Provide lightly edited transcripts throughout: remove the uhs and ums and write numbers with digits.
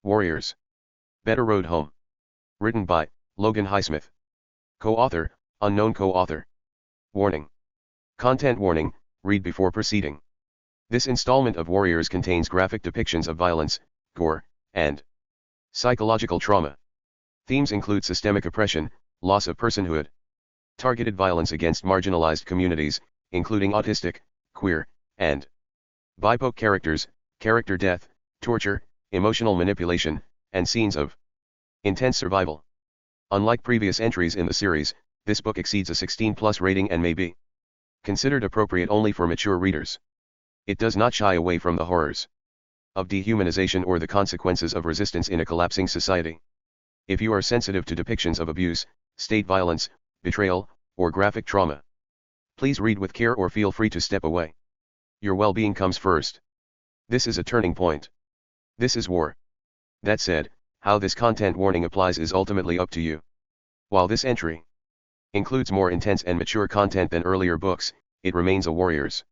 Warriors. Better Road Home. Written by Logan Highsmith. Co-author, unknown co-author. Warning. Content warning, read before proceeding. This installment of Warriors contains graphic depictions of violence, gore, and psychological trauma. Themes include systemic oppression, loss of personhood, targeted violence against marginalized communities, including autistic, queer, and BIPOC characters, character death, torture, emotional manipulation, and scenes of intense survival. Unlike previous entries in the series, this book exceeds a 16+ rating and may be considered appropriate only for mature readers. It does not shy away from the horrors of dehumanization or the consequences of resistance in a collapsing society. If you are sensitive to depictions of abuse, state violence, betrayal, or graphic trauma, please read with care or feel free to step away. Your well-being comes first. This is a turning point. This is war. That said, how this content warning applies is ultimately up to you. While this entry includes more intense and mature content than earlier books, it remains a Warriors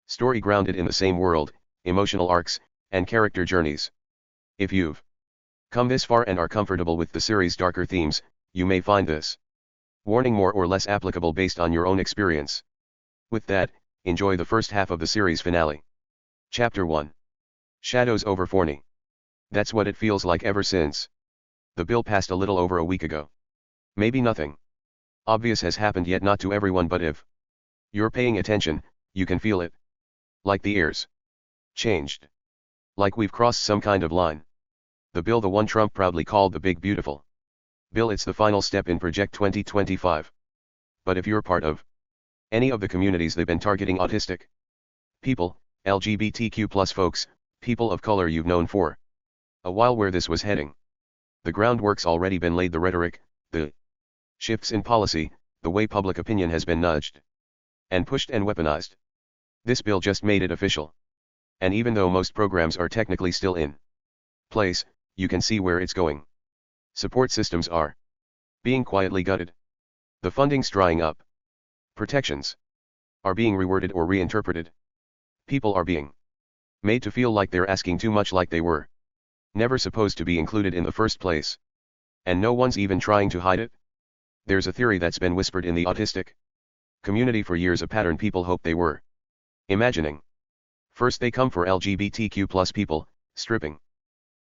story grounded in the same world, emotional arcs, and character journeys. If you've come this far and are comfortable with the series' darker themes, you may find this warning more or less applicable based on your own experience. With that, enjoy the first half of the series finale. Chapter 1. Shadows over Forney. That's what it feels like ever since the bill passed a little over a week ago. Maybe nothing obvious has happened yet, not to everyone, but if you're paying attention, you can feel it. Like the air's changed. Like we've crossed some kind of line. The bill, the one Trump proudly called the Big Beautiful Bill, it's the final step in Project 2025. But if you're part of any of the communities they've been targeting, autistic people, LGBTQ+ folks, people of color, you've known for a while where this was heading. The groundwork's already been laid, the rhetoric, the shifts in policy, the way public opinion has been nudged and pushed and weaponized. This bill just made it official. And even though most programs are technically still in place, you can see where it's going. Support systems are being quietly gutted. The funding's drying up. Protections are being reworded or reinterpreted. People are being made to feel like they're asking too much, like they were never supposed to be included in the first place. And no one's even trying to hide it. There's a theory that's been whispered in the autistic community for years, a pattern people hope they were imagining. First they come for LGBTQ+ people, stripping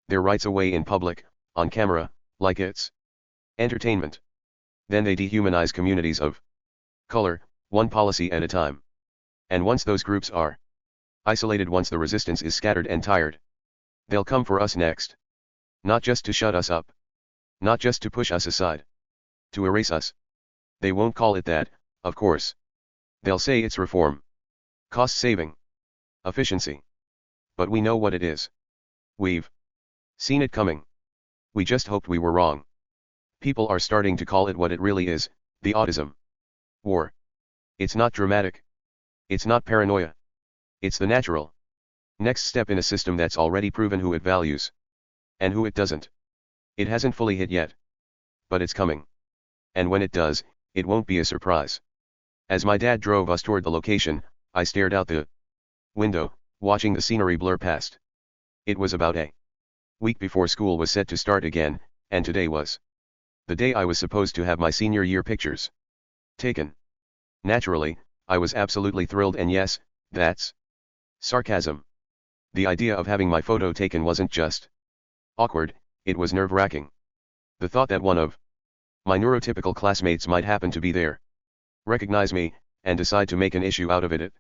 their rights away in public, on camera, like it's entertainment. Then they dehumanize communities of color, one policy at a time. And once those groups are isolated, once the resistance is scattered and tired, they'll come for us next. Not just to shut us up. Not just to push us aside. To erase us. They won't call it that, of course. They'll say it's reform. Cost saving. Efficiency. But we know what it is. We've seen it coming. We just hoped we were wrong. People are starting to call it what it really is, the autism war. It's not dramatic. It's not paranoia. It's the natural next step in a system that's already proven who it values and who it doesn't. It hasn't fully hit yet. But it's coming. And when it does, it won't be a surprise. As my dad drove us toward the location, I stared out the window, watching the scenery blur past. It was about a week before school was set to start again, and today was the day I was supposed to have my senior year pictures taken. Naturally, I was absolutely thrilled, and yes, that's sarcasm. The idea of having my photo taken wasn't just awkward, it was nerve-wracking. The thought that one of my neurotypical classmates might happen to be there, recognize me, and decide to make an issue out of it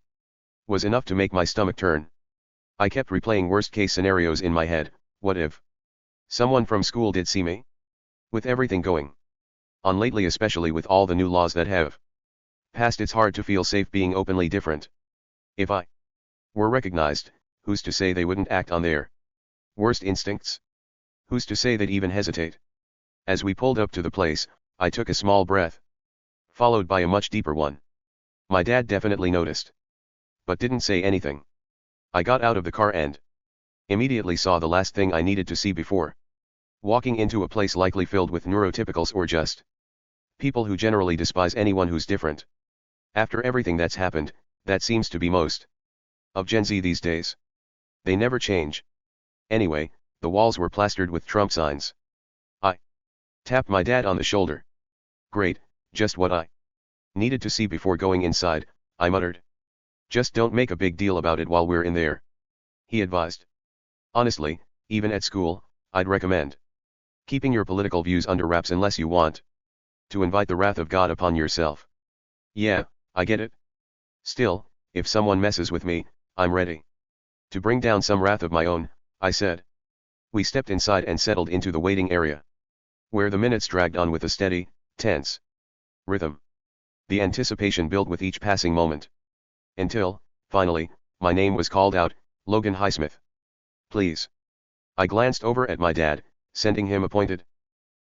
was enough to make my stomach turn. I kept replaying worst-case scenarios in my head. What if someone from school did see me? With everything going on lately, especially with all the new laws that have passed, it's hard to feel safe being openly different. If I were recognized, who's to say they wouldn't act on their worst instincts? Who's to say they'd even hesitate? As we pulled up to the place, I took a small breath, followed by a much deeper one. My dad definitely noticed, but didn't say anything. I got out of the car and immediately saw the last thing I needed to see before walking into a place likely filled with neurotypicals or just people who generally despise anyone who's different. After everything that's happened, that seems to be most of Gen Z these days. They never change. Anyway, The walls were plastered with Trump signs. I tapped my dad on the shoulder. Great, just what I needed to see before going inside, I muttered. Just don't make a big deal about it while we're in there, he advised. Honestly, even at school, I'd recommend keeping your political views under wraps unless you want to invite the wrath of God upon yourself. Yeah, I get it. Still, if someone messes with me, I'm ready to bring down some wrath of my own, I said. We stepped inside and settled into the waiting area, where the minutes dragged on with a steady, tense rhythm. The anticipation built with each passing moment. Until, finally, my name was called out, Logan Highsmith. Please. I glanced over at my dad, sending him a pointed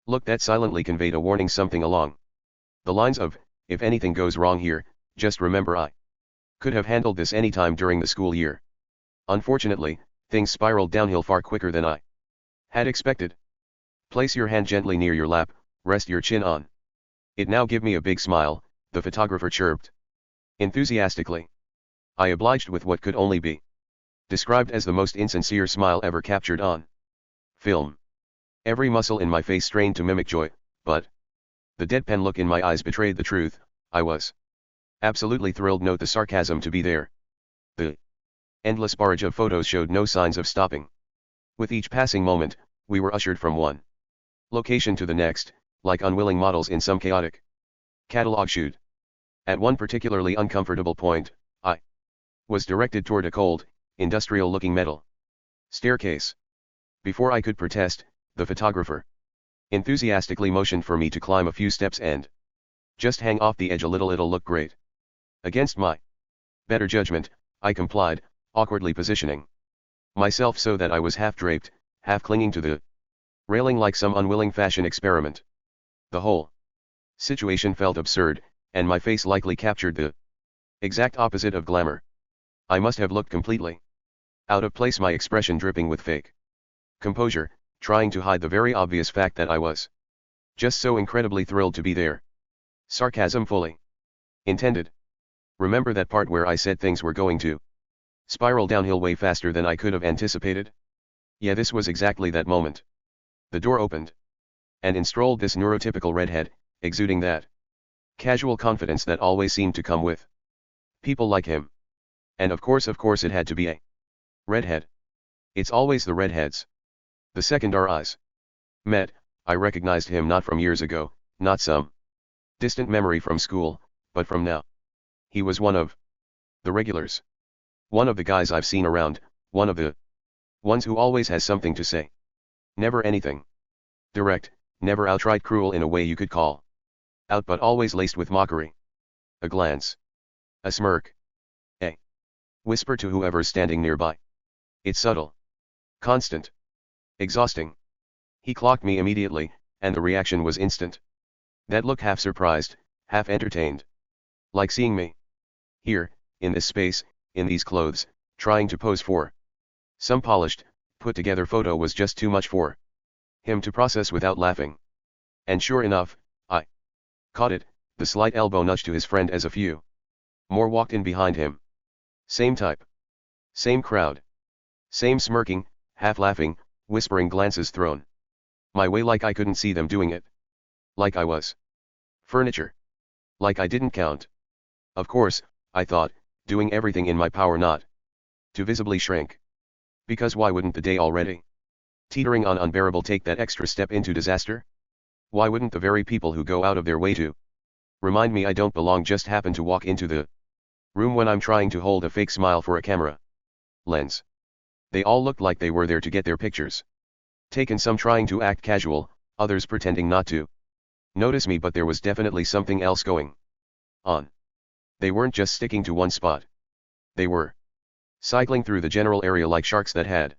look that silently conveyed a warning, something along the lines of, if anything goes wrong here, just remember I could have handled this any time during the school year. Unfortunately, things spiraled downhill far quicker than I had expected. Place your hand gently near your lap, rest your chin on it now, give me a big smile, the photographer chirped enthusiastically. I obliged with what could only be described as the most insincere smile ever captured on film. Every muscle in my face strained to mimic joy, but the deadpan look in my eyes betrayed the truth. I was absolutely thrilled. Note the sarcasm to be there. The endless barrage of photos showed no signs of stopping. With each passing moment, we were ushered from one location to the next, like unwilling models in some chaotic catalog shoot. At one particularly uncomfortable point, I was directed toward a cold, industrial-looking metal staircase. Before I could protest, the photographer enthusiastically motioned for me to climb a few steps and just hang off the edge a little. It'll look great. Against my better judgment, I complied, awkwardly positioning myself so that I was half draped, half clinging to the railing like some unwilling fashion experiment. The whole situation felt absurd, and my face likely captured the exact opposite of glamour. I must have looked completely out of place, my expression dripping with fake composure, trying to hide the very obvious fact that I was just so incredibly thrilled to be there. Sarcasm fully intended. Remember that part where I said things were going to spiral downhill way faster than I could have anticipated? Yeah, this was exactly that moment. The door opened, and in strolled this neurotypical redhead, exuding that casual confidence that always seemed to come with people like him. And of course it had to be a redhead. It's always the redheads. The second our eyes met, I recognized him, not from years ago, not some distant memory from school, but from now. He was one of the regulars. One of the guys I've seen around, one of the ones who always has something to say. Never anything direct, never outright cruel in a way you could call out, but always laced with mockery. A glance, a smirk, a whisper to whoever's standing nearby. It's subtle, constant, exhausting. He clocked me immediately, and the reaction was instant. That look, half surprised, half entertained. Like seeing me here, in this space, in these clothes, trying to pose for some polished, put together photo was just too much for him to process without laughing. And sure enough, I caught it, the slight elbow nudge to his friend as a few more walked in behind him. Same type. Same crowd. Same smirking, half laughing, whispering glances thrown my way like I couldn't see them doing it. Like I was furniture. Like I didn't count. Of course, I thought, doing everything in my power not to visibly shrink. Because why wouldn't the day already teetering on unbearable take that extra step into disaster? Why wouldn't the very people who go out of their way to remind me I don't belong just happen to walk into the room when I'm trying to hold a fake smile for a camera lens? They all looked like they were there to get their pictures taken, some trying to act casual, others pretending not to notice me, but there was definitely something else going on. They weren't just sticking to one spot. They were cycling through the general area like sharks that had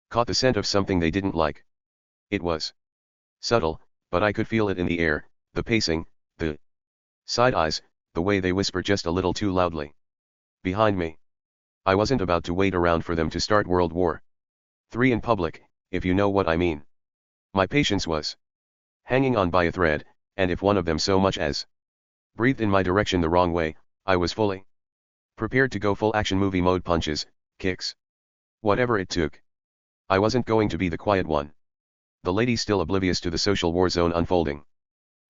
caught the scent of something they didn't like. It was subtle, but I could feel it in the air, the pacing, the side eyes, the way they whispered just a little too loudly behind me. I wasn't about to wait around for them to start World War III in public, if you know what I mean. My patience was hanging on by a thread, and if one of them so much as breathed in my direction the wrong way, I was fully prepared to go full action movie mode, punches, kicks, whatever it took. I wasn't going to be the quiet one. The lady still oblivious to the social war zone unfolding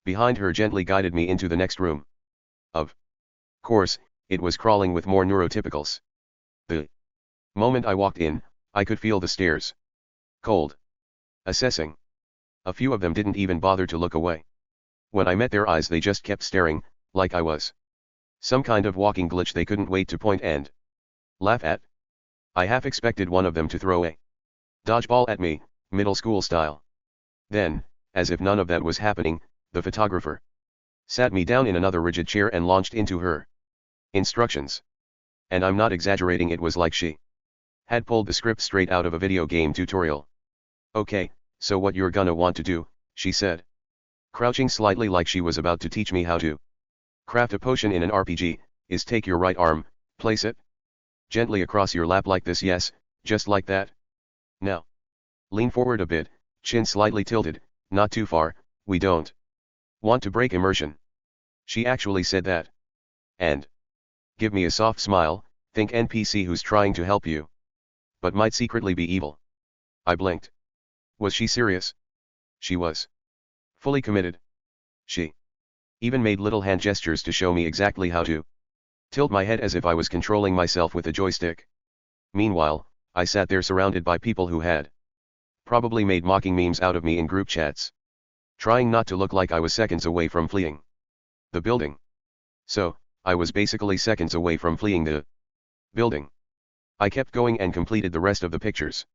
behind her gently guided me into the next room. Of course, it was crawling with more neurotypicals. The moment I walked in, I could feel the stares. Cold. Assessing. A few of them didn't even bother to look away. When I met their eyes they just kept staring, like I was some kind of walking glitch they couldn't wait to point and laugh at. I half expected one of them to throw a dodgeball at me, middle school style. Then, as if none of that was happening, the photographer sat me down in another rigid chair and launched into her instructions. And I'm not exaggerating, it was like she had pulled the script straight out of a video game tutorial. Okay, so what you're gonna want to do, she said, crouching slightly like she was about to teach me how to craft a potion in an RPG, is take your right arm, place it gently across your lap like this, yes, just like that. Now, lean forward a bit, chin slightly tilted, not too far, we don't want to break immersion. She actually said that. And give me a soft smile, think NPC who's trying to help you, but might secretly be evil. I blinked. Was she serious? She was fully committed. She even made little hand gestures to show me exactly how to tilt my head as if I was controlling myself with a joystick. Meanwhile, I sat there surrounded by people who had probably made mocking memes out of me in group chats, trying not to look like I was seconds away from fleeing the building. So, I was basically seconds away from fleeing the building. I kept going and completed the rest of the pictures.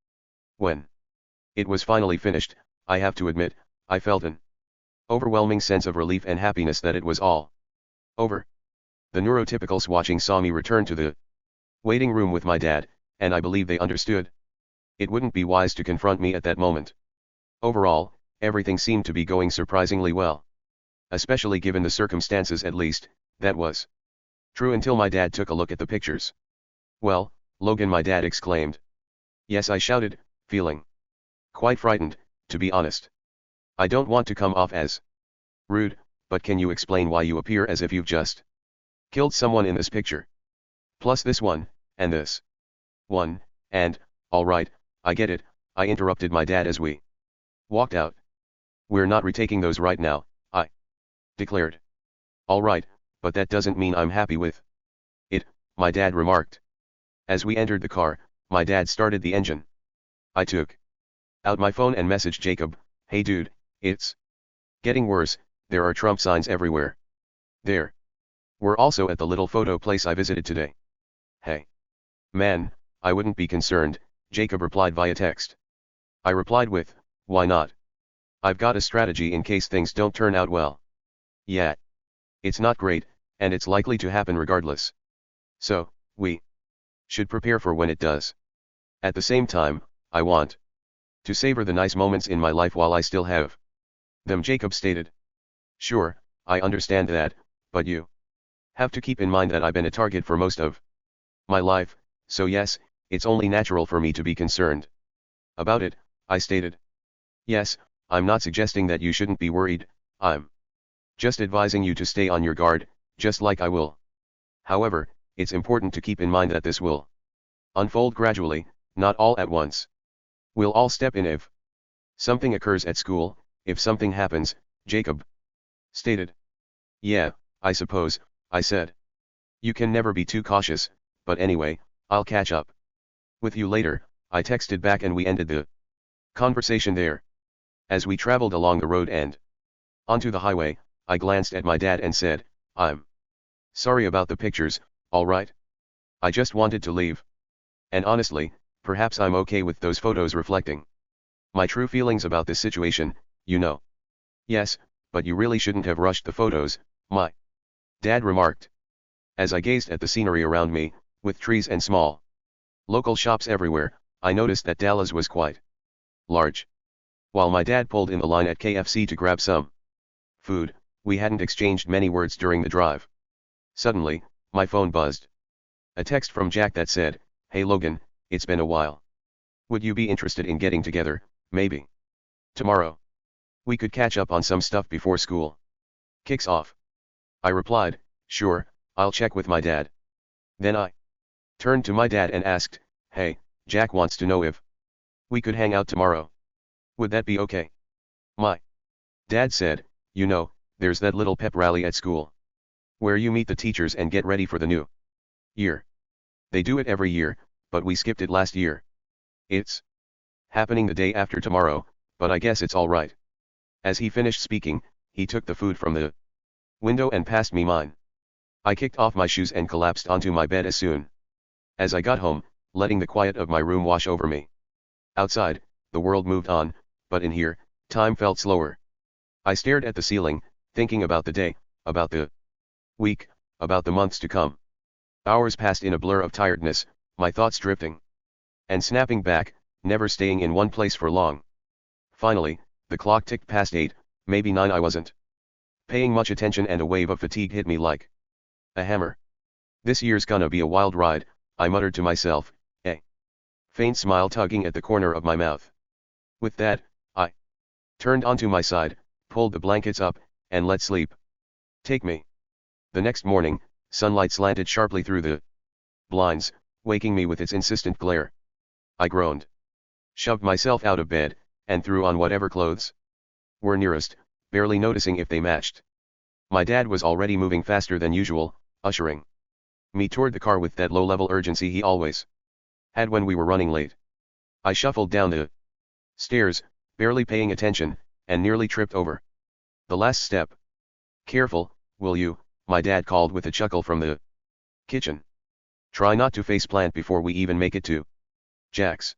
When it was finally finished, I have to admit, I felt an overwhelming sense of relief and happiness that it was all over. The neurotypicals watching saw me return to the waiting room with my dad, and I believe they understood it wouldn't be wise to confront me at that moment. Overall, everything seemed to be going surprisingly well. Especially given the circumstances, at least, that was true until my dad took a look at the pictures. Well, Logan, my dad exclaimed. Yes, I shouted, feeling quite frightened, to be honest. I don't want to come off as rude, but can you explain why you appear as if you've just killed someone in this picture? Plus this one, and this one, and, alright, I get it, I interrupted my dad as we walked out. We're not retaking those right now, I declared. Alright, but that doesn't mean I'm happy with it, my dad remarked. As we entered the car, my dad started the engine. I took out my phone and messaged Jacob, hey dude, it's getting worse, there are Trump signs everywhere. There. We're also at the little photo place I visited today. Hey. Man, I wouldn't be concerned, Jacob replied via text. I replied with, why not? I've got a strategy in case things don't turn out well. Yeah. It's not great, and it's likely to happen regardless. So, we should prepare for when it does. At the same time, I want to savor the nice moments in my life while I still have them, Jacob stated. Sure, I understand that, but you have to keep in mind that I've been a target for most of my life, so yes, it's only natural for me to be concerned about it, I stated. Yes, I'm not suggesting that you shouldn't be worried, I'm just advising you to stay on your guard, just like I will. However, it's important to keep in mind that this will unfold gradually, not all at once. We'll all step in if something occurs at school, if something happens, Jacob stated. Yeah, I suppose, I said. You can never be too cautious, but anyway, I'll catch up with you later, I texted back, and we ended the conversation there. As we traveled along the road and onto the highway, I glanced at my dad and said, I'm sorry about the pictures, alright? I just wanted to leave. And honestly, perhaps I'm okay with those photos reflecting my true feelings about this situation, you know. Yes, but you really shouldn't have rushed the photos, my dad remarked. As I gazed at the scenery around me, with trees and small local shops everywhere, I noticed that Dallas was quite large. While my dad pulled in the line at KFC to grab some food, we hadn't exchanged many words during the drive. Suddenly, my phone buzzed. A text from Jack that said, hey Logan, it's been a while. Would you be interested in getting together, maybe tomorrow? We could catch up on some stuff before school kicks off. I replied, sure, I'll check with my dad. Then I turned to my dad and asked, hey, Jack wants to know if We could hang out tomorrow. Would that be okay? My dad said, you know, there's that little pep rally at school, where you meet the teachers and get ready for the new year. They do it every year, but we skipped it last year. It's happening the day after tomorrow, but I guess it's alright. As he finished speaking, he took the food from the window and passed me mine. I kicked off my shoes and collapsed onto my bed as soon as I got home, letting the quiet of my room wash over me. Outside, the world moved on, but in here, time felt slower. I stared at the ceiling, thinking about the day, about the week, about the months to come. Hours passed in a blur of tiredness, my thoughts drifting and snapping back, never staying in one place for long. Finally, the clock ticked past 8, maybe 9. I wasn't paying much attention and a wave of fatigue hit me like a hammer. This year's gonna be a wild ride, I muttered to myself, a faint smile tugging at the corner of my mouth. With that, I turned onto my side, pulled the blankets up, and let sleep take me. The next morning, sunlight slanted sharply through the blinds, waking me with its insistent glare. I groaned, shoved myself out of bed, and threw on whatever clothes were nearest, barely noticing if they matched. My dad was already moving faster than usual, ushering me toward the car with that low-level urgency he always had when we were running late. I shuffled down the stairs, barely paying attention, and nearly tripped over the last step. Careful, will you, my dad called with a chuckle from the kitchen. Try not to faceplant before we even make it to Jack's.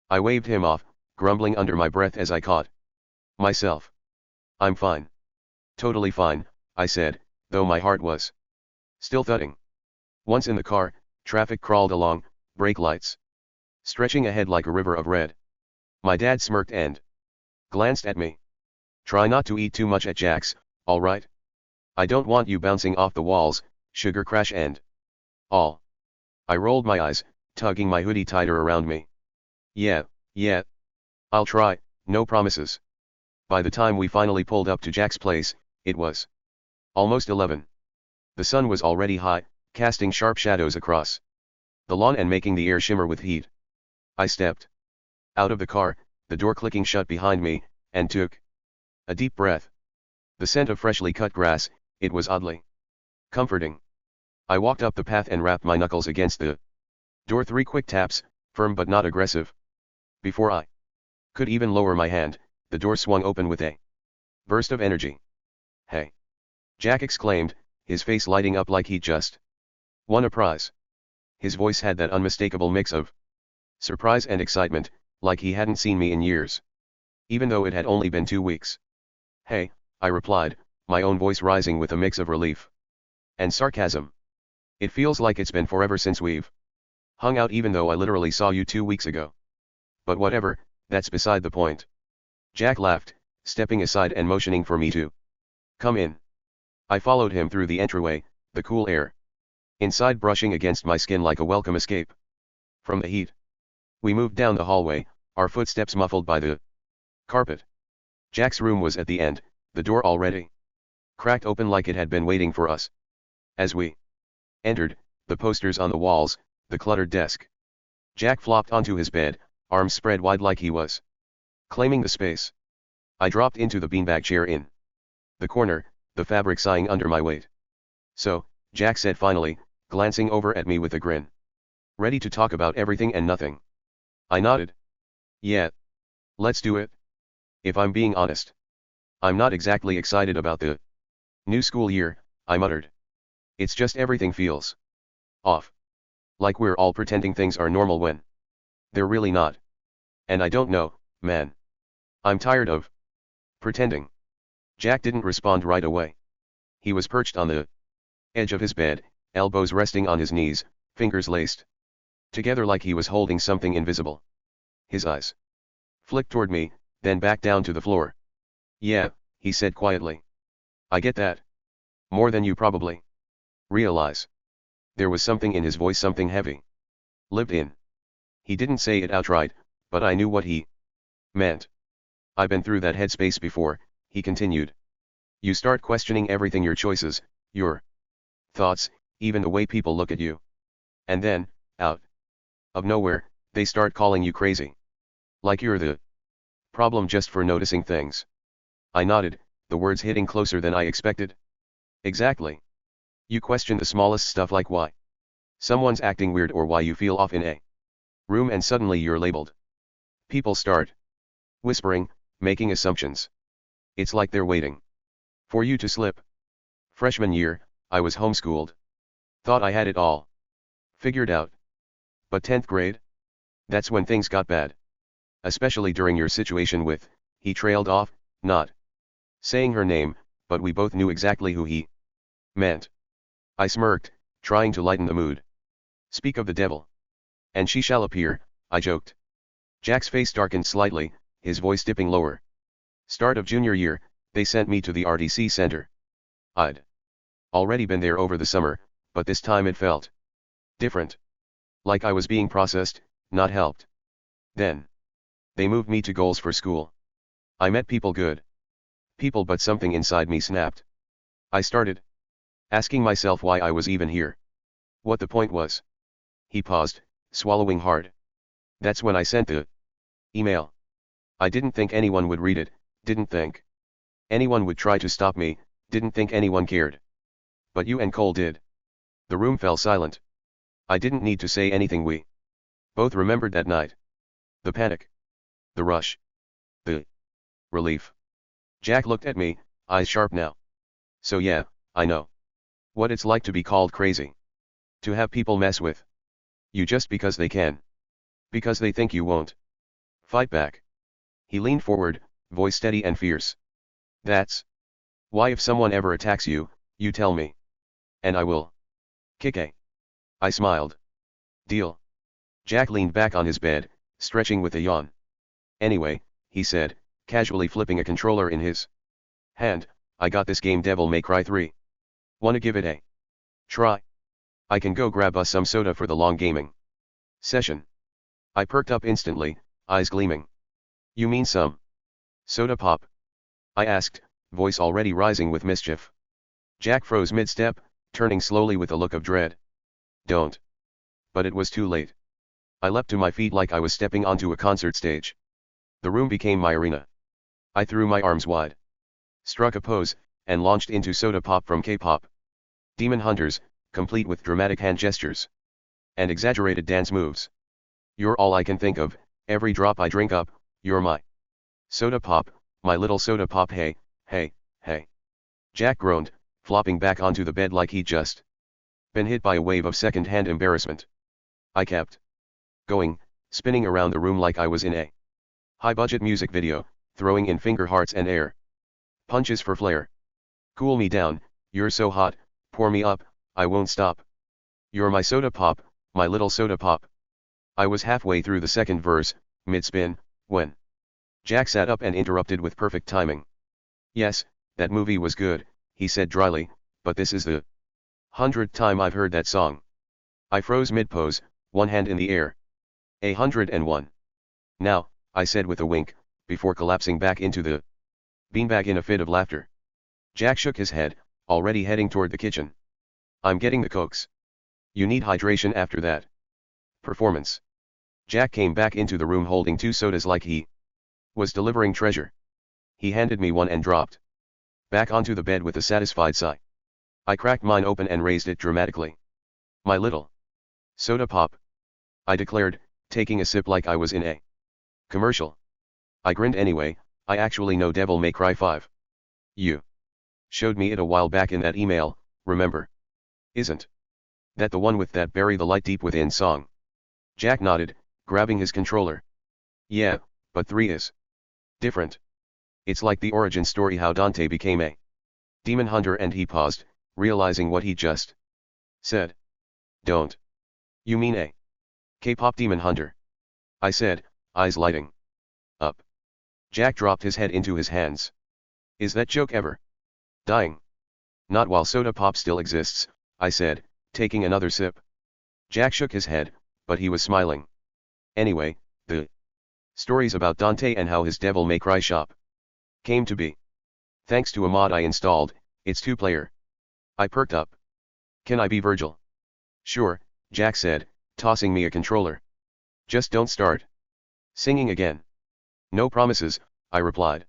I waved him off, grumbling under my breath as I caught myself. I'm fine. Totally fine, I said, though my heart was still thudding. Once in the car, traffic crawled along, brake lights stretching ahead like a river of red. My dad smirked and glanced at me. Try not to eat too much at Jack's, all right? I don't want you bouncing off the walls, sugar crash and all. I rolled my eyes, tugging my hoodie tighter around me. Yeah, I'll try, no promises. By the time we finally pulled up to Jack's place, it was almost 11. The sun was already high, casting sharp shadows across the lawn and making the air shimmer with heat. I stepped out of the car, the door clicking shut behind me, and took a deep breath. The scent of freshly cut grass, it was oddly comforting. I walked up the path and rapped my knuckles against the door. 3 quick taps, firm but not aggressive. Before I could even lower my hand, the door swung open with a burst of energy. Hey! Jack exclaimed, his face lighting up like he'd just won a prize. His voice had that unmistakable mix of surprise and excitement, like he hadn't seen me in years, even though it had only been 2 weeks. Hey, I replied, my own voice rising with a mix of relief and sarcasm. It feels like it's been forever since we've hung out, even though I literally saw you 2 weeks ago. But whatever, that's beside the point. Jack laughed, stepping aside and motioning for me to come in. I followed him through the entryway, the cool air inside brushing against my skin like a welcome escape from the heat. We moved down the hallway, our footsteps muffled by the carpet. Jack's room was at the end, the door already cracked open like it had been waiting for us. As we entered, the posters on the walls, the cluttered desk. Jack flopped onto his bed, arms spread wide like he was claiming the space. I dropped into the beanbag chair in the corner, the fabric sighing under my weight. So, Jack said finally, glancing over at me with a grin. Ready to talk about everything and nothing? I nodded. Yeah. Let's do it. If I'm being honest, I'm not exactly excited about the new school year, I muttered. It's just everything feels off. Like we're all pretending things are normal when they're really not. And I don't know, man. I'm tired of pretending. Jack didn't respond right away. He was perched on the edge of his bed, elbows resting on his knees, fingers laced together like he was holding something invisible. His eyes flicked toward me, then back down to the floor. Yeah, he said quietly. I get that. More than you probably realize. There was something in his voice, something heavy. Lived in. He didn't say it outright, but I knew what he meant. I've been through that headspace before, he continued. You start questioning everything, your choices, your thoughts, even the way people look at you. And then, out of nowhere, they start calling you crazy. Like you're the problem just for noticing things. I nodded, the words hitting closer than I expected. Exactly. You question the smallest stuff like why someone's acting weird or why you feel off in a room and suddenly you're labeled. People start whispering, making assumptions. It's like they're waiting for you to slip. Freshman year, I was homeschooled. Thought I had it all figured out. But 10th grade? That's when things got bad. Especially during your situation with, he trailed off, not saying her name, but we both knew exactly who he meant. I smirked, trying to lighten the mood. Speak of the devil. And she shall appear, I joked. Jack's face darkened slightly, his voice dipping lower. Start of junior year, they sent me to the RDC center. I'd already been there over the summer, but this time it felt different. Like I was being processed, not helped. Then they moved me to goals for school. I met people, good people, but something inside me snapped. I started asking myself why I was even here. What the point was. He paused, swallowing hard. That's when I sent the email. I didn't think anyone would read it, didn't think anyone would try to stop me, didn't think anyone cared. But you and Cole did. The room fell silent. I didn't need to say anything. We both remembered that night. The panic. The rush. The relief. Jack looked at me, eyes sharp now. So yeah, I know what it's like to be called crazy. To have people mess with you just because they can. Because they think you won't fight back. He leaned forward, voice steady and fierce. That's why if someone ever attacks you, you tell me. And I will kick a. I smiled. Deal. Jack leaned back on his bed, stretching with a yawn. Anyway, he said, casually flipping a controller in his hand, I got this game Devil May Cry 3. Wanna give it a try? I can go grab us some soda for the long gaming session. I perked up instantly, eyes gleaming. You mean some soda pop? I asked, voice already rising with mischief. Jack froze mid-step, turning slowly with a look of dread. Don't. But it was too late. I leapt to my feet like I was stepping onto a concert stage. The room became my arena. I threw my arms wide, struck a pose, and launched into soda pop from K-pop. Demon Hunters, complete with dramatic hand gestures and exaggerated dance moves. You're all I can think of, every drop I drink up, you're my soda pop, my little soda pop. Hey, hey, hey. Jack groaned, flopping back onto the bed like he'd just been hit by a wave of second-hand embarrassment. I kept going, spinning around the room like I was in a high-budget music video, throwing in finger hearts and air punches for flair. Cool me down, you're so hot, pour me up, I won't stop. You're my soda pop, my little soda pop. I was halfway through the second verse, mid-spin, when Jack sat up and interrupted with perfect timing. Yes, that movie was good, he said dryly, but this is the 100th time I've heard that song. I froze mid-pose, one hand in the air. 101. Now, I said with a wink, before collapsing back into the beanbag in a fit of laughter. Jack shook his head, already heading toward the kitchen. I'm getting the cokes. You need hydration after that performance. Jack came back into the room holding 2 sodas like he was delivering treasure. He handed me one and dropped back onto the bed with a satisfied sigh. I cracked mine open and raised it dramatically. My little soda pop, I declared, taking a sip like I was in a commercial. I grinned anyway, I actually know Devil May Cry 5. You showed me it a while back in that email, remember? Isn't that the one with that Bury the Light Deep Within song? Jack nodded, grabbing his controller. Yeah, but 3 is different. It's like the origin story how Dante became a demon hunter, and he paused, realizing what he just said. Don't you mean a K-pop demon hunter? I said, eyes lighting up. Jack dropped his head into his hands. Is that joke ever dying? Not while soda pop still exists, I said, taking another sip. Jack shook his head, but he was smiling. Anyway, the stories about Dante and how his Devil May Cry shop came to be. Thanks to a mod I installed, it's 2-player. I perked up. Can I be Virgil? Sure, Jack said, tossing me a controller. Just don't start singing again. No promises, I replied.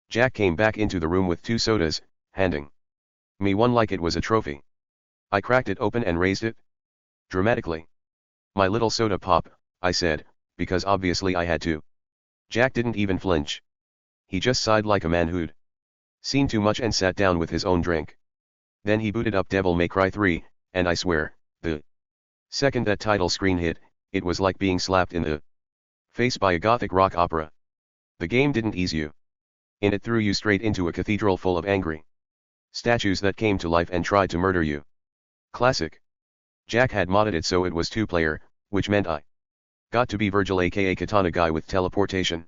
Jack came back into the room with 2 sodas, handing me one like it was a trophy. I cracked it open and raised it dramatically. My little soda pop, I said, because obviously I had to. Jack didn't even flinch. He just sighed like a man who'd seen too much and sat down with his own drink. Then he booted up Devil May Cry 3, and I swear, the second that title screen hit, it was like being slapped in the face by a gothic rock opera. The game didn't ease you. In it threw you straight into a cathedral full of angry statues that came to life and tried to murder you. Classic. Jack had modded it so it was 2-player, which meant I got to be Virgil aka Katana Guy with teleportation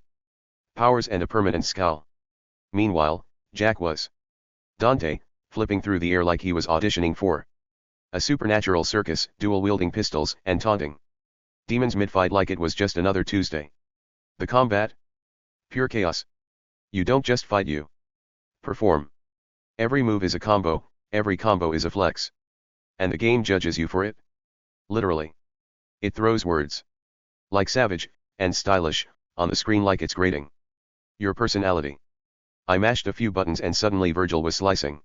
powers and a permanent scowl. Meanwhile, Jack was Dante, flipping through the air like he was auditioning for a supernatural circus, dual-wielding pistols and taunting demons mid-fight like it was just another Tuesday. The combat? Pure chaos. You don't just fight, you perform. Every move is a combo, every combo is a flex. And the game judges you for it. Literally. It throws words like savage and stylish on the screen like it's grading your personality. I mashed a few buttons and suddenly Virgil was slicing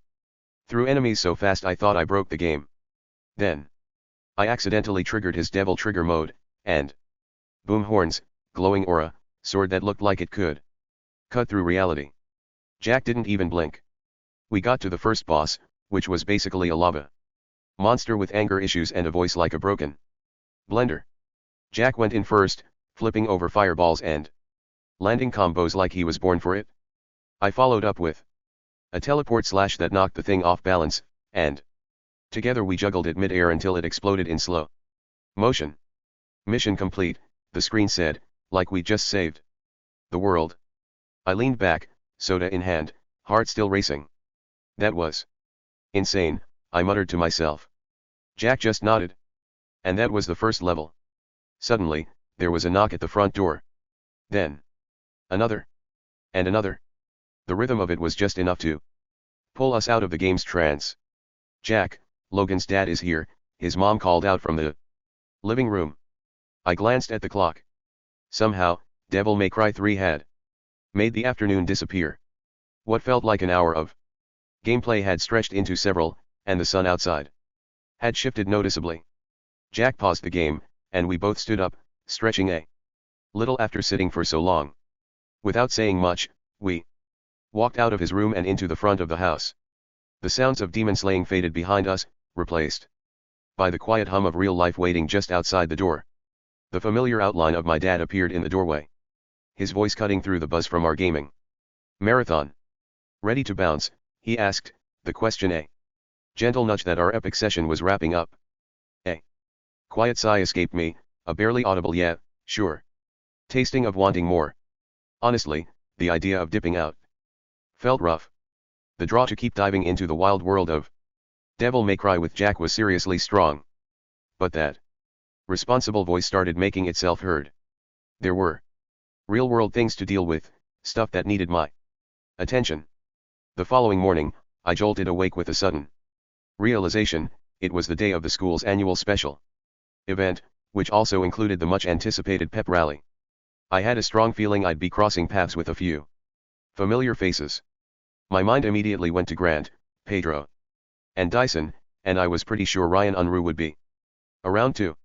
through enemies so fast I thought I broke the game. Then I accidentally triggered his devil trigger mode, and boom, horns, glowing aura, sword that looked like it could cut through reality. Jack didn't even blink. We got to the first boss, which was basically a lava monster with anger issues and a voice like a broken blender. Jack went in first, flipping over fireballs and landing combos like he was born for it. I followed up with a teleport slash that knocked the thing off balance, and together we juggled it mid-air until it exploded in slow motion. Mission complete, the screen said, like we just saved the world. I leaned back, soda in hand, heart still racing. That was insane, I muttered to myself. Jack just nodded. And that was the first level. Suddenly, there was a knock at the front door. Then another. And another. The rhythm of it was just enough to pull us out of the game's trance. Jack, Logan's dad is here, his mom called out from the living room. I glanced at the clock. Somehow, Devil May Cry 3 had made the afternoon disappear. What felt like an hour of gameplay had stretched into several, and the sun outside had shifted noticeably. Jack paused the game, and we both stood up, stretching a little after sitting for so long. Without saying much, we walked out of his room and into the front of the house. The sounds of demon slaying faded behind us, replaced by the quiet hum of real life waiting just outside the door. The familiar outline of my dad appeared in the doorway, his voice cutting through the buzz from our gaming marathon. Ready to bounce, he asked, the question a gentle nudge that our epic session was wrapping up. A quiet sigh escaped me, a barely audible yeah, sure. Tasting of wanting more. Honestly, the idea of dipping out felt rough. The draw to keep diving into the wild world of Devil May Cry with Jack was seriously strong. But that responsible voice started making itself heard. There were real-world things to deal with, stuff that needed my attention. The following morning, I jolted awake with a sudden realization, it was the day of the school's annual special event, which also included the much-anticipated pep rally. I had a strong feeling I'd be crossing paths with a few familiar faces. My mind immediately went to Grant, Pedro, and Dyson, and I was pretty sure Ryan Unruh would be around too.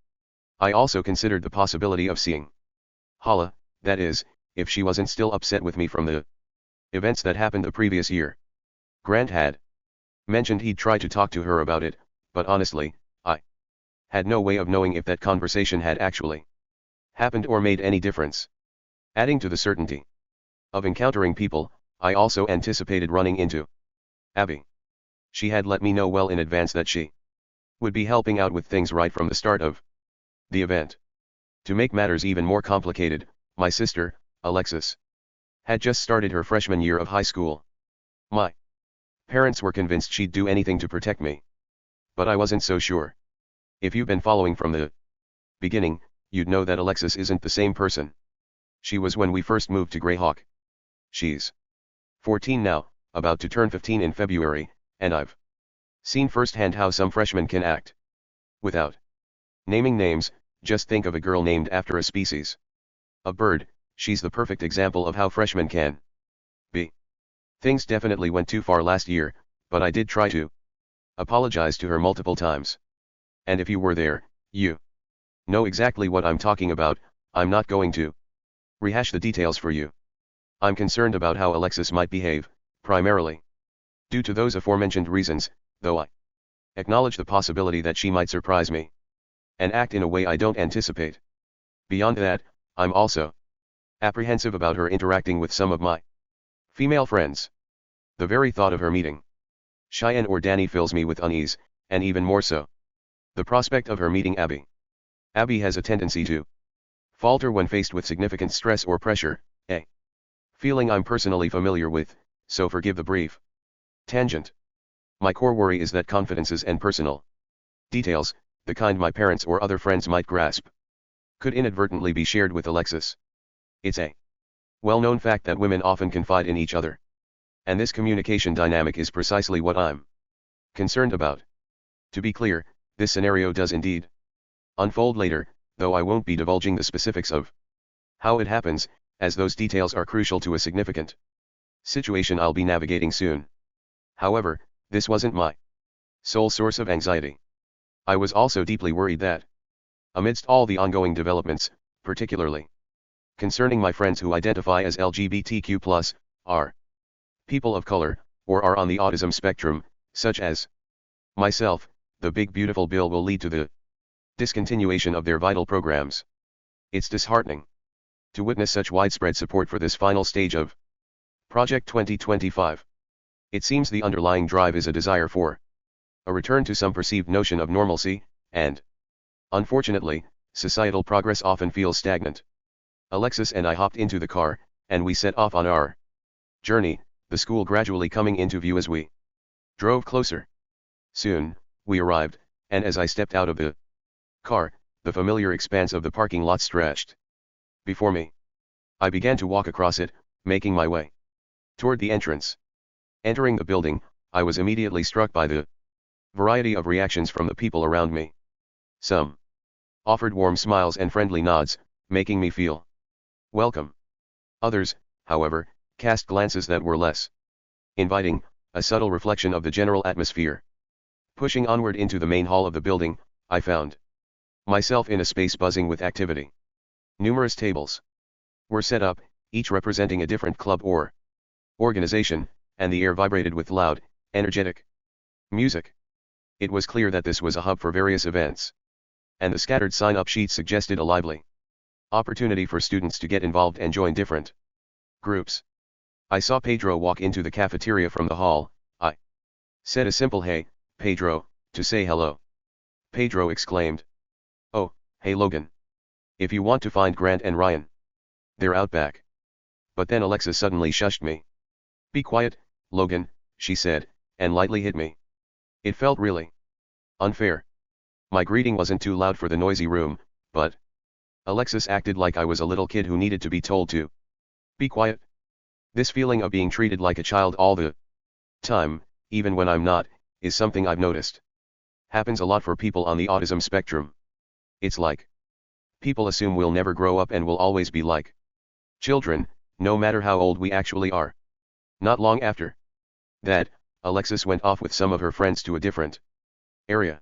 I also considered the possibility of seeing Hala, that is, if she wasn't still upset with me from the events that happened the previous year. Grant had mentioned he'd try to talk to her about it, but honestly, I had no way of knowing if that conversation had actually happened or made any difference. Adding to the certainty of encountering people, I also anticipated running into Abby. She had let me know well in advance that she would be helping out with things right from the start of the event. To make matters even more complicated, my sister, Alexis, had just started her freshman year of high school. My parents were convinced she'd do anything to protect me. But I wasn't so sure. If you've been following from the beginning, you'd know that Alexis isn't the same person she was when we first moved to Greyhawk. She's 14 now, about to turn 15 in February, and I've seen firsthand how some freshmen can act. Without naming names, just think of a girl named after a species of bird. She's the perfect example of how freshmen can be. Things definitely went too far last year, but I did try to apologize to her multiple times. And if you were there, you know exactly what I'm talking about. I'm not going to rehash the details for you. I'm concerned about how Alexis might behave, primarily due to those aforementioned reasons, though I acknowledge the possibility that she might surprise me and act in a way I don't anticipate. Beyond that, I'm also apprehensive about her interacting with some of my female friends. The very thought of her meeting Cheyenne or Danny fills me with unease, and even more so the prospect of her meeting Abby. Abby has a tendency to falter when faced with significant stress or pressure, a feeling I'm personally familiar with, so forgive the brief tangent. My core worry is that confidences and personal details, the kind my parents or other friends might grasp, could inadvertently be shared with Alexis. It's a well-known fact that women often confide in each other. And this communication dynamic is precisely what I'm concerned about. To be clear, this scenario does indeed unfold later, though I won't be divulging the specifics of how it happens, as those details are crucial to a significant situation I'll be navigating soon. However, this wasn't my sole source of anxiety. I was also deeply worried that, amidst all the ongoing developments, particularly concerning my friends who identify as LGBTQ+, are people of color, or are on the autism spectrum, such as myself, the big beautiful bill will lead to the discontinuation of their vital programs. It's disheartening to witness such widespread support for this final stage of Project 2025. It seems the underlying drive is a desire for a return to some perceived notion of normalcy, and unfortunately, societal progress often feels stagnant. Alexis and I hopped into the car, and we set off on our journey, the school gradually coming into view as we drove closer. Soon, we arrived, and as I stepped out of the car, the familiar expanse of the parking lot stretched before me. I began to walk across it, making my way toward the entrance. Entering the building, I was immediately struck by the variety of reactions from the people around me. Some offered warm smiles and friendly nods, making me feel welcome. Others, however, cast glances that were less inviting, a subtle reflection of the general atmosphere. Pushing onward into the main hall of the building, I found myself in a space buzzing with activity. Numerous tables were set up, each representing a different club or organization, and the air vibrated with loud, energetic music. It was clear that this was a hub for various events. And the scattered sign-up sheets suggested a lively opportunity for students to get involved and join different groups. I saw Pedro walk into the cafeteria from the hall. I said a simple "Hey, Pedro," to say hello. Pedro exclaimed, "Oh, hey Logan. If you want to find Grant and Ryan, they're out back." But then Alexa suddenly shushed me. "Be quiet, Logan," she said, and lightly hit me. It felt really unfair. My greeting wasn't too loud for the noisy room, but Alexis acted like I was a little kid who needed to be told to be quiet. This feeling of being treated like a child all the time, even when I'm not, is something I've noticed happens a lot for people on the autism spectrum. It's like people assume we'll never grow up and will always be like children, no matter how old we actually are. Not long after that, Alexis went off with some of her friends to a different area.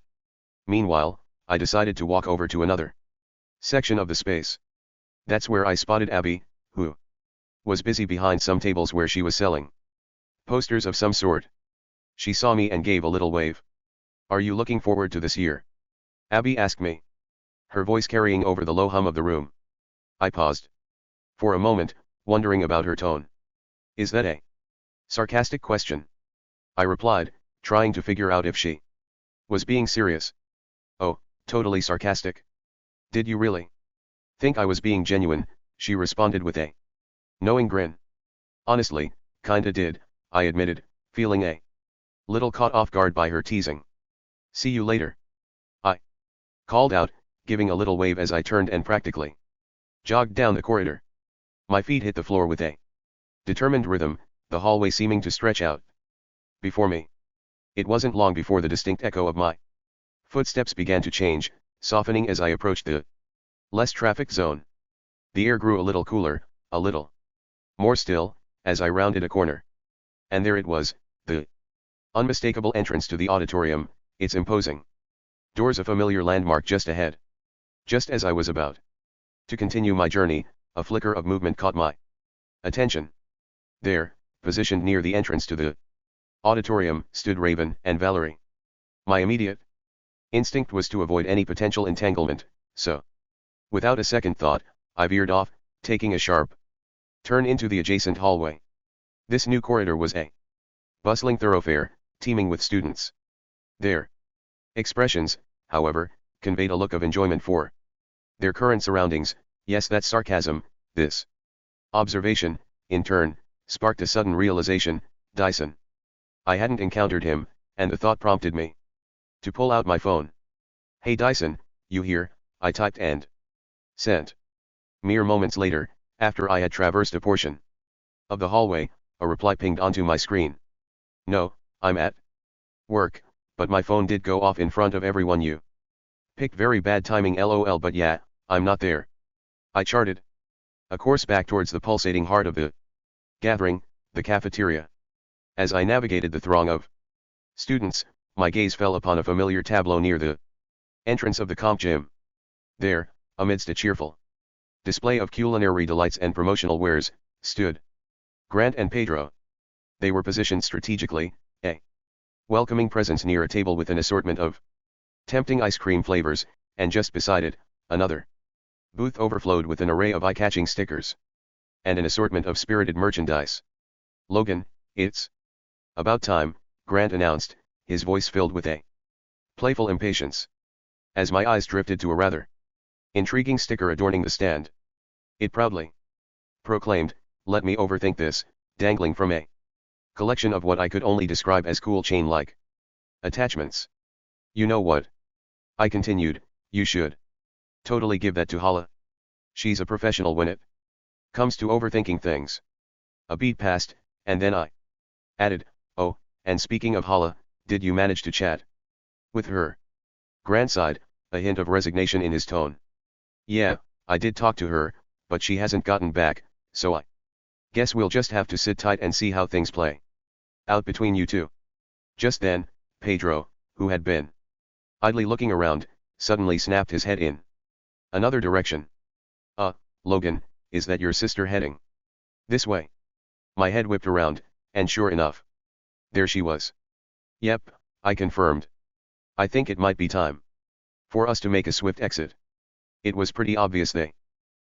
Meanwhile, I decided to walk over to another section of the space. That's where I spotted Abby, who was busy behind some tables where she was selling posters of some sort. She saw me and gave a little wave. "Are you looking forward to this year?" Abby asked me, her voice carrying over the low hum of the room. I paused for a moment, wondering about her tone. "Is that a sarcastic question?" I replied, trying to figure out if she was being serious. "Oh, totally sarcastic. Did you really think I was being genuine?" she responded with a knowing grin. "Honestly, kinda did," I admitted, feeling a little caught off guard by her teasing. "See you later," I called out, giving a little wave as I turned and practically jogged down the corridor. My feet hit the floor with a determined rhythm, the hallway seeming to stretch out before me. It wasn't long before the distinct echo of my footsteps began to change, softening as I approached the less trafficked zone. The air grew a little cooler, A little. More still, as I rounded a corner. And there it was, the unmistakable entrance to the auditorium, its imposing doors, a familiar landmark just ahead. Just as I was about to continue my journey, a flicker of movement caught my attention. There, positioned near the entrance to the auditorium, stood Raven and Valerie. My immediate instinct was to avoid any potential entanglement, so without a second thought, I veered off, taking a sharp turn into the adjacent hallway. This new corridor was a bustling thoroughfare, teeming with students. Their expressions, however, conveyed a look of enjoyment for their current surroundings. Yes, that's sarcasm. This observation, in turn, sparked a sudden realization: Dyson. I hadn't encountered him, and the thought prompted me to pull out my phone. "Hey Dyson, you here?" I typed and sent. Mere moments later, after I had traversed a portion of the hallway, a reply pinged onto my screen. "No, I'm at work, but my phone did go off in front of everyone. You picked very bad timing, lol, but yeah, I'm not there." I charted a course back towards the pulsating heart of the gathering, the cafeteria. As I navigated the throng of students, my gaze fell upon a familiar tableau near the entrance of the comp gym. There, amidst a cheerful display of culinary delights and promotional wares, stood Grant and Pedro. They were positioned strategically, a welcoming presence near a table with an assortment of tempting ice cream flavors, and just beside it, another booth overflowed with an array of eye-catching stickers and an assortment of spirited merchandise. "Logan, it's about time," Grant announced, his voice filled with a playful impatience. As my eyes drifted to a rather intriguing sticker adorning the stand, it proudly proclaimed, "Let me overthink this," dangling from a collection of what I could only describe as cool chain-like attachments. "You know what?" I continued, "you should totally give that to Hala. She's a professional when it comes to overthinking things." A beat passed, and then I added, "Oh, and speaking of Hala, did you manage to chat with her?" Grant sighed, a hint of resignation in his tone. "Yeah, I did talk to her, but she hasn't gotten back, so I guess we'll just have to sit tight and see how things play out between you two." Just then, Pedro, who had been idly looking around, suddenly snapped his head in another direction. Logan, is that your sister heading this way?" My head whipped around, and sure enough, there she was. "Yep," I confirmed. "I think it might be time for us to make a swift exit." It was pretty obvious they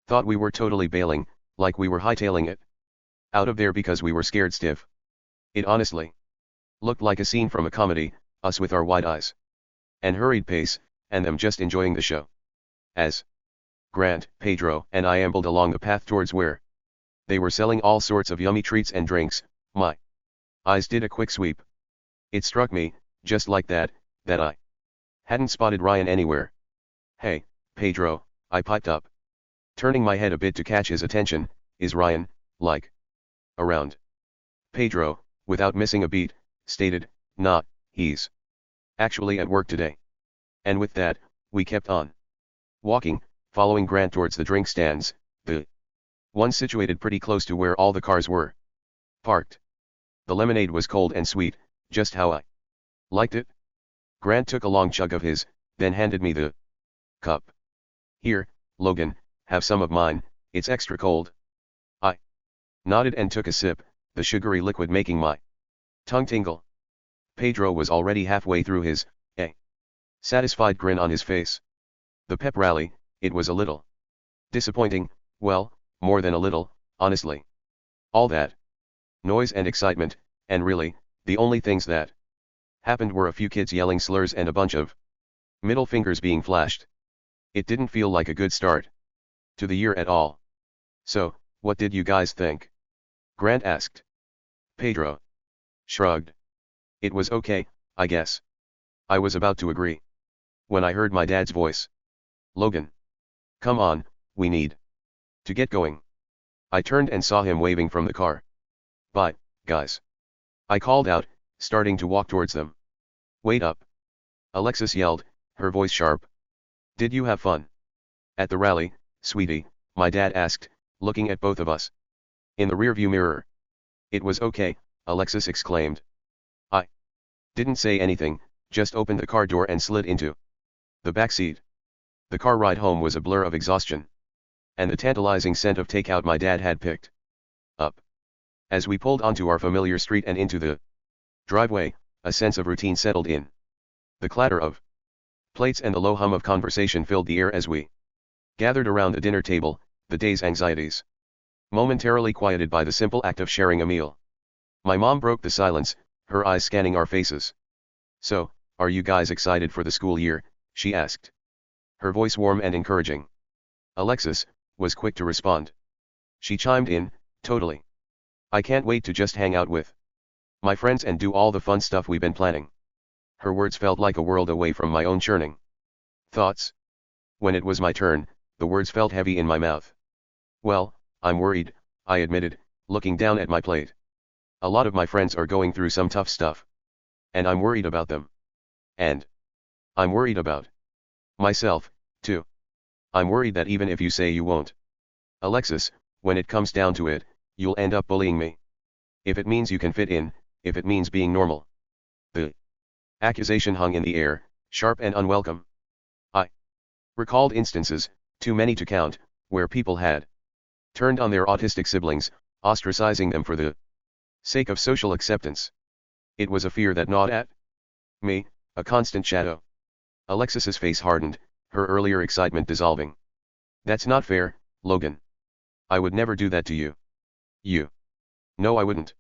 thought we were totally bailing, like we were hightailing it out of there because we were scared stiff. It honestly looked like a scene from a comedy, us with our wide eyes and hurried pace, and them just enjoying the show. As Grant, Pedro, and I ambled along the path towards where they were selling all sorts of yummy treats and drinks, my eyes did a quick sweep. It struck me, just like that I hadn't spotted Ryan anywhere. "Hey, Pedro," I piped up, turning my head a bit to catch his attention, "is Ryan, like, around?" Pedro, without missing a beat, stated, "Nah, he's actually at work today." And with that, we kept on walking, following Grant towards the drink stands, the one situated pretty close to where all the cars were parked. The lemonade was cold and sweet, just how I liked it. Grant took a long chug of his, then handed me the cup. "Here, Logan, have some of mine, it's extra cold." I nodded and took a sip, the sugary liquid making my tongue tingle. Pedro was already halfway through his, a satisfied grin on his face. The pep rally, it was a little disappointing, well, more than a little, honestly. All that noise and excitement, and really, the only things that happened were a few kids yelling slurs and a bunch of middle fingers being flashed. It didn't feel like a good start to the year at all. "So, what did you guys think?" Grant asked. Pedro shrugged. "It was okay, I guess." I was about to agree when I heard my dad's voice. "Logan, come on, we need to get going." I turned and saw him waving from the car. "Bye, guys," I called out, starting to walk towards them. "Wait up," Alexis yelled, her voice sharp. "Did you have fun at the rally, sweetie?" my dad asked, looking at both of us. In the rearview mirror. It was okay, Alexis exclaimed. I didn't say anything, just opened the car door and slid into the back seat. The car ride home was a blur of exhaustion. And the tantalizing scent of takeout my dad had picked up. As we pulled onto our familiar street and into the driveway, a sense of routine settled in. The clatter of plates and the low hum of conversation filled the air as we gathered around the dinner table, the day's anxieties momentarily quieted by the simple act of sharing a meal. My mom broke the silence, her eyes scanning our faces. "So, are you guys excited for the school year?" she asked. Her voice warm and encouraging. Alexis was quick to respond. She chimed in, "Totally. I can't wait to just hang out with my friends and do all the fun stuff we've been planning." Her words felt like a world away from my own churning thoughts. When it was my turn, the words felt heavy in my mouth. "Well, I'm worried," I admitted, looking down at my plate. "A lot of my friends are going through some tough stuff. And I'm worried about them. And I'm worried about myself, too. I'm worried that even if you say you won't, Alexis, when it comes down to it, you'll end up bullying me. If it means you can fit in, if it means being normal." The accusation hung in the air, sharp and unwelcome. I recalled instances, too many to count, where people had turned on their autistic siblings, ostracizing them for the sake of social acceptance. It was a fear that gnawed at me, a constant shadow. Alexis's face hardened, her earlier excitement dissolving. "That's not fair, Logan. I would never do that to you." "You know I wouldn't."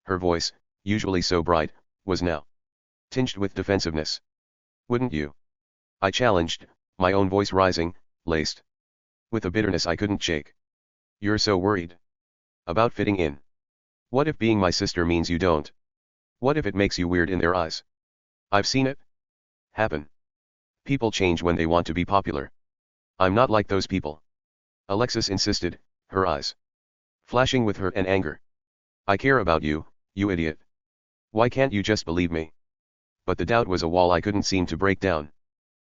Her voice, usually so bright, was now tinged with defensiveness. "Wouldn't you?" I challenged, my own voice rising, laced with a bitterness I couldn't shake. "You're so worried about fitting in. What if being my sister means you don't? What if it makes you weird in their eyes? I've seen it happen. People change when they want to be popular. I'm not like those people." Alexis insisted, her eyes flashing with hurt and anger. "I care about you, you idiot. Why can't you just believe me?" But the doubt was a wall I couldn't seem to break down.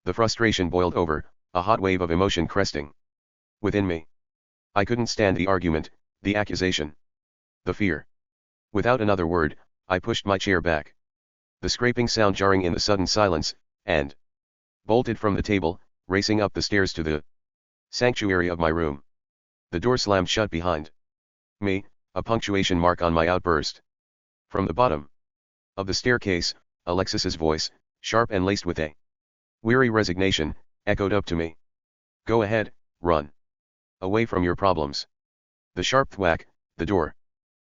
The frustration boiled over, a hot wave of emotion cresting within me. I couldn't stand the argument, the accusation, the fear. Without another word, I pushed my chair back, the scraping sound jarring in the sudden silence, and bolted from the table, racing up the stairs to the sanctuary of my room. The door slammed shut behind me, a punctuation mark on my outburst. From the bottom of the staircase, Alexis's voice, sharp and laced with a weary resignation, echoed up to me. "Go ahead, run away from your problems." The sharp thwack, the door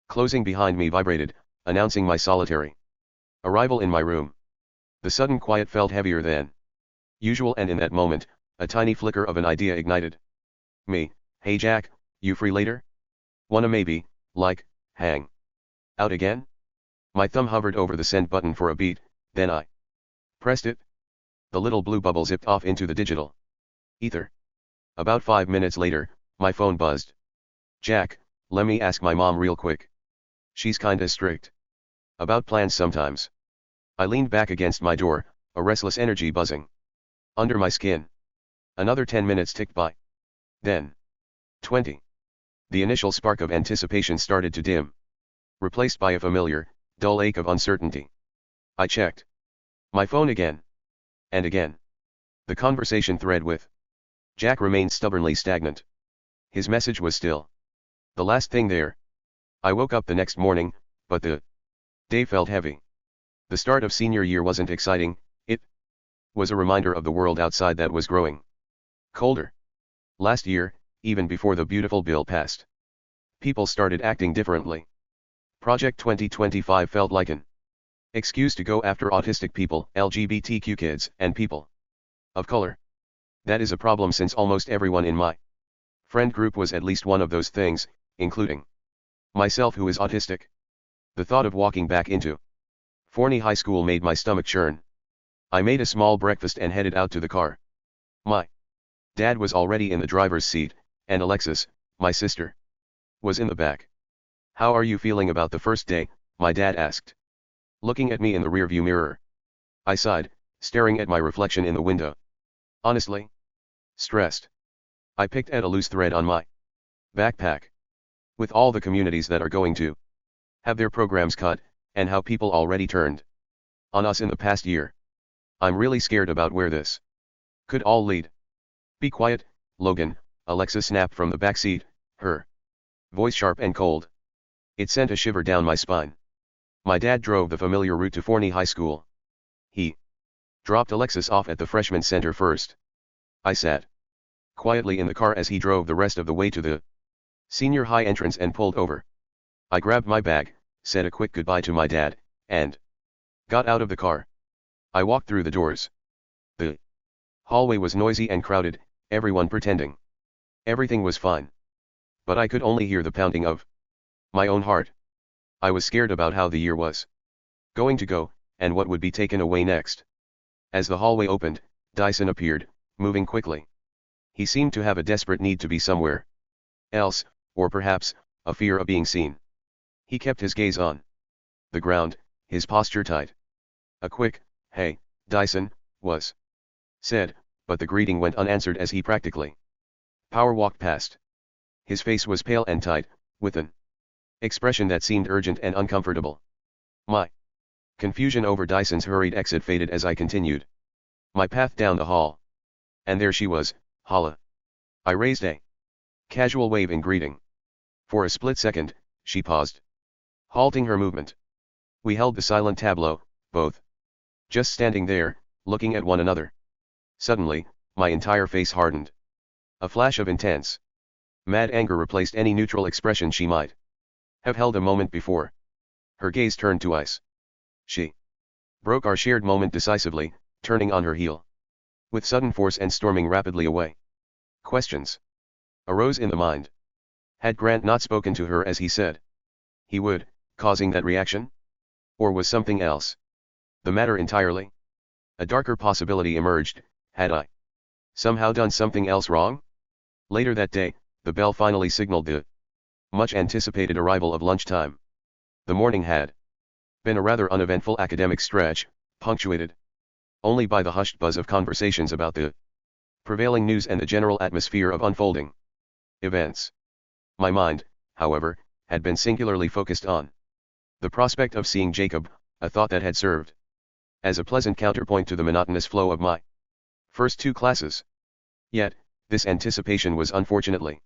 closing behind me vibrated, announcing my solitary arrival in my room. The sudden quiet felt heavier than usual, and in that moment, a tiny flicker of an idea ignited me. "Hey Jack, you free later? Wanna maybe, like, hang out again?" My thumb hovered over the send button for a beat, then I pressed it. The little blue bubble zipped off into the digital ether. About 5 minutes later, my phone buzzed. "Jack, let me ask my mom real quick. She's kinda strict about plans sometimes." I leaned back against my door, a restless energy buzzing under my skin. Another 10 minutes ticked by. Then 20. The initial spark of anticipation started to dim, replaced by a familiar, dull ache of uncertainty. I checked my phone again and again. The conversation thread with Jack remained stubbornly stagnant. His message was still the last thing there. I woke up the next morning, but the day felt heavy. The start of senior year wasn't exciting, it was a reminder of the world outside that was growing colder. Last year, even before the beautiful bill passed, people started acting differently. Project 2025 felt like an excuse to go after autistic people, LGBTQ kids, and people of color. That is a problem since almost everyone in my friend group was at least one of those things, including myself, who is autistic. The thought of walking back into Forney High School made my stomach churn. I made a small breakfast and headed out to the car. My dad was already in the driver's seat, and Alexis, my sister, was in the back. "How are you feeling about the first day?" my dad asked, looking at me in the rearview mirror. I sighed, staring at my reflection in the window. "Honestly, stressed." I picked at a loose thread on my Backpack. With all the communities that are going to have their programs cut, and how people already turned on us in the past year. I'm really scared about where this could all lead. Be quiet, Logan, Alexa snapped from the back seat, her voice sharp and cold. It sent a shiver down my spine. My dad drove the familiar route to Forney High School. He dropped Alexis off at the freshman center first. I sat quietly in the car as he drove the rest of the way to the senior high entrance and pulled over. I grabbed my bag, said a quick goodbye to my dad, and got out of the car. I walked through the doors. The hallway was noisy and crowded, everyone pretending everything was fine. But I could only hear the pounding of my own heart. I was scared about how the year was going to go, and what would be taken away next. As the hallway opened, Dyson appeared, moving quickly. He seemed to have a desperate need to be somewhere else, or perhaps, a fear of being seen. He kept his gaze on the ground, his posture tight. A quick, "Hey, Dyson," was said, but the greeting went unanswered as he practically power walked past. His face was pale and tight, with an expression that seemed urgent and uncomfortable. My confusion over Dyson's hurried exit faded as I continued my path down the hall. And there she was, Hala. I raised a casual wave in greeting. For a split second, she paused, halting her movement. We held the silent tableau, both just standing there, looking at one another. Suddenly, my entire face hardened. A flash of intense, mad anger replaced any neutral expression she might have held a moment before. Her gaze turned to ice. She broke our shared moment decisively, turning on her heel with sudden force and storming rapidly away. Questions arose in the mind. Had Grant not spoken to her as he said he would, causing that reaction? Or was something else the matter entirely? A darker possibility emerged: had I somehow done something else wrong? Later that day, the bell finally signaled the much-anticipated arrival of lunchtime. The morning had been a rather uneventful academic stretch, punctuated only by the hushed buzz of conversations about the prevailing news and the general atmosphere of unfolding events. My mind, however, had been singularly focused on the prospect of seeing Jacob, a thought that had served as a pleasant counterpoint to the monotonous flow of my first two classes. Yet, this anticipation was unfortunately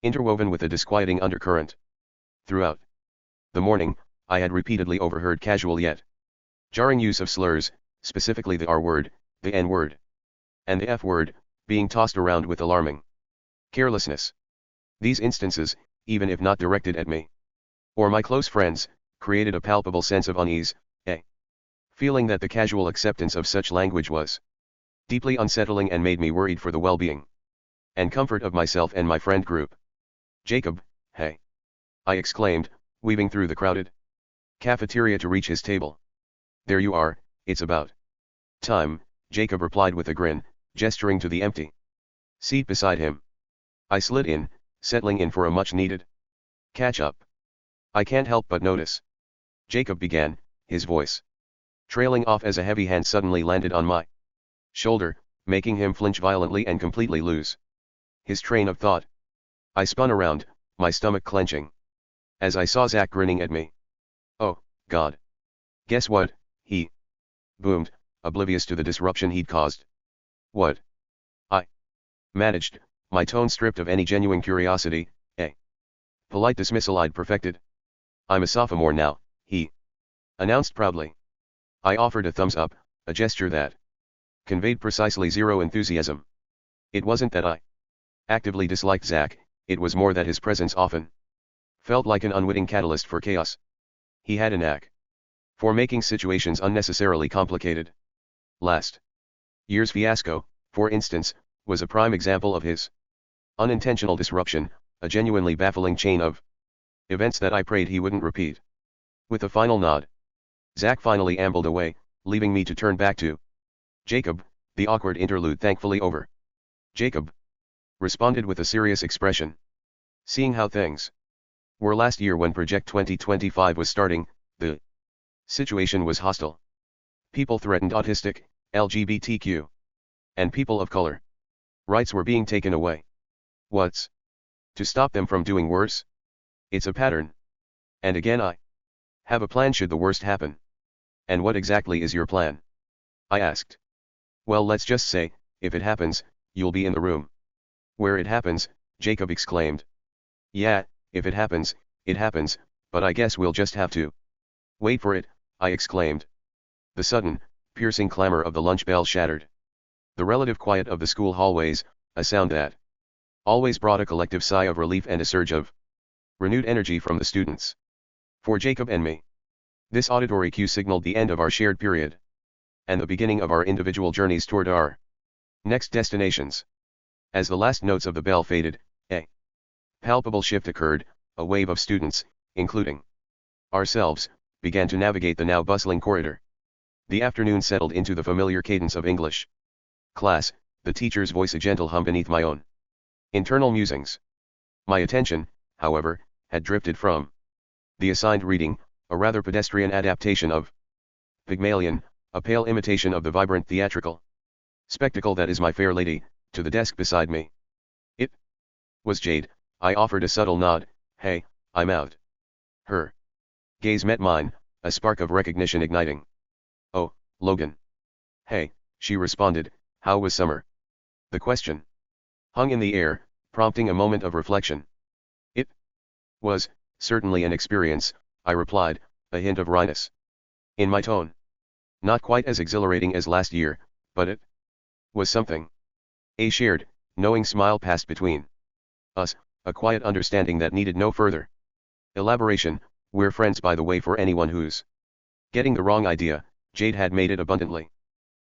interwoven with a disquieting undercurrent. Throughout the morning, I had repeatedly overheard casual yet jarring use of slurs, specifically the R word, the N word, and the F word, being tossed around with alarming carelessness. These instances, even if not directed at me or my close friends, created a palpable sense of unease, a feeling that the casual acceptance of such language was deeply unsettling and made me worried for the well-being and comfort of myself and my friend group. Jacob, hey! I exclaimed, weaving through the crowded cafeteria to reach his table. There you are, it's about time, Jacob replied with a grin, gesturing to the empty seat beside him. I slid in, settling in for a much-needed catch-up. I can't help but notice, Jacob began, his voice trailing off as a heavy hand suddenly landed on my shoulder, making him flinch violently and completely lose his train of thought. I spun around, my stomach clenching, as I saw Zach grinning at me. Oh, God. Guess what, he boomed, oblivious to the disruption he'd caused. What? I managed, my tone stripped of any genuine curiosity, a polite dismissal I'd perfected. I'm a sophomore now, he announced proudly. I offered a thumbs up, a gesture that conveyed precisely zero enthusiasm. It wasn't that I actively disliked Zach, it was more that his presence often felt like an unwitting catalyst for chaos. He had a knack for making situations unnecessarily complicated. Last year's fiasco, for instance, was a prime example of his unintentional disruption, a genuinely baffling chain of events that I prayed he wouldn't repeat. With a final nod, Zach finally ambled away, leaving me to turn back to Jacob, the awkward interlude thankfully over. Jacob responded with a serious expression. Seeing how things were last year when Project 2025 was starting, the situation was hostile. People threatened autistic, LGBTQ, and people of color rights were being taken away. What's To stop them from doing worse? It's a pattern. And again I have a plan should the worst happen. And what exactly is your plan? I asked. Well, let's just say, if it happens, you'll be in the room. Where it happens, Jacob exclaimed. Yeah, if it happens, but I guess we'll just have to wait for it, I exclaimed. The sudden, piercing clamor of the lunch bell shattered the relative quiet of the school hallways, a sound that always brought a collective sigh of relief and a surge of renewed energy from the students. For Jacob and me, this auditory cue signaled the end of our shared period and the beginning of our individual journeys toward our next destinations. As the last notes of the bell faded, a palpable shift occurred. A wave of students, including ourselves, began to navigate the now bustling corridor. The afternoon settled into the familiar cadence of English class, the teacher's voice a gentle hum beneath my own internal musings. My attention, however, had drifted from the assigned reading, a rather pedestrian adaptation of Pygmalion, a pale imitation of the vibrant theatrical spectacle that is My Fair Lady, to the desk beside me. It was Jade. I offered a subtle nod. Hey, I'm out. Her gaze met mine, a spark of recognition igniting. Oh, Logan. Hey, she responded, how was summer? The question hung in the air, prompting a moment of reflection. It was certainly an experience, I replied, a hint of wryness in my tone. Not quite as exhilarating as last year, but it was something. A shared, knowing smile passed between us, a quiet understanding that needed no further elaboration. We're friends, by the way, for anyone who's getting the wrong idea. Jade had made it abundantly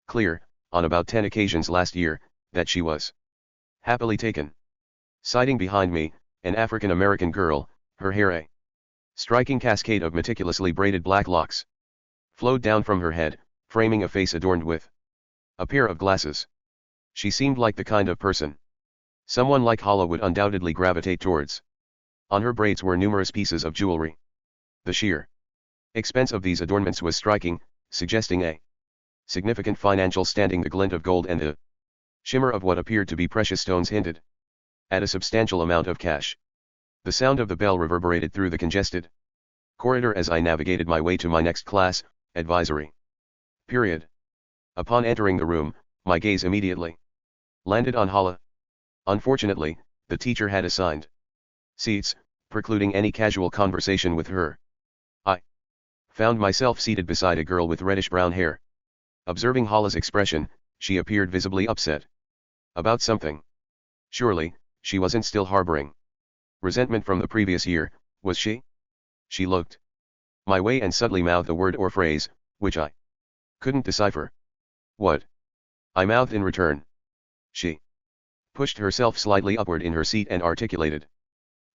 clear, on about 10 occasions last year, that she was happily taken. Siding behind me, an African-American girl, her hair a striking cascade of meticulously braided black locks flowed down from her head, framing a face adorned with a pair of glasses. She seemed like the kind of person someone like Hala would undoubtedly gravitate towards. On her braids were numerous pieces of jewelry. The sheer expense of these adornments was striking, suggesting a significant financial standing. The glint of gold and the shimmer of what appeared to be precious stones hinted at a substantial amount of cash. The sound of the bell reverberated through the congested corridor as I navigated my way to my next class, advisory period. Upon entering the room, my gaze immediately landed on Hala. Unfortunately, the teacher had assigned seats, precluding any casual conversation with her. I found myself seated beside a girl with reddish-brown hair. Observing Hala's expression, she appeared visibly upset about something. Surely, she wasn't still harboring resentment from the previous year, was she? She looked my way and suddenly mouthed a word or phrase, which I couldn't decipher. What? I mouthed in return. She pushed herself slightly upward in her seat and articulated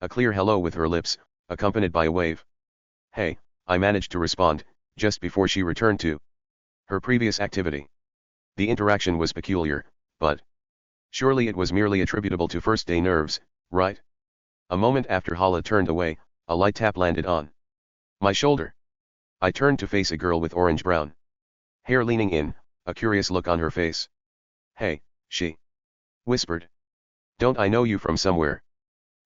a clear hello with her lips, accompanied by a wave. Hey, I managed to respond, just before she returned to her previous activity. The interaction was peculiar, but surely it was merely attributable to first-day nerves, right? A moment after Hala turned away, a light tap landed on my shoulder. I turned to face a girl with orange-brown hair leaning in, a curious look on her face. Hey, she whispered. Don't I know you from somewhere?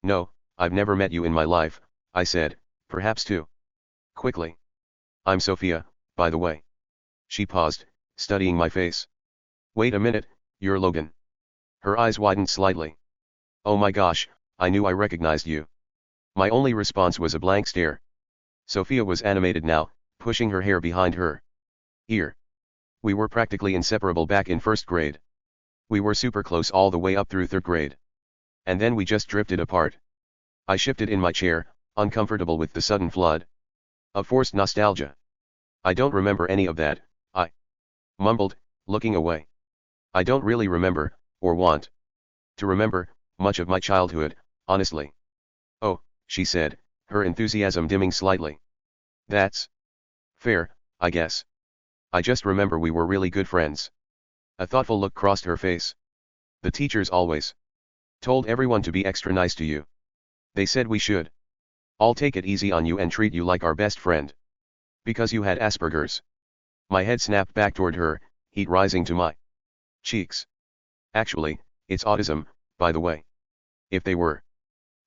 No, I've never met you in my life, I said, perhaps too quickly. I'm Sophia, by the way. She paused, studying my face. Wait a minute, you're Logan. Her eyes widened slightly. Oh my gosh, I knew I recognized you. My only response was a blank stare. Sophia was animated now, pushing her hair behind her ear. We were practically inseparable back in first grade. We were super close all the way up through third grade. And then we just drifted apart. I shifted in my chair, uncomfortable with the sudden flood of forced nostalgia. I don't remember any of that, I mumbled, looking away. I don't really remember, or want to remember, much of my childhood, honestly. Oh, she said, her enthusiasm dimming slightly. That's fair, I guess. I just remember we were really good friends. A thoughtful look crossed her face. The teachers always told everyone to be extra nice to you. They said we should all take it easy on you and treat you like our best friend. Because you had Asperger's. My head snapped back toward her, heat rising to my cheeks. Actually, it's autism, by the way. If they were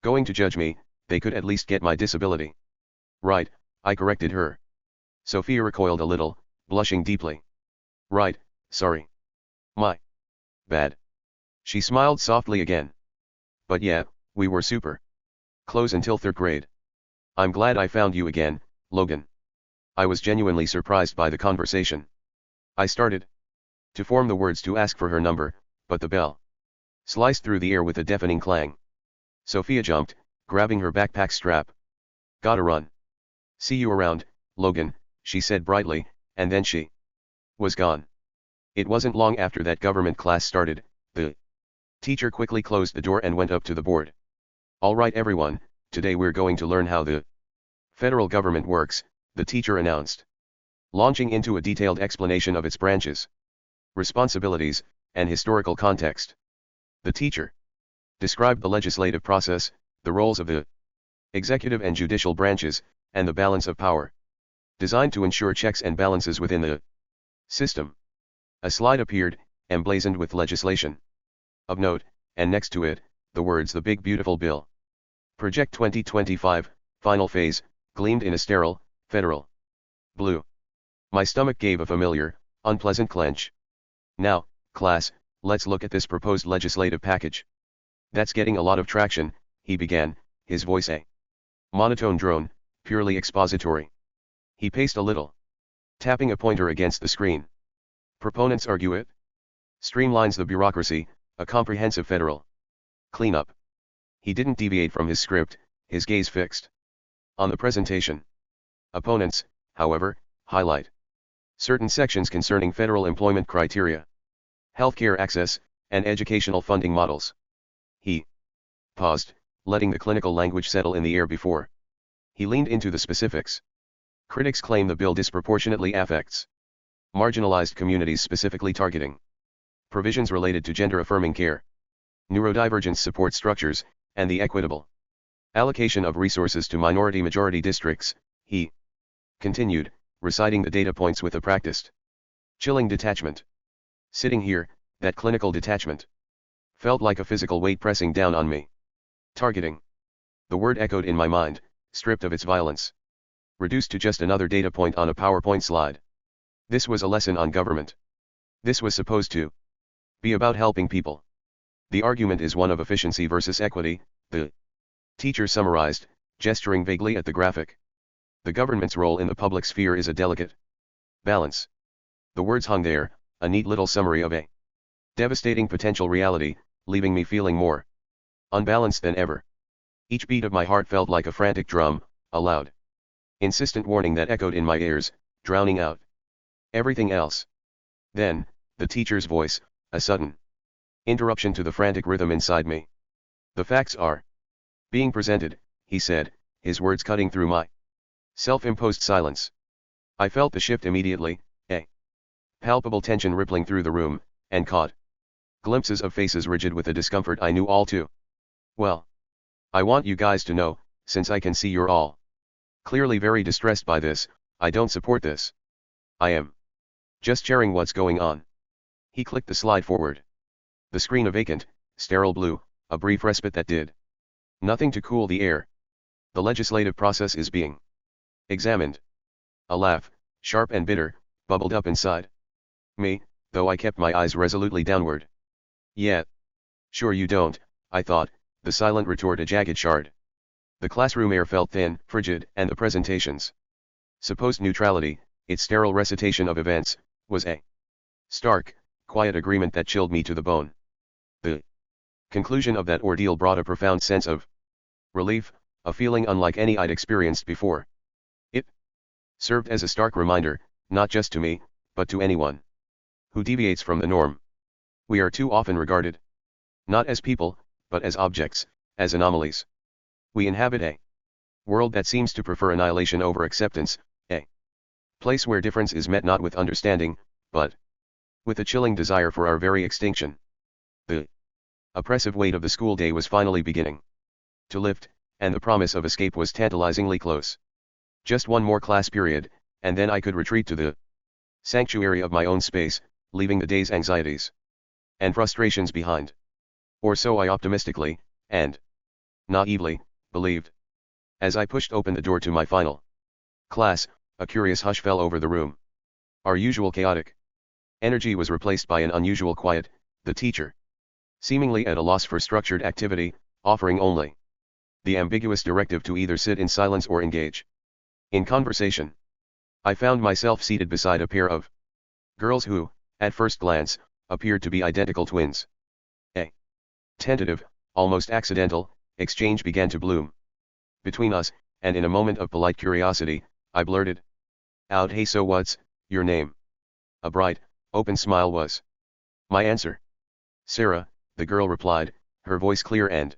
Going to judge me, they could at least get my disability. Right, I corrected her. Sophia recoiled a little, blushing deeply. Right, sorry. My bad. She smiled softly again. But yeah, we were super close until 3rd grade. I'm glad I found you again, Logan. I was genuinely surprised by the conversation. I started to form the words to ask for her number, but the bell sliced through the air with a deafening clang. Sophia jumped, grabbing her backpack strap. Gotta run. See you around, Logan, she said brightly, and then she was gone. It wasn't long after that government class started. The teacher quickly closed the door and went up to the board. All right everyone, today we're going to learn how the federal government works, the teacher announced, launching into a detailed explanation of its branches, responsibilities, and historical context. The teacher described the legislative process, the roles of the executive and judicial branches, and the balance of power, designed to ensure checks and balances within the system. A slide appeared, emblazoned with legislation of note, and next to it, the words "The Big Beautiful Bill. Project 2025, Final Phase," gleamed in a sterile, federal blue. My stomach gave a familiar, unpleasant clench. Now, class, let's look at this proposed legislative package. That's getting a lot of traction, he began, his voice a monotone drone, purely expository. He paced a little, tapping a pointer against the screen. Proponents argue it streamlines the bureaucracy, a comprehensive federal cleanup. He didn't deviate from his script, his gaze fixed on the presentation. Opponents, however, highlight certain sections concerning federal employment criteria, healthcare access, and educational funding models. He paused, letting the clinical language settle in the air before he leaned into the specifics. Critics claim the bill disproportionately affects marginalized communities, specifically targeting provisions related to gender-affirming care, neurodivergence support structures, and the equitable allocation of resources to minority-majority districts, he continued, reciting the data points with a practiced, chilling detachment. Sitting here, that clinical detachment felt like a physical weight pressing down on me. Targeting. The word echoed in my mind, stripped of its violence, reduced to just another data point on a PowerPoint slide. This was a lesson on government. This was supposed to be about helping people. The argument is one of efficiency versus equity, the teacher summarized, gesturing vaguely at the graphic. The government's role in the public sphere is a delicate balance. The words hung there, a neat little summary of a devastating potential reality, leaving me feeling more unbalanced than ever. Each beat of my heart felt like a frantic drum, a loud, insistent warning that echoed in my ears, drowning out everything else. Then, the teacher's voice, a sudden interruption to the frantic rhythm inside me. The facts are being presented, he said, his words cutting through my self-imposed silence. I felt the shift immediately, a palpable tension rippling through the room, and caught glimpses of faces rigid with a discomfort I knew all too well. I want you guys to know, since I can see you're all clearly very distressed by this, I don't support this. I am just sharing what's going on. He clicked the slide forward. The screen a vacant, sterile blue, a brief respite that did nothing to cool the air. The legislative process is being examined. A laugh, sharp and bitter, bubbled up inside me, though I kept my eyes resolutely downward. Yeah. Sure you don't, I thought, the silent retort a jagged shard. The classroom air felt thin, frigid, and the presentation's supposed neutrality, its sterile recitation of events, was a stark, quiet agreement that chilled me to the bone. The conclusion of that ordeal brought a profound sense of relief, a feeling unlike any I'd experienced before. It served as a stark reminder, not just to me, but to anyone who deviates from the norm. We are too often regarded not as people, but as objects, as anomalies. We inhabit a world that seems to prefer annihilation over acceptance, a place where difference is met not with understanding, but with a chilling desire for our very extinction. The oppressive weight of the school day was finally beginning to lift, and the promise of escape was tantalizingly close. Just one more class period, and then I could retreat to the sanctuary of my own space, leaving the day's anxieties and frustrations behind. Or so I optimistically, and naively, believed. As I pushed open the door to my final class, a curious hush fell over the room. Our usual chaotic energy was replaced by an unusual quiet, the teacher, seemingly at a loss for structured activity, offering only the ambiguous directive to either sit in silence or engage in conversation. I found myself seated beside a pair of girls who, at first glance, appeared to be identical twins. A tentative, almost accidental, exchange began to bloom between us, and in a moment of polite curiosity, I blurted out, "Hey, so what's your name?" A bright, open smile was my answer. "Sarah," the girl replied, her voice clear and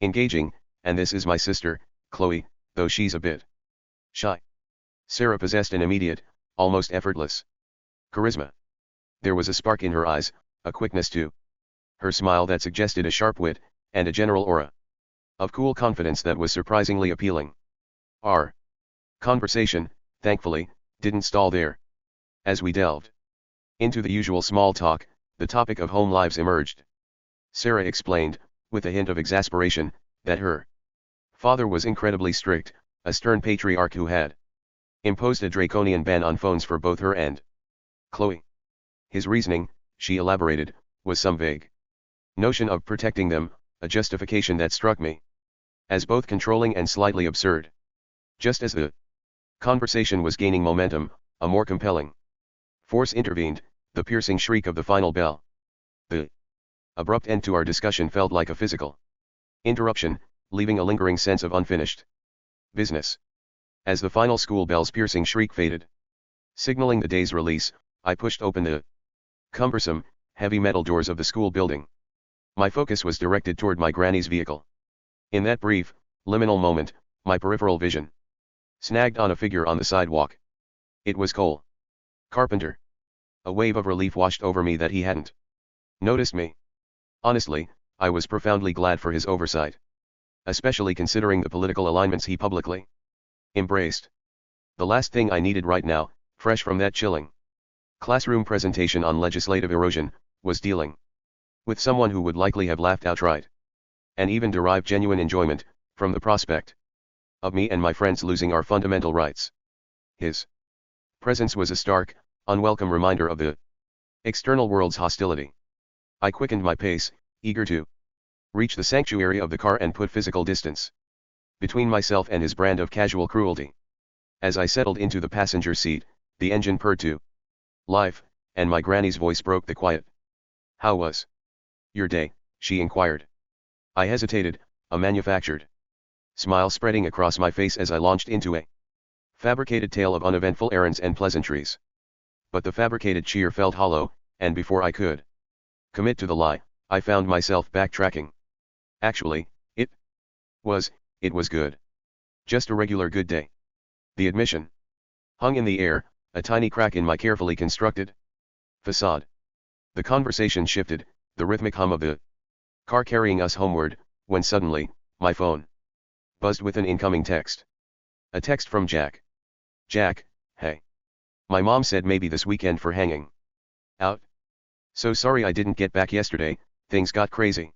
engaging, "and this is my sister, Chloe, though she's a bit shy." Sarah possessed an immediate, almost effortless charisma. There was a spark in her eyes, a quickness to her smile that suggested a sharp wit, and a general aura of cool confidence that was surprisingly appealing. Our conversation, thankfully, didn't stall there. As we delved into the usual small talk, the topic of home lives emerged. Sarah explained, with a hint of exasperation, that her father was incredibly strict, a stern patriarch who had imposed a draconian ban on phones for both her and Chloe. His reasoning, she elaborated, was some vague notion of protecting them, a justification that struck me as both controlling and slightly absurd. Just as the conversation was gaining momentum, a more compelling force intervened, the piercing shriek of the final bell. The abrupt end to our discussion felt like a physical interruption, leaving a lingering sense of unfinished business. As the final school bell's piercing shriek faded, signaling the day's release, I pushed open the cumbersome, heavy metal doors of the school building. My focus was directed toward my granny's vehicle. In that brief, liminal moment, my peripheral vision snagged on a figure on the sidewalk. It was Cole Carpenter. A wave of relief washed over me that he hadn't noticed me. Honestly, I was profoundly glad for his oversight, especially considering the political alignments he publicly embraced. The last thing I needed right now, fresh from that chilling classroom presentation on legislative erosion, was dealing with someone who would likely have laughed outright, and even derived genuine enjoyment, from the prospect of me and my friends losing our fundamental rights. His presence was a stark, unwelcome reminder of the external world's hostility. I quickened my pace, eager to reach the sanctuary of the car and put physical distance between myself and his brand of casual cruelty. As I settled into the passenger seat, the engine purred to life, and my granny's voice broke the quiet. "How was your day?" she inquired. I hesitated, a manufactured smile spreading across my face as I launched into a fabricated tale of uneventful errands and pleasantries. But the fabricated cheer felt hollow, and before I could commit to the lie, I found myself backtracking. Actually, it was good. Just a regular good day. The admission hung in the air, a tiny crack in my carefully constructed facade. The conversation shifted, the rhythmic hum of the car carrying us homeward, when suddenly, my phone buzzed with an incoming text. A text from Jack. "Jack, hey. My mom said maybe this weekend for hanging out. So sorry I didn't get back yesterday, things got crazy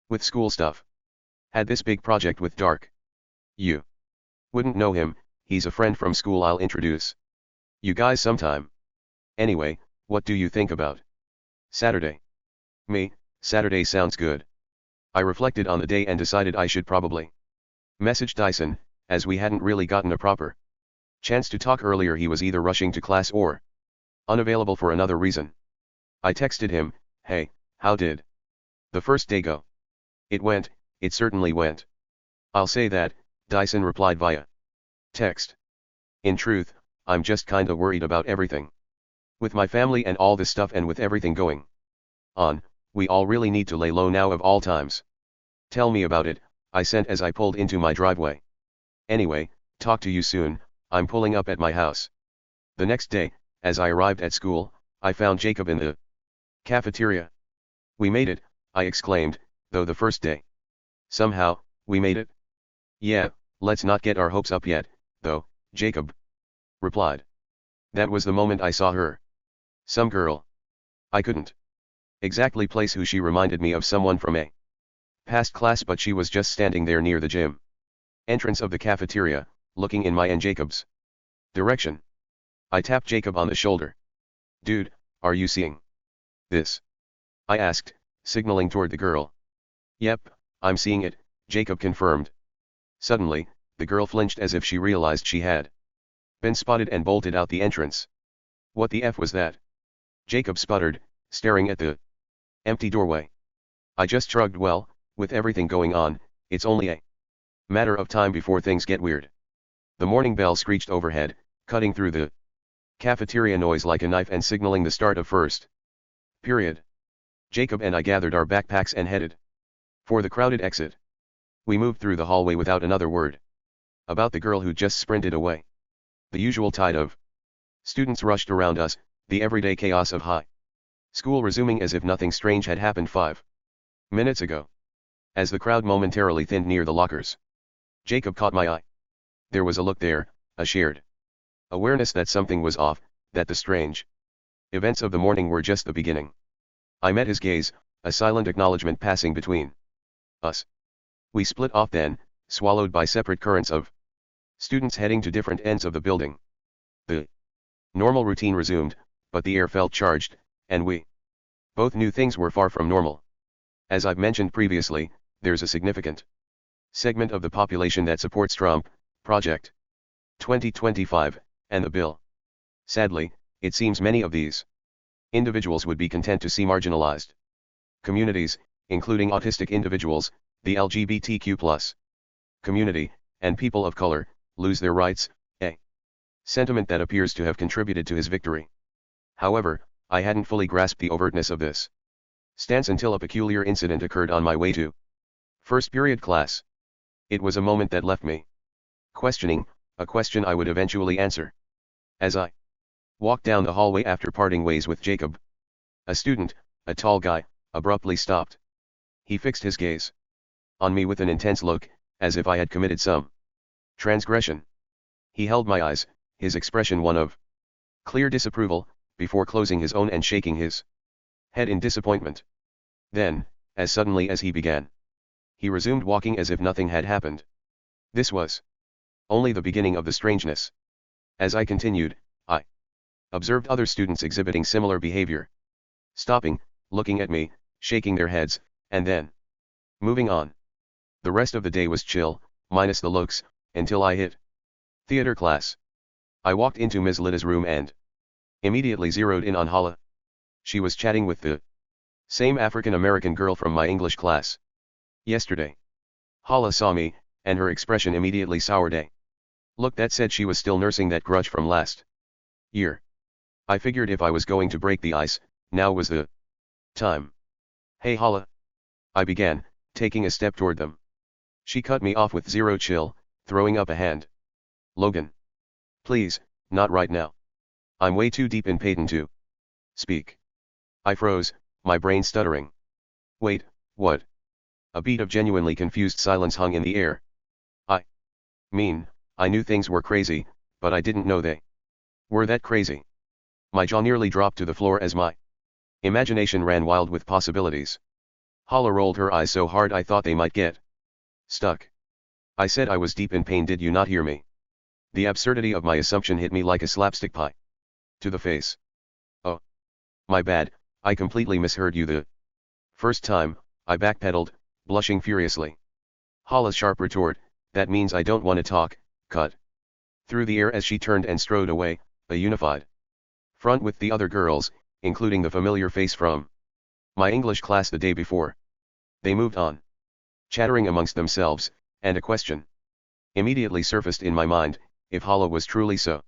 with school stuff. Had this big project with Dark. You wouldn't know him, he's a friend from school, I'll introduce you guys sometime. Anyway, what do you think about Saturday?" Me, Saturday sounds good. I reflected on the day and decided I should probably message Dyson, as we hadn't really gotten a proper chance to talk earlier. He was either rushing to class or unavailable for another reason. I texted him, "Hey, how did the first day go?" It certainly went. "I'll say that," Dyson replied via text. "In truth, I'm just kinda worried about everything. With my family and all this stuff, and with everything going on, we all really need to lay low now of all times." "Tell me about it," I sent as I pulled into my driveway. "Anyway, talk to you soon, I'm pulling up at my house." The next day, as I arrived at school, I found Jacob in the cafeteria. "We made it," I exclaimed, though the first day. "Somehow, we made it?" "Yeah, let's not get our hopes up yet, though," Jacob replied. That was the moment I saw her. Some girl. I couldn't exactly place who she reminded me of, someone from a Past class, but she was just standing there near the gym entrance of the cafeteria, looking in my and Jacob's direction. I tapped Jacob on the shoulder. "Dude, are you seeing this?" I asked, signaling toward the girl. "Yep, I'm seeing it," Jacob confirmed. Suddenly, the girl flinched as if she realized she had been spotted and bolted out the entrance. "What the F was that?" Jacob sputtered, staring at the empty doorway. I just shrugged. "Well, with everything going on, it's only a matter of time before things get weird." The morning bell screeched overhead, cutting through the cafeteria noise like a knife and signaling the start of first period. Jacob and I gathered our backpacks and headed for the crowded exit. We moved through the hallway without another word about the girl who just sprinted away. The usual tide of students rushed around us, the everyday chaos of high school resuming as if nothing strange had happened 5 minutes ago. As the crowd momentarily thinned near the lockers, Jacob caught my eye. There was a look there, a shared awareness that something was off, that the strange events of the morning were just the beginning. I met his gaze, a silent acknowledgement passing between us. We split off then, swallowed by separate currents of students heading to different ends of the building. The normal routine resumed, but the air felt charged, and we both knew things were far from normal. As I've mentioned previously, there's a significant segment of the population that supports Trump, Project 2025, and the bill. Sadly, it seems many of these individuals would be content to see marginalized communities, including autistic individuals, the LGBTQ+ community, and people of color, lose their rights, a sentiment that appears to have contributed to his victory. However, I hadn't fully grasped the overtness of this stance until a peculiar incident occurred on my way to first period class. It was a moment that left me questioning, a question I would eventually answer. As I walked down the hallway after parting ways with Jacob, a student, a tall guy, abruptly stopped. He fixed his gaze on me with an intense look, as if I had committed some transgression. He held my eyes, his expression one of clear disapproval, before closing his own and shaking his head in disappointment. Then, as suddenly as he began, he resumed walking as if nothing had happened. This was only the beginning of the strangeness. As I continued, I observed other students exhibiting similar behavior. Stopping, looking at me, shaking their heads, and then moving on. The rest of the day was chill, minus the looks, until I hit theater class. I walked into Ms. Lida's room and immediately zeroed in on Hala. She was chatting with the same African-American girl from my English class yesterday. Hala saw me, and her expression immediately soured. A look that said she was still nursing that grudge from last year. I figured if I was going to break the ice, now was the time. "Hey Hala," I began, taking a step toward them. She cut me off with zero chill, throwing up a hand. "Logan. Please, not right now. I'm way too deep in Peyton to speak." I froze, my brain stuttering. "Wait, what?" A beat of genuinely confused silence hung in the air. I mean, I knew things were crazy, but I didn't know they were that crazy. My jaw nearly dropped to the floor as my imagination ran wild with possibilities. Hala rolled her eyes so hard I thought they might get stuck. "I said I was deep in pain, did you not hear me?" The absurdity of my assumption hit me like a slapstick pie to the face. "Oh. My bad, I completely misheard you the first time," I backpedaled, blushing furiously. Hala's sharp retort, "That means I don't want to talk," cut through the air as she turned and strode away, a unified front with the other girls, including the familiar face from my English class the day before. They moved on, chattering amongst themselves, and a question immediately surfaced in my mind: if Hala was truly so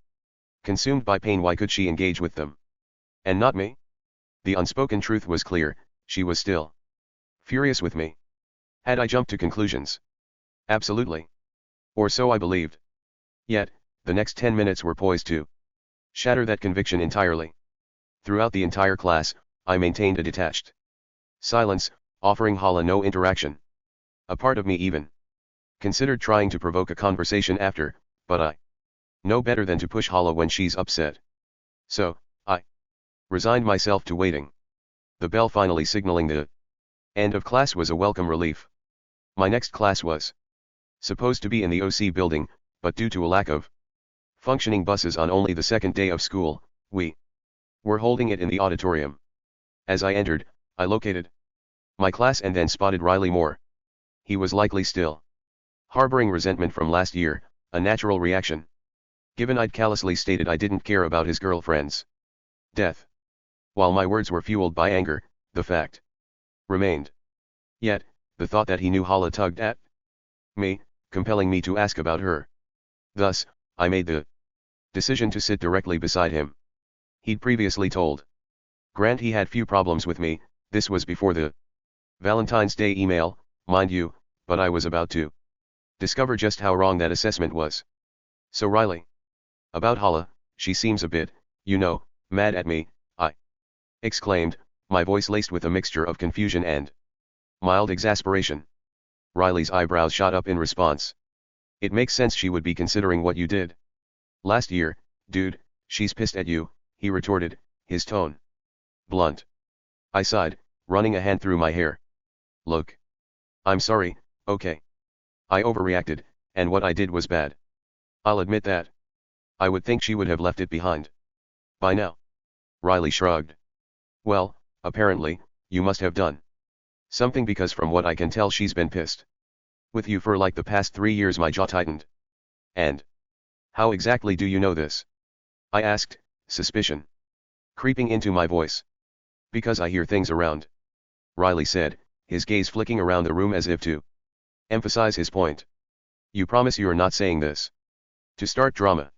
consumed by pain, why could she engage with them and not me? The unspoken truth was clear: she was still furious with me. Had I jumped to conclusions? Absolutely. Or so I believed. Yet, the next 10 minutes were poised to shatter that conviction entirely. Throughout the entire class, I maintained a detached silence, offering Hala no interaction. A part of me even considered trying to provoke a conversation after, but I know better than to push Hala when she's upset. So, I resigned myself to waiting. The bell finally signaling the end of class was a welcome relief. My next class was supposed to be in the OC building, but due to a lack of functioning buses on only the second day of school, we were holding it in the auditorium. As I entered, I located my class and then spotted Riley Moore. He was likely still harboring resentment from last year, a natural reaction, given I'd callously stated I didn't care about his girlfriend's death. While my words were fueled by anger, the fact remained. Yet, the thought that he knew Hala tugged at me, compelling me to ask about her. Thus, I made the decision to sit directly beside him. He'd previously told Grant he had few problems with me. This was before the Valentine's Day email, mind you, but I was about to discover just how wrong that assessment was. So Riley. About Hala, she seems a bit, mad at me, I exclaimed, my voice laced with a mixture of confusion and mild exasperation. Riley's eyebrows shot up in response. It makes sense she would be considering what you did last year, dude. She's pissed at you, he retorted, his tone blunt. I sighed, running a hand through my hair. Look. I'm sorry, okay. I overreacted, and what I did was bad. I'll admit that. I would think she would have left it behind by now. Riley shrugged. Well, apparently, you must have done something because from what I can tell she's been pissed with you for like the past 3 years. My jaw tightened. And how exactly do you know this? I asked, suspicion creeping into my voice. Because I hear things around, Riley said, his gaze flicking around the room as if to emphasize his point. You promise you're not saying this to start drama?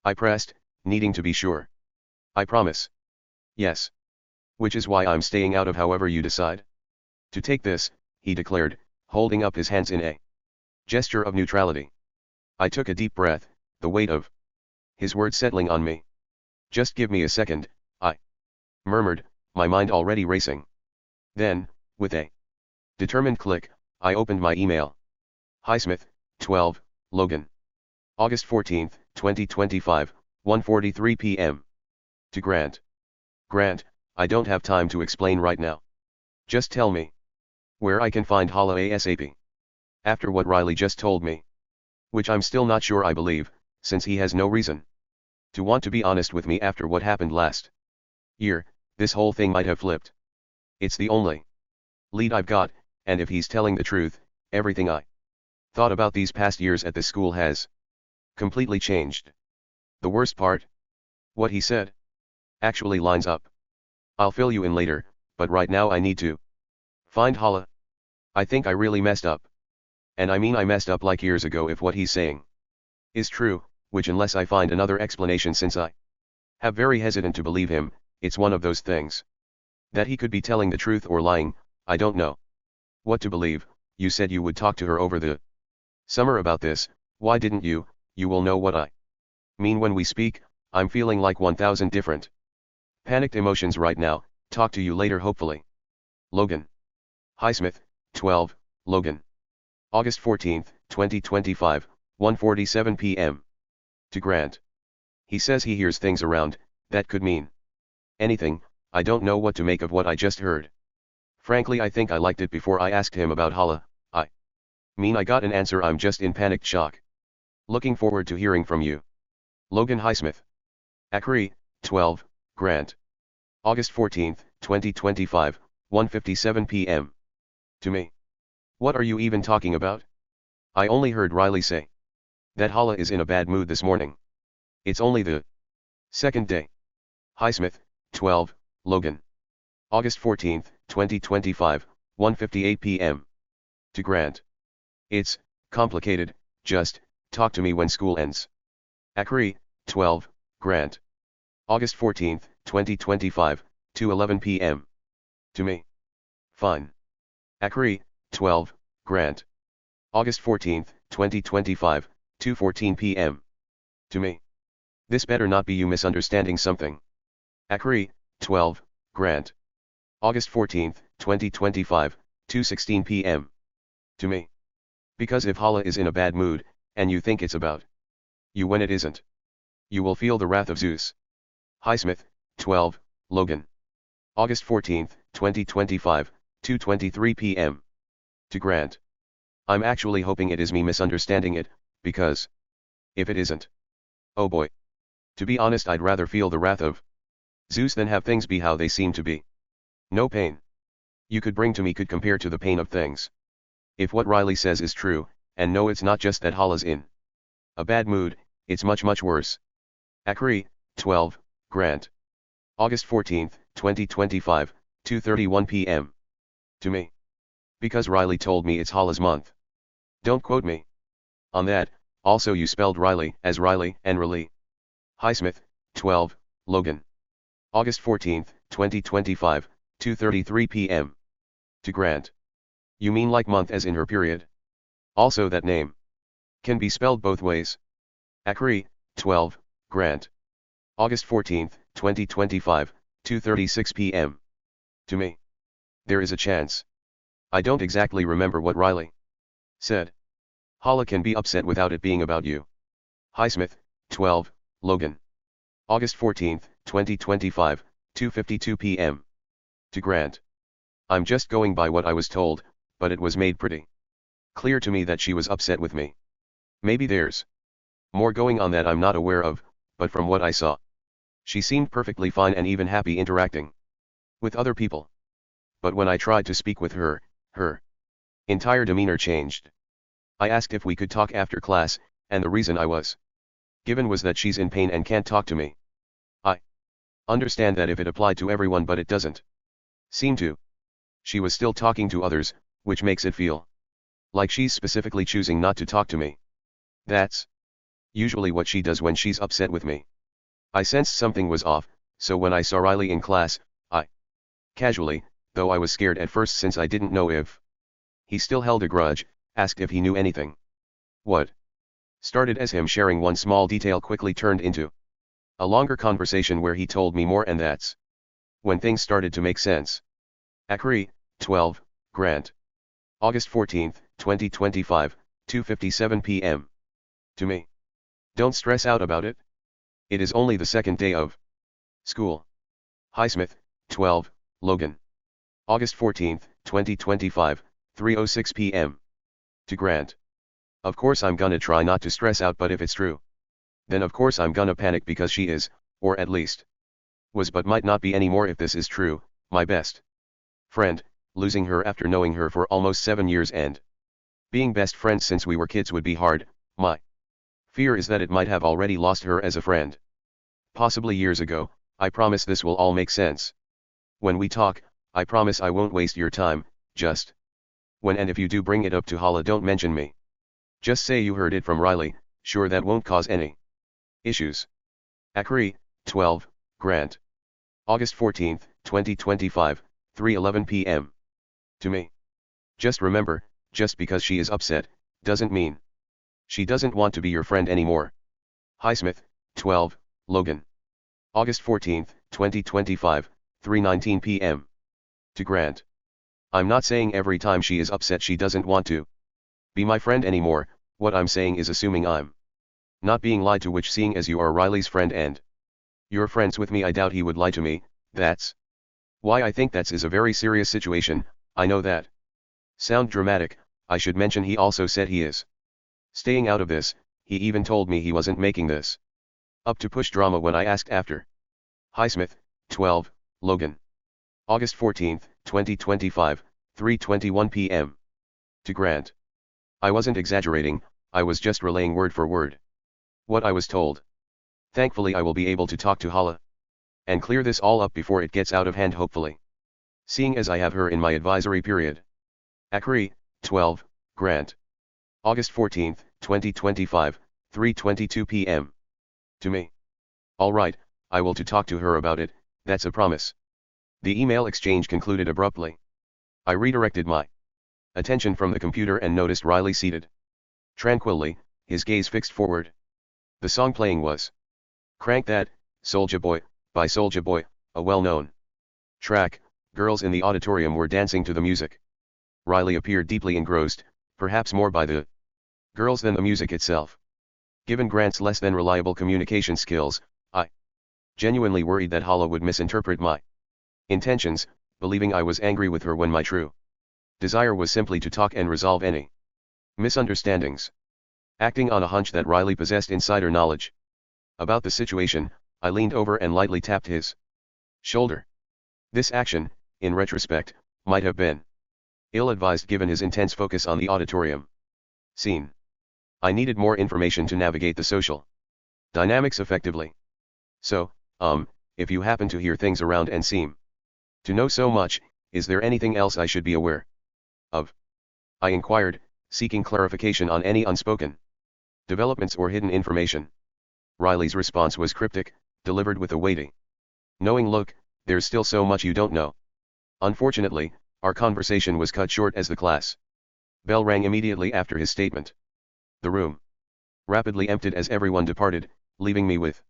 I pressed, needing to be sure. I promise. Yes. Which is why I'm staying out of however you decide to take this, he declared, holding up his hands in a gesture of neutrality. I took a deep breath, the weight of his words settling on me. Just give me a second, I murmured, my mind already racing. Then, with a determined click, I opened my email. Highsmith, 12, Logan. August 14, 2025, 1:43 p.m. To Grant. Grant, I don't have time to explain right now. Just tell me where I can find Hala ASAP. After what Riley just told me. Which I'm still not sure I believe, since he has no reason to want to be honest with me after what happened last year. This whole thing might have flipped. It's the only lead I've got, and if he's telling the truth, everything I thought about these past years at the school has completely changed. The worst part? What he said actually lines up. I'll fill you in later, but right now I need to find Hala. I think I really messed up. And I mean I messed up like years ago if what he's saying is true, which unless I find another explanation, since I have very hesitant to believe him, it's one of those things that he could be telling the truth or lying. I don't know what to believe. You said you would talk to her over the summer about this. Why didn't you? You will know what I mean when we speak. I'm feeling like 1,000 different panicked emotions right now. Talk to you later hopefully. Logan. Highsmith, 12, Logan. August 14, 2025, 1:47 p.m. To Grant. He says he hears things around. That could mean anything. I don't know what to make of what I just heard. Frankly, I think I liked it before I asked him about Hala. I mean I got an answer. I'm just in panicked shock. Looking forward to hearing from you. Logan Highsmith. Akri, 12, Grant. August 14, 2025, 1:57 p.m. To me. What are you even talking about? I only heard Riley say that Hala is in a bad mood this morning. It's only the second day. Highsmith, 12, Logan. August 14, 2025, 1:58 p.m. To Grant. It's complicated. Just talk to me when school ends. Akri, 12, Grant. August 14, 2025, 2:11 p.m. To me. Fine. Akri, 12, Grant. August 14, 2025, 2:14 p.m. To me. This better not be you misunderstanding something. Akri, 12, Grant. August 14, 2025, 2:16 p.m. To me. Because if Hala is in a bad mood, and you think it's about you when it isn't, you will feel the wrath of Zeus. Highsmith, 12, Logan. August 14, 2025, 2:23 p.m. To Grant. I'm actually hoping it is me misunderstanding it, because if it isn't, oh boy. To be honest, I'd rather feel the wrath of Zeus than have things be how they seem to be. No pain you could bring to me could compare to the pain of things. If what Riley says is true, and no, it's not just that Hala's in a bad mood, it's much worse. Akri, 12, Grant. August 14, 2025, 2:31 p.m. To me. Because Riley told me it's Hala's month. Don't quote me on that. Also, you spelled Riley as Riley and Riley. Highsmith, 12, Logan. August 14, 2025, 2:33 p.m. To Grant. You mean like month as in her period? Also, that name can be spelled both ways. Akri, 12, Grant. August 14, 2025, 2:36 p.m. To me. There is a chance. I don't exactly remember what Riley said. Hala can be upset without it being about you. Highsmith, 12, Logan. August 14, 2025, 2:52 p.m. To Grant. I'm just going by what I was told, but it was made pretty clear to me that she was upset with me. Maybe there's more going on that I'm not aware of, but from what I saw, she seemed perfectly fine and even happy interacting with other people. But when I tried to speak with her, her entire demeanor changed. I asked if we could talk after class, and the reason I was given was that she's in pain and can't talk to me. I understand that if it applied to everyone, but it doesn't seem to. She was still talking to others, which makes it feel like she's specifically choosing not to talk to me. That's usually what she does when she's upset with me. I sensed something was off, so when I saw Riley in class, I casually, though I was scared at first since I didn't know if he still held a grudge, asked if he knew anything. What started as him sharing one small detail quickly turned into a longer conversation where he told me more, and that's when things started to make sense. Akri, 12, Grant. August 14, 2025, 2:57 p.m. To me. Don't stress out about it. It is only the second day of school. Highsmith, 12, Logan. August 14, 2025, 3:06 p.m. To Grant. Of course I'm gonna try not to stress out, but if it's true, then of course I'm gonna panic because she is, or at least was but might not be anymore if this is true, my best friend. Losing her after knowing her for almost 7 years and being best friends since we were kids would be hard. My fear is that it might have already lost her as a friend. Possibly years ago. I promise this will all make sense when we talk. I promise I won't waste your time. Just when and if you do bring it up to Hala, don't mention me. Just say you heard it from Riley. Sure, that won't cause any issues. Akri, 12, Grant. August 14, 2025, 3:11 p.m. To me. Just remember, just because she is upset, doesn't mean she doesn't want to be your friend anymore. Highsmith, 12, Logan. August 14, 2025, 3:19 p.m. To Grant. I'm not saying every time she is upset she doesn't want to be my friend anymore. What I'm saying is assuming I'm not being lied to, which, seeing as you are Riley's friend and you're friends with me, I doubt he would lie to me. That's why I think that is a very serious situation. I know that sound dramatic. I should mention he also said he is staying out of this. He even told me he wasn't making this up to push drama when I asked after. Highsmith, 12, Logan. August 14, 2025, 3:21 p.m. To Grant. I wasn't exaggerating, I was just relaying word for word what I was told. Thankfully I will be able to talk to Hala and clear this all up before it gets out of hand, hopefully, seeing as I have her in my advisory period. Akri, 12, Grant. August 14, 2025, 3:22 p.m. To me. Alright, I will to talk to her about it, that's a promise. The email exchange concluded abruptly. I redirected my attention from the computer and noticed Riley seated tranquilly, his gaze fixed forward. The song playing was Crank That, Soulja Boy, by Soulja Boy, a well-known track. Girls in the auditorium were dancing to the music. Riley appeared deeply engrossed, perhaps more by the girls than the music itself. Given Grant's less than reliable communication skills, I genuinely worried that Hala would misinterpret my intentions, believing I was angry with her when my true desire was simply to talk and resolve any Misunderstandings. Acting on a hunch that Riley possessed insider knowledge about the situation, I leaned over and lightly tapped his shoulder. This action, in retrospect, might have been ill-advised given his intense focus on the auditorium scene. I needed more information to navigate the social dynamics effectively. So, if you happen to hear things around and seem to know so much, is there anything else I should be aware of? I inquired, seeking clarification on any unspoken developments or hidden information. Riley's response was cryptic, delivered with a weighty, knowing look. There's still so much you don't know. Unfortunately, our conversation was cut short as the class bell rang immediately after his statement. The room rapidly emptied as everyone departed, leaving me with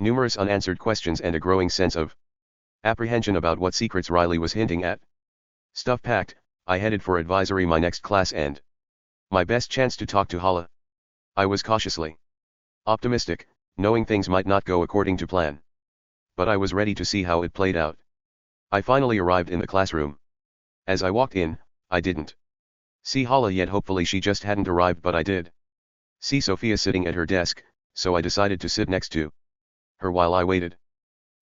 numerous unanswered questions and a growing sense of apprehension about what secrets Riley was hinting at. Stuff packed, I headed for advisory, my next class and my best chance to talk to Hala. I was cautiously optimistic, knowing things might not go according to plan. But I was ready to see how it played out. I finally arrived in the classroom. As I walked in, I didn't see Hala yet. Hopefully she just hadn't arrived, but I did see Sophia sitting at her desk, so I decided to sit next to her while I waited.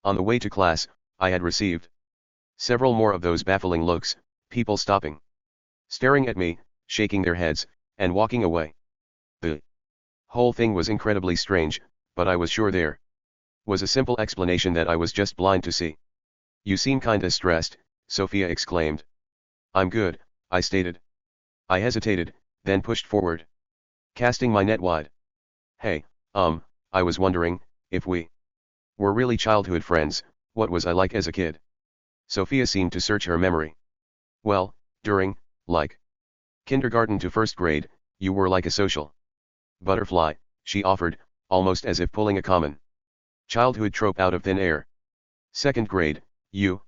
On the way to class, I had received several more of those baffling looks, people stopping, staring at me, shaking their heads, and walking away. The whole thing was incredibly strange, but I was sure there was a simple explanation that I was just blind to see. You seem kinda stressed, Sophia exclaimed. I'm good, I stated. I hesitated, then pushed forward, casting my net wide. Hey, I was wondering, if we were really childhood friends, what was I like as a kid? Sophia seemed to search her memory. Well, during, like, kindergarten to first grade, you were like a social butterfly, she offered, almost as if pulling a common childhood trope out of thin air. Second grade, you,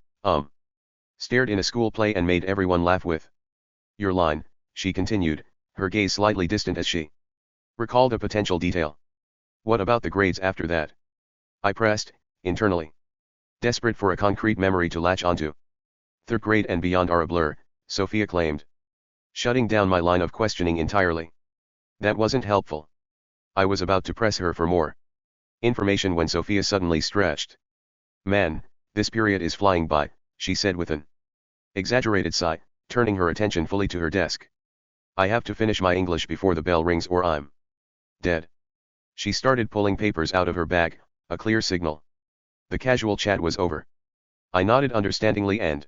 stared in a school play and made everyone laugh with your line, she continued, her gaze slightly distant as she recalled a potential detail. What about the grades after that? I pressed, internally, desperate for a concrete memory to latch onto. Third grade and beyond are a blur, Sophia claimed, shutting down my line of questioning entirely. That wasn't helpful. I was about to press her for more information when Sophia suddenly stretched. Man, this period is flying by, she said with an exaggerated sigh, turning her attention fully to her desk. I have to finish my English before the bell rings or I'm dead. She started pulling papers out of her bag, a clear signal. The casual chat was over. I nodded understandingly and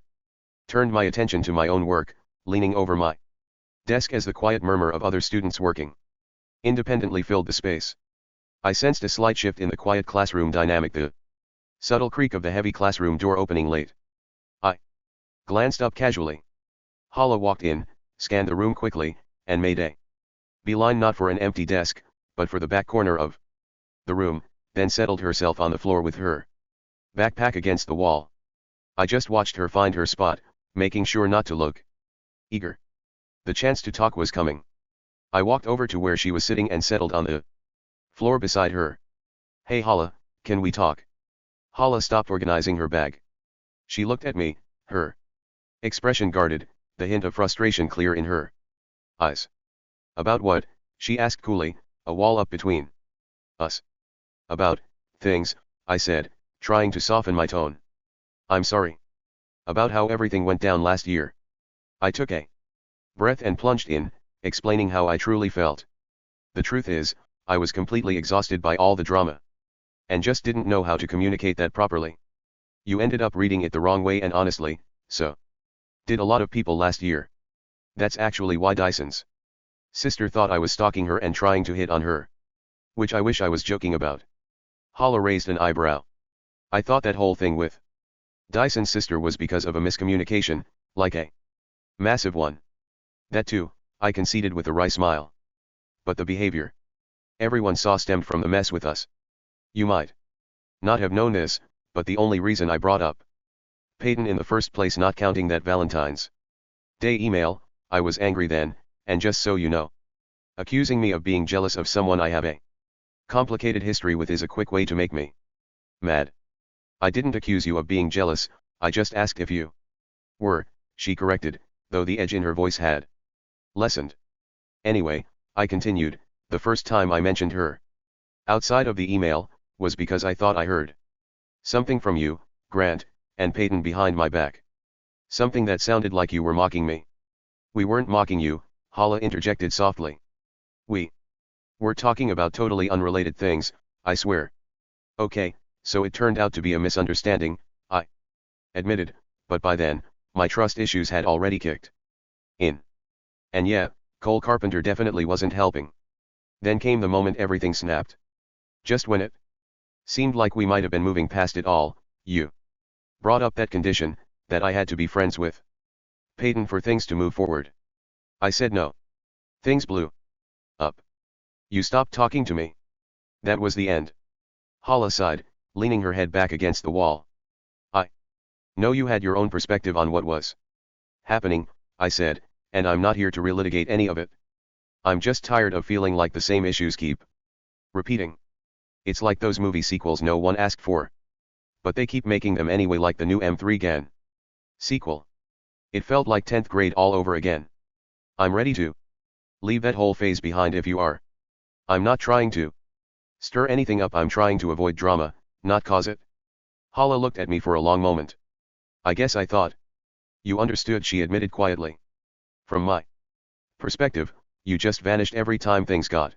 turned my attention to my own work, leaning over my desk as the quiet murmur of other students working independently filled the space. I sensed a slight shift in the quiet classroom dynamic, the subtle creak of the heavy classroom door opening late. I glanced up casually. Hala walked in, scanned the room quickly, and made a beeline not for an empty desk, but for the back corner of the room, then settled herself on the floor with her backpack against the wall. I just watched her find her spot, making sure not to look eager. The chance to talk was coming. I walked over to where she was sitting and settled on the floor beside her. Hey Hala, can we talk? Hala stopped organizing her bag. She looked at me, her expression guarded, the hint of frustration clear in her eyes. About what? She asked coolly, a wall up between us. About things, I said, trying to soften my tone. I'm sorry. About how everything went down last year. I took a breath and plunged in, explaining how I truly felt. The truth is, I was completely exhausted by all the drama. And just didn't know how to communicate that properly. You ended up reading it the wrong way, and honestly, so did a lot of people last year. That's actually why Dyson's sister thought I was stalking her and trying to hit on her. Which I wish I was joking about. Hala raised an eyebrow. I thought that whole thing with Dyson's sister was because of a miscommunication, like a massive one. That too, I conceded with a wry smile. But the behavior everyone saw stemmed from the mess with us. You might not have known this, but the only reason I brought up Peyton in the first place, not counting that Valentine's Day email, I was angry then, and just so you know, accusing me of being jealous of someone I have a complicated history with is a quick way to make me mad. I didn't accuse you of being jealous, I just asked if you were, she corrected, though the edge in her voice had lessened. Anyway, I continued, the first time I mentioned her, outside of the email, was because I thought I heard something from you, Grant, and Peyton behind my back. Something that sounded like you were mocking me. We weren't mocking you, Hala interjected softly. We were talking about totally unrelated things, I swear. Okay, so it turned out to be a misunderstanding, I admitted, but by then, my trust issues had already kicked in. And yeah, Cole Carpenter definitely wasn't helping. Then came the moment everything snapped. Just when it seemed like we might have been moving past it all, you brought up that condition, that I had to be friends with Peyton for things to move forward. I said no. Things blew up. You stopped talking to me. That was the end. Hala sighed, leaning her head back against the wall. I know you had your own perspective on what was happening, I said, and I'm not here to relitigate any of it. I'm just tired of feeling like the same issues keep repeating. It's like those movie sequels no one asked for. But they keep making them anyway, like the new M3 GAN sequel. It felt like 10th grade all over again. I'm ready to leave that whole phase behind if you are. I'm not trying to stir anything up, I'm trying to avoid drama, not cause it. Hala looked at me for a long moment. I guess I thought you understood, she admitted quietly. From my perspective, you just vanished every time things got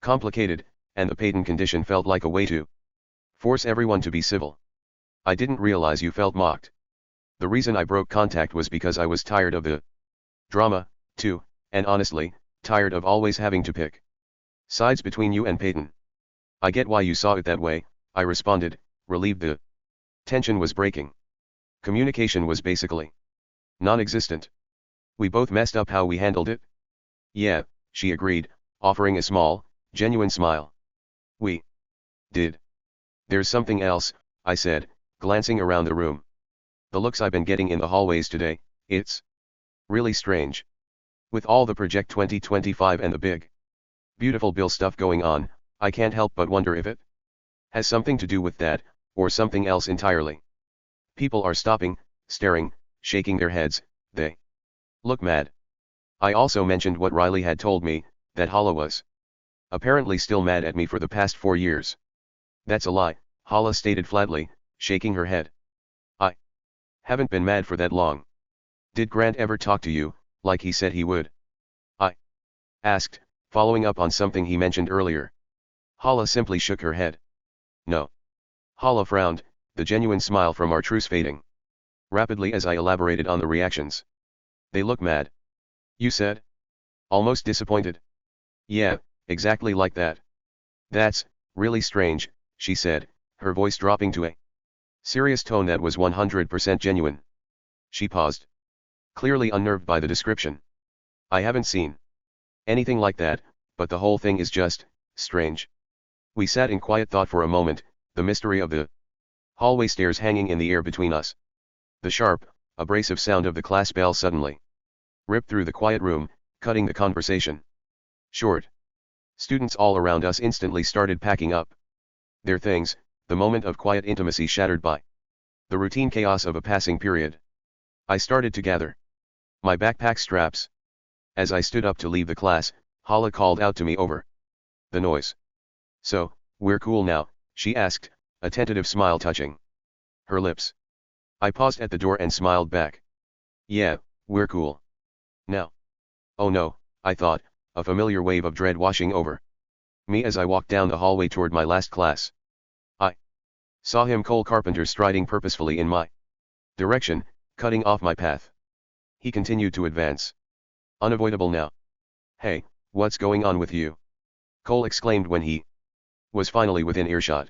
complicated, and the Peyton condition felt like a way to force everyone to be civil. I didn't realize you felt mocked. The reason I broke contact was because I was tired of the drama, too, and honestly, tired of always having to pick sides between you and Peyton. I get why you saw it that way, I responded, relieved the tension was breaking. Communication was basically non-existent. We both messed up how we handled it. Yeah, she agreed, offering a small, genuine smile. We did. There's something else, I said, glancing around the room. The looks I've been getting in the hallways today, it's really strange. With all the Project 2025 and the big, beautiful bill stuff going on, I can't help but wonder if it has something to do with that, or something else entirely. People are stopping, staring, shaking their heads, they look mad. I also mentioned what Riley had told me, that Hala was apparently still mad at me for the past 4 years. That's a lie, Hala stated flatly, shaking her head. I haven't been mad for that long. Did Grant ever talk to you, like he said he would? I asked, following up on something he mentioned earlier. Hala simply shook her head. No. Hala frowned, the genuine smile from our truce fading rapidly as I elaborated on the reactions. They look mad. You said? Almost disappointed. Yeah, exactly like that. That's really strange, she said, her voice dropping to a serious tone that was 100% genuine. She paused, clearly unnerved by the description. I haven't seen anything like that, but the whole thing is just strange. We sat in quiet thought for a moment, the mystery of the hallway stairs hanging in the air between us. The sharp, abrasive sound of the class bell suddenly ripped through the quiet room, cutting the conversation short. Students all around us instantly started packing up their things, the moment of quiet intimacy shattered by the routine chaos of a passing period. I started to gather my backpack straps. As I stood up to leave the class, Hala called out to me over the noise. So, we're cool now, she asked, a tentative smile touching her lips. I paused at the door and smiled back. Yeah, we're cool now. Oh no, I thought, a familiar wave of dread washing over me as I walked down the hallway toward my last class. I saw him, Cole Carpenter, striding purposefully in my direction, cutting off my path. He continued to advance. Unavoidable now. Hey, what's going on with you? Cole exclaimed when he was finally within earshot.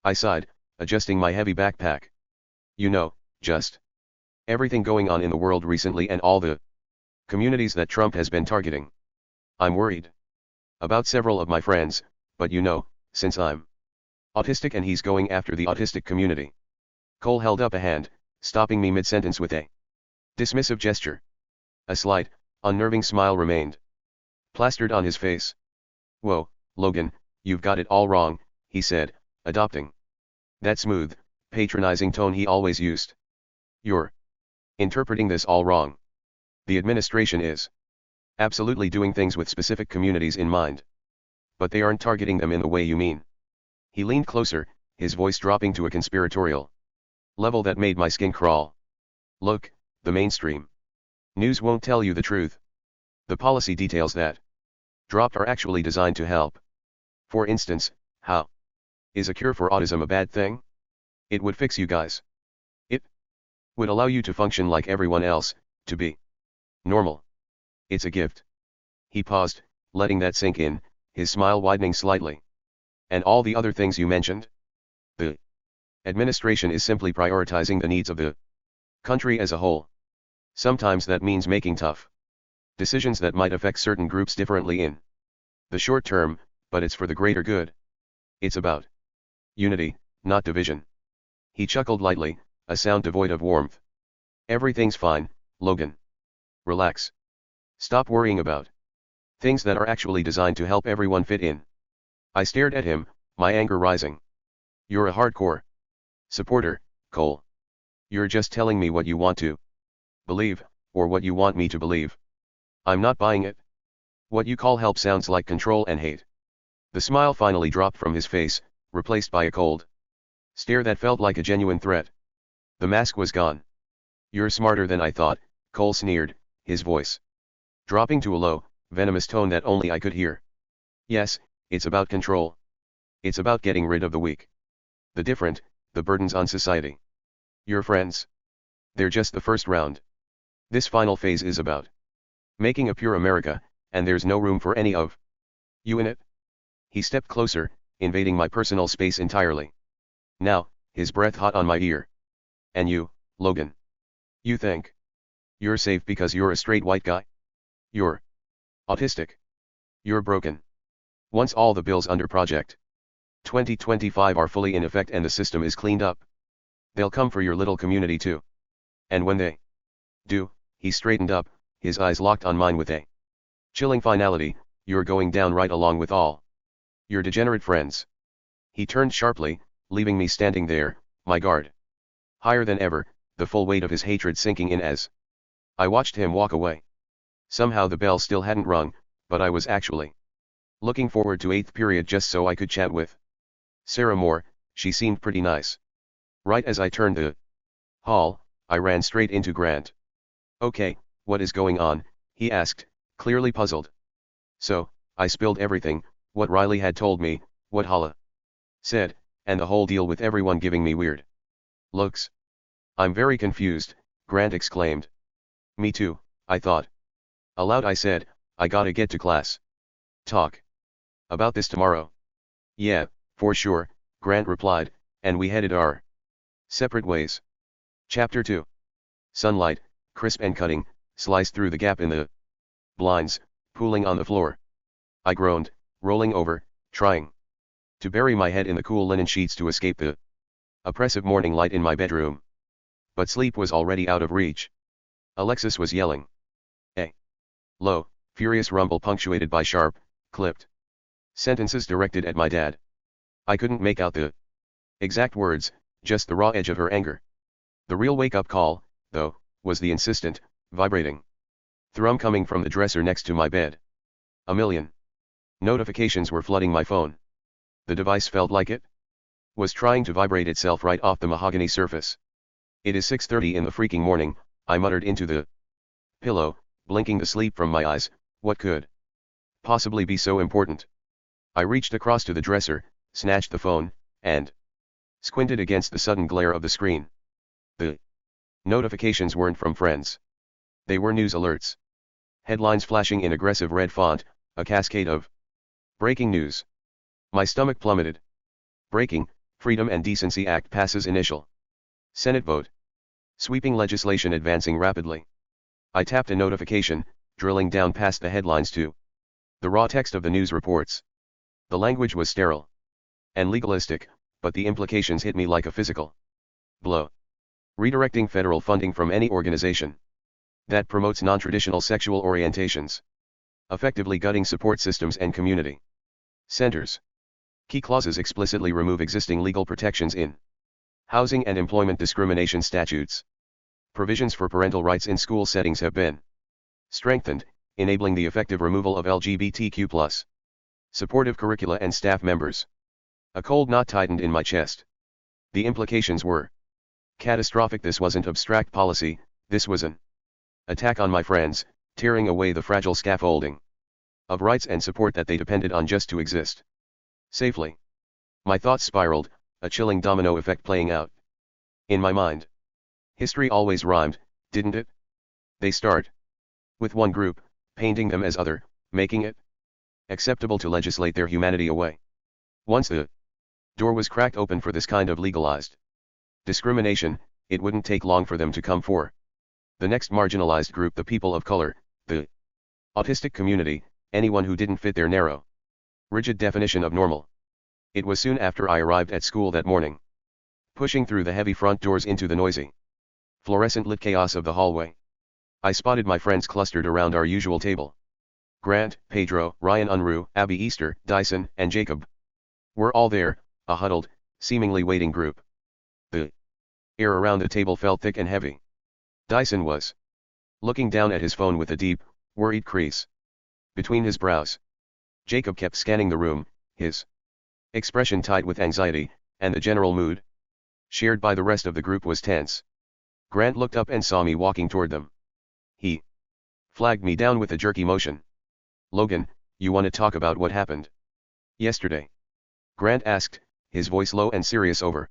I sighed, adjusting my heavy backpack. You know, just everything going on in the world recently and all the communities that Trump has been targeting. I'm worried about several of my friends, but you know, since I'm autistic and he's going after the autistic community. Cole held up a hand, stopping me mid-sentence with a dismissive gesture. A slight, unnerving smile remained plastered on his face. Whoa, Logan, you've got it all wrong, he said, adopting that smooth, patronizing tone he always used. You're interpreting this all wrong. The administration is Absolutely doing things with specific communities in mind. But they aren't targeting them in the way you mean. He leaned closer, his voice dropping to a conspiratorial level that made my skin crawl. Look, the mainstream news won't tell you the truth. The policy details that dropped are actually designed to help. For instance, how is a cure for autism a bad thing? It would fix you guys. It would allow you to function like everyone else, to be normal. It's a gift. He paused, letting that sink in, his smile widening slightly. And all the other things you mentioned? The administration is simply prioritizing the needs of the country as a whole. Sometimes that means making tough decisions that might affect certain groups differently in the short term, but it's for the greater good. It's about unity, not division. He chuckled lightly, a sound devoid of warmth. Everything's fine, Logan. Relax. Stop worrying about things that are actually designed to help everyone fit in. I stared at him, my anger rising. You're a hardcore supporter, Cole. You're just telling me what you want to believe, or what you want me to believe. I'm not buying it. What you call help sounds like control and hate. The smile finally dropped from his face, replaced by a cold stare that felt like a genuine threat. The mask was gone. You're smarter than I thought, Cole sneered, his voice dropping to a low, venomous tone that only I could hear. Yes, it's about control. It's about getting rid of the weak, the different, the burdens on society. Your friends? They're just the first round. This final phase is about making a pure America, and there's no room for any of you in it. He stepped closer, invading my personal space entirely. Now, his breath hot on my ear. And you, Logan? You think you're safe because you're a straight white guy? You're autistic. You're broken. Once all the bills under Project 2025 are fully in effect and the system is cleaned up, they'll come for your little community too. And when they do, he straightened up, his eyes locked on mine with a chilling finality, you're going down right along with all your degenerate friends. He turned sharply, leaving me standing there, my guard higher than ever, the full weight of his hatred sinking in as I watched him walk away. Somehow the bell still hadn't rung, but I was actually looking forward to 8th period just so I could chat with Sarah Moore. She seemed pretty nice. Right as I turned the hall, I ran straight into Grant. Okay, what is going on? He asked, clearly puzzled. So, I spilled everything, what Riley had told me, what Hala said, and the whole deal with everyone giving me weird looks. I'm very confused, Grant exclaimed. Me too, I thought. Aloud I said, I gotta get to class. Talk about this tomorrow. Yeah, for sure, Grant replied, and we headed our separate ways. Chapter 2. Sunlight, crisp and cutting, sliced through the gap in the blinds, pooling on the floor. I groaned, rolling over, trying to bury my head in the cool linen sheets to escape the oppressive morning light in my bedroom. But sleep was already out of reach. Alexis was yelling. A low, furious rumble punctuated by sharp, clipped sentences directed at my dad. I couldn't make out the exact words, just the raw edge of her anger. The real wake-up call, though, was the insistent, vibrating thrum coming from the dresser next to my bed. A million notifications were flooding my phone. The device felt like it was trying to vibrate itself right off the mahogany surface. It is 6:30 in the freaking morning, I muttered into the pillow, blinking the sleep from my eyes. What could possibly be so important? I reached across to the dresser, snatched the phone, and squinted against the sudden glare of the screen. The notifications weren't from friends. They were news alerts. Headlines flashing in aggressive red font, a cascade of breaking news. My stomach plummeted. Breaking, Freedom and Decency Act passes initial Senate vote. Sweeping legislation advancing rapidly. I tapped a notification, drilling down past the headlines to the raw text of the news reports. The language was sterile and legalistic, but the implications hit me like a physical blow. Redirecting federal funding from any organization that promotes non-traditional sexual orientations. Effectively gutting support systems and community centers. Key clauses explicitly remove existing legal protections in housing and employment discrimination statutes. Provisions for parental rights in school settings have been strengthened, enabling the effective removal of LGBTQ+. Supportive curricula and staff members. A cold knot tightened in my chest. The implications were catastrophic. This wasn't abstract policy, this was an attack on my friends, tearing away the fragile scaffolding of rights and support that they depended on just to exist safely. My thoughts spiraled, a chilling domino effect playing out in my mind. History always rhymed, didn't it? They start with one group, painting them as other, making it acceptable to legislate their humanity away. Once the door was cracked open for this kind of legalized discrimination, it wouldn't take long for them to come for the next marginalized group, the people of color, the autistic community, anyone who didn't fit their narrow, rigid definition of normal. It was soon after I arrived at school that morning. Pushing through the heavy front doors into the noisy, fluorescent lit chaos of the hallway, I spotted my friends clustered around our usual table. Grant, Pedro, Ryan Unruh, Abby Easter, Dyson, and Jacob were all there, a huddled, seemingly waiting group. The air around the table felt thick and heavy. Dyson was looking down at his phone with a deep, worried crease between his brows. Jacob kept scanning the room, his expression tight with anxiety, and the general mood shared by the rest of the group was tense. Grant looked up and saw me walking toward them. He flagged me down with a jerky motion. "Logan, you want to talk about what happened yesterday?" Grant asked, his voice low and serious over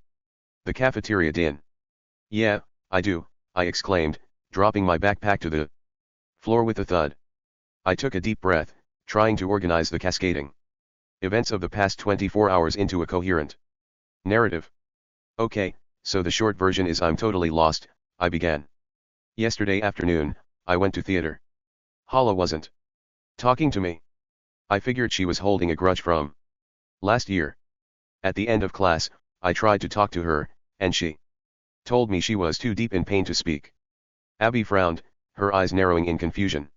the cafeteria din. "Yeah, I do," I exclaimed, dropping my backpack to the floor with a thud. I took a deep breath, trying to organize the cascading events of the past 24 hours into a coherent narrative. "Okay, so the short version is I'm totally lost," I began. "Yesterday afternoon, I went to theater. Hala wasn't talking to me. I figured she was holding a grudge from last year. At the end of class, I tried to talk to her, and she told me she was too deep in pain to speak." Abby frowned, her eyes narrowing in confusion.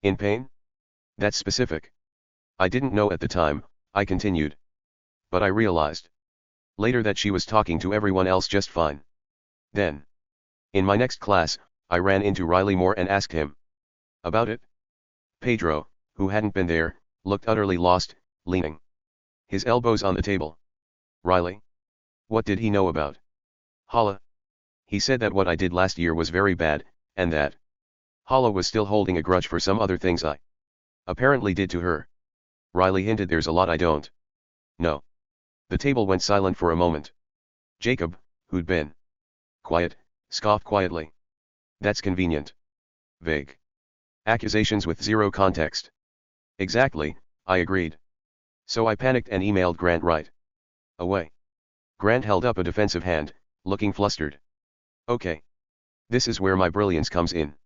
"In pain? That's specific." "I didn't know at the time," I continued. "But I realized later that she was talking to everyone else just fine. Then, in my next class, I ran into Riley Moore and asked him about it." Pedro, who hadn't been there, looked utterly lost, leaning his elbows on the table. "Riley? What did he know about Hala?" "He said that what I did last year was very bad, and that Hala was still holding a grudge for some other things I apparently did to her." Riley hinted, "There's a lot I don't know." The table went silent for a moment. Jacob, who'd been quiet, scoffed quietly. "That's convenient. Vague accusations with zero context." "Exactly," I agreed. So I panicked and emailed Grant right away. Grant held up a defensive hand, looking flustered. "Okay. This is where my brilliance comes in.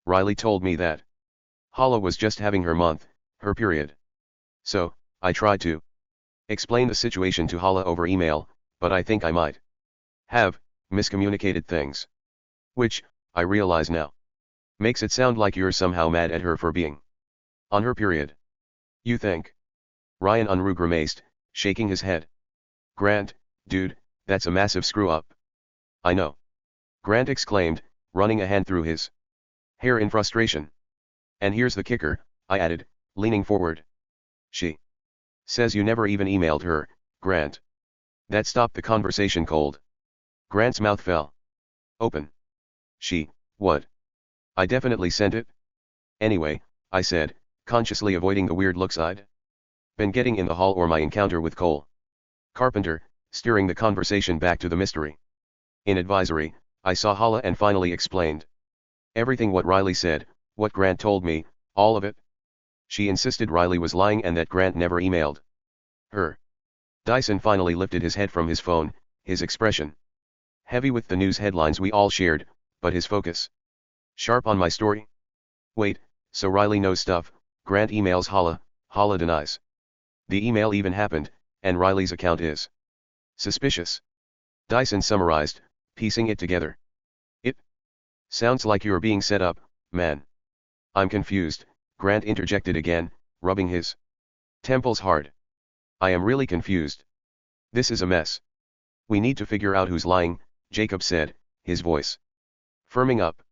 Riley told me that Hala was just having her month, her period. So, I tried to explain the situation to Hala over email, but I think I might have miscommunicated things. Which, I realize now, makes it sound like you're somehow mad at her for being on her period." "You think?" Ryan Unruh grimaced, shaking his head. "Grant, dude, that's a massive screw-up." "I know," Grant exclaimed, running a hand through his hair in frustration. "And here's the kicker," I added, leaning forward. "She says you never even emailed her, Grant." That stopped the conversation cold. Grant's mouth fell open. What? I definitely sent it. Anyway, I said, consciously avoiding the weird looks I'd been getting in the hall or my encounter with Cole Carpenter, steering the conversation back to the mystery. In advisory, I saw Hala and finally explained everything. What Riley said, what Grant told me, all of it. She insisted Riley was lying and that Grant never emailed her. Dyson finally lifted his head from his phone, his expression heavy with the news headlines we all shared, but his focus sharp on my story. "Wait, so Riley knows stuff, Grant emails Hala, Hala denies the email even happened, and Riley's account is suspicious." Dyson summarized, piecing it together. "It sounds like you're being set up, man." "I'm confused," Grant interjected again, rubbing his temples hard. "I am really confused. This is a mess. We need to figure out who's lying," Jacob said, his voice firming up.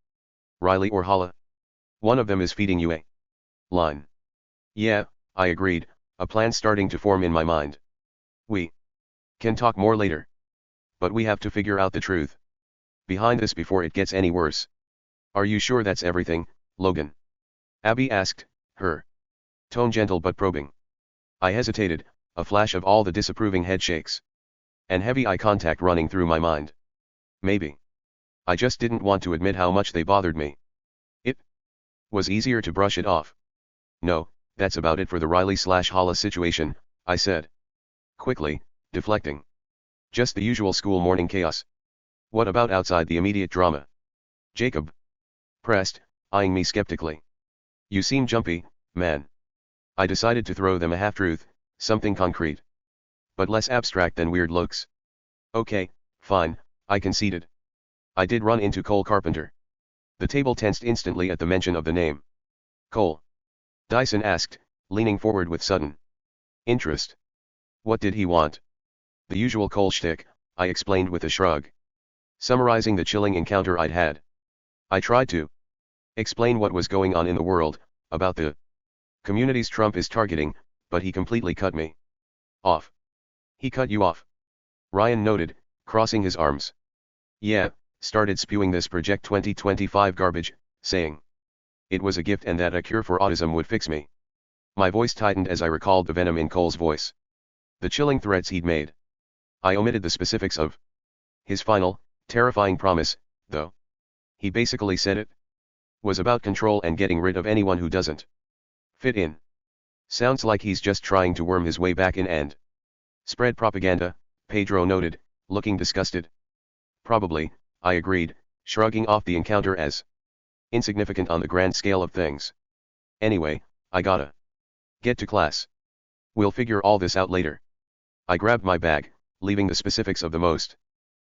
"Riley or Hala? One of them is feeding you a Line. Yeah, I agreed, a plan starting to form in my mind. We can talk more later. But we have to figure out the truth behind this before it gets any worse. Are you sure that's everything, Logan? Abby asked, her tone gentle but probing. I hesitated, a flash of all the disapproving head shakes and heavy eye contact running through my mind. Maybe I just didn't want to admit how much they bothered me. It was easier to brush it off. No, that's about it for the Riley/Hala situation, I said. Quickly, deflecting. Just the usual school morning chaos. What about outside the immediate drama? Jacob pressed, eyeing me skeptically. You seem jumpy, man. I decided to throw them a half-truth, something concrete. But less abstract than weird looks. Okay, fine, I conceded. I did run into Cole Carpenter. The table tensed instantly at the mention of the name. Cole? Dyson asked, leaning forward with sudden interest. What did he want? The usual Cole shtick, I explained with a shrug. Summarizing the chilling encounter I'd had. I tried to explain what was going on in the world, about the communities Trump is targeting, but he completely cut me off. He cut you off? Ryan noted, crossing his arms. Yeah, started spewing this Project 2025 garbage, saying it was a gift and that a cure for autism would fix me. My voice tightened as I recalled the venom in Cole's voice. The chilling threats he'd made. I omitted the specifics of his final, terrifying promise, though. He basically said it was about control and getting rid of anyone who doesn't fit in. Sounds like he's just trying to worm his way back in and spread propaganda, Pedro noted, looking disgusted. Probably, I agreed, shrugging off the encounter as insignificant on the grand scale of things. Anyway, I gotta get to class. We'll figure all this out later. I grabbed my bag, leaving the specifics of the most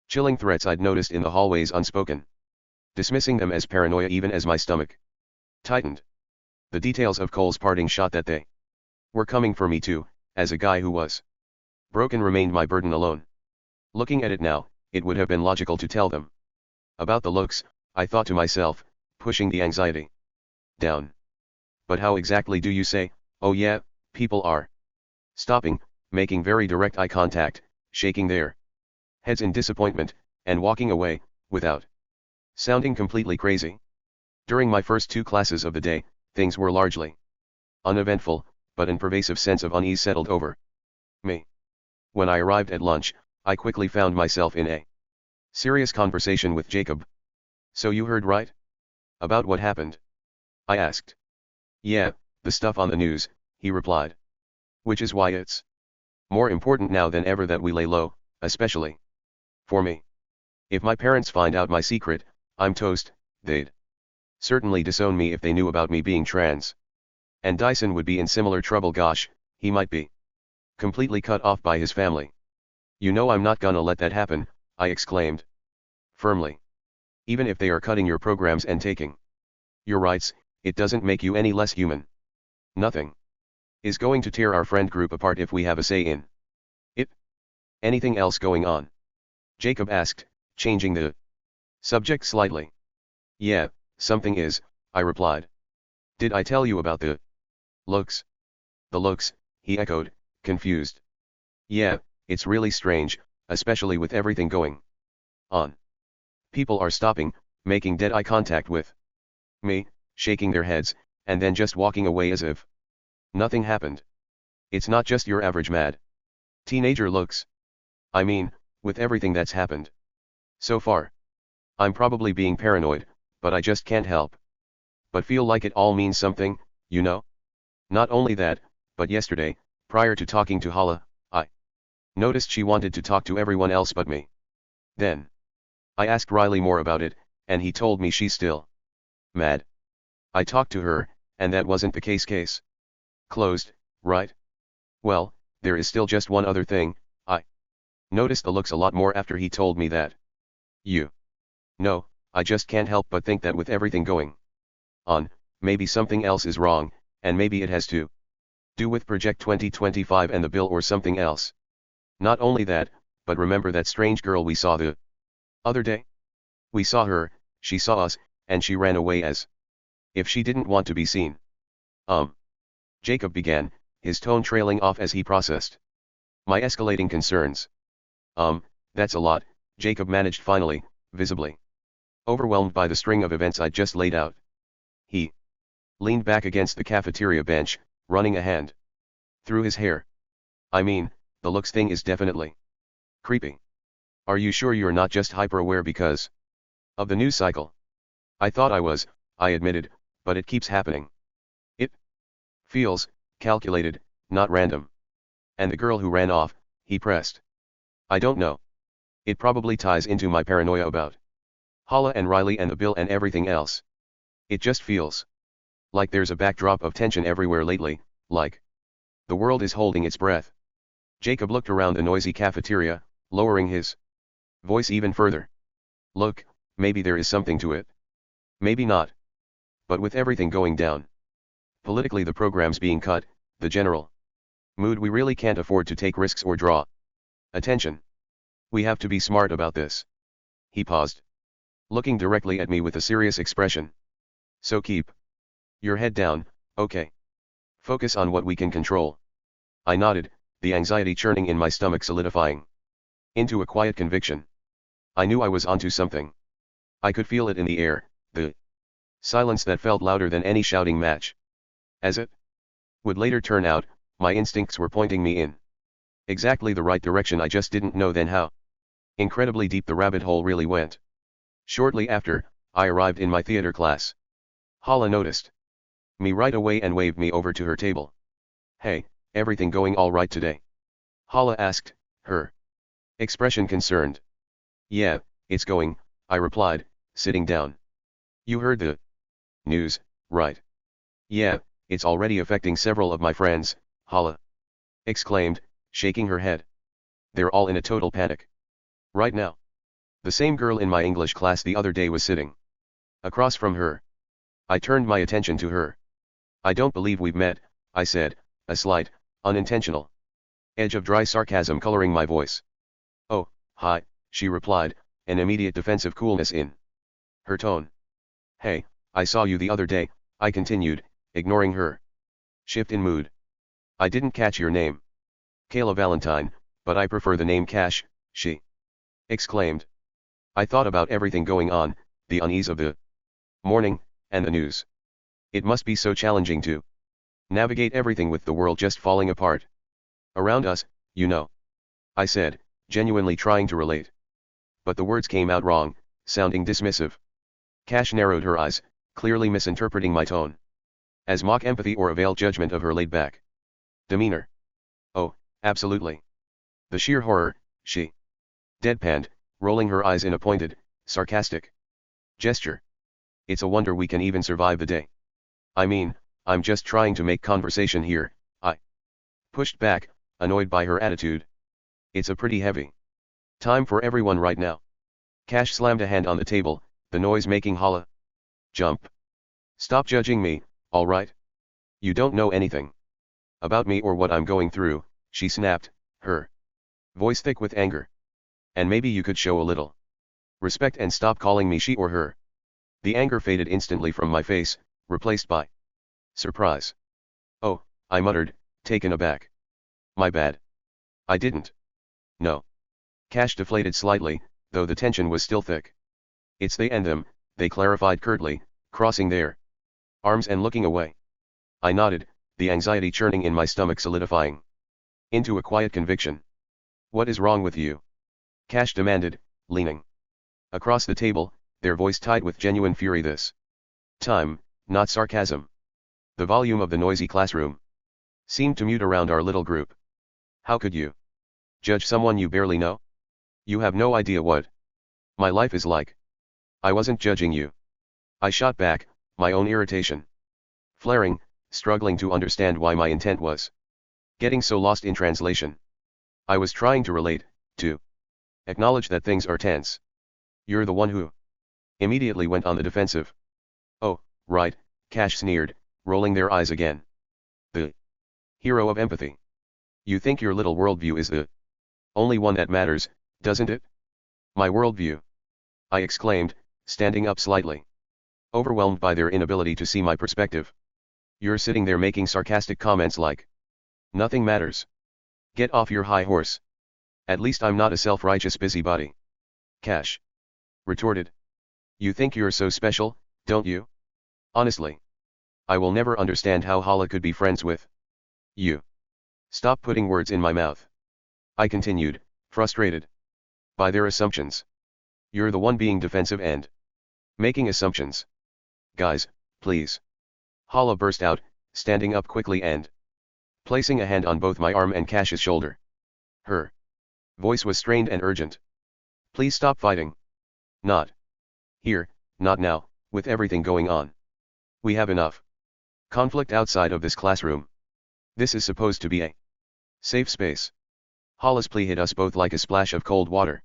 chilling threats I'd noticed in the hallways unspoken. Dismissing them as paranoia even as my stomach tightened. The details of Cole's parting shot that they were coming for me too, as a guy who was broken remained my burden alone. Looking at it now, it would have been logical to tell them about the looks, I thought to myself, pushing the anxiety down. But how exactly do you say, oh yeah, people are stopping, making very direct eye contact, shaking their heads in disappointment, and walking away, without sounding completely crazy? During my first 2 classes of the day, things were largely uneventful, but an pervasive sense of unease settled over me. When I arrived at lunch, I quickly found myself in a serious conversation with Jacob. So you heard right? About what happened? I asked. Yeah, the stuff on the news, he replied. Which is why it's more important now than ever that we lay low, especially for me. If my parents find out my secret, I'm toast. They'd certainly disown me if they knew about me being trans. And Dyson would be in similar trouble. Gosh, he might be completely cut off by his family. You know I'm not gonna let that happen, I exclaimed firmly. Even if they are cutting your programs and taking your rights, it doesn't make you any less human. Nothing is going to tear our friend group apart if we have a say in it. Anything else going on? Jacob asked, changing the subject slightly. Yeah, something is, I replied. Did I tell you about the looks? The looks, he echoed, confused. Yeah, it's really strange, especially with everything going on. People are stopping, making dead eye contact with me, shaking their heads, and then just walking away as if nothing happened. It's not just your average mad teenager looks. I mean, with everything that's happened so far. I'm probably being paranoid, but I just can't help but feel like it all means something, you know? Not only that, but yesterday, prior to talking to Hala, I noticed she wanted to talk to everyone else but me. Then I asked Riley more about it, and he told me she's still mad. I talked to her, and that wasn't the case. Closed, right? Well, there is still just one other thing. I noticed the looks a lot more after he told me that. You know, I just can't help but think that with everything going on, maybe something else is wrong, and maybe it has to do with Project 2025 and the bill or something else. Not only that, but remember that strange girl we saw the other day? We saw her, she saw us, and she ran away as if she didn't want to be seen. Um. Jacob began, his tone trailing off as he processed my escalating concerns. That's a lot, Jacob managed finally, visibly overwhelmed by the string of events I'd just laid out. He leaned back against the cafeteria bench, running a hand through his hair. I mean, the looks thing is definitely creepy. Are you sure you're not just hyper-aware because of the news cycle? I thought I was, I admitted, but it keeps happening. It feels calculated, not random. And the girl who ran off, he pressed. I don't know. It probably ties into my paranoia about Hala and Riley and the bill and everything else. It just feels like there's a backdrop of tension everywhere lately, like the world is holding its breath. Jacob looked around the noisy cafeteria, lowering his voice even further. Look, maybe there is something to it. Maybe not. But with everything going down politically, the programs being cut, the general mood, we really can't afford to take risks or draw attention. We have to be smart about this. He paused, looking directly at me with a serious expression. So keep your head down, okay? Focus on what we can control. I nodded, the anxiety churning in my stomach solidifying into a quiet conviction. I knew I was onto something. I could feel it in the air, the silence that felt louder than any shouting match. As it would later turn out, my instincts were pointing me in exactly the right direction. I just didn't know then how incredibly deep the rabbit hole really went. Shortly after, I arrived in my theater class. Hala noticed me right away and waved me over to her table. Hey, everything going all right today? Hala asked, her expression concerned. Yeah, it's going, I replied, sitting down. You heard the news, right? Yeah, it's already affecting several of my friends, Hala exclaimed, shaking her head. They're all in a total panic right now. The same girl in my English class the other day was sitting across from her. I turned my attention to her. I don't believe we've met, I said, a slight, unintentional edge of dry sarcasm coloring my voice. Oh, hi, she replied, an immediate defensive coolness in her tone. Hey, I saw you the other day, I continued, ignoring her shift in mood. I didn't catch your name. Kayla Valentine, but I prefer the name Cash, she exclaimed. I thought about everything going on, the unease of the morning, and the news. It must be so challenging to navigate everything with the world just falling apart around us, you know. I said, genuinely trying to relate. But the words came out wrong, sounding dismissive. Cash narrowed her eyes, clearly misinterpreting my tone as mock empathy or a veiled judgment of her laid-back demeanor. Oh, absolutely. The sheer horror, she deadpanned, rolling her eyes in a pointed, sarcastic gesture. It's a wonder we can even survive the day. I mean, I'm just trying to make conversation here, I pushed back, annoyed by her attitude. It's a pretty heavy time for everyone right now. Cash slammed a hand on the table, the noise making Hala jump. Stop judging me, all right? You don't know anything about me or what I'm going through, she snapped, her voice thick with anger. And maybe you could show a little respect and stop calling me she or her. The anger faded instantly from my face, replaced by surprise. Oh, I muttered, taken aback. My bad. I didn't. No. Cash deflated slightly, though the tension was still thick. It's they and them, they clarified curtly, crossing their arms and looking away. I nodded, the anxiety churning in my stomach solidifying into a quiet conviction. What is wrong with you? Cash demanded, leaning across the table, their voice tied with genuine fury this time, not sarcasm. The volume of the noisy classroom seemed to mute around our little group. How could you judge someone you barely know? You have no idea what my life is like. I wasn't judging you. I shot back, my own irritation flaring, struggling to understand why my intent was getting so lost in translation. I was trying to relate, to acknowledge that things are tense. You're the one who immediately went on the defensive. Oh, right, Cash sneered, rolling their eyes again. The hero of empathy. You think your little worldview is the only one that matters, doesn't it? My worldview? I exclaimed, standing up slightly, overwhelmed by their inability to see my perspective. You're sitting there making sarcastic comments like, nothing matters. Get off your high horse. At least I'm not a self-righteous busybody. Cash retorted. You think you're so special, don't you? Honestly, I will never understand how Hala could be friends with you. Stop putting words in my mouth. I continued, frustrated by their assumptions. You're the one being defensive and making assumptions. Guys, please. Hala burst out, standing up quickly and placing a hand on both my arm and Cash's shoulder. Her voice was strained and urgent. Please stop fighting. Not here, not now, with everything going on. We have enough conflict outside of this classroom. This is supposed to be a safe space. Hala's plea hit us both like a splash of cold water.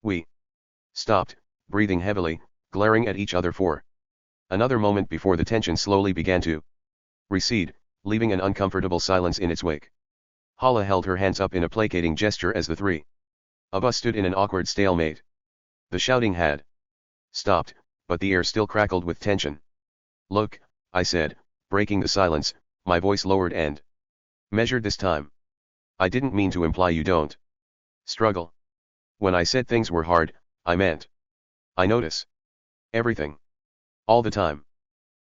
We stopped, breathing heavily, glaring at each other for another moment before the tension slowly began to recede, leaving an uncomfortable silence in its wake. Hala held her hands up in a placating gesture as the three of us stood in an awkward stalemate. The shouting had stopped, but the air still crackled with tension. Look, I said, breaking the silence, my voice lowered and measured this time. I didn't mean to imply you don't struggle. When I said things were hard, I meant I notice everything. All the time.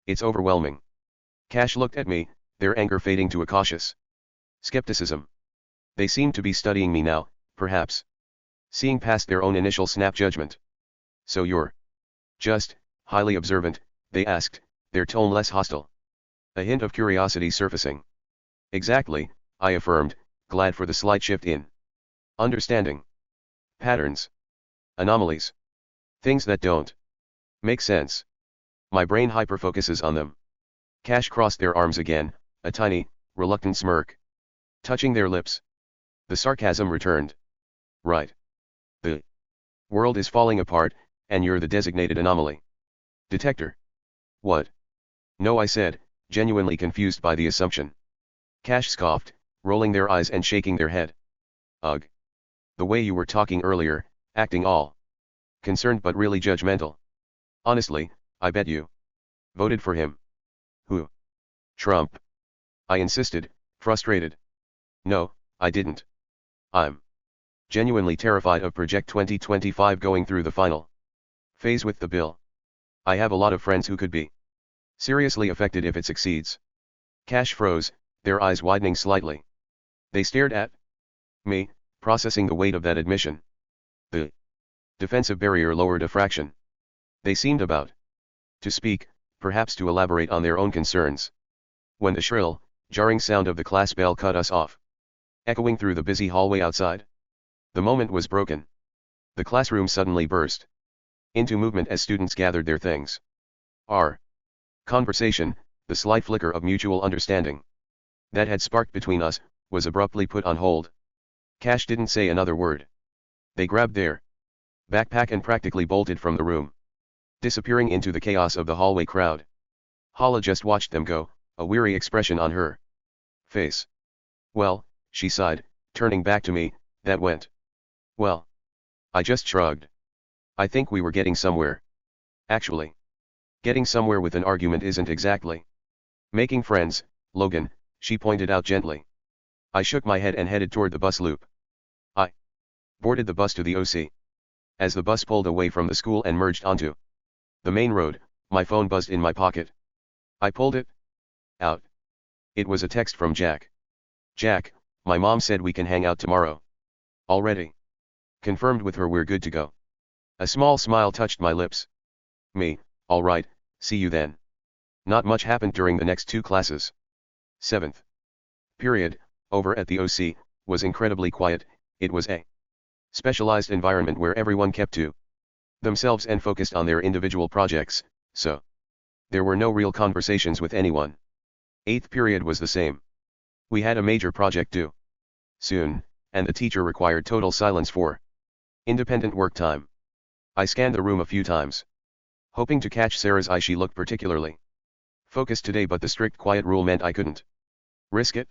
It's overwhelming. Cash looked at me, their anger fading to a cautious skepticism. They seemed to be studying me now, perhaps seeing past their own initial snap judgment. So you're just highly observant, they asked, their tone less hostile. A hint of curiosity surfacing. Exactly, I affirmed, glad for the slight shift in understanding. Patterns. Anomalies. Things that don't make sense. My brain hyperfocuses on them. Cash crossed their arms again, a tiny, reluctant smirk touching their lips. The sarcasm returned. Right. The world is falling apart, and you're the designated anomaly detector. What? No, I said, genuinely confused by the assumption. Cash scoffed, rolling their eyes and shaking their head. Ugh. The way you were talking earlier, acting all concerned but really judgmental. Honestly, I bet you voted for him. Who? Trump. I insisted, frustrated. No, I didn't. I'm genuinely terrified of Project 2025 going through the final phase with the bill. I have a lot of friends who could be seriously affected if it succeeds. Cash froze, their eyes widening slightly. They stared at me, processing the weight of that admission. The defensive barrier lowered a fraction. They seemed about to speak, perhaps to elaborate on their own concerns, when the shrill, jarring sound of the class bell cut us off, echoing through the busy hallway outside. The moment was broken. The classroom suddenly burst into movement as students gathered their things. Our conversation, the slight flicker of mutual understanding that had sparked between us, was abruptly put on hold. Cash didn't say another word. They grabbed their backpack and practically bolted from the room, disappearing into the chaos of the hallway crowd. Hala just watched them go, a weary expression on her face. Well, she sighed, turning back to me, that went well. I just shrugged. I think we were getting somewhere. Actually, getting somewhere with an argument isn't exactly making friends, Logan, she pointed out gently. I shook my head and headed toward the bus loop. I boarded the bus to the OC. As the bus pulled away from the school and merged onto the main road, my phone buzzed in my pocket. I pulled it out. It was a text from Jack. Jack, my mom said we can hang out tomorrow. Already. Confirmed with her we're good to go. A small smile touched my lips. Me, all right, see you then. Not much happened during the next two classes. 7th period, over at the OC, was incredibly quiet. It was a specialized environment where everyone kept to themselves and focused on their individual projects, so there were no real conversations with anyone. 8th period was the same. We had a major project due soon, and the teacher required total silence for independent work time. I scanned the room a few times, hoping to catch Sarah's eye. She looked particularly focused today, but the strict quiet rule meant I couldn't risk it.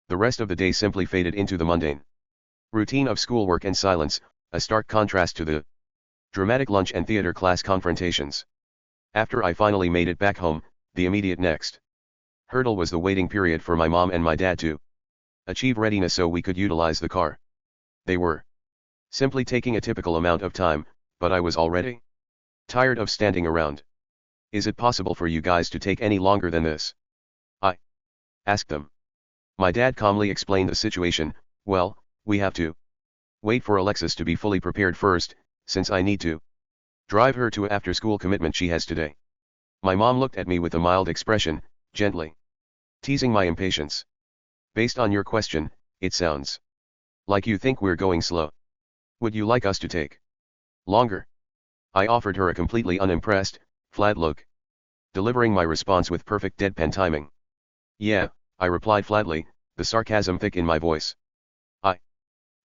The rest of the day simply faded into the mundane routine of schoolwork and silence, a stark contrast to the dramatic lunch and theater class confrontations. After I finally made it back home, the immediate next Hurdle was the waiting period for my mom and my dad to achieve readiness so we could utilize the car. They were simply taking a typical amount of time, but I was already tired of standing around. Is it possible for you guys to take any longer than this? I asked them. My dad calmly explained the situation. Well, we have to wait for Alexis to be fully prepared first, since I need to drive her to an after-school commitment she has today. My mom looked at me with a mild expression, gently teasing my impatience. Based on your question, it sounds like you think we're going slow. Would you like us to take longer? I offered her a completely unimpressed, flat look, delivering my response with perfect deadpan timing. Yeah, I replied flatly, the sarcasm thick in my voice. I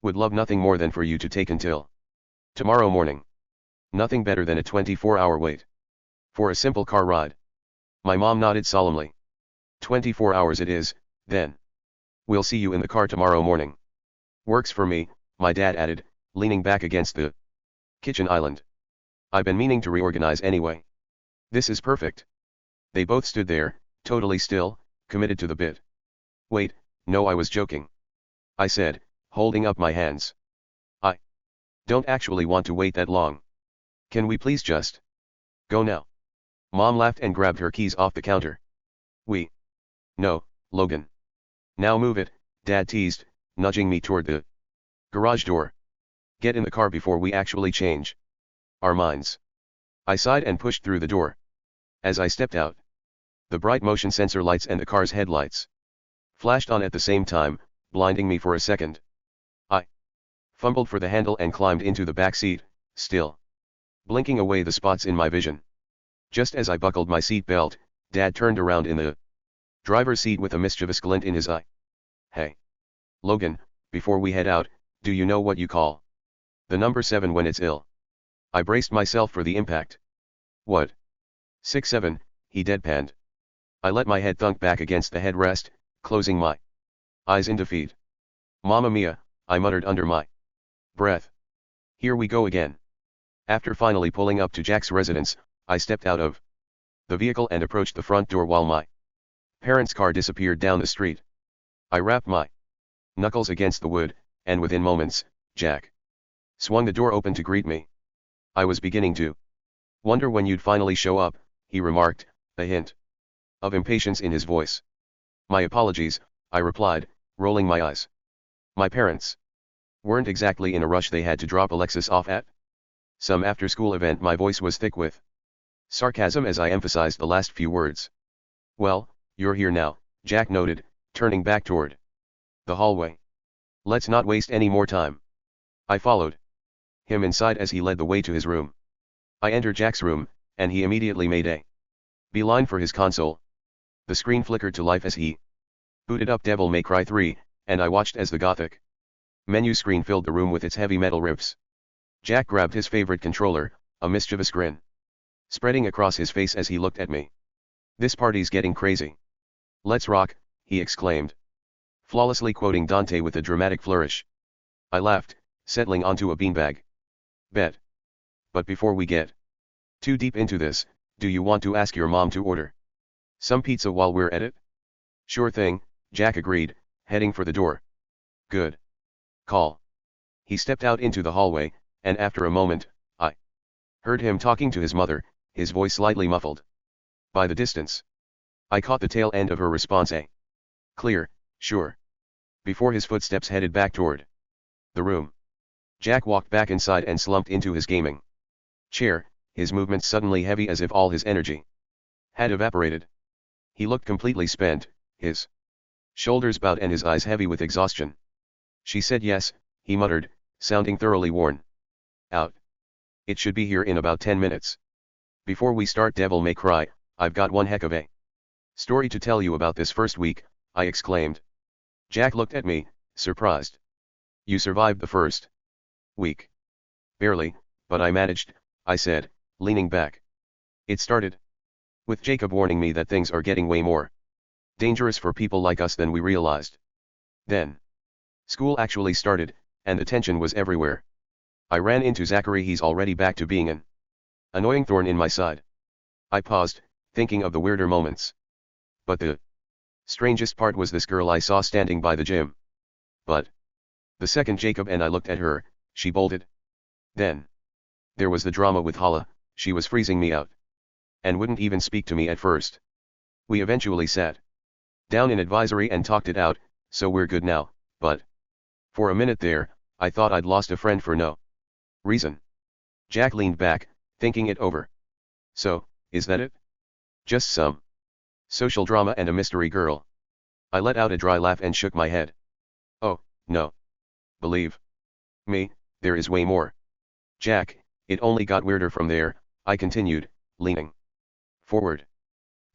would love nothing more than for you to take until tomorrow morning. Nothing better than a 24-hour wait for a simple car ride. My mom nodded solemnly. 24 hours it is, then. We'll see you in the car tomorrow morning. Works for me, my dad added, leaning back against the kitchen island. I've been meaning to reorganize anyway. This is perfect. They both stood there, totally still, committed to the bit. Wait, no, I was joking, I said, holding up my hands. I don't actually want to wait that long. Can we please just go now? Mom laughed and grabbed her keys off the counter. No, Logan. Now move it, Dad teased, nudging me toward the garage door. Get in the car before we actually change our minds. I sighed and pushed through the door. As I stepped out, the bright motion sensor lights and the car's headlights flashed on at the same time, blinding me for a second. I fumbled for the handle and climbed into the back seat, still blinking away the spots in my vision. Just as I buckled my seat belt, Dad turned around in the driver's seat with a mischievous glint in his eye. Hey, Logan, before we head out, do you know what you call the number 7 when it's ill? I braced myself for the impact. What? 6-7, he deadpanned. I let my head thunk back against the headrest, closing my eyes in defeat. Mamma mia, I muttered under my breath. Here we go again. After finally pulling up to Jack's residence, I stepped out of the vehicle and approached the front door while my parents' car disappeared down the street. I rapped my knuckles against the wood, and within moments, Jack swung the door open to greet me. I was beginning to wonder when you'd finally show up, he remarked, a hint of impatience in his voice. My apologies, I replied, rolling my eyes. My parents weren't exactly in a rush. They had to drop Alexis off at some after-school event. My voice was thick with sarcasm as I emphasized the last few words. Well, you're here now, Jack noted, turning back toward the hallway. Let's not waste any more time. I followed him inside as he led the way to his room. I entered Jack's room, and he immediately made a beeline for his console. The screen flickered to life as he booted up Devil May Cry 3, and I watched as the gothic menu screen filled the room with its heavy metal riffs. Jack grabbed his favorite controller, a mischievous grin spreading across his face as he looked at me. This party's getting crazy. Let's rock, he exclaimed, flawlessly quoting Dante with a dramatic flourish. I laughed, settling onto a beanbag. Bet. But before we get too deep into this, do you want to ask your mom to order some pizza while we're at it? Sure thing, Jack agreed, heading for the door. Good call. He stepped out into the hallway, and after a moment, I heard him talking to his mother, his voice slightly muffled by the distance. I caught the tail end of her response, a clear, sure, before his footsteps headed back toward the room. Jack walked back inside and slumped into his gaming chair, his movements suddenly heavy as if all his energy had evaporated. He looked completely spent, his shoulders bowed and his eyes heavy with exhaustion. She said yes, he muttered, sounding thoroughly worn out. It should be here in about 10 minutes. Before we start Devil May Cry, I've got one heck of a story to tell you about this first week, I exclaimed. Jack looked at me, surprised. You survived the first week. Barely, but I managed, I said, leaning back. It started with Jacob warning me that things are getting way more dangerous for people like us than we realized. Then school actually started, and the tension was everywhere. I ran into Zachary. He's already back to being an annoying thorn in my side. I paused, thinking of the weirder moments. But the Strangest part was this girl I saw standing by the gym. But the second Jacob and I looked at her, she bolted. Then there was the drama with Hala. She was freezing me out. And wouldn't even speak to me at first. We eventually sat down in advisory and talked it out, so we're good now, but for a minute there, I thought I'd lost a friend for no reason. Jack leaned back, thinking it over. So, is that it? Just some social drama and a mystery girl? I let out a dry laugh and shook my head. Oh, no. Believe me, there is way more. Jack, it only got weirder from there, I continued, leaning forward.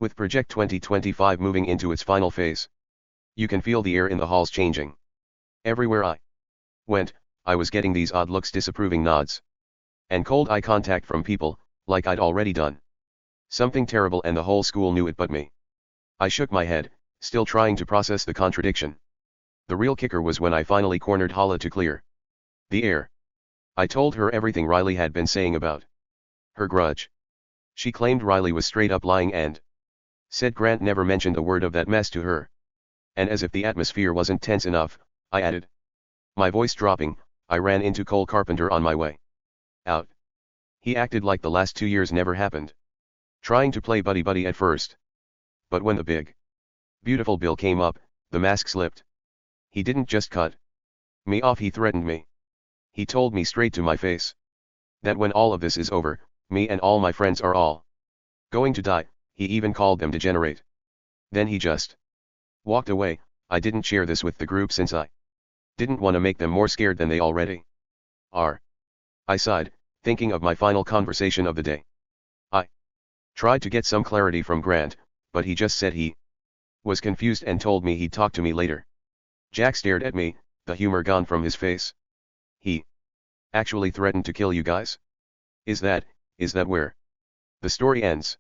With Project 2025 moving into its final phase, you can feel the air in the halls changing. Everywhere I went, I was getting these odd looks, disapproving nods, and cold eye contact from people, like I'd already done something terrible and the whole school knew it but me. I shook my head, still trying to process the contradiction. The real kicker was when I finally cornered Hala to clear the air. I told her everything Riley had been saying about her grudge. She claimed Riley was straight up lying and said Grant never mentioned a word of that mess to her. And as if the atmosphere wasn't tense enough, I added, my voice dropping, I ran into Cole Carpenter on my way out. He acted like the last 2 years never happened, trying to play buddy-buddy at first. But when the big, beautiful bill came up, the mask slipped. He didn't just cut me off, he threatened me. He told me straight to my face that when all of this is over, me and all my friends are all going to die. He even called them degenerate. Then he just walked away. I didn't share this with the group since I didn't want to make them more scared than they already are. I sighed, thinking of my final conversation of the day. I tried to get some clarity from Grant, but he just said he was confused and told me he'd talk to me later. Jack stared at me, the humor gone from his face. He actually threatened to kill you guys? Is that where the story ends?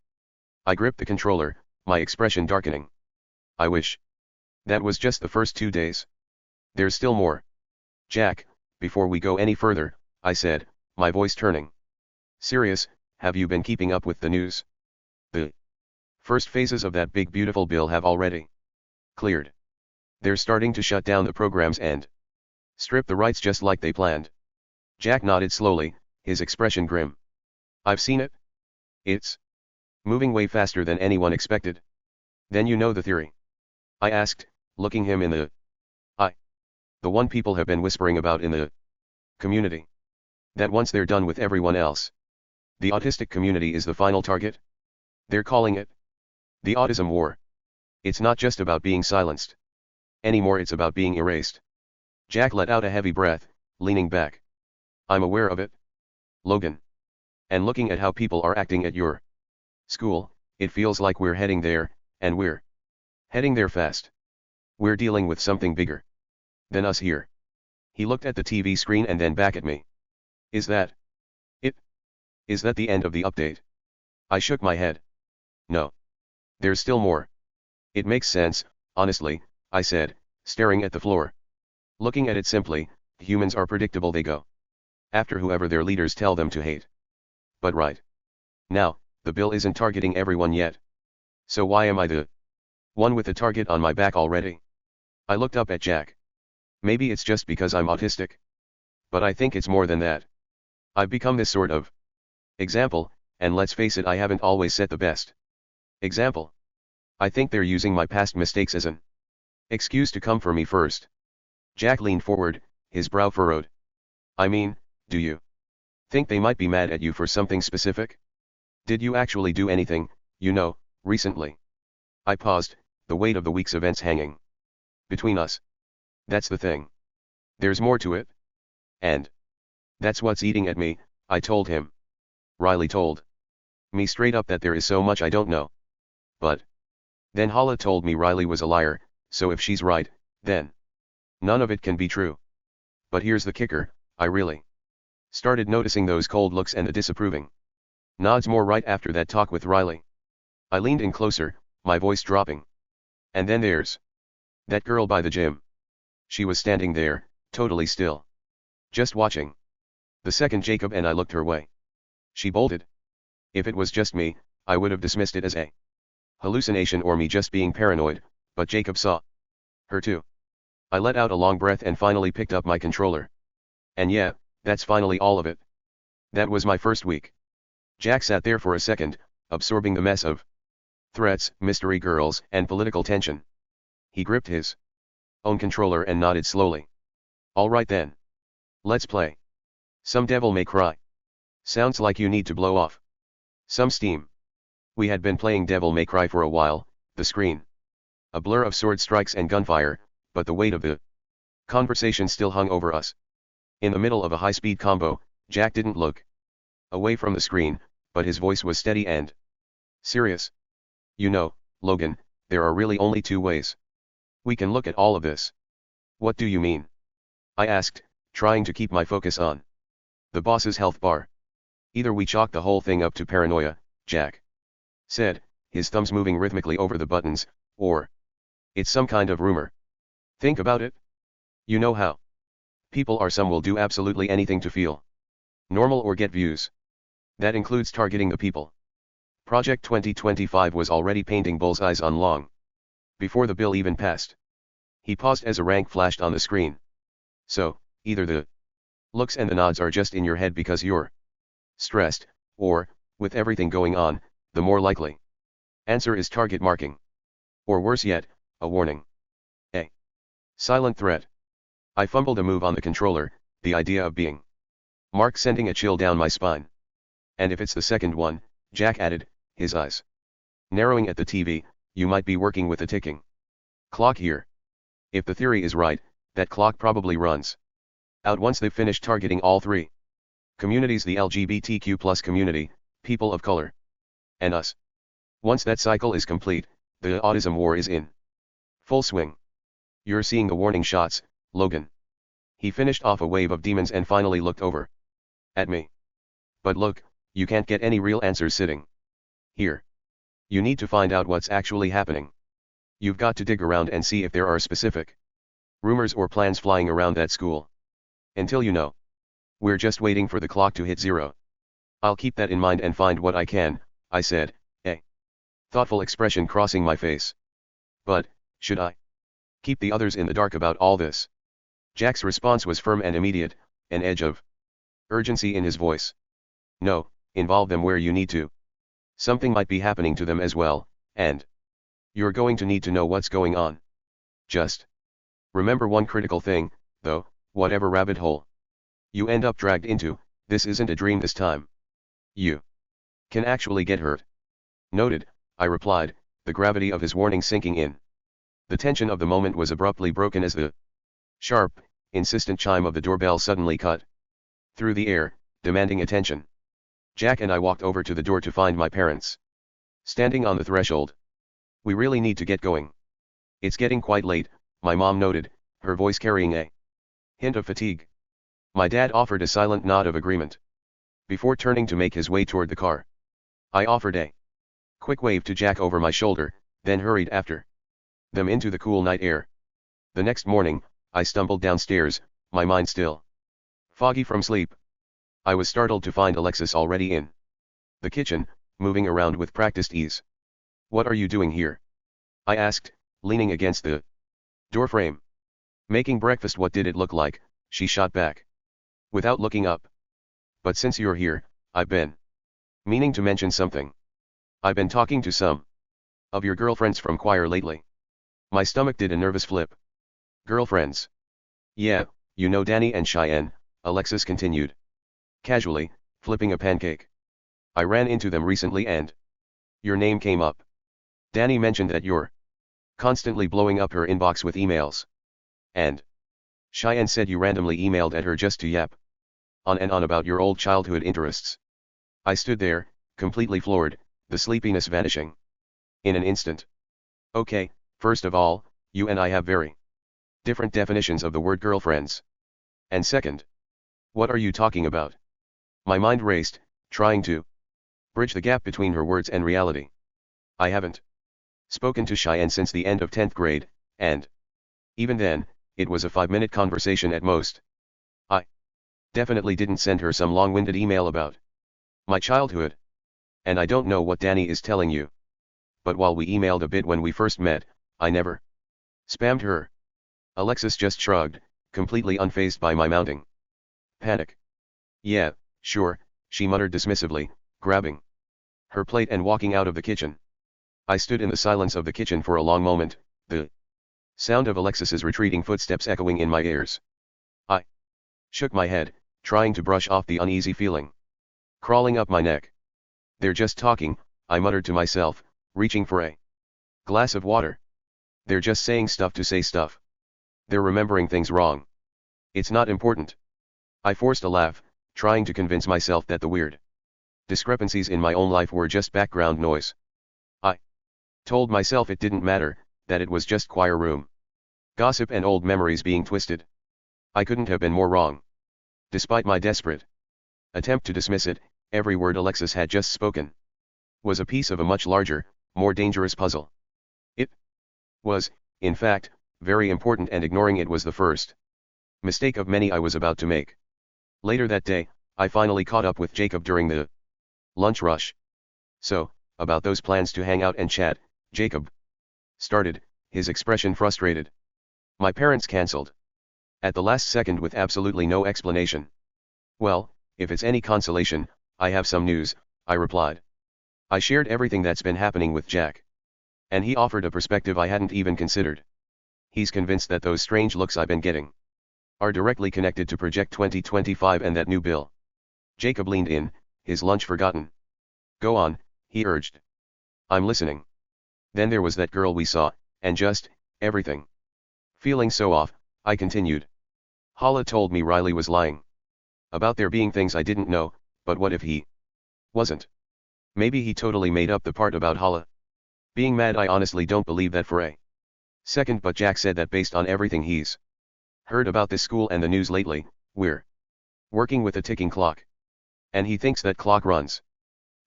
I gripped the controller, my expression darkening. I wish that was just the first 2 days. There's still more. Jack, before we go any further, I said, my voice turning serious, have you been keeping up with the news? The first phases of that big beautiful bill have already cleared. They're starting to shut down the programs and strip the rights just like they planned. Jack nodded slowly, his expression grim. I've seen it. It's moving way faster than anyone expected. Then you know the theory? I asked, looking him in the eye. The one people have been whispering about in the community. That once they're done with everyone else, the autistic community is the final target. They're calling it the Autism War. It's not just about being silenced anymore, it's about being erased. Jack let out a heavy breath, leaning back. I'm aware of it, Logan. And looking at how people are acting at your school, it feels like we're heading there, and we're heading there fast. We're dealing with something bigger than us here. He looked at the TV screen and then back at me. Is that it? Is that the end of the update? I shook my head. No. There's still more. It makes sense, honestly, I said, staring at the floor. Looking at it simply, humans are predictable, they go after whoever their leaders tell them to hate. But right now, the bill isn't targeting everyone yet. So why am I the one with the target on my back already? I looked up at Jack. Maybe it's just because I'm autistic. But I think it's more than that. I've become this sort of example, and let's face it, I haven't always set the best example. I think they're using my past mistakes as an excuse to come for me first. Jack leaned forward, his brow furrowed. I mean, do you think they might be mad at you for something specific? Did you actually do anything, recently? I paused, the weight of the week's events hanging between us. That's the thing. There's more to it. And that's what's eating at me, I told him. Riley told me straight up that there is so much I don't know. But then Hala told me Riley was a liar, so if she's right, then none of it can be true. But here's the kicker, I really started noticing those cold looks and the disapproving nods more right after that talk with Riley. I leaned in closer, my voice dropping. And then there's that girl by the gym. She was standing there, totally still, just watching. The second Jacob and I looked her way, she bolted. If it was just me, I would have dismissed it as a hallucination or me just being paranoid, But Jacob saw her too. I let out a long breath and finally picked up my controller. And yeah, that's finally all of it. That was my first week. Jack sat there for a second, absorbing the mess of threats, mystery girls, and political tension. He gripped his own controller and nodded slowly. All right then. Let's play. Some Devil May Cry. Sounds like you need to blow off some steam. We had been playing Devil May Cry for a while, the screen a blur of sword strikes and gunfire, but the weight of the conversation still hung over us. In the middle of a high-speed combo, Jack didn't look away from the screen, but his voice was steady and serious. You know, Logan, there are really only two ways we can look at all of this. What do you mean? I asked, trying to keep my focus on the boss's health bar. Either we chalk the whole thing up to paranoia, Jack said, his thumbs moving rhythmically over the buttons, or it's some kind of rumor. Think about it. You know how people are. Some will do absolutely anything to feel normal or get views. That includes targeting the people. Project 2025 was already painting bullseyes on Long before the bill even passed. He paused as a rank flashed on the screen. So, either the looks and the nods are just in your head because you're stressed, or, with everything going on, the more likely answer is target marking. Or worse yet, a warning. A silent threat. I fumbled a move on the controller, the idea of being marked sending a chill down my spine. And if it's the second one, Jack added, his eyes narrowing at the TV, you might be working with a ticking clock here. If the theory is right, that clock probably runs out once they've finished targeting all three communities: the LGBTQ+ community, people of color, and us. Once that cycle is complete, the autism war is in full swing. You're seeing the warning shots, Logan. He finished off a wave of demons and finally looked over at me. But look, you can't get any real answers sitting here. You need to find out what's actually happening. You've got to dig around and see if there are specific rumors or plans flying around that school. Until you know, we're just waiting for the clock to hit zero. I'll keep that in mind and find what I can, I said, a thoughtful expression crossing my face. But, should I keep the others in the dark about all this? Jack's response was firm and immediate, an edge of urgency in his voice. No, involve them where you need to. Something might be happening to them as well, and you're going to need to know what's going on. Just remember one critical thing, though, whatever rabbit hole you end up dragged into, this isn't a dream this time. You can actually get hurt. Noted, I replied, the gravity of his warning sinking in. The tension of the moment was abruptly broken as the sharp, insistent chime of the doorbell suddenly cut through the air, demanding attention. Jack and I walked over to the door to find my parents standing on the threshold. We really need to get going. It's getting quite late, my mom noted, her voice carrying a hint of fatigue. My dad offered a silent nod of agreement before turning to make his way toward the car. I offered a quick wave to Jack over my shoulder, then hurried after them into the cool night air. The next morning, I stumbled downstairs, my mind still foggy from sleep. I was startled to find Alexis already in the kitchen, moving around with practiced ease. What are you doing here? I asked, leaning against the doorframe. Making breakfast. What did it look like? She shot back, without looking up. But since you're here, I've been meaning to mention something. I've been talking to some of your girlfriends from choir lately. My stomach did a nervous flip. Girlfriends? Yeah, you know Danny and Cheyenne, Alexis continued casually, flipping a pancake. I ran into them recently and your name came up. Danny mentioned that you're constantly blowing up her inbox with emails. And Cheyenne said you randomly emailed at her just to yap on and on about your old childhood interests. I stood there, completely floored, the sleepiness vanishing in an instant. Okay, first of all, you and I have very different definitions of the word girlfriends. And second, what are you talking about? My mind raced, trying to bridge the gap between her words and reality. I haven't spoken to Cheyenne since the end of 10th grade, and even then, it was a 5-minute conversation at most. I definitely didn't send her some long-winded email about my childhood. And I don't know what Danny is telling you. But while we emailed a bit when we first met, I never spammed her. Alexis just shrugged, completely unfazed by my mounting panic. Yeah, sure, she muttered dismissively, grabbing her plate and walking out of the kitchen. I stood in the silence of the kitchen for a long moment, the sound of Alexis's retreating footsteps echoing in my ears. I shook my head, trying to brush off the uneasy feeling crawling up my neck. They're just talking, I muttered to myself, reaching for a glass of water. They're just saying stuff to say stuff. They're remembering things wrong. It's not important. I forced a laugh, trying to convince myself that the weird discrepancies in my own life were just background noise. I told myself it didn't matter, that it was just choir room gossip and old memories being twisted. I couldn't have been more wrong. Despite my desperate attempt to dismiss it, every word Alexis had just spoken was a piece of a much larger, more dangerous puzzle. It was, in fact, very important, and ignoring it was the first mistake of many I was about to make. Later that day, I finally caught up with Jacob during the lunch rush. So, about those plans to hang out and chat, Jacob started, his expression frustrated. My parents cancelled at the last second with absolutely no explanation. Well, if it's any consolation, I have some news, I replied. I shared everything that's been happening with Jack. And he offered a perspective I hadn't even considered. He's convinced that those strange looks I've been getting are directly connected to Project 2025 and that new bill. Jacob leaned in, his lunch forgotten. Go on, he urged. I'm listening. Then there was that girl we saw, and just, everything. Feeling so off, I continued. Hala told me Riley was lying about there being things I didn't know, but what if he wasn't? Maybe he totally made up the part about Hala being mad. I honestly don't believe that for a second, but Jack said that based on everything he's heard about this school and the news lately, we're working with a ticking clock. And he thinks that clock runs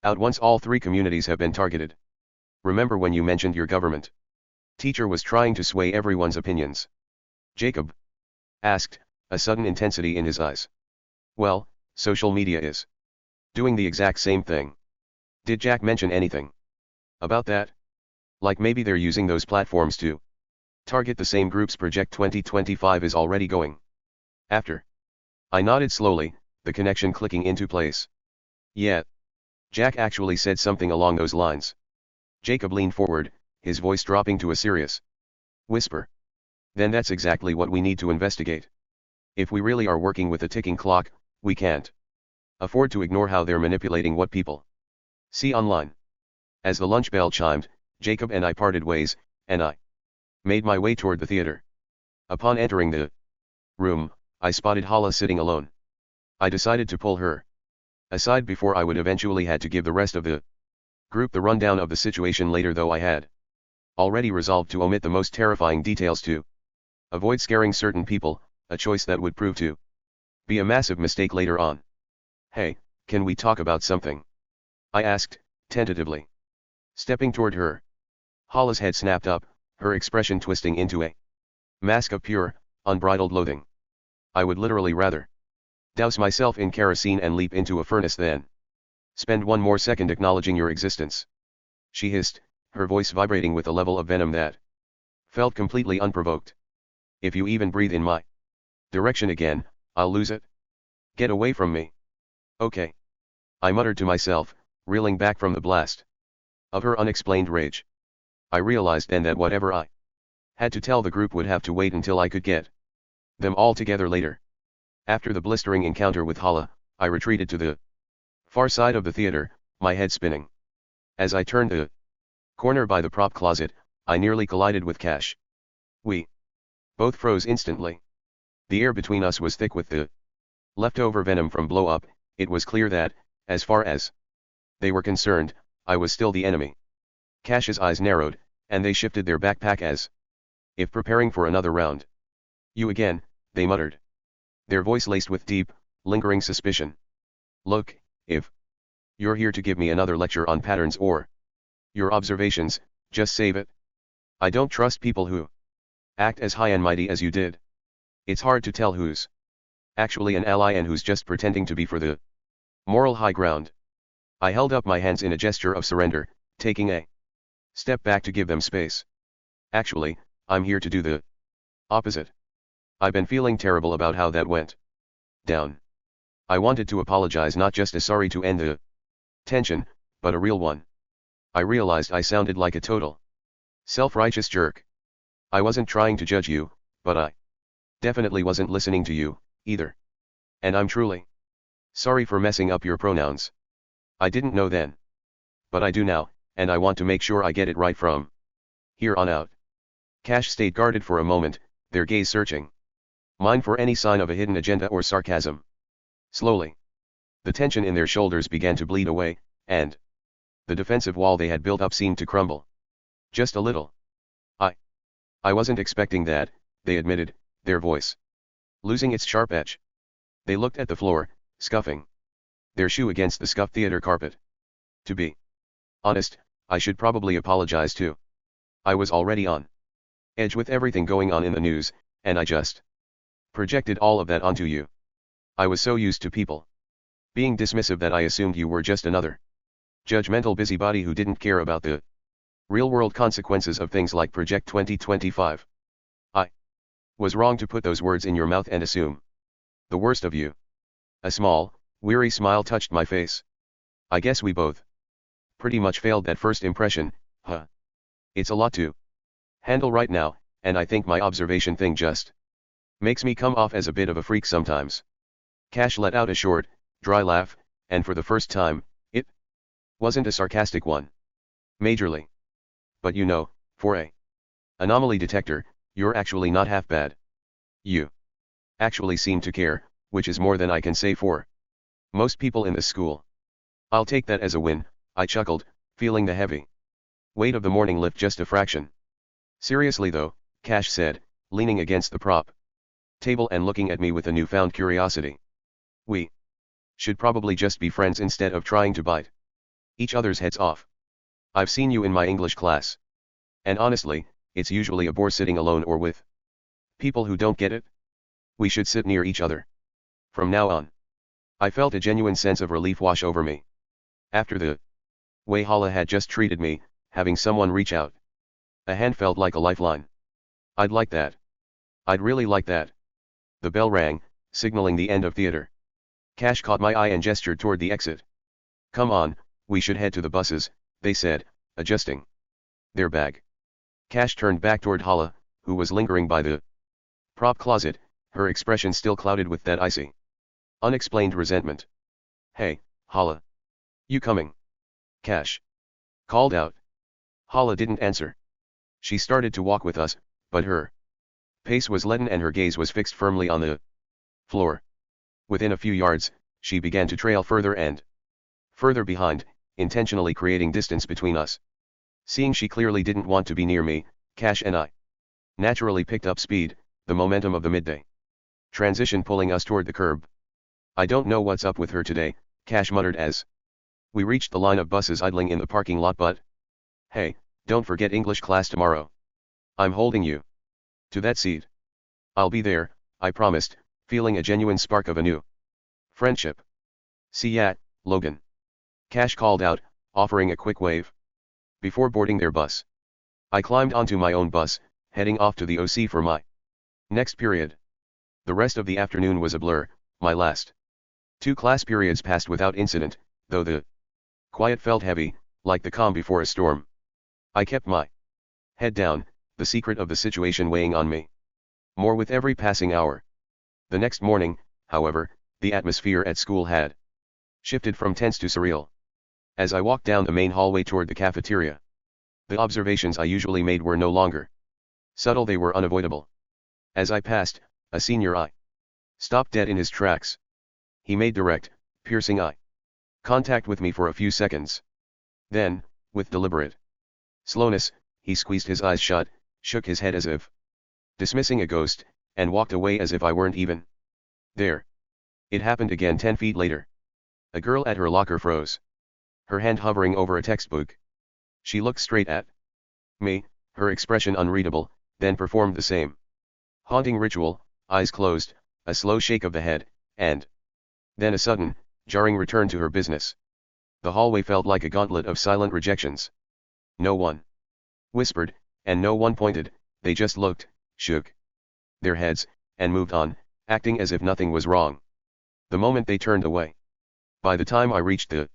out once all 3 communities have been targeted. Remember when you mentioned your government teacher was trying to sway everyone's opinions? Jacob asked, a sudden intensity in his eyes. Well, social media is doing the exact same thing. Did Jack mention anything about that? Like maybe they're using those platforms to target the same groups Project 2025 is already going after. I nodded slowly, the connection clicking into place. Yeah. Jack actually said something along those lines. Jacob leaned forward, his voice dropping to a serious whisper. Then that's exactly what we need to investigate. If we really are working with a ticking clock, we can't afford to ignore how they're manipulating what people see online. As the lunch bell chimed, Jacob and I parted ways, and I made my way toward the theater. Upon entering the room, I spotted Hala sitting alone. I decided to pull her aside before I would eventually had to give the rest of the group the rundown of the situation later, though I had already resolved to omit the most terrifying details to avoid scaring certain people, a choice that would prove to be a massive mistake later on. Hey, can we talk about something? I asked, tentatively. Stepping toward her. Hala's head snapped up, her expression twisting into a mask of pure, unbridled loathing. I would literally rather douse myself in kerosene and leap into a furnace than spend one more second acknowledging your existence. She hissed, her voice vibrating with a level of venom that felt completely unprovoked. If you even breathe in my direction again, I'll lose it. Get away from me. Okay. I muttered to myself, reeling back from the blast of her unexplained rage. I realized then that whatever I had to tell the group would have to wait until I could get them all together later. After the blistering encounter with Hala, I retreated to the far side of the theater, my head spinning. As I turned the corner by the prop closet, I nearly collided with Cash. We both froze instantly. The air between us was thick with the leftover venom from blow up. It was clear that, as far as they were concerned, I was still the enemy. Cash's eyes narrowed, and they shifted their backpack as if preparing for another round. You again, they muttered. Their voice laced with deep, lingering suspicion. Look, if you're here to give me another lecture on patterns or your observations, just save it. I don't trust people who act as high and mighty as you did. It's hard to tell who's actually an ally and who's just pretending to be for the moral high ground. I held up my hands in a gesture of surrender, taking a step back to give them space. Actually, I'm here to do the opposite. I've been feeling terrible about how that went down. I wanted to apologize, not just a sorry to end the tension, but a real one. I realized I sounded like a total self-righteous jerk. I wasn't trying to judge you, but I definitely wasn't listening to you, either. And I'm truly sorry for messing up your pronouns. I didn't know then. But I do now, and I want to make sure I get it right from here on out. Cash stayed guarded for a moment, their gaze searching mine for any sign of a hidden agenda or sarcasm. Slowly, the tension in their shoulders began to bleed away, and the defensive wall they had built up seemed to crumble. Just a little. I wasn't expecting that, they admitted, their voice losing its sharp edge. They looked at the floor, scuffing their shoe against the scuffed theater carpet. To be honest, I should probably apologize too. I was already on edge with everything going on in the news, and I just projected all of that onto you. I was so used to people being dismissive that I assumed you were just another judgmental busybody who didn't care about the real-world consequences of things like Project 2025. I was wrong to put those words in your mouth and assume the worst of you. A small, weary smile touched my face. I guess we both pretty much failed that first impression, huh? It's a lot to handle right now, and I think my observation thing just makes me come off as a bit of a freak sometimes. Cash let out a short, dry laugh, and for the first time, it wasn't a sarcastic one. Majorly. But you know, for a anomaly detector, you're actually not half bad. You actually seem to care, which is more than I can say for most people in this school. I'll take that as a win, I chuckled, feeling the heavy weight of the morning lift just a fraction. Seriously though, Cash said, leaning against the prop table and looking at me with a newfound curiosity. We should probably just be friends instead of trying to bite each other's heads off. I've seen you in my English class. And honestly, it's usually a bore sitting alone or with people who don't get it. We should sit near each other from now on. I felt a genuine sense of relief wash over me. After the way Hala had just treated me, having someone reach out a hand felt like a lifeline. I'd like that. I'd really like that. The bell rang, signaling the end of theater. Cash caught my eye and gestured toward the exit. Come on, we should head to the buses, they said, adjusting their bag. Cash turned back toward Hala, who was lingering by the prop closet, her expression still clouded with that icy, unexplained resentment. Hey, Hala. You coming? Cash called out. Hala didn't answer. She started to walk with us, but her pace was leaden and her gaze was fixed firmly on the floor. Within a few yards, she began to trail further and further behind, intentionally creating distance between us. Seeing she clearly didn't want to be near me, Cash and I naturally picked up speed, the momentum of the midday transition pulling us toward the curb. I don't know what's up with her today, Cash muttered as we reached the line of buses idling in the parking lot, but hey, don't forget English class tomorrow. I'm holding you to that seat. I'll be there, I promised, feeling a genuine spark of a new friendship. See ya, Logan. Cash called out, offering a quick wave before boarding their bus. I climbed onto my own bus, heading off to the OC for my next period. The rest of the afternoon was a blur. My last 2 class periods passed without incident, though the quiet felt heavy, like the calm before a storm. I kept my head down, the secret of the situation weighing on me more with every passing hour. The next morning, however, the atmosphere at school had shifted from tense to surreal. As I walked down the main hallway toward the cafeteria, the observations I usually made were no longer subtle, they were unavoidable. As I passed, a senior eye stopped dead in his tracks. He made direct, piercing eye contact with me for a few seconds. Then, with deliberate slowness, he squeezed his eyes shut, shook his head as if dismissing a ghost, and walked away as if I weren't even there. It happened again 10 feet later. A girl at her locker froze, her hand hovering over a textbook. She looked straight at me, her expression unreadable, then performed the same haunting ritual, eyes closed, a slow shake of the head, and then a sudden, jarring return to her business. The hallway felt like a gauntlet of silent rejections. No one whispered, And no one pointed, they just looked, shook their heads, and moved on, acting as if nothing was wrong. The moment they turned away. By the time I reached the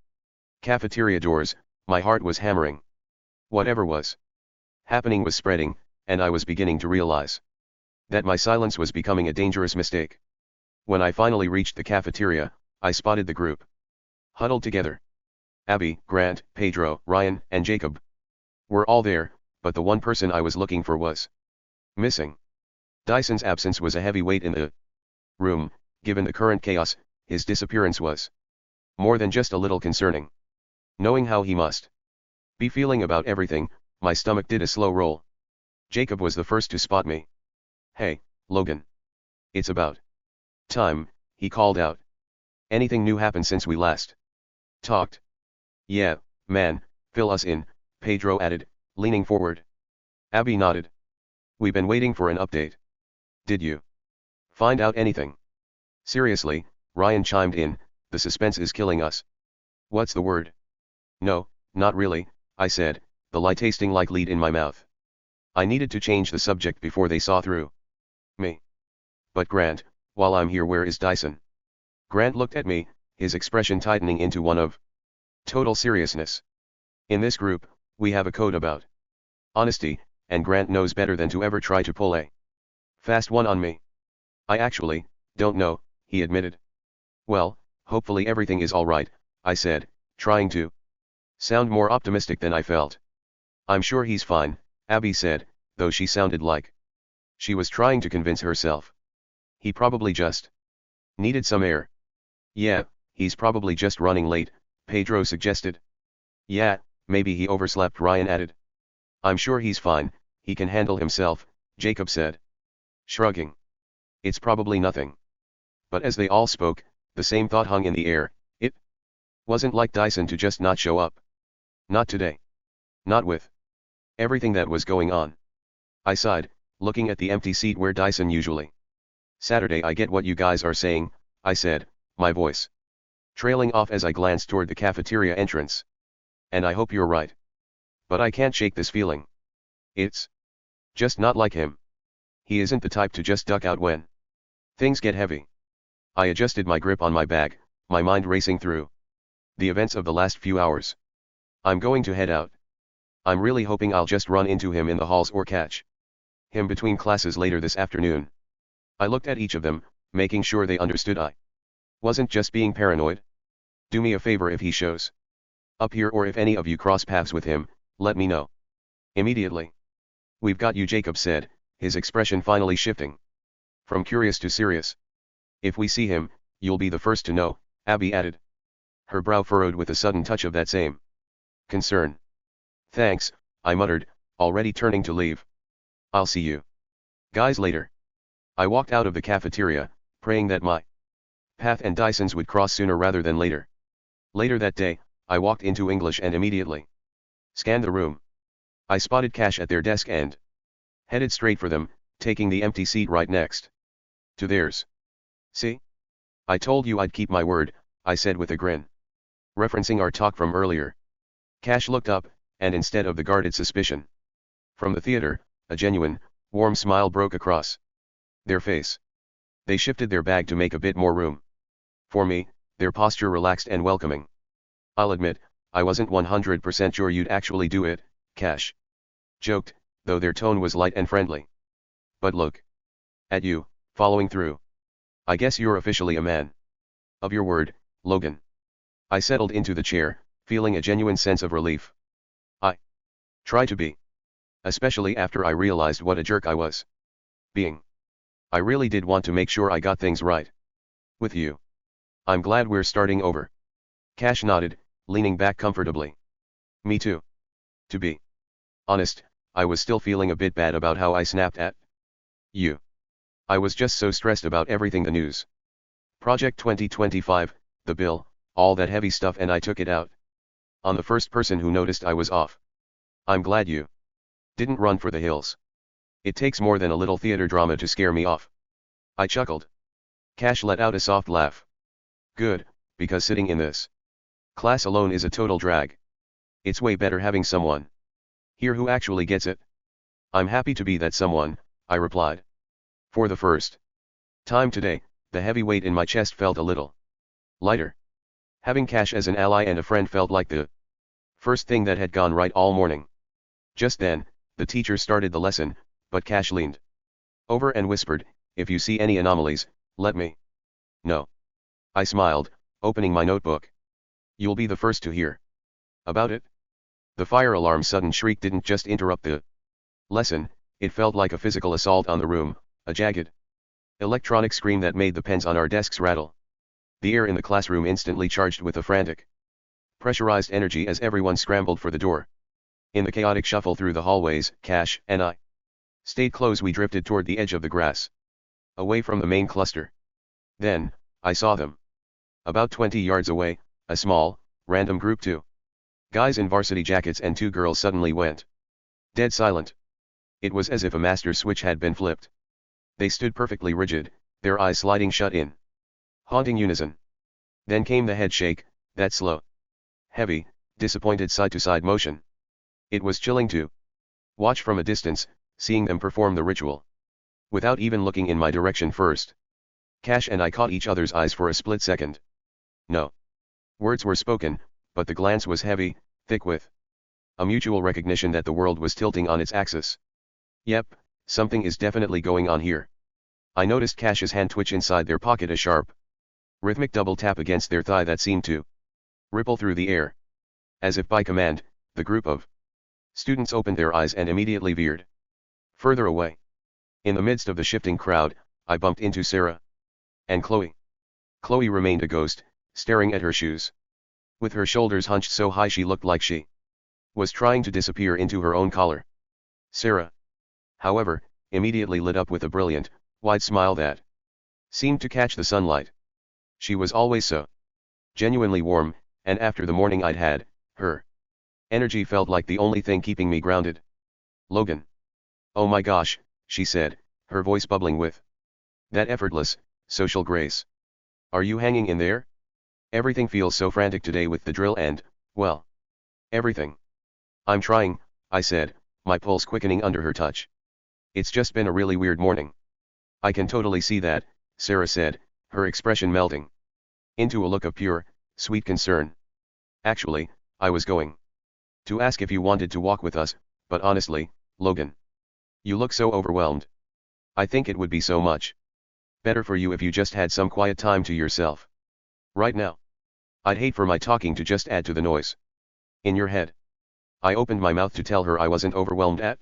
cafeteria doors, my heart was hammering. Whatever was happening was spreading, and I was beginning to realize that my silence was becoming a dangerous mistake. When I finally reached the cafeteria, I spotted the group huddled together. Abby, Grant, Pedro, Ryan, and Jacob were all there, but the one person I was looking for was missing. Dyson's absence was a heavy weight in the room. Given the current chaos, his disappearance was more than just a little concerning. Knowing how he must be feeling about everything, my stomach did a slow roll. Jacob was the first to spot me. "Hey, Logan. It's about time," he called out. "Anything new happened since we last talked?" "Yeah, man, fill us in," Pedro added, leaning forward. Abby nodded. "We've been waiting for an update. Did you find out anything?" "Seriously," Ryan chimed in, "the suspense is killing us." "What's the word?" "No, not really," I said, the lie tasting like lead in my mouth. I needed to change the subject before they saw through me. "But Grant, while I'm here, where is Dyson?" Grant looked at me, his expression tightening into one of total seriousness. "In this group, we have a code about honesty, and Grant knows better than to ever try to pull a fast one on me." "I actually don't know," he admitted. "Well, hopefully everything is all right," I said, trying to sound more optimistic than I felt. "I'm sure he's fine," Abby said, though she sounded like she was trying to convince herself. "He probably just needed some air." "Yeah, he's probably just running late," Pedro suggested. "Yeah, maybe he overslept," Ryan added. "I'm sure he's fine, he can handle himself," Jacob said, shrugging. "It's probably nothing." But as they all spoke, the same thought hung in the air. It wasn't like Dyson to just not show up. Not today. Not with everything that was going on. I sighed, looking at the empty seat where Dyson usually. "Saturday, I get what you guys are saying," I said, my voice trailing off as I glanced toward the cafeteria entrance. "And I hope you're right. But I can't shake this feeling. It's just not like him. He isn't the type to just duck out when things get heavy." I adjusted my grip on my bag, my mind racing through the events of the last few hours. "I'm going to head out. I'm really hoping I'll just run into him in the halls or catch him between classes later this afternoon." I looked at each of them, making sure they understood I wasn't just being paranoid. "Do me a favor, if he shows up here or if any of you cross paths with him, let me know immediately." "We've got you," Jacob said, his expression finally shifting from curious to serious. "If we see him, you'll be the first to know," Abby added, her brow furrowed with a sudden touch of that same concern. "Thanks," I muttered, already turning to leave. "I'll see you guys later." I walked out of the cafeteria, praying that my path and Dyson's would cross sooner rather than later. Later that day, I walked into English and immediately scanned the room. I spotted Cash at their desk and headed straight for them, taking the empty seat right next to theirs. "See? I told you I'd keep my word," I said with a grin, referencing our talk from earlier. Cash looked up, and instead of the guarded suspicion from the theater, a genuine, warm smile broke across their face. They shifted their bag to make a bit more room for me, their posture relaxed and welcoming. "I'll admit, I wasn't 100% sure you'd actually do it," Cash joked, though their tone was light and friendly. "But look at you, following through. I guess you're officially a man of your word, Logan." I settled into the chair, feeling a genuine sense of relief. I try to be. Especially after I realized what a jerk I was being. I really did want to make sure I got things right with you. "I'm glad we're starting over." Cash nodded, leaning back comfortably. "Me too. To be honest, I was still feeling a bit bad about how I snapped at you. I was just so stressed about everything, the news, Project 2025, the bill, all that heavy stuff, and I took it out on the first person who noticed I was off. I'm glad you didn't run for the hills. It takes more than a little theater drama to scare me off." I chuckled. Cash let out a soft laugh. "Good, because sitting in this class alone is a total drag. It's way better having someone here who actually gets it." I'm happy to be that someone, I replied. For the first time today, the heavy weight in my chest felt a little lighter. Having Cash as an ally and a friend felt like the first thing that had gone right all morning. Just then, the teacher started the lesson, but Cash leaned over and whispered, "If you see any anomalies, let me know." I smiled, opening my notebook. "You'll be the first to hear about it." The fire alarm's sudden shriek didn't just interrupt the lesson, it felt like a physical assault on the room, a jagged electronic scream that made the pens on our desks rattle. The air in the classroom instantly charged with a frantic, pressurized energy as everyone scrambled for the door. In the chaotic shuffle through the hallways, Cash and I stayed close. We drifted toward the edge of the grass, away from the main cluster. Then, I saw them. About 20 yards away, a small, random group, two guys in varsity jackets and two girls, suddenly went dead silent. It was as if a master switch had been flipped. They stood perfectly rigid, their eyes sliding shut in haunting unison. Then came the head shake, that slow, heavy, disappointed side-to-side motion. It was chilling to watch from a distance, seeing them perform the ritual without even looking in my direction first. Cash and I caught each other's eyes for a split second. No words were spoken, but the glance was heavy, thick with a mutual recognition that the world was tilting on its axis. Yep, something is definitely going on here. I noticed Cash's hand twitch inside their pocket, a sharp, rhythmic double tap against their thigh that seemed to ripple through the air. As if by command, the group of students opened their eyes and immediately veered further away. In the midst of the shifting crowd, I bumped into Sarah and Chloe. Chloe remained a ghost, staring at her shoes, with her shoulders hunched so high she looked like she was trying to disappear into her own collar. Sarah, however, immediately lit up with a brilliant, wide smile that seemed to catch the sunlight. She was always so genuinely warm, and after the morning I'd had, her energy felt like the only thing keeping me grounded. "Logan. Oh my gosh," she said, her voice bubbling with that effortless, social grace. "Are you hanging in there? Everything feels so frantic today with the drill and, well, everything." "I'm trying," I said, my pulse quickening under her touch. "It's just been a really weird morning." "I can totally see that," Sarah said, her expression melting into a look of pure, sweet concern. "Actually, I was going to ask if you wanted to walk with us, but honestly, Logan, you look so overwhelmed. I think it would be so much better for you if you just had some quiet time to yourself. Right now. I'd hate for my talking to just add to the noise in your head." I opened my mouth to tell her I wasn't overwhelmed at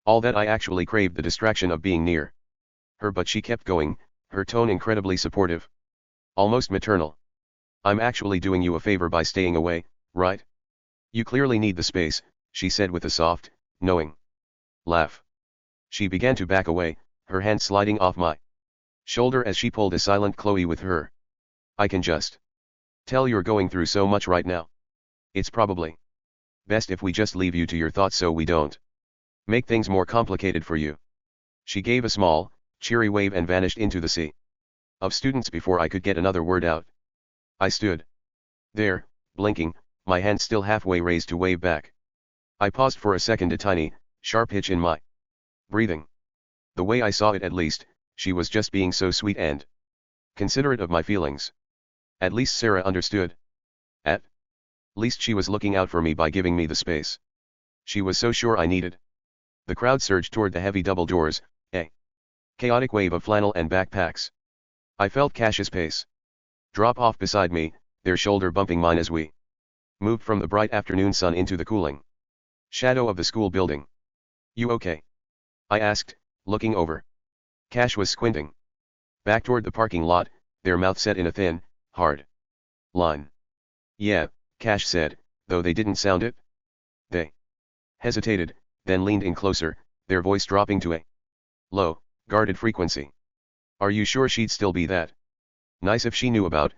all, that I actually craved the distraction of being near her, but she kept going, her tone incredibly supportive, almost maternal. "I'm actually doing you a favor by staying away, right? You clearly need the space," she said with a soft, knowing laugh. She began to back away, her hand sliding off my shoulder as she pulled a silent Chloe with her. "I can just tell you're going through so much right now. It's probably best if we just leave you to your thoughts so we don't make things more complicated for you." She gave a small, cheery wave and vanished into the sea of students before I could get another word out. I stood there, blinking, my hand still halfway raised to wave back. I paused for a second, a tiny, sharp hitch in my breathing. The way I saw it, at least, she was just being so sweet and considerate of my feelings. At least Sarah understood. At least she was looking out for me by giving me the space she was so sure I needed. The crowd surged toward the heavy double doors, a chaotic wave of flannel and backpacks. I felt Cash's pace drop off beside me, their shoulder bumping mine as we moved from the bright afternoon sun into the cooling shadow of the school building. "You okay?" I asked, looking over. Cash was squinting back toward the parking lot, their mouth set in a thin, hard line. "Yeah," Cash said, though they didn't sound it. They hesitated, then leaned in closer, their voice dropping to a low, guarded frequency. "Are you sure she'd still be that nice if she knew about,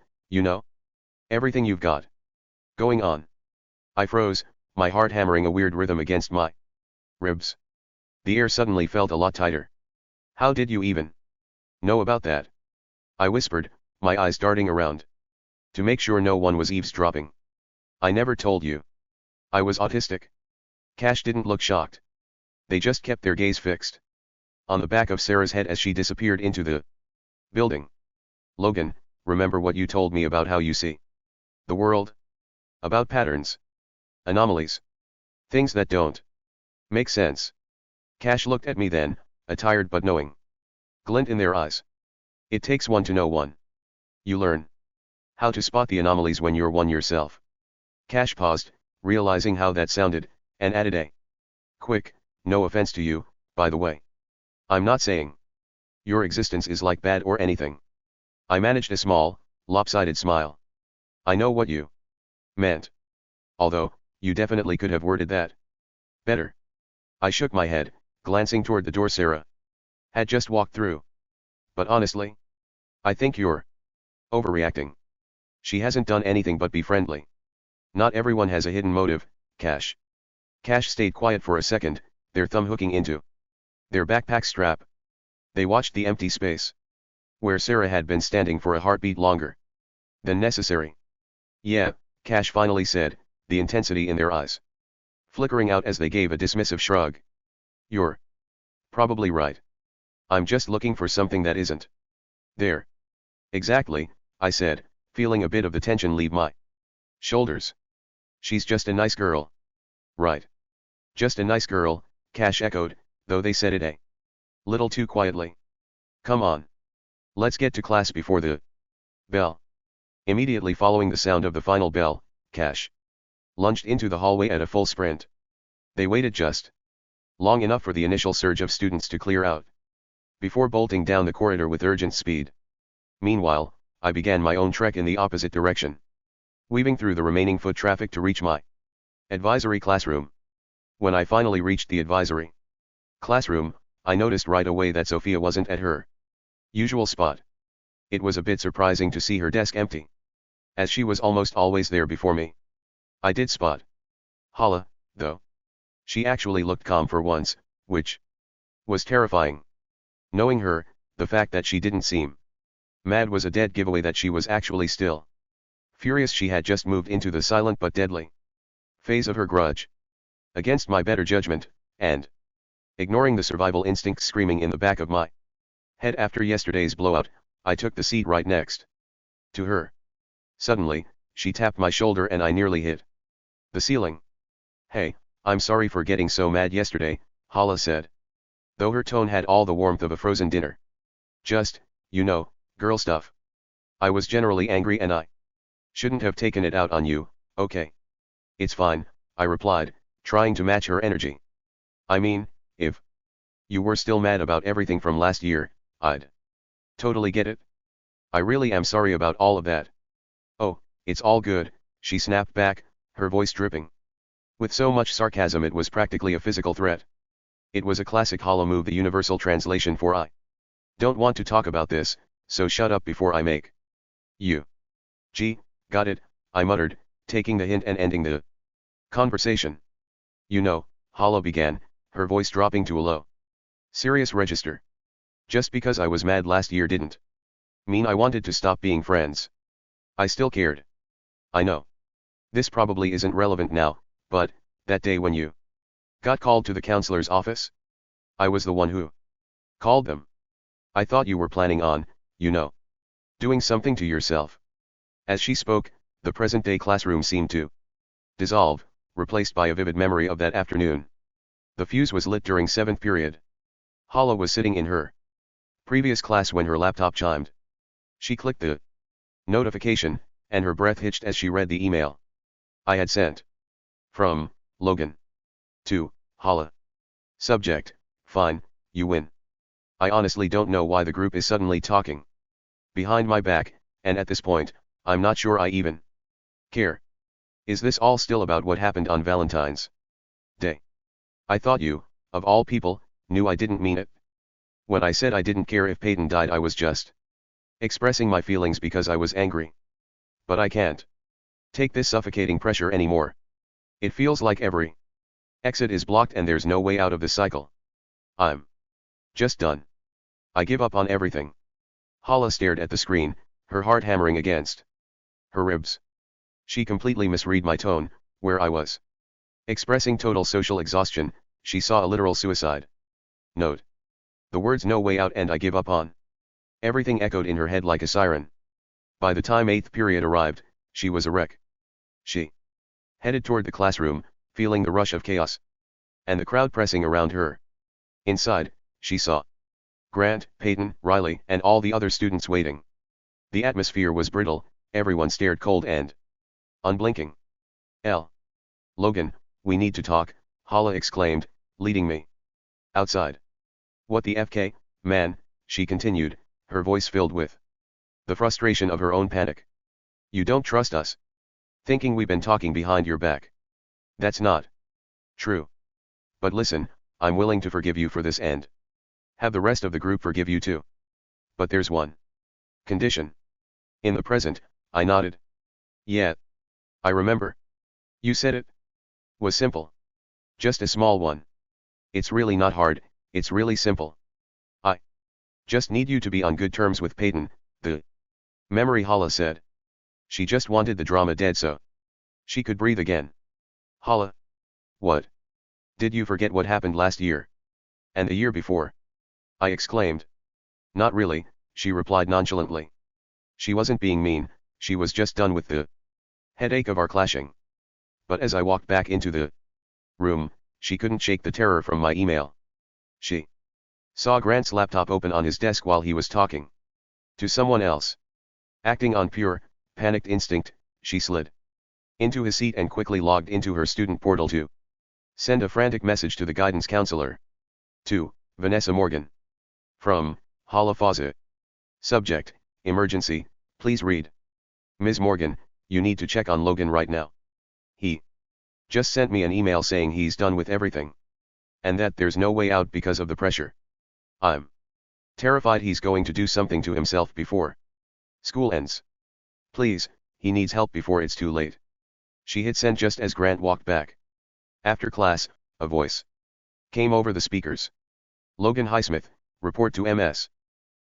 everything you've got going on?" I froze, my heart hammering a weird rhythm against my ribs. The air suddenly felt a lot tighter. "How did you even know about that?" I whispered, my eyes darting around to make sure no one was eavesdropping. "I never told you I was autistic." Cash didn't look shocked. They just kept their gaze fixed on the back of Sarah's head as she disappeared into the building. Logan, remember what you told me about how you see the world? About patterns, anomalies, things that don't make sense. Cash looked at me then, a tired but knowing glint in their eyes. It takes one to know one. You learn how to spot the anomalies when you're one yourself. Cash paused, realizing how that sounded, and added a quick, no offense to you, by the way. I'm not saying your existence is like bad or anything. I managed a small, lopsided smile. I know what you meant. Although, you definitely could have worded that better. I shook my head, glancing toward the door Sarah had just walked through. But honestly, I think you're overreacting. She hasn't done anything but be friendly. Not everyone has a hidden motive, Cash. Cash stayed quiet for a second, their thumb hooking into their backpack strap. They watched the empty space where Sarah had been standing for a heartbeat longer than necessary. Yeah, Cash finally said, the intensity in their eyes flickering out as they gave a dismissive shrug. You're probably right. I'm just looking for something that isn't there. Exactly, I said, feeling a bit of the tension leave my shoulders. She's just a nice girl. Right. Just a nice girl, Cash echoed, though they said it a little too quietly. Come on. Let's get to class before the bell. Immediately following the sound of the final bell, Cash lunged into the hallway at a full sprint. They waited just long enough for the initial surge of students to clear out before bolting down the corridor with urgent speed. Meanwhile, I began my own trek in the opposite direction, weaving through the remaining foot traffic to reach my advisory classroom. When I finally reached the advisory classroom, I noticed right away that Sophia wasn't at her usual spot. It was a bit surprising to see her desk empty, as she was almost always there before me. I did spot Hala, though. She actually looked calm for once, which was terrifying. Knowing her, the fact that she didn't seem mad was a dead giveaway that she was actually still furious. She had just moved into the silent but deadly phase of her grudge against my better judgment, and ignoring the survival instinct screaming in the back of my head after yesterday's blowout, I took the seat right next to her. Suddenly, she tapped my shoulder and I nearly hit the ceiling. Hey, I'm sorry for getting so mad yesterday, Hala said, though her tone had all the warmth of a frozen dinner. Just, you know, girl stuff. I was generally angry and I shouldn't have taken it out on you, okay? It's fine, I replied, trying to match her energy. I mean, if you were still mad about everything from last year, I'd totally get it. I really am sorry about all of that. Oh, it's all good, she snapped back, her voice dripping with so much sarcasm it was practically a physical threat. It was a classic Hala move, the universal translation for I don't want to talk about this, so shut up before I make you. Gee, got it, I muttered, taking the hint and ending the conversation. You know, Hala began, her voice dropping to a low, serious register. Just because I was mad last year didn't mean I wanted to stop being friends. I still cared. I know this probably isn't relevant now, but that day when you got called to the counselor's office, I was the one who called them. I thought you were planning on, you know, doing something to yourself. As she spoke, the present-day classroom seemed to dissolve, replaced by a vivid memory of that afternoon. The fuse was lit during 7th period. Hala was sitting in her previous class when her laptop chimed. She clicked the notification, and her breath hitched as she read the email I had sent. From Logan to Hala. Subject: fine, you win. I honestly don't know why the group is suddenly talking behind my back, and at this point, I'm not sure I even care. Is this all still about what happened on Valentine's Day? I thought you, of all people, knew I didn't mean it. When I said I didn't care if Peyton died, I was just expressing my feelings because I was angry. But I can't take this suffocating pressure anymore. It feels like every exit is blocked and there's no way out of the cycle. I'm just done. I give up on everything. Hala stared at the screen, her heart hammering against her ribs. She completely misread my tone, where I was expressing total social exhaustion. she saw a literal suicide note. The words "no way out" and "I give up on." Everything echoed in her head like a siren. By the time 8th period arrived, she was a wreck. She headed toward the classroom, feeling the rush of chaos and the crowd pressing around her. Inside, she saw Grant, Peyton, Riley, and all the other students waiting. The atmosphere was brittle, everyone stared cold and unblinking. Logan, we need to talk, Hala exclaimed, leading me outside. What the FK, man, she continued, her voice filled with the frustration of her own panic. You don't trust us? Thinking we've been talking behind your back. That's not true. But listen, I'm willing to forgive you for this and have the rest of the group forgive you too. But there's one condition. In the present, I nodded. Yeah. I remember. You said it was simple. Just a small one. It's really not hard, it's really simple. I just need you to be on good terms with Peyton, the memory, Hala said. She just wanted the drama dead so she could breathe again. Hala. What? Did you forget what happened last year? And the year before? I exclaimed. Not really, she replied nonchalantly. She wasn't being mean, she was just done with the headache of our clashing. But as I walked back into the room, she couldn't shake the terror from my email. She saw Grant's laptop open on his desk while he was talking to someone else. Acting on pure, panicked instinct, she slid into his seat and quickly logged into her student portal to send a frantic message to the guidance counselor. To Vanessa Morgan. From Hala Fawza. Subject: Emergency, please read. Ms. Morgan, you need to check on Logan right now. He just sent me an email saying he's done with everything. And that there's no way out because of the pressure. I'm terrified he's going to do something to himself before school ends. Please, he needs help before it's too late. She hit send just as Grant walked back. After class, a voice came over the speakers. Logan Highsmith, report to Ms.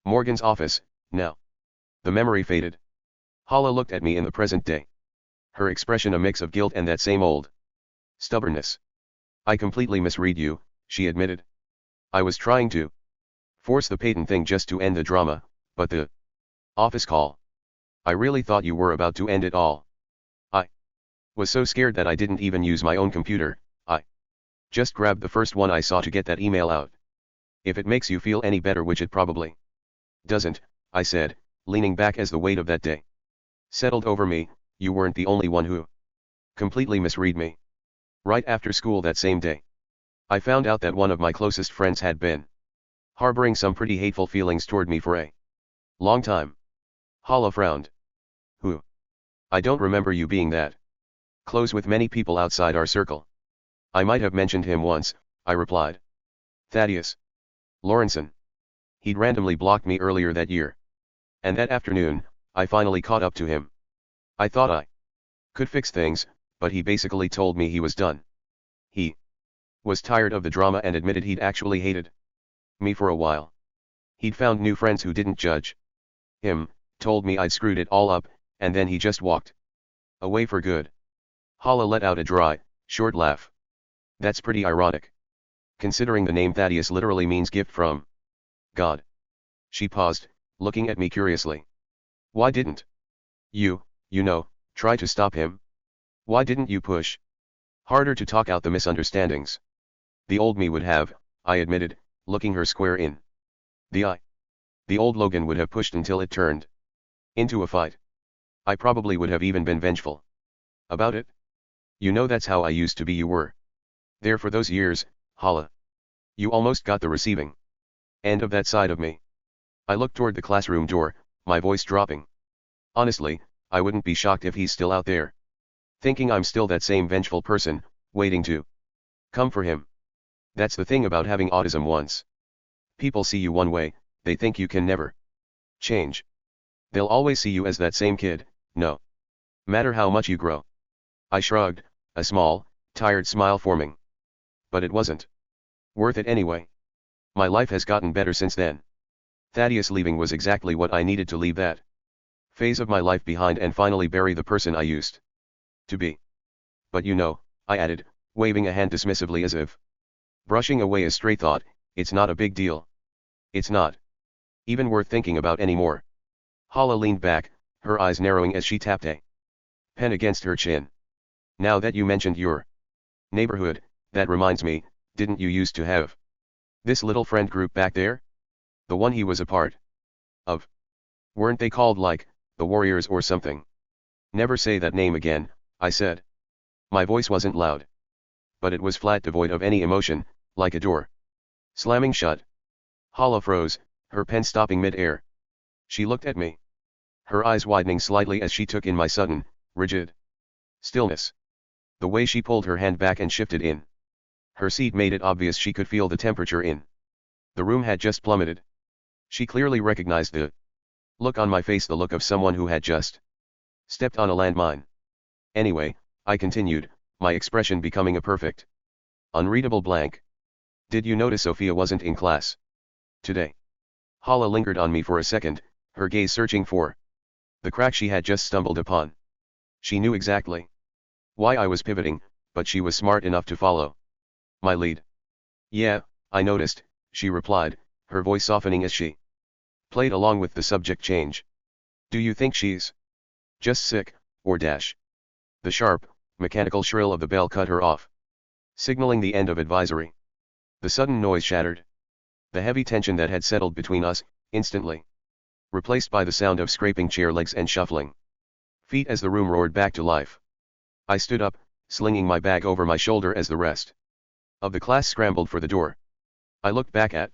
Morgan's office, now. The memory faded. Hala looked at me in the present day. Her expression a mix of guilt and that same old stubbornness. I completely misread you, she admitted. I was trying to force the Peyton thing just to end the drama, but the office call. I really thought you were about to end it all. I was so scared that I didn't even use my own computer. I just grabbed the first one I saw to get that email out. If it makes you feel any better, which it probably doesn't, I said, leaning back as the weight of that day settled over me, you weren't the only one who completely misread me. Right after school that same day, I found out that one of my closest friends had been harboring some pretty hateful feelings toward me for a long time. Hala frowned. Who? I don't remember you being that close with many people outside our circle. I might have mentioned him once, I replied. Thaddeus Lawrenson. He'd randomly blocked me earlier that year. And that afternoon, I finally caught up to him. I thought I could fix things, but he basically told me he was done. He was tired of the drama and admitted he'd actually hated me for a while. He'd found new friends who didn't judge him, told me I'd screwed it all up, and then he just walked away for good. Hala let out a dry, short laugh. That's pretty ironic, considering the name Thaddeus literally means gift from God. She paused, looking at me curiously. Why didn't you try to stop him? Why didn't you push harder to talk out the misunderstandings? The old me would have, I admitted, looking her square in the eye. The old Logan would have pushed until it turned into a fight. I probably would have even been vengeful about it. You know that's how I used to be. You were there for those years, Hala. You almost got the receiving end of that side of me. I looked toward the classroom door, my voice dropping. Honestly, I wouldn't be shocked if he's still out there, thinking I'm still that same vengeful person, waiting to come for him. That's the thing about having autism. Once people see you one way, they think you can never change. They'll always see you as that same kid, no matter how much you grow. I shrugged, a small, tired smile forming. But it wasn't worth it anyway. My life has gotten better since then. Thaddeus leaving was exactly what I needed to leave that phase of my life behind and finally bury the person I used to be. But I added, waving a hand dismissively as if Brushing away a stray thought, it's not a big deal. It's not even worth thinking about anymore. Hala leaned back, her eyes narrowing as she tapped a pen against her chin. Now that you mentioned your neighborhood, that reminds me, didn't you used to have this little friend group back there? The one he was a part of. Weren't they called like, the Warriors or something? Never say that name again, I said. My voice wasn't loud. But it was flat, devoid of any emotion, like a door slamming shut. Hala froze, her pen stopping mid-air. She looked at me, her eyes widening slightly as she took in my sudden, rigid stillness. The way she pulled her hand back and shifted in her seat made it obvious she could feel the temperature in the room had just plummeted. She clearly recognized the look on my face, the look of someone who had just stepped on a landmine. Anyway, I continued, my expression becoming a perfect, unreadable blank. Did you notice Sophia wasn't in class today? Hala lingered on me for a second, her gaze searching for the crack she had just stumbled upon. She knew exactly why I was pivoting, but she was smart enough to follow my lead. Yeah, I noticed, she replied, her voice softening as she played along with the subject change. Do you think she's just sick, or dash? The sharp, mechanical shrill of the bell cut her off, signaling the end of advisory. The sudden noise shattered the heavy tension that had settled between us, instantly replaced by the sound of scraping chair legs and shuffling feet as the room roared back to life. I stood up, slinging my bag over my shoulder as the rest of the class scrambled for the door. I looked back at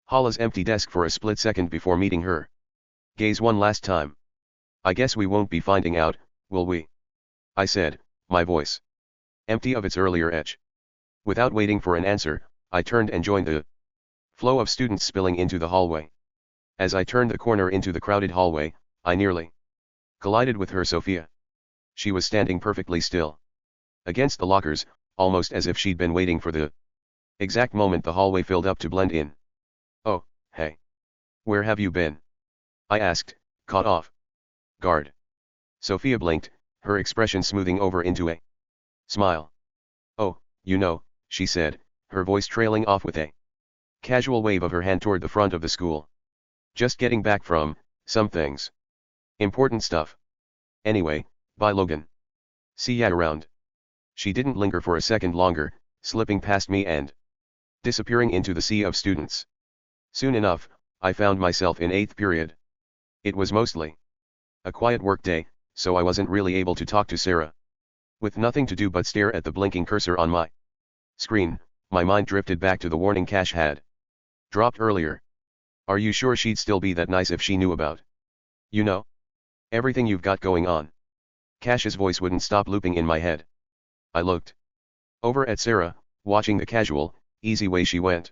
Hala's empty desk for a split second before meeting her gaze one last time. I guess we won't be finding out, will we? I said, my voice empty of its earlier edge. Without waiting for an answer, I turned and joined the flow of students spilling into the hallway. As I turned the corner into the crowded hallway, I nearly collided with her, Sophia. She was standing perfectly still against the lockers, almost as if she'd been waiting for the exact moment the hallway filled up to blend in. Oh, hey. Where have you been? I asked, caught off guard. Sophia blinked, her expression smoothing over into a smile. Oh, you know, she said, her voice trailing off with a casual wave of her hand toward the front of the school. Just getting back from some things. Important stuff. Anyway, bye Logan. See ya around. She didn't linger for a second longer, slipping past me and disappearing into the sea of students. Soon enough, I found myself in 8th period. It was mostly a quiet work day, so I wasn't really able to talk to Sarah. With nothing to do but stare at the blinking cursor on my screen, my mind drifted back to the warning Cash had dropped earlier. Are you sure she'd still be that nice if she knew about, you know, everything you've got going on? Cash's voice wouldn't stop looping in my head. I looked over at Sarah, watching the casual, easy way she went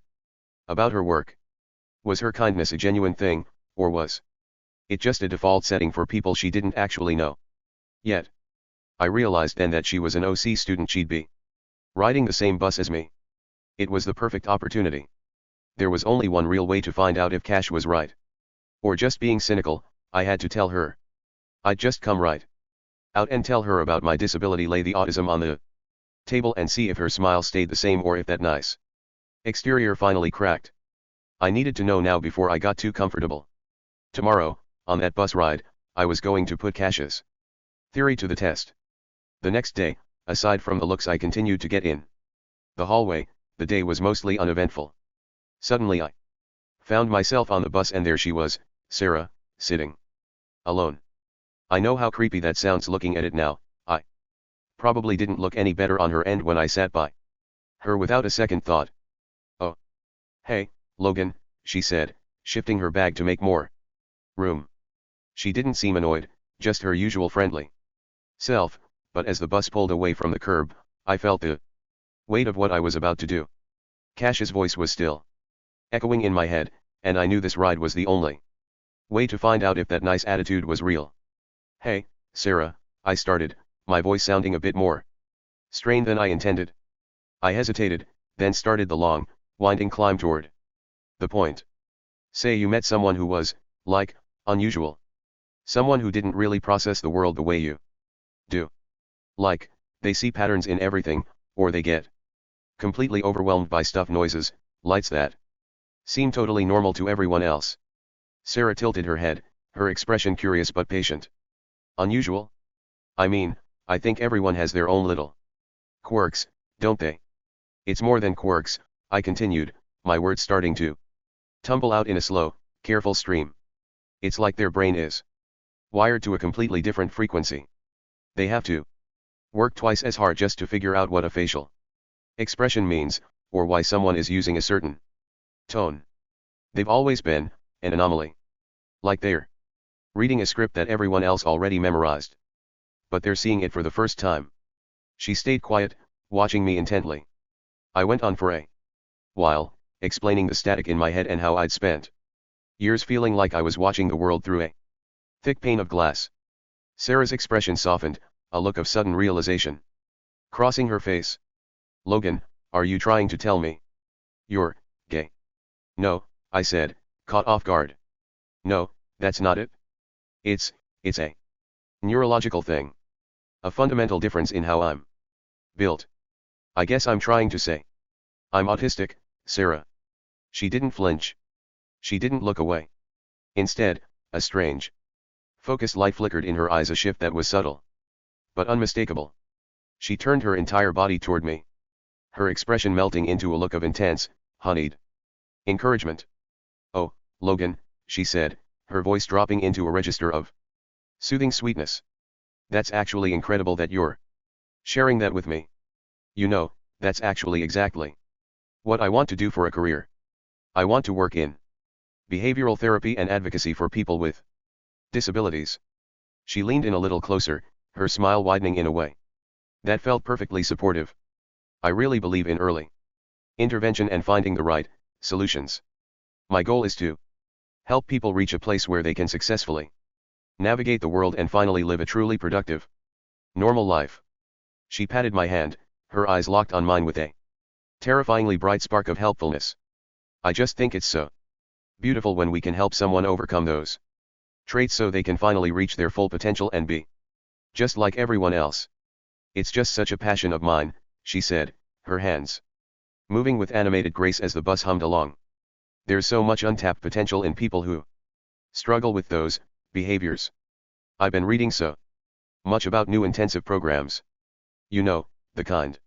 about her work. Was her kindness a genuine thing, or was it just a default setting for people she didn't actually know? Yet, I realized then that she was an OC student, she'd be riding the same bus as me. It was the perfect opportunity. There was only one real way to find out if Cash was right. Or just being cynical, I had to tell her. I'd just come right out and tell her about my disability, lay the autism on the table and see if her smile stayed the same or if that nice exterior finally cracked. I needed to know now before I got too comfortable. Tomorrow, on that bus ride, I was going to put Cash's theory to the test. The next day, aside from the looks I continued to get in the hallway, the day was mostly uneventful. Suddenly I found myself on the bus and there she was, Sarah, sitting alone. I know how creepy that sounds looking at it now. I probably didn't look any better on her end when I sat by her without a second thought. Oh. Hey, Logan, she said, shifting her bag to make more room. She didn't seem annoyed, just her usual friendly self, but as the bus pulled away from the curb, I felt the weight of what I was about to do. Cash's voice was still echoing in my head, and I knew this ride was the only way to find out if that nice attitude was real. Hey, Sarah, I started, my voice sounding a bit more strained than I intended. I hesitated, then started the long, winding climb toward the point. Say you met someone who was, like, unusual. Someone who didn't really process the world the way you do. Like, they see patterns in everything, or they get completely overwhelmed by stuff noises, lights that seem totally normal to everyone else. Sarah tilted her head, her expression curious but patient. Unusual? I mean, I think everyone has their own little quirks, don't they? It's more than quirks, I continued, my words starting to tumble out in a slow, careful stream. It's like their brain is wired to a completely different frequency. They have to work twice as hard just to figure out what a facial expression means, or why someone is using a certain tone. They've always been an anomaly. Like they're reading a script that everyone else already memorized. But they're seeing it for the first time. She stayed quiet, watching me intently. I went on for a while, explaining the static in my head and how I'd spent years feeling like I was watching the world through a thick pane of glass. Sarah's expression softened, a look of sudden realization crossing her face. Logan, are you trying to tell me you're gay? No, I said, caught off guard. No, that's not it. It's a neurological thing. A fundamental difference in how I'm built. I guess I'm trying to say I'm autistic, Sarah. She didn't flinch. She didn't look away. Instead, a strange, focused light flickered in her eyes, a shift that was subtle but unmistakable. She turned her entire body toward me, her expression melting into a look of intense, honeyed encouragement. Oh, Logan, she said, her voice dropping into a register of soothing sweetness. That's actually incredible that you're sharing that with me. You know, that's actually exactly what I want to do for a career. I want to work in behavioral therapy and advocacy for people with disabilities. She leaned in a little closer, her smile widening in a way that felt perfectly supportive. I really believe in early intervention and finding the right solutions. My goal is to help people reach a place where they can successfully navigate the world and finally live a truly productive, normal life. She patted my hand, her eyes locked on mine with a terrifyingly bright spark of helpfulness. I just think it's so beautiful when we can help someone overcome those traits so they can finally reach their full potential and be just like everyone else. It's just such a passion of mine, she said, her hands moving with animated grace as the bus hummed along. There's so much untapped potential in people who struggle with those behaviors. I've been reading so much about new intensive programs. You know, the kind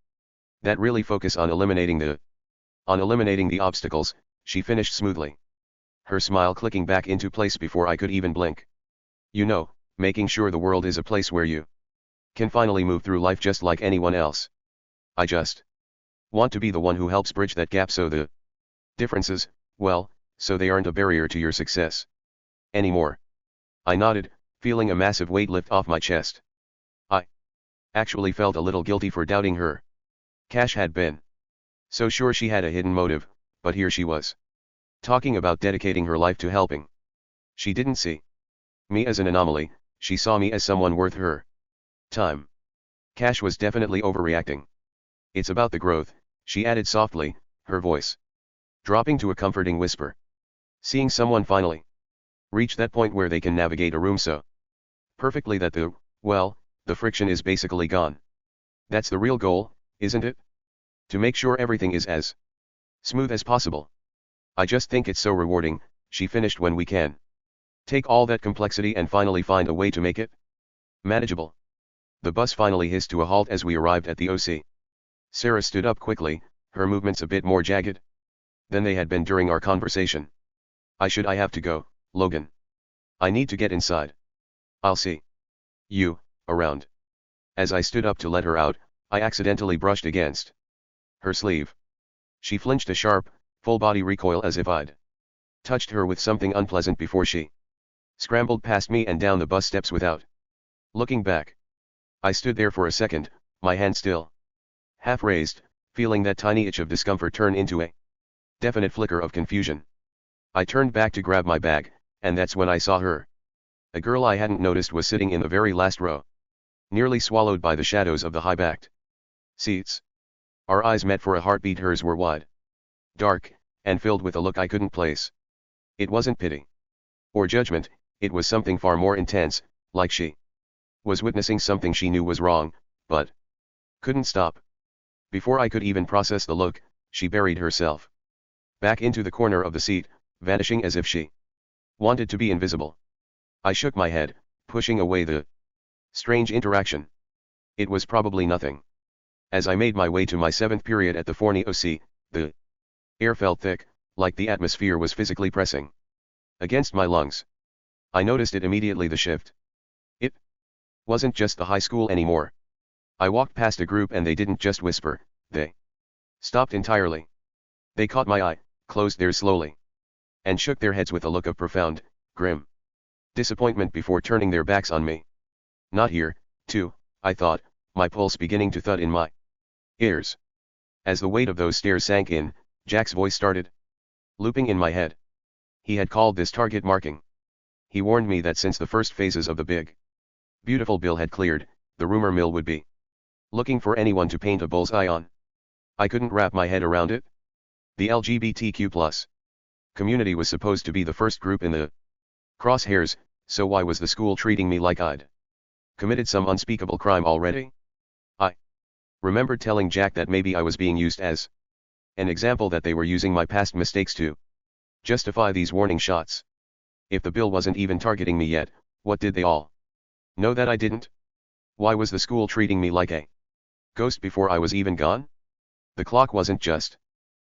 that really focus on eliminating the obstacles, she finished smoothly, her smile clicking back into place before I could even blink. You know, making sure the world is a place where you can finally move through life just like anyone else. I just want to be the one who helps bridge that gap so the differences, well, so they aren't a barrier to your success anymore. I nodded, feeling a massive weight lift off my chest. I actually felt a little guilty for doubting her. Cash had been so sure she had a hidden motive, but here she was talking about dedicating her life to helping. She didn't see me as an anomaly, she saw me as someone worth her time. Cash was definitely overreacting. It's about the growth, she added softly, her voice dropping to a comforting whisper. Seeing someone finally reach that point where they can navigate a room so perfectly that the friction is basically gone. That's the real goal, isn't it? To make sure everything is as smooth as possible. I just think it's so rewarding, she finished, when we can take all that complexity and finally find a way to make it manageable. The bus finally hissed to a halt as we arrived at the OC. Sarah stood up quickly, her movements a bit more jagged than they had been during our conversation. I have to go, Logan. I need to get inside. I'll see you around. As I stood up to let her out, I accidentally brushed against her sleeve. She flinched a sharp, full-body recoil as if I'd touched her with something unpleasant before she scrambled past me and down the bus steps without looking back. I stood there for a second, my hand still half raised, feeling that tiny itch of discomfort turn into a definite flicker of confusion. I turned back to grab my bag, and that's when I saw her. A girl I hadn't noticed was sitting in the very last row, nearly swallowed by the shadows of the high-backed seats. Our eyes met for a heartbeat. Hers were wide, dark, and filled with a look I couldn't place. It wasn't pity or judgment, it was something far more intense, like she was witnessing something she knew was wrong, but couldn't stop. Before I could even process the look, she buried herself back into the corner of the seat, vanishing as if she wanted to be invisible. I shook my head, pushing away the strange interaction. It was probably nothing. As I made my way to my 7th period at the Forney OC, the air felt thick, like the atmosphere was physically pressing against my lungs. I noticed it immediately, the shift. It wasn't just the high school anymore. I walked past a group and they didn't just whisper, they stopped entirely. They caught my eye, closed theirs slowly, and shook their heads with a look of profound, grim disappointment before turning their backs on me. Not here, too, I thought, my pulse beginning to thud in my ears. As the weight of those stares sank in, Jack's voice started looping in my head. He had called this target marking. He warned me that since the first phases of the big, beautiful bill had cleared, the rumor mill would be looking for anyone to paint a bullseye on. I couldn't wrap my head around it. The LGBTQ+ community was supposed to be the first group in the crosshairs, so why was the school treating me like I'd committed some unspeakable crime already? I remembered telling Jack that maybe I was being used as an example, that they were using my past mistakes to justify these warning shots. If the bill wasn't even targeting me yet, what did they all know that I didn't? Why was the school treating me like a ghost before I was even gone? The clock wasn't just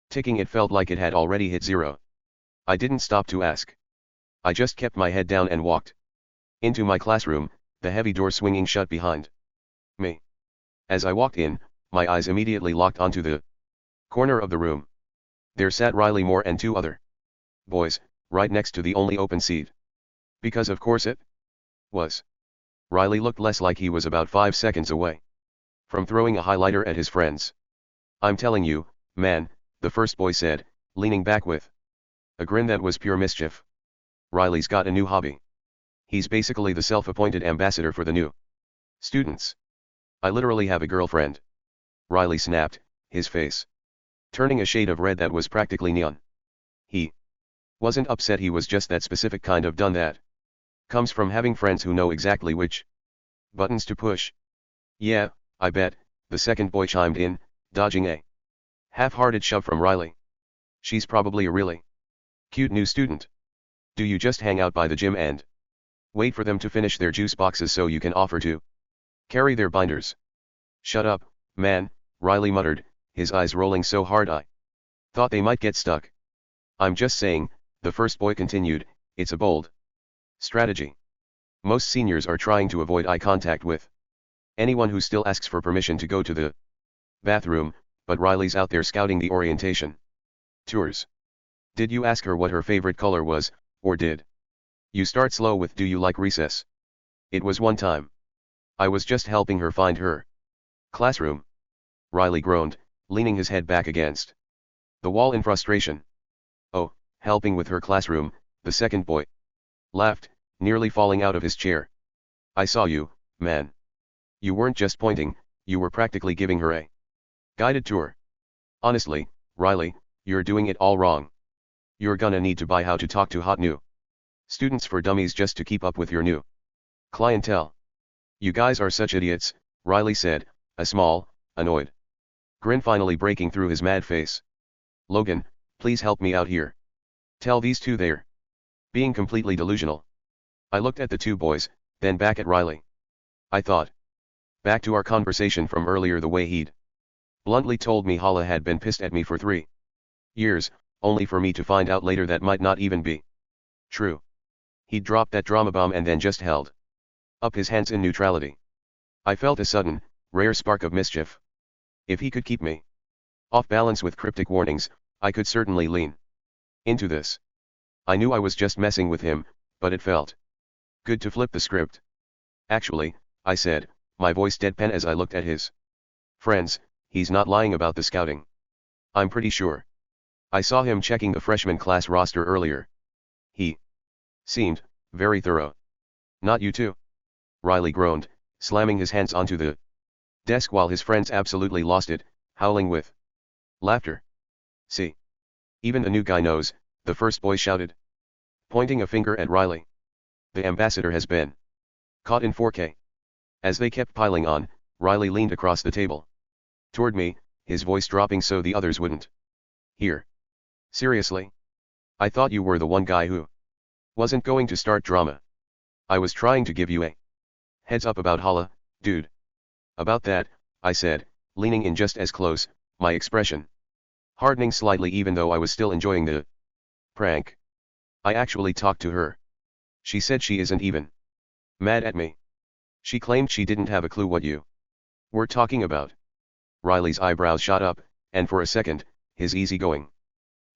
ticking, it felt like it had already hit 0. I didn't stop to ask. I just kept my head down and walked into my classroom, the heavy door swinging shut behind me. As I walked in, my eyes immediately locked onto the corner of the room. There sat Riley Moore and 2 other boys, right next to the only open seat. Because of course it was. Riley looked less like he was about 5 seconds away from throwing a highlighter at his friends. I'm telling you, man, the first boy said, leaning back with a grin that was pure mischief. Riley's got a new hobby. He's basically the self-appointed ambassador for the new students. I literally have a girlfriend. Riley snapped, his face turning a shade of red that was practically neon. He wasn't upset, he was just that specific kind of done that comes from having friends who know exactly which buttons to push. Yeah, I bet, the second boy chimed in, dodging a half-hearted shove from Riley. She's probably a really cute new student. Do you just hang out by the gym and wait for them to finish their juice boxes so you can offer to carry their binders? Shut up, man, Riley muttered, his eyes rolling so hard I thought they might get stuck. I'm just saying, the first boy continued, it's a bold strategy. Most seniors are trying to avoid eye contact with anyone who still asks for permission to go to the bathroom, but Riley's out there scouting the orientation tours. Did you ask her what her favorite color was, or did you start slow with do you like recess? It was one time. I was just helping her find her classroom. Riley groaned, leaning his head back against the wall in frustration. Oh, helping with her classroom, the second boy laughed, nearly falling out of his chair. I saw you, man. You weren't just pointing, you were practically giving her a guided tour. Honestly, Riley, you're doing it all wrong. You're gonna need to buy How to Talk to Hot New Students for Dummies just to keep up with your new clientele. You guys are such idiots, Riley said, a small, annoyed grin finally breaking through his mad face. Logan, please help me out here. Tell these 2 they're being completely delusional. I looked at the 2 boys, then back at Riley. I thought back to our conversation from earlier, the way he'd bluntly told me Hala had been pissed at me for 3 years, only for me to find out later that might not even be true. He'd dropped that drama bomb and then just held up his hands in neutrality. I felt a sudden, rare spark of mischief. If he could keep me off balance with cryptic warnings, I could certainly lean into this. I knew I was just messing with him, but it felt good to flip the script. Actually, I said, my voice deadpan as I looked at his friends, he's not lying about the scouting. I'm pretty sure. I saw him checking the freshman class roster earlier. He seemed very thorough. Not you too? Riley groaned, slamming his hands onto the desk while his friends absolutely lost it, howling with laughter. See? Even the new guy knows, the first boy shouted, pointing a finger at Riley. The ambassador has been caught in 4K. As they kept piling on, Riley leaned across the table toward me, his voice dropping so the others wouldn't hear. Seriously? I thought you were the one guy who wasn't going to start drama. I was trying to give you a heads up about Hala, dude. About that, I said, leaning in just as close, my expression hardening slightly even though I was still enjoying the prank. I actually talked to her. She said she isn't even mad at me. She claimed she didn't have a clue what you were talking about. Riley's eyebrows shot up, and for a second, his easygoing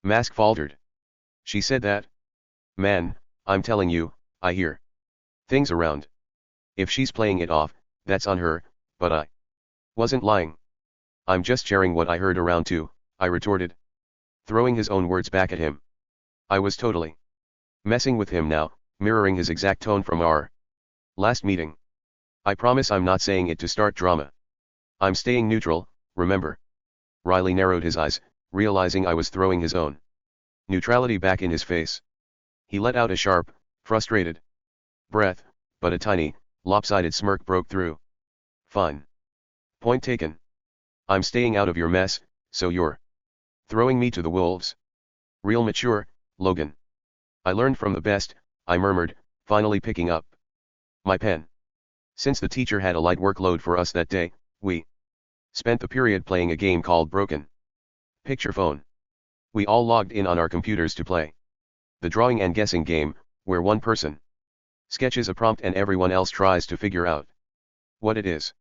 mask faltered. She said that? Man, I'm telling you, I hear things around. If she's playing it off, that's on her, but I wasn't lying. I'm just sharing what I heard around too, I retorted, throwing his own words back at him. I was totally messing with him now, mirroring his exact tone from our last meeting. I promise I'm not saying it to start drama. I'm staying neutral, remember? Riley narrowed his eyes, realizing I was throwing his own neutrality back in his face. He let out a sharp, frustrated breath, but a tiny, lopsided smirk broke through. Fine. Point taken. I'm staying out of your mess, so you're throwing me to the wolves. Real mature, Logan. I learned from the best, I murmured, finally picking up my pen. Since the teacher had a light workload for us that day, we spent the period playing a game called Broken Picture Phone. We all logged in on our computers to play the drawing and guessing game, where one person sketches a prompt and everyone else tries to figure out what it is.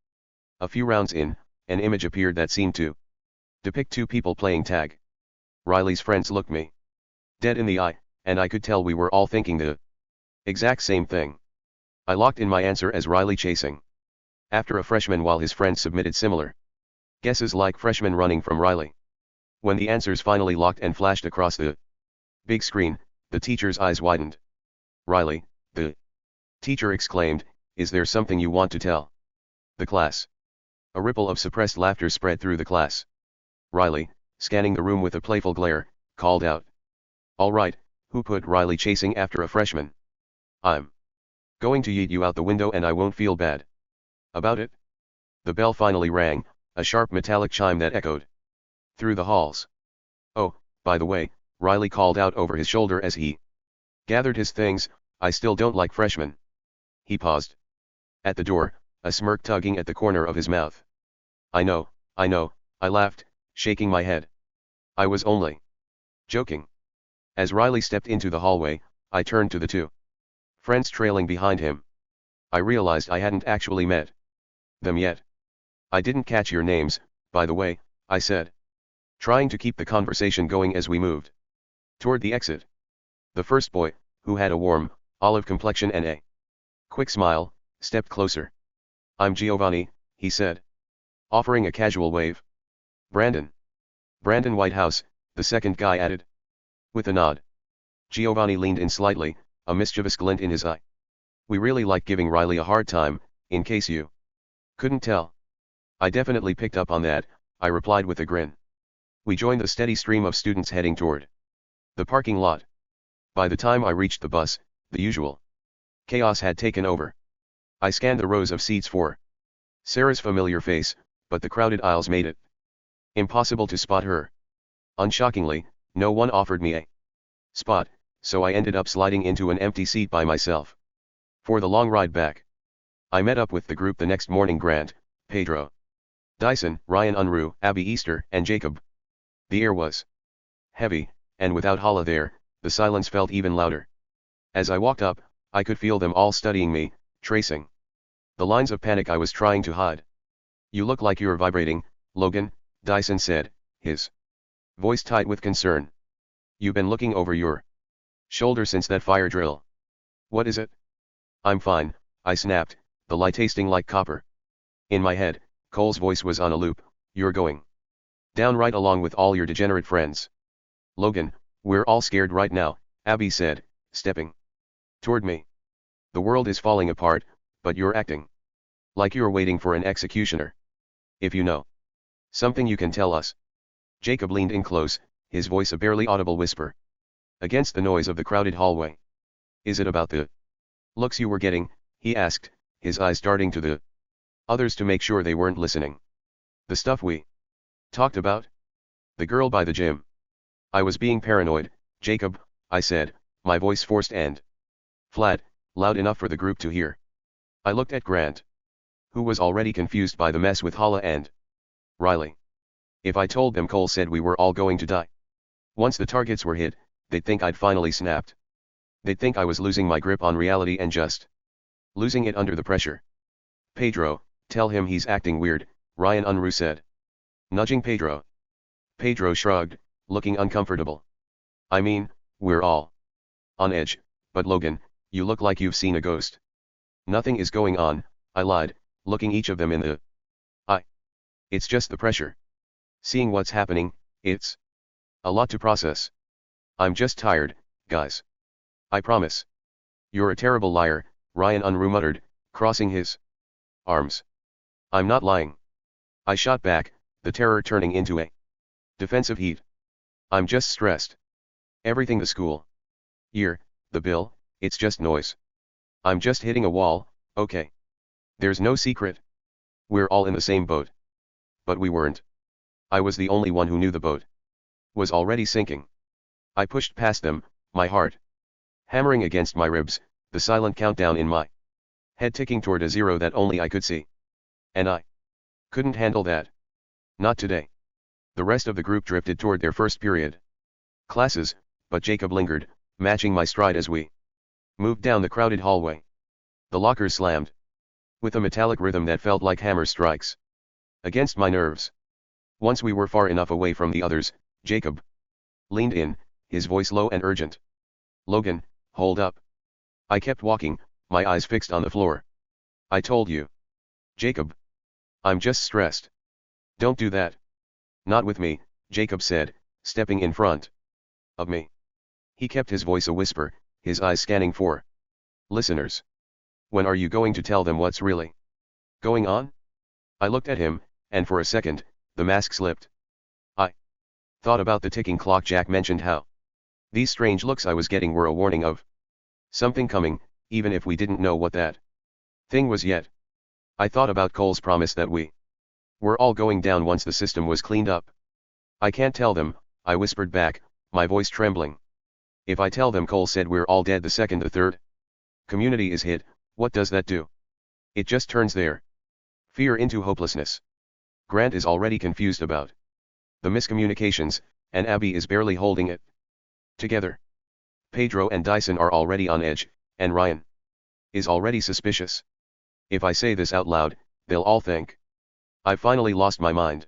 A few rounds in, an image appeared that seemed to depict two people playing tag. Riley's friends looked me dead in the eye, and I could tell we were all thinking the exact same thing. I locked in my answer as Riley chasing after a freshman while his friends submitted similar guesses like freshmen running from Riley. When the answers finally locked and flashed across the big screen, the teacher's eyes widened. Riley, the teacher exclaimed, is there something you want to tell the class? A ripple of suppressed laughter spread through the class. Riley, scanning the room with a playful glare, called out. All right, who put Riley chasing after a freshman? I'm going to yeet you out the window and I won't feel bad about it. The bell finally rang, a sharp metallic chime that echoed through the halls. Oh, by the way, Riley called out over his shoulder as he gathered his things, I still don't like freshmen. He paused at the door, a smirk tugging at the corner of his mouth. I know, I laughed, shaking my head. I was only joking. As Riley stepped into the hallway, I turned to the two friends trailing behind him. I realized I hadn't actually met them yet. I didn't catch your names, by the way, I said, trying to keep the conversation going as we moved toward the exit. The first boy, who had a warm, olive complexion and a quick smile, stepped closer. I'm Giovanni, he said, offering a casual wave. Brandon Whitehouse, the second guy added, with a nod. Giovanni leaned in slightly, a mischievous glint in his eye. We really like giving Riley a hard time, in case you couldn't tell. I definitely picked up on that, I replied with a grin. We joined the steady stream of students heading toward the parking lot. By the time I reached the bus, the usual chaos had taken over. I scanned the rows of seats for Sarah's familiar face, but the crowded aisles made it impossible to spot her. Unshockingly, no one offered me a spot, so I ended up sliding into an empty seat by myself. For the long ride back, I met up with the group the next morning: Grant, Pedro, Dyson, Ryan Unruh, Abby Easter, and Jacob. The air was heavy, and without Hala there, the silence felt even louder. As I walked up, I could feel them all studying me, tracing the lines of panic I was trying to hide. You look like you're vibrating, Logan, Dyson said, his voice tight with concern. You've been looking over your shoulder since that fire drill. What is it? I'm fine, I snapped, the lie tasting like copper. In my head, Cole's voice was on a loop, you're going down right along with all your degenerate friends. Logan, we're all scared right now, Abby said, stepping toward me. The world is falling apart, but you're acting like you're waiting for an executioner. If you know something you can tell us. Jacob leaned in close, his voice a barely audible whisper against the noise of the crowded hallway. Is it about the looks you were getting? He asked, his eyes darting to the others to make sure they weren't listening. The stuff we Talked about? The girl by the gym. I was being paranoid, Jacob, I said, my voice forced and flat, loud enough for the group to hear. I looked at Grant, who was already confused by the mess with Hala and Riley. If I told them Cole said we were all going to die, once the targets were hit, they'd think I'd finally snapped. They'd think I was losing my grip on reality and just losing it under the pressure. Pedro, tell him he's acting weird, Ryan Unruh said, nudging Pedro. Pedro shrugged, looking uncomfortable. I mean, we're all on edge, but Logan, you look like you've seen a ghost. Nothing is going on, I lied, looking each of them in the eye. It's just the pressure. Seeing what's happening, it's a lot to process. I'm just tired, guys. I promise. You're a terrible liar, Ryan Unruh muttered, crossing his arms. I'm not lying. I shot back, the terror turning into a defensive heat. I'm just stressed. Everything the school year, the bill, it's just noise. I'm just hitting a wall, okay. There's no secret. We're all in the same boat. But we weren't. I was the only one who knew the boat was already sinking. I pushed past them, my heart hammering against my ribs, the silent countdown in my head ticking toward a zero that only I could see. And I couldn't handle that. Not today. The rest of the group drifted toward their first period classes, but Jacob lingered, matching my stride as we moved down the crowded hallway. The lockers slammed with a metallic rhythm that felt like hammer strikes against my nerves. Once we were far enough away from the others, Jacob leaned in, his voice low and urgent. Logan, hold up. I kept walking, my eyes fixed on the floor. I told you. Jacob. I'm just stressed. Don't do that. Not with me, Jacob said, stepping in front of me. He kept his voice a whisper, his eyes scanning for listeners. When are you going to tell them what's really going on? I looked at him, and for a second, the mask slipped. I thought about the ticking clock Jack mentioned, how these strange looks I was getting were a warning of something coming, even if we didn't know what that thing was yet. I thought about Cole's promise that we were all going down once the system was cleaned up. I can't tell them, I whispered back, my voice trembling. If I tell them Cole said we're all dead the second the third community is hit, what does that do? It just turns their fear into hopelessness. Grant is already confused about the miscommunications, and Abby is barely holding it together. Pedro and Dyson are already on edge, and Ryan is already suspicious. If I say this out loud, they'll all think I've finally lost my mind.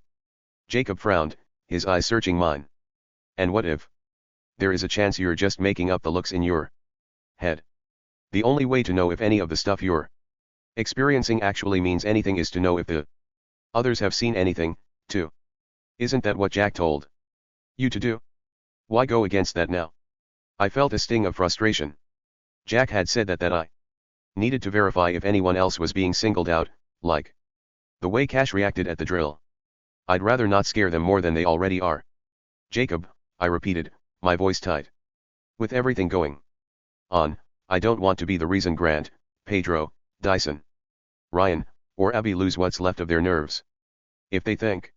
Jacob frowned, his eyes searching mine. And what if there is a chance you're just making up the looks in your head? The only way to know if any of the stuff you're experiencing actually means anything is to know if the others have seen anything, too. Isn't that what Jack told you to do? Why go against that now? I felt a sting of frustration. Jack had said that I needed to verify if anyone else was being singled out, like the way Cash reacted at the drill. I'd rather not scare them more than they already are. Jacob, I repeated, my voice tight. With everything going on, I don't want to be the reason Grant, Pedro, Dyson, Ryan, or Abby lose what's left of their nerves. If they think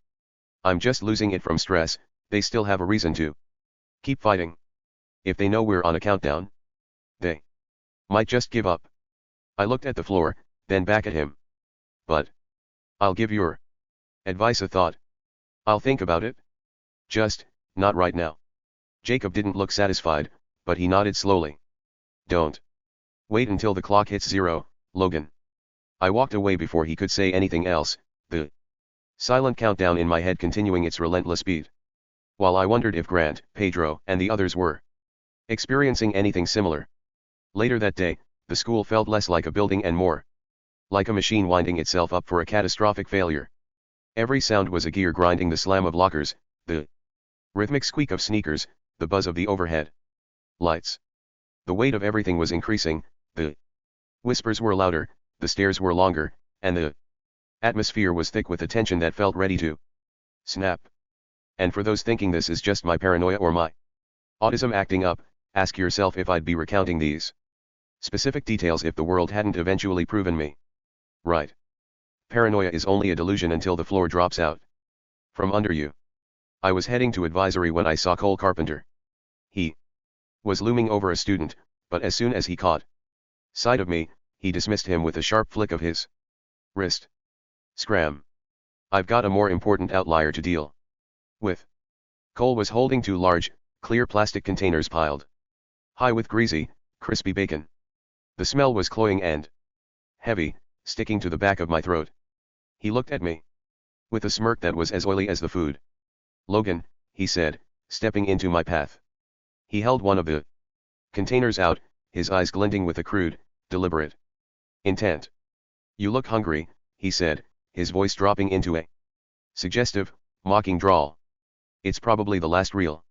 I'm just losing it from stress, they still have a reason to keep fighting. If they know we're on a countdown, they might just give up. I looked at the floor, then back at him. But I'll give your advice a thought. I'll think about it. Just, not right now. Jacob didn't look satisfied, but he nodded slowly. Don't wait until the clock hits zero, Logan. I walked away before he could say anything else, the silent countdown in my head continuing its relentless beat. While I wondered if Grant, Pedro, and the others were experiencing anything similar. Later that day, the school felt less like a building and more like a machine winding itself up for a catastrophic failure. Every sound was a gear grinding, the slam of lockers, the rhythmic squeak of sneakers, the buzz of the overhead lights. The weight of everything was increasing, the whispers were louder, the stares were longer, and the atmosphere was thick with a tension that felt ready to snap. And for those thinking this is just my paranoia or my autism acting up, ask yourself if I'd be recounting these specific details if the world hadn't eventually proven me right. Paranoia is only a delusion until the floor drops out from under you. I was heading to advisory when I saw Cole Carpenter. He was looming over a student, but as soon as he caught sight of me, he dismissed him with a sharp flick of his wrist. Scram. I've got a more important outlier to deal with. Cole was holding two large, clear plastic containers piled high with greasy, crispy bacon. The smell was cloying and heavy, sticking to the back of my throat. He looked at me with a smirk that was as oily as the food. "Logan," he said, stepping into my path. He held one of the containers out, his eyes glinting with a crude, deliberate intent. "You look hungry," he said, his voice dropping into a suggestive, mocking drawl. "It's probably the last real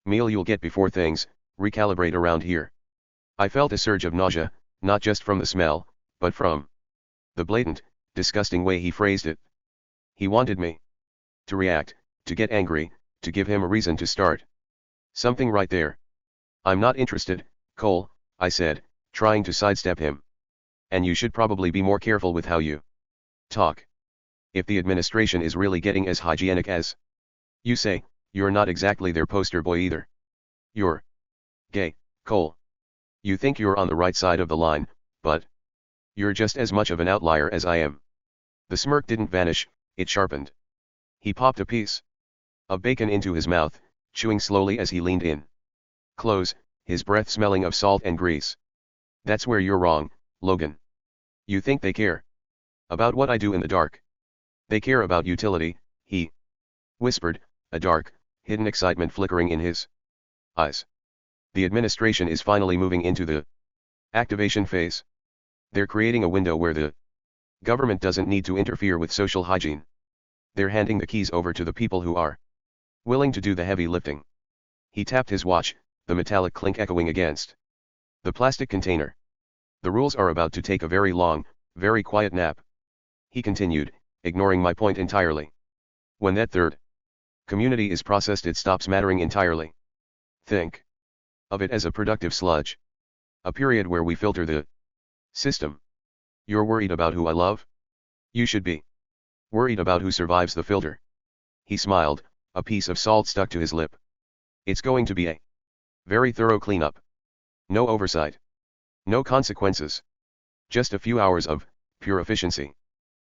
meal you'll get before things recalibrate around here." I felt a surge of nausea, not just from the smell, but from the blatant, disgusting way he phrased it. He wanted me to react, to get angry, to give him a reason to start something right there. "I'm not interested, Cole," I said, trying to sidestep him. "And you should probably be more careful with how you talk. If the administration is really getting as hygienic as you say, you're not exactly their poster boy either. You're gay, Cole. You think you're on the right side of the line, but you're just as much of an outlier as I am." The smirk didn't vanish, it sharpened. He popped a piece of bacon into his mouth, chewing slowly as he leaned in close, his breath smelling of salt and grease. "That's where you're wrong, Logan. You think they care about what I do in the dark. They care about utility," he whispered, a dark, hidden excitement flickering in his eyes. "The administration is finally moving into the activation phase. They're creating a window where the government doesn't need to interfere with social hygiene. They're handing the keys over to the people who are willing to do the heavy lifting." He tapped his watch, the metallic clink echoing against the plastic container. "The rules are about to take a very long, very quiet nap," he continued, ignoring my point entirely. "When that third community is processed, it stops mattering entirely. Think of it as a productive sludge. A period where we filter the system. You're worried about who I love? You should be worried about who survives the filter." He smiled, a piece of salt stuck to his lip. "It's going to be a very thorough cleanup. No oversight. No consequences. Just a few hours of pure efficiency.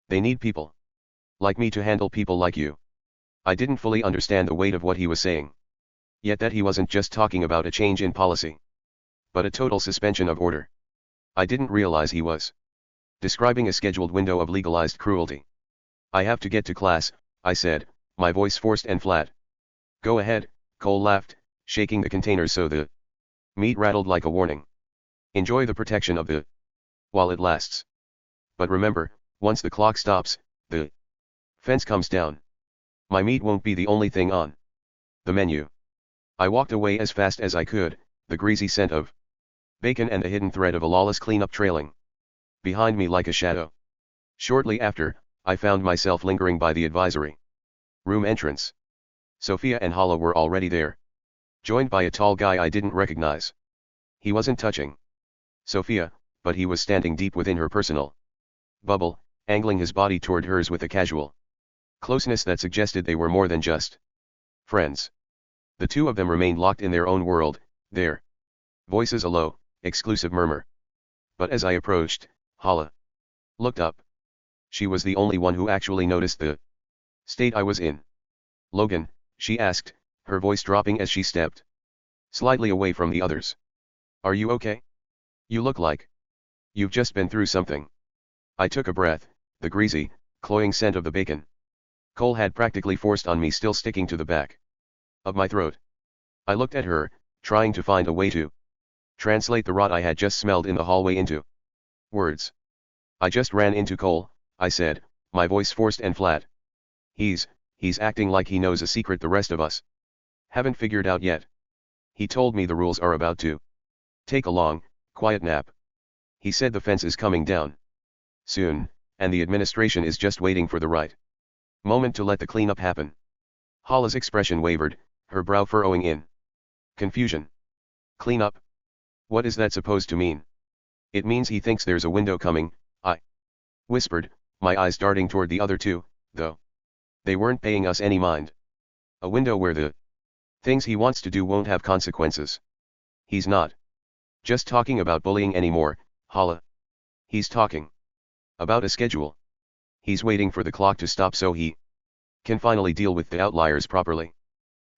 They need people like me to handle people like you." I didn't fully understand the weight of what he was saying. Yet that he wasn't just talking about a change in policy, but a total suspension of order. I didn't realize he was describing a scheduled window of legalized cruelty. "I have to get to class," I said, my voice forced and flat. "Go ahead," Cole laughed, shaking the containers so the meat rattled like a warning. "Enjoy the protection of the while it lasts. But remember, once the clock stops, the fence comes down. My meat won't be the only thing on the menu." I walked away as fast as I could, the greasy scent of bacon and the hidden thread of a lawless cleanup trailing behind me like a shadow. Shortly after, I found myself lingering by the advisory room entrance. Sophia and Hala were already there, joined by a tall guy I didn't recognize. He wasn't touching Sophia, but he was standing deep within her personal bubble, angling his body toward hers with a casual closeness that suggested they were more than just friends. The two of them remained locked in their own world, their voices a low, exclusive murmur. But as I approached, Hala looked up. She was the only one who actually noticed the state I was in. "Logan," she asked, her voice dropping as she stepped slightly away from the others. "Are you okay? You look like you've just been through something." I took a breath, the greasy, cloying scent of the bacon Cole had practically forced on me still sticking to the back of my throat. I looked at her, trying to find a way to translate the rot I had just smelled in the hallway into words. "I just ran into Cole," I said, my voice forced and flat. He's acting like he knows a secret the rest of us haven't figured out yet. He told me the rules are about to take a long, quiet nap. He said the fence is coming down soon, and the administration is just waiting for the right moment to let the cleanup happen." Hala's expression wavered, her brow furrowing in confusion. "Cleanup? What is that supposed to mean?" "It means he thinks there's a window coming," I whispered, my eyes darting toward the other two, though they weren't paying us any mind. A window where the things he wants to do won't have consequences. He's not just talking about bullying anymore, Hala. He's talking about a schedule. He's waiting for the clock to stop so he can finally deal with the outliers properly.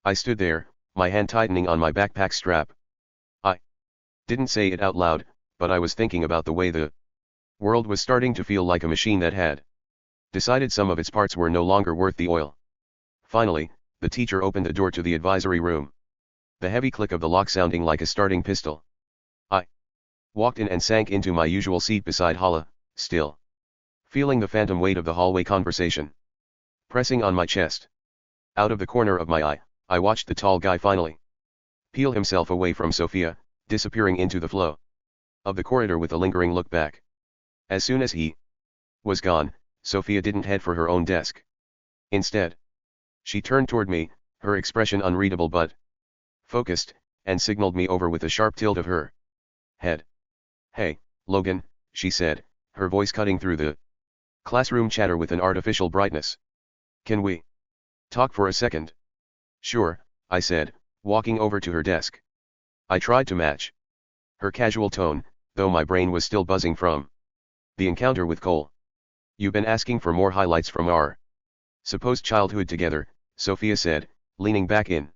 I stood there, my hand tightening on my backpack strap. I didn't say it out loud, but I was thinking about the way the world was starting to feel like a machine that had decided some of its parts were no longer worth the oil. Finally, the teacher opened the door to the advisory room. The heavy click of the lock sounding like a starting pistol. I walked in and sank into my usual seat beside Hala, still feeling the phantom weight of the hallway conversation pressing on my chest. Out of the corner of my eye, I watched the tall guy finally peel himself away from Sophia, disappearing into the flow of the corridor with a lingering look back. As soon as he was gone, Sophia didn't head for her own desk. Instead, she turned toward me, her expression unreadable but focused, and signaled me over with a sharp tilt of her head. "Hey, Logan," she said, her voice cutting through the classroom chatter with an artificial brightness. "Can we talk for a second?" "Sure," I said, walking over to her desk. I tried to match her casual tone, though my brain was still buzzing from the encounter with Cole. "You've been asking for more highlights from our supposed childhood together," Sophia said, leaning back in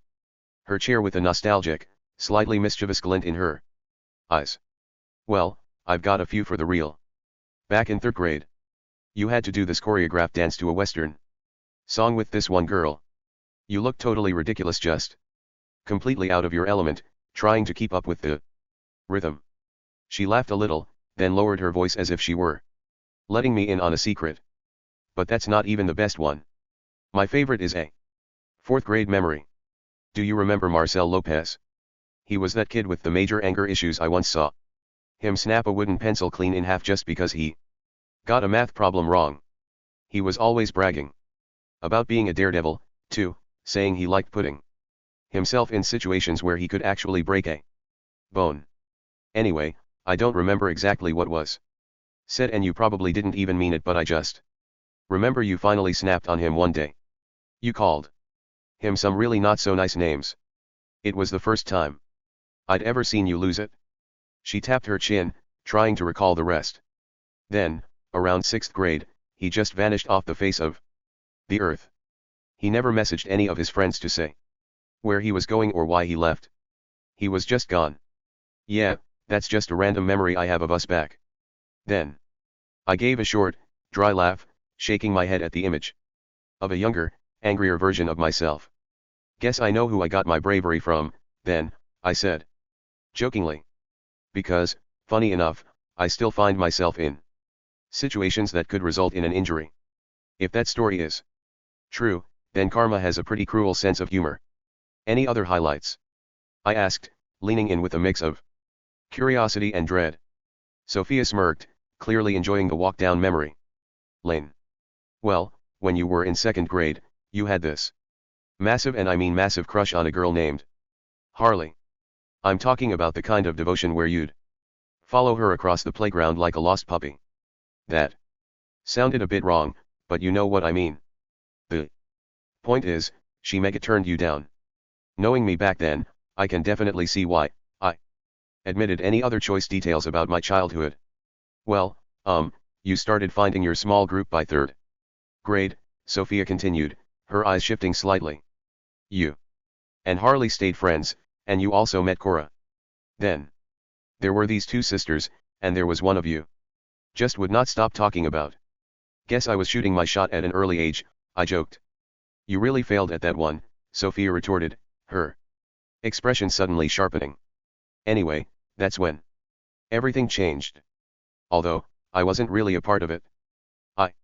her chair with a nostalgic, slightly mischievous glint in her eyes. "Well, I've got a few for the real. Back in 3rd grade, you had to do this choreographed dance to a Western song with this one girl. You looked totally ridiculous, just completely out of your element, trying to keep up with the rhythm." She laughed a little, then lowered her voice as if she were letting me in on a secret. "But that's not even the best one. My favorite is a 4th grade memory. Do you remember Marcel Lopez? He was that kid with the major anger issues. I once saw him snap a wooden pencil clean in half just because he got a math problem wrong. He was always bragging about being a daredevil, too, saying he liked putting himself in situations where he could actually break a bone. Anyway, I don't remember exactly what was said, and you probably didn't even mean it, but I just remember you finally snapped on him one day. You called him some really not so nice names. It was the first time I'd ever seen you lose it." She tapped her chin, trying to recall the rest. "Then, around 6th grade, he just vanished off the face of the earth. He never messaged any of his friends to say where he was going or why he left. He was just gone. Yeah, that's just a random memory I have of us back then." I gave a short, dry laugh, shaking my head at the image of a younger, angrier version of myself. "Guess I know who I got my bravery from, then," I said jokingly. "Because, funny enough, I still find myself in situations that could result in an injury. If that story is true, then Karma has a pretty cruel sense of humor." "Any other highlights?" I asked, leaning in with a mix of curiosity and dread. Sophia smirked, clearly enjoying the walk down memory lane. "Well, when you were in 2nd grade, you had this massive, and I mean massive, crush on a girl named Harley. I'm talking about the kind of devotion where you'd follow her across the playground like a lost puppy." That sounded a bit wrong, but you know what I mean. "The point is, she mega turned you down." Knowing me back then, I can definitely see why. I admitted. "Any other choice details about my childhood?" "Well, you started finding your small group by 3rd grade, Sophia continued, her eyes shifting slightly. "You and Harley stayed friends, and you also met Cora. Then there were these 2 sisters, and there was one of you just would not stop talking about." "Guess I was shooting my shot at an early age," I joked. "You really failed at that one," Sophia retorted, her expression suddenly sharpening. "Anyway, that's when everything changed. Although, I wasn't really a part of it. I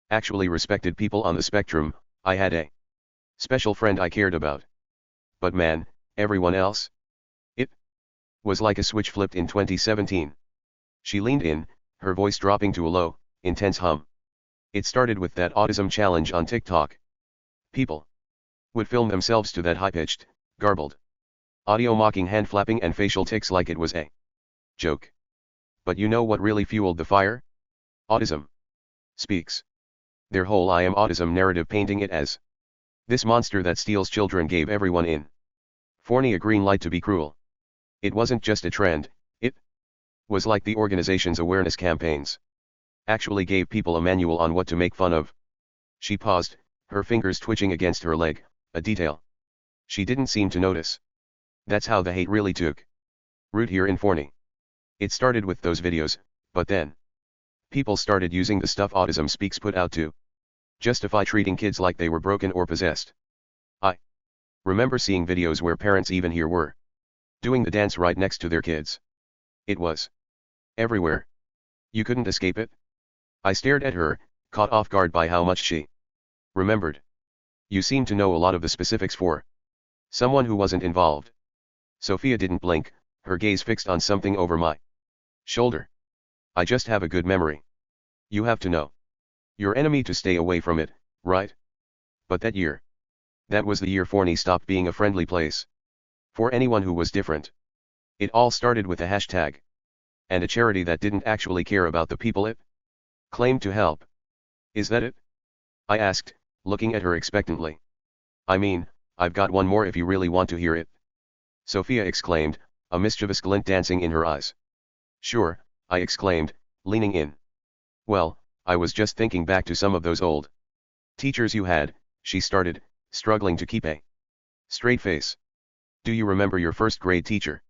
actually respected people on the spectrum. I had a special friend I cared about. But man, everyone else? It was like a switch flipped in 2017. She leaned in, her voice dropping to a low, intense hum. "It started with that autism challenge on TikTok. People would film themselves to that high-pitched, garbled audio, mocking hand flapping and facial tics like it was a joke. But you know what really fueled the fire? Autism Speaks. Their whole I am autism narrative, painting it as This monster that steals children gave everyone in Forney a green light to be cruel. It wasn't just a trend, it was like the organization's awareness campaigns actually gave people a manual on what to make fun of. She paused, her fingers twitching against her leg, a detail she didn't seem to notice. That's how the hate really took root here in Forney. It started with those videos, but then people started using the stuff Autism Speaks put out to justify treating kids like they were broken or possessed. I remember seeing videos where parents even here were doing the dance right next to their kids. It was everywhere. You couldn't escape it. I stared at her, caught off guard by how much she remembered. You seem to know a lot of the specifics for someone who wasn't involved. Sophia didn't blink, her gaze fixed on something over my shoulder. I just have a good memory. You have to know your enemy to stay away from it, right? But that year. That was the year Forney stopped being a friendly place for anyone who was different. It all started with a hashtag and a charity that didn't actually care about the people it claimed to help. Is that it? I asked, looking at her expectantly. I mean, I've got one more if you really want to hear it. Sophia exclaimed, a mischievous glint dancing in her eyes. Sure, I exclaimed, leaning in. Well, I was just thinking back to some of those old teachers you had, she started, struggling to keep a straight face. Do you remember your first grade teacher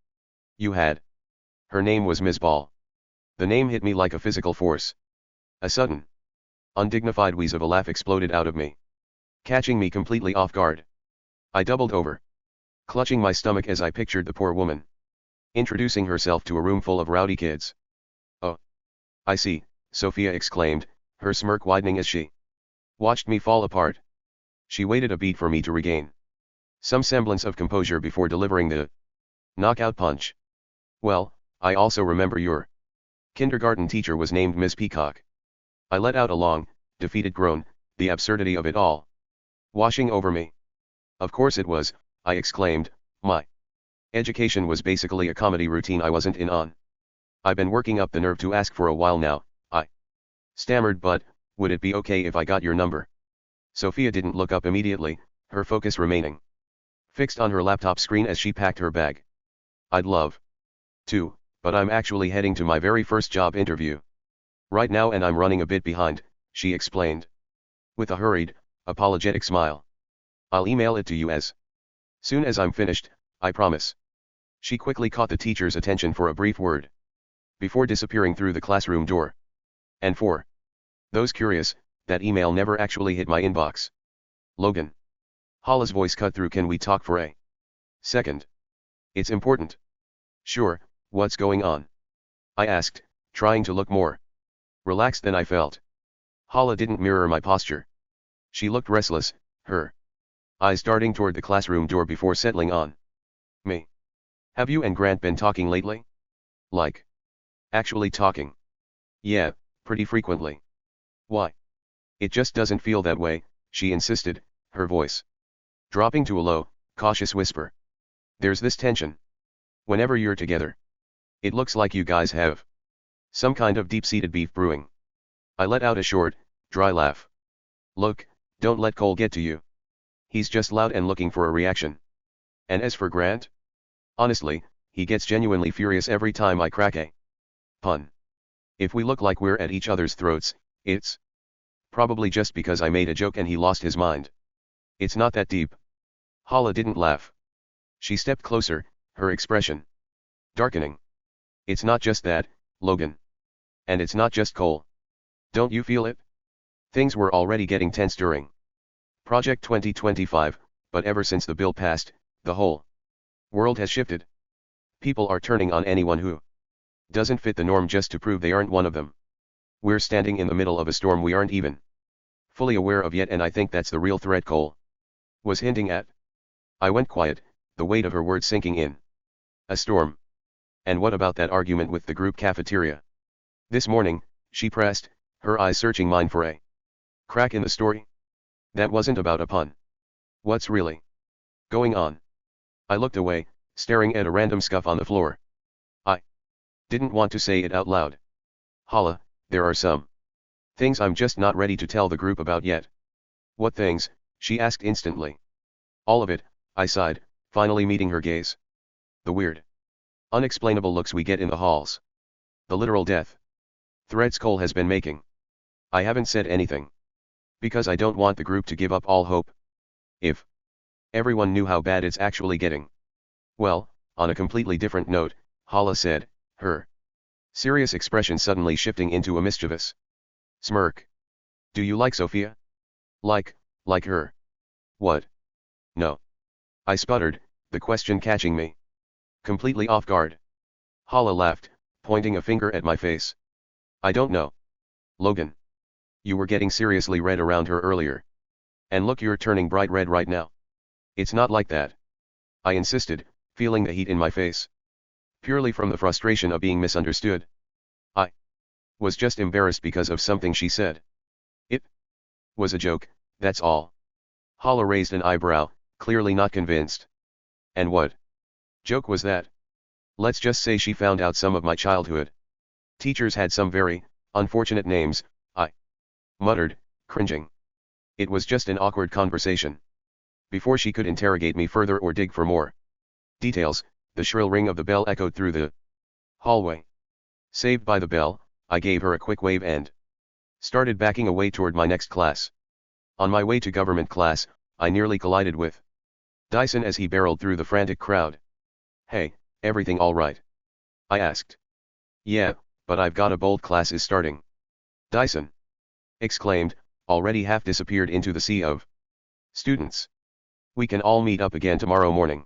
you had? Her name was Ms. Ball. The name hit me like a physical force. A sudden, undignified wheeze of a laugh exploded out of me, catching me completely off guard. I doubled over, clutching my stomach as I pictured the poor woman introducing herself to a room full of rowdy kids. Oh, I see, Sophia exclaimed, her smirk widening as she watched me fall apart. She waited a beat for me to regain some semblance of composure before delivering the knockout punch. Well, I also remember your kindergarten teacher was named Miss Peacock. I let out a long, defeated groan, the absurdity of it all washing over me. Of course it was, I exclaimed, my education was basically a comedy routine I wasn't in on. I've been working up the nerve to ask for a while now, I stammered, but would it be okay if I got your number? Sophia didn't look up immediately, her focus remaining fixed on her laptop screen as she packed her bag. I'd love to, but I'm actually heading to my very first job interview right now and I'm running a bit behind, she explained. With a hurried, apologetic smile. I'll email it to you as soon as I'm finished, I promise. She quickly caught the teacher's attention for a brief word before disappearing through the classroom door. And for those curious, that email never actually hit my inbox. Logan. Hala's voice cut through. Can we talk for a second? It's important. Sure, what's going on? I asked, trying to look more relaxed than I felt. Hala didn't mirror my posture. She looked restless, her eyes darting toward the classroom door before settling on me. Have you and Grant been talking lately? Like, actually talking? Yeah, pretty frequently. Why? It just doesn't feel that way, she insisted, her voice dropping to a low, cautious whisper. There's this tension whenever you're together. It looks like you guys have some kind of deep-seated beef brewing. I let out a short, dry laugh. Look, don't let Cole get to you. He's just loud and looking for a reaction. And as for Grant? Honestly, he gets genuinely furious every time I crack a pun. If we look like we're at each other's throats, it's probably just because I made a joke and he lost his mind. It's not that deep. Hala didn't laugh. She stepped closer, her expression darkening. It's not just that, Logan. And it's not just Cole. Don't you feel it? Things were already getting tense during Project 2025, but ever since the bill passed, the whole world has shifted. People are turning on anyone who doesn't fit the norm just to prove they aren't one of them. We're standing in the middle of a storm we aren't even fully aware of yet, and I think that's the real threat Cole was hinting at. I went quiet, the weight of her words sinking in. A storm. And what about that argument with the group cafeteria this morning? She pressed, her eyes searching mine for a crack in the story. That wasn't about a pun. What's really going on? I looked away, staring at a random scuff on the floor. I didn't want to say it out loud. Hala, there are some things I'm just not ready to tell the group about yet. What things? She asked instantly. All of it, I sighed, finally meeting her gaze. The weird, unexplainable looks we get in the halls. The literal death threats Cole has been making. I haven't said anything. Because I don't want the group to give up all hope. If everyone knew how bad it's actually getting. Well, on a completely different note, Hala said, her serious expression suddenly shifting into a mischievous smirk. Do you like Sophia? Like her? What? No. I sputtered, the question catching me completely off guard. Hala laughed, pointing a finger at my face. I don't know. Logan. You were getting seriously red around her earlier. And look, you're turning bright red right now. It's not like that. I insisted, feeling the heat in my face. Purely from the frustration of being misunderstood. I was just embarrassed because of something she said. It was a joke, that's all. Hala raised an eyebrow, clearly not convinced. And what joke was that? Let's just say she found out some of my childhood teachers had some very unfortunate names, I muttered, cringing. It was just an awkward conversation. Before she could interrogate me further or dig for more details, the shrill ring of the bell echoed through the hallway. Saved by the bell, I gave her a quick wave and started backing away toward my next class. On my way to government class, I nearly collided with Dyson as he barreled through the frantic crowd. Hey, everything all right? I asked. Yeah, but I've got a bold class is starting. Dyson exclaimed, already half disappeared into the sea of students. We can all meet up again tomorrow morning.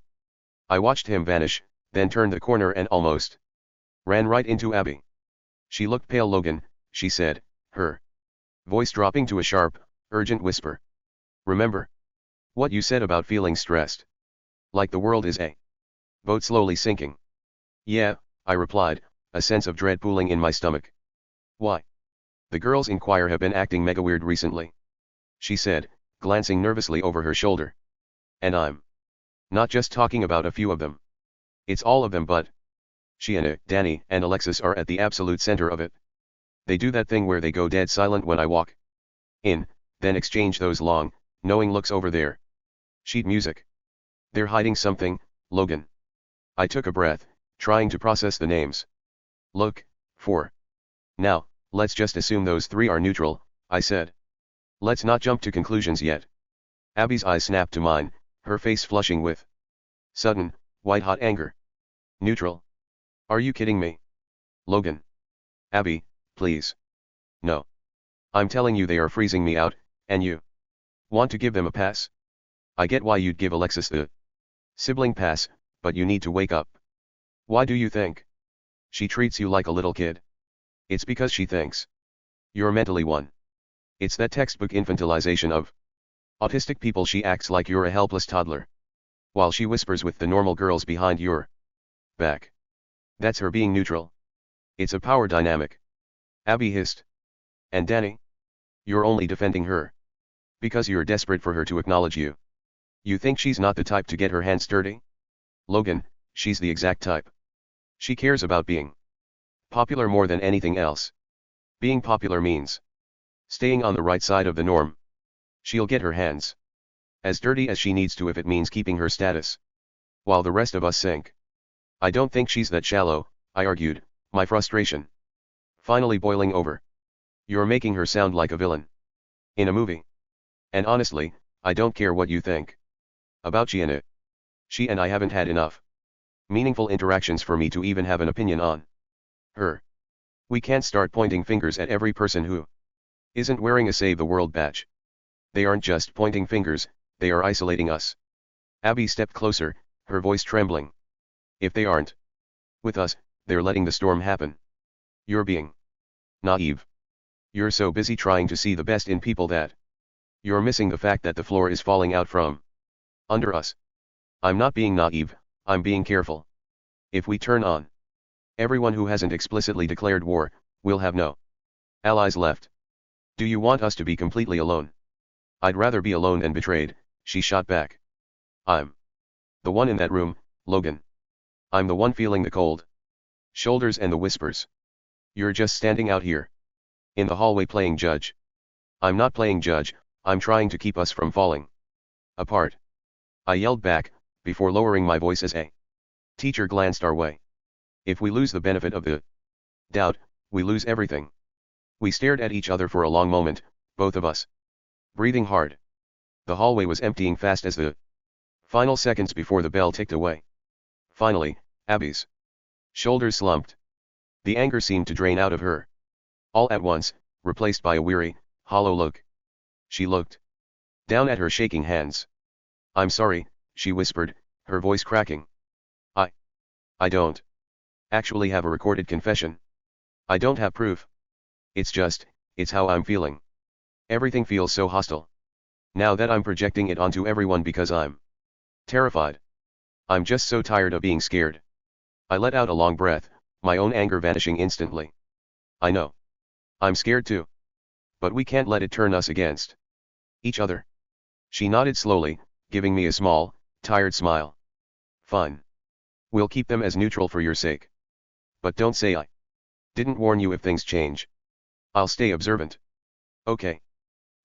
I watched him vanish, then turned the corner and almost ran right into Abby. She looked pale. Logan, she said, her voice dropping to a sharp, urgent whisper. Remember what you said about feeling stressed? Like the world is a boat slowly sinking. Yeah, I replied, a sense of dread pooling in my stomach. Why? The girls in choir have been acting mega weird recently. She said, glancing nervously over her shoulder. And I'm not just talking about a few of them. It's all of them, but Shiana, Danny, and Alexis are at the absolute center of it. They do that thing where they go dead silent when I walk in, then exchange those long, knowing looks over there. Sheet music. They're hiding something, Logan. I took a breath, trying to process the names. Look, for now, let's just assume those three are neutral, I said. Let's not jump to conclusions yet. Abby's eyes snapped to mine, her face flushing with sudden, white-hot anger. Neutral? Are you kidding me? Logan. Abby, please. No. I'm telling you they are freezing me out, and you want to give them a pass? I get why you'd give Alexis the sibling pass, but you need to wake up. Why do you think she treats you like a little kid? It's because she thinks you're mentally one. It's that textbook infantilization of autistic people. She acts like you're a helpless toddler, while she whispers with the normal girls behind your back. That's her being neutral. It's a power dynamic. Abby hissed. And Danny? You're only defending her because you're desperate for her to acknowledge you. You think she's not the type to get her hands dirty? Logan, she's the exact type. She cares about being popular more than anything else. Being popular means staying on the right side of the norm. She'll get her hands as dirty as she needs to if it means keeping her status, while the rest of us sink. I don't think she's that shallow, I argued, my frustration finally boiling over. You're making her sound like a villain in a movie. And honestly, I don't care what you think about Gianna. She and I haven't had enough meaningful interactions for me to even have an opinion on her. We can't start pointing fingers at every person who isn't wearing a Save the World badge. They aren't just pointing fingers, they are isolating us. Abby stepped closer, her voice trembling. If they aren't with us, they're letting the storm happen. You're being naive. You're so busy trying to see the best in people that you're missing the fact that the floor is falling out from under us. I'm not being naive, I'm being careful. If we turn on everyone who hasn't explicitly declared war, we'll have no allies left. Do you want us to be completely alone? I'd rather be alone and betrayed, she shot back. I'm the one in that room, Logan. I'm the one feeling the cold shoulders and the whispers. You're just standing out here in the hallway playing judge. I'm not playing judge, I'm trying to keep us from falling. Apart. I yelled back, before lowering my voice as a teacher glanced our way. If we lose the benefit of the doubt, we lose everything. We stared at each other for a long moment, both of us breathing hard. The hallway was emptying fast as the final seconds before the bell ticked away. Finally, Abby's shoulders slumped. The anger seemed to drain out of her. All at once, replaced by a weary, hollow look. She looked down at her shaking hands. "I'm sorry," she whispered, her voice cracking. I don't actually have a recorded confession. I don't have proof. It's how I'm feeling. Everything feels so hostile. Now that I'm projecting it onto everyone because I'm terrified. I'm just so tired of being scared." I let out a long breath, my own anger vanishing instantly. "I know. I'm scared too. But we can't let it turn us against each other." She nodded slowly, giving me a small, tired smile. "Fine. We'll keep them as neutral for your sake. But don't say I didn't warn you if things change. I'll stay observant." "Okay.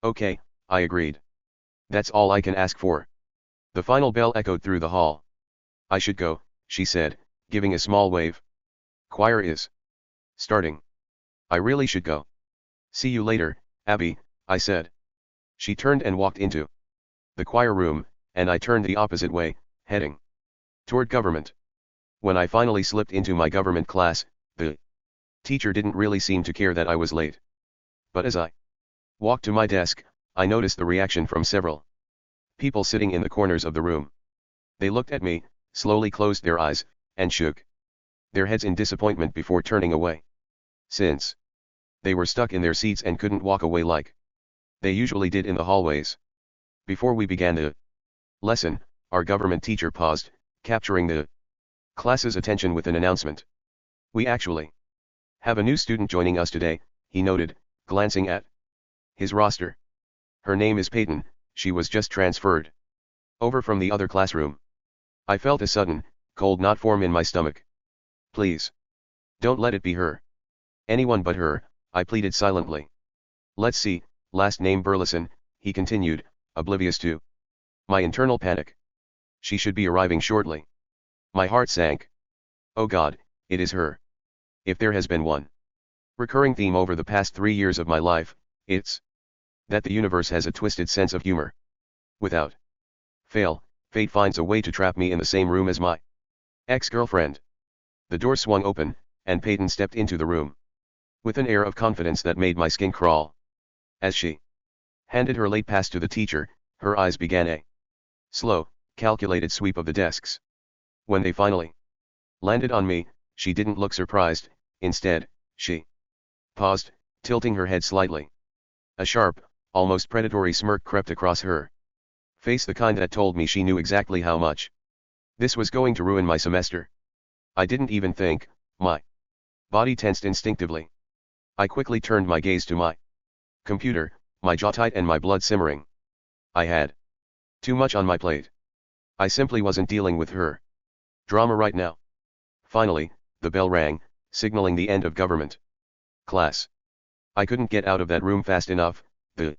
Okay," I agreed. "That's all I can ask for." The final bell echoed through the hall. "I should go," she said, giving a small wave. "Choir is starting. I really should go." "See you later, Abby," I said. She turned and walked into the choir room, and I turned the opposite way, heading toward government. When I finally slipped into my government class, the teacher didn't really seem to care that I was late. But as I walked to my desk, I noticed the reaction from several people sitting in the corners of the room. They looked at me, slowly closed their eyes, and shook their heads in disappointment before turning away. Since they were stuck in their seats and couldn't walk away like they usually did in the hallways. Before we began the lesson, our government teacher paused, capturing the class's attention with an announcement. "We actually have a new student joining us today," he noted, glancing at his roster. "Her name is Peyton. She was just transferred over from the other classroom." I felt a sudden, cold knot form in my stomach. "Please. Don't let it be her." "Anyone but her," I pleaded silently. "Let's see, last name Burleson," he continued, oblivious to my internal panic. "She should be arriving shortly." My heart sank. Oh God, it is her. If there has been one recurring theme over the past 3 years of my life, it's that the universe has a twisted sense of humor. Without fail, fate finds a way to trap me in the same room as my ex-girlfriend. The door swung open, and Peyton stepped into the room with an air of confidence that made my skin crawl. As she handed her late pass to the teacher, her eyes began a slow, calculated sweep of the desks. When they finally landed on me, she didn't look surprised. Instead, she paused, tilting her head slightly. A sharp, almost predatory smirk crept across her face, the kind that told me she knew exactly how much this was going to ruin my semester. I didn't even think, my body tensed instinctively. I quickly turned my gaze to my computer, my jaw tight and my blood simmering. I had too much on my plate. I simply wasn't dealing with her drama right now. Finally, the bell rang, signaling the end of government class. I couldn't get out of that room fast enough. The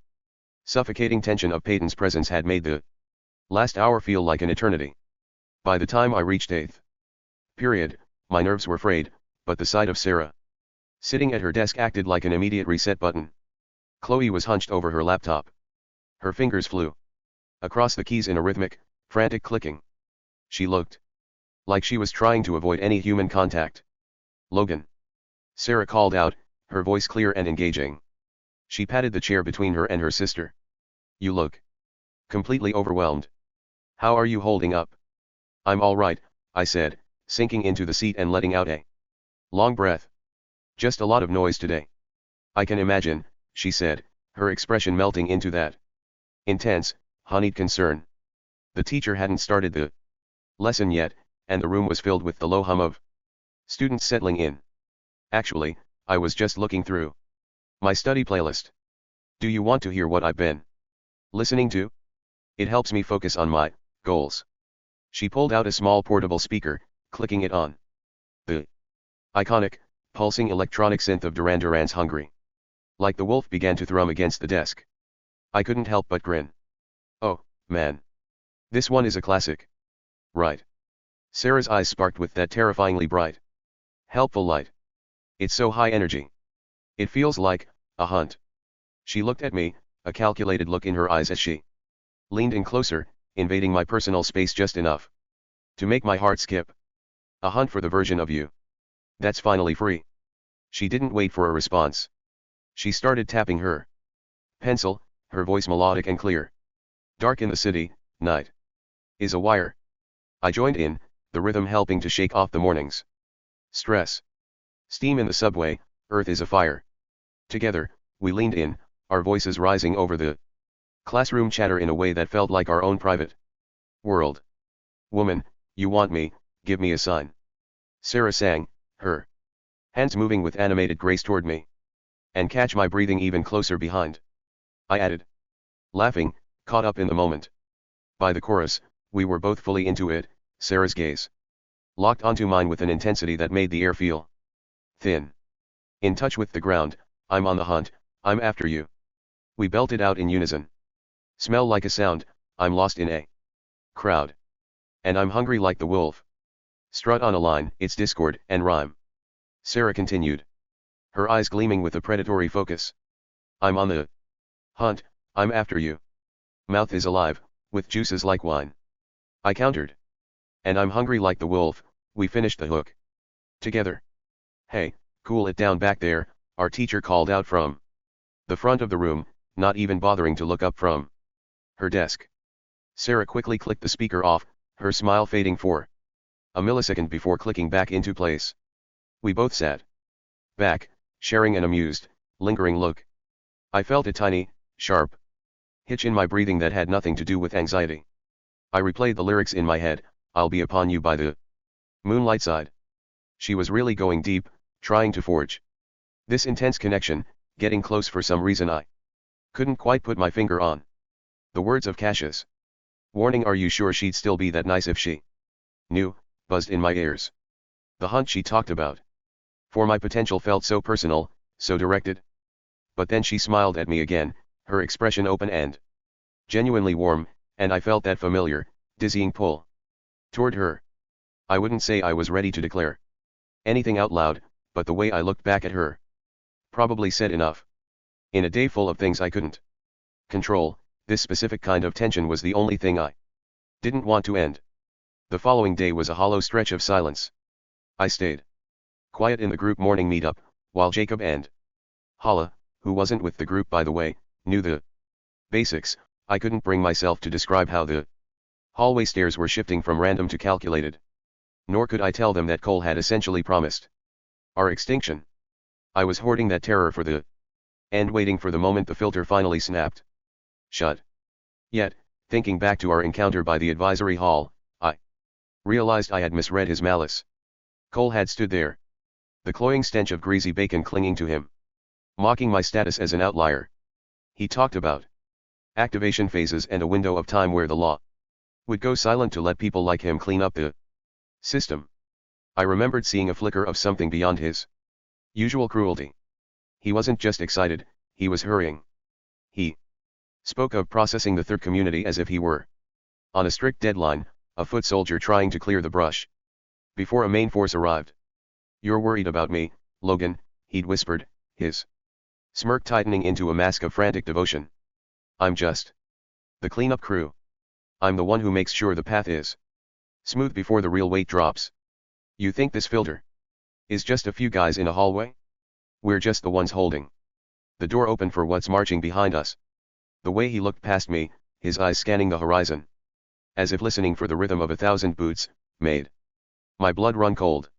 suffocating tension of Peyton's presence had made the last hour feel like an eternity. By the time I reached 8th period, my nerves were frayed, but the sight of Sarah sitting at her desk acted like an immediate reset button. Chloe was hunched over her laptop. Her fingers flew across the keys in a rhythmic, frantic clicking. She looked like she was trying to avoid any human contact. "Logan," Sarah called out, her voice clear and engaging. She patted the chair between her and her sister. "You look completely overwhelmed. How are you holding up?" "I'm all right," I said, sinking into the seat and letting out a long breath. "Just a lot of noise today." "I can imagine," she said, her expression melting into that intense, honeyed concern. The teacher hadn't started the lesson yet, and the room was filled with the low hum of students settling in. "Actually, I was just looking through my study playlist. Do you want to hear what I've been listening to? It helps me focus on my goals." She pulled out a small portable speaker, clicking it on the iconic, pulsing electronic synth of Duran Duran's Hungry Like the Wolf began to thrum against the desk. I couldn't help but grin. "Oh, man. This one is a classic. Right. Sarah's eyes sparked with that terrifyingly bright, helpful light. It's so high energy. It feels like a hunt. She looked at me, a calculated look in her eyes as she leaned in closer, invading my personal space just enough to make my heart skip. A hunt for the version of you that's finally free. She didn't wait for a response. She started tapping her pencil, her voice melodic and clear. Dark in the city, night is a wire. I joined in, the rhythm helping to shake off the morning's stress. Steam in the subway, earth is afire. Together, we leaned in, our voices rising over the classroom chatter in a way that felt like our own private world. Woman, you want me, give me a sign. Sarah sang, her hands moving with animated grace toward me. And catch my breathing even closer behind. I added, laughing, caught up in the moment. By the chorus, we were both fully into it, Sarah's gaze locked onto mine with an intensity that made the air feel thin. In touch with the ground, I'm on the hunt, I'm after you. We belted out in unison. Smell like a sound, I'm lost in a crowd. And I'm hungry like the wolf. Strut on a line, it's discord and rhyme. Sarah continued, her eyes gleaming with a predatory focus. I'm on the hunt, I'm after you. Mouth is alive, with juices like wine. I countered. And I'm hungry like the wolf, we finished the hook together. Hey, cool it down back there, our teacher called out from the front of the room, not even bothering to look up from her desk. Sarah quickly clicked the speaker off, her smile fading for a millisecond before clicking back into place. We both sat back, sharing an amused, lingering look. I felt a tiny, sharp hitch in my breathing that had nothing to do with anxiety. I replayed the lyrics in my head, I'll be upon you by the moonlight side. She was really going deep, trying to forge this intense connection, getting close for some reason I couldn't quite put my finger on. The words of Cassia's warning, are you sure she'd still be that nice if she knew, buzzed in my ears. The hunt she talked about for my potential felt so personal, so directed. But then she smiled at me again, her expression open and genuinely warm, and I felt that familiar, dizzying pull toward her. I wouldn't say I was ready to declare anything out loud, but the way I looked back at her probably said enough. In a day full of things I couldn't control, this specific kind of tension was the only thing I didn't want to end. The following day was a hollow stretch of silence. I stayed quiet in the group morning meetup, while Jacob and Hala, who wasn't with the group by the way, knew the basics. I couldn't bring myself to describe how the hallway stairs were shifting from random to calculated. Nor could I tell them that Cole had essentially promised our extinction. I was hoarding that terror for the end, waiting for the moment the filter finally snapped shut. Yet, thinking back to our encounter by the advisory hall, I realized I had misread his malice. Cole had stood there, the cloying stench of greasy bacon clinging to him, mocking my status as an outlier. He talked about activation phases and a window of time where the law would go silent to let people like him clean up the system. I remembered seeing a flicker of something beyond his usual cruelty. He wasn't just excited, he was hurrying. He spoke of processing the third community as if he were on a strict deadline, a foot soldier trying to clear the brush before a main force arrived. You're worried about me, Logan, he'd whispered, his smirk tightening into a mask of frantic devotion. I'm just the cleanup crew. I'm the one who makes sure the path is smooth before the real weight drops. You think this filter is just a few guys in a hallway? We're just the ones holding the door open for what's marching behind us. The way he looked past me, his eyes scanning the horizon, as if listening for the rhythm of 1,000 boots, made my blood run cold.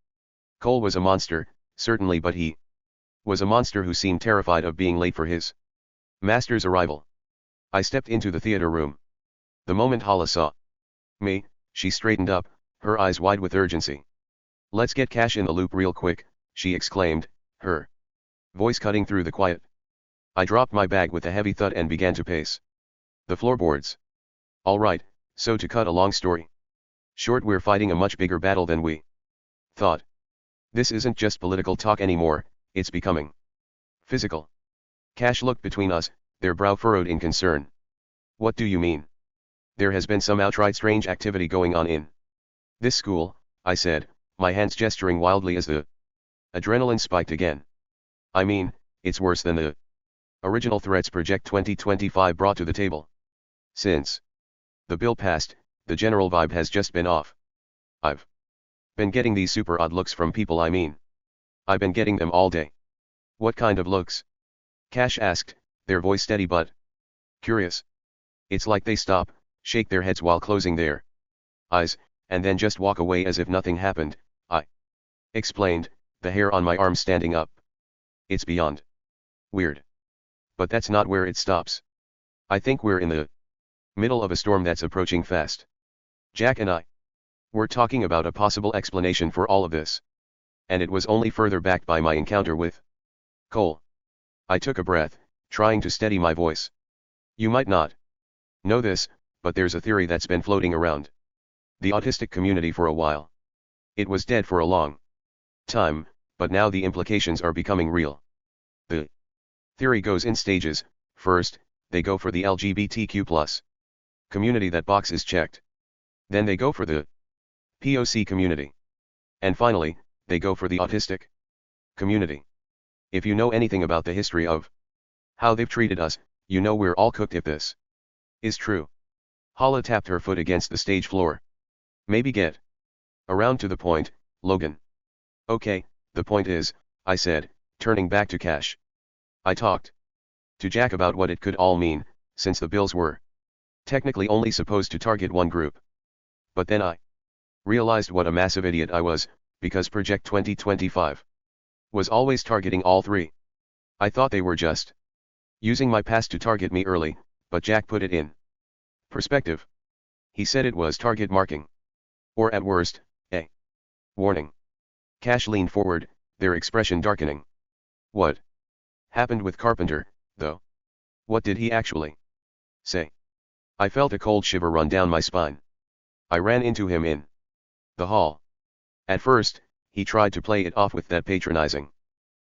Cole was a monster, certainly, but he was a monster who seemed terrified of being late for his master's arrival. I stepped into the theater room. The moment Hala saw me, she straightened up, her eyes wide with urgency. Let's get Cash in the loop real quick, she exclaimed, her voice cutting through the quiet. I dropped my bag with a heavy thud and began to pace the floorboards. All right, so to cut a long story short, we're fighting a much bigger battle than we thought. This isn't just political talk anymore, it's becoming physical. Cash looked between us, their brow furrowed in concern. What do you mean? There has been some outright strange activity going on in this school, I said, my hands gesturing wildly as the adrenaline spiked again. I mean, it's worse than the original threats Project 2025 brought to the table. Since the bill passed, the general vibe has just been off. I've been getting these super odd looks from people. I've been getting them all day. What kind of looks? Cash asked, their voice steady but curious. It's like they stop, shake their heads while closing their eyes, and then just walk away as if nothing happened, I explained, the hair on my arm standing up. It's beyond weird. But that's not where it stops. I think we're in the middle of a storm that's approaching fast. Jack and I were talking about a possible explanation for all of this. And it was only further backed by my encounter with Cole. I took a breath, trying to steady my voice. You might not know this, but there's a theory that's been floating around the autistic community for a while. It was dead for a long time, but now the implications are becoming real. The theory goes in stages. First, they go for the LGBTQ+ community, that box is checked. Then they go for the POC community. And finally, they go for the autistic community. If you know anything about the history of how they've treated us, you know we're all cooked if this is true. Hala tapped her foot against the stage floor. Maybe get around to the point, Logan. Okay, the point is, I said, turning back to Cash. I talked to Jack about what it could all mean, since the bills were technically only supposed to target one group. But then I realized what a massive idiot I was, because Project 2025 was always targeting all three. I thought they were just using my past to target me early, but Jack put it in perspective. He said it was target marking. Or at worst, a warning. Cash leaned forward, their expression darkening. What happened with Carpenter, though? What did he actually say? I felt a cold shiver run down my spine. I ran into him in the hall. At first, he tried to play it off with that patronizing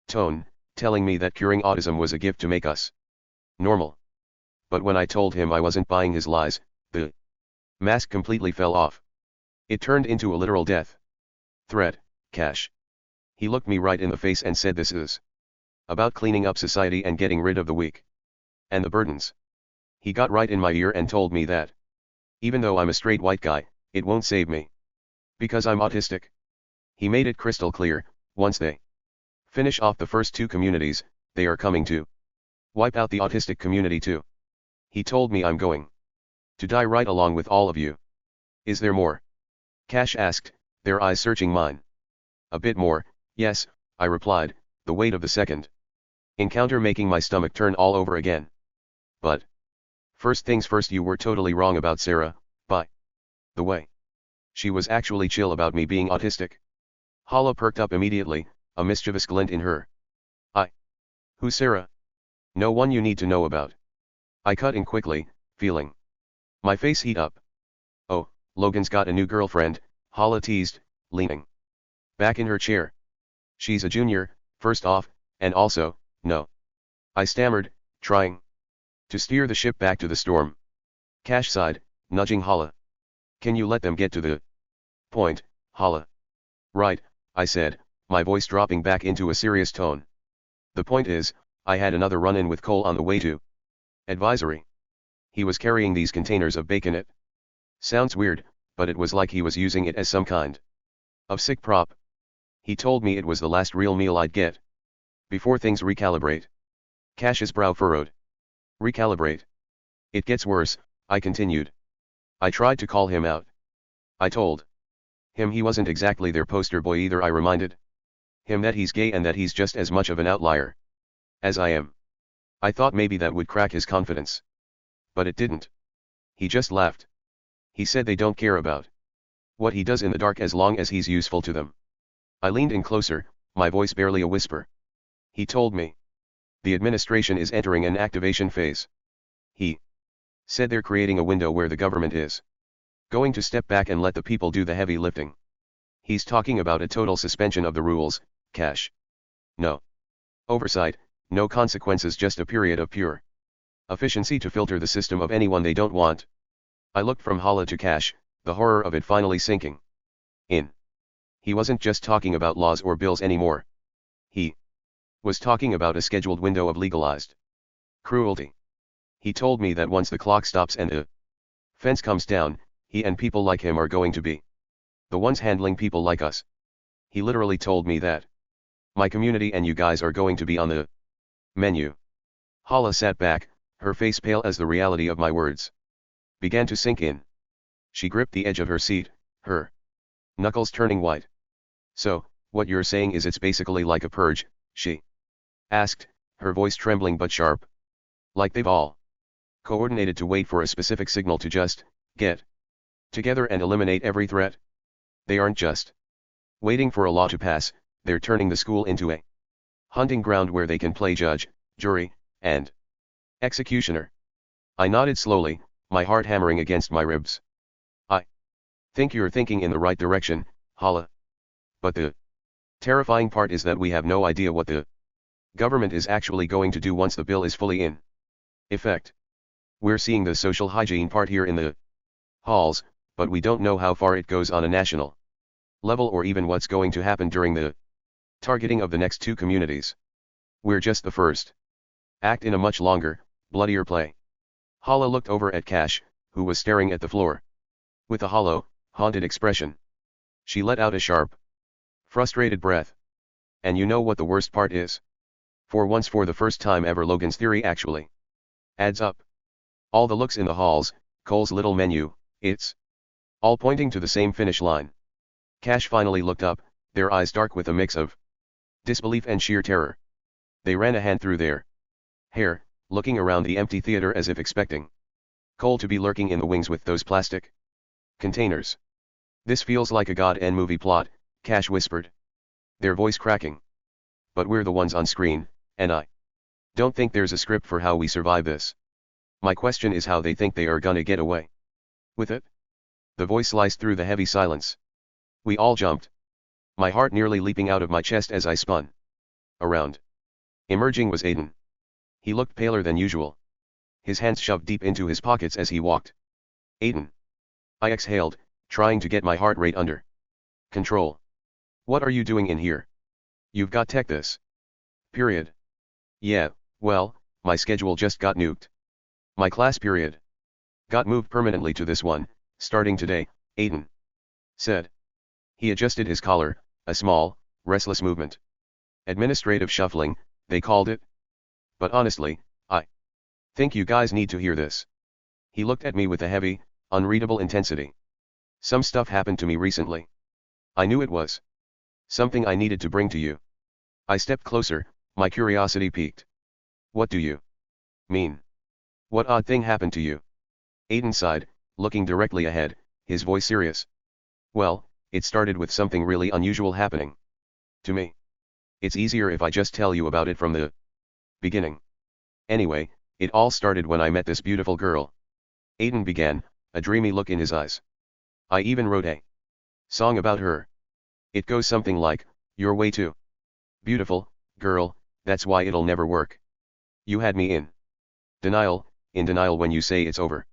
tone, telling me that curing autism was a gift to make us normal. But when I told him I wasn't buying his lies, the mask completely fell off. It turned into a literal death threat. Cash. He looked me right in the face and said, this is about cleaning up society and getting rid of the weak and the burdens. He got right in my ear and told me that even though I'm a straight white guy, it won't save me because I'm autistic. He made it crystal clear, once they finish off the first two communities, they are coming to wipe out the autistic community too. He told me I'm going to die right along with all of you. Is there more? Cash asked, their eyes searching mine. A bit more, yes, I replied, the weight of the second encounter making my stomach turn all over again. But first things first, you were totally wrong about Sarah, by the way. She was actually chill about me being autistic. Hala perked up immediately, a mischievous glint in her eye. Who's Sarah? No one you need to know about. I cut in quickly, feeling my face heat up. Oh, Logan's got a new girlfriend, Hala teased, leaning back in her chair. She's a junior, first off, and also, no. I stammered, trying to steer the ship back to the storm. Cash sighed, nudging Hala. Can you let them get to the point, Hala? Right, I said, my voice dropping back into a serious tone. The point is, I had another run-in with Cole on the way to advisory. He was carrying these containers of bacon. It sounds weird, but it was like he was using it as some kind of sick prop. He told me it was the last real meal I'd get before things recalibrate. Cash's brow furrowed. Recalibrate. It gets worse, I continued. I tried to call him out. I told him he wasn't exactly their poster boy either. I reminded him that he's gay and that he's just as much of an outlier as I am. I thought maybe that would crack his confidence. But it didn't. He just laughed. He said they don't care about what he does in the dark as long as he's useful to them. I leaned in closer, my voice barely a whisper. He told me the administration is entering an activation phase. He said they're creating a window where the government is going to step back and let the people do the heavy lifting. He's talking about a total suspension of the rules, Cash. No oversight, no consequences, just a period of pure efficiency to filter the system of anyone they don't want I looked from Hala to Cash, the horror of it finally sinking in. He wasn't just talking about laws or bills anymore. He was talking about a scheduled window of legalized cruelty. He told me that once the clock stops and the fence comes down, he and people like him are going to be the ones handling people like us. He literally told me that my community and you guys are going to be on the menu. Hala sat back, her face pale as the reality of my words began to sink in. She gripped the edge of her seat, her knuckles turning white. So, what you're saying is it's basically like a purge, she asked, her voice trembling but sharp. Like they've all coordinated to wait for a specific signal to just get together and eliminate every threat. They aren't just waiting for a law to pass, they're turning the school into a hunting ground where they can play judge, jury, and executioner. I nodded slowly, my heart hammering against my ribs. I think you're thinking in the right direction, Hala. But the terrifying part is that we have no idea what the government is actually going to do once the bill is fully in effect. We're seeing the social hygiene part here in the halls, but we don't know how far it goes on a national level or even what's going to happen during the targeting of the next two communities. We're just the first act in a much longer, bloodier play. Hala looked over at Cash, who was staring at the floor with a hollow, haunted expression. She let out a sharp, frustrated breath. And you know what the worst part is? For once, for the first time ever, Logan's theory actually adds up. All the looks in the halls, Cole's little menu, it's all pointing to the same finish line. Cash finally looked up, their eyes dark with a mix of disbelief and sheer terror. They ran a hand through their hair, looking around the empty theater as if expecting Cole to be lurking in the wings with those plastic containers. This feels like a God-end movie plot, Cash whispered, their voice cracking. But we're the ones on screen, and I don't think there's a script for how we survive this. My question is how they think they are gonna get away with it. The voice sliced through the heavy silence. We all jumped. My heart nearly leaping out of my chest as I spun around. Emerging was Aiden. He looked paler than usual. His hands shoved deep into his pockets as he walked. Aiden. I exhaled, trying to get my heart rate under control. What are you doing in here? You've got tech this period. Yeah, well, my schedule just got nuked. My class period got moved permanently to this one, starting today, Aiden said. He adjusted his collar, a small, restless movement. Administrative shuffling, they called it. But honestly, I think you guys need to hear this. He looked at me with a heavy, unreadable intensity. Some stuff happened to me recently. I knew it was something I needed to bring to you. I stepped closer, my curiosity piqued. What do you mean? What odd thing happened to you? Aiden sighed, looking directly ahead, his voice serious. Well, it started with something really unusual happening to me. It's easier if I just tell you about it from the beginning. Anyway, it all started when I met this beautiful girl. Aiden began, a dreamy look in his eyes. I even wrote a song about her. It goes something like, "You're way too beautiful, girl, that's why it'll never work. You had me in denial when you say it's over.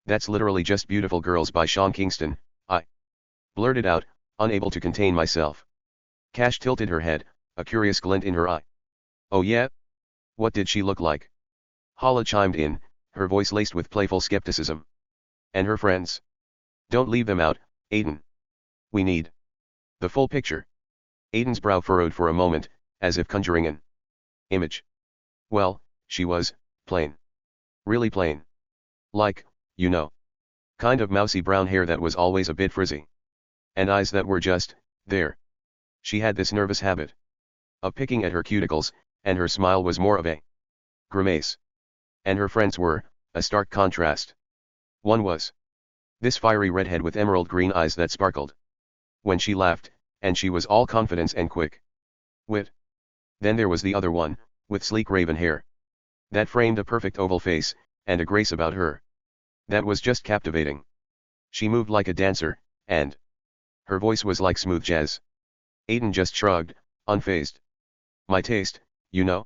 That's literally just Beautiful Girls by Sean Kingston," I blurted out, unable to contain myself. Cash tilted her head, a curious glint in her eye. Oh yeah? What did she look like? Hala chimed in, her voice laced with playful skepticism. And her friends? Don't leave them out, Aiden. We need the full picture. Aiden's brow furrowed for a moment, as if conjuring an image. Well, she was plain. Really plain. Like, you know. Kind of mousy brown hair that was always a bit frizzy. And eyes that were just there. She had this nervous habit of picking at her cuticles, and her smile was more of a grimace. And her friends were a stark contrast. One was this fiery redhead with emerald green eyes that sparkled when she laughed, and she was all confidence and quick wit. Then there was the other one, with sleek raven hair that framed a perfect oval face, and a grace about her that was just captivating. She moved like a dancer, and her voice was like smooth jazz. Aiden just shrugged, unfazed. My taste, you know?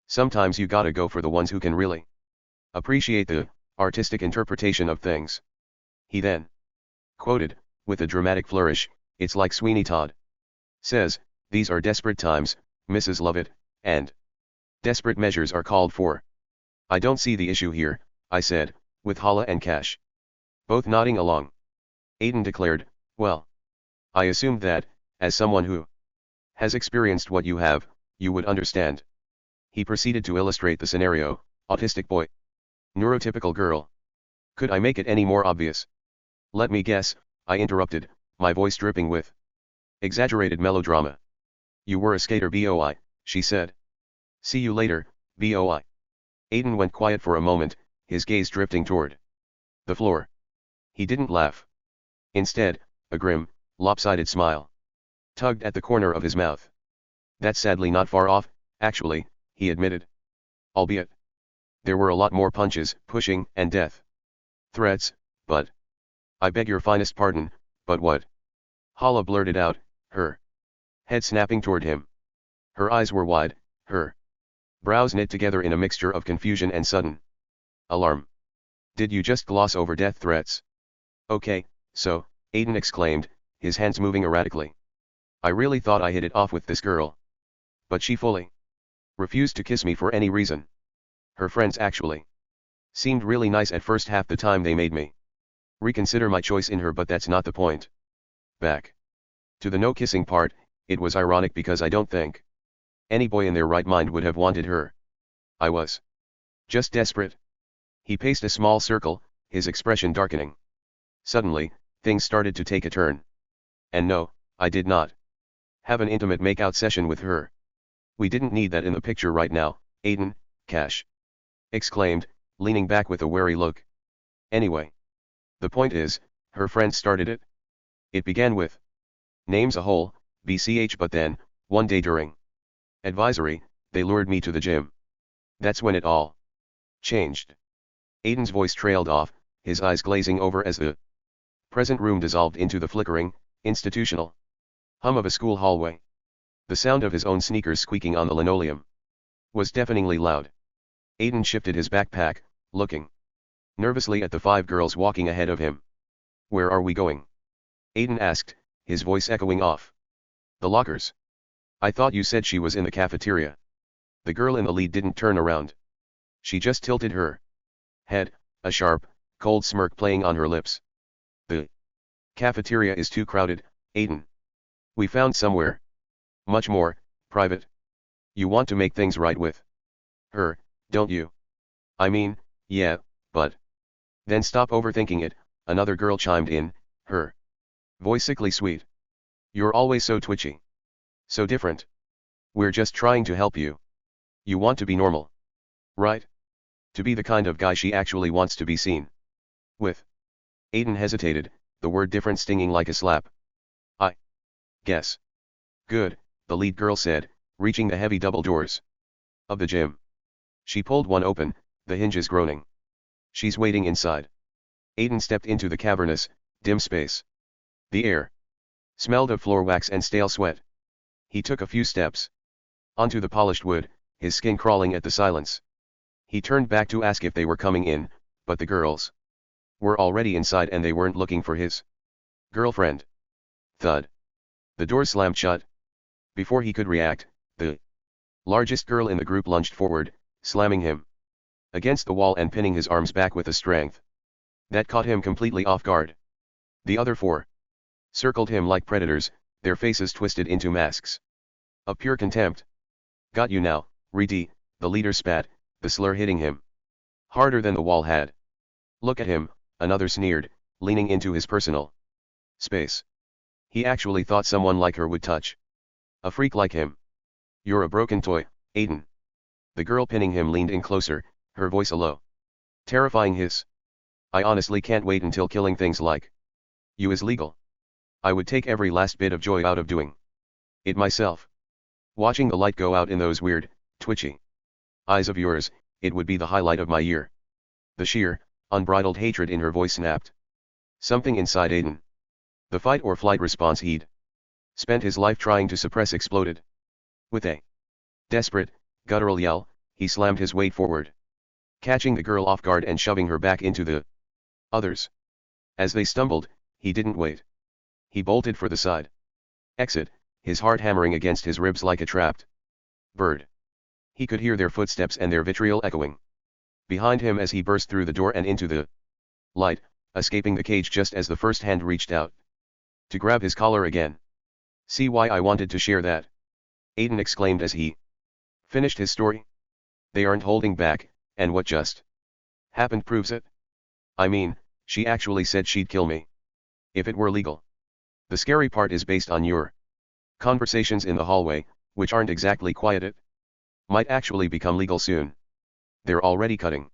Sometimes you gotta go for the ones who can really appreciate the artistic interpretation of things. He then quoted, with a dramatic flourish, "It's like Sweeney Todd says, these are desperate times, Mrs. Lovett, and desperate measures are called for." "I don't see the issue here," I said, with Hala and Cash both nodding along. Aiden declared, "Well, I assumed that, as someone who has experienced what you have, you would understand." He proceeded to illustrate the scenario: autistic boy, neurotypical girl. Could I make it any more obvious? "Let me guess," I interrupted, my voice dripping with exaggerated melodrama. "You were a skater boy," she said. "See you later, boy." Aiden went quiet for a moment, his gaze drifting toward the floor. He didn't laugh. Instead, a grim, lopsided smile tugged at the corner of his mouth. "That's sadly not far off, actually," he admitted. "Albeit there were a lot more punches, pushing, and death threats, but—" "I beg your finest pardon, but what?" Hala blurted out, her head snapping toward him. Her eyes were wide, her brows knit together in a mixture of confusion and sudden alarm. "Did you just gloss over death threats?" "Okay, so," Aiden exclaimed, his hands moving erratically. "I really thought I hit it off with this girl. But she fully refused to kiss me for any reason. Her friends actually seemed really nice at first, half the time they made me reconsider my choice in her, but that's not the point. Back to the no kissing part, it was ironic because I don't think any boy in their right mind would have wanted her. I was just desperate." He paced a small circle, his expression darkening. "Suddenly, things started to take a turn. And no, I did not have an intimate make-out session with her. We didn't need that in the picture right now, Aiden," Cash exclaimed, leaning back with a wary look. "Anyway, the point is, her friends started it. It began with names a whole, BCH, but then, one day during advisory, they lured me to the gym. That's when it all changed." Aiden's voice trailed off, his eyes glazing over as the present room dissolved into the flickering, institutional hum of a school hallway. The sound of his own sneakers squeaking on the linoleum was deafeningly loud. Aiden shifted his backpack, looking nervously at the 5 girls walking ahead of him. "Where are we going?" Aiden asked, his voice echoing off the lockers. "I thought you said she was in the cafeteria." The girl in the lead didn't turn around. She just tilted her head, a sharp, cold smirk playing on her lips. "The cafeteria is too crowded, Aiden. We found somewhere much more private. You want to make things right with her, don't you?" "I mean, yeah, but—" "Then stop overthinking it," another girl chimed in, her voice sickly sweet. "You're always so twitchy. So different. We're just trying to help you. You want to be normal, right? To be the kind of guy she actually wants to be seen with." Aiden hesitated, the word different stinging like a slap. "I guess." "Good," the lead girl said, reaching the heavy double doors of the gym. She pulled one open, the hinges groaning. "She's waiting inside." Aiden stepped into the cavernous, dim space. The air smelled of floor wax and stale sweat. He took a few steps onto the polished wood, his skin crawling at the silence. He turned back to ask if they were coming in, but the girls were already inside and they weren't looking for his girlfriend. Thud. The door slammed shut. Before he could react, the largest girl in the group lunged forward, slamming him against the wall and pinning his arms back with a strength that caught him completely off guard. The other 4 circled him like predators, their faces twisted into masks of pure contempt. "Got you now, Riti," the leader spat, the slur hitting him harder than the wall had. "Look at him," another sneered, leaning into his personal space. "He actually thought someone like her would touch a freak like him. You're a broken toy, Aiden." The girl pinning him leaned in closer, her voice a low, terrifying hiss. "I honestly can't wait until killing things like you is legal. I would take every last bit of joy out of doing it myself. Watching the light go out in those weird, twitchy eyes of yours, it would be the highlight of my year." The sheer, unbridled hatred in her voice snapped something inside Aiden. The fight or flight response he'd spent his life trying to suppress exploded. With a desperate, guttural yell, he slammed his weight forward, catching the girl off guard and shoving her back into the others. As they stumbled, he didn't wait. He bolted for the side exit, his heart hammering against his ribs like a trapped bird. He could hear their footsteps and their vitriol echoing behind him as he burst through the door and into the light, escaping the cage just as the first hand reached out to grab his collar again. "See why I wanted to share that?" Aiden exclaimed as he finished his story. "They aren't holding back, and what just happened proves it. I mean, she actually said she'd kill me if it were legal. The scary part is based on your conversations in the hallway, which aren't exactly quieted. Might actually become legal soon. They're already cutting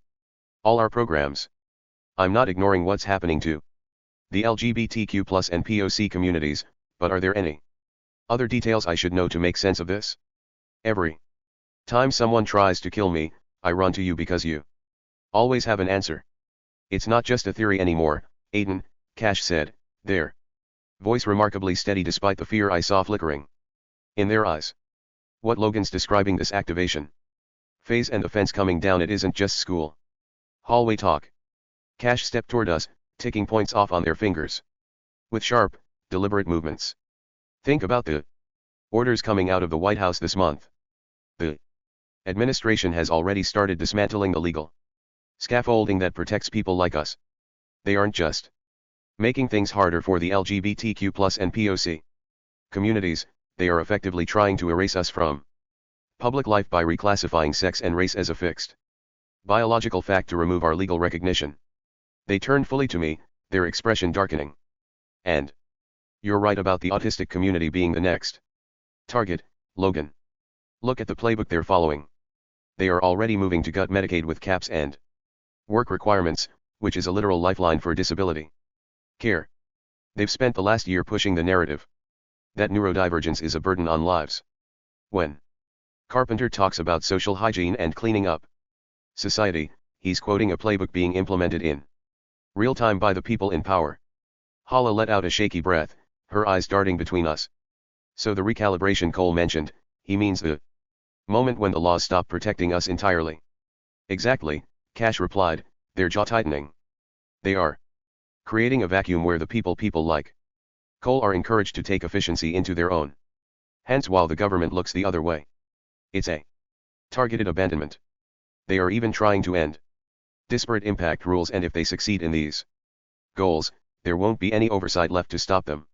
all our programs. I'm not ignoring what's happening to the LGBTQ+ and POC communities, but are there any other details I should know to make sense of this? Every time someone tries to kill me, I run to you because you always have an answer. It's not just a theory anymore, Aiden," Cash said, their voice remarkably steady despite the fear I saw flickering in their eyes. "What Logan's describing this activation phase and the fence coming down, it isn't just school hallway talk." Cash stepped toward us, ticking points off on their fingers with sharp, deliberate movements. "Think about the orders coming out of the White House this month. The administration has already started dismantling the legal scaffolding that protects people like us. They aren't just making things harder for the LGBTQ+ and POC communities, they are effectively trying to erase us from public life by reclassifying sex and race as a fixed biological fact to remove our legal recognition." They turned fully to me, their expression darkening. "And you're right about the autistic community being the next target, Logan. Look at the playbook they're following. They are already moving to gut Medicaid with caps and work requirements, which is a literal lifeline for disability care. They've spent the last year pushing the narrative that neurodivergence is a burden on lives. When Carpenter talks about social hygiene and cleaning up society, he's quoting a playbook being implemented in real time by the people in power." Hala let out a shaky breath, her eyes darting between us. "So the recalibration Cole mentioned, he means the moment when the laws stop protecting us entirely." "Exactly," Cash replied, their jaw tightening. "They are creating a vacuum where the people like Cole are encouraged to take efficiency into their own hands while the government looks the other way. It's a targeted abandonment. They are even trying to end disparate impact rules, and if they succeed in these goals, there won't be any oversight left to stop them.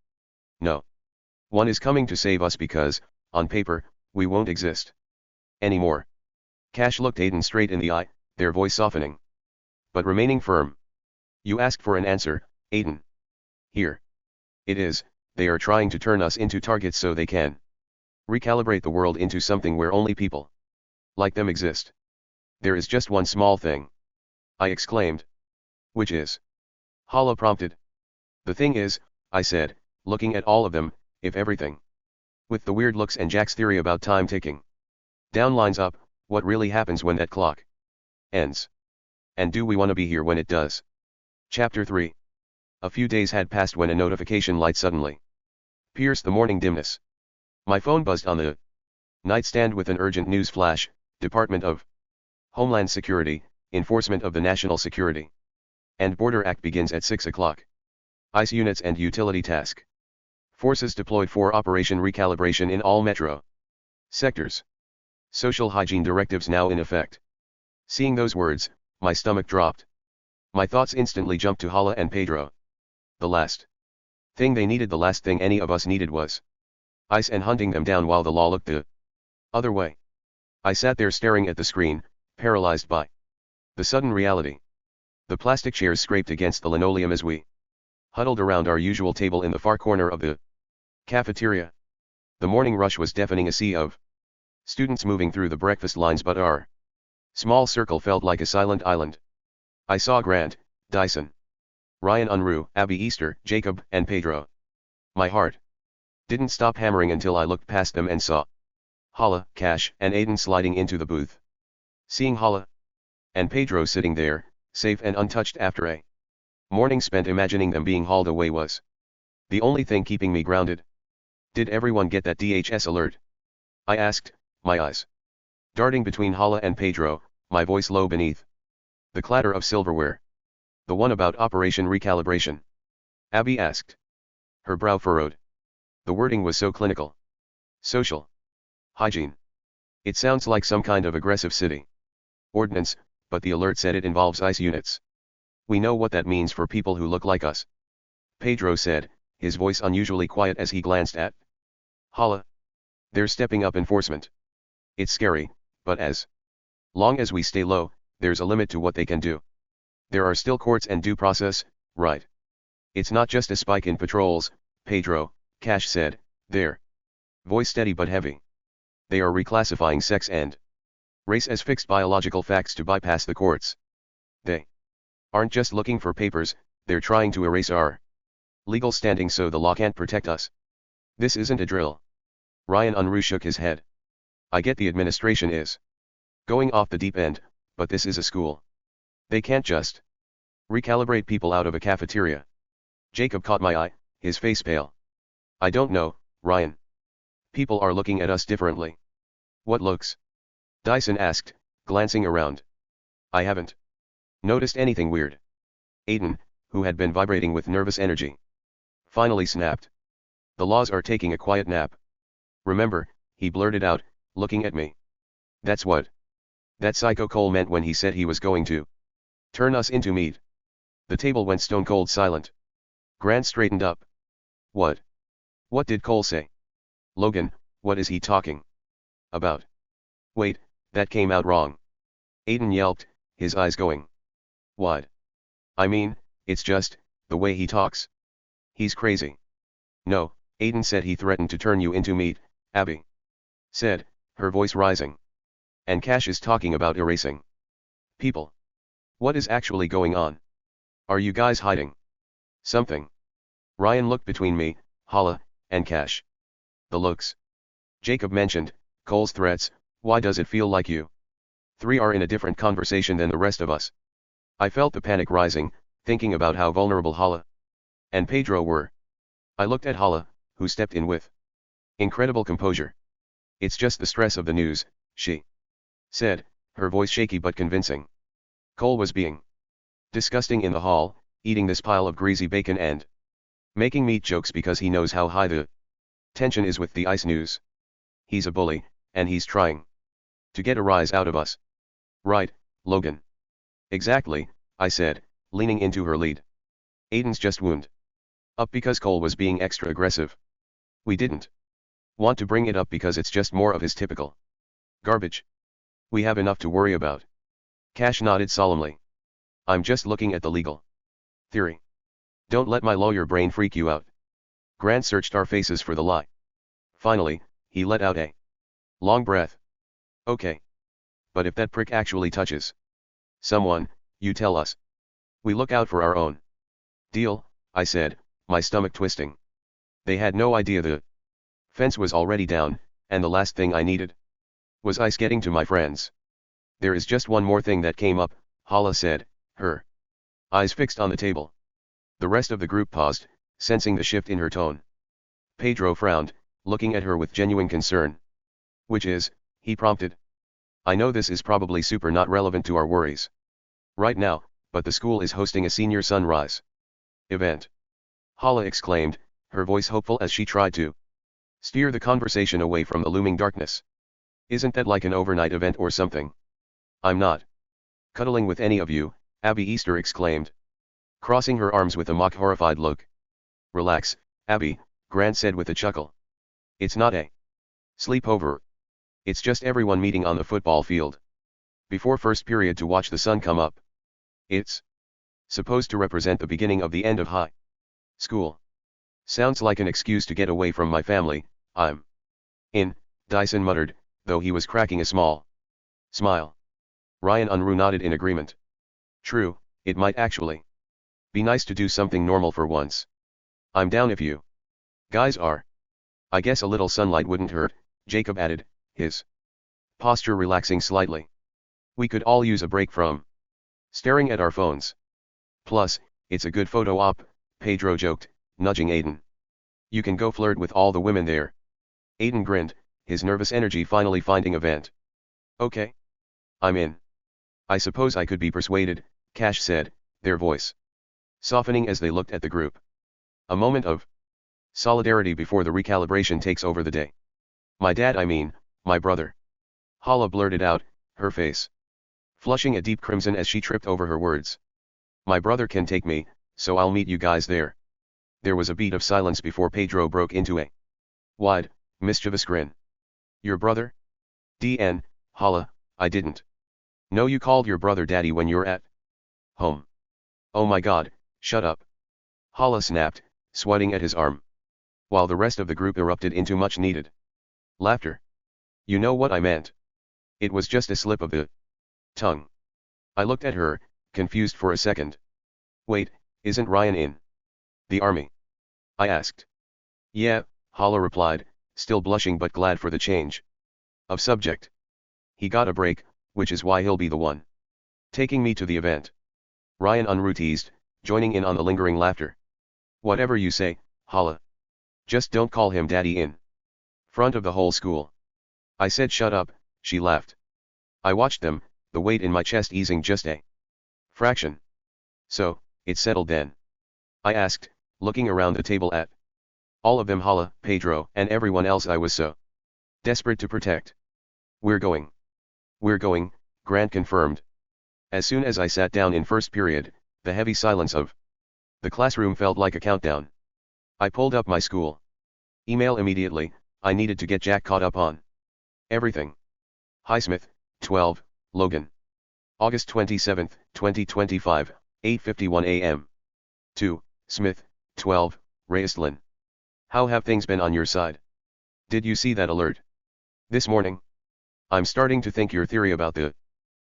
No one is coming to save us because, on paper, we won't exist anymore." Cash looked Aiden straight in the eye, their voice softening, but remaining firm. "You asked for an answer, Aiden. Here it is. They are trying to turn us into targets so they can recalibrate the world into something where only people like them exist." "There is just one small thing," I exclaimed. "Which is?" Hala prompted. "The thing is," I said, looking at all of them, "if everything with the weird looks and Jack's theory about time ticking down lines up, what really happens when that clock ends? And do we want to be here when it does?" Chapter 3. A few days had passed when a notification light suddenly pierced the morning dimness. My phone buzzed on the nightstand with an urgent news flash: Department of Homeland Security, enforcement of the National Security and Border Act begins at 6 o'clock. ICE units and utility task forces deployed for Operation Recalibration in all metro sectors. Social hygiene directives now in effect. Seeing those words, my stomach dropped. My thoughts instantly jumped to Hala and Pedro. The last thing they needed, the last thing any of us needed, was ICE and hunting them down while the law looked the other way. I sat there staring at the screen, paralyzed by the sudden reality. The plastic chairs scraped against the linoleum as we huddled around our usual table in the far corner of the cafeteria. The morning rush was deafening, a sea of students moving through the breakfast lines, but our small circle felt like a silent island. I saw Grant, Dyson, Ryan Unruh, Abby Easter, Jacob, and Pedro. My heart didn't stop hammering until I looked past them and saw Hala, Cash, and Aiden sliding into the booth. Seeing Hala and Pedro sitting there, safe and untouched after a morning spent imagining them being hauled away, was the only thing keeping me grounded. "Did everyone get that DHS alert?" I asked, my eyes darting between Hala and Pedro, my voice low beneath the clatter of silverware. "The one about Operation Recalibration?" Abby asked. Her brow furrowed. The wording was so clinical. Social. Hygiene. It sounds like some kind of aggressive city ordinance, but the alert said it involves ICE units. We know what that means for people who look like us. Pedro said, his voice unusually quiet as he glanced at Hala. They're stepping up enforcement. It's scary, but as long as we stay low, there's a limit to what they can do. There are still courts and due process, right? It's not just a spike in patrols, Pedro, Cash said, their voice steady but heavy. They are reclassifying sex and race as fixed biological facts to bypass the courts. They aren't just looking for papers, they're trying to erase our legal standing so the law can't protect us. This isn't a drill. Ryan Unruh shook his head. I get the administration is going off the deep end, but this is a school. They can't just recalibrate people out of a cafeteria. Jacob caught my eye, his face pale. I don't know, Ryan. People are looking at us differently. What looks? Dyson asked, glancing around. I haven't noticed anything weird. Aiden, who had been vibrating with nervous energy, finally snapped. The laws are taking a quiet nap. Remember, he blurted out, looking at me. That's what that psycho Cole meant when he said he was going to turn us into meat. The table went stone cold silent. Grant straightened up. What? What did Cole say? Logan, what is he talking about? Wait, that came out wrong. Aiden yelped, his eyes going wide. I mean, it's just the way he talks. He's crazy. No, Aiden said he threatened to turn you into meat, Abby said, her voice rising. And Cash is talking about erasing people. What is actually going on? Are you guys hiding something? Ryan looked between me, Hala, and Cash. The looks Jacob mentioned, Cole's threats, why does it feel like you three are in a different conversation than the rest of us? I felt the panic rising, thinking about how vulnerable Hala and Pedro were. I looked at Hala, who stepped in with incredible composure. It's just the stress of the news, she said, her voice shaky but convincing. Cole was being disgusting in the hall, eating this pile of greasy bacon and making meat jokes because he knows how high the tension is with the ICE news. He's a bully, and he's trying to get a rise out of us. Right, Logan. Exactly, I said, leaning into her lead. Aiden's just wound up because Cole was being extra aggressive. We didn't want to bring it up because it's just more of his typical garbage. We have enough to worry about. Cash nodded solemnly. I'm just looking at the legal theory. Don't let my lawyer brain freak you out. Grant searched our faces for the lie. Finally, he let out a long breath. Okay. But if that prick actually touches someone, you tell us. We look out for our own. Deal, I said, my stomach twisting. They had no idea the fence was already down, and the last thing I needed was ice getting to my friends. There is just one more thing that came up, Hala said, her eyes fixed on the table. The rest of the group paused, sensing the shift in her tone. Pedro frowned, looking at her with genuine concern. Which is, he prompted. I know this is probably super not relevant to our worries right now, but the school is hosting a senior sunrise event. Hala exclaimed, her voice hopeful as she tried to steer the conversation away from the looming darkness. Isn't that like an overnight event or something? I'm not cuddling with any of you, Abby Easter exclaimed, crossing her arms with a mock horrified look. Relax, Abby, Grant said with a chuckle. It's not a sleepover. It's just everyone meeting on the football field before first period to watch the sun come up. It's supposed to represent the beginning of the end of high school. Sounds like an excuse to get away from my family. I'm in, Dyson muttered, though he was cracking a small smile. Ryan Unruh nodded in agreement. True, it might actually be nice to do something normal for once. I'm down if you guys are. I guess a little sunlight wouldn't hurt, Jacob added, his posture relaxing slightly. We could all use a break from staring at our phones. Plus, it's a good photo op, Pedro joked, nudging Aiden. You can go flirt with all the women there. Aiden grinned, his nervous energy finally finding a vent. Okay. I'm in. I suppose I could be persuaded, Cash said, their voice softening as they looked at the group. A moment of solidarity before the recalibration takes over the day. My dad, I mean, my brother. Hala blurted out, her face flushing a deep crimson as she tripped over her words. My brother can take me, so I'll meet you guys there. There was a beat of silence before Pedro broke into a wide, mischievous grin. Your brother? DN, Hala, I didn't know you called your brother daddy when you're at home. Oh my god, shut up. Hala snapped, swatting at his arm. While the rest of the group erupted into much needed laughter. You know what I meant. It was just a slip of the tongue. I looked at her, confused for a second. Wait, isn't Ryan in the army? I asked. Yeah, Hala replied, still blushing but glad for the change of subject. He got a break, which is why he'll be the one taking me to the event. Ryan Unruh teased, joining in on the lingering laughter. Whatever you say, Hala. Just don't call him daddy in front of the whole school. I said shut up, she laughed. I watched them, the weight in my chest easing just a fraction. So, it's settled then? I asked, looking around the table at all of them, Hala, Pedro, and everyone else I was so desperate to protect. We're going, Grant confirmed. As soon as I sat down in first period, the heavy silence of the classroom felt like a countdown. I pulled up my school email immediately. I needed to get Jack caught up on everything. Highsmith, 12, Logan. August 27, 2025, 8:51 a.m. 2, Smith, 12, Raistlin. How have things been on your side? Did you see that alert this morning? I'm starting to think your theory about the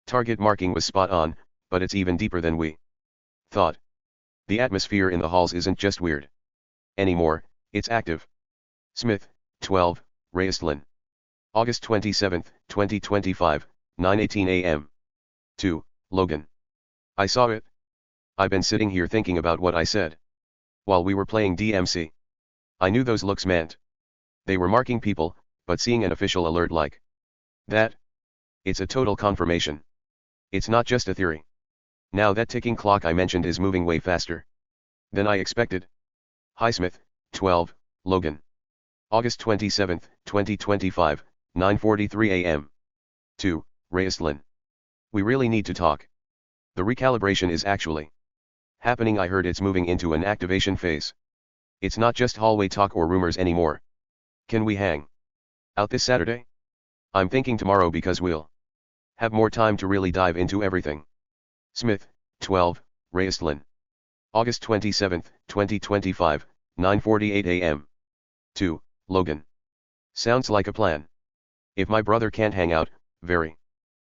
target marking was spot on, but it's even deeper than we thought. The atmosphere in the halls isn't just weird anymore, it's active. Smith, 12, Raistlin. August 27, 2025, 9:18 a.m. 2, Logan. I saw it. I've been sitting here thinking about what I said while we were playing DMC. I knew those looks meant they were marking people, but seeing an official alert like that, it's a total confirmation. It's not just a theory. Now that ticking clock I mentioned is moving way faster than I expected. Highsmith, 12, Logan. August 27, 2025, 9:43 a.m. 2, Raistlin. We really need to talk. The recalibration is actually happening. I heard it's moving into an activation phase. It's not just hallway talk or rumors anymore. Can we hang out this Saturday? I'm thinking tomorrow because we'll have more time to really dive into everything. Smith, 12, Raistlin. August 27, 2025, 9:48 a.m. 2, Logan. Sounds like a plan. If my brother can't hang out, very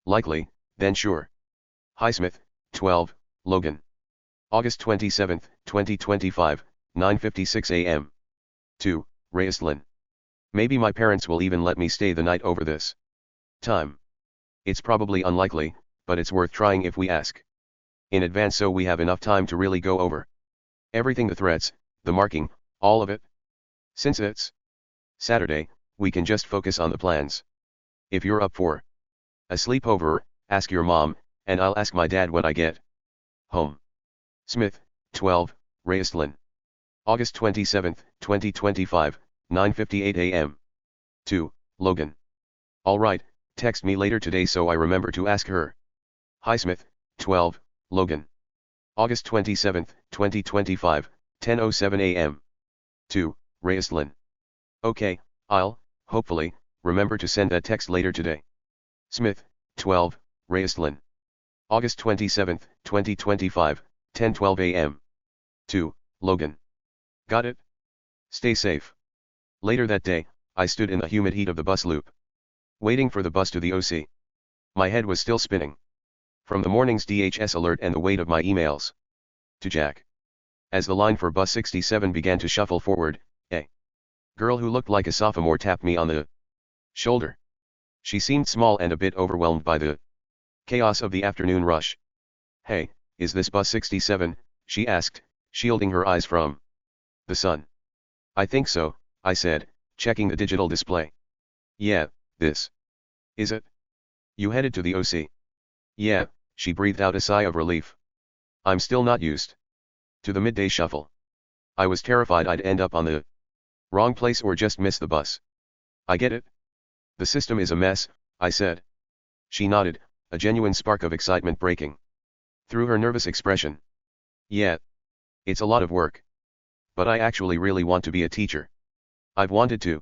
likely, then sure. Highsmith, 12, Logan. August 27, 2025, 9:56 a.m. 2, Raistlin. Maybe my parents will even let me stay the night over this time. It's probably unlikely, but it's worth trying if we ask in advance so we have enough time to really go over everything, the threats, the marking, all of it. Since it's Saturday, we can just focus on the plans. If you're up for a sleepover, ask your mom, and I'll ask my dad when I get home. Smith, 12, Raistlin. August 27, 2025, 9:58 a.m. 2, Logan. Alright, text me later today so I remember to ask her. Highsmith, 12, Logan. August 27, 2025, 10:07 a.m. 2, Raistlin. Okay, I'll, hopefully, remember to send that text later today. Smith, 12, Raistlin. August 27, 2025, 10:12 a.m. 2, Logan. Got it? Stay safe. Later that day, I stood in the humid heat of the bus loop, waiting for the bus to the OC. My head was still spinning from the morning's DHS alert and the weight of my emails to Jack. As the line for bus 67 began to shuffle forward, a girl who looked like a sophomore tapped me on the shoulder. She seemed small and a bit overwhelmed by the chaos of the afternoon rush. Hey, is this bus 67? She asked, shielding her eyes from the sun. I think so, I said, checking the digital display. Yeah, this is it. You headed to the OC? Yeah, she breathed out a sigh of relief. I'm still not used to the midday shuffle. I was terrified I'd end up on the wrong place or just miss the bus. I get it. The system is a mess, I said. She nodded, a genuine spark of excitement breaking through her nervous expression. Yeah. It's a lot of work. But I actually really want to be a teacher. I've wanted to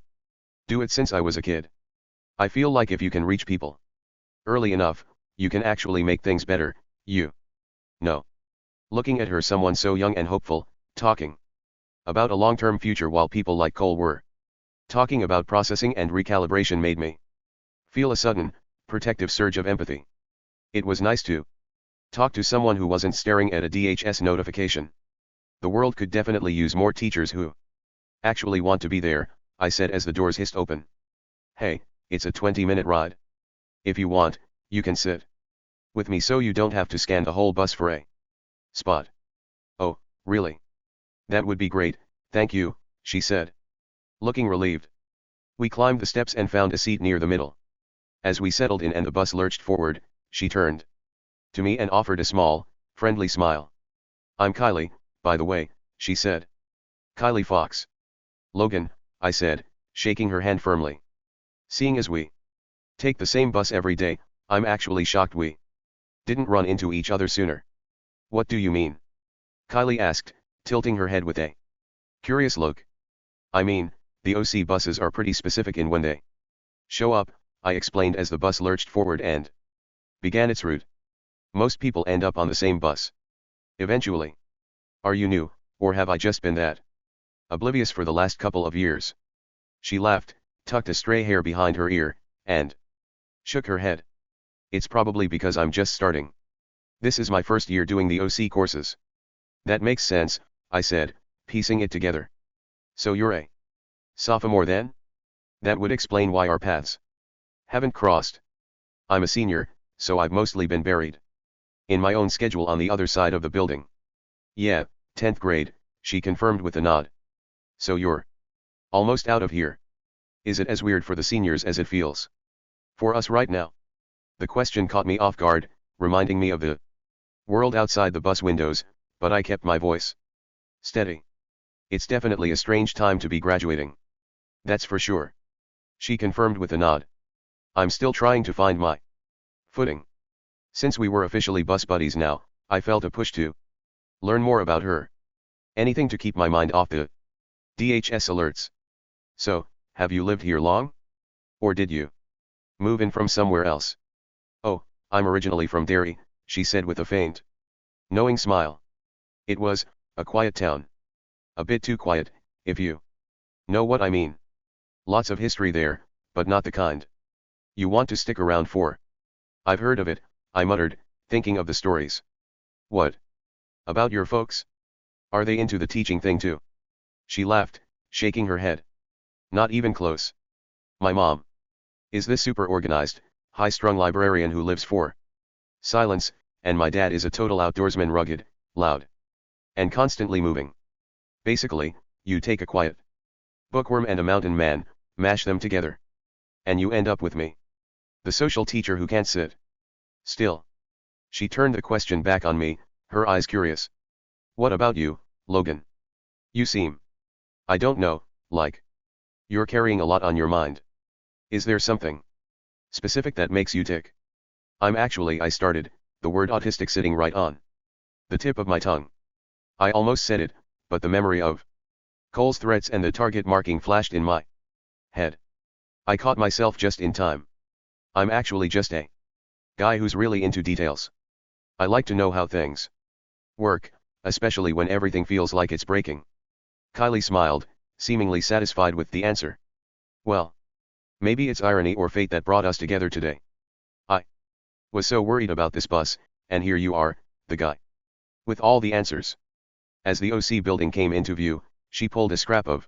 do it since I was a kid. I feel like if you can reach people early enough, you can actually make things better, you know. Looking at her, someone so young and hopeful, talking about a long-term future while people like Cole were talking about processing and recalibration made me feel a sudden, protective surge of empathy. It was nice to talk to someone who wasn't staring at a DHS notification. The world could definitely use more teachers who actually want to be there, I said as the doors hissed open. Hey, it's a 20-minute ride. If you want, you can sit with me so you don't have to scan the whole bus for a spot. Oh, really? That would be great, thank you, she said, looking relieved. We climbed the steps and found a seat near the middle. As we settled in and the bus lurched forward, she turned to me and offered a small, friendly smile. I'm Kylie, by the way, she said. Kylie Fox. Logan, I said, shaking her hand firmly. Seeing as we take the same bus every day, I'm actually shocked we didn't run into each other sooner. What do you mean? Kylie asked, tilting her head with a curious look. I mean, the OC buses are pretty specific in when they show up, I explained as the bus lurched forward and began its route. Most people end up on the same bus eventually. Are you new, or have I just been that oblivious for the last couple of years? She laughed, tucked a stray hair behind her ear, and shook her head. It's probably because I'm just starting. This is my first year doing the OC courses. That makes sense, I said, piecing it together. So you're a sophomore then? That would explain why our paths haven't crossed. I'm a senior, so I've mostly been buried in my own schedule on the other side of the building. Yeah, 10th grade, she confirmed with a nod. So you're almost out of here. Is it as weird for the seniors as it feels for us right now? The question caught me off guard, reminding me of the world outside the bus windows, but I kept my voice steady. It's definitely a strange time to be graduating. That's for sure. She confirmed with a nod. I'm still trying to find my footing. Since we were officially bus buddies now, I felt a push to learn more about her. Anything to keep my mind off the DHS alerts. So, have you lived here long? Or did you move in from somewhere else? Oh, I'm originally from Derry, she said with a faint, knowing smile. It was a quiet town. A bit too quiet, if you know what I mean. Lots of history there, but not the kind you want to stick around for. I've heard of it, I muttered, thinking of the stories. What about your folks? Are they into the teaching thing too? She laughed, shaking her head. Not even close. My mom is this super organized, high-strung librarian who lives for silence, and my dad is a total outdoorsman, rugged, loud, and constantly moving. Basically, you take a quiet bookworm and a mountain man, mash them together, and you end up with me, the social teacher who can't sit still. She turned the question back on me, her eyes curious. What about you, Logan? You seem, I don't know, like you're carrying a lot on your mind. Is there something specific that makes you tick? I started, the word autistic sitting right on the tip of my tongue. I almost said it, but the memory of Cole's threats and the target marking flashed in my head. I caught myself just in time. I'm actually just a guy who's really into details. I like to know how things work, especially when everything feels like it's breaking. Kylie smiled, seemingly satisfied with the answer. Well, maybe it's irony or fate that brought us together today. I was so worried about this bus, and here you are, the guy with all the answers. As the OC building came into view, she pulled a scrap of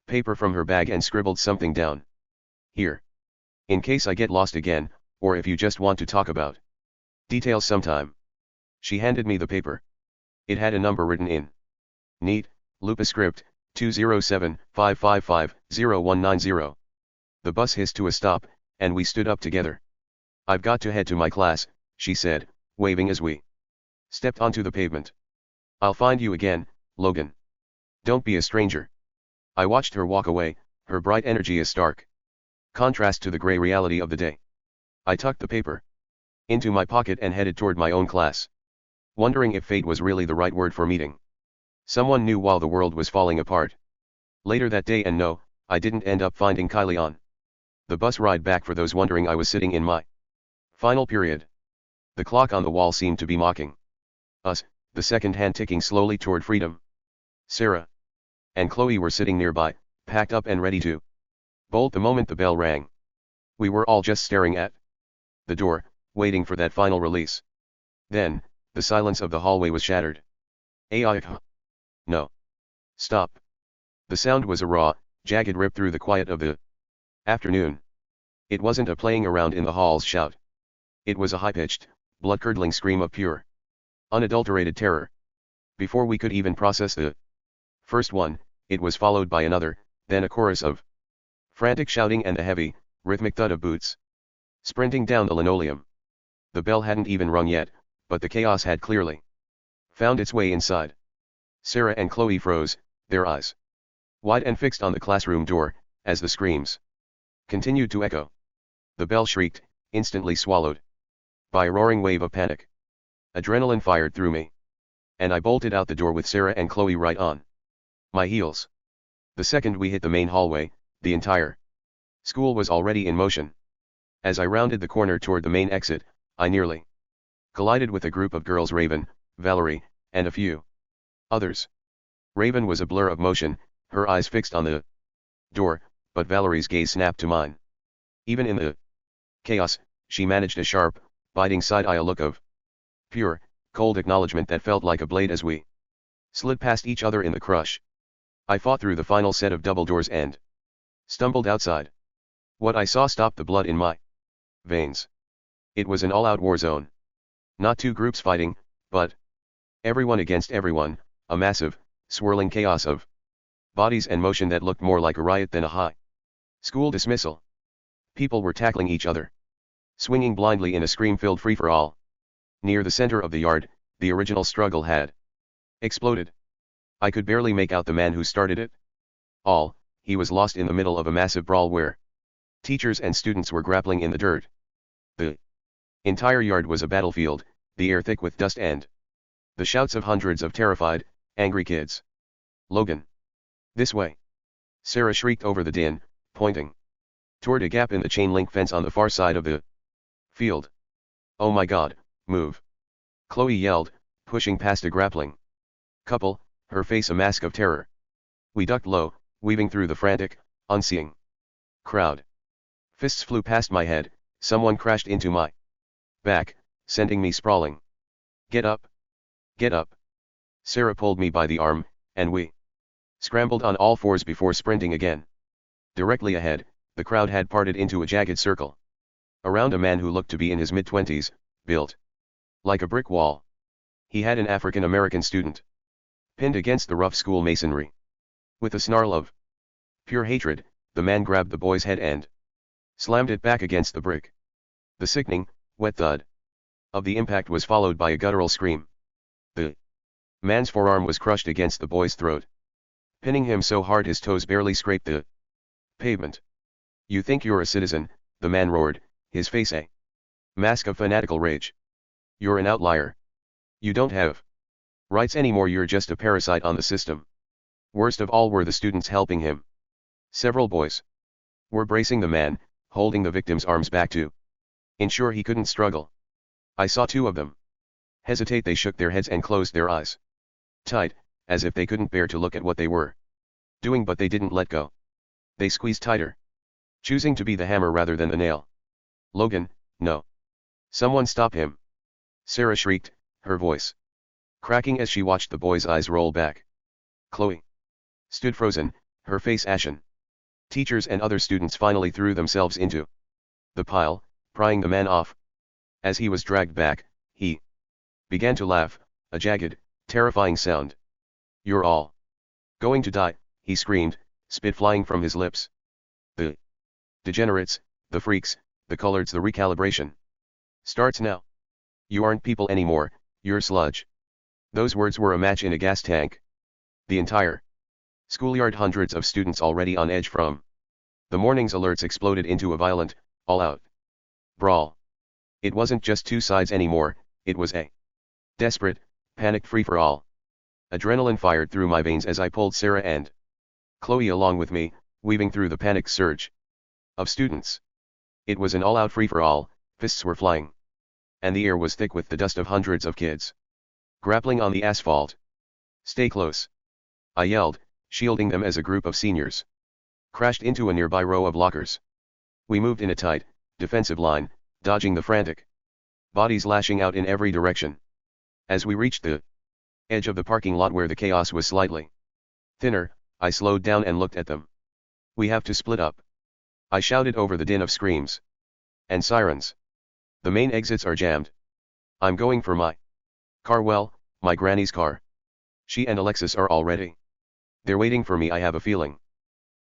paper from her bag and scribbled something down. Here. In case I get lost again, or if you just want to talk about details sometime. She handed me the paper. It had a number written in neat, Lupascript, 207-555-0190. The bus hissed to a stop, and we stood up together. I've got to head to my class, she said, waving as we stepped onto the pavement. I'll find you again, Logan. Don't be a stranger. I watched her walk away, her bright energy a stark contrast to the gray reality of the day. I tucked the paper into my pocket and headed toward my own class, wondering if fate was really the right word for meeting someone new while the world was falling apart. Later that day, and no, I didn't end up finding Kylie on the bus ride back. For those wondering, I was sitting in my final period. The clock on the wall seemed to be mocking us, the second hand ticking slowly toward freedom. Sarah and Chloe were sitting nearby, packed up and ready to bolt the moment the bell rang. We were all just staring at the door, waiting for that final release. Then, the silence of the hallway was shattered. No. Stop. The sound was a raw, jagged rip through the quiet of the afternoon. It wasn't a playing around in the halls shout. It was a high-pitched, blood-curdling scream of pure, unadulterated terror. Before we could even process the first one, it was followed by another, then a chorus of frantic shouting and the heavy, rhythmic thud of boots sprinting down the linoleum. The bell hadn't even rung yet, but the chaos had clearly found its way inside. Sarah and Chloe froze, their eyes wide and fixed on the classroom door, as the screams continued to echo. The bell shrieked, instantly swallowed by a roaring wave of panic. Adrenaline fired through me, and I bolted out the door with Sarah and Chloe right on my heels. The second we hit the main hallway, the entire school was already in motion. As I rounded the corner toward the main exit, I nearly collided with a group of girls: Raven, Valerie, and a few others. Raven was a blur of motion, her eyes fixed on the door, but Valerie's gaze snapped to mine. Even in the chaos, she managed a sharp, biting side-eye, a look of pure, cold acknowledgement that felt like a blade as we slid past each other in the crush. I fought through the final set of double doors and stumbled outside. What I saw stopped the blood in my veins. It was an all-out war zone. Not two groups fighting, but everyone against everyone, a massive, swirling chaos of bodies and motion that looked more like a riot than a high school dismissal. People were tackling each other, swinging blindly in a scream-filled free-for-all. Near the center of the yard, the original struggle had exploded. I could barely make out the man who started it all. He was lost in the middle of a massive brawl where teachers and students were grappling in the dirt. The entire yard was a battlefield, the air thick with dust and the shouts of hundreds of terrified, angry kids. "Logan! This way!" Sarah shrieked over the din, pointing toward a gap in the chain-link fence on the far side of the field. "Oh my God, move!" Chloe yelled, pushing past a grappling couple, her face a mask of terror. We ducked low, weaving through the frantic, unseeing crowd. Fists flew past my head, someone crashed into my back, sending me sprawling. "Get up! Get up!" Sarah pulled me by the arm, and we scrambled on all fours before sprinting again. Directly ahead, the crowd had parted into a jagged circle around a man who looked to be in his mid-20s, built like a brick wall. He had an African-American student pinned against the rough school masonry. With a snarl of pure hatred, the man grabbed the boy's head and slammed it back against the brick. The sickening, wet thud of the impact was followed by a guttural scream. The man's forearm was crushed against the boy's throat, pinning him so hard his toes barely scraped the pavement. "You think you're a citizen," the man roared, his face a mask of fanatical rage. "You're an outlier. You don't have rights anymore. You're just a parasite on the system." Worst of all were the students helping him. Several boys were bracing the man, holding the victim's arms back to ensure he couldn't struggle. I saw two of them hesitate. They shook their heads and closed their eyes tight, as if they couldn't bear to look at what they were doing, but they didn't let go. They squeezed tighter, choosing to be the hammer rather than the nail. "Logan, no. Someone stop him!" Sarah shrieked, her voice cracking as she watched the boy's eyes roll back. Chloe stood frozen, her face ashen. Teachers and other students finally threw themselves into the pile, prying the man off. As he was dragged back, he began to laugh, a jagged, terrifying sound. "You're all going to die," he screamed, spit flying from his lips. "The degenerates, the freaks, the coloreds, the recalibration starts now. You aren't people anymore, you're sludge." Those words were a match in a gas tank. The entire Schoolyard, hundreds of students already on edge from the morning's alerts exploded into a violent, all-out brawl. It wasn't just two sides anymore, it was a desperate, panicked free-for-all. Adrenaline fired through my veins as I pulled Sarah and Chloe along with me, weaving through the panicked surge of students. It was an all-out free-for-all, fists were flying, and the air was thick with the dust of hundreds of kids grappling on the asphalt. "Stay close," I yelled, shielding them as a group of seniors crashed into a nearby row of lockers. We moved in a tight, defensive line, dodging the frantic bodies lashing out in every direction. As we reached the edge of the parking lot where the chaos was slightly thinner, I slowed down and looked at them. "We have to split up," I shouted over the din of screams and sirens. "The main exits are jammed. I'm going for my car, well, my granny's car. She and Alexis are all ready. They're waiting for me, I have a feeling."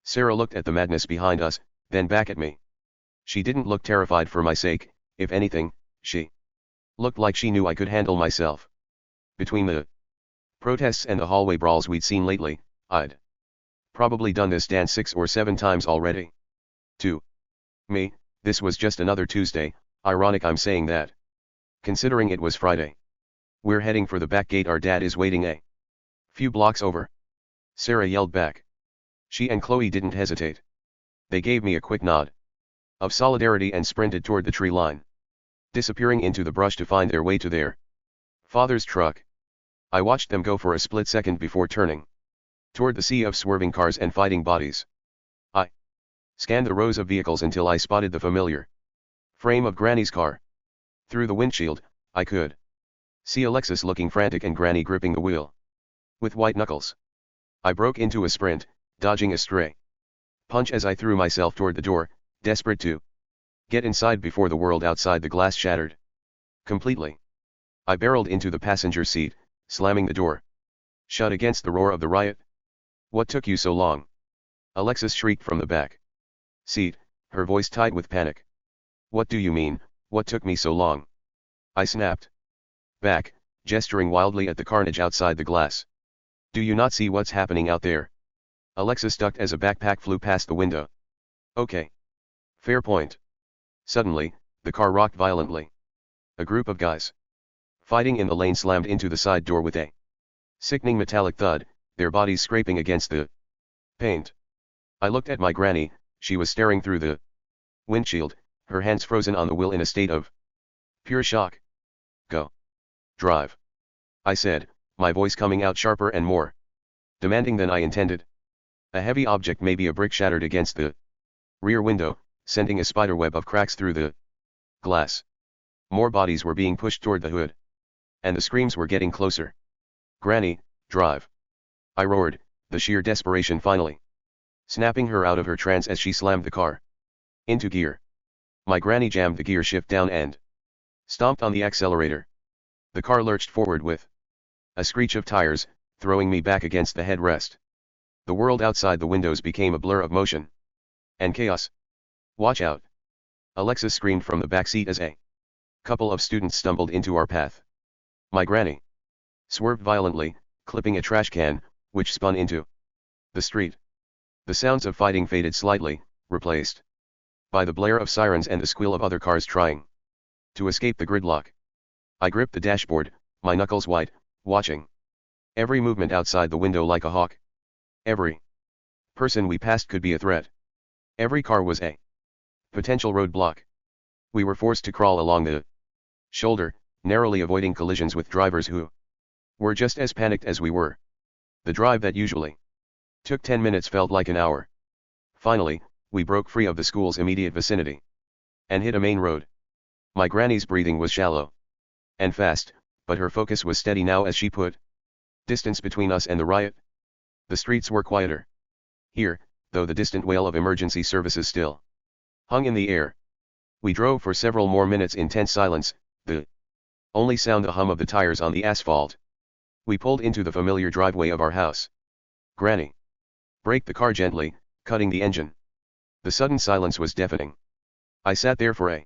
Sarah looked at the madness behind us, then back at me. She didn't look terrified for my sake, if anything, she looked like she knew I could handle myself. Between the protests and the hallway brawls we'd seen lately, I'd probably done this dance 6 or 7 times already. To me, this was just another Tuesday. Ironic I'm saying that, considering it was Friday. "We're heading for the back gate, our dad is waiting a few blocks over," Sarah yelled back. She and Chloe didn't hesitate. They gave me a quick nod of solidarity and sprinted toward the tree line, disappearing into the brush to find their way to their father's truck. I watched them go for a split second before turning toward the sea of swerving cars and fighting bodies. I scanned the rows of vehicles until I spotted the familiar frame of Granny's car. Through the windshield, I could see Alexis looking frantic and Granny gripping the wheel with white knuckles. I broke into a sprint, dodging a stray punch as I threw myself toward the door, desperate to get inside before the world outside the glass shattered completely. I barreled into the passenger seat, slamming the door shut against the roar of the riot. "What took you so long?" Alexis shrieked from the back seat, her voice tight with panic. "What do you mean, what took me so long?" I snapped back, gesturing wildly at the carnage outside the glass. "Do you not see what's happening out there?" Alexis ducked as a backpack flew past the window. "Okay. Fair point." Suddenly, the car rocked violently. A group of guys fighting in the lane slammed into the side door with a sickening metallic thud, their bodies scraping against the paint. I looked at my granny. She was staring through the windshield, her hands frozen on the wheel in a state of pure shock. "Go. Drive," I said, my voice coming out sharper and more demanding than I intended. A heavy object, maybe a brick, shattered against the rear window, sending a spiderweb of cracks through the glass. More bodies were being pushed toward the hood, and the screams were getting closer. "Granny, drive," I roared, the sheer desperation finally snapping her out of her trance as she slammed the car into gear. My granny jammed the gear shift down and stomped on the accelerator. The car lurched forward with a screech of tires, throwing me back against the headrest. The world outside the windows became a blur of motion and chaos. "Watch out!" Alexis screamed from the back seat as a couple of students stumbled into our path. My granny swerved violently, clipping a trash can, which spun into the street. The sounds of fighting faded slightly, replaced by the blare of sirens and the squeal of other cars trying to escape the gridlock. I gripped the dashboard, my knuckles white, watching every movement outside the window like a hawk. Every person we passed could be a threat. Every car was a potential roadblock. We were forced to crawl along the shoulder, narrowly avoiding collisions with drivers who were just as panicked as we were. The drive that usually took 10 minutes felt like an hour. Finally, we broke free of the school's immediate vicinity and hit a main road. My granny's breathing was shallow and fast, but her focus was steady now as she put distance between us and the riot. The streets were quieter here, though the distant wail of emergency services still hung in the air. We drove for several more minutes in tense silence, the only sound the hum of the tires on the asphalt. We pulled into the familiar driveway of our house. "Granny, brake the car gently, cutting the engine." The sudden silence was deafening. I sat there for a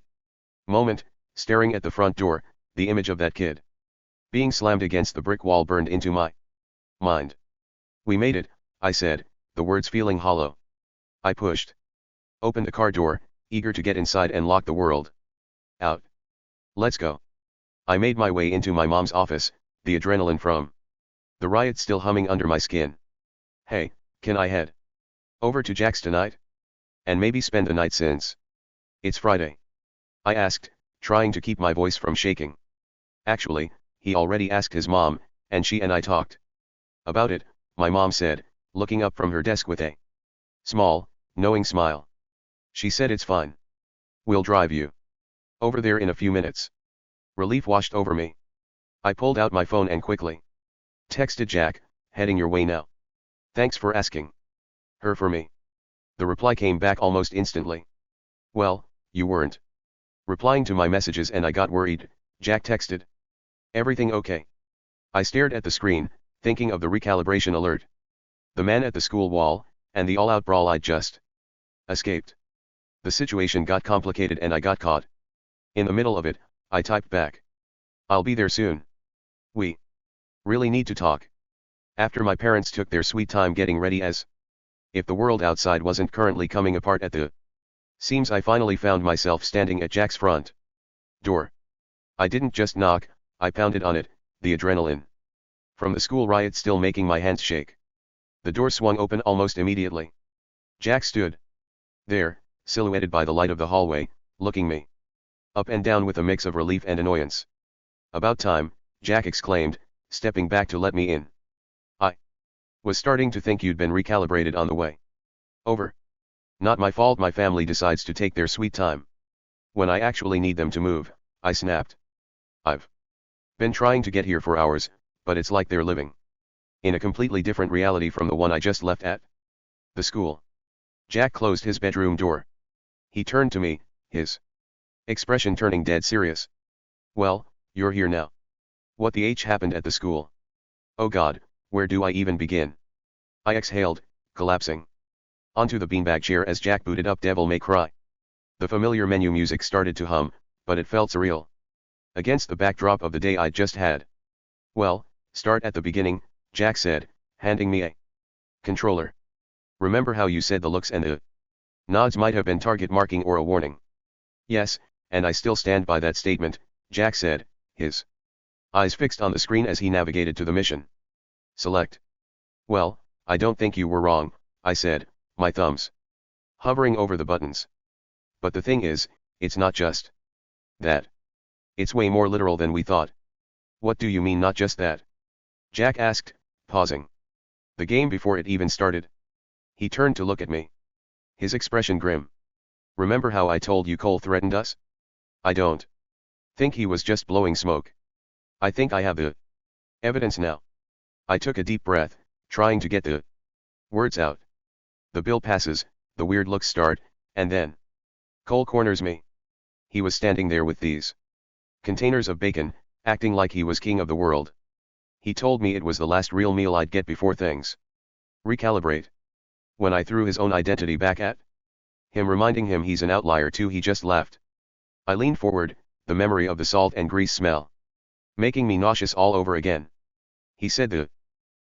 moment, staring at the front door. The image of that kid being slammed against the brick wall burned into my mind. "We made it," I said, the words feeling hollow. I pushed open the car door, eager to get inside and lock the world out. Let's go. I made my way into my mom's office, the adrenaline from the riot still humming under my skin. Hey, can I head over to Jack's tonight? And maybe spend the night since it's Friday? I asked, trying to keep my voice from shaking. Actually, he already asked his mom, and she and I talked about it, my mom said, looking up from her desk with a small, knowing smile. She said it's fine. We'll drive you over there in a few minutes. Relief washed over me. I pulled out my phone and quickly texted Jack, heading your way now. Thanks for asking her for me. The reply came back almost instantly. Well, you weren't replying to my messages and I got worried, Jack texted. Everything okay? I stared at the screen, thinking of the recalibration alert. The man at the school wall, and the all-out brawl I'd just escaped. The situation got complicated and I got caught in the middle of it. I typed back. I'll be there soon. We really need to talk. After my parents took their sweet time getting ready as if the world outside wasn't currently coming apart at the seams, I finally found myself standing at Jack's front door. I didn't just knock, I pounded on it, the adrenaline from the school riot still making my hands shake. The door swung open almost immediately. Jack stood there, silhouetted by the light of the hallway, looking me up and down with a mix of relief and annoyance. About time, Jack exclaimed, stepping back to let me in. I was starting to think you'd been recalibrated on the way over. Not my fault my family decides to take their sweet time when I actually need them to move, I snapped. I've been trying to get here for hours, but it's like they're living in a completely different reality from the one I just left at the school. Jack closed his bedroom door. He turned to me, his expression turning dead serious. Well, you're here now. What the H happened at the school? Oh God, where do I even begin? I exhaled, collapsing onto the beanbag chair as Jack booted up Devil May Cry. The familiar menu music started to hum, but it felt surreal against the backdrop of the day I'd just had. Well, start at the beginning, Jack said, handing me a controller. Remember how you said the looks and the nods might have been target marking or a warning? Yes, and I still stand by that statement, Jack said, his eyes fixed on the screen as he navigated to the mission. Select. Well, I don't think you were wrong, I said, my thumbs hovering over the buttons. But the thing is, it's not just that. It's way more literal than we thought. What do you mean not just that? Jack asked, pausing the game before it even started. He turned to look at me, his expression grim. Remember how I told you Cole threatened us? I don't think he was just blowing smoke. I think I have the evidence now. I took a deep breath, trying to get the words out. The bill passes, the weird looks start, and then Cole corners me. He was standing there with these containers of bacon, acting like he was king of the world. He told me it was the last real meal I'd get before things recalibrate. When I threw his own identity back at him, reminding him he's an outlier too, he just laughed. I leaned forward, the memory of the salt and grease smell making me nauseous all over again. He said the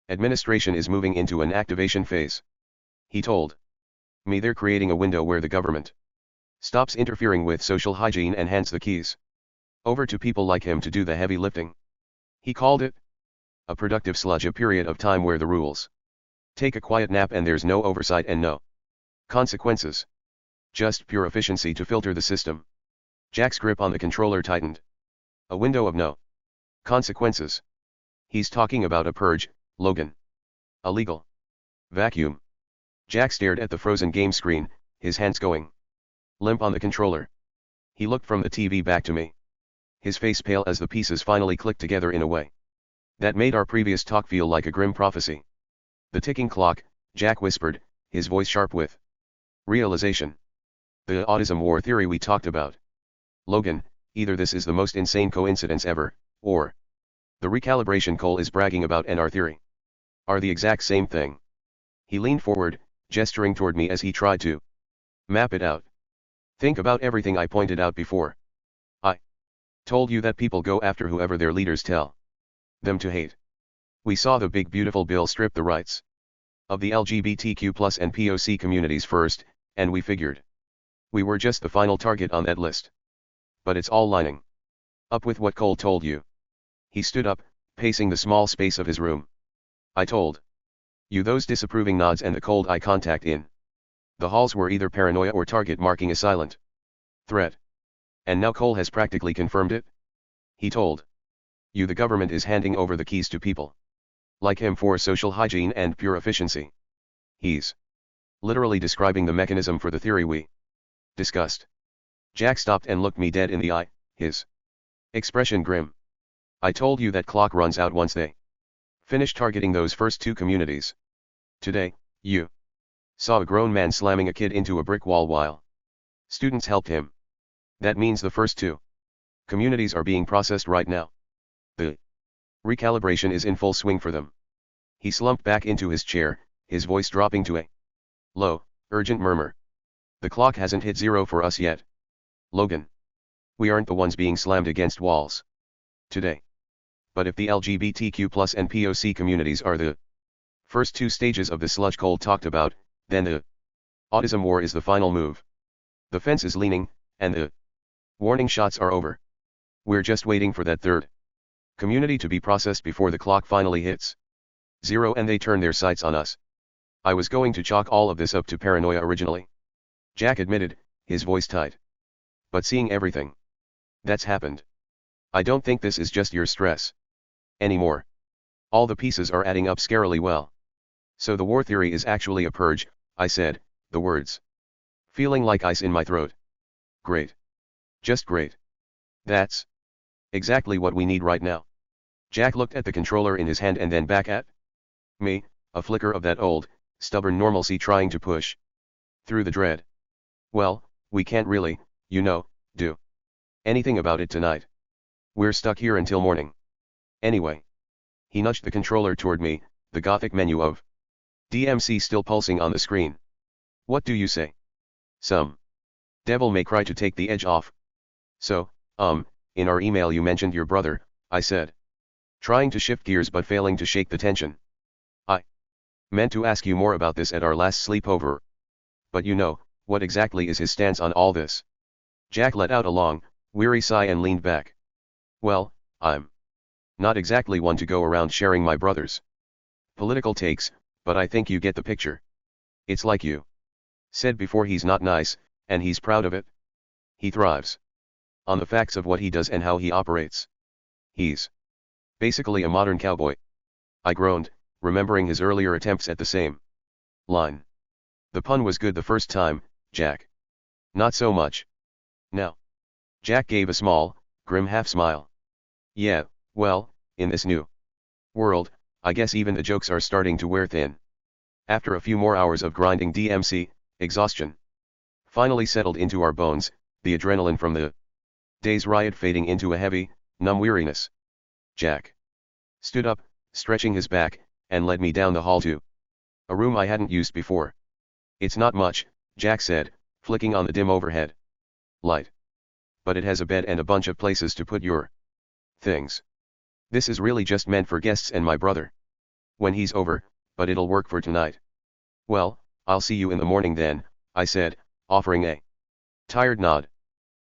administration is moving into an activation phase. He told me they're creating a window where the government stops interfering with social hygiene and hands the keys over to people like him to do the heavy lifting. He called it a productive sludge, a period of time where the rules take a quiet nap and there's no oversight and no consequences. Just pure efficiency to filter the system. Jack's grip on the controller tightened. A window of no consequences. He's talking about a purge, Logan. A legal vacuum. Jack stared at the frozen game screen, his hands going limp on the controller. He looked from the TV back to me, his face pale as the pieces finally clicked together in a way that made our previous talk feel like a grim prophecy. The ticking clock, Jack whispered, his voice sharp with realization. The autism war theory we talked about. Logan, either this is the most insane coincidence ever, or the recalibration Cole is bragging about and our theory are the exact same thing. He leaned forward, gesturing toward me as he tried to map it out. Think about everything I pointed out before. I told you that people go after whoever their leaders tell them to hate. We saw the big beautiful bill strip the rights of the LGBTQ+ and POC communities first, and we figured we were just the final target on that list. But it's all lining up with what Cole told you. He stood up, pacing the small space of his room. I told you. Those disapproving nods and the cold eye contact in the halls were either paranoia or target marking a silent threat. And now Cole has practically confirmed it. He told you the government is handing over the keys to people like him for social hygiene and pure efficiency. He's literally describing the mechanism for the theory we discussed. Jack stopped and looked me dead in the eye, his expression grim. I told you that clock runs out once they finish targeting those first two communities. Today, you saw a grown man slamming a kid into a brick wall while students helped him. That means the first two communities are being processed right now. The recalibration is in full swing for them. He slumped back into his chair, his voice dropping to a low, urgent murmur. The clock hasn't hit zero for us yet, Logan. We aren't the ones being slammed against walls today. But if the LGBTQ+ and POC communities are the first two stages of the sludge Cole talked about, then the autism war is the final move. The fence is leaning, and the warning shots are over. We're just waiting for that third community to be processed before the clock finally hits zero and they turn their sights on us. I was going to chalk all of this up to paranoia originally, Jack admitted, his voice tight. But seeing everything that's happened, I don't think this is just your stress anymore. All the pieces are adding up scarily well. So the war theory is actually a purge, I said, the words feeling like ice in my throat. Great. Just great. That's exactly what we need right now. Jack looked at the controller in his hand and then back at me, a flicker of that old, stubborn normalcy trying to push through the dread. Well, we can't really, do anything about it tonight. We're stuck here until morning. Anyway. He nudged the controller toward me, the gothic menu of DMC still pulsing on the screen. What do you say? Some devil may cry to take the edge off. So, in our email you mentioned your brother, I said, trying to shift gears but failing to shake the tension. I meant to ask you more about this at our last sleepover. But what exactly is his stance on all this? Jack let out a long, weary sigh and leaned back. Well, I'm not exactly one to go around sharing my brother's political takes, but I think you get the picture. It's like you said before, he's not nice, and he's proud of it. He thrives on the facts of what he does and how he operates. He's basically a modern cowboy. I groaned, remembering his earlier attempts at the same line. The pun was good the first time, Jack. Not so much now. Jack gave a small, grim half-smile. Yeah, well, in this new world, I guess even the jokes are starting to wear thin. After a few more hours of grinding DMC, exhaustion finally settled into our bones, the adrenaline from the day's riot fading into a heavy, numb weariness. Jack stood up, stretching his back, and led me down the hall to a room I hadn't used before. It's not much, Jack said, flicking on the dim overhead light. But it has a bed and a bunch of places to put your things. This is really just meant for guests and my brother when he's over, but it'll work for tonight. Well, I'll see you in the morning then, I said, offering a tired nod.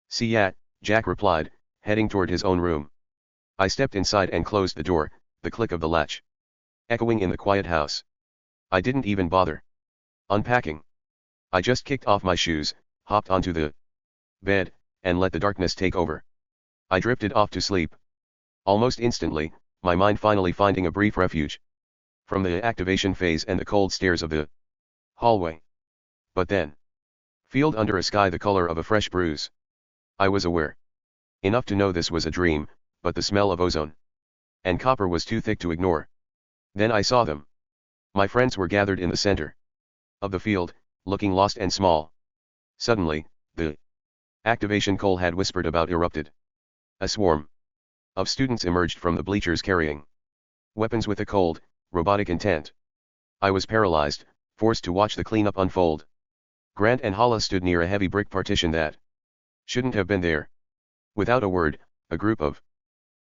See ya, Jack replied, heading toward his own room. I stepped inside and closed the door, the click of the latch echoing in the quiet house. I didn't even bother unpacking. I just kicked off my shoes, hopped onto the bed, and let the darkness take over. I drifted off to sleep. Almost instantly, my mind finally finding a brief refuge from the activation phase and the cold stares of the hallway. But then, field under a sky the color of a fresh bruise. I was aware enough to know this was a dream, but the smell of ozone and copper was too thick to ignore. Then I saw them. My friends were gathered in the center of the field, looking lost and small. Suddenly, the activation Cole had whispered about erupted. A swarm of students emerged from the bleachers carrying weapons with a cold, robotic intent. I was paralyzed, forced to watch the cleanup unfold. Grant and Hala stood near a heavy brick partition that shouldn't have been there. Without a word, a group of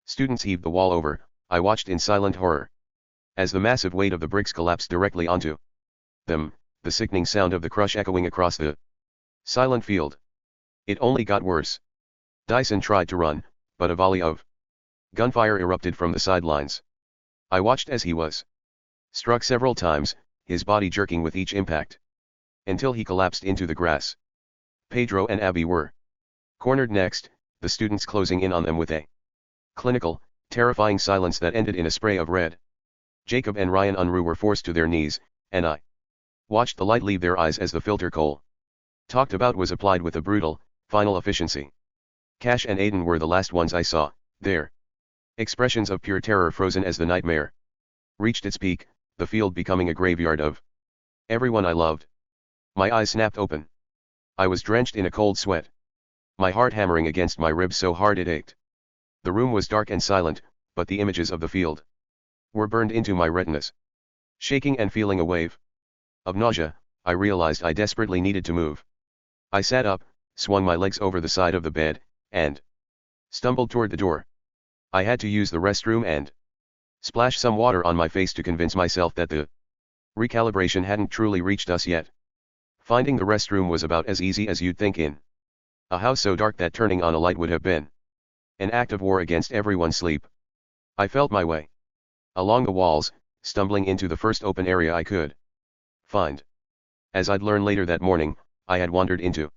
students heaved the wall over. I watched in silent horror as the massive weight of the bricks collapsed directly onto them, the sickening sound of the crush echoing across the silent field. It only got worse. Dyson tried to run, but a volley of gunfire erupted from the sidelines. I watched as he was struck several times, his body jerking with each impact, until he collapsed into the grass. Pedro and Abby were cornered next, the students closing in on them with a clinical, terrifying silence that ended in a spray of red. Jacob and Ryan Unruh were forced to their knees, and I watched the light leave their eyes as the filter coal talked about was applied with a brutal, final efficiency. Cash and Aiden were the last ones I saw, their expressions of pure terror frozen as the nightmare reached its peak, the field becoming a graveyard of everyone I loved. My eyes snapped open. I was drenched in a cold sweat, my heart hammering against my ribs so hard it ached. The room was dark and silent, but the images of the field were burned into my retinas. Shaking and feeling a wave of nausea, I realized I desperately needed to move. I sat up, swung my legs over the side of the bed, and stumbled toward the door. I had to use the restroom and splash some water on my face to convince myself that the recalibration hadn't truly reached us yet. Finding the restroom was about as easy as you'd think in a house so dark that turning on a light would have been an act of war against everyone's sleep. I felt my way along the walls, stumbling into the first open area I could find. As I'd learn later that morning, I had wandered into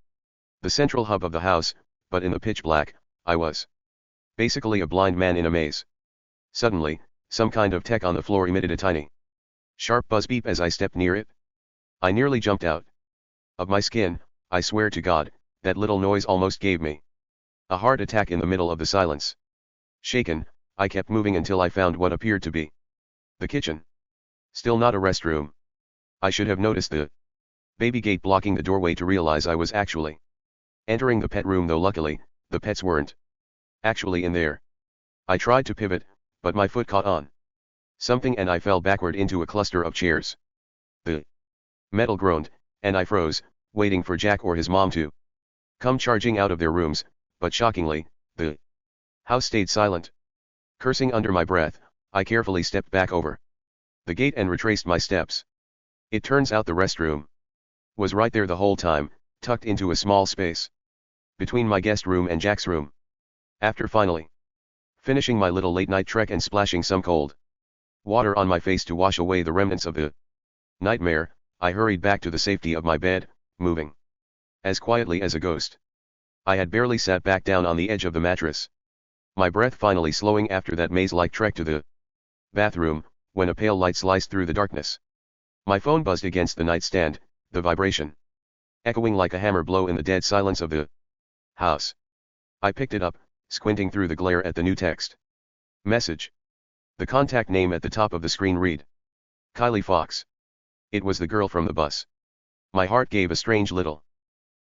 the central hub of the house, but in the pitch black, I was basically a blind man in a maze. Suddenly, some kind of tech on the floor emitted a tiny, sharp buzz beep as I stepped near it. I nearly jumped out of my skin. I swear to God, that little noise almost gave me a heart attack in the middle of the silence. Shaken, I kept moving until I found what appeared to be the kitchen. Still not a restroom. I should have noticed the baby gate blocking the doorway to realize I was actually entering the pet room, though luckily, the pets weren't actually in there. I tried to pivot, but my foot caught on something and I fell backward into a cluster of chairs. The metal groaned, and I froze, waiting for Jack or his mom to come charging out of their rooms, but shockingly, the house stayed silent. Cursing under my breath, I carefully stepped back over the gate and retraced my steps. It turns out the restroom was right there the whole time, tucked into a small space between my guest room and Jack's room. After finally finishing my little late-night trek and splashing some cold water on my face to wash away the remnants of the nightmare, I hurried back to the safety of my bed, moving as quietly as a ghost. I had barely sat back down on the edge of the mattress, my breath finally slowing after that maze-like trek to the bathroom, when a pale light sliced through the darkness. My phone buzzed against the nightstand, the vibration echoing like a hammer blow in the dead silence of the house. I picked it up, squinting through the glare at the new text message. The contact name at the top of the screen read Kylie Fox. It was the girl from the bus. My heart gave a strange little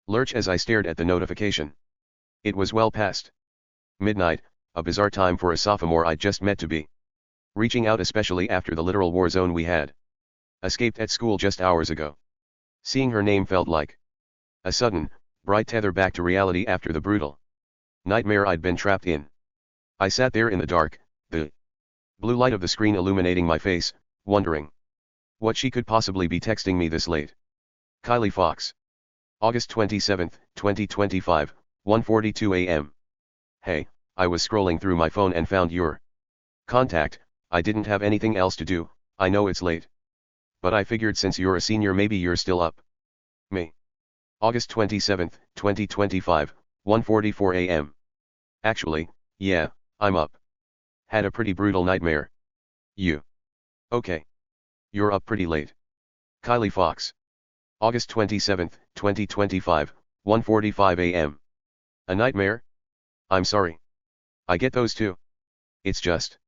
lurch as I stared at the notification. It was well past midnight, a bizarre time for a sophomore I'd just met to be reaching out, especially after the literal war zone we had escaped at school just hours ago. Seeing her name felt like a sudden, bright tether back to reality after the brutal nightmare I'd been trapped in. I sat there in the dark, the blue light of the screen illuminating my face, wondering what she could possibly be texting me this late. Kylie Fox. August 27, 2025, 1:42 a.m. Hey, I was scrolling through my phone and found your contact. I didn't have anything else to do. I know it's late, but I figured since you're a senior maybe you're still up. Me. August 27, 2025, 1:44 a.m. Actually, yeah, I'm up. Had a pretty brutal nightmare. You. Okay. You're up pretty late. Kylie Fox. August 27, 2025, 1:45 a.m. A nightmare? I'm sorry. I get those too. It's just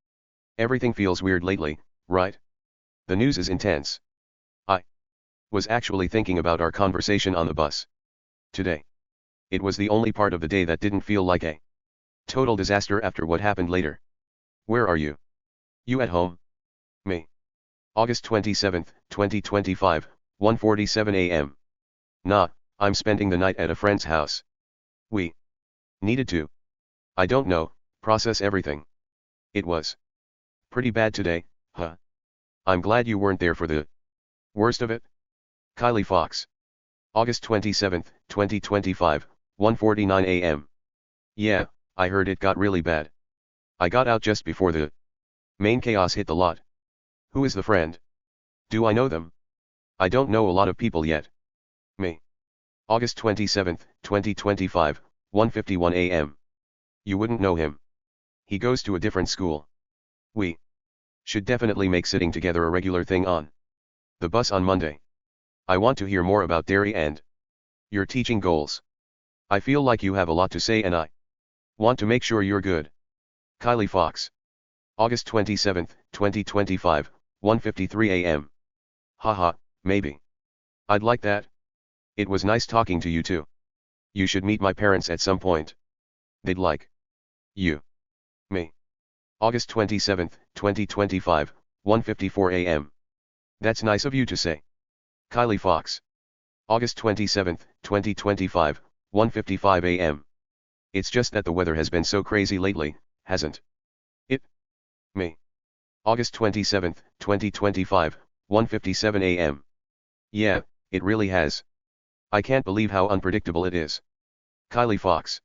everything feels weird lately, right? The news is intense. I was actually thinking about our conversation on the bus today. It was the only part of the day that didn't feel like a total disaster after what happened later. Where are you? You at home? Me. August 27, 2025, 1:47 a.m. Nah, I'm spending the night at a friend's house. We needed to, I don't know, process everything. It was pretty bad today, huh? I'm glad you weren't there for the worst of it. Kylie Fox. August 27, 2025, 1:49 a.m. Yeah, I heard it got really bad. I got out just before the main chaos hit the lot. Who is the friend? Do I know them? I don't know a lot of people yet. Me. August 27, 2025, 1:51 a.m. You wouldn't know him. He goes to a different school. We should definitely make sitting together a regular thing on the bus on Monday. I want to hear more about Derry and your teaching goals. I feel like you have a lot to say and I want to make sure you're good. Kylie Fox. August 27, 2025, 1:53 a.m. Haha, maybe. I'd like that. It was nice talking to you too. You should meet my parents at some point. They'd like you. Me. August 27, 2025, 1:54 a.m. That's nice of you to say. Kylie Fox. August 27, 2025, 1:55 a.m. It's just that the weather has been so crazy lately, hasn't it? Me. August 27, 2025, 1:57 a.m. Yeah, it really has. I can't believe how unpredictable it is. Kylie Fox.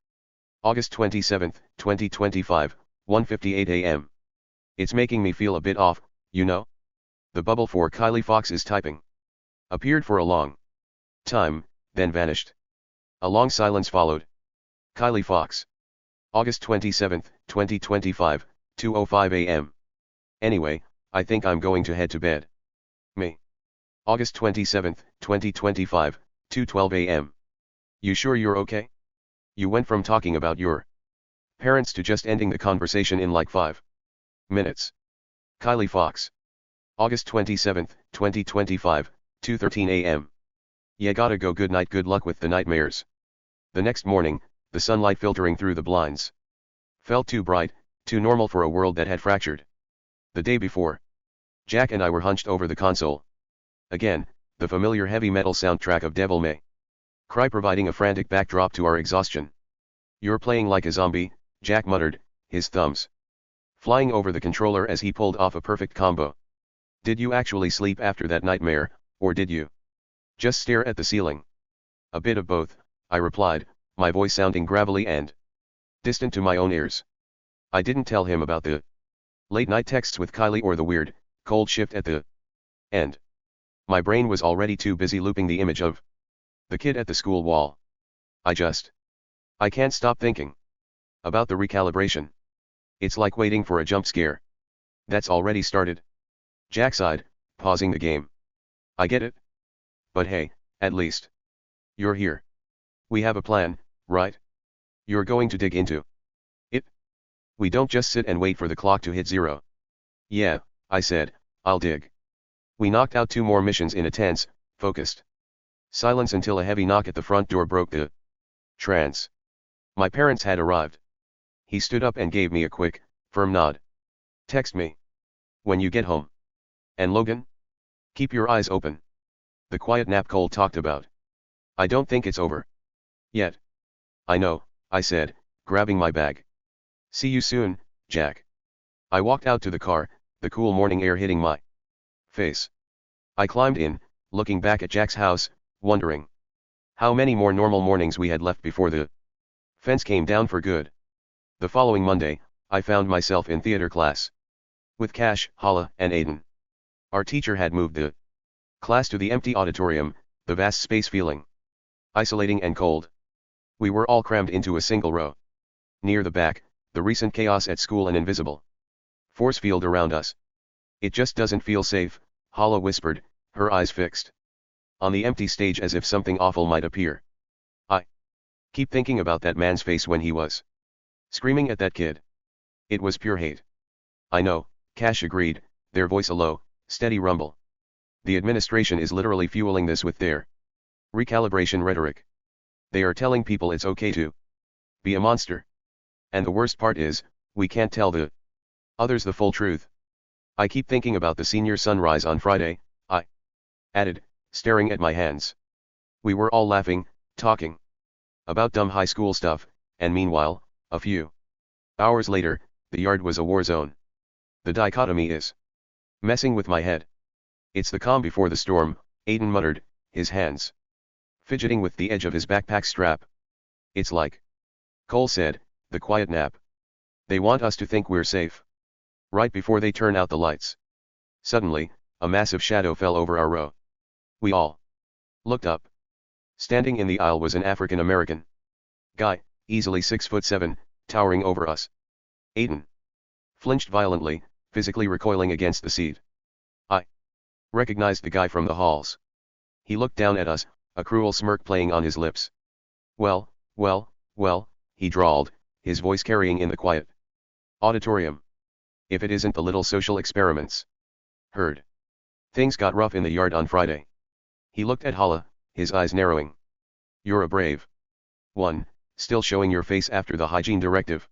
August 27, 2025, 1:58 a.m. It's making me feel a bit off, you know? The bubble for Kylie Fox's typing appeared for a long time, then vanished. A long silence followed. Kylie Fox. August 27, 2025, 2:05 a.m. Anyway, I think I'm going to head to bed. Me. August 27, 2025, 2:12 a.m. You sure you're okay? You went from talking about your parents to just ending the conversation in like 5 minutes. Kylie Fox. August 27, 2025, 2:13 a.m. Yeah, gotta go. Good night, good luck with the nightmares. The next morning, the sunlight filtering through the blinds felt too bright, too normal for a world that had fractured. The day before, Jack and I were hunched over the console. Again, the familiar heavy metal soundtrack of Devil May Cry providing a frantic backdrop to our exhaustion. You're playing like a zombie, Jack muttered, his thumbs flying over the controller as he pulled off a perfect combo. Did you actually sleep after that nightmare, or did you just stare at the ceiling? A bit of both, I replied, my voice sounding gravelly and distant to my own ears. I didn't tell him about the late-night texts with Kylie or the weird, cold shift at the end. My brain was already too busy looping the image of the kid at the school wall. I can't stop thinking about the recalibration. It's like waiting for a jump scare that's already started. Jack sighed, pausing the game. I get it. But hey, at least you're here. We have a plan, right? You're going to dig into it. We don't just sit and wait for the clock to hit 0. Yeah, I said, I'll dig. We knocked out 2 more missions in a tense, focused silence until a heavy knock at the front door broke the trance. My parents had arrived. He stood up and gave me a quick, firm nod. Text me when you get home. And Logan? Keep your eyes open. The quiet nap Cole talked about. I don't think it's over yet. I know, I said, grabbing my bag. See you soon, Jack. I walked out to the car, the cool morning air hitting my face. I climbed in, looking back at Jack's house, wondering how many more normal mornings we had left before the fence came down for good. The following Monday, I found myself in theater class with Cash, Hala, and Aiden. Our teacher had moved the class to the empty auditorium, the vast space feeling isolating and cold. We were all crammed into a single row. Near the back, the recent chaos at school, an invisible force field around us. It just doesn't feel safe, Hala whispered, her eyes fixed on the empty stage as if something awful might appear. I keep thinking about that man's face when he was screaming at that kid. It was pure hate. I know, Cash agreed, their voice a low, steady rumble. The administration is literally fueling this with their recalibration rhetoric. They are telling people it's okay to be a monster. And the worst part is, we can't tell the others the full truth. I keep thinking about the senior sunrise on Friday, I added, staring at my hands. We were all laughing, talking about dumb high school stuff, and meanwhile, a few hours later, the yard was a war zone. The dichotomy is messing with my head. It's the calm before the storm, Aiden muttered, his hands fidgeting with the edge of his backpack strap. It's like, Cole said, the quiet nap. They want us to think we're safe. Right before they turn out the lights. Suddenly, a massive shadow fell over our row. We all looked up. Standing in the aisle was an African American guy, easily 6'7", towering over us. Aiden flinched violently, physically recoiling against the seat. I recognized the guy from the halls. He looked down at us, a cruel smirk playing on his lips. Well, he drawled, his voice carrying in the quiet auditorium. If it isn't the little social experiments. Heard. Things got rough in the yard on Friday. He looked at Hala, his eyes narrowing. You're a brave one, still showing your face after the hygiene directive.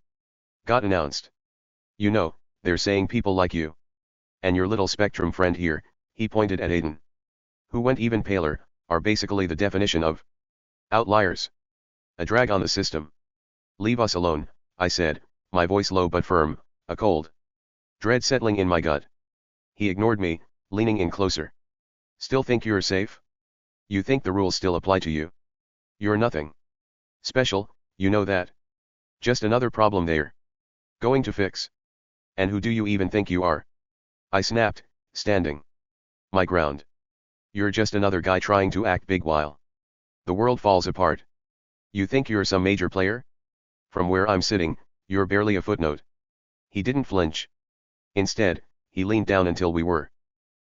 Got announced. You know, they're saying people like you. And your little spectrum friend here, he pointed at Aiden. Who went even paler, are basically the definition of outliers. A drag on the system. Leave us alone, I said, my voice low but firm, a cold dread settling in my gut. He ignored me, leaning in closer. Still think you're safe? You think the rules still apply to you? You're nothing special, you know that. Just another problem they're going to fix. And who do you even think you are? I snapped, standing my ground. You're just another guy trying to act big while the world falls apart. You think you're some major player? From where I'm sitting, you're barely a footnote. He didn't flinch. Instead, he leaned down until we were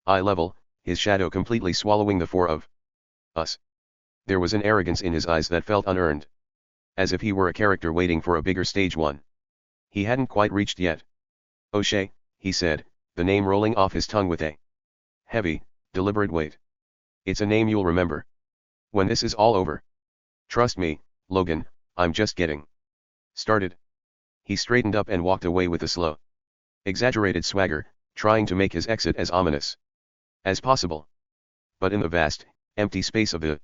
eye level, his shadow completely swallowing the four of us. There was an arrogance in his eyes that felt unearned. As if he were a character waiting for a bigger stage one. He hadn't quite reached yet. O'Shea, he said, the name rolling off his tongue with a heavy, deliberate weight. It's a name you'll remember when this is all over. Trust me, Logan, I'm just getting started. He straightened up and walked away with a slow, exaggerated swagger, trying to make his exit as ominous as possible. But in the vast, empty space of the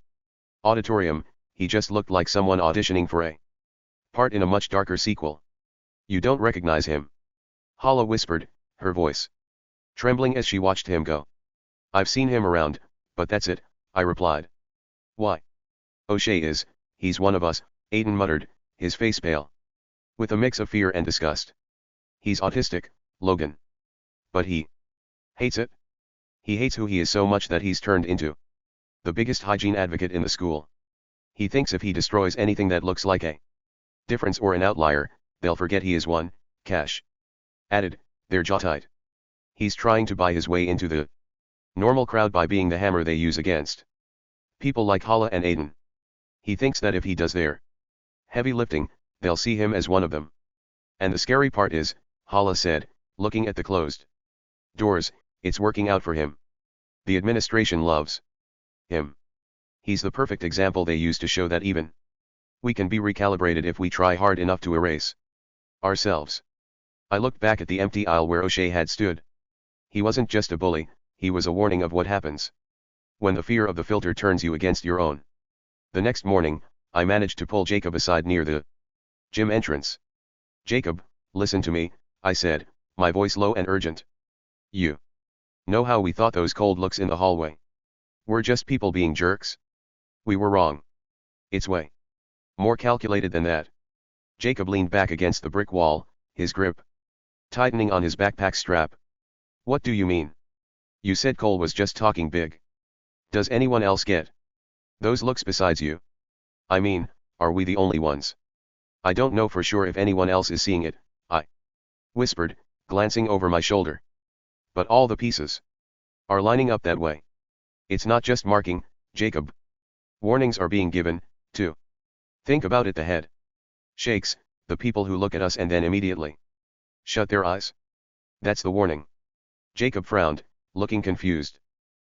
auditorium, he just looked like someone auditioning for a part in a much darker sequel. You don't recognize him? Hala whispered, her voice trembling as she watched him go. I've seen him around, but that's it, I replied. Why? O'Shea is, he's one of us, Aiden muttered, his face pale with a mix of fear and disgust. He's autistic, Logan. But he hates it. He hates who he is so much that he's turned into the biggest hygiene advocate in the school. He thinks if he destroys anything that looks like a difference or an outlier, they'll forget he is one. Cash added, their jaw tight. He's trying to buy his way into the normal crowd by being the hammer they use against people like Hala and Aiden. He thinks that if he does their heavy lifting, they'll see him as one of them. And the scary part is, Hala said, looking at the closed doors, it's working out for him. The administration loves him. He's the perfect example they use to show that even we can be recalibrated if we try hard enough to erase ourselves. I looked back at the empty aisle where O'Shea had stood. He wasn't just a bully, he was a warning of what happens when the fear of the filter turns you against your own. The next morning, I managed to pull Jacob aside near the gym entrance. Jacob, listen to me, I said, my voice low and urgent. You know how we thought those cold looks in the hallway were just people being jerks? We were wrong. It's way more calculated than that. Jacob leaned back against the brick wall, his grip tightening on his backpack strap. What do you mean? You said Cole was just talking big. Does anyone else get those looks besides you? I mean, are we the only ones? I don't know for sure if anyone else is seeing it, I whispered, glancing over my shoulder. But all the pieces are lining up that way. It's not just marking, Jacob. Warnings are being given, too. Think about it, the head shakes, the people who look at us and then immediately shut their eyes. That's the warning. Jacob frowned, looking confused.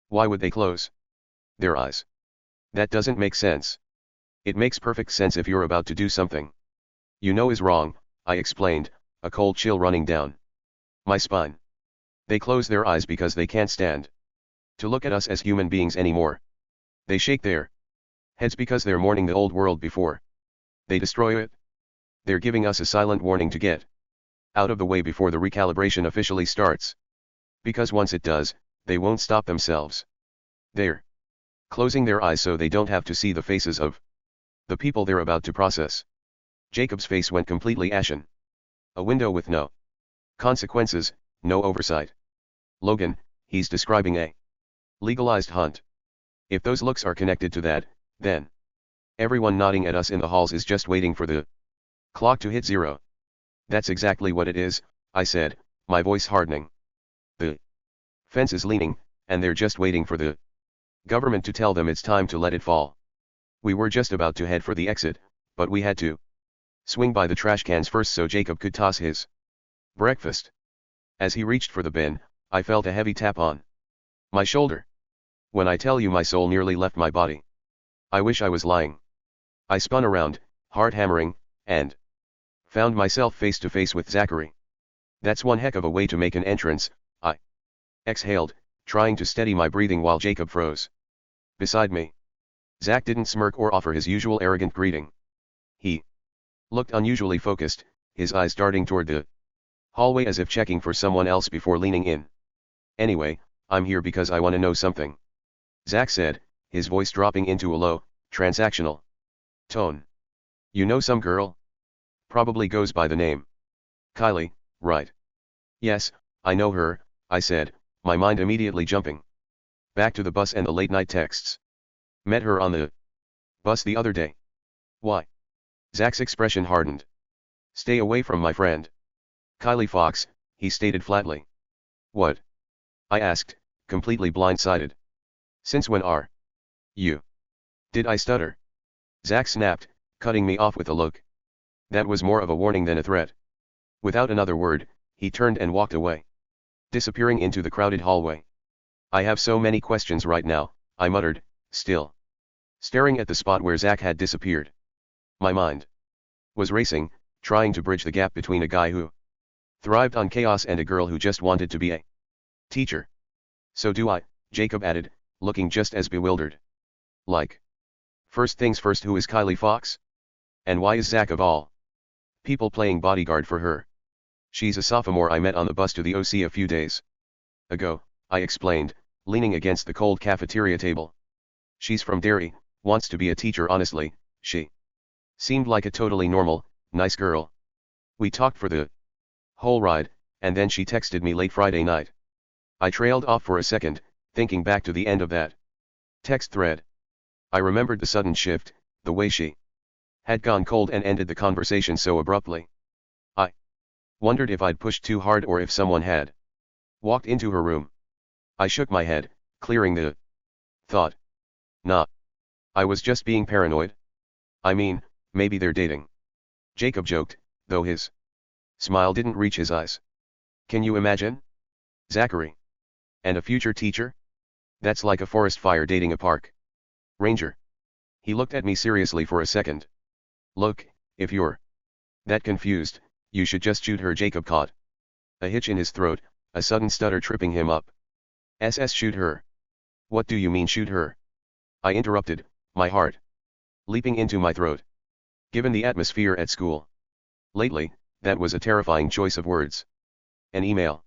Why would they close their eyes? That doesn't make sense. It makes perfect sense if you're about to do something you know is wrong, I explained, a cold chill running down my spine. They close their eyes because they can't stand to look at us as human beings anymore. They shake their heads because they're mourning the old world before they destroy it. They're giving us a silent warning to get out of the way before the recalibration officially starts. Because once it does, they won't stop themselves. They're closing their eyes so they don't have to see the faces of the people they're about to process. Jacob's face went completely ashen. A window with no consequences, no oversight. Logan, he's describing a legalized hunt. If those looks are connected to that, then everyone nodding at us in the halls is just waiting for the clock to hit 0. That's exactly what it is, I said, my voice hardening. The fence is leaning, and they're just waiting for the government to tell them it's time to let it fall. We were just about to head for the exit, but we had to swing by the trash cans first so Jacob could toss his breakfast. As he reached for the bin, I felt a heavy tap on my shoulder. When I tell you my soul nearly left my body. I wish I was lying. I spun around, heart hammering, and found myself face to face with Zachary. That's one heck of a way to make an entrance, I exhaled, trying to steady my breathing while Jacob froze beside me. Zach didn't smirk or offer his usual arrogant greeting. He looked unusually focused, his eyes darting toward the hallway as if checking for someone else before leaning in. Anyway, I'm here because I want to know something. Zach said, his voice dropping into a low, transactional tone. You know some girl? Probably goes by the name Kylie, right? Yes, I know her, I said, my mind immediately jumping back to the bus and the late-night texts. Met her on the bus the other day. Why? Zach's expression hardened. Stay away from my friend Kylie Fox, he stated flatly. What? I asked, completely blindsided. Since when are you? Did I stutter? Zach snapped, cutting me off with a look. That was more of a warning than a threat. Without another word, he turned and walked away, disappearing into the crowded hallway. I have so many questions right now, I muttered, still staring at the spot where Zach had disappeared. My mind was racing, trying to bridge the gap between a guy who thrived on chaos and a girl who just wanted to be a teacher. So do I, Jacob added, looking just as bewildered. Like, first things first, who is Kylie Fox? And why is Zach of all people playing bodyguard for her? She's a sophomore I met on the bus to the OC a few days ago, I explained, leaning against the cold cafeteria table. She's from Derry, wants to be a teacher. Honestly, she seemed like a totally normal, nice girl. We talked for the whole ride, and then she texted me late Friday night. I trailed off for a second, thinking back to the end of that text thread. I remembered the sudden shift, the way she had gone cold and ended the conversation so abruptly. I wondered if I'd pushed too hard or if someone had walked into her room. I shook my head, clearing the thought. Nah. I was just being paranoid. I mean, maybe they're dating. Jacob joked, though his smile didn't reach his eyes. Can you imagine? Zachary. And a future teacher? That's like a forest fire dating a park ranger. He looked at me seriously for a second. Look, if you're that confused, you should just shoot her. Jacob caught a hitch in his throat, a sudden stutter tripping him up. Shoot her? What do you mean shoot her? I interrupted, my heart leaping into my throat. Given the atmosphere at school lately, that was a terrifying choice of words. An email.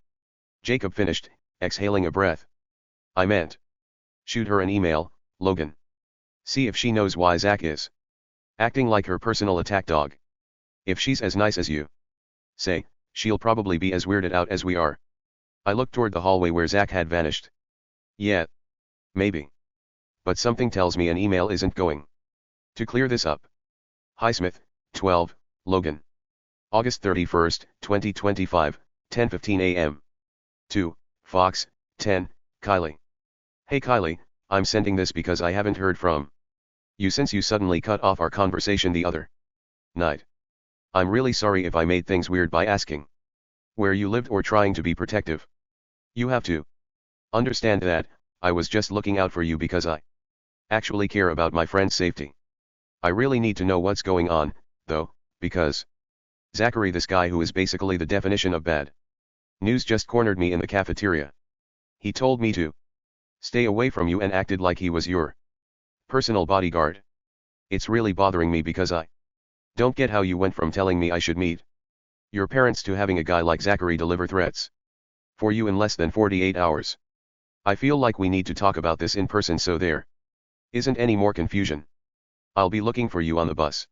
Jacob finished, exhaling a breath. I meant shoot her an email, Logan. See if she knows why Zach is acting like her personal attack dog. If she's as nice as you say, she'll probably be as weirded out as we are. I looked toward the hallway where Zach had vanished. Yeah. Maybe. But something tells me an email isn't going to clear this up. Highsmith, 12, Logan. August 31st, 2025, 10:15 a.m. 2, Fox, 10, Kylie. Hey Kylie, I'm sending this because I haven't heard from you since you suddenly cut off our conversation the other night. I'm really sorry if I made things weird by asking where you lived or trying to be protective. You have to understand that I was just looking out for you because I actually care about my friend's safety. I really need to know what's going on, though, because Zachary, this guy who is basically the definition of bad news, just cornered me in the cafeteria. He told me to stay away from you and acted like he was your personal bodyguard. It's really bothering me because I don't get how you went from telling me I should meet your parents to having a guy like Zachary deliver threats for you in less than 48 hours. I feel like we need to talk about this in person, so there Isn't any more confusion. I'll be looking for you on the bus.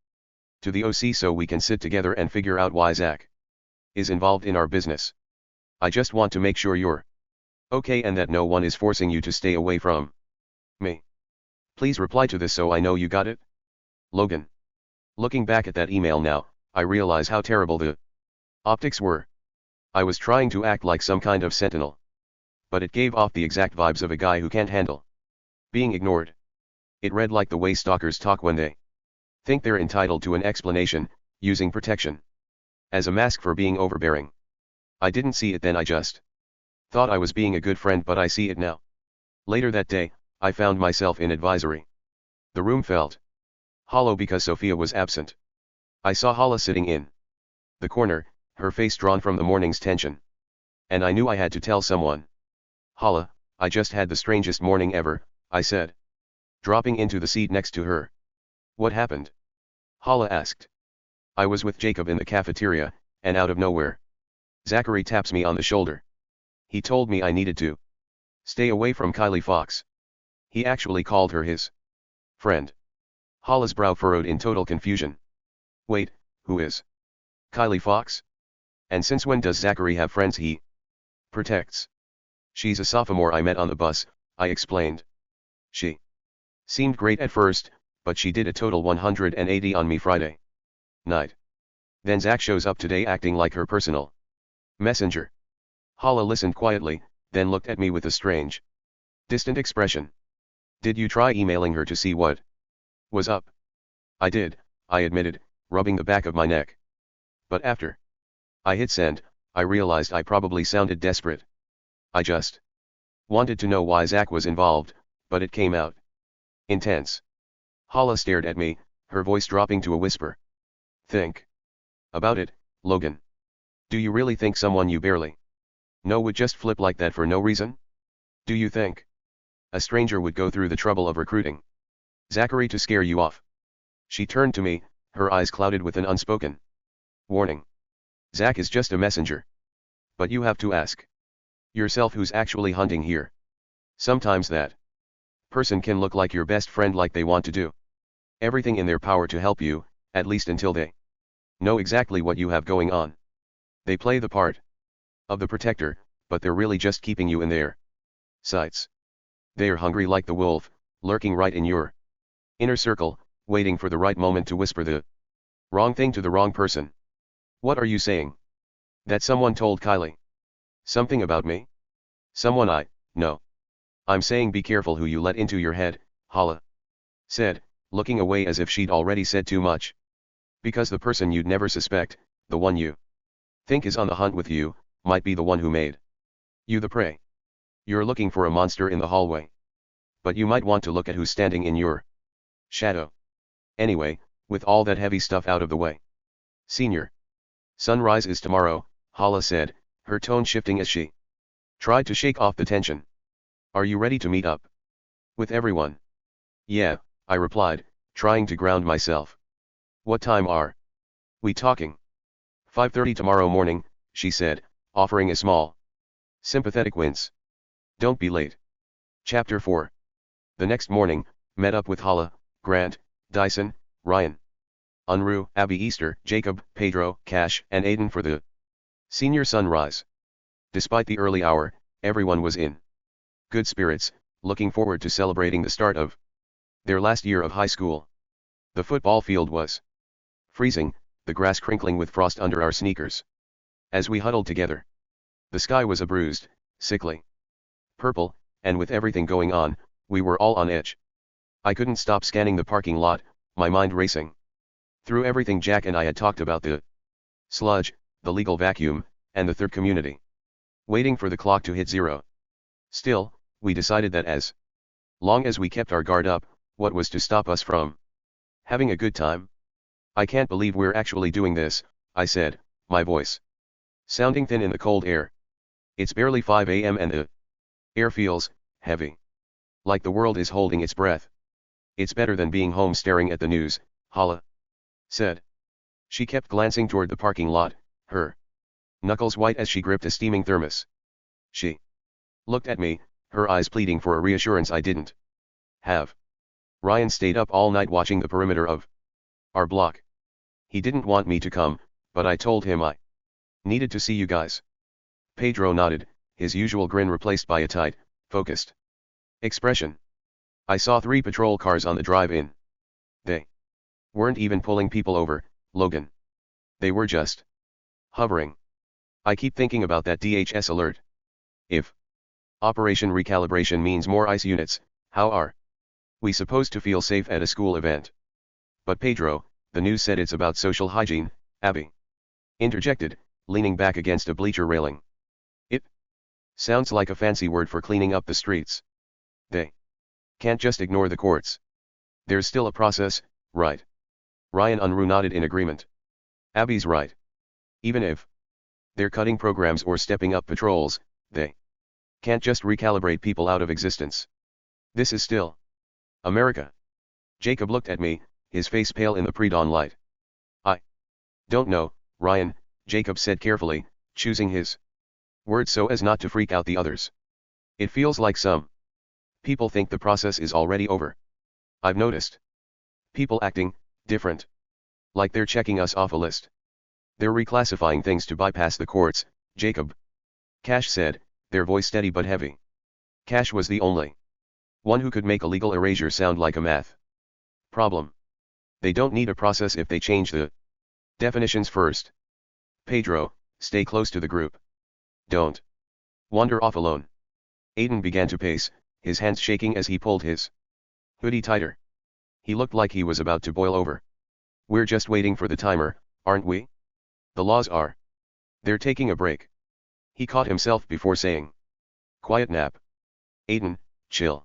To the OC so we can sit together and figure out why Zach is involved in our business. I just want to make sure you're okay and that no one is forcing you to stay away from me. Please reply to this so I know you got it. Logan. Looking back at that email now, I realize how terrible the optics were. I was trying to act like some kind of sentinel. But it gave off the exact vibes of a guy who can't handle being ignored. It read like the way stalkers talk when they think they're entitled to an explanation, using protection as a mask for being overbearing. I didn't see it then, I just thought I was being a good friend, but I see it now. Later that day, I found myself in advisory. The room felt hollow because Sophia was absent. I saw Hala sitting in the corner, her face drawn from the morning's tension. And I knew I had to tell someone. Hala, I just had the strangest morning ever, I said, dropping into the seat next to her. What happened? Hala asked. I was with Jacob in the cafeteria, and out of nowhere, Zachary taps me on the shoulder. He told me I needed to stay away from Kylie Fox. He actually called her his friend. Hala's brow furrowed in total confusion. Wait, who is Kylie Fox? And since when does Zachary have friends he protects? She's a sophomore I met on the bus, I explained. She seemed great at first, but she did a total 180 on me Friday night. Then Zach shows up today acting like her personal messenger. Hala listened quietly, then looked at me with a strange, distant expression. Did you try emailing her to see what was up? I did, I admitted, rubbing the back of my neck. But after I hit send, I realized I probably sounded desperate. I just wanted to know why Zach was involved, but it came out intense. Hala stared at me, her voice dropping to a whisper. Think about it, Logan. Do you really think someone you barely know would just flip like that for no reason? Do you think a stranger would go through the trouble of recruiting Zachary to scare you off? She turned to me, her eyes clouded with an unspoken warning. Zach is just a messenger. But you have to ask yourself who's actually hunting here. Sometimes that person can look like your best friend, like they want to do everything in their power to help you, at least until they know exactly what you have going on. They play the part of the protector, but they're really just keeping you in their sights. They're hungry like the wolf, lurking right in your inner circle, waiting for the right moment to whisper the wrong thing to the wrong person. What are you saying? That someone told Kylie something about me? Someone I know. I'm saying be careful who you let into your head, Hala said, looking away as if she'd already said too much. Because the person you'd never suspect, the one you think is on the hunt with you, might be the one who made you the prey. You're looking for a monster in the hallway. But you might want to look at who's standing in your shadow. Anyway, with all that heavy stuff out of the way. Senior sunrise is tomorrow, Hala said, her tone shifting as she tried to shake off the tension. Are you ready to meet up with everyone? Yeah, I replied, trying to ground myself. What time are we talking? 5:30 tomorrow morning, she said, offering a small, sympathetic wince. Don't be late. Chapter 4. The next morning, met up with Hala, Grant, Dyson, Ryan, Unruh, Abby Easter, Jacob, Pedro, Cash, and Aiden for the senior sunrise. Despite the early hour, everyone was in good spirits, looking forward to celebrating the start of their last year of high school. The football field was freezing, the grass crinkling with frost under our sneakers. As we huddled together, the sky was a bruised, sickly purple, and with everything going on, we were all on edge. I couldn't stop scanning the parking lot, my mind racing through everything Jack and I had talked about: the sludge, the legal vacuum, and the third community. Waiting for the clock to hit 0. Still, we decided that as long as we kept our guard up, what was to stop us from having a good time? I can't believe we're actually doing this, I said, my voice sounding thin in the cold air. It's barely 5 a.m. and the air feels heavy, like the world is holding its breath. It's better than being home staring at the news, Hala said. She kept glancing toward the parking lot, her knuckles white as she gripped a steaming thermos. She looked at me, her eyes pleading for a reassurance I didn't have. Ryan stayed up all night watching the perimeter of our block. He didn't want me to come, but I told him I needed to see you guys. Pedro nodded, his usual grin replaced by a tight, focused expression. I saw 3 patrol cars on the drive-in. They weren't even pulling people over, Logan. They were just hovering. I keep thinking about that DHS alert. If Operation Recalibration means more ICE units, how are we supposed to feel safe at a school event? But Pedro, the news said it's about social hygiene, Abby interjected, leaning back against a bleacher railing. It sounds like a fancy word for cleaning up the streets. They can't just ignore the courts. There's still a process, right? Ryan Unruh nodded in agreement. Abby's right. Even if they're cutting programs or stepping up patrols, they can't just recalibrate people out of existence. This is still America. Jacob looked at me, his face pale in the pre-dawn light. I don't know, Ryan, Jacob said carefully, choosing his words so as not to freak out the others. It feels like some people think the process is already over. I've noticed people acting different. Like they're checking us off a list. They're reclassifying things to bypass the courts, Jacob. Cash said, their voice steady but heavy. Cash was the only one who could make a legal erasure sound like a math problem. They don't need a process if they change the definitions first. Pedro, stay close to the group. Don't wander off alone. Aiden began to pace, his hands shaking as he pulled his hoodie tighter. He looked like he was about to boil over. We're just waiting for the timer, aren't we? The laws are. They're taking a break. He caught himself before saying. Quiet nap. Aiden, chill.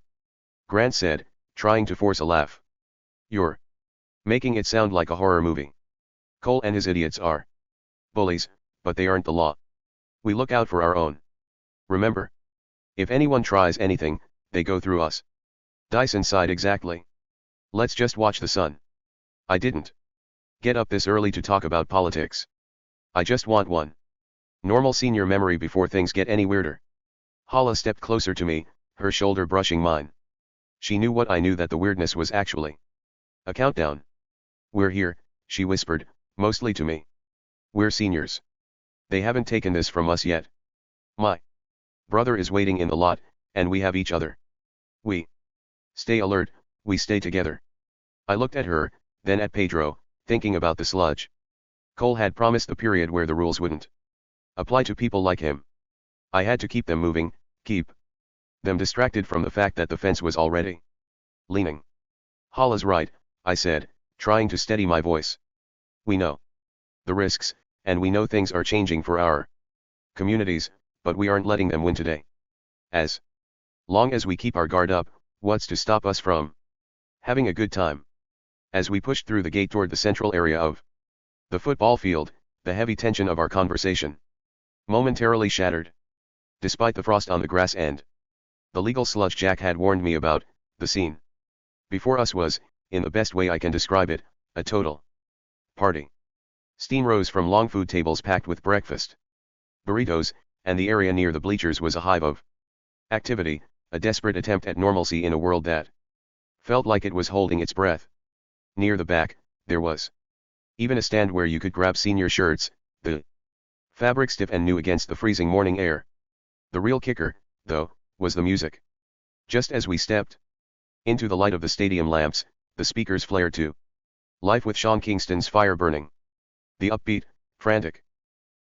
Grant said, trying to force a laugh. You're making it sound like a horror movie. Cole and his idiots are bullies, but they aren't the law. We look out for our own. Remember? If anyone tries anything, they go through us. Dyson sighed exactly. Let's just watch the sun. I didn't get up this early to talk about politics. I just want one normal senior memory before things get any weirder. Hala stepped closer to me, her shoulder brushing mine. She knew what I knew, that the weirdness was actually a countdown. We're here, she whispered, mostly to me. We're seniors. They haven't taken this from us yet. My brother is waiting in the lot, and we have each other. We stay alert, we stay together. I looked at her, then at Pedro, thinking about the sludge. Cole had promised the period where the rules wouldn't apply to people like him. I had to keep them moving, keep them distracted from the fact that the fence was already leaning. Hala's right, I said, trying to steady my voice. We know the risks, and we know things are changing for our communities, but we aren't letting them win today. As long as we keep our guard up, what's to stop us from having a good time? As we pushed through the gate toward the central area of the football field, the heavy tension of our conversation momentarily shattered. Despite the frost on the grass and the legal sludge Jack had warned me about, the scene before us was, in the best way I can describe it, a total party. Steam rose from long food tables packed with breakfast burritos, and the area near the bleachers was a hive of activity, a desperate attempt at normalcy in a world that felt like it was holding its breath. Near the back, there was even a stand where you could grab senior shirts, the fabric stiff and new against the freezing morning air. The real kicker, though, was the music. Just as we stepped into the light of the stadium lamps, the speakers flared to life with Sean Kingston's Fire Burning. The upbeat, frantic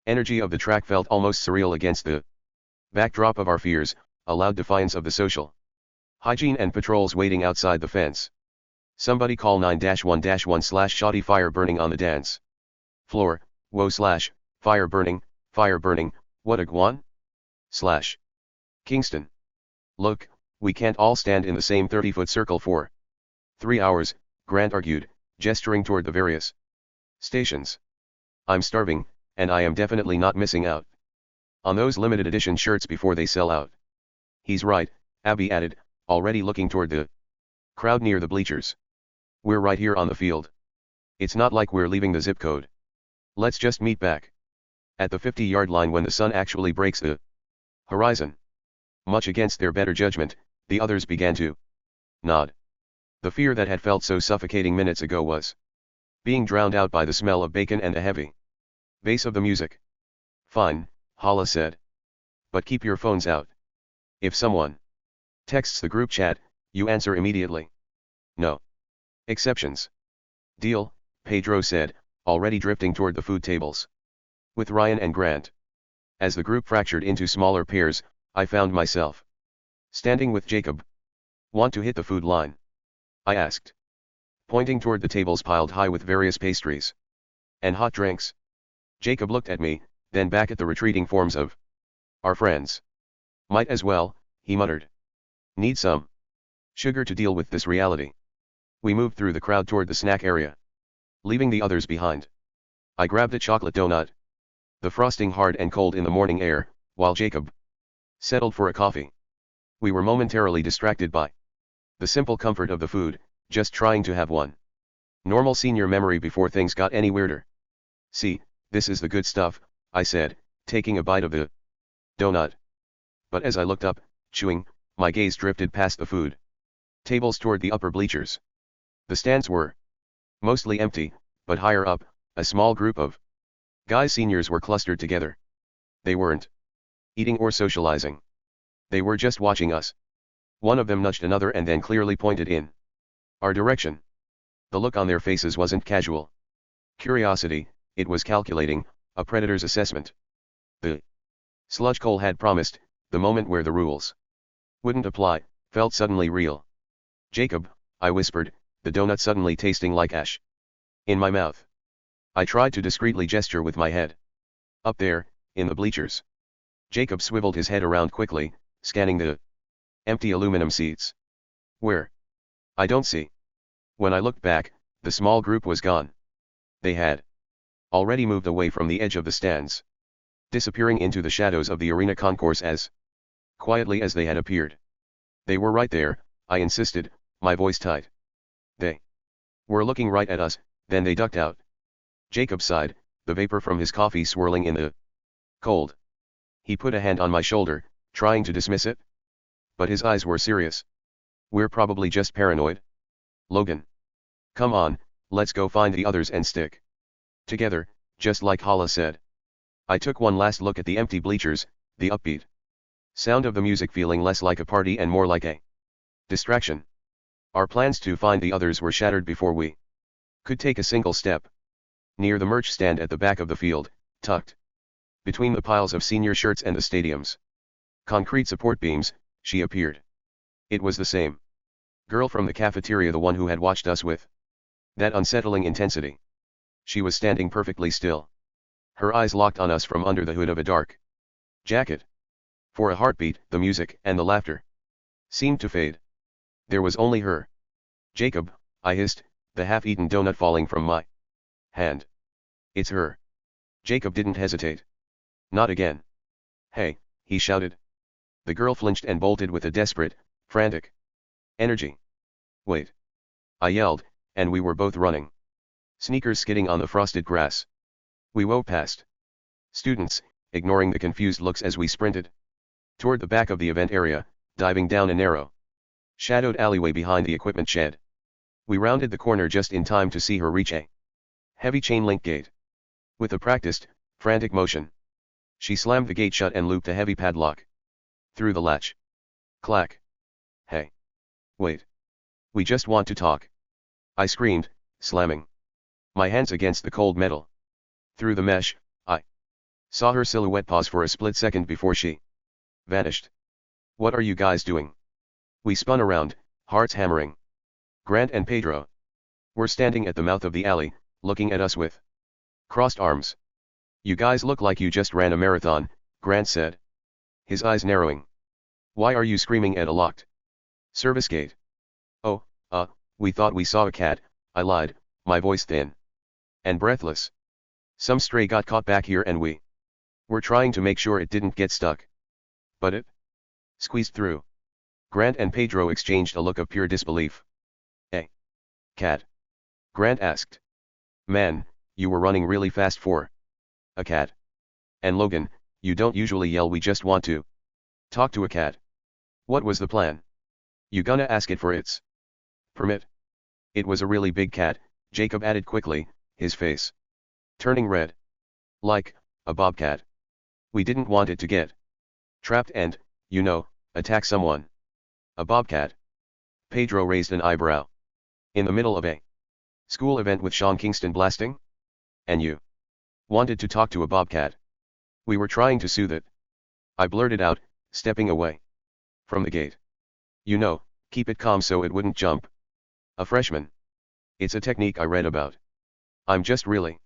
energy of the track felt almost surreal against the backdrop of our fears, a loud defiance of the social hygiene and patrols waiting outside the fence. Somebody call 9-1-1/shoddy fire burning on the dance floor, whoa / fire burning, what a guan? Kingston. Look, we can't all stand in the same 30-foot circle for 3 hours, Grant argued, gesturing toward the various stations. I'm starving, and I am definitely not missing out on those limited edition shirts before they sell out. He's right, Abby added, already looking toward the crowd near the bleachers. We're right here on the field. It's not like we're leaving the zip code. Let's just meet back at the 50-yard line when the sun actually breaks the horizon. Much against their better judgment, the others began to nod. The fear that had felt so suffocating minutes ago was being drowned out by the smell of bacon and the heavy bass of the music. Fine, Hala said. But keep your phones out. If someone texts the group chat, you answer immediately. No exceptions. Deal, Pedro said, already drifting toward the food tables. With Ryan and Grant. As the group fractured into smaller pairs, I found myself standing with Jacob. Want to hit the food line? I asked, pointing toward the tables piled high with various pastries and hot drinks. Jacob looked at me, then back at the retreating forms of our friends. Might as well, he muttered. Need some sugar to deal with this reality. We moved through the crowd toward the snack area, leaving the others behind. I grabbed a chocolate donut, the frosting hard and cold in the morning air, while Jacob settled for a coffee. We were momentarily distracted by the simple comfort of the food, just trying to have one normal senior memory before things got any weirder. See, this is the good stuff, I said, taking a bite of the donut. But as I looked up, chewing, my gaze drifted past the food tables toward the upper bleachers. The stands were mostly empty, but higher up, a small group of guys seniors were clustered together. They weren't eating or socializing. They were just watching us. One of them nudged another and then clearly pointed in our direction. The look on their faces wasn't casual curiosity, it was calculating, a predator's assessment. The sludge Cole had promised, the moment where the rules wouldn't apply, felt suddenly real. Jacob, I whispered, the donut suddenly tasting like ash in my mouth. I tried to discreetly gesture with my head. Up there, in the bleachers. Jacob swiveled his head around quickly, scanning the empty aluminum seats. Where? I don't see. When I looked back, the small group was gone. They had already moved away from the edge of the stands, disappearing into the shadows of the arena concourse as quietly as they had appeared. They were right there, I insisted, my voice tight. They were looking right at us, then they ducked out. Jacob sighed, the vapor from his coffee swirling in the cold. He put a hand on my shoulder, trying to dismiss it. But his eyes were serious. We're probably just paranoid. Logan. Come on, let's go find the others and stick together, just like Hala said. I took one last look at the empty bleachers, the upbeat sound of the music feeling less like a party and more like a distraction. Our plans to find the others were shattered before we could take a single step. Near the merch stand at the back of the field, tucked between the piles of senior shirts and the stadium's concrete support beams, she appeared. It was the same girl from the cafeteria, the one who had watched us with that unsettling intensity. She was standing perfectly still. Her eyes locked on us from under the hood of a dark jacket. For a heartbeat, the music and the laughter seemed to fade. There was only her. Jacob, I hissed, the half-eaten donut falling from my hand. It's her. Jacob didn't hesitate. Not again. Hey, he shouted. The girl flinched and bolted with a desperate, frantic energy. Wait. I yelled, and we were both running. Sneakers skidding on the frosted grass. We wove past students, ignoring the confused looks as we sprinted toward the back of the event area, diving down a narrow, shadowed alleyway behind the equipment shed. We rounded the corner just in time to see her reach a heavy chain-link gate. With a practiced, frantic motion, she slammed the gate shut and looped a heavy padlock through the latch. Clack. Hey. Wait. We just want to talk. I screamed, slamming my hands against the cold metal. Through the mesh, I saw her silhouette pause for a split second before she vanished. What are you guys doing? We spun around, hearts hammering. Grant and Pedro were standing at the mouth of the alley, looking at us with crossed arms. You guys look like you just ran a marathon, Grant said, his eyes narrowing. Why are you screaming at a locked service gate? Oh, we thought we saw a cat, I lied, my voice thin and breathless. Some stray got caught back here and we were trying to make sure it didn't get stuck. But it squeezed through. Grant and Pedro exchanged a look of pure disbelief. A cat? Grant asked. Man, you were running really fast for a cat. And Logan, you don't usually yell, we just want to talk to a cat. What was the plan? You gonna ask it for its Permit. It was a really big cat, Jacob added quickly, his face turning red. Like, a bobcat. We didn't want it to get trapped and, attack someone. A bobcat? Pedro raised an eyebrow. In the middle of a school event with Sean Kingston blasting? And you wanted to talk to a bobcat? We were trying to soothe it. I blurted out, stepping away from the gate. Keep it calm so it wouldn't jump. A freshman. It's a technique I read about. I'm just really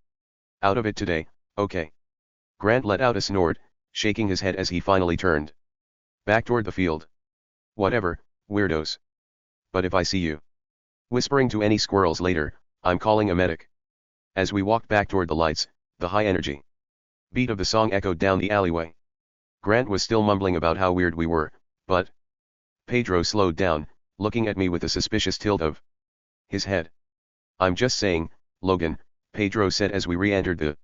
out of it today, okay. Grant let out a snort, shaking his head as he finally turned back toward the field. Whatever, weirdos. But if I see you whispering to any squirrels later, I'm calling a medic. As we walked back toward the lights, the high-energy beat of the song echoed down the alleyway. Grant was still mumbling about how weird we were, but Pedro slowed down, looking at me with a suspicious tilt of his head. I'm just saying, Logan, Pedro said as we re-entered the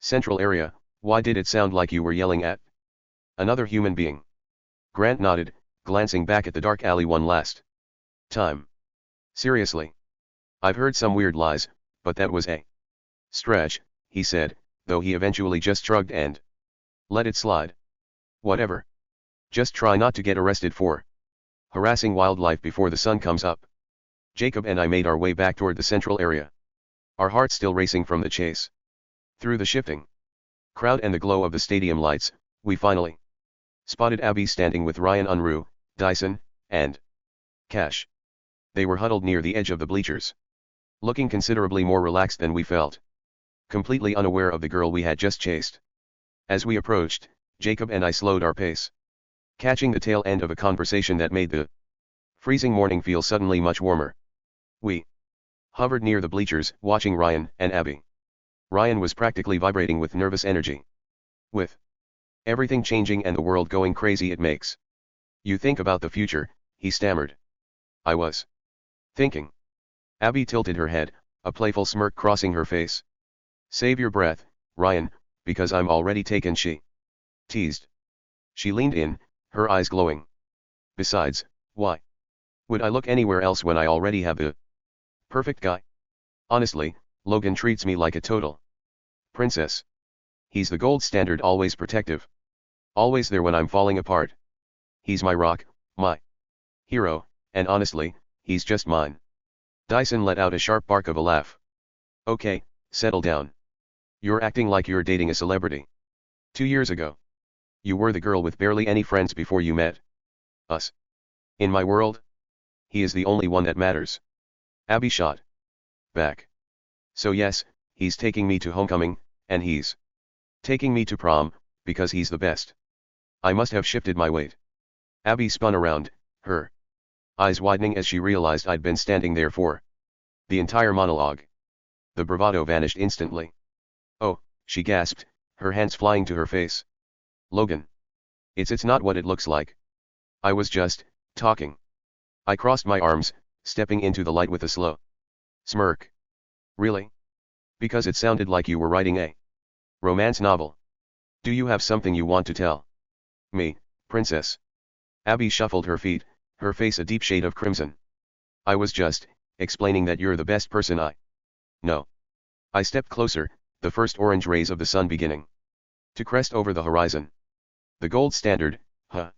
central area, why did it sound like you were yelling at another human being? Grant nodded, glancing back at the dark alley one last time. Seriously. I've heard some weird lies, but that was a stretch, he said, though he eventually just shrugged and let it slide. Whatever. Just try not to get arrested for harassing wildlife before the sun comes up. Jacob and I made our way back toward the central area, our hearts still racing from the chase. Through the shifting crowd and the glow of the stadium lights, we finally spotted Abby standing with Ryan Unruh, Dyson, and Cash. They were huddled near the edge of the bleachers, looking considerably more relaxed than we felt, completely unaware of the girl we had just chased. As we approached, Jacob and I slowed our pace, catching the tail end of a conversation that made the freezing morning feel suddenly much warmer. We hovered near the bleachers, watching Ryan and Abby. Ryan was practically vibrating with nervous energy. With everything changing and the world going crazy it makes you think about the future, he stammered. I was thinking. Abby tilted her head, a playful smirk crossing her face. Save your breath, Ryan, because I'm already taken, she teased. She leaned in, her eyes glowing. Besides, why would I look anywhere else when I already have the perfect guy? Honestly, Logan treats me like a total princess. He's the gold standard, always protective, always there when I'm falling apart. He's my rock, my hero, and honestly, he's just mine. Dyson let out a sharp bark of a laugh. Okay, settle down. You're acting like you're dating a celebrity. 2 years ago, you were the girl with barely any friends before you met us. In my world, he is the only one that matters. Abby shot back. So yes, he's taking me to homecoming, and he's taking me to prom, because he's the best. I must have shifted my weight. Abby spun around, her eyes widening as she realized I'd been standing there for the entire monologue. The bravado vanished instantly. Oh, she gasped, her hands flying to her face. Logan. It's not what it looks like. I was just talking. I crossed my arms, stepping into the light with a slow smirk. Really? Because it sounded like you were writing a romance novel. Do you have something you want to tell me, princess? Abby shuffled her feet, her face a deep shade of crimson. I was just explaining that you're the best person I know. I stepped closer, the first orange rays of the sun beginning to crest over the horizon. The gold standard, huh?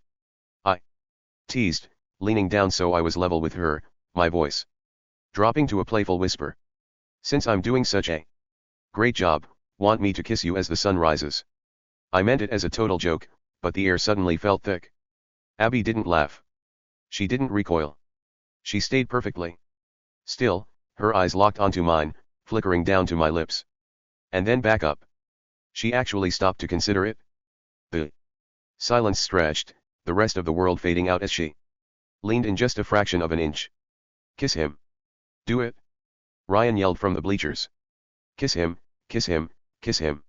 I teased, leaning down so I was level with her, my voice dropping to a playful whisper. Since I'm doing such a great job, want me to kiss you as the sun rises? I meant it as a total joke, but the air suddenly felt thick. Abby didn't laugh. She didn't recoil. She stayed perfectly still, her eyes locked onto mine, flickering down to my lips. And then back up. She actually stopped to consider it. The silence stretched, the rest of the world fading out as she leaned in just a fraction of an inch. Kiss him. Do it. Ryan yelled from the bleachers. Kiss him, kiss him, kiss him.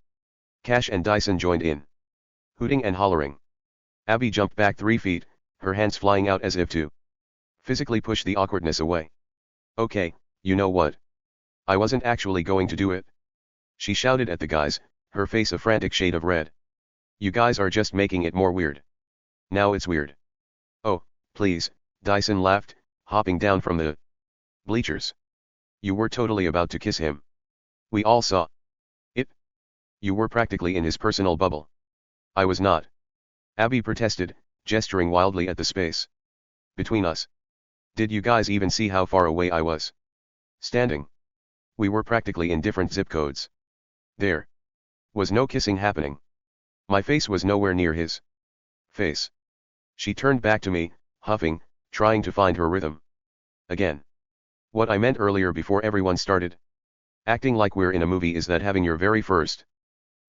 Cash and Dyson joined in, hooting and hollering. Abby jumped back 3 feet, her hands flying out as if to physically push the awkwardness away. Okay, you know what? I wasn't actually going to do it. She shouted at the guys, her face a frantic shade of red. You guys are just making it more weird. Now it's weird. Oh, please, Dyson laughed, hopping down from the Bleachers. You were totally about to kiss him. We all saw it. You were practically in his personal bubble. I was not. Abby protested, gesturing wildly at the space between us. Did you guys even see how far away I was standing? We were practically in different zip codes. There was no kissing happening. My face was nowhere near his face. She turned back to me, huffing, trying to find her rhythm. Again. What I meant earlier before everyone started acting like we're in a movie is that having your very first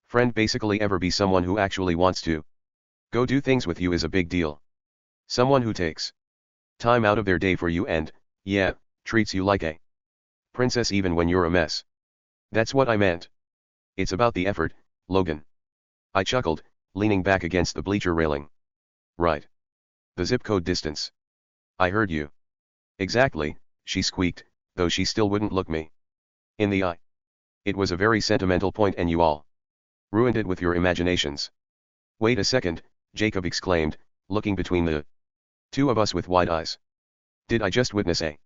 friend basically ever be someone who actually wants to go do things with you is a big deal. Someone who takes time out of their day for you and, yeah, treats you like a princess even when you're a mess. That's what I meant. It's about the effort, Logan. I chuckled, leaning back against the bleacher railing. Right. The zip code distance. I heard you. Exactly, she squeaked, though she still wouldn't look me in the eye. It was a very sentimental point and you all ruined it with your imaginations. Wait a second, Jacob exclaimed, looking between the two of us with wide eyes. Did I just witness a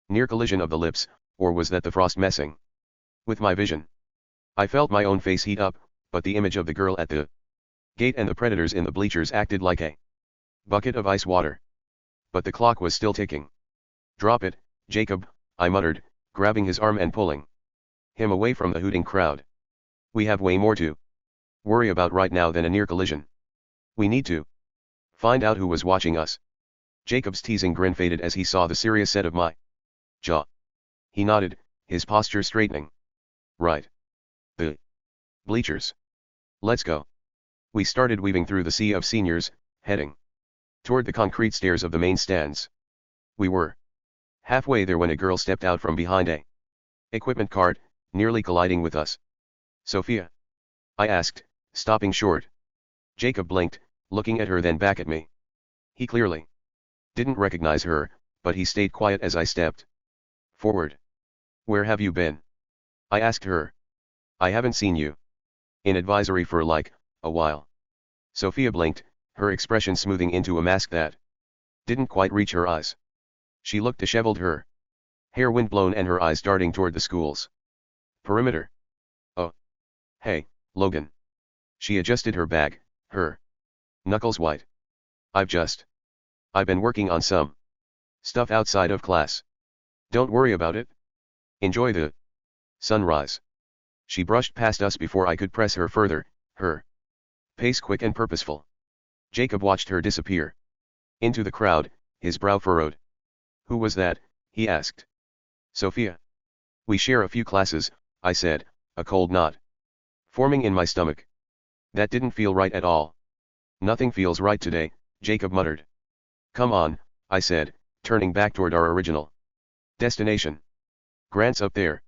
near collision of the lips, or was that the frost messing with my vision? I felt my own face heat up, but the image of the girl at the gate and the predators in the bleachers acted like a bucket of ice water. But the clock was still ticking. Drop it, Jacob, I muttered, grabbing his arm and pulling him away from the hooting crowd. We have way more to worry about right now than a near collision. We need to find out who was watching us. Jacob's teasing grin faded as he saw the serious set of my jaw. He nodded, his posture straightening. Right. The bleachers. Let's go. We started weaving through the sea of seniors, heading toward the concrete stairs of the main stands. We were halfway there when a girl stepped out from behind a equipment cart, nearly colliding with us. Sophia? I asked, stopping short. Jacob blinked, looking at her then back at me. He clearly didn't recognize her, but he stayed quiet as I stepped forward. Where have you been? I asked her. I haven't seen you in advisory for like a while. Sophia blinked, her expression smoothing into a mask that didn't quite reach her eyes. She looked disheveled, her hair windblown and her eyes darting toward the school's perimeter. Oh. Hey, Logan. She adjusted her bag, her knuckles white. I've been working on some stuff outside of class. Don't worry about it. Enjoy the sunrise. She brushed past us before I could press her further, her pace quick and purposeful. Jacob watched her disappear into the crowd, his brow furrowed. Who was that? He asked. Sophia. We share a few classes, I said, a cold knot forming in my stomach. That didn't feel right at all. Nothing feels right today, Jacob muttered. Come on, I said, turning back toward our original destination. Grant's up there.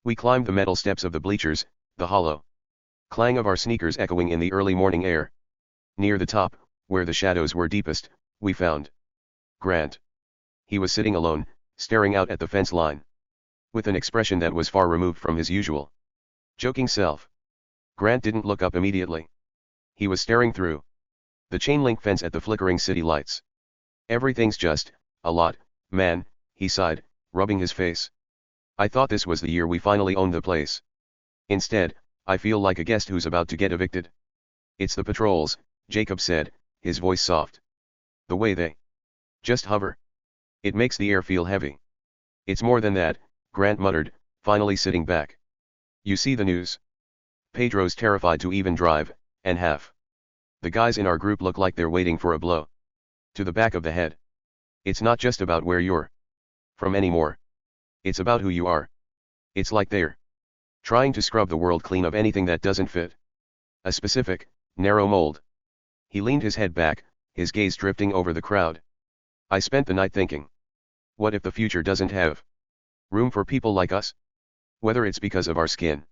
We climbed the metal steps of the bleachers, the hollow clang of our sneakers echoing in the early morning air. Near the top, where the shadows were deepest, we found Grant. He was sitting alone, staring out at the fence line, with an expression that was far removed from his usual joking self. Grant didn't look up immediately. He was staring through the chain-link fence at the flickering city lights. Everything's just a lot, man, he sighed, rubbing his face. I thought this was the year we finally owned the place. Instead, I feel like a guest who's about to get evicted. It's the patrols, Jacob said, his voice soft. The way they just hover. It makes the air feel heavy. It's more than that, Grant muttered, finally sitting back. You see the news? Pedro's terrified to even drive, and half the guys in our group look like they're waiting for a blow to the back of the head. It's not just about where you're from anymore. It's about who you are. It's like they're trying to scrub the world clean of anything that doesn't fit a specific, narrow mold. He leaned his head back, his gaze drifting over the crowd. I spent the night thinking. What if the future doesn't have room for people like us? Whether it's because of our skin,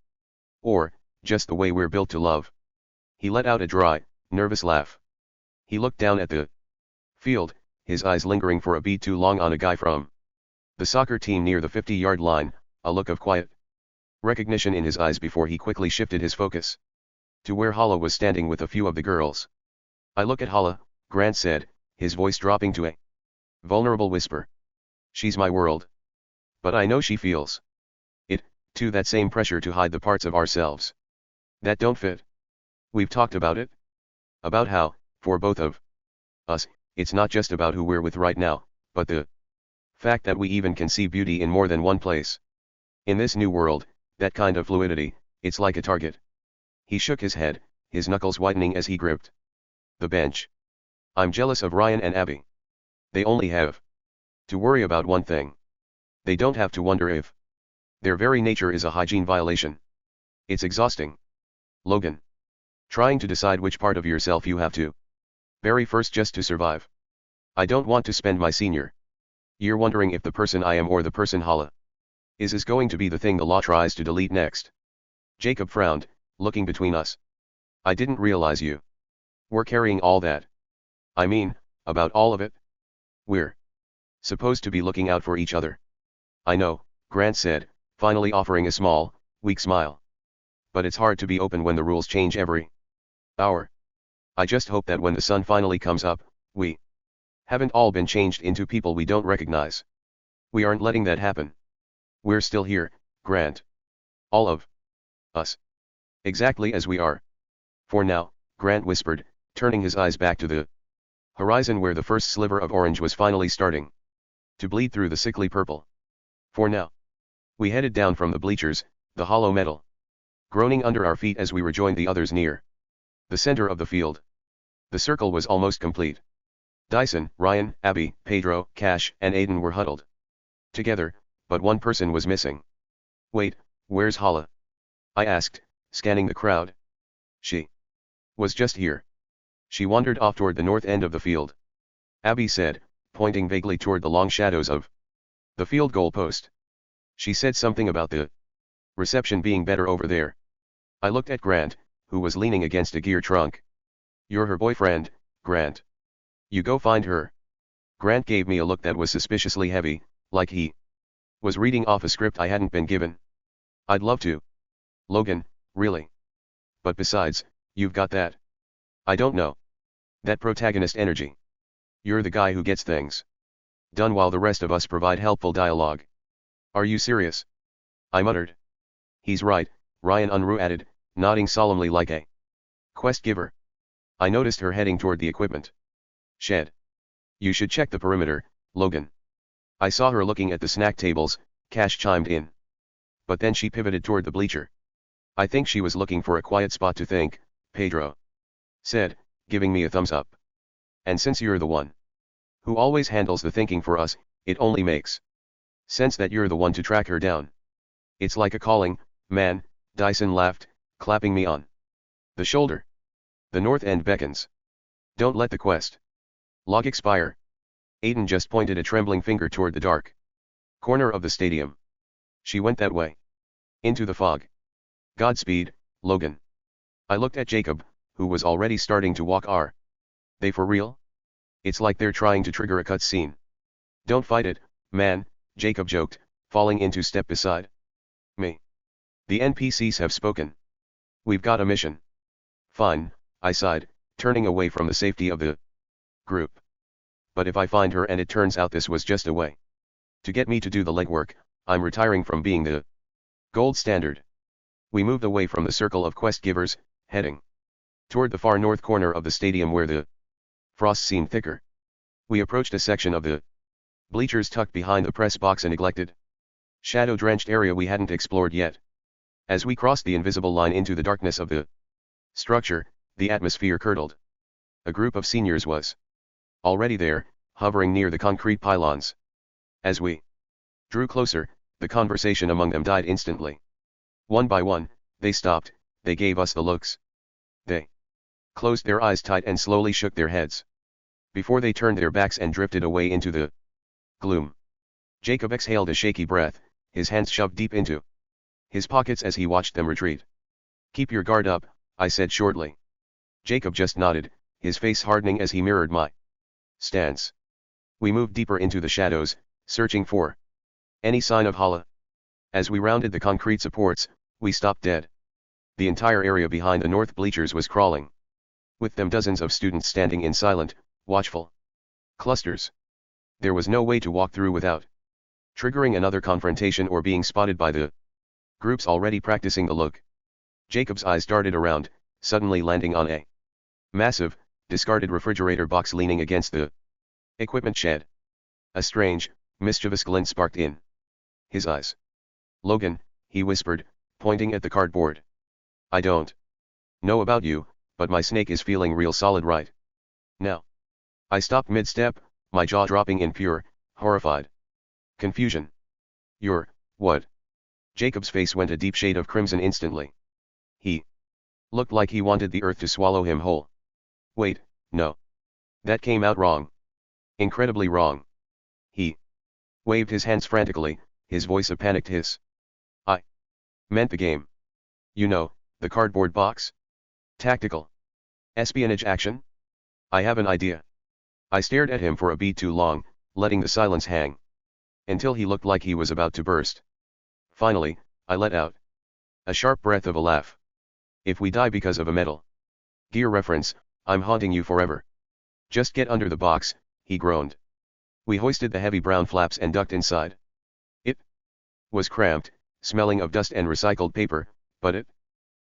or just the way we're built to love. He let out a dry, nervous laugh. He looked down at the field, his eyes lingering for a beat too long on a guy from the soccer team near the 50-yard line, a look of quiet recognition in his eyes before he quickly shifted his focus to where Hala was standing with a few of the girls. I look at Hala, Grant said, his voice dropping to a vulnerable whisper. She's my world. But I know she feels it, too, that same pressure to hide the parts of ourselves that don't fit. We've talked about it. About how, for both of us, it's not just about who we're with right now, but the fact that we even can see beauty in more than one place. In this new world, that kind of fluidity, it's like a target. He shook his head, his knuckles whitening as he gripped the bench. I'm jealous of Ryan and Abby. They only have to worry about one thing. They don't have to wonder if their very nature is a hygiene violation. It's exhausting. Logan. Trying to decide which part of yourself you have to bury first just to survive. I don't want to spend my senior year wondering if the person I am or the person Hala is going to be the thing the law tries to delete next. Jacob frowned, looking between us. I didn't realize you were carrying all that. I mean, about all of it. We're supposed to be looking out for each other. I know, Grant said, finally offering a small, weak smile. But it's hard to be open when the rules change every hour. I just hope that when the sun finally comes up, we haven't all been changed into people we don't recognize. We aren't letting that happen. We're still here, Grant. All of us. Exactly as we are. For now, Grant whispered, turning his eyes back to the horizon where the first sliver of orange was finally starting to bleed through the sickly purple. For now. We headed down from the bleachers, the hollow metal groaning under our feet as we rejoined the others near the center of the field. The circle was almost complete. Dyson, Ryan, Abby, Pedro, Cash, and Aiden were huddled together, but one person was missing. Wait, where's Hala? I asked, scanning the crowd. She was just here. She wandered off toward the north end of the field. Abby said, pointing vaguely toward the long shadows of the field goal post. She said something about the reception being better over there. I looked at Grant, who was leaning against a gear trunk. You're her boyfriend, Grant. You go find her. Grant gave me a look that was suspiciously heavy, like he was reading off a script I hadn't been given. I'd love to. Logan, really. But besides, you've got that. I don't know. That protagonist energy. You're the guy who gets things done while the rest of us provide helpful dialogue. Are you serious? I muttered. He's right, Ryan Unruh added, nodding solemnly like a quest giver. I noticed her heading toward the equipment shed. You should check the perimeter, Logan. I saw her looking at the snack tables, Cash chimed in. But then she pivoted toward the bleacher. I think she was looking for a quiet spot to think, Pedro said, giving me a thumbs up. And since you're the one who always handles the thinking for us, it only makes sense that you're the one to track her down. It's like a calling, man, Dyson laughed, clapping me on the shoulder. The north end beckons. Don't let the quest log expire. Aiden just pointed a trembling finger toward the dark corner of the stadium. She went that way. Into the fog. Godspeed, Logan. I looked at Jacob, who was already starting to walk. Are they for real? It's like they're trying to trigger a cutscene. Don't fight it, man, Jacob joked, falling into step beside me. The NPCs have spoken. We've got a mission. Fine, I sighed, turning away from the safety of the group. But if I find her and it turns out this was just a way to get me to do the legwork, I'm retiring from being the gold standard. We moved away from the circle of quest givers, heading toward the far north corner of the stadium where the frost seemed thicker. We approached a section of the bleachers tucked behind the press box, a neglected, shadow-drenched area we hadn't explored yet. As we crossed the invisible line into the darkness of the structure, the atmosphere curdled. A group of seniors was already there, hovering near the concrete pylons. As we drew closer, the conversation among them died instantly. One by one, they stopped, they gave us the looks. They closed their eyes tight and slowly shook their heads before they turned their backs and drifted away into the gloom. Jacob exhaled a shaky breath, his hands shoved deep into his pockets as he watched them retreat. Keep your guard up, I said shortly. Jacob just nodded, his face hardening as he mirrored my stance. We moved deeper into the shadows, searching for any sign of Hala. As we rounded the concrete supports, we stopped dead. The entire area behind the north bleachers was crawling. With them dozens of students standing in silent, watchful clusters. There was no way to walk through without triggering another confrontation or being spotted by the groups already practicing the look. Jacob's eyes darted around, suddenly landing on a massive, discarded refrigerator box leaning against the equipment shed. A strange, mischievous glint sparked in his eyes. "Logan," he whispered, pointing at the cardboard. "I don't know about you, but my snake is feeling real solid right now." I stopped mid-step, my jaw dropping in pure, horrified confusion. "You're, what?" Jacob's face went a deep shade of crimson instantly. He looked like he wanted the earth to swallow him whole. "Wait, no. That came out wrong. Incredibly wrong." He waved his hands frantically, his voice a panicked hiss. "I meant the game. You know, the cardboard box? Tactical espionage action? I have an idea." I stared at him for a beat too long, letting the silence hang until he looked like he was about to burst. Finally, I let out a sharp breath of a laugh. "If we die because of a Metal Gear reference, I'm haunting you forever. Just get under the box," he groaned. We hoisted the heavy brown flaps and ducked inside. It was cramped, smelling of dust and recycled paper, but it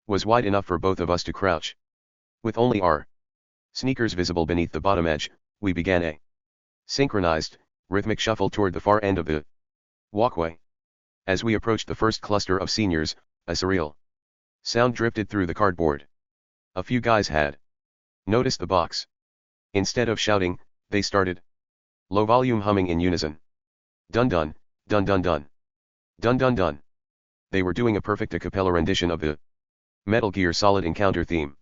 was wide enough for both of us to crouch. With only our sneakers visible beneath the bottom edge, we began a synchronized, rhythmic shuffle toward the far end of the walkway. As we approached the first cluster of seniors, a surreal sound drifted through the cardboard. A few guys had noticed the box. Instead of shouting, they started low-volume humming in unison. "Dun dun, dun dun dun. Dun dun dun." They were doing a perfect a cappella rendition of the Metal Gear Solid Encounter theme.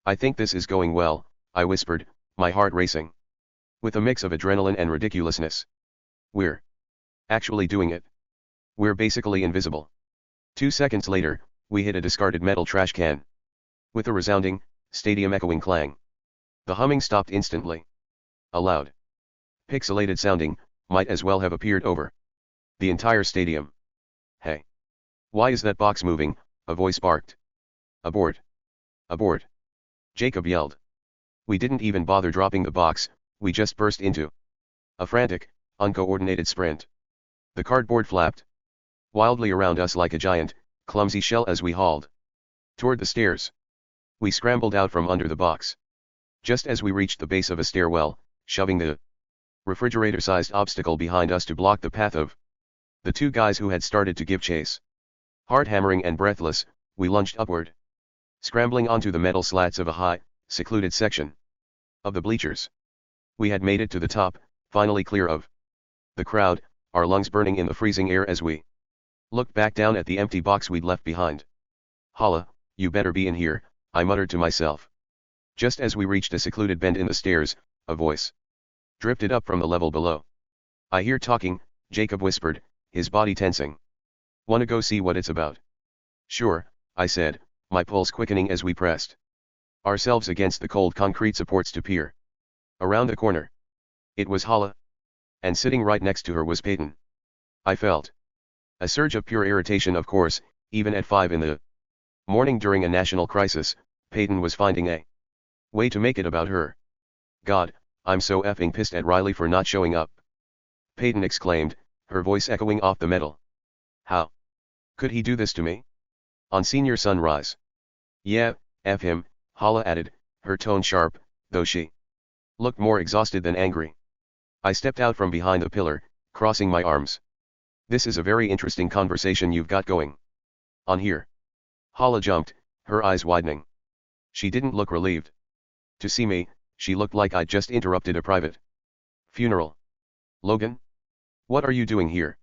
"I think this is going well," I whispered, my heart racing with a mix of adrenaline and ridiculousness. "We're actually doing it. We're basically invisible." 2 seconds later, we hit a discarded metal trash can. With a resounding, stadium-echoing clang. The humming stopped instantly. A loud, pixelated sounding, might as well have appeared over the entire stadium. "Hey! Why is that box moving?" a voice barked. "Abort! Abort!" Jacob yelled. We didn't even bother dropping the box, we just burst into a frantic, uncoordinated sprint. The cardboard flapped wildly around us like a giant, clumsy shell as we hauled toward the stairs. We scrambled out from under the box. Just as we reached the base of a stairwell, shoving the refrigerator-sized obstacle behind us to block the path of the two guys who had started to give chase. Hard-hammering and breathless, we lunged upward, scrambling onto the metal slats of a high, secluded section of the bleachers. We had made it to the top, finally clear of the crowd, our lungs burning in the freezing air as we looked back down at the empty box we'd left behind. "Hala, you better be in here," I muttered to myself. Just as we reached a secluded bend in the stairs, a voice drifted up from the level below. "I hear talking," Jacob whispered, his body tensing. "Wanna go see what it's about?" "Sure," I said, my pulse quickening as we pressed ourselves against the cold concrete supports to peer around the corner. It was Hala. And sitting right next to her was Peyton. I felt a surge of pure irritation. Of course, even at 5 in the morning during a national crisis, Peyton was finding a way to make it about her. "God, I'm so effing pissed at Riley for not showing up," Peyton exclaimed, her voice echoing off the metal. "How could he do this to me? On senior sunrise?" "Yeah, F him," Hala added, her tone sharp, though she looked more exhausted than angry. I stepped out from behind the pillar, crossing my arms. "This is a very interesting conversation you've got going on here." Hala jumped, her eyes widening. She didn't look relieved to see me, she looked like I'd just interrupted a private funeral. "Logan? What are you doing here?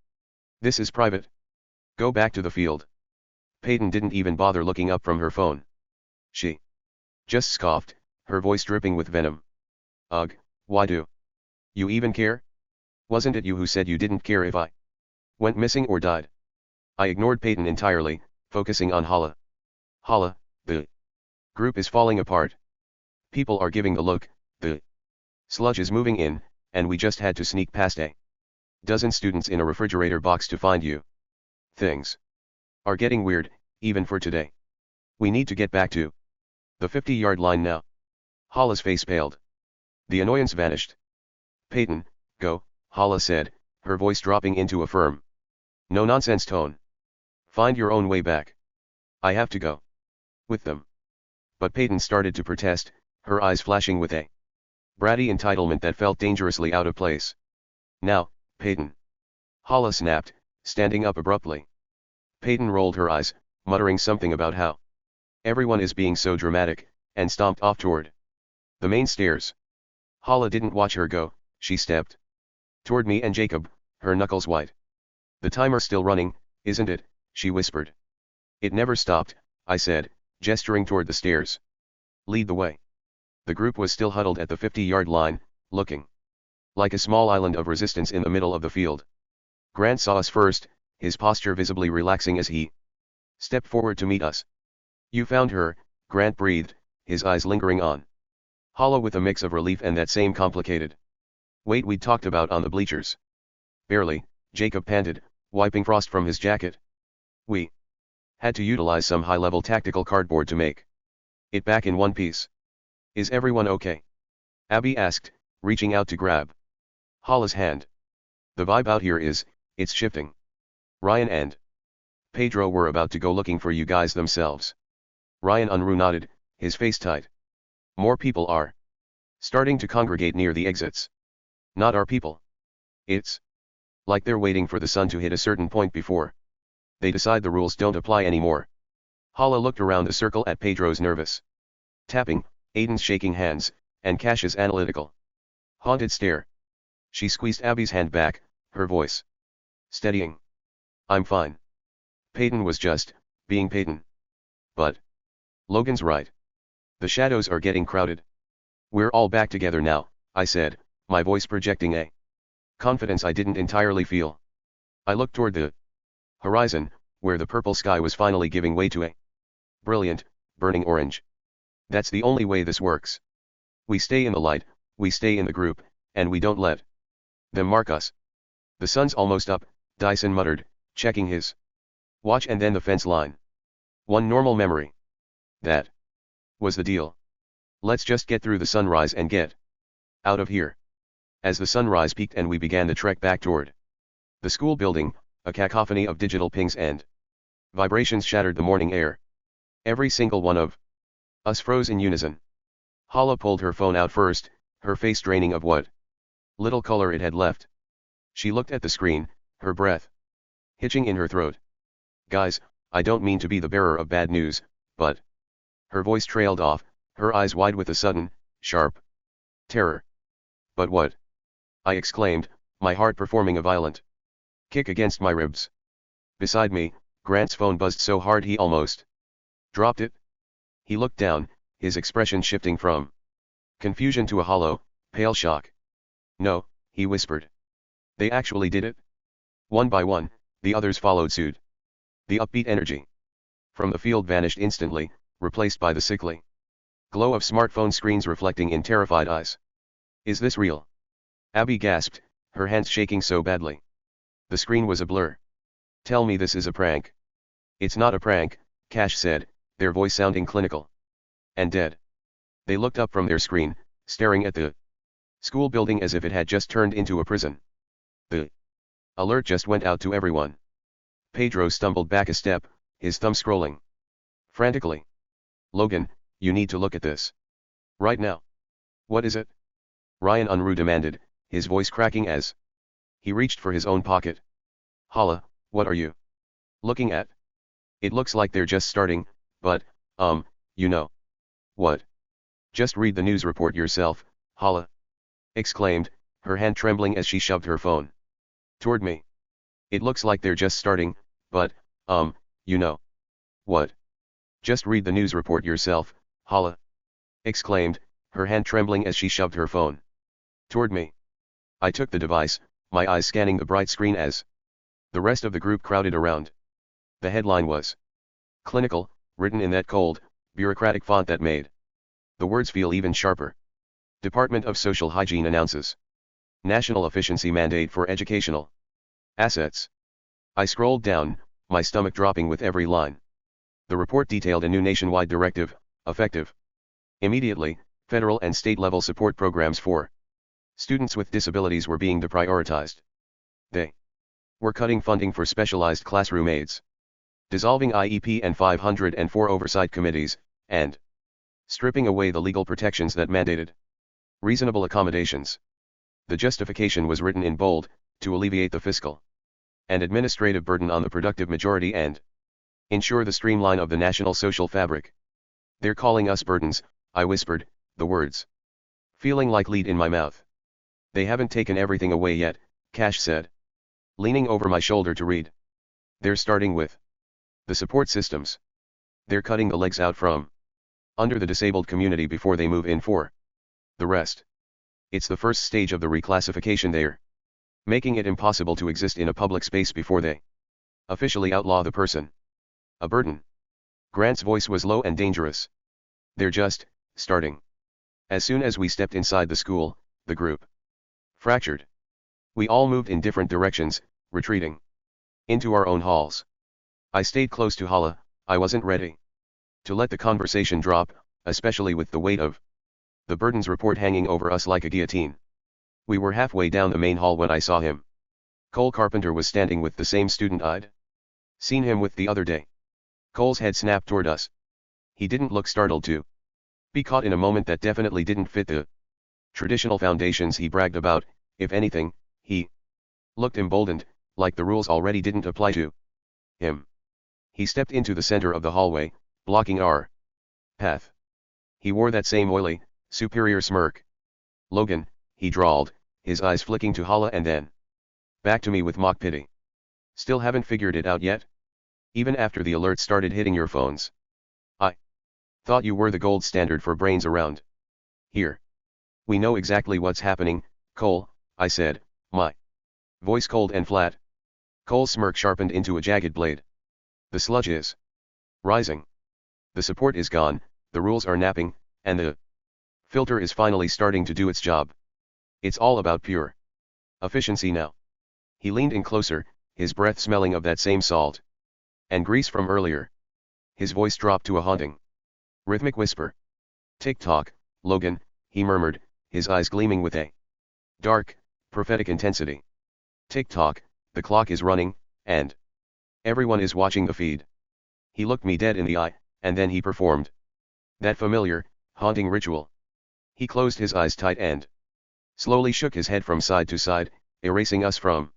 This is private. Go back to the field." Peyton didn't even bother looking up from her phone. She just scoffed, her voice dripping with venom. "Ugh, why do you even care? Wasn't it you who said you didn't care if I went missing or died?" I ignored Peyton entirely, focusing on Hala. "Hala, the group is falling apart. People are giving the look, the sludge is moving in, and we just had to sneak past a dozen students in a refrigerator box to find you. Things are getting weird, even for today. We need to get back to the 50-yard line now." Hala's face paled. The annoyance vanished. "Peyton, go," Hala said, her voice dropping into a firm, no-nonsense tone. Find your own way back. I have to go with them. But Peyton started to protest, her eyes flashing with a bratty entitlement that felt dangerously out of place. Now, Peyton. Hala snapped, standing up abruptly. Peyton rolled her eyes, muttering something about how everyone is being so dramatic, and stomped off toward the main stairs. Hala didn't watch her go, she stepped toward me and Jacob, her knuckles white. The timer's still running, isn't it? She whispered. It never stopped, I said, gesturing toward the stairs. Lead the way. The group was still huddled at the 50-yard line, looking like a small island of resistance in the middle of the field. Grant saw us first, his posture visibly relaxing as he stepped forward to meet us. You found her, Grant breathed, his eyes lingering on Hala with a mix of relief and that same complicated weight we'd talked about on the bleachers. Barely, Jacob panted, wiping frost from his jacket. We had to utilize some high-level tactical cardboard to make it back in one piece. Is everyone okay? Abby asked, reaching out to grab Hala's hand. The vibe out here is, it's shifting. Ryan and Pedro were about to go looking for you guys themselves. Ryan Unruh nodded, his face tight. More people are starting to congregate near the exits. Not our people. It's like they're waiting for the sun to hit a certain point before they decide the rules don't apply anymore. Hala looked around the circle at Pedro's nervous tapping, Aiden's shaking hands, and Cash's analytical haunted stare. She squeezed Abby's hand back, her voice steadying. I'm fine. Peyton was just being Peyton. But Logan's right. The shadows are getting crowded. We're all back together now, I said, my voice projecting a confidence I didn't entirely feel. I looked toward the horizon, where the purple sky was finally giving way to a brilliant, burning orange. That's the only way this works. We stay in the light, we stay in the group, and we don't let them mark us. The sun's almost up, Dyson muttered, checking his watch, and then the fence line. One normal memory. That was the deal. Let's just get through the sunrise and get out of here. As the sunrise peaked and we began the trek back toward the school building, a cacophony of digital pings and vibrations shattered the morning air. Every single one of us froze in unison. Hala pulled her phone out first, her face draining of what little color it had left. She looked at the screen, her breath hitching in her throat. Guys, I don't mean to be the bearer of bad news, but her voice trailed off, her eyes wide with a sudden, sharp terror. But what? I exclaimed, my heart performing a violent kick against my ribs. Beside me, Grant's phone buzzed so hard he almost dropped it. He looked down, his expression shifting from confusion to a hollow, pale shock. No, he whispered. They actually did it? One by one, the others followed suit. The upbeat energy from the field vanished instantly, replaced by the sickly glow of smartphone screens reflecting in terrified eyes. Is this real? Abby gasped, her hands shaking so badly. The screen was a blur. Tell me this is a prank. It's not a prank, Cash said, their voice sounding clinical and dead. They looked up from their screen, staring at the school building as if it had just turned into a prison. The alert just went out to everyone. Pedro stumbled back a step, his thumb scrolling frantically. Logan, you need to look at this. Right now. What is it? Ryan Unruh demanded, his voice cracking as he reached for his own pocket. Hala, what are you looking at? It looks like they're just starting, but, you know. What? Just read the news report yourself, Hala exclaimed, her hand trembling as she shoved her phone toward me. It looks like they're just starting, but, you know. What? Just read the news report yourself, Hala exclaimed, her hand trembling as she shoved her phone toward me. I took the device, my eyes scanning the bright screen as the rest of the group crowded around. The headline was clinical, written in that cold, bureaucratic font that made the words feel even sharper. Department of Social Hygiene announces National Efficiency Mandate for Educational Assets. I scrolled down, my stomach dropping with every line. The report detailed a new nationwide directive, effective immediately. Federal and state level support programs for students with disabilities were being deprioritized. They were cutting funding for specialized classroom aids, dissolving IEP and 504 oversight committees, and stripping away the legal protections that mandated reasonable accommodations. The justification was written in bold, to alleviate the fiscal and administrative burden on the productive majority and ensure the streamline of the national social fabric. They're calling us burdens, I whispered, the words feeling like lead in my mouth. They haven't taken everything away yet, Cash said, leaning over my shoulder to read. They're starting with the support systems. They're cutting the legs out from under the disabled community before they move in for the rest. It's the first stage of the reclassification. They're making it impossible to exist in a public space before they officially outlaw the person a burden. Grant's voice was low and dangerous. They're just starting. As soon as we stepped inside the school, the group fractured. We all moved in different directions, retreating into our own halls. I stayed close to Hala. I wasn't ready to let the conversation drop, especially with the weight of the burdens report hanging over us like a guillotine. We were halfway down the main hall when I saw him. Cole Carpenter was standing with the same student I'd seen him with the other day. Cole's head snapped toward us. He didn't look startled to be caught in a moment that definitely didn't fit the traditional foundations he bragged about. If anything, he looked emboldened, like the rules already didn't apply to him. He stepped into the center of the hallway, blocking our path. He wore that same oily, superior smirk. Logan, he drawled, his eyes flicking to Hala and then back to me with mock pity. Still haven't figured it out yet? Even after the alerts started hitting your phones. I thought you were the gold standard for brains around here. We know exactly what's happening, Cole, I said, my voice cold and flat. Cole's smirk sharpened into a jagged blade. The sludge is rising. The support is gone, the rules are napping, and the filter is finally starting to do its job. It's all about pure efficiency now. He leaned in closer, his breath smelling of that same salt and grease from earlier. His voice dropped to a haunting, rhythmic whisper. Tick-tock, Logan, he murmured, his eyes gleaming with a dark, prophetic intensity. Tick-tock, the clock is running, and everyone is watching the feed. He looked me dead in the eye, and then he performed that familiar, haunting ritual. He closed his eyes tight and slowly shook his head from side to side, erasing us from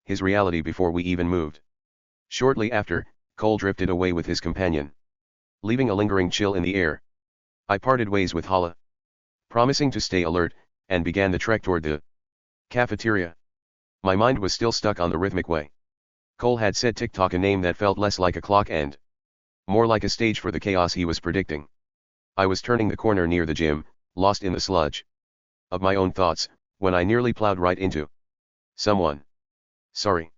his reality before we even moved. Shortly after, Cole drifted away with his companion, leaving a lingering chill in the air. I parted ways with Hala, promising to stay alert, and began the trek toward the cafeteria. My mind was still stuck on the rhythmic way Cole had said tick-tock, a name that felt less like a clock and more like a stage for the chaos he was predicting. I was turning the corner near the gym, lost in the sludge of my own thoughts, when I nearly plowed right into someone. Sorry,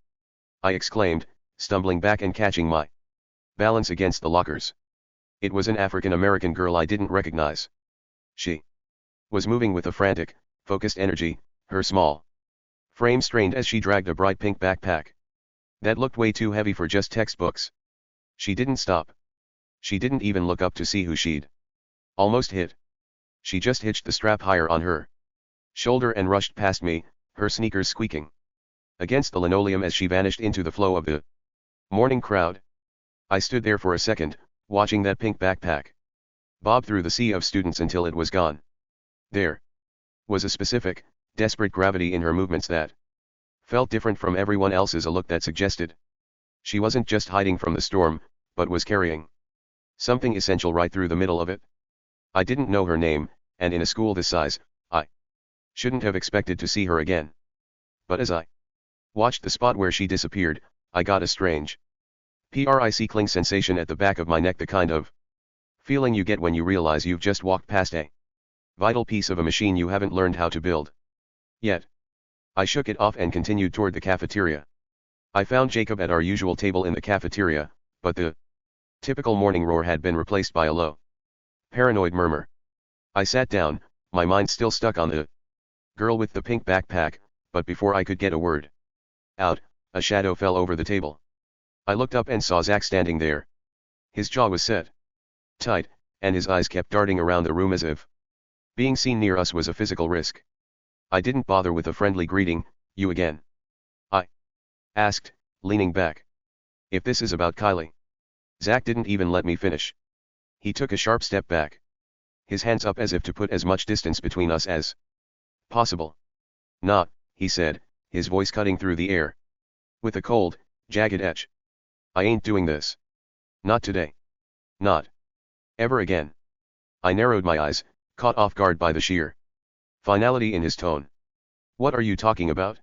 I exclaimed, stumbling back and catching my balance against the lockers. It was an African-American girl I didn't recognize. She was moving with a frantic, focused energy, her small frame strained as she dragged a bright pink backpack that looked way too heavy for just textbooks. She didn't stop. She didn't even look up to see who she'd almost hit. She just hitched the strap higher on her shoulder and rushed past me, her sneakers squeaking against the linoleum as she vanished into the flow of the morning crowd. I stood there for a second, watching that pink backpack bob through the sea of students until it was gone. There was a specific, desperate gravity in her movements that felt different from everyone else's, a look that suggested she wasn't just hiding from the storm, but was carrying something essential right through the middle of it. I didn't know her name, and in a school this size, I shouldn't have expected to see her again. But as I watched the spot where she disappeared, I got a strange, prickling sensation at the back of my neck, the kind of feeling you get when you realize you've just walked past a vital piece of a machine you haven't learned how to build yet. I shook it off and continued toward the cafeteria. I found Jacob at our usual table in the cafeteria, but the typical morning roar had been replaced by a low, paranoid murmur. I sat down, my mind still stuck on the girl with the pink backpack, but before I could get a word out, a shadow fell over the table. I looked up and saw Zach standing there. His jaw was set tight, and his eyes kept darting around the room as if being seen near us was a physical risk. I didn't bother with a friendly greeting. You again? I Asked, leaning back. If this is about Kylie. Zach didn't even let me finish. He took a sharp step back. His hands up as if to put as much distance between us as possible. Not, he said, his voice cutting through the air. With a cold, jagged edge. I ain't doing this. Not today. Not ever again. I narrowed my eyes, caught off guard by the sheer finality in his tone. What are you talking about?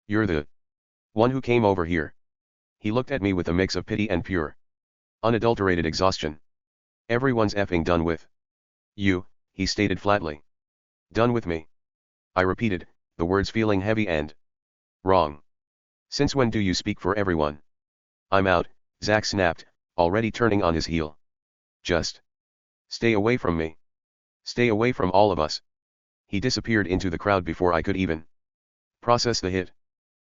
You're the one who came over here. He looked at me with a mix of pity and pure, unadulterated exhaustion. Everyone's effing done with you, he stated flatly. Done with me. I repeated, the words feeling heavy and wrong. Since when do you speak for everyone? I'm out, Zach snapped, already turning on his heel. Just stay away from me. Stay away from all of us. He disappeared into the crowd before I could even process the hit.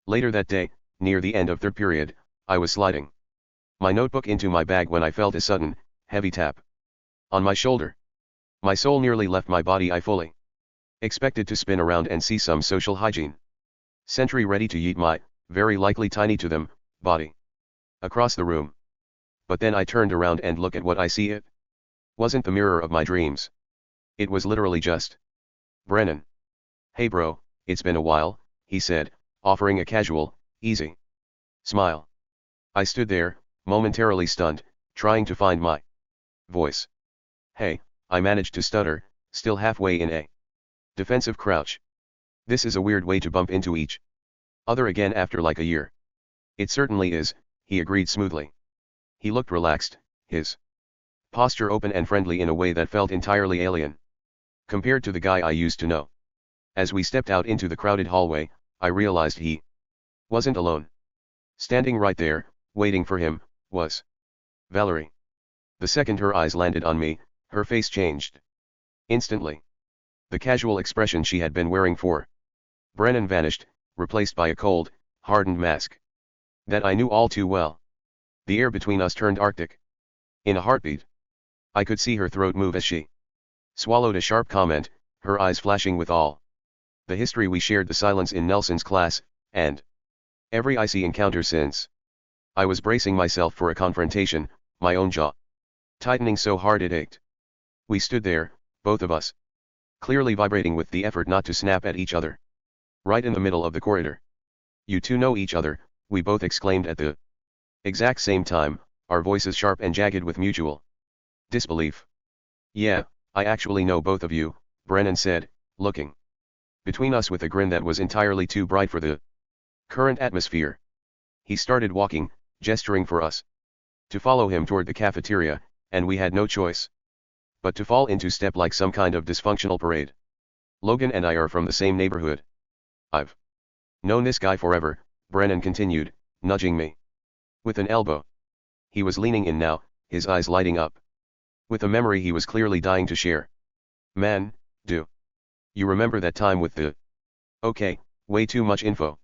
Later that day, near the end of third period, I was sliding my notebook into my bag when I felt a sudden, heavy tap on my shoulder. My soul nearly left my body. I fully expected to spin around and see some social hygiene sentry ready to yeet my, very likely tiny to them, body across the room. But then I turned around and look at what I see. It wasn't the mirror of my dreams. It was literally just Brennan. Hey bro, it's been a while, he said, offering a casual, easy smile. I stood there, momentarily stunned, trying to find my voice. Hey, I managed to stutter, still halfway in a defensive crouch. This is a weird way to bump into each other again after like a year. It certainly is, he agreed smoothly. He looked relaxed, his posture open and friendly in a way that felt entirely alien compared to the guy I used to know. As we stepped out into the crowded hallway, I realized he wasn't alone. Standing right there, waiting for him, was Valerie. The second her eyes landed on me, her face changed instantly. The casual expression she had been wearing for Brennan vanished, replaced by a cold, hardened mask that I knew all too well. The air between us turned arctic. In a heartbeat. I could see her throat move as she swallowed a sharp comment, her eyes flashing with all the history we shared, the silence in Nelson's class, and every icy encounter since. I was bracing myself for a confrontation, my own jaw tightening so hard it ached. We stood there, both of us, clearly vibrating with the effort not to snap at each other. Right in the middle of the corridor. You two know each other, we both exclaimed at the exact same time, our voices sharp and jagged with mutual disbelief. Yeah, I actually know both of you, Brennan said, looking between us with a grin that was entirely too bright for the current atmosphere. He started walking, gesturing for us to follow him toward the cafeteria, and we had no choice but to fall into step like some kind of dysfunctional parade. Logan and I are from the same neighborhood. I've known this guy forever, Brennan continued, nudging me with an elbow. He was leaning in now, his eyes lighting up with a memory he was clearly dying to share. Man, do you remember that time with the... Okay, way too much info.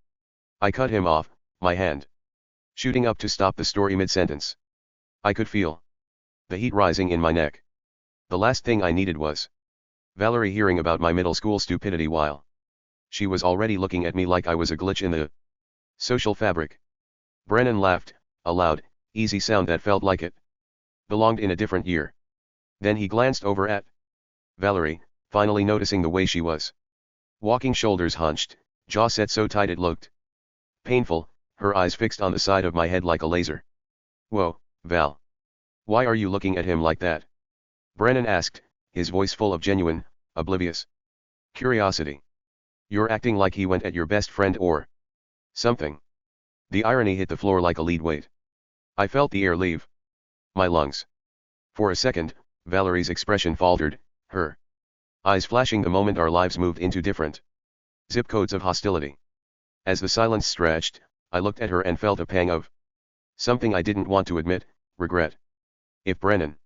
I cut him off, my hand shooting up to stop the story mid-sentence. I could feel the heat rising in my neck. The last thing I needed was Valerie hearing about my middle school stupidity while she was already looking at me like I was a glitch in the social fabric. Brennan laughed, a loud, easy sound that felt like it belonged in a different year. Then he glanced over at Valerie, finally noticing the way she was walking, shoulders hunched, jaw set so tight it looked painful, her eyes fixed on the side of my head like a laser. Whoa, Val. Why are you looking at him like that? Brennan asked, his voice full of genuine, oblivious curiosity. You're acting like he went at your best friend or something. The irony hit the floor like a lead weight. I felt the air leave my lungs. For a second, Valerie's expression faltered, her eyes flashing the moment our lives moved into different zip codes of hostility. As the silence stretched, I looked at her and felt a pang of something I didn't want to admit, regret. If Brennan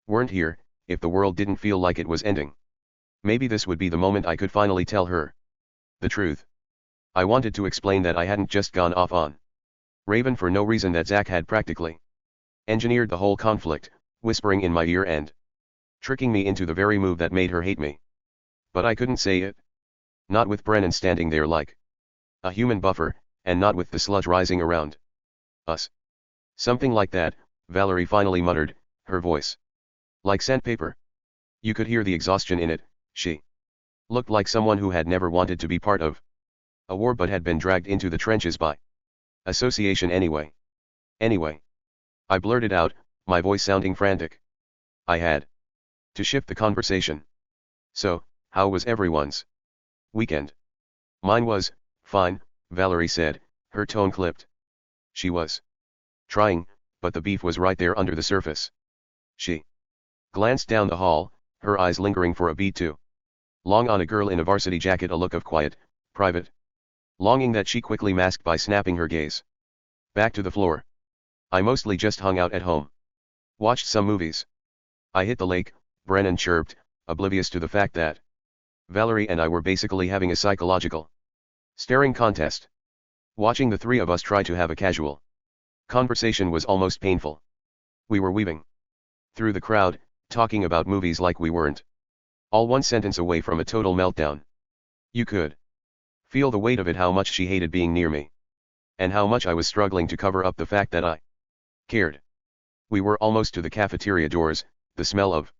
weren't here, if the world didn't feel like it was ending, maybe this would be the moment I could finally tell her the truth. I wanted to explain that I hadn't just gone off on Raven for no reason, that Zach had practically engineered the whole conflict, whispering in my ear and tricking me into the very move that made her hate me. But I couldn't say it. Not with Brennan standing there like a human buffer, and not with the sludge rising around us. Something like that, Valerie finally muttered, her voice like sandpaper. You could hear the exhaustion in it. She looked like someone who had never wanted to be part of a war but had been dragged into the trenches by association anyway. Anyway. I blurted out, my voice sounding frantic. I had to shift the conversation. So, how was everyone's weekend? Mine was fine, Valerie said, her tone clipped. She was trying, but the beef was right there under the surface. She glanced down the hall, her eyes lingering for a beat too long on a girl in a varsity jacket, a look of quiet, private longing that she quickly masked by snapping her gaze back to the floor. I mostly just hung out at home. Watched some movies. I hit the lake, Brennan chirped, oblivious to the fact that Valerie and I were basically having a psychological staring contest. Watching the three of us try to have a casual conversation was almost painful. We were weaving through the crowd, talking about movies like we weren't all one sentence away from a total meltdown. You could feel the weight of it, how much she hated being near me, and how much I was struggling to cover up the fact that I cared. We were almost to the cafeteria doors, the smell of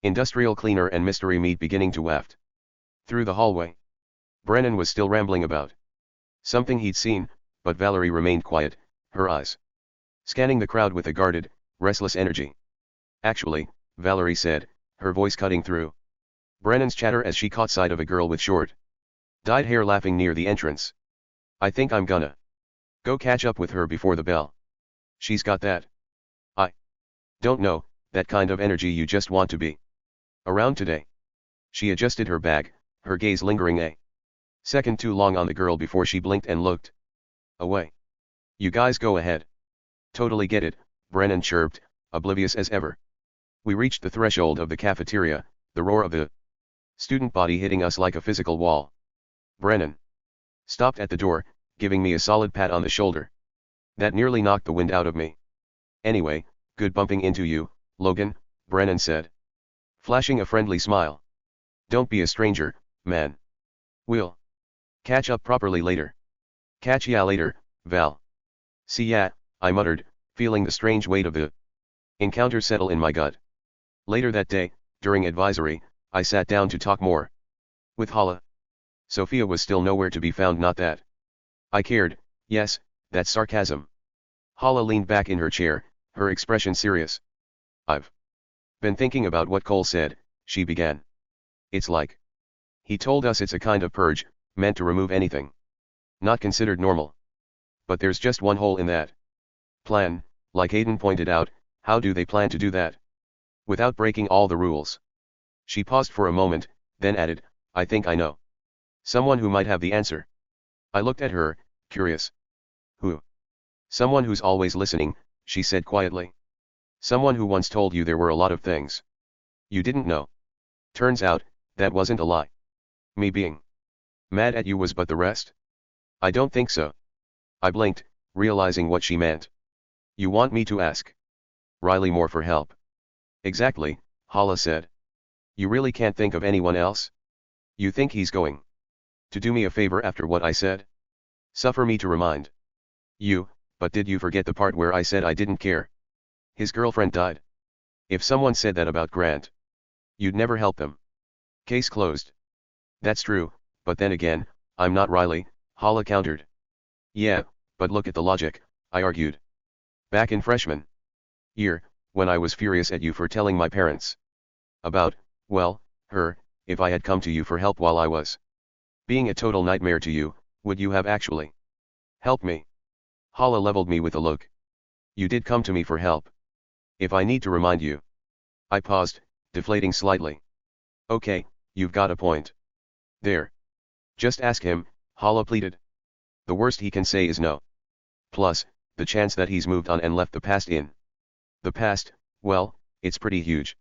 industrial cleaner and mystery meat beginning to waft through the hallway. Brennan was still rambling about something he'd seen, but Valerie remained quiet, her eyes scanning the crowd with a guarded, restless energy. Actually, Valerie said, her voice cutting through Brennan's chatter as she caught sight of a girl with short, dyed hair laughing near the entrance. I think I'm gonna go catch up with her before the bell. She's got that, I don't know, that kind of energy you just want to be around today. She adjusted her bag, her gaze lingering a second too long on the girl before she blinked and looked away. You guys go ahead. Totally get it, Brennan chirped, oblivious as ever. We reached the threshold of the cafeteria, the roar of the student body hitting us like a physical wall. Brennan stopped at the door, giving me a solid pat on the shoulder. That nearly knocked the wind out of me. Anyway, good bumping into you, Logan, Brennan said, flashing a friendly smile. Don't be a stranger, man. We'll catch up properly later. Catch ya later, Val. See ya, I muttered, feeling the strange weight of the encounter settle in my gut. Later that day, during advisory, I sat down to talk more with Hala. Sophia was still nowhere to be found, not that I cared, yes, that's sarcasm. Hala leaned back in her chair, her expression serious. I've been thinking about what Cole said, she began. It's like he told us it's a kind of purge, meant to remove anything not considered normal. But there's just one hole in that plan, like Aiden pointed out. How do they plan to do that without breaking all the rules? She paused for a moment, then added, I think I know someone who might have the answer. I looked at her, curious. Who? Someone who's always listening, she said quietly. Someone who once told you there were a lot of things you didn't know. Turns out, that wasn't a lie. Me being mad at you was but the rest? I don't think so. I blinked, realizing what she meant. You want me to ask Riley Moore for help? Exactly, Hala said. You really can't think of anyone else? You think he's going to do me a favor after what I said? Suffer me to remind you, but did you forget the part where I said I didn't care? His girlfriend died. If someone said that about Grant, you'd never help them. Case closed. That's true, but then again, I'm not Riley, Hala countered. Yeah, but look at the logic, I argued. Back in freshman year, when I was furious at you for telling my parents about, well, her, if I had come to you for help while I was being a total nightmare to you, would you have actually helped me? Hala leveled me with a look. You did come to me for help. If I need to remind you. I paused, deflating slightly. Okay, you've got a point. There. Just ask him, Hala pleaded. The worst he can say is no. Plus, the chance that he's moved on and left the past in the past, well, it's pretty huge.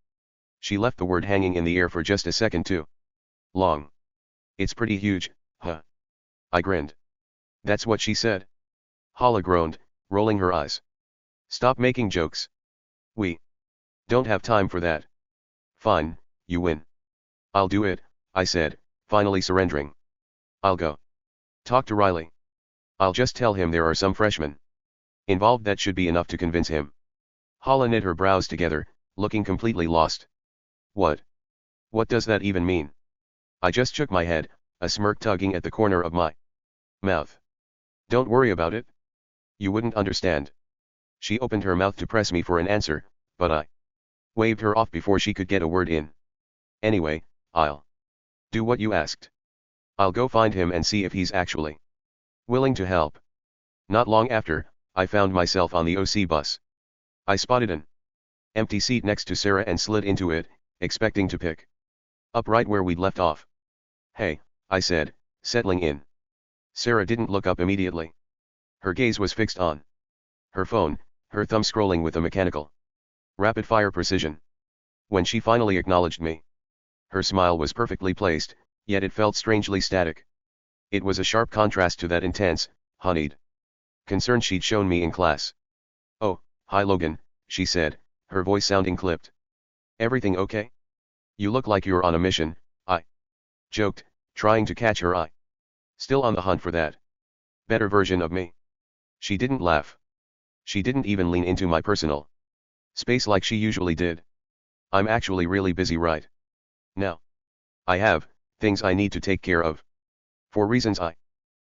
She left the word hanging in the air for just a second too long. It's pretty huge, huh? I grinned. That's what she said. Hala groaned, rolling her eyes. Stop making jokes. We don't have time for that. Fine, you win. I'll do it, I said, finally surrendering. I'll go talk to Riley. I'll just tell him there are some freshmen involved. That should be enough to convince him. Hala knit her brows together, looking completely lost. What? What does that even mean? I just shook my head, a smirk tugging at the corner of my mouth. Don't worry about it. You wouldn't understand. She opened her mouth to press me for an answer, but I waved her off before she could get a word in. Anyway, I'll do what you asked. I'll go find him and see if he's actually willing to help. Not long after, I found myself on the OC bus. I spotted an empty seat next to Sarah and slid into it, expecting to pick up right where we'd left off. Hey, I said, settling in. Sarah didn't look up immediately. Her gaze was fixed on her phone, her thumb scrolling with a mechanical, rapid-fire precision. When she finally acknowledged me, her smile was perfectly placed, yet it felt strangely static. It was a sharp contrast to that intense, honeyed concern she'd shown me in class. Oh, hi Logan, she said, her voice sounding clipped. Everything okay? You look like you're on a mission, I joked, trying to catch her eye. Still on the hunt for that better version of me? She didn't laugh. She didn't even lean into my personal space like she usually did. I'm actually really busy right now. I have things I need to take care of. For reasons I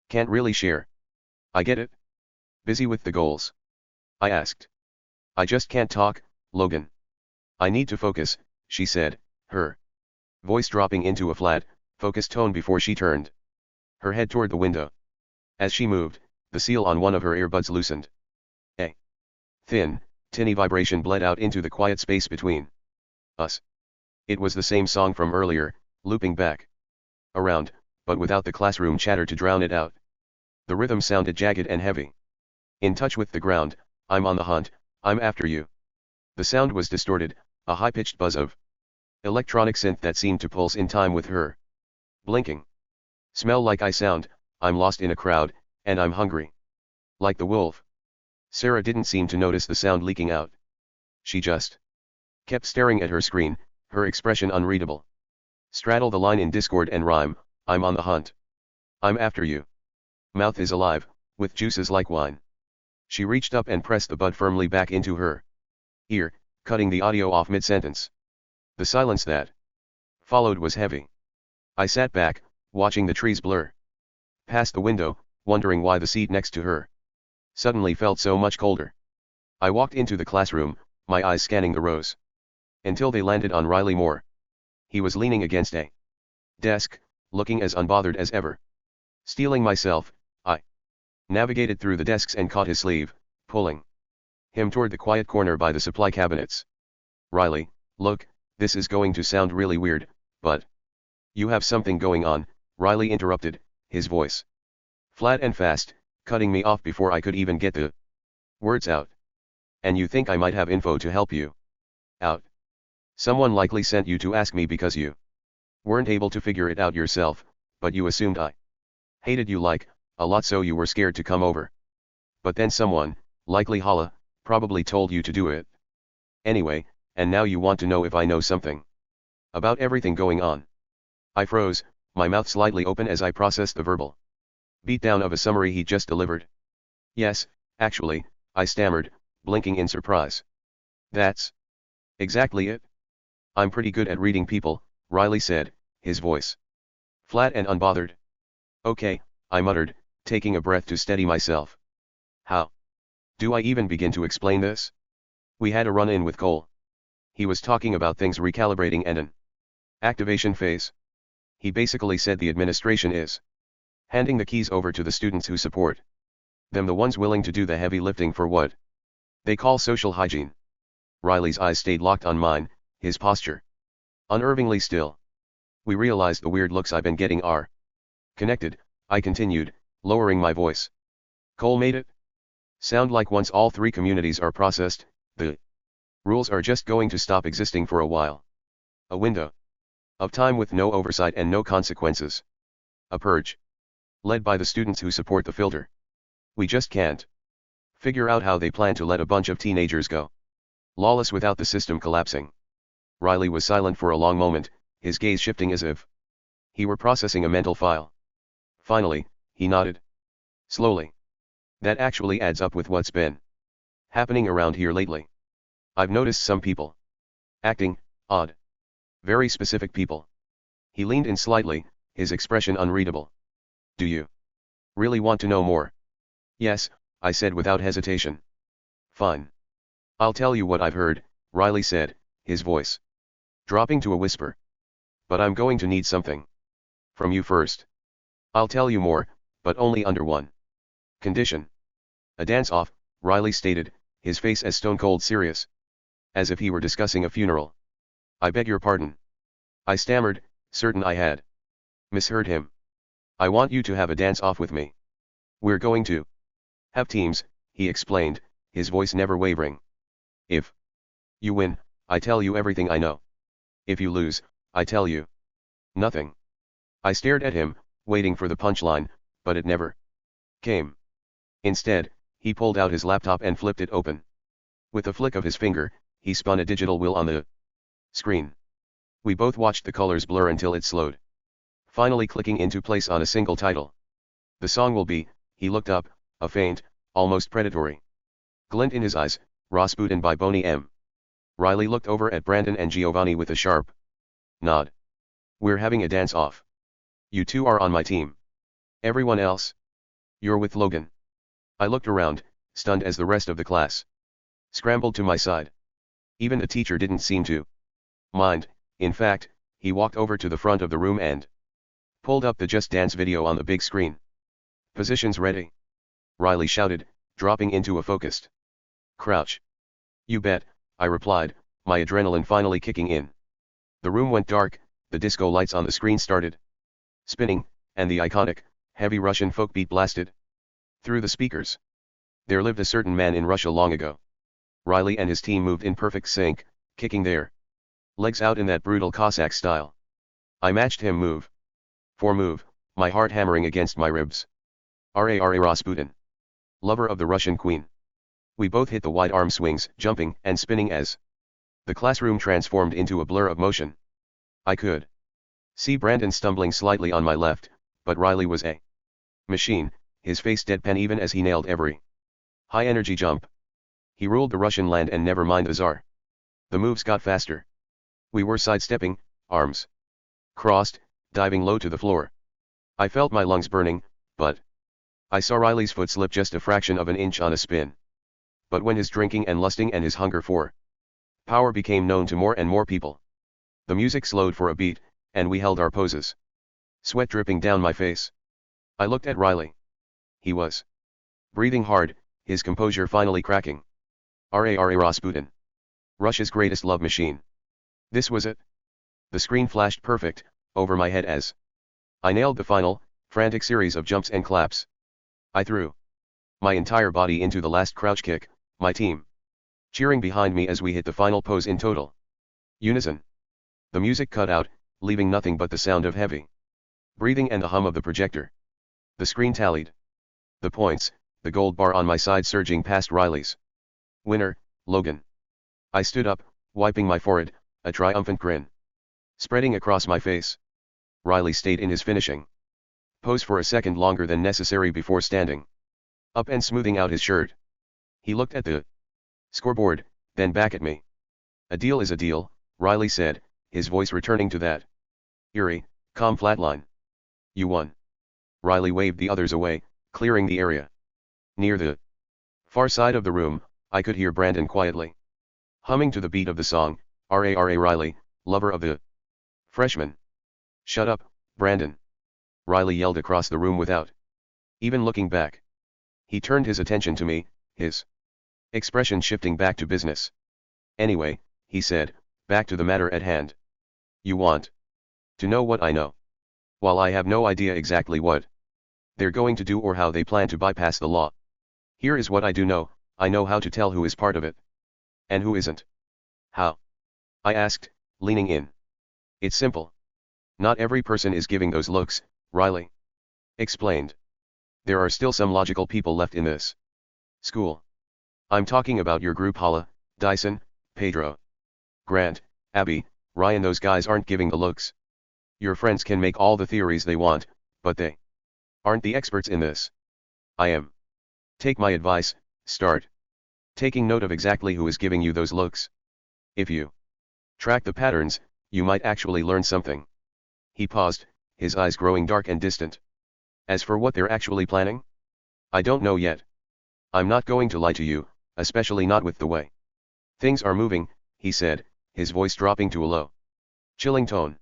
can't really share. I get it. Busy with the goals? I asked. I just can't talk, Logan. I need to focus, she said, her voice dropping into a flat, focused tone before she turned her head toward the window. As she moved, the seal on one of her earbuds loosened. A thin, tinny vibration bled out into the quiet space between us. It was the same song from earlier, looping back around, but without the classroom chatter to drown it out. The rhythm sounded jagged and heavy. In touch with the ground, I'm on the hunt, I'm after you. The sound was distorted, a high-pitched buzz of electronic synth that seemed to pulse in time with her blinking. Smell like I sound, I'm lost in a crowd, and I'm hungry. Like the wolf. Sarah didn't seem to notice the sound leaking out. She just kept staring at her screen, her expression unreadable. Straddle the line in discord and rhyme, I'm on the hunt. I'm after you. Mouth is alive, with juices like wine. She reached up and pressed the bud firmly back into her ear, cutting the audio off mid-sentence. The silence that followed was heavy. I sat back, watching the trees blur past the window, wondering why the seat next to her suddenly felt so much colder. I walked into the classroom, my eyes scanning the rows, until they landed on Riley Moore. He was leaning against a desk, looking as unbothered as ever. Steeling myself, I navigated through the desks and caught his sleeve, pulling him toward the quiet corner by the supply cabinets. Riley, look, this is going to sound really weird, but you have something going on, Riley interrupted, his voice flat and fast, cutting me off before I could even get the words out. And you think I might have info to help you out? Someone likely sent you to ask me because you weren't able to figure it out yourself, but you assumed I hated you like a lot, so you were scared to come over. But then someone, likely Hala, probably told you to do it. Anyway, and now you want to know if I know something about everything going on. I froze, my mouth slightly open as I processed the verbal beatdown of a summary he just delivered. Yes, actually, I stammered, blinking in surprise. That's exactly it. I'm pretty good at reading people, Riley said, his voice flat and unbothered. Okay, I muttered, taking a breath to steady myself. How do I even begin to explain this? We had a run-in with Cole. He was talking about things recalibrating and an activation phase. He basically said the administration is handing the keys over to the students who support them, the ones willing to do the heavy lifting for what they call social hygiene. Riley's eyes stayed locked on mine, his posture unnervingly still. We realized the weird looks I've been getting are connected, I continued, lowering my voice. Cole made it sound like once all three communities are processed, the rules are just going to stop existing for a while. A window of time with no oversight and no consequences. A purge led by the students who support the filter. We just can't figure out how they plan to let a bunch of teenagers go lawless without the system collapsing. Riley was silent for a long moment, his gaze shifting as if he were processing a mental file. Finally, he nodded. Slowly. That actually adds up with what's been happening around here lately. I've noticed some people acting odd. Very specific people. He leaned in slightly, his expression unreadable. Do you really want to know more? Yes, I said without hesitation. Fine. I'll tell you what I've heard, Riley said, his voice dropping to a whisper. But I'm going to need something from you first. I'll tell you more, but only under one condition. A dance-off, Riley stated, his face as stone-cold serious, as if he were discussing a funeral. I beg your pardon. I stammered, certain I had misheard him. I want you to have a dance-off with me. We're going to have teams, he explained, his voice never wavering. If you win, I tell you everything I know. If you lose, I tell you nothing. I stared at him, waiting for the punchline, but it never came. Instead, he pulled out his laptop and flipped it open. With a flick of his finger, he spun a digital wheel on the screen. We both watched the colors blur until it slowed, finally clicking into place on a single title. The song will be, he looked up, a faint, almost predatory glint in his eyes, Rasputin by Boney M. Riley looked over at Brandon and Giovanni with a sharp nod. We're having a dance-off. You two are on my team. Everyone else? You're with Logan. I looked around, stunned as the rest of the class scrambled to my side. Even the teacher didn't seem to mind. In fact, he walked over to the front of the room and pulled up the Just Dance video on the big screen. Positions ready? Riley shouted, dropping into a focused crouch. You bet, I replied, my adrenaline finally kicking in. The room went dark, the disco lights on the screen started spinning, and the iconic, heavy Russian folk beat blasted through the speakers. There lived a certain man in Russia long ago. Riley and his team moved in perfect sync, kicking their legs out in that brutal Cossack style. I matched him move for move, my heart hammering against my ribs. R.A.R.A. Rasputin, lover of the Russian queen. We both hit the wide arm swings, jumping and spinning as the classroom transformed into a blur of motion. I could see Brandon stumbling slightly on my left, but Riley was a machine, his face deadpan even as he nailed every high-energy jump. He ruled the Russian land and never mind the Tsar. The moves got faster. We were sidestepping, arms crossed, diving low to the floor. I felt my lungs burning, but I saw Riley's foot slip just a fraction of an inch on a spin. But when his drinking and lusting and his hunger for power became known to more and more people, the music slowed for a beat, and we held our poses. Sweat dripping down my face. I looked at Riley. He was breathing hard, his composure finally cracking. R.A.R.A. Rasputin, Russia's greatest love machine. This was it. The screen flashed perfect over my head as I nailed the final, frantic series of jumps and claps. I threw my entire body into the last crouch kick, my team cheering behind me as we hit the final pose in total unison. The music cut out, leaving nothing but the sound of heavy breathing and the hum of the projector. The screen tallied the points, the gold bar on my side surging past Riley's. Winner, Logan. I stood up, wiping my forehead, a triumphant grin spreading across my face. Riley stayed in his finishing pose for a second longer than necessary before standing up and smoothing out his shirt. He looked at the scoreboard, then back at me. A deal is a deal, Riley said, his voice returning to that eerie, calm flatline. You won. Riley waved the others away, clearing the area. Near the far side of the room, I could hear Brandon quietly humming to the beat of the song, R.A.R.A. Riley, lover of the freshman. Shut up, Brandon. Riley yelled across the room without even looking back. He turned his attention to me, his expression shifting back to business. Anyway, he said, back to the matter at hand. You want to know what I know? While I have no idea exactly what they're going to do or how they plan to bypass the law, here is what I do know. I know how to tell who is part of it and who isn't. How? I asked, leaning in. It's simple. Not every person is giving those looks, Riley explained. There are still some logical people left in this school. I'm talking about your group. Hala, Dyson, Pedro, Grant, Abby, Ryan. Those guys aren't giving the looks. Your friends can make all the theories they want, but they aren't the experts in this. I am. Take my advice, start taking note of exactly who is giving you those looks. If you track the patterns, you might actually learn something. He paused, his eyes growing dark and distant. As for what they're actually planning? I don't know yet. I'm not going to lie to you, especially not with the way things are moving, he said, his voice dropping to a low, chilling tone.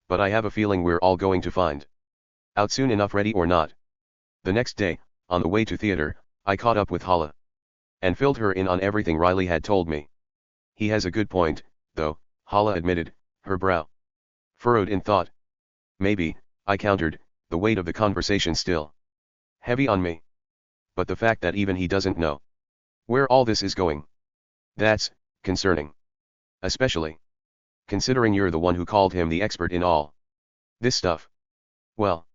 But I have a feeling we're all going to find out soon enough, ready or not. The next day, on the way to theater, I caught up with Hala and filled her in on everything Riley had told me. He has a good point, though, Hala admitted, her brow furrowed in thought. Maybe, I countered, the weight of the conversation still heavy on me. But the fact that even he doesn't know where all this is going, that's concerning. Especially considering you're the one who called him the expert in all this stuff. Well,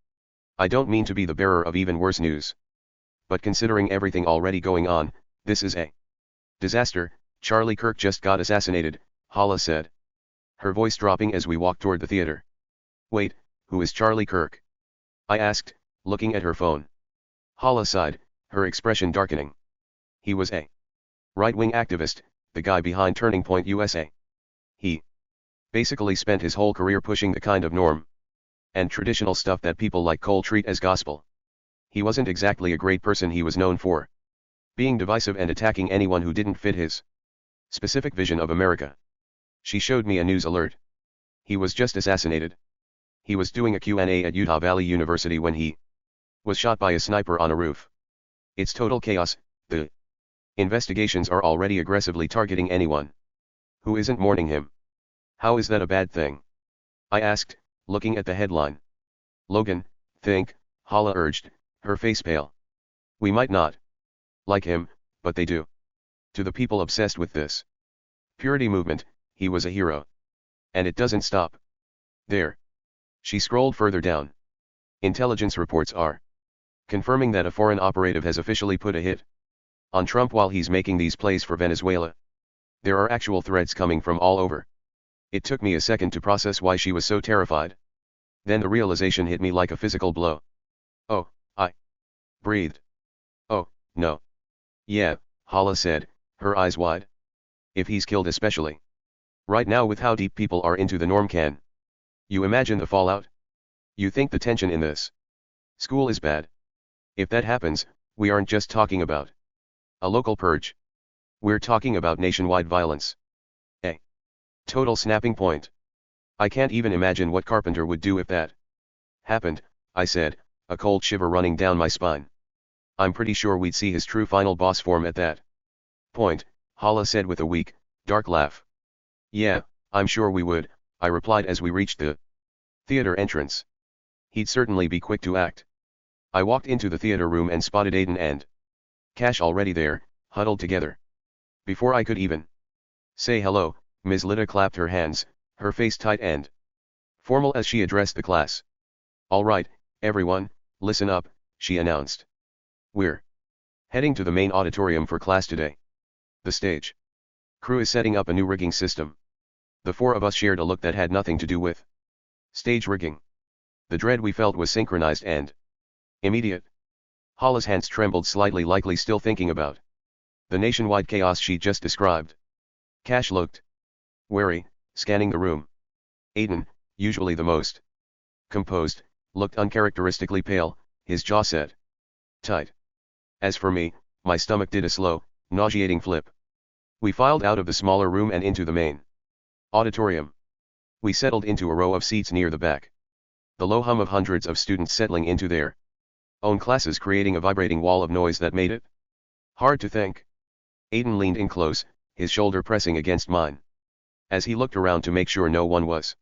I don't mean to be the bearer of even worse news. But considering everything already going on, this is a disaster. Charlie Kirk just got assassinated, Hala said, her voice dropping as we walked toward the theater. Wait, who is Charlie Kirk? I asked, looking at her phone. Hala sighed, her expression darkening. He was a right-wing activist, the guy behind Turning Point USA. He basically spent his whole career pushing the kind of norm and traditional stuff that people like Cole treat as gospel. He wasn't exactly a great person. He was known for being divisive and attacking anyone who didn't fit his specific vision of America. She showed me a news alert. He was just assassinated. He was doing a Q&A at Utah Valley University when he was shot by a sniper on a roof. It's total chaos. The investigations are already aggressively targeting anyone who isn't mourning him. How is that a bad thing? I asked, looking at the headline. Logan, think, Hala urged, her face pale. We might not like him, but they do. To the people obsessed with this purity movement, he was a hero. And it doesn't stop there. She scrolled further down. Intelligence reports are confirming that a foreign operative has officially put a hit on Trump while he's making these plays for Venezuela. There are actual threats coming from all over. It took me a second to process why she was so terrified. Then the realization hit me like a physical blow. Oh, I breathed. Oh, no. Yeah, Hala said, her eyes wide. If he's killed, especially right now with how deep people are into the norm, can you imagine the fallout? You think the tension in this school is bad? If that happens, we aren't just talking about a local purge. We're talking about nationwide violence. A total snapping point. I can't even imagine what Carpenter would do if that happened, I said, a cold shiver running down my spine. I'm pretty sure we'd see his true final boss form at that point, Hala said with a weak, dark laugh. Yeah, I'm sure we would, I replied as we reached the theater entrance. He'd certainly be quick to act. I walked into the theater room and spotted Aiden and Cash already there, huddled together. Before I could even say hello, Ms. Litta clapped her hands, her face tight and formal as she addressed the class. All right, everyone, listen up, she announced. We're heading to the main auditorium for class today. The stage crew is setting up a new rigging system. The four of us shared a look that had nothing to do with stage rigging. The dread we felt was synchronized and immediate. Hala's hands trembled slightly, likely still thinking about the nationwide chaos she just described. Cash looked wary, scanning the room. Aiden, usually the most composed, looked uncharacteristically pale, his jaw set tight. As for me, my stomach did a slow, nauseating flip. We filed out of the smaller room and into the main auditorium. We settled into a row of seats near the back. The low hum of hundreds of students settling into their own classes creating a vibrating wall of noise that made it hard to think. Aiden leaned in close, his shoulder pressing against mine. As he looked around to make sure no one was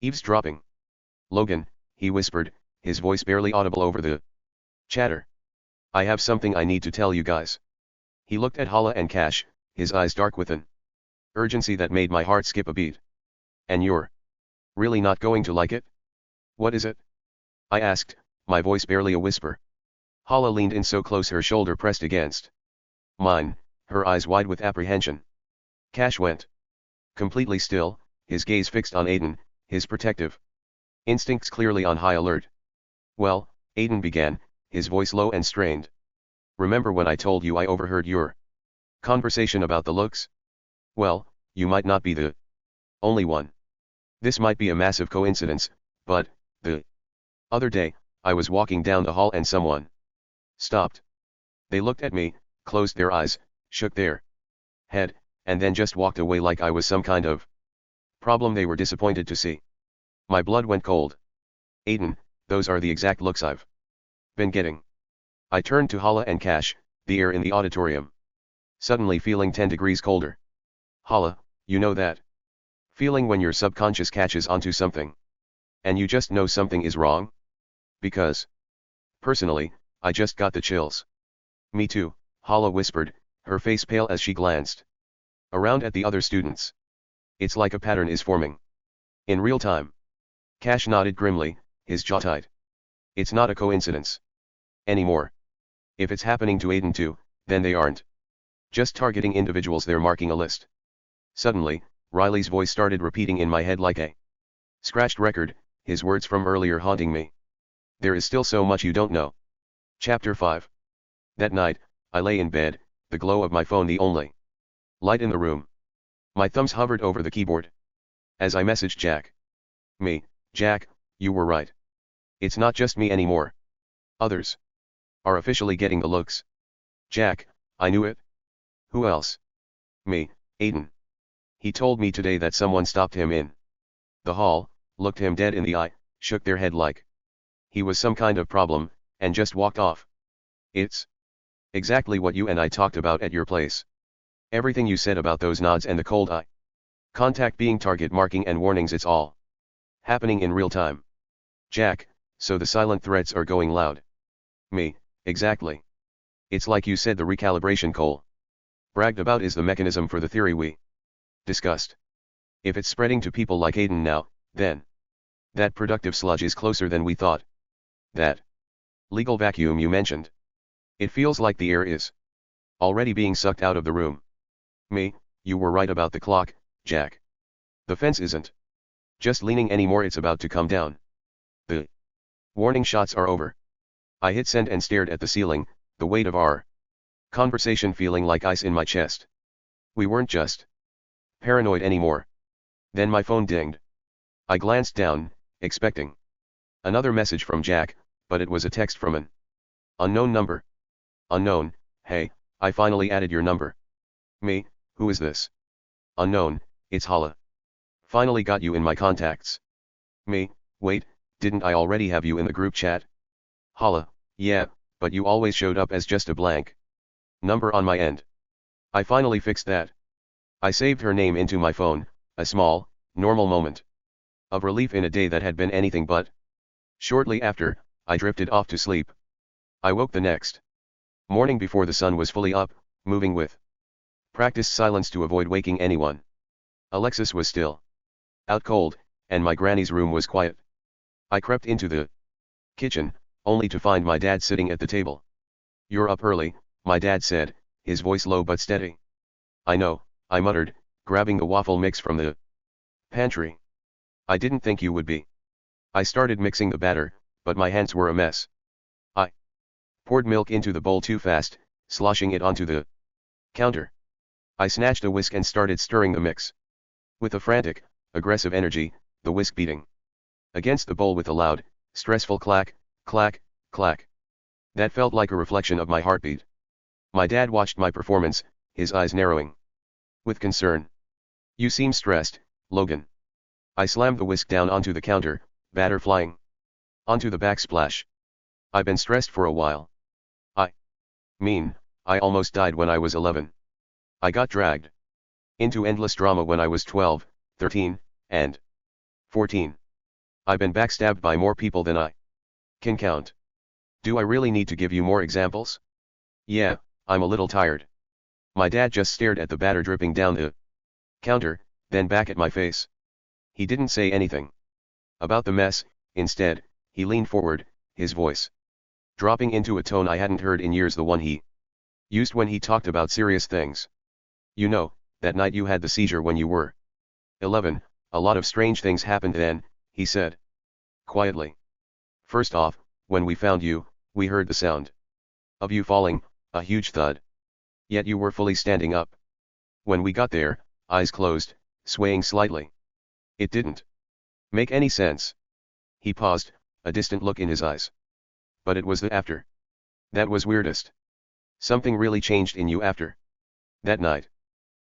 eavesdropping. Logan, he whispered, his voice barely audible over the chatter. I have something I need to tell you guys. He looked at Hala and Cash, his eyes dark with an urgency that made my heart skip a beat. And you're really not going to like it? What is it? I asked, my voice barely a whisper. Hala leaned in so close her shoulder pressed against mine, her eyes wide with apprehension. Cash went completely still, his gaze fixed on Aiden, his protective instincts clearly on high alert. Well, Aiden began, his voice low and strained. Remember when I told you I overheard your conversation about the looks? Well, you might not be the only one. This might be a massive coincidence, but, the other day, I was walking down the hall and someone stopped. They looked at me, closed their eyes, shook their head, and then just walked away like I was some kind of problem they were disappointed to see. My blood went cold. Aiden, those are the exact looks I've been getting. I turned to Hala and Cash, the air in the auditorium suddenly feeling 10 degrees colder. Hala, you know that feeling when your subconscious catches onto something, and you just know something is wrong? Because, personally, I just got the chills. Me too, Hala whispered, her face pale as she glanced around at the other students. It's like a pattern is forming. In real time. Cash nodded grimly, his jaw tight. It's not a coincidence anymore. If it's happening to Aiden too, then they aren't just targeting individuals, they're marking a list. Suddenly, Riley's voice started repeating in my head like a scratched record, his words from earlier haunting me. There is still so much you don't know. Chapter 5. That night, I lay in bed, the glow of my phone the only light in the room. My thumbs hovered over the keyboard as I messaged Jack. Me, Jack, you were right. It's not just me anymore. Others are officially getting the looks. Jack, I knew it. Who else? Me, Aiden. He told me today that someone stopped him in the hall, looked him dead in the eye, shook their head like he was some kind of problem, and just walked off. It's exactly what you and I talked about at your place. Everything you said about those nods and the cold eye contact being target marking and warnings, it's all happening in real time. Jack, so the silent threats are going loud. Me, exactly. It's like you said, the recalibration Cole bragged about is the mechanism for the theory we discussed. If it's spreading to people like Aiden now, then that productive sludge is closer than we thought. That legal vacuum you mentioned. It feels like the air is already being sucked out of the room. Me, you were right about the clock, Jack. The fence isn't just leaning anymore, it's about to come down. The warning shots are over. I hit send and stared at the ceiling, the weight of our conversation feeling like ice in my chest. We weren't just paranoid anymore. Then my phone dinged. I glanced down, expecting another message from Jack, but it was a text from an unknown number. Unknown, hey, I finally added your number. Me, who is this? Unknown, it's Hala. Finally got you in my contacts. Me, wait, didn't I already have you in the group chat? Hala, yeah, but you always showed up as just a blank number on my end. I finally fixed that. I saved her name into my phone, a small, normal moment of relief in a day that had been anything but. Shortly after, I drifted off to sleep. I woke the next morning before the sun was fully up, moving with practiced silence to avoid waking anyone. Alexis was still out cold, and my granny's room was quiet. I crept into the kitchen, only to find my dad sitting at the table. You're up early, my dad said, his voice low but steady. I know, I muttered, grabbing the waffle mix from the pantry. I didn't think you would be. I started mixing the batter, but my hands were a mess. I poured milk into the bowl too fast, sloshing it onto the counter. I snatched a whisk and started stirring the mix. With a frantic, aggressive energy, the whisk beating against the bowl with a loud, stressful clack, clack, clack. That felt like a reflection of my heartbeat. My dad watched my performance, his eyes narrowing with concern. You seem stressed, Logan. I slammed the whisk down onto the counter, batter flying onto the backsplash. I've been stressed for a while. I mean, I almost died when I was 11. I got dragged into endless drama when I was 12, 13, and 14. I've been backstabbed by more people than I can count. Do I really need to give you more examples? Yeah, I'm a little tired. My dad just stared at the batter dripping down the counter, then back at my face. He didn't say anything about the mess. Instead, he leaned forward, his voice dropping into a tone I hadn't heard in years, the one he used when he talked about serious things. You know, that night you had the seizure when you were 11, a lot of strange things happened then, he said quietly. First off, when we found you, we heard the sound of you falling, A huge thud. Yet you were fully standing up. When we got there, eyes closed, swaying slightly. It didn't make any sense. He paused, a distant look in his eyes. But it was the after. That was weirdest. Something really changed in you after that night.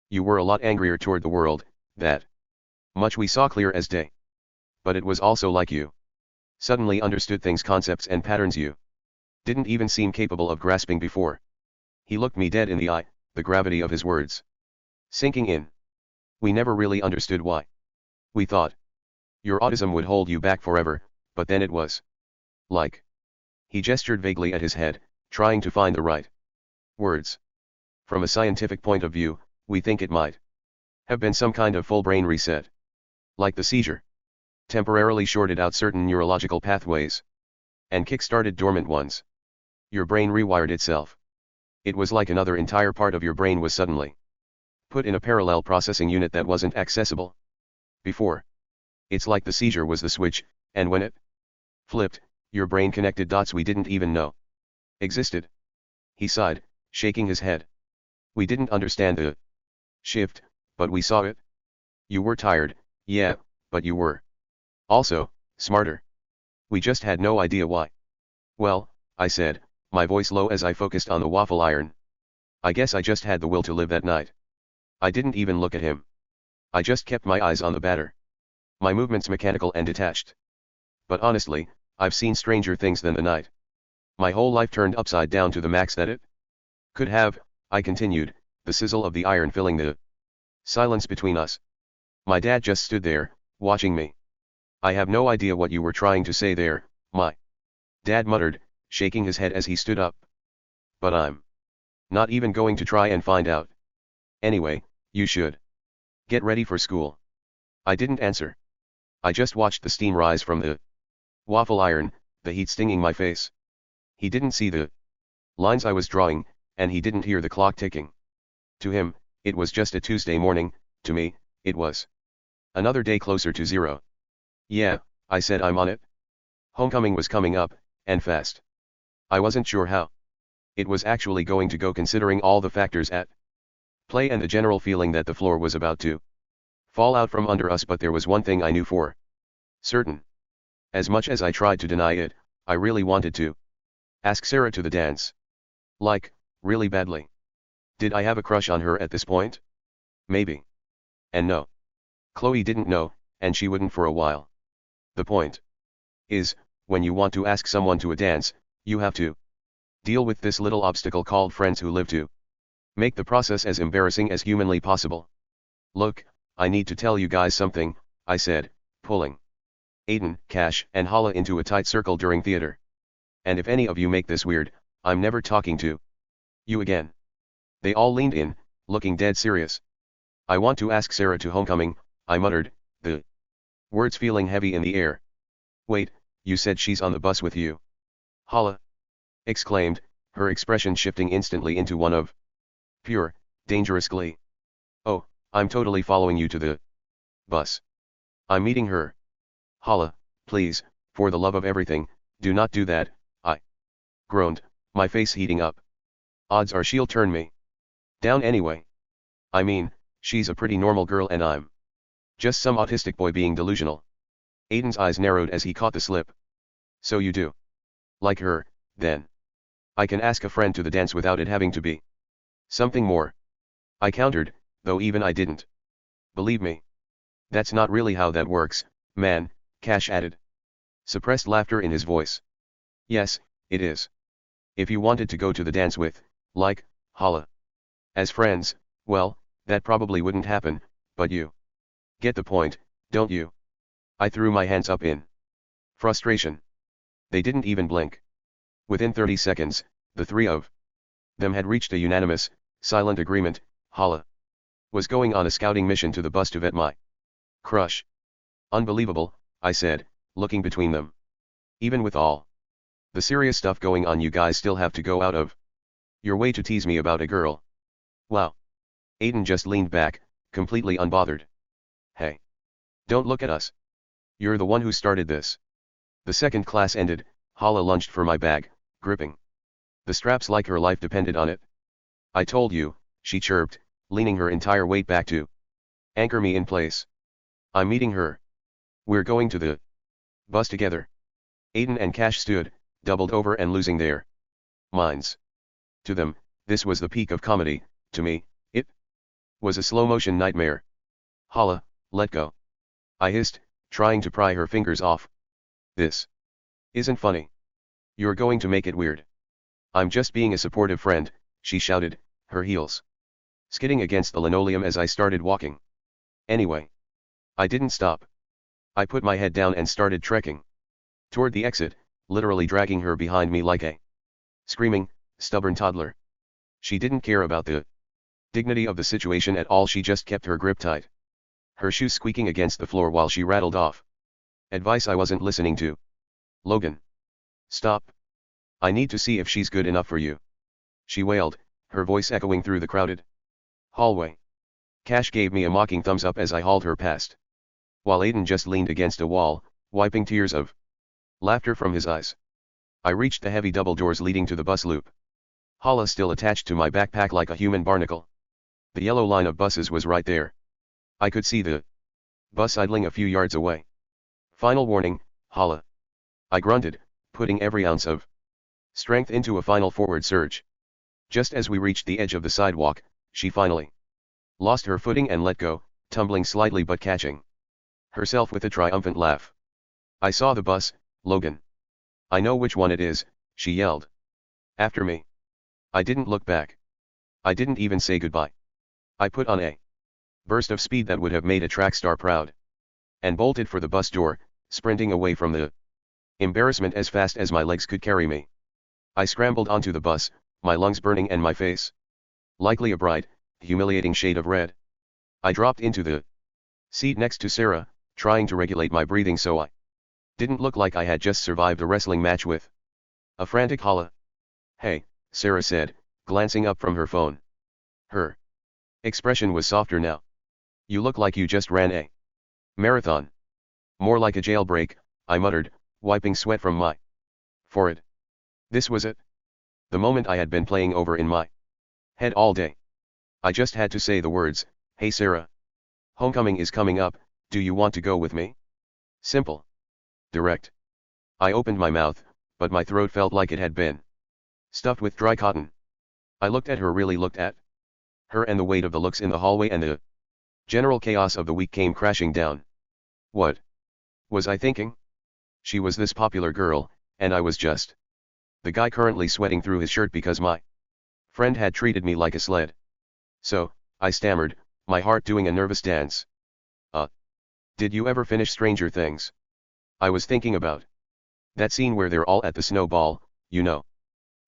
You were a lot angrier toward the world, that much we saw clear as day. But it was also like you suddenly understood things, concepts and patterns you didn't even seem capable of grasping before. He looked me dead in the eye, the gravity of his words sinking in. We never really understood why. We thought your autism would hold you back forever, but then it was like. He gestured vaguely at his head, trying to find the right words. From a scientific point of view, we think it might have been some kind of full brain reset. Like the seizure temporarily shorted out certain neurological pathways and kick-started dormant ones. Your brain rewired itself. It was like another entire part of your brain was suddenly put in a parallel processing unit that wasn't accessible before. It's like the seizure was the switch, and when it flipped, your brain connected dots we didn't even know existed. He sighed, shaking his head. We didn't understand the shift, but we saw it. You were tired, yeah, but you were also smarter. We just had no idea why. Well, I said, my voice low as I focused on the waffle iron. I guess I just had the will to live that night. I didn't even look at him. I just kept my eyes on the batter. My movements mechanical and detached. But honestly, I've seen stranger things than the night. My whole life turned upside down to the max that it could have, I continued, the sizzle of the iron filling the silence between us. My dad just stood there, watching me. I have no idea what you were trying to say there, my dad muttered, shaking his head as he stood up. But I'm not even going to try and find out. Anyway, you should get ready for school. I didn't answer. I just watched the steam rise from the waffle iron, the heat stinging my face. He didn't see the lines I was drawing, and he didn't hear the clock ticking. To him, it was just a Tuesday morning. To me, it was another day closer to zero. Yeah, I said, I'm on it. Homecoming was coming up, and fast. I wasn't sure how it was actually going to go, considering all the factors at play and the general feeling that the floor was about to fall out from under us, but there was one thing I knew for certain. As much as I tried to deny it, I really wanted to ask Sarah to the dance. Like, really badly. Did I have a crush on her at this point? Maybe. And no. Chloe didn't know, and she wouldn't for a while. The point is, when you want to ask someone to a dance, you have to deal with this little obstacle called friends who live to make the process as embarrassing as humanly possible. Look, I need to tell you guys something, I said, pulling Aiden, Cash, and Hala into a tight circle during theater. And if any of you make this weird, I'm never talking to you again. They all leaned in, looking dead serious. I want to ask Sarah to homecoming, I muttered, the words feeling heavy in the air. Wait, you said she's on the bus with you? Hala exclaimed, her expression shifting instantly into one of pure, dangerous glee. Oh, I'm totally following you to the bus. I'm meeting her. Hala, please, for the love of everything, do not do that, I groaned, my face heating up. Odds are she'll turn me down anyway. I mean, she's a pretty normal girl and I'm just some autistic boy being delusional. Aiden's eyes narrowed as he caught the slip. So you do like her, then? I can ask a friend to the dance without it having to be something more. I countered, though even I didn't believe me. That's not really how that works, man, Cash added. Suppressed laughter in his voice. Yes, it is. If you wanted to go to the dance with, like, Hala as friends, well, that probably wouldn't happen, but you get the point, don't you? I threw my hands up in frustration. They didn't even blink. Within 30 seconds, the three of them had reached a unanimous, silent agreement. Hala was going on a scouting mission to the bus to vet my crush. Unbelievable, I said, looking between them. Even with all the serious stuff going on, you guys still have to go out of your way to tease me about a girl. Wow. Aiden just leaned back, completely unbothered. Hey. Don't look at us. You're the one who started this. The second class ended, Hala lunged for my bag, gripping The straps like her life depended on it. I told you, she chirped, leaning her entire weight back to anchor me in place. I'm meeting her. We're going to the bus together. Aiden and Cash stood, doubled over and losing their minds. To them, this was the peak of comedy. To me, it was a slow-motion nightmare. Hala, let go. I hissed, trying to pry her fingers off. This isn't funny. You're going to make it weird. I'm just being a supportive friend, she shouted, her heels skidding against the linoleum as I started walking. Anyway, I didn't stop. I put my head down and started trekking toward the exit, literally dragging her behind me like a screaming, stubborn toddler. She didn't care about the dignity of the situation at all. She just kept her grip tight, her shoes squeaking against the floor while she rattled off advice I wasn't listening to. Logan. Stop. I need to see if she's good enough for you. She wailed, her voice echoing through the crowded hallway. Cash gave me a mocking thumbs up as I hauled her past, while Aiden just leaned against a wall, wiping tears of laughter from his eyes. I reached the heavy double doors leading to the bus loop. Hala still attached to my backpack like a human barnacle. The yellow line of buses was right there. I could see the bus idling a few yards away. Final warning, Hala. I grunted, putting every ounce of strength into a final forward surge. Just as we reached the edge of the sidewalk, she finally lost her footing and let go, tumbling slightly but catching herself with a triumphant laugh. I saw the bus, Logan. I know which one it is, she yelled. After me. I didn't look back. I didn't even say goodbye. I put on a burst of speed that would have made a track star proud, and bolted for the bus door, sprinting away from the embarrassment as fast as my legs could carry me. I scrambled onto the bus, my lungs burning and my face likely a bright, humiliating shade of red. I dropped into the seat next to Sarah, trying to regulate my breathing so I didn't look like I had just survived a wrestling match with a frantic Hala. Hey, Sarah said, glancing up from her phone. Her expression was softer now. You look like you just ran a marathon. More like a jailbreak, I muttered, wiping sweat from my forehead. This was it. The moment I had been playing over in my head all day. I just had to say the words, hey Sarah. Homecoming is coming up, do you want to go with me? Simple. Direct. I opened my mouth, but my throat felt like it had been stuffed with dry cotton. I looked at her, really looked at her, and the weight of the looks in the hallway and the general chaos of the week came crashing down. What was I thinking? She was this popular girl, and I was just the guy currently sweating through his shirt because my friend had treated me like a sled. So, I stammered, my heart doing a nervous dance. Did you ever finish Stranger Things? I was thinking about that scene where they're all at the snowball, you know.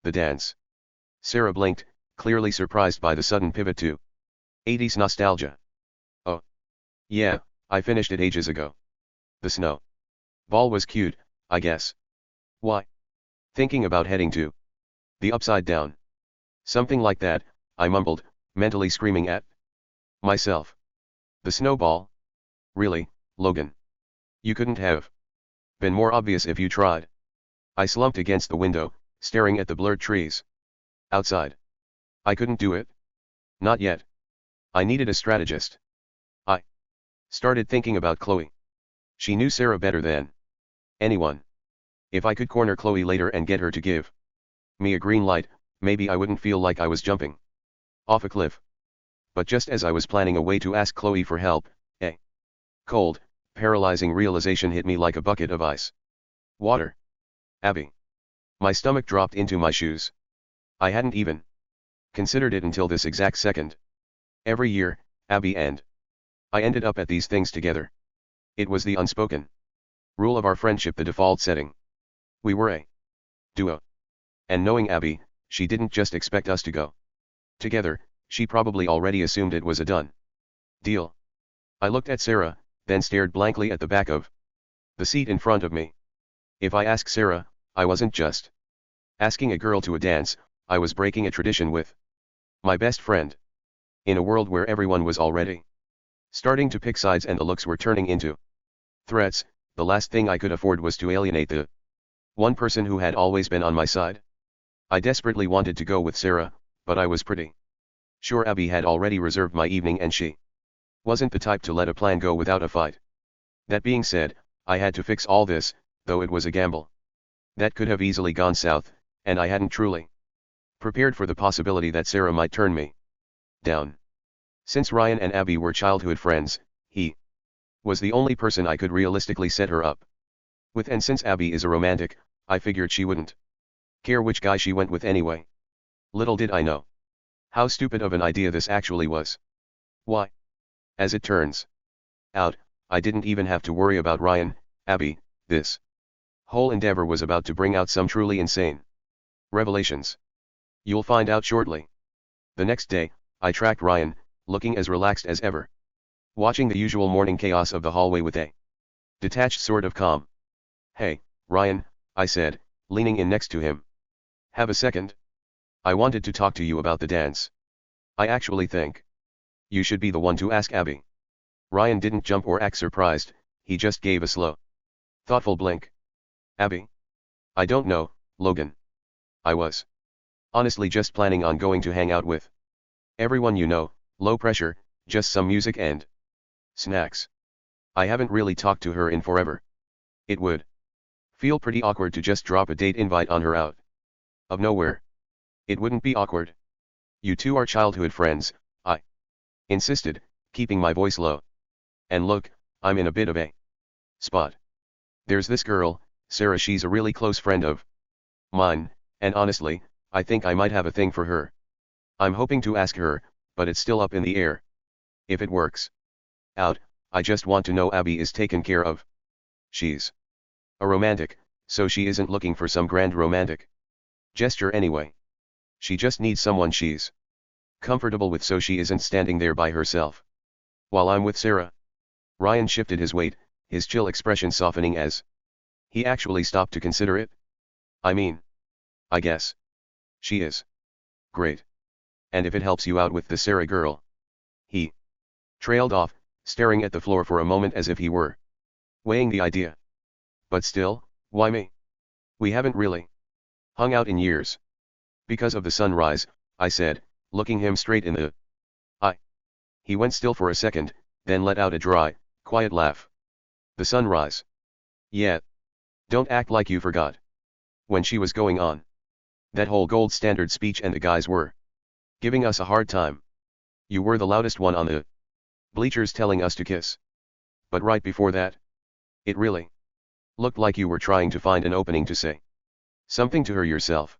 The dance. Sarah blinked, clearly surprised by the sudden pivot to 80s nostalgia. Oh. Yeah, I finished it ages ago. The snow ball was cute, I guess. Why? Thinking about heading to the Upside Down. Something like that, I mumbled, mentally screaming at myself. The snowball? Really, Logan? You couldn't have been more obvious if you tried. I slumped against the window, staring at the blurred trees outside. I couldn't do it. Not yet. I needed a strategist. I started thinking about Chloe. She knew Sarah better than anyone. If I could corner Chloe later and get her to give me a green light, maybe I wouldn't feel like I was jumping off a cliff. But just as I was planning a way to ask Chloe for help, a cold, paralyzing realization hit me like a bucket of ice water. Abby. My stomach dropped into my shoes. I hadn't even considered it until this exact second. Every year, Abby and I ended up at these things together. It was the unspoken rule of our friendship, the default setting. We were a duo. And knowing Abby, she didn't just expect us to go together, she probably already assumed it was a done deal. I looked at Sarah, then stared blankly at the back of the seat in front of me. If I asked Sarah, I wasn't just asking a girl to a dance, I was breaking a tradition with my best friend. In a world where everyone was already starting to pick sides and the looks were turning into threats, the last thing I could afford was to alienate the one person who had always been on my side. I desperately wanted to go with Sarah, but I was pretty sure Abby had already reserved my evening and she wasn't the type to let a plan go without a fight. That being said, I had to fix all this, though it was a gamble that could have easily gone south, and I hadn't truly prepared for the possibility that Sarah might turn me down. Since Ryan and Abby were childhood friends, he was the only person I could realistically set her up with, and since Abby is a romantic, I figured she wouldn't care which guy she went with anyway. Little did I know how stupid of an idea this actually was. Why? As it turns out, I didn't even have to worry about Ryan, Abby. This whole endeavor was about to bring out some truly insane revelations. You'll find out shortly. The next day, I tracked Ryan, looking as relaxed as ever, watching the usual morning chaos of the hallway with a detached sort of calm. "Hey, Ryan," I said, leaning in next to him. "Have a second? I wanted to talk to you about the dance. I actually think you should be the one to ask Abby." Ryan didn't jump or act surprised, he just gave a slow, thoughtful blink. "Abby? I don't know, Logan. I was honestly just planning on going to hang out with everyone you know, low pressure, just some music and snacks. I haven't really talked to her in forever. It would feel pretty awkward to just drop a date invite on her out of nowhere." "It wouldn't be awkward. You two are childhood friends," I insisted, keeping my voice low. "And look, I'm in a bit of a spot. There's this girl, Sarah, she's a really close friend of mine, and honestly, I think I might have a thing for her. I'm hoping to ask her, but it's still up in the air. If it works out, I just want to know Abby is taken care of. She's a romantic, so she isn't looking for some grand romantic gesture anyway. She just needs someone she's comfortable with, so she isn't standing there by herself while I'm with Sarah." Ryan shifted his weight, his chill expression softening as he actually stopped to consider it. "I mean, I guess she is great. And if it helps you out with the Sarah girl." He trailed off, staring at the floor for a moment as if he were weighing the idea. "But still, why me? We haven't really hung out in years." "Because of the sunrise," I said, looking him straight in the eye. He went still for a second, then let out a dry, quiet laugh. "The sunrise? Yeah. Don't act like you forgot when she was going on that whole gold standard speech and the guys were giving us a hard time. You were the loudest one on the bleachers telling us to kiss. But right before that, it really looked like you were trying to find an opening to say something to her yourself.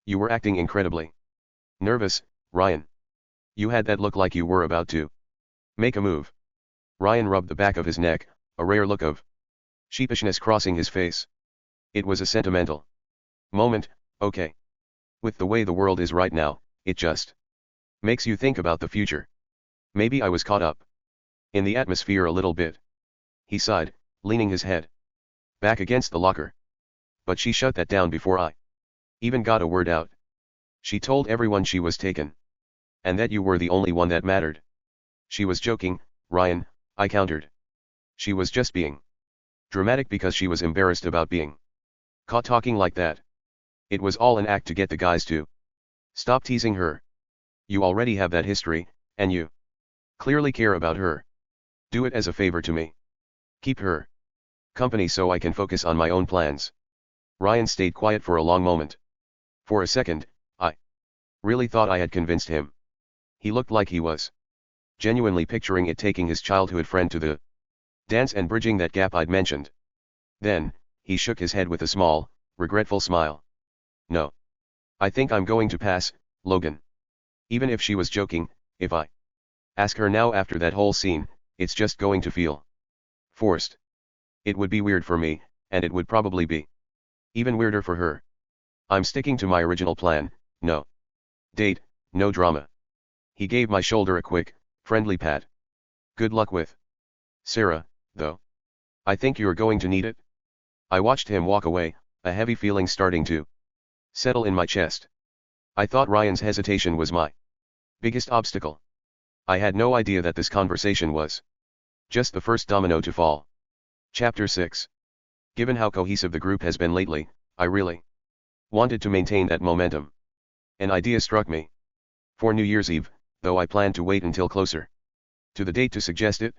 You were acting incredibly nervous, Ryan. You had that look like you were about to make a move." Ryan rubbed the back of his neck, a rare look of sheepishness crossing his face. "It was a sentimental moment, okay. With the way the world is right now, it just makes you think about the future. Maybe I was caught up in the atmosphere a little bit." He sighed, leaning his head back against the locker. "But she shut that down before I even got a word out. She told everyone she was taken. And that you were the only one that mattered." "She was joking, Ryan," I countered. "She was just being dramatic because she was embarrassed about being caught talking like that. It was all an act to get the guys to stop teasing her. You already have that history, and you clearly care about her. Do it as a favor to me. Keep her company so I can focus on my own plans." Ryan stayed quiet for a long moment. For a second, I really thought I had convinced him. He looked like he was genuinely picturing it, taking his childhood friend to the dance and bridging that gap I'd mentioned. Then, he shook his head with a small, regretful smile. "No. I think I'm going to pass, Logan. Even if she was joking, if I ask her now after that whole scene, it's just going to feel forced. It would be weird for me, and it would probably be even weirder for her. I'm sticking to my original plan, no date, no drama." He gave my shoulder a quick, friendly pat. "Good luck with Sarah, though. I think you're going to need it." I watched him walk away, a heavy feeling starting to settle in my chest. I thought Ryan's hesitation was my biggest obstacle. I had no idea that this conversation was just the first domino to fall. Chapter 6. Given how cohesive the group has been lately, I really Wanted to maintain that momentum. An idea struck me. For New Year's Eve, though I planned to wait until closer to the date to suggest it.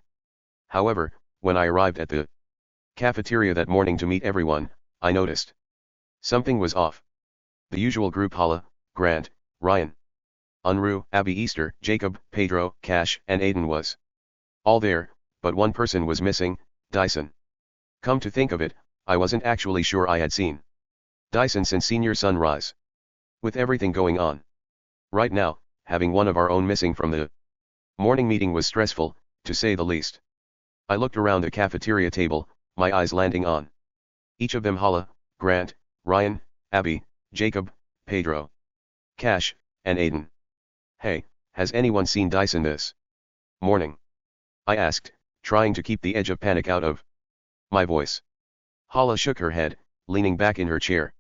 However, when I arrived at the cafeteria that morning to meet everyone, I noticed something was off. The usual group Hala, Grant, Ryan, Unruh, Abby Easter, Jacob, Pedro, Cash, and Aiden was all there, but one person was missing, Dyson. Come to think of it, I wasn't actually sure I had seen Dyson since senior sunrise. With everything going on right now, having one of our own missing from the morning meeting was stressful, to say the least. I looked around the cafeteria table, my eyes landing on each of them: Hala, Grant, Ryan, Abby, Jacob, Pedro, Cash, and Aiden. Hey, has anyone seen Dyson this morning? I asked, trying to keep the edge of panic out of my voice. Hala shook her head, leaning back in her chair.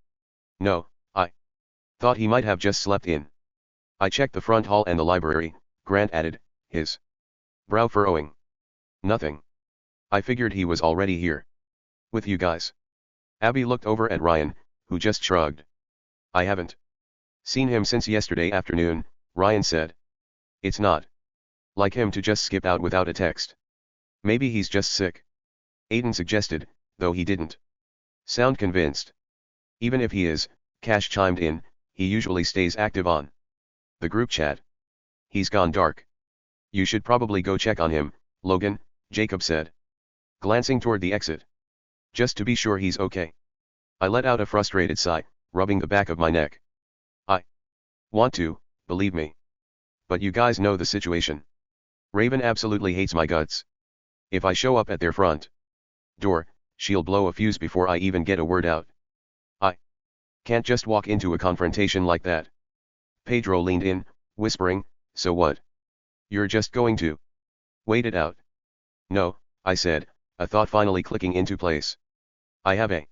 No, I thought he might have just slept in. I checked the front hall and the library, Grant added, his brow furrowing. Nothing. I figured he was already here with you guys. Abby looked over at Ryan, who just shrugged. I haven't seen him since yesterday afternoon, Ryan said. It's not like him to just skip out without a text. Maybe he's just sick, Aiden suggested, though he didn't sound convinced. Even if he is, Cash chimed in, he usually stays active on the group chat. He's gone dark. You should probably go check on him, Logan, Jacob said, glancing toward the exit. Just to be sure he's okay. I let out a frustrated sigh, rubbing the back of my neck. I want to, believe me. But you guys know the situation. Raven absolutely hates my guts. If I show up at their front door, she'll blow a fuse before I even get a word out. I can't just walk into a confrontation like that. Pedro leaned in, whispering, so what? You're just going to wait it out? No, I said, a thought finally clicking into place. I have a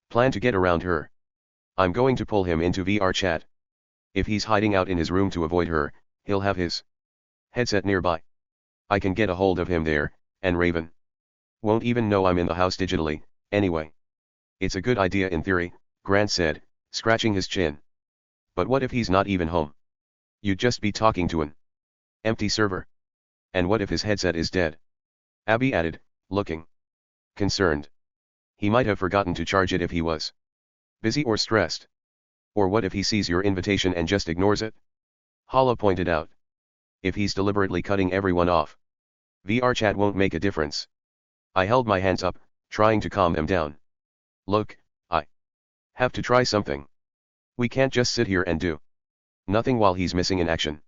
plan to get around her. I'm going to pull him into VR chat. If he's hiding out in his room to avoid her, he'll have his headset nearby. I can get a hold of him there, and Raven won't even know I'm in the house digitally, anyway. It's a good idea in theory, Grant said, scratching his chin. But what if he's not even home? You'd just be talking to an empty server. And what if his headset is dead? Abby added, looking concerned. He might have forgotten to charge it if he was busy or stressed. Or what if he sees your invitation and just ignores it? Hala pointed out. If he's deliberately cutting everyone off, VR chat won't make a difference. I held my hands up, trying to calm them down. Look, I have to try something. We can't just sit here and do nothing while he's missing in action.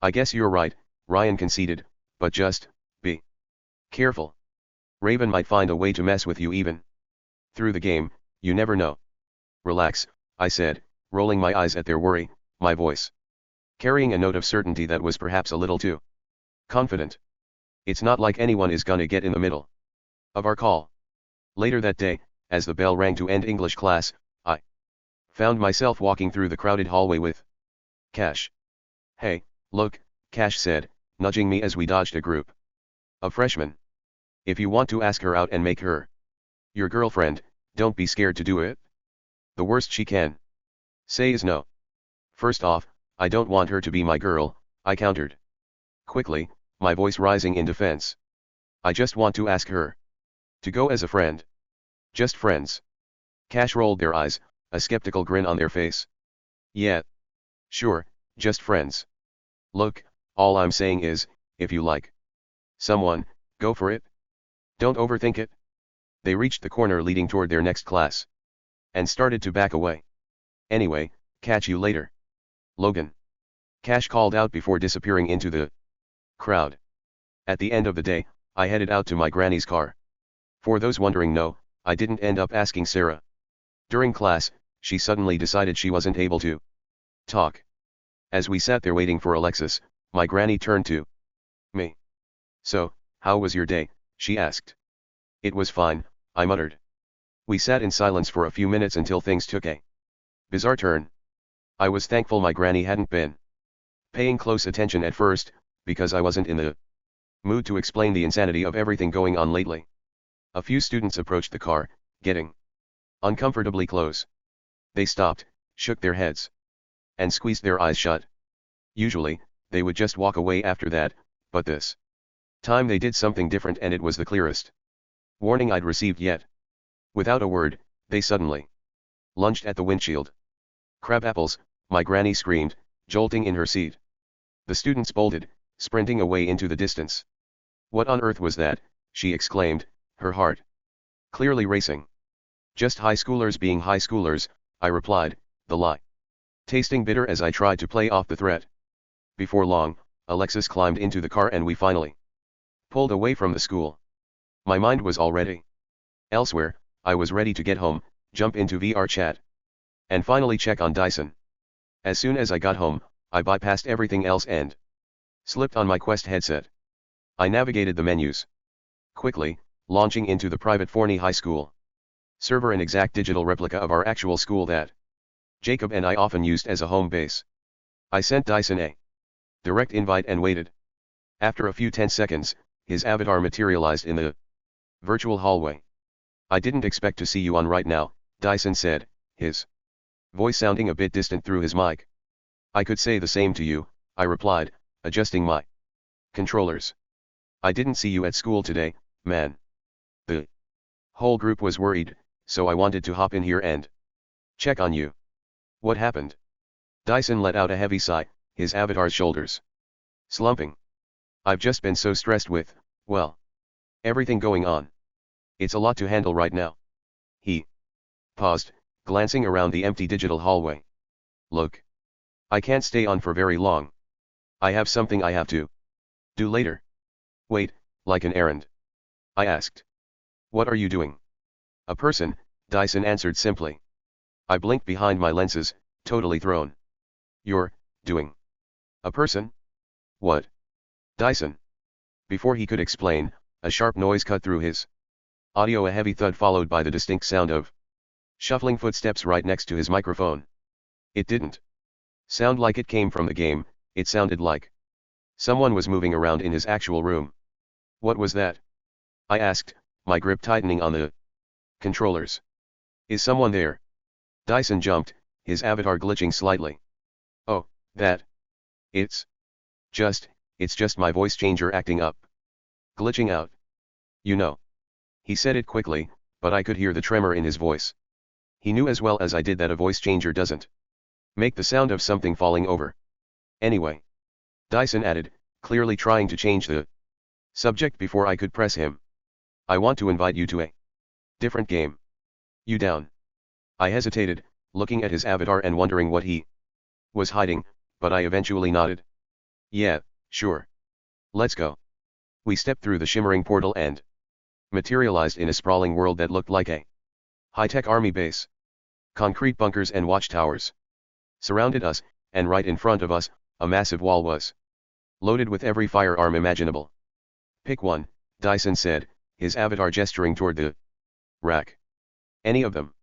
I guess you're right, Ryan conceded, but just be careful. Raven might find a way to mess with you even through the game, you never know. Relax, I said, rolling my eyes at their worry, my voice carrying a note of certainty that was perhaps a little too confident. It's not like anyone is gonna get in the middle of our call. Later that day, as the bell rang to end English class, I found myself walking through the crowded hallway with Cash. Hey, look, Cash said, nudging me as we dodged a group of freshmen. If you want to ask her out and make her your girlfriend, don't be scared to do it. The worst she can say is no. First off, I don't want her to be my girl, I countered quickly, my voice rising in defense. I just want to ask her to go as a friend. Just friends. Cash rolled their eyes, a skeptical grin on their face. Yeah. Sure, just friends. Look, all I'm saying is, if you like someone, go for it. Don't overthink it. They reached the corner leading toward their next class and started to back away. Anyway, catch you later, Logan. Cash called out before disappearing into the crowd. At the end of the day, I headed out to my granny's car. For those wondering, no, I didn't end up asking Sarah. During class, she suddenly decided she wasn't able to talk. As we sat there waiting for Alexis, my granny turned to me. So, how was your day? She asked. It was fine, I muttered. We sat in silence for a few minutes until things took a bizarre turn. I was thankful my granny hadn't been paying close attention at first, because I wasn't in the mood to explain the insanity of everything going on lately. A few students approached the car, getting uncomfortably close. They stopped, shook their heads, and squeezed their eyes shut. Usually, they would just walk away after that, but this time they did something different, and it was the clearest warning I'd received yet. Without a word, they suddenly lunged at the windshield. Crab apples, my granny screamed, jolting in her seat. The students bolted, sprinting away into the distance. What on earth was that? She exclaimed, her heart clearly racing. Just high schoolers being high schoolers, I replied, the lie tasting bitter as I tried to play off the threat. Before long, Alexis climbed into the car and we finally pulled away from the school. My mind was already elsewhere. I was ready to get home, jump into VR chat, and finally check on Dyson. As soon as I got home, I bypassed everything else and slipped on my Quest headset. I navigated the menus quickly, launching into the private Forney High School server, an exact digital replica of our actual school that Jacob and I often used as a home base. I sent Dyson a direct invite and waited. After a few 10 seconds, his avatar materialized in the virtual hallway. I didn't expect to see you on right now, Dyson said, his voice sounding a bit distant through his mic. I could say the same to you, I replied, adjusting my controllers. I didn't see you at school today, man. The whole group was worried, so I wanted to hop in here and check on you. What happened? Dyson let out a heavy sigh, his avatar's shoulders slumping. I've just been so stressed with, well, everything going on. It's a lot to handle right now. He paused, glancing around the empty digital hallway. Look. I can't stay on for very long. I have something I have to do later. Wait, like an errand? I asked. What are you doing? A person, Dyson answered simply. I blinked behind my lenses, totally thrown. You're doing a person? What? Dyson. Before he could explain, a sharp noise cut through his audio, a heavy thud followed by the distinct sound of shuffling footsteps right next to his microphone. It didn't sound like it came from the game, it sounded like someone was moving around in his actual room. What was that? I asked, my grip tightening on the controllers. Is someone there? Dyson jumped, his avatar glitching slightly. Oh, that. It's just my voice changer acting up. Glitching out. You know. He said it quickly, but I could hear the tremor in his voice. He knew as well as I did that a voice changer doesn't make the sound of something falling over. Anyway. Dyson added, clearly trying to change the subject before I could press him. I want to invite you to a different game. You down? I hesitated, looking at his avatar and wondering what he was hiding, but I eventually nodded. Yeah, sure. Let's go. We stepped through the shimmering portal and materialized in a sprawling world that looked like a high-tech army base. Concrete bunkers and watchtowers surrounded us, and right in front of us, a massive wall was loaded with every firearm imaginable. Pick one, Dyson said, his avatar gesturing toward the rack. Any of them?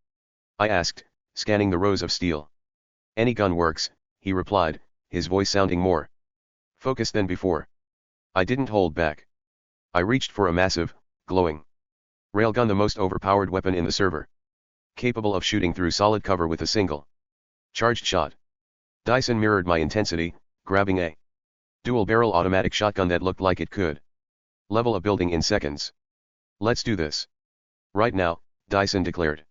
I asked, scanning the rows of steel. Any gun works, he replied, his voice sounding more focused than before. I didn't hold back. I reached for a massive, glowing railgun, the most overpowered weapon in the server, capable of shooting through solid cover with a single charged shot. Dyson mirrored my intensity, grabbing a dual-barrel automatic shotgun that looked like it could level a building in seconds. Let's do this. Right now, Dyson declared.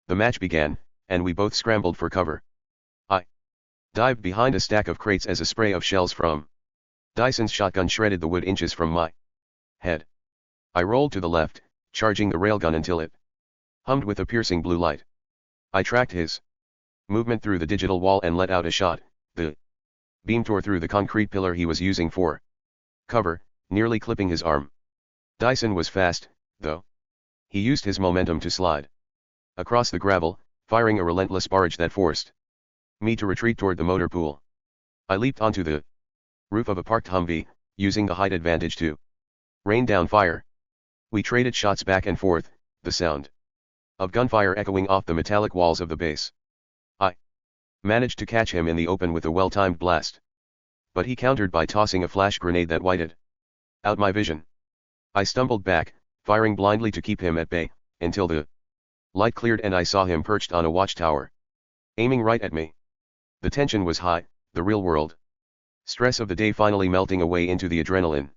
The match began, and we both scrambled for cover. I dived behind a stack of crates as a spray of shells from Dyson's shotgun shredded the wood inches from my head. I rolled to the left, charging the railgun until it hummed with a piercing blue light. I tracked his movement through the digital wall and let out a shot. The beam tore through the concrete pillar he was using for cover, nearly clipping his arm. Dyson was fast, though. He used his momentum to slide across the gravel, firing a relentless barrage that forced me to retreat toward the motor pool. I leaped onto the roof of a parked Humvee, using the height advantage to rain down fire. We traded shots back and forth, the sound of gunfire echoing off the metallic walls of the base. I managed to catch him in the open with a well-timed blast, but he countered by tossing a flash grenade that whited out my vision. I stumbled back, firing blindly to keep him at bay, until the light cleared and I saw him perched on a watchtower. aiming right at me. The tension was high, the real world stress of the day finally melting away into the adrenaline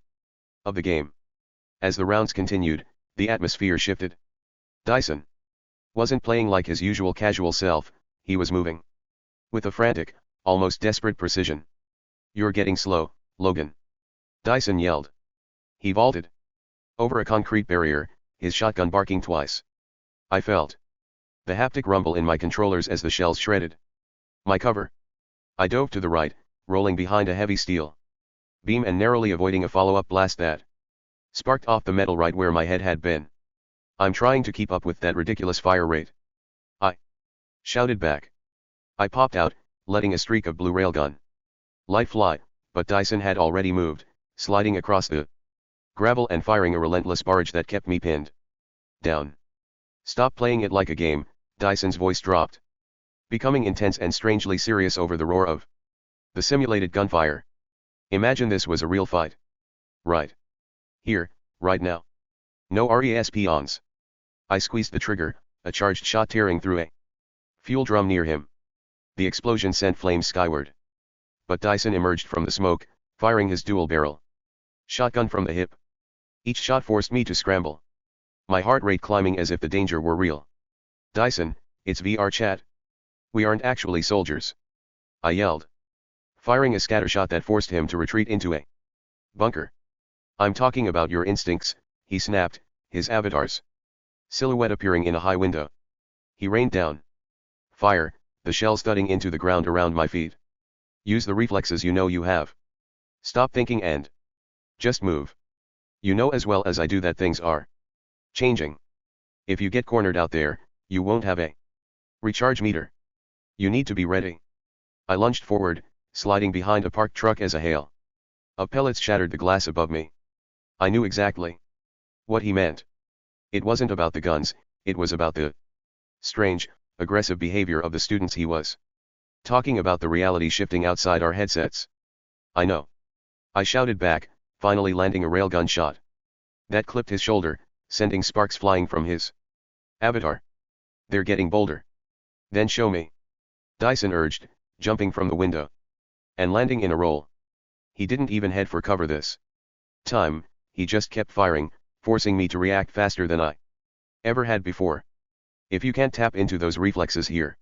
of the game. As the rounds continued, the atmosphere shifted. Dyson wasn't playing like his usual casual self, he was moving with a frantic, almost desperate precision. "You're getting slow, Logan," Dyson yelled. He vaulted over a concrete barrier, his shotgun barking twice. I felt the haptic rumble in my controllers as the shells shredded my cover. I dove to the right, rolling behind a heavy steel beam and narrowly avoiding a follow-up blast that sparked off the metal right where my head had been. "I'm trying to keep up with that ridiculous fire rate," I shouted back. I popped out, letting a streak of blue railgun light fly, but Dyson had already moved, sliding across the gravel and firing a relentless barrage that kept me pinned down. "Stop playing it like a game," Dyson's voice dropped, becoming intense and strangely serious over the roar of the simulated gunfire. "Imagine this was a real fight. Right here, right now. No RESP-ons." I squeezed the trigger, a charged shot tearing through a fuel drum near him. The explosion sent flames skyward. But Dyson emerged from the smoke, firing his dual-barrel shotgun from the hip. Each shot forced me to scramble, my heart rate climbing as if the danger were real. "Dyson, it's VR chat. We aren't actually soldiers," I yelled, firing a scattershot that forced him to retreat into a bunker. "I'm talking about your instincts," he snapped, his avatar's silhouette appearing in a high window. He rained down fire, the shells thudding into the ground around my feet. "Use the reflexes you know you have. Stop thinking and just move. You know as well as I do that things are changing. If you get cornered out there, you won't have a recharge meter. You need to be ready." I lunged forward, sliding behind a parked truck as a hail of pellets shattered the glass above me. I knew exactly what he meant. It wasn't about the guns, it was about the strange, aggressive behavior of the students he was talking about, the reality shifting outside our headsets. "I know," I shouted back, finally landing a railgun shot that clipped his shoulder, sending sparks flying from his avatar. "They're getting bolder." "Then show me," Dyson urged, jumping from the window and landing in a roll. He didn't even head for cover this time, he just kept firing, forcing me to react faster than I ever had before. "If you can't tap into those reflexes here,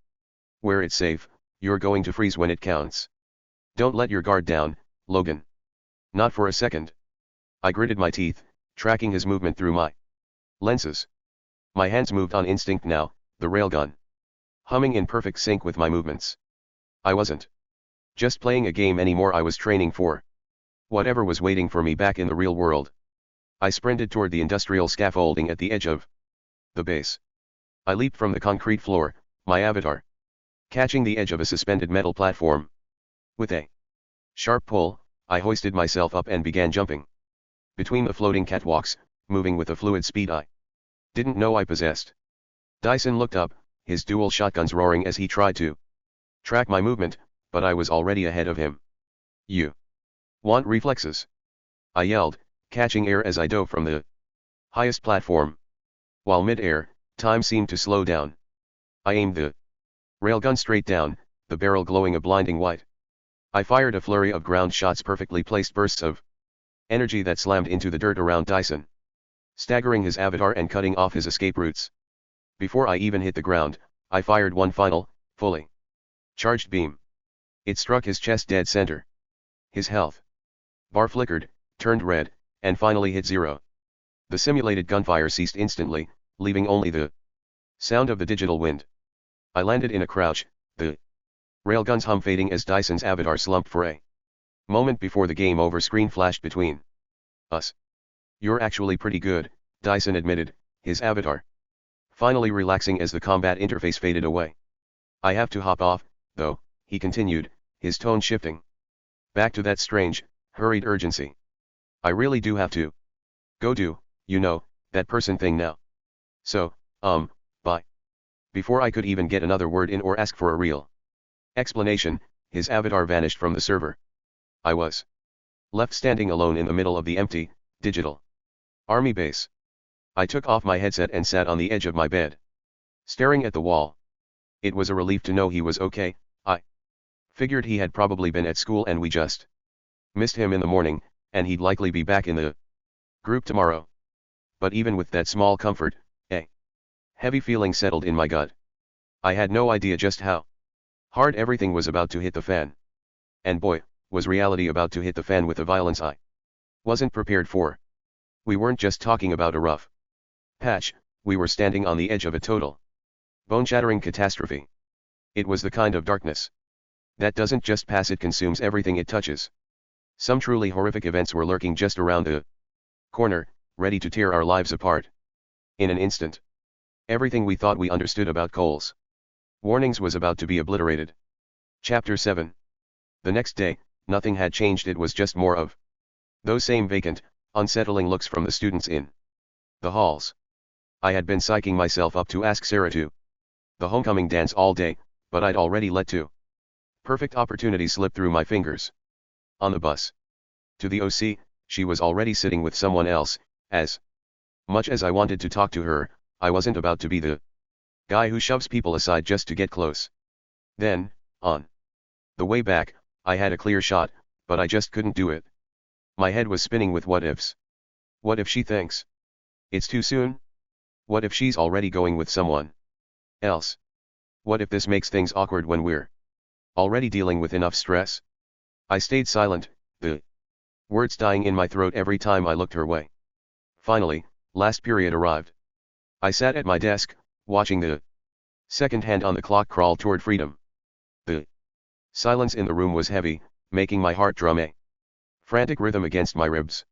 where it's safe, you're going to freeze when it counts. Don't let your guard down, Logan. Not for a second." I gritted my teeth, tracking his movement through my lenses. My hands moved on instinct now, the railgun humming in perfect sync with my movements. I wasn't just playing a game anymore, I was training for whatever was waiting for me back in the real world. I sprinted toward the industrial scaffolding at the edge of the base. I leaped from the concrete floor, my avatar catching the edge of a suspended metal platform. With a sharp pull, I hoisted myself up and began jumping between the floating catwalks, moving with a fluid speed I didn't know I possessed. Dyson looked up, his dual shotguns roaring as he tried to track my movement, but I was already ahead of him. "You want reflexes?" I yelled, catching air as I dove from the highest platform. While mid-air, time seemed to slow down. I aimed the railgun straight down, the barrel glowing a blinding white. I fired a flurry of ground shots, perfectly placed bursts of energy that slammed into the dirt around Dyson, staggering his avatar and cutting off his escape routes. Before I even hit the ground, I fired one final, fully charged beam. It struck his chest dead center. His health bar flickered, turned red, and finally hit zero. The simulated gunfire ceased instantly, leaving only the sound of the digital wind. I landed in a crouch, the railgun's hum fading as Dyson's avatar slumped for a moment before the game over screen flashed between us. "You're actually pretty good," Dyson admitted, his avatar finally relaxing as the combat interface faded away. "I have to hop off, though," he continued, his tone shifting back to that strange, hurried urgency. "I really do have to go do, that person thing now. So, bye." Before I could even get another word in or ask for a real explanation, his avatar vanished from the server. I was left standing alone in the middle of the empty, digital army base. I took off my headset and sat on the edge of my bed, staring at the wall. It was a relief to know he was okay. I figured he had probably been at school and we just missed him in the morning, and he'd likely be back in the group tomorrow. But even with that small comfort, a heavy feeling settled in my gut. I had no idea just how hard everything was about to hit the fan. And boy, was reality about to hit the fan with a violence I wasn't prepared for. We weren't just talking about a rough patch, we were standing on the edge of a total bone-shattering catastrophe. It was the kind of darkness that doesn't just pass, it consumes everything it touches. Some truly horrific events were lurking just around the corner, ready to tear our lives apart. In an instant, everything we thought we understood about Cole's warnings was about to be obliterated. Chapter 7. The next day, nothing had changed. It was just more of those same vacant, unsettling looks from the students in the halls. I had been psyching myself up to ask Sarah to the homecoming dance all day, but I'd already let two perfect opportunities slip through my fingers. On the bus to the OC, she was already sitting with someone else. As much as I wanted to talk to her, I wasn't about to be the guy who shoves people aside just to get close. Then, on the way back, I had a clear shot, but I just couldn't do it. My head was spinning with what ifs. What if she thinks it's too soon? What if she's already going with someone else? What if this makes things awkward when we're already dealing with enough stress? I stayed silent, the words dying in my throat every time I looked her way. Finally, last period arrived. I sat at my desk, watching the second hand on the clock crawl toward freedom. The silence in the room was heavy, making my heart drum a frantic rhythm against my ribs.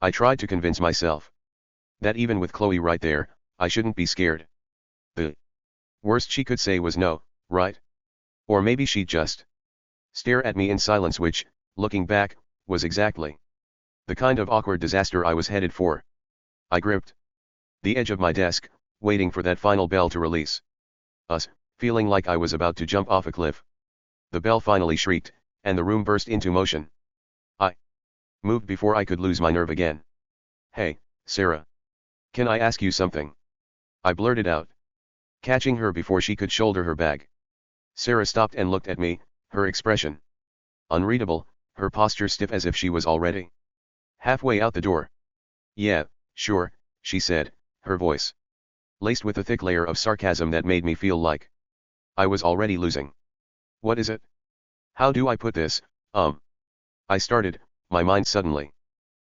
I tried to convince myself that even with Chloe right there, I shouldn't be scared. The worst she could say was no, right? Or maybe she'd just stare at me in silence, which, looking back, was exactly the kind of awkward disaster I was headed for. I gripped the edge of my desk, waiting for that final bell to release us, feeling like I was about to jump off a cliff. The bell finally shrieked, and the room burst into motion. I moved before I could lose my nerve again. "Hey, Sarah. Can I ask you something?" I blurted out, catching her before she could shoulder her bag. Sarah stopped and looked at me, her expression unreadable, her posture stiff as if she was already halfway out the door. "Yeah, sure," she said, her voice laced with a thick layer of sarcasm that made me feel like I was already losing. "What is it? How do I put this, I started, my mind suddenly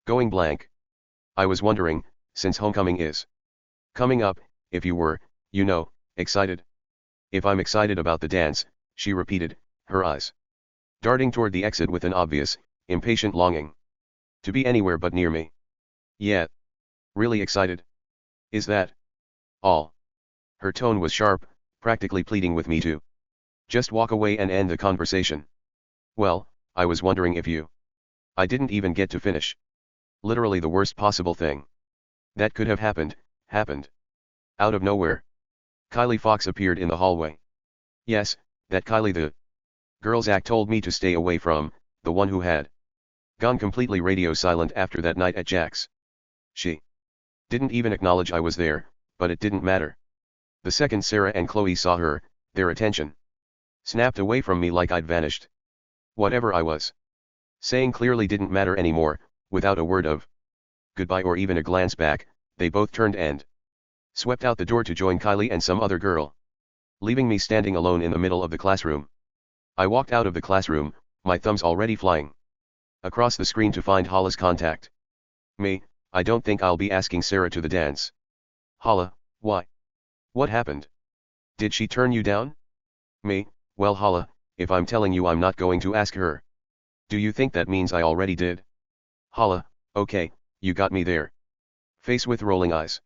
going blank. "I was wondering, since homecoming is coming up, if you were, excited." "If I'm excited about the dance," she repeated, her eyes darting toward the exit with an obvious, impatient longing to be anywhere but near me. "Yeah. Really excited. Is that all?" Her tone was sharp, practically pleading with me to just walk away and end the conversation. "Well, I was wondering if you..." I didn't even get to finish. Literally the worst possible thing that could have happened, happened. Out of nowhere, Kylie Fox appeared in the hallway. Yes, that Kylie the girls act told me to stay away from, the one who had gone completely radio silent after that night at Jack's. She didn't even acknowledge I was there, but it didn't matter. The second Sarah and Chloe saw her, their attention snapped away from me like I'd vanished. Whatever I was saying clearly didn't matter anymore. Without a word of goodbye or even a glance back, they both turned and swept out the door to join Kylie and some other girl, leaving me standing alone in the middle of the classroom. I walked out of the classroom, my thumbs already flying across the screen to find Hala's contact. "Me, I don't think I'll be asking Sarah to the dance." "Hala, why? What happened? Did she turn you down?" "Me, well Hala, if I'm telling you I'm not going to ask her, do you think that means I already did?" "Hala, okay, you got me there." Face with rolling eyes.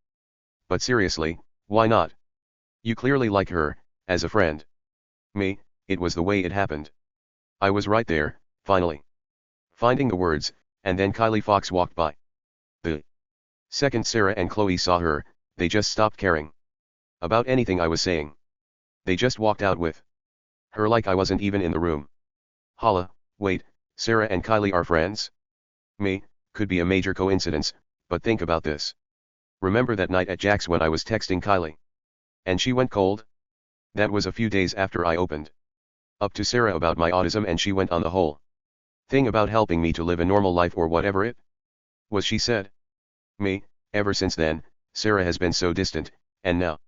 "But seriously, why not? You clearly like her, as a friend." "Me, it was the way it happened. I was right there, finally finding the words, and then Kylie Fox walked by. The second Sarah and Chloe saw her, they just stopped caring about anything I was saying. They just walked out with her like I wasn't even in the room." "Hala, wait, Sarah and Kylie are friends?" "Me, could be a major coincidence, but think about this. Remember that night at Jack's when I was texting Kylie and she went cold? That was a few days after I opened up to Sarah about my autism, and she went on the whole thing about helping me to live a normal life or whatever it was she said. Me, ever since then, Sarah has been so distant, and now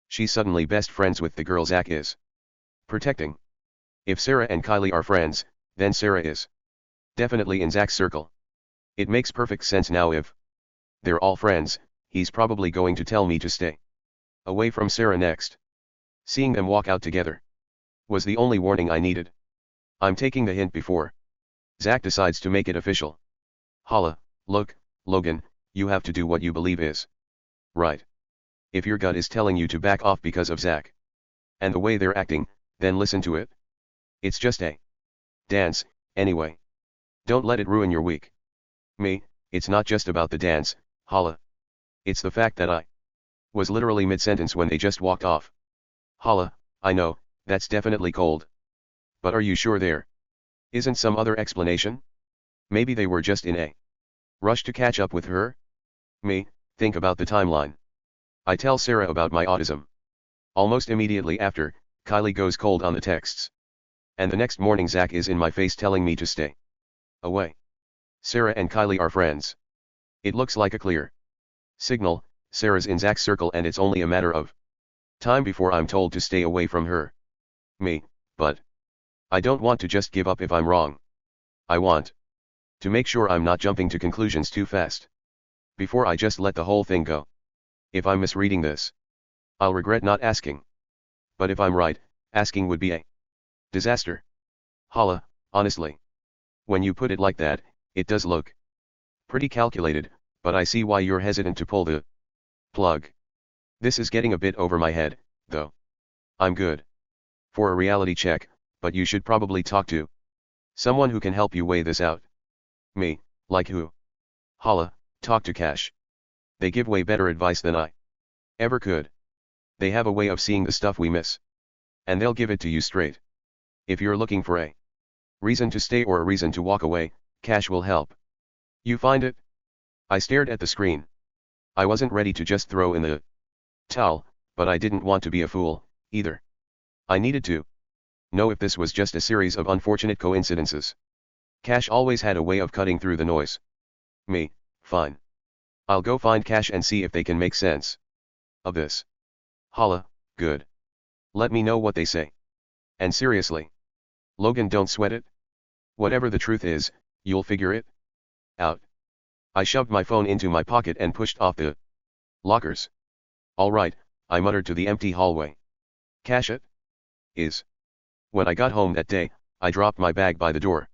she's suddenly best friends with the girl Zach is protecting. If Sarah and Kylie are friends, then Sarah is definitely in Zach's circle. It makes perfect sense now. If they're all friends, he's probably going to tell me to stay away from Sarah next. Seeing them walk out together was the only warning I needed. I'm taking the hint before Zach decides to make it official. Hala, look, Logan, you have to do what you believe is right. If your gut is telling you to back off because of Zach and the way they're acting, then listen to it. It's just a dance, anyway. Don't let it ruin your week. Me, it's not just about the dance, Hala. It's the fact that I was literally mid-sentence when they just walked off. Hala, I know, that's definitely cold. But are you sure there isn't some other explanation? Maybe they were just in a rush to catch up with her? Me, think about the timeline. I tell Sarah about my autism. Almost immediately after, Kylie goes cold on the texts. And the next morning Zach is in my face telling me to stay away. Sarah and Kylie are friends. It looks like a clear signal. Sarah's in Zach's circle, and it's only a matter of time before I'm told to stay away from her. Me, but I don't want to just give up if I'm wrong. I want to make sure I'm not jumping to conclusions too fast before I just let the whole thing go. If I'm misreading this, I'll regret not asking. But if I'm right, asking would be a disaster. Hala, honestly, when you put it like that, it does look pretty calculated, but I see why you're hesitant to pull the plug. This is getting a bit over my head, though. I'm good for a reality check, but you should probably talk to someone who can help you weigh this out. Me, like who? Hala, talk to Cash. They give way better advice than I ever could. They have a way of seeing the stuff we miss, and they'll give it to you straight. If you're looking for a reason to stay or a reason to walk away, Cash will help you find it. I stared at the screen. I wasn't ready to just throw in the towel, but I didn't want to be a fool, either. I needed to know if this was just a series of unfortunate coincidences. Cash always had a way of cutting through the noise. Me, fine. I'll go find Cash and see if they can make sense of this. Hala, good. Let me know what they say. And seriously, Logan, don't sweat it. Whatever the truth is, you'll figure it out. I shoved my phone into my pocket and pushed off the lockers. All right, I muttered to the empty hallway. Cash it is. When I got home that day, I dropped my bag by the door,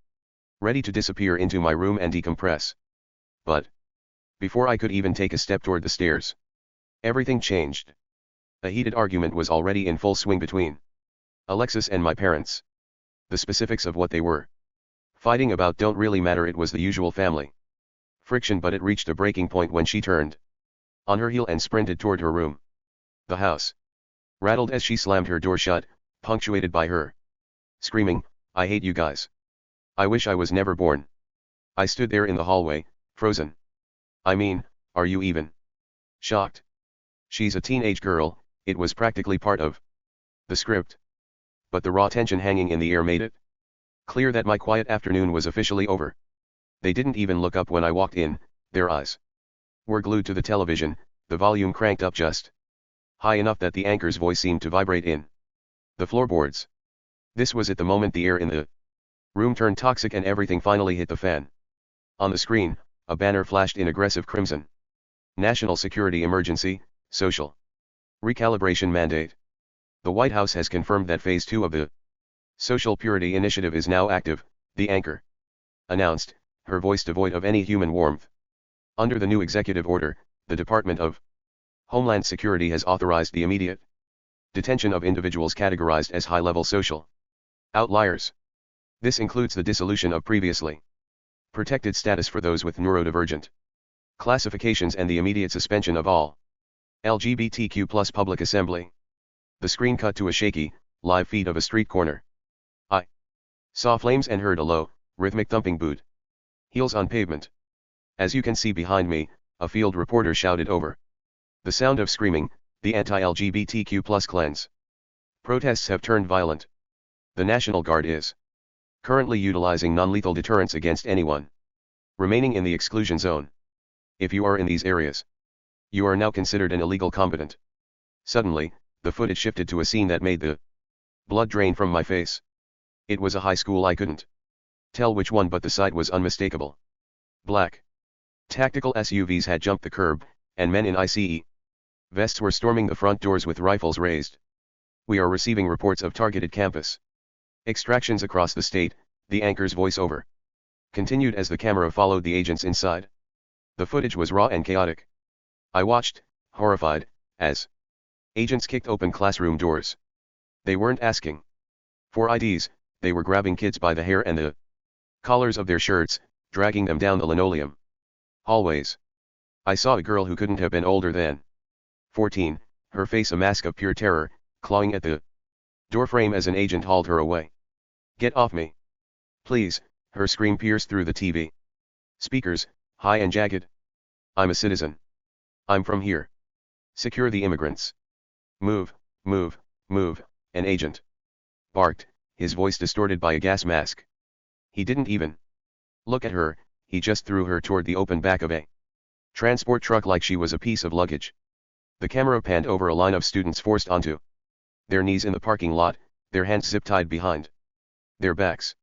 ready to disappear into my room and decompress. But before I could even take a step toward the stairs, everything changed. A heated argument was already in full swing between Alexis and my parents. The specifics of what they were fighting about don't really matter. It was the usual family friction, but it reached a breaking point when she turned on her heel and sprinted toward her room. The house rattled as she slammed her door shut, punctuated by her screaming, "I hate you guys. I wish I was never born." I stood there in the hallway, frozen. I mean, are you even shocked? She's a teenage girl, it was practically part of the script. But the raw tension hanging in the air made it clear that my quiet afternoon was officially over. They didn't even look up when I walked in, their eyes were glued to the television, the volume cranked up just high enough that the anchor's voice seemed to vibrate in the floorboards. This was at the moment the air in the room turned toxic and everything finally hit the fan. On the screen, a banner flashed in aggressive crimson. National Security Emergency, Social Recalibration Mandate. The White House has confirmed that Phase 2 of the Social Purity Initiative is now active, the anchor announced, her voice devoid of any human warmth. Under the new executive order, the Department of Homeland Security has authorized the immediate detention of individuals categorized as high-level social outliers. This includes the dissolution of previously protected status for those with neurodivergent classifications and the immediate suspension of all LGBTQ+ public assembly. The screen cut to a shaky, live feed of a street corner. I saw flames and heard a low, rhythmic thumping boot. Heels on pavement. As you can see behind me, a field reporter shouted over the sound of screaming, "The anti-LGBTQ+ cleanse Protests have turned violent. The National Guard is currently utilizing non-lethal deterrence against anyone remaining in the exclusion zone. If you are in these areas, you are now considered an illegal combatant. Suddenly, the footage shifted to a scene that made the blood drain from my face. It was a high school. I couldn't tell which one, but the sight was unmistakable. Black tactical SUVs had jumped the curb, and men in ICE vests were storming the front doors with rifles raised. We are receiving reports of targeted campus extractions across the state, the anchor's voiceover continued as the camera followed the agents inside. The footage was raw and chaotic. I watched, horrified, as agents kicked open classroom doors. They weren't asking for IDs, they were grabbing kids by the hair and the collars of their shirts, dragging them down the linoleum hallways. I saw a girl who couldn't have been older than 14, her face a mask of pure terror, clawing at the doorframe as an agent hauled her away. "Get off me! Please," her scream pierced through the TV speakers, high and jagged. "I'm a citizen. I'm from here. Secure the immigrants. Move, move, move," an agent barked, his voice distorted by a gas mask. He didn't even look at her, he just threw her toward the open back of a transport truck like she was a piece of luggage. The camera panned over a line of students forced onto their knees in the parking lot, their hands zip-tied behind their backs.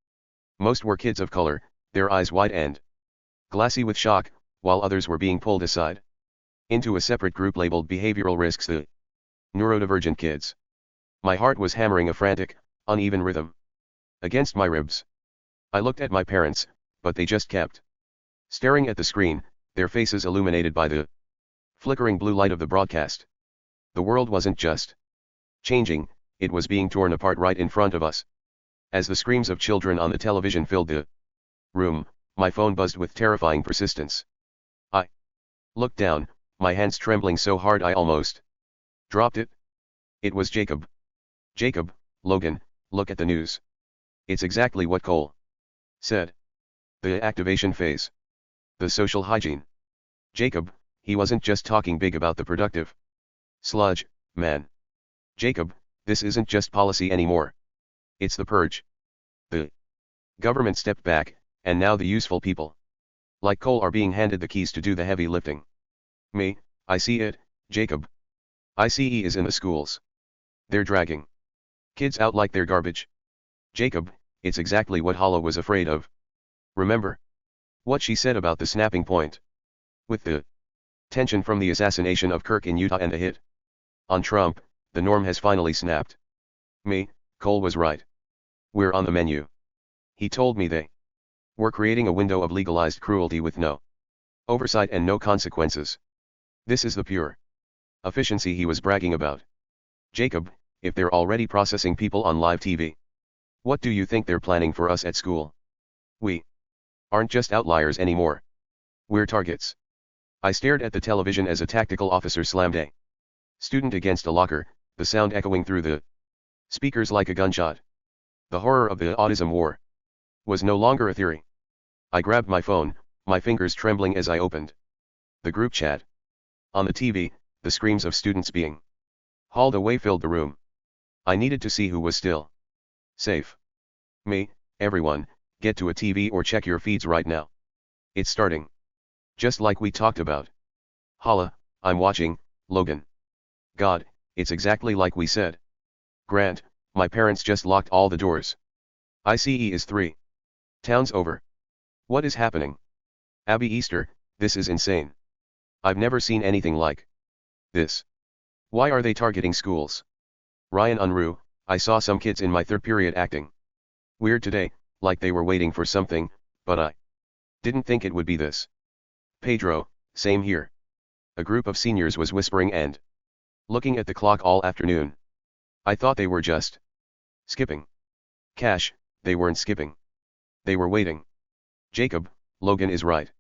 Most were kids of color, their eyes wide and glassy with shock, while others were being pulled aside into a separate group labeled behavioral risks, the neurodivergent kids. My heart was hammering a frantic, uneven rhythm against my ribs. I looked at my parents, but they just kept staring at the screen, their faces illuminated by the flickering blue light of the broadcast. The world wasn't just changing, it was being torn apart right in front of us. As the screams of children on the television filled the room, my phone buzzed with terrifying persistence. I looked down, my hands trembling so hard I almost dropped it. It was Jacob. "Jacob, Logan, look at the news. It's exactly what Cole said. The activation phase. The social hygiene. Jacob, he wasn't just talking big about the productive sludge, man. Jacob, this isn't just policy anymore. It's the purge. The government stepped back, and now the useful people like Cole are being handed the keys to do the heavy lifting. Me, I see it, Jacob. ICE is in the schools. They're dragging kids out like they're garbage. Jacob, it's exactly what Hala was afraid of. Remember what she said about the snapping point? With the tension from the assassination of Kirk in Utah and the hit on Trump, the norm has finally snapped. Me, Cole was right. We're on the menu. He told me they were creating a window of legalized cruelty with no oversight and no consequences. This is the pure efficiency he was bragging about. Jacob, if they're already processing people on live TV, what do you think they're planning for us at school? We aren't just outliers anymore. We're targets. I stared at the television as a tactical officer slammed a student against a locker, the sound echoing through the speakers like a gunshot. The horror of the autism war was no longer a theory. I grabbed my phone, my fingers trembling as I opened the group chat. On the TV, the screams of students being hauled away filled the room. I needed to see who was still safe. Me, everyone, get to a TV or check your feeds right now. It's starting. Just like we talked about. Hala, I'm watching, Logan. God, it's exactly like we said. Grant, my parents just locked all the doors. ICE is 3 towns over. What is happening? Abby Easter, this is insane. I've never seen anything like this. Why are they targeting schools? Ryan Unruh, I saw some kids in my third period acting weird today, like they were waiting for something, but I didn't think it would be this. Pedro, same here. A group of seniors was whispering and looking at the clock all afternoon. I thought they were just skipping. Cash, they weren't skipping. They were waiting. Jacob, Logan is right.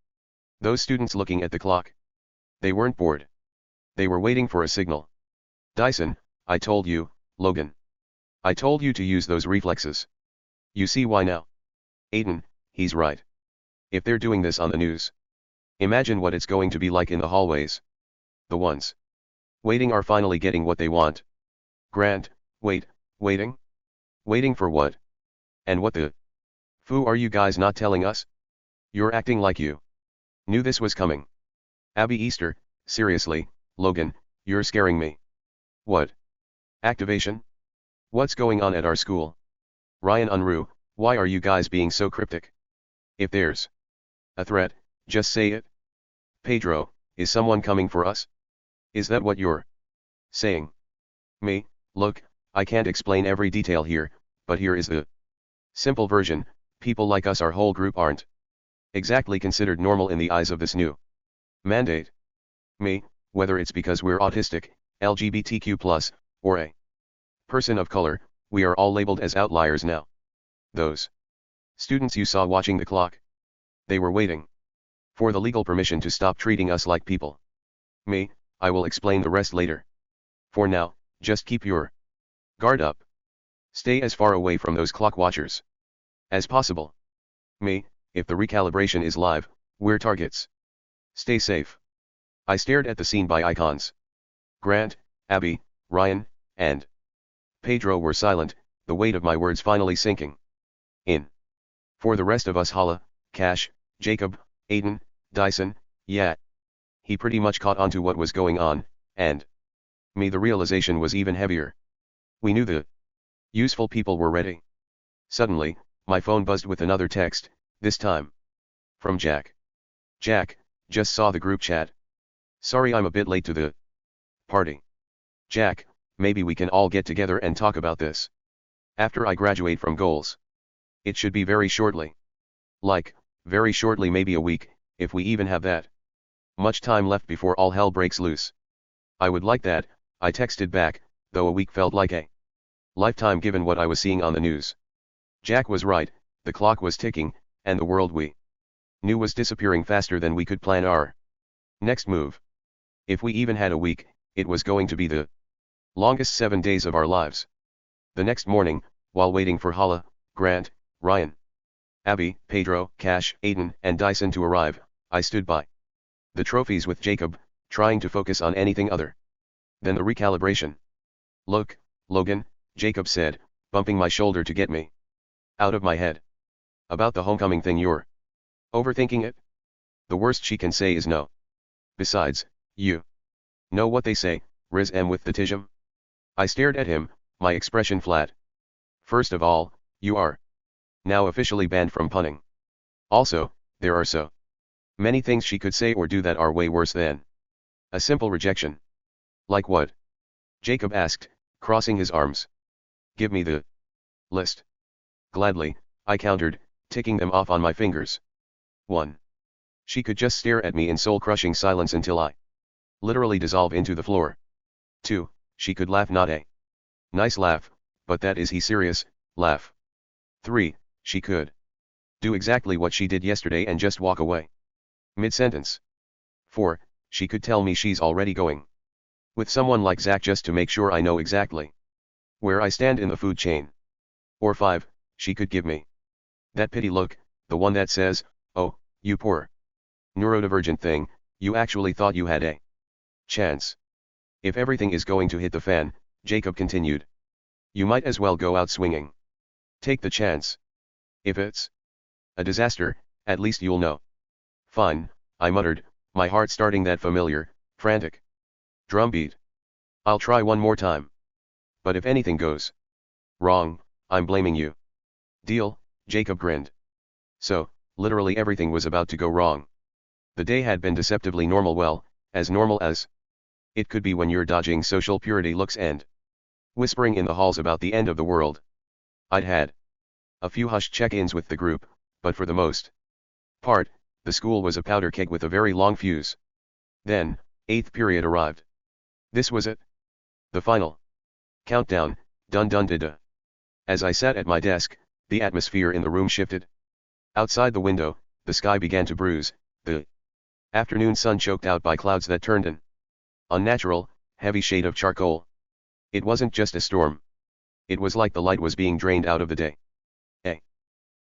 Those students looking at the clock. They weren't bored. They were waiting for a signal. Dyson, I told you, Logan. I told you to use those reflexes. You see why now? Aiden, he's right. If they're doing this on the news, imagine what it's going to be like in the hallways. The ones waiting are finally getting what they want. Grant, wait, Waiting? Waiting for what? And what the foo are you guys not telling us? You're acting like you knew this was coming. Abby Easter, seriously, Logan, you're scaring me. What? Activation? What's going on at our school? Ryan Unruh, why are you guys being so cryptic? If there's a threat, just say it. Pedro, is someone coming for us? Is that what you're saying? Me, look, I can't explain every detail here, but here is the simple version. People like us, our whole group, aren't exactly considered normal in the eyes of this new mandate. Me, whether it's because we're autistic, LGBTQ+, or a person of color, we are all labeled as outliers now. Those students you saw watching the clock, they were waiting for the legal permission to stop treating us like people. Me, I will explain the rest later. For now, just keep your guard up. Stay as far away from those clock watchers as possible. Me, if the recalibration is live, we're targets. Stay safe. I stared at the scene by icons. Grant, Abby, Ryan, and Pedro were silent, the weight of my words finally sinking in. For the rest of us, Hala, Cash, Jacob, Aiden, Dyson, yeah. He pretty much caught on to what was going on, and me, the realization was even heavier. We knew the useful people were ready. Suddenly, my phone buzzed with another text, this time from Jack. Jack, just saw the group chat. Sorry I'm a bit late to the party. Jack, maybe we can all get together and talk about this after I graduate from goals. It should be very shortly. Like, very shortly, maybe a week, if we even have that much time left before all hell breaks loose. I would like that, I texted back, though a week felt like a lifetime given what I was seeing on the news. Jack was right, the clock was ticking, and the world we knew was disappearing faster than we could plan our next move. If we even had a week, it was going to be the longest 7 days of our lives. The next morning, while waiting for Hala, Grant, Ryan, Abby, Pedro, Cash, Aiden, and Dyson to arrive, I stood by the trophies with Jacob, trying to focus on anything other than the recalibration. Look, Logan, Jacob said, bumping my shoulder to get me out of my head. About the homecoming thing, you're overthinking it. The worst she can say is no. Besides, you know what they say, Riz M with the Tijum. I stared at him, my expression flat. First of all, you are now officially banned from punning. Also, there are so many things she could say or do that are way worse than a simple rejection. Like what? Jacob asked, crossing his arms. Give me the list. Gladly, I countered, ticking them off on my fingers. 1. She could just stare at me in soul-crushing silence until I literally dissolve into the floor. 2. She could laugh, not a nice laugh, but that is he serious, laugh. 3. She could do exactly what she did yesterday and just walk away mid-sentence. 4. She could tell me she's already going with someone like Zach just to make sure I know exactly where I stand in the food chain. Or 5. She could give me that pity look, the one that says, oh, you poor neurodivergent thing, you actually thought you had a chance. If everything is going to hit the fan, Jacob continued, you might as well go out swinging. Take the chance. If it's a disaster, at least you'll know. Fine, I muttered, my heart starting that familiar, frantic drumbeat. I'll try one more time. But if anything goes wrong, I'm blaming you. Deal? Jacob grinned. So, literally everything was about to go wrong. The day had been deceptively normal, well, as normal as it could be when you're dodging social purity looks and whispering in the halls about the end of the world. I'd had a few hushed check-ins with the group, but for the most part, the school was a powder keg with a very long fuse. Then, 8th period arrived. This was it. The final countdown, dun dun da da. As I sat at my desk, the atmosphere in the room shifted. Outside the window, the sky began to bruise, the afternoon sun choked out by clouds that turned an unnatural, heavy shade of charcoal. It wasn't just a storm. It was like the light was being drained out of the day. A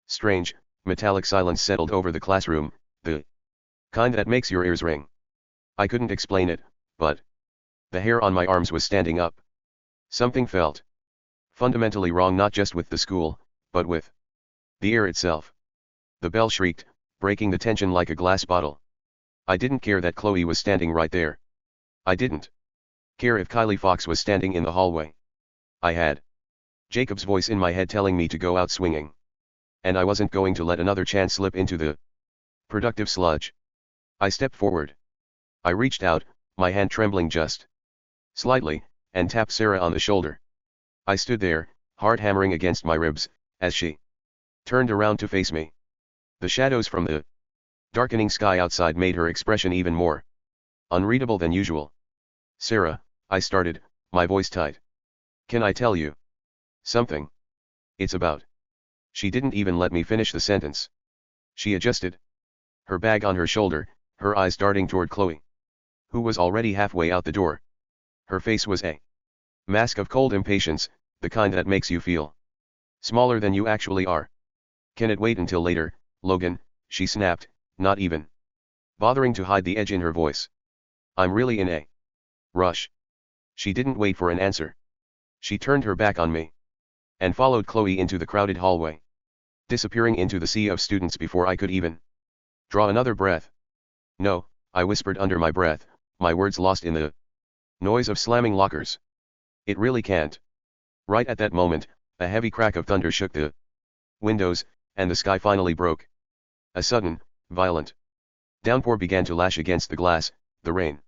strange, metallic silence settled over the classroom, the kind that makes your ears ring. I couldn't explain it, but the hair on my arms was standing up. Something felt Fundamentally wrong not just with the school, but with the air itself. The bell shrieked, breaking the tension like a glass bottle. I didn't care that Chloe was standing right there. I didn't care if Kylie Fox was standing in the hallway. I had Jacob's voice in my head telling me to go out swinging. And I wasn't going to let another chance slip into the productive sludge. I stepped forward. I reached out, my hand trembling just slightly, and tapped Sarah on the shoulder. I stood there, heart hammering against my ribs, as she turned around to face me. The shadows from the darkening sky outside made her expression even more unreadable than usual. Sarah, I started, my voice tight. Can I tell you something? It's about. She didn't even let me finish the sentence. She adjusted her bag on her shoulder, her eyes darting toward Chloe, who was already halfway out the door. Her face was a mask of cold impatience, the kind that makes you feel smaller than you actually are. Can it wait until later, Logan? She snapped, not even bothering to hide the edge in her voice. I'm really in a rush. She didn't wait for an answer. She turned her back on me and followed Chloe into the crowded hallway, disappearing into the sea of students before I could even draw another breath. No, I whispered under my breath, my words lost in the noise of slamming lockers. It really can't. Right at that moment, a heavy crack of thunder shook the windows, and the sky finally broke. A sudden, violent downpour began to lash against the glass, the rain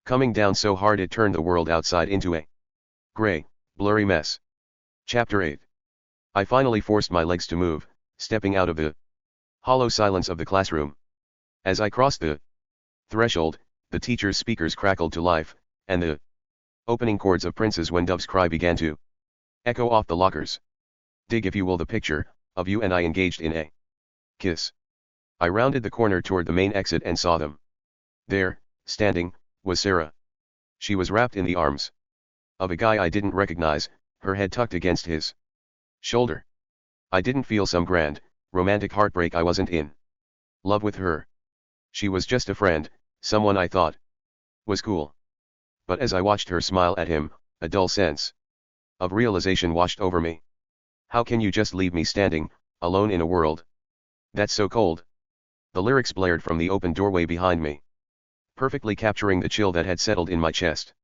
coming down so hard it turned the world outside into a gray, blurry mess. Chapter 8. I finally forced my legs to move, stepping out of the hollow silence of the classroom. As I crossed the threshold, the teacher's speakers crackled to life, and the opening chords of Princess When Doves Cry began to echo off the lockers. Dig if you will the picture of you and I engaged in a kiss. I rounded the corner toward the main exit and saw them. There, standing, was Sarah. She was wrapped in the arms of a guy I didn't recognize, her head tucked against his shoulder. I didn't feel some grand, romantic heartbreak. I wasn't in love with her. She was just a friend, someone I thought was cool. But as I watched her smile at him, a dull sense of realization washed over me. How can you just leave me standing, alone in a world that's so cold? The lyrics blared from the open doorway behind me, perfectly capturing the chill that had settled in my chest.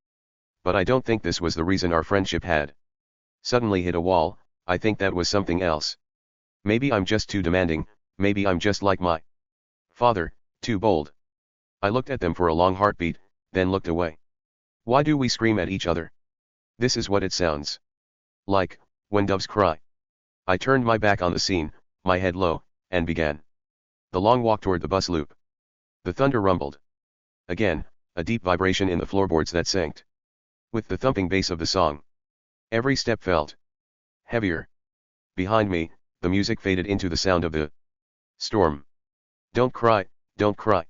But I don't think this was the reason our friendship had suddenly hit a wall. I think that was something else. Maybe I'm just too demanding, maybe I'm just like my father, too bold. I looked at them for a long heartbeat, then looked away. Why do we scream at each other? This is what it sounds like when doves cry. I turned my back on the scene, my head low, and began the long walk toward the bus loop. The thunder rumbled again, a deep vibration in the floorboards that synced with the thumping bass of the song. Every step felt heavier. Behind me, the music faded into the sound of the storm. Don't cry, don't cry.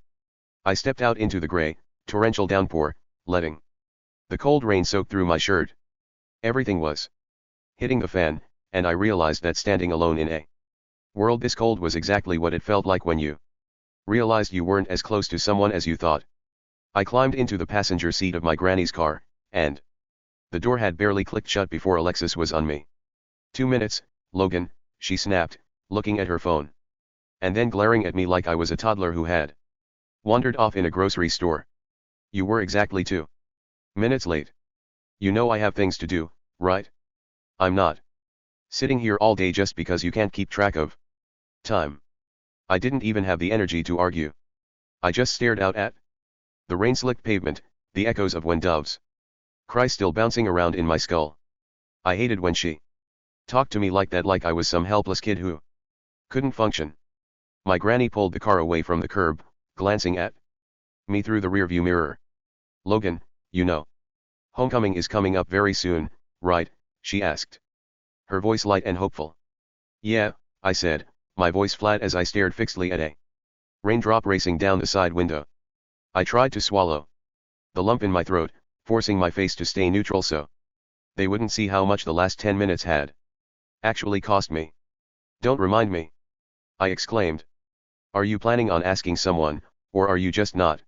I stepped out into the gray, torrential downpour, letting the cold rain soak through my shirt. Everything was hitting the fan, and I realized that standing alone in a world this cold was exactly what it felt like when you realized you weren't as close to someone as you thought. I climbed into the passenger seat of my granny's car, and the door had barely clicked shut before Alexis was on me. 2 minutes, Logan, she snapped, looking at her phone. And then glaring at me like I was a toddler who had wandered off in a grocery store. You were exactly 2 minutes late. You know I have things to do, right? I'm not sitting here all day just because you can't keep track of time. I didn't even have the energy to argue. I just stared out at the rain-slicked pavement, the echoes of When Doves Cry still bouncing around in my skull. I hated when she talked to me like that, like I was some helpless kid who couldn't function. My granny pulled the car away from the curb, glancing at me through the rearview mirror. Logan, you know, homecoming is coming up very soon, right? She asked, her voice light and hopeful. Yeah, I said, my voice flat as I stared fixedly at a raindrop racing down the side window. I tried to swallow the lump in my throat, forcing my face to stay neutral so they wouldn't see how much the last 10 minutes had actually cost me. Don't remind me, I exclaimed. Are you planning on asking someone, or are you just not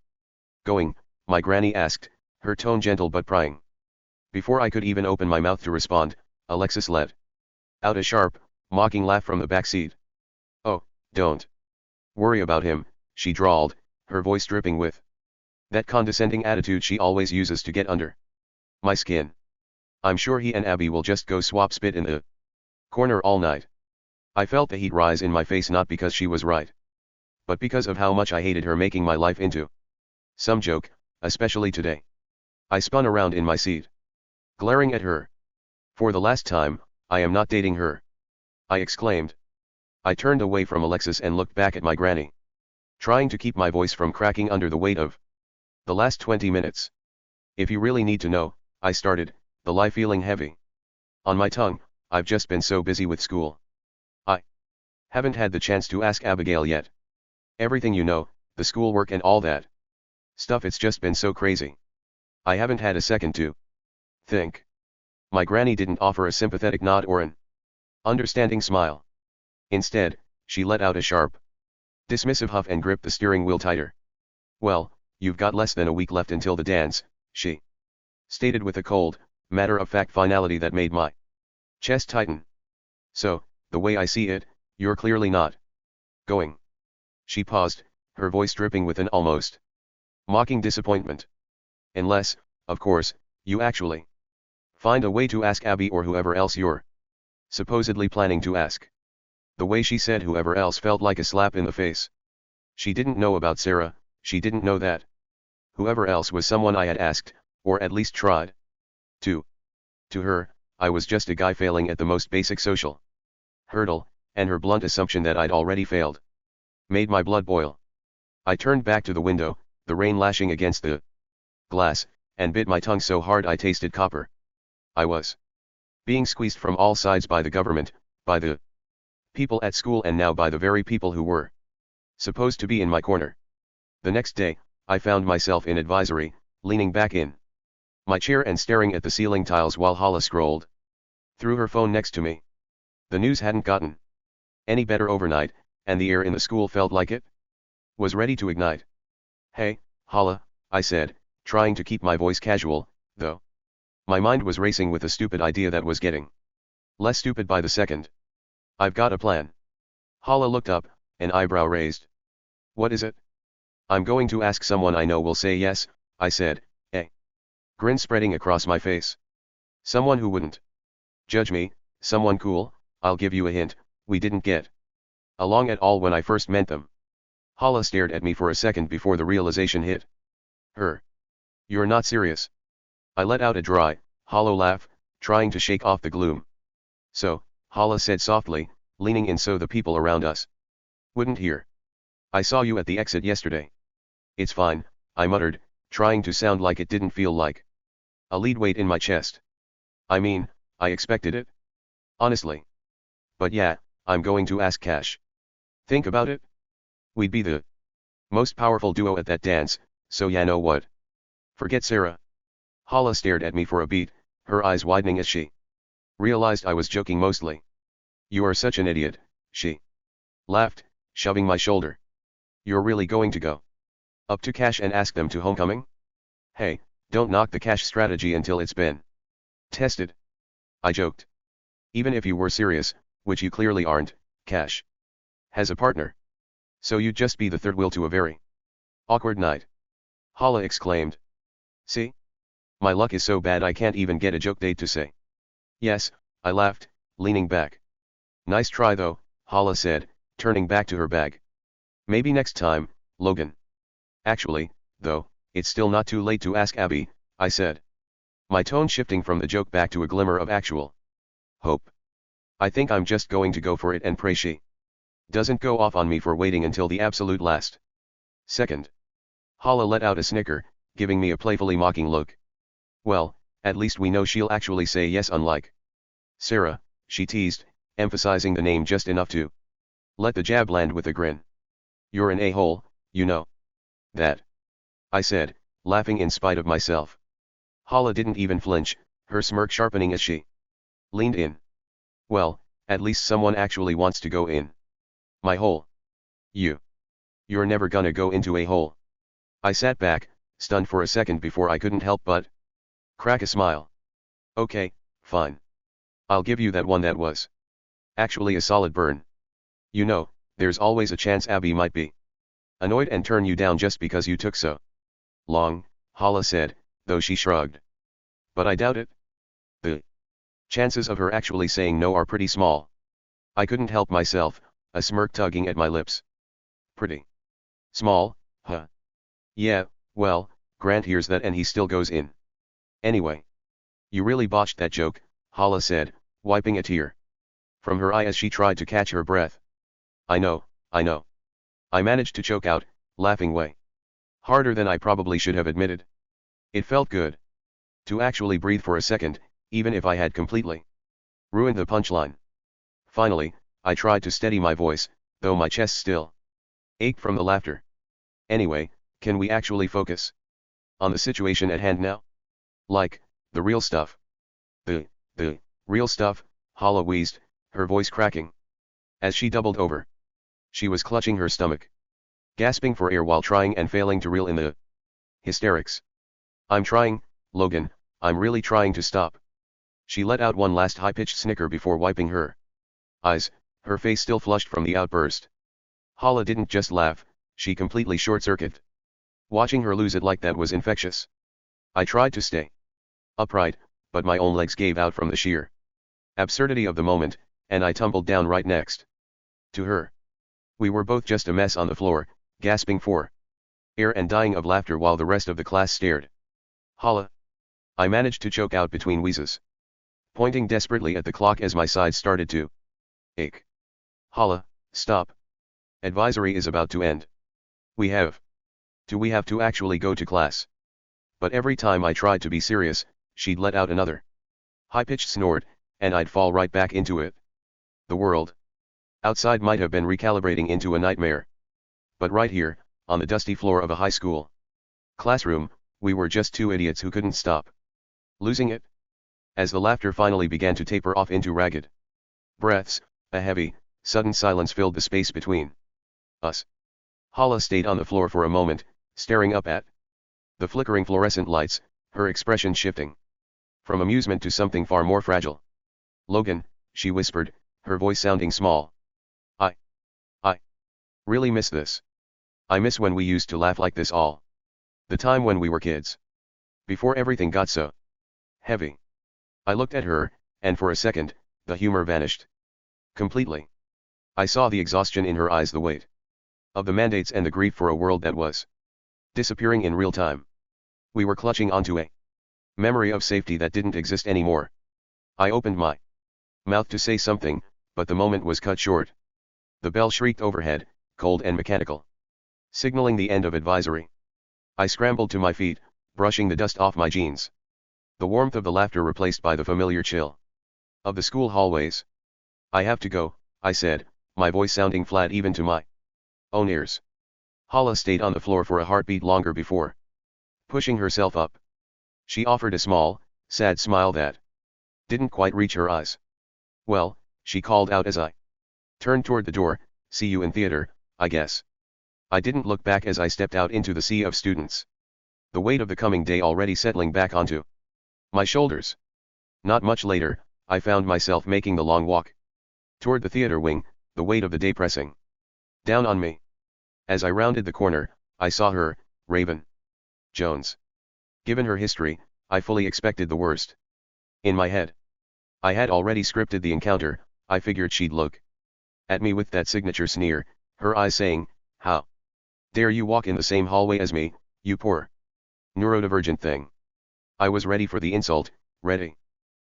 going? My granny asked, her tone gentle but prying. Before I could even open my mouth to respond, Alexis let out a sharp, mocking laugh from the back seat. "Oh, don't worry about him," she drawled, her voice dripping with that condescending attitude she always uses to get under my skin. "I'm sure he and Abby will just go swap spit in the corner all night." I felt the heat rise in my face, not because she was right, but because of how much I hated her making my life into some joke, especially today. I spun around in my seat, glaring at her. "For the last time, I am not dating her," I exclaimed. I turned away from Alexis and looked back at my granny, trying to keep my voice from cracking under the weight of the last 20 minutes. "If you really need to know," I started, the lie feeling heavy on my tongue, "I've just been so busy with school. I haven't had the chance to ask Abigail yet. Everything you know, the schoolwork and all that stuff, it's just been so crazy. I haven't had a second to think." My granny didn't offer a sympathetic nod or an understanding smile. Instead, she let out a sharp, dismissive huff and gripped the steering wheel tighter. "Well, you've got less than a week left until the dance," she stated with a cold, matter-of-fact finality that made my chest tighten. "So, the way I see it, you're clearly not going." She paused, her voice dripping with an almost mocking disappointment. "Unless, of course, you actually find a way to ask Abby or whoever else you're supposedly planning to ask." The way she said whoever else felt like a slap in the face. She didn't know about Sarah, she didn't know that whoever else was someone I had asked, or at least tried to. To her, I was just a guy failing at the most basic social hurdle, and her blunt assumption that I'd already failed made my blood boil. I turned back to the window, the rain lashing against the glass, and bit my tongue so hard I tasted copper. I was being squeezed from all sides by the government, by the people at school, and now by the very people who were supposed to be in my corner. The next day, I found myself in advisory, leaning back in my chair and staring at the ceiling tiles while Hala scrolled through her phone next to me. The news hadn't gotten any better overnight, and the air in the school felt like it was ready to ignite. "Hey, Hala," I said, trying to keep my voice casual, though my mind was racing with a stupid idea that was getting less stupid by the second. "I've got a plan." Hala looked up, an eyebrow raised. "What is it?" "I'm going to ask someone I know will say yes," I said, a grin spreading across my face. "Someone who wouldn't judge me, someone cool. I'll give you a hint, we didn't get along at all when I first met them." Hala stared at me for a second before the realization hit her. "You're not serious?" I let out a dry, hollow laugh, trying to shake off the gloom. "So," Hala said softly, leaning in so the people around us wouldn't hear, "I saw you at the exit yesterday." "It's fine," I muttered, trying to sound like it didn't feel like a lead weight in my chest. "I mean, I expected it. Honestly. But yeah, I'm going to ask Cash. Think about it. We'd be the most powerful duo at that dance, so yeah, know what? Forget Sarah." Hala stared at me for a beat, her eyes widening as she realized I was joking mostly. "You are such an idiot," she laughed, shoving my shoulder. "You're really going to go up to Cash and ask them to homecoming? Hey, don't knock the Cash strategy until it's been tested," I joked. "Even if you were serious, which you clearly aren't, Cash has a partner. So you'd just be the third wheel to a very awkward night." Hala exclaimed. "See? My luck is so bad I can't even get a joke date to say yes," I laughed, leaning back. "Nice try though," Hala said, turning back to her bag. "Maybe next time, Logan." "Actually, though, it's still not too late to ask Abby," I said, my tone shifting from the joke back to a glimmer of actual hope. "I think I'm just going to go for it and pray she doesn't go off on me for waiting until the absolute last second." Hala let out a snicker, giving me a playfully mocking look. "Well, at least we know she'll actually say yes, unlike Sarah," she teased, emphasizing the name just enough to let the jab land with a grin. "You're an a-hole, you know that," I said, laughing in spite of myself. Hala didn't even flinch, her smirk sharpening as she leaned in. "Well, at least someone actually wants to go in my hole. You're never gonna go into a hole." I sat back, stunned for a second before I couldn't help but crack a smile. "Okay, fine. I'll give you that one that was actually a solid burn. You know, there's always a chance Abby might be annoyed and turn you down just because you took so long, Hala said, though she shrugged. But I doubt it. The chances of her actually saying no are pretty small. I couldn't help myself, a smirk tugging at my lips. Pretty small, huh? Yeah, well, Grant hears that and he still goes in. Anyway. You really botched that joke, Hala said, wiping a tear from her eye as she tried to catch her breath. I know. I managed to choke out, laughing way harder than I probably should have admitted. It felt good to actually breathe for a second, even if I had completely ruined the punchline. Finally, I tried to steady my voice, though my chest still ached from the laughter. Anyway, can we actually focus on the situation at hand now? Like, the real stuff. The real stuff, Hala wheezed, her voice cracking as she doubled over. She was clutching her stomach, gasping for air while trying and failing to reel in the hysterics. I'm trying, Logan, I'm really trying to stop. She let out one last high-pitched snicker before wiping her eyes, her face still flushed from the outburst. Hala didn't just laugh, she completely short-circuited. Watching her lose it like that was infectious. I tried to stay upright, but my own legs gave out from the sheer absurdity of the moment, and I tumbled down right next to her. We were both just a mess on the floor, gasping for air and dying of laughter while the rest of the class stared. Hala. I managed to choke out between wheezes, pointing desperately at the clock as my sides started to ache. Hala, stop. Advisory is about to end. We have to actually go to class. But every time I tried to be serious, she'd let out another high-pitched snort, and I'd fall right back into it. The world outside might have been recalibrating into a nightmare. But right here, on the dusty floor of a high school classroom, we were just two idiots who couldn't stop losing it. As the laughter finally began to taper off into ragged breaths, a heavy, sudden silence filled the space between us. Hala stayed on the floor for a moment, staring up at the flickering fluorescent lights, her expression shifting from amusement to something far more fragile. Logan, she whispered, her voice sounding small. I really miss this. I miss when we used to laugh like this all the time when we were kids. Before everything got so heavy. I looked at her, and for a second, the humor vanished completely. I saw the exhaustion in her eyes, the weight of the mandates and the grief for a world that was disappearing in real time. We were clutching onto a memory of safety that didn't exist anymore. I opened my mouth to say something, but the moment was cut short. The bell shrieked overhead, cold and mechanical, signaling the end of advisory. I scrambled to my feet, brushing the dust off my jeans. The warmth of the laughter replaced by the familiar chill of the school hallways. I have to go, I said, my voice sounding flat even to my own ears. Hala stayed on the floor for a heartbeat longer before pushing herself up. She offered a small, sad smile that didn't quite reach her eyes. Well, she called out as I turned toward the door, see you in theater, I guess. I didn't look back as I stepped out into the sea of students. The weight of the coming day already settling back onto my shoulders. Not much later, I found myself making the long walk toward the theater wing, the weight of the day pressing down on me. As I rounded the corner, I saw her, Raven Jones. Given her history, I fully expected the worst. In my head, I had already scripted the encounter. I figured she'd look at me with that signature sneer, her eyes saying, "How dare you walk in the same hallway as me, you poor neurodivergent thing." I was ready for the insult, ready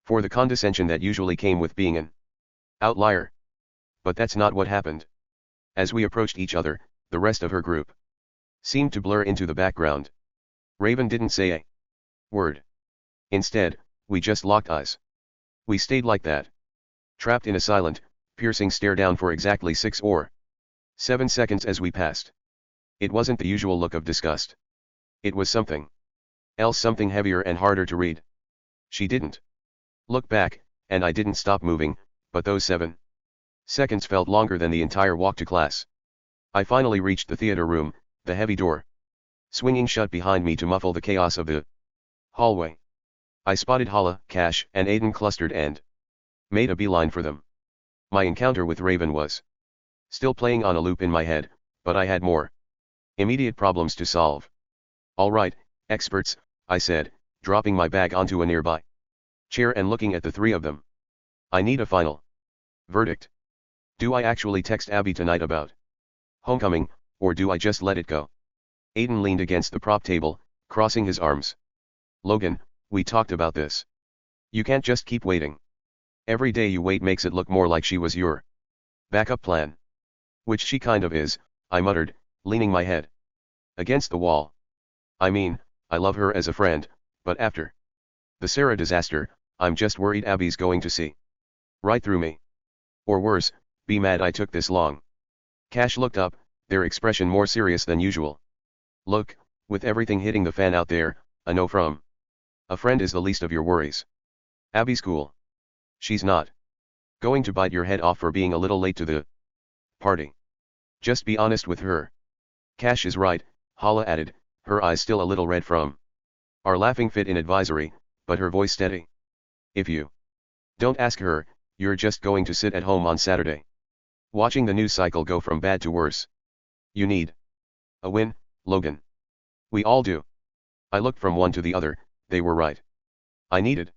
for the condescension that usually came with being an outlier. But that's not what happened. As we approached each other, the rest of her group seemed to blur into the background. Raven didn't say a word. Instead, we just locked eyes. We stayed like that, trapped in a silent, piercing stare down for exactly 6 or 7 seconds as we passed. It wasn't the usual look of disgust. It was something else, something heavier and harder to read. She didn't look back, and I didn't stop moving, but those 7 seconds felt longer than the entire walk to class. I finally reached the theater room, the heavy door swinging shut behind me to muffle the chaos of the hallway. I spotted Hala, Cash, and Aiden clustered and Made a beeline for them. My encounter with Raven was still playing on a loop in my head, but I had more immediate problems to solve. All right, experts, I said, dropping my bag onto a nearby chair and looking at the three of them. I need a final verdict. Do I actually text Abby tonight about homecoming, or do I just let it go? Aiden leaned against the prop table, crossing his arms. Logan, we talked about this. You can't just keep waiting. Every day you wait makes it look more like she was your backup plan. Which she kind of is, I muttered, leaning my head against the wall. I mean, I love her as a friend, but after the Sarah disaster, I'm just worried Abby's going to see right through me. Or worse, be mad I took this long. Cash looked up, their expression more serious than usual. Look, with everything hitting the fan out there, a no from a friend is the least of your worries. Abby's cool. She's not going to bite your head off for being a little late to the party. Just be honest with her. Cash is right, Hala added, her eyes still a little red from our laughing fit in advisory, but her voice steady. If you don't ask her, you're just going to sit at home on Saturday, watching the news cycle go from bad to worse. You need a win, Logan. We all do. I looked from one to the other, they were right. I needed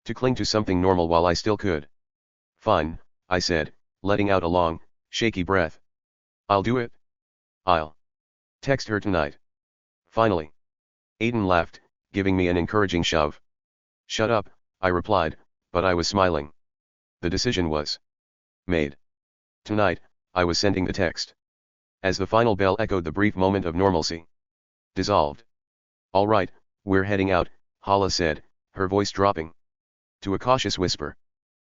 to cling to something normal while I still could. Fine, I said, letting out a long, shaky breath. I'll do it. I'll text her tonight. Finally. Aiden laughed, giving me an encouraging shove. Shut up, I replied, but I was smiling. The decision was made. Tonight, I was sending the text. As the final bell echoed, the brief moment of normalcy dissolved. All right, we're heading out, Hala said, her voice dropping to a cautious whisper.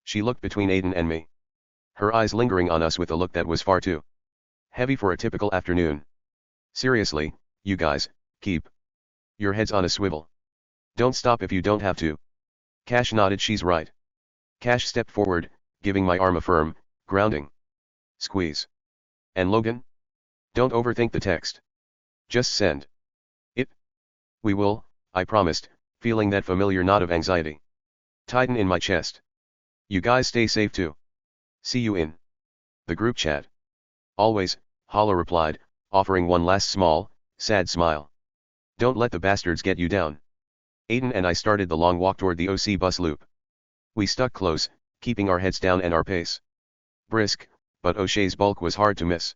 She looked between Aiden and me, her eyes lingering on us with a look that was far too heavy for a typical afternoon. Seriously, you guys, keep your heads on a swivel. Don't stop if you don't have to. Cash nodded. She's right. Cash stepped forward, giving my arm a firm, grounding squeeze. And Logan? Don't overthink the text. Just send it. We will, I promised, feeling that familiar knot of anxiety tighten in my chest. You guys stay safe too. See you in the group chat. Always, Hala replied, offering one last small, sad smile. Don't let the bastards get you down. Aiden and I started the long walk toward the OC bus loop. We stuck close, keeping our heads down and our pace brisk, but O'Shea's bulk was hard to miss.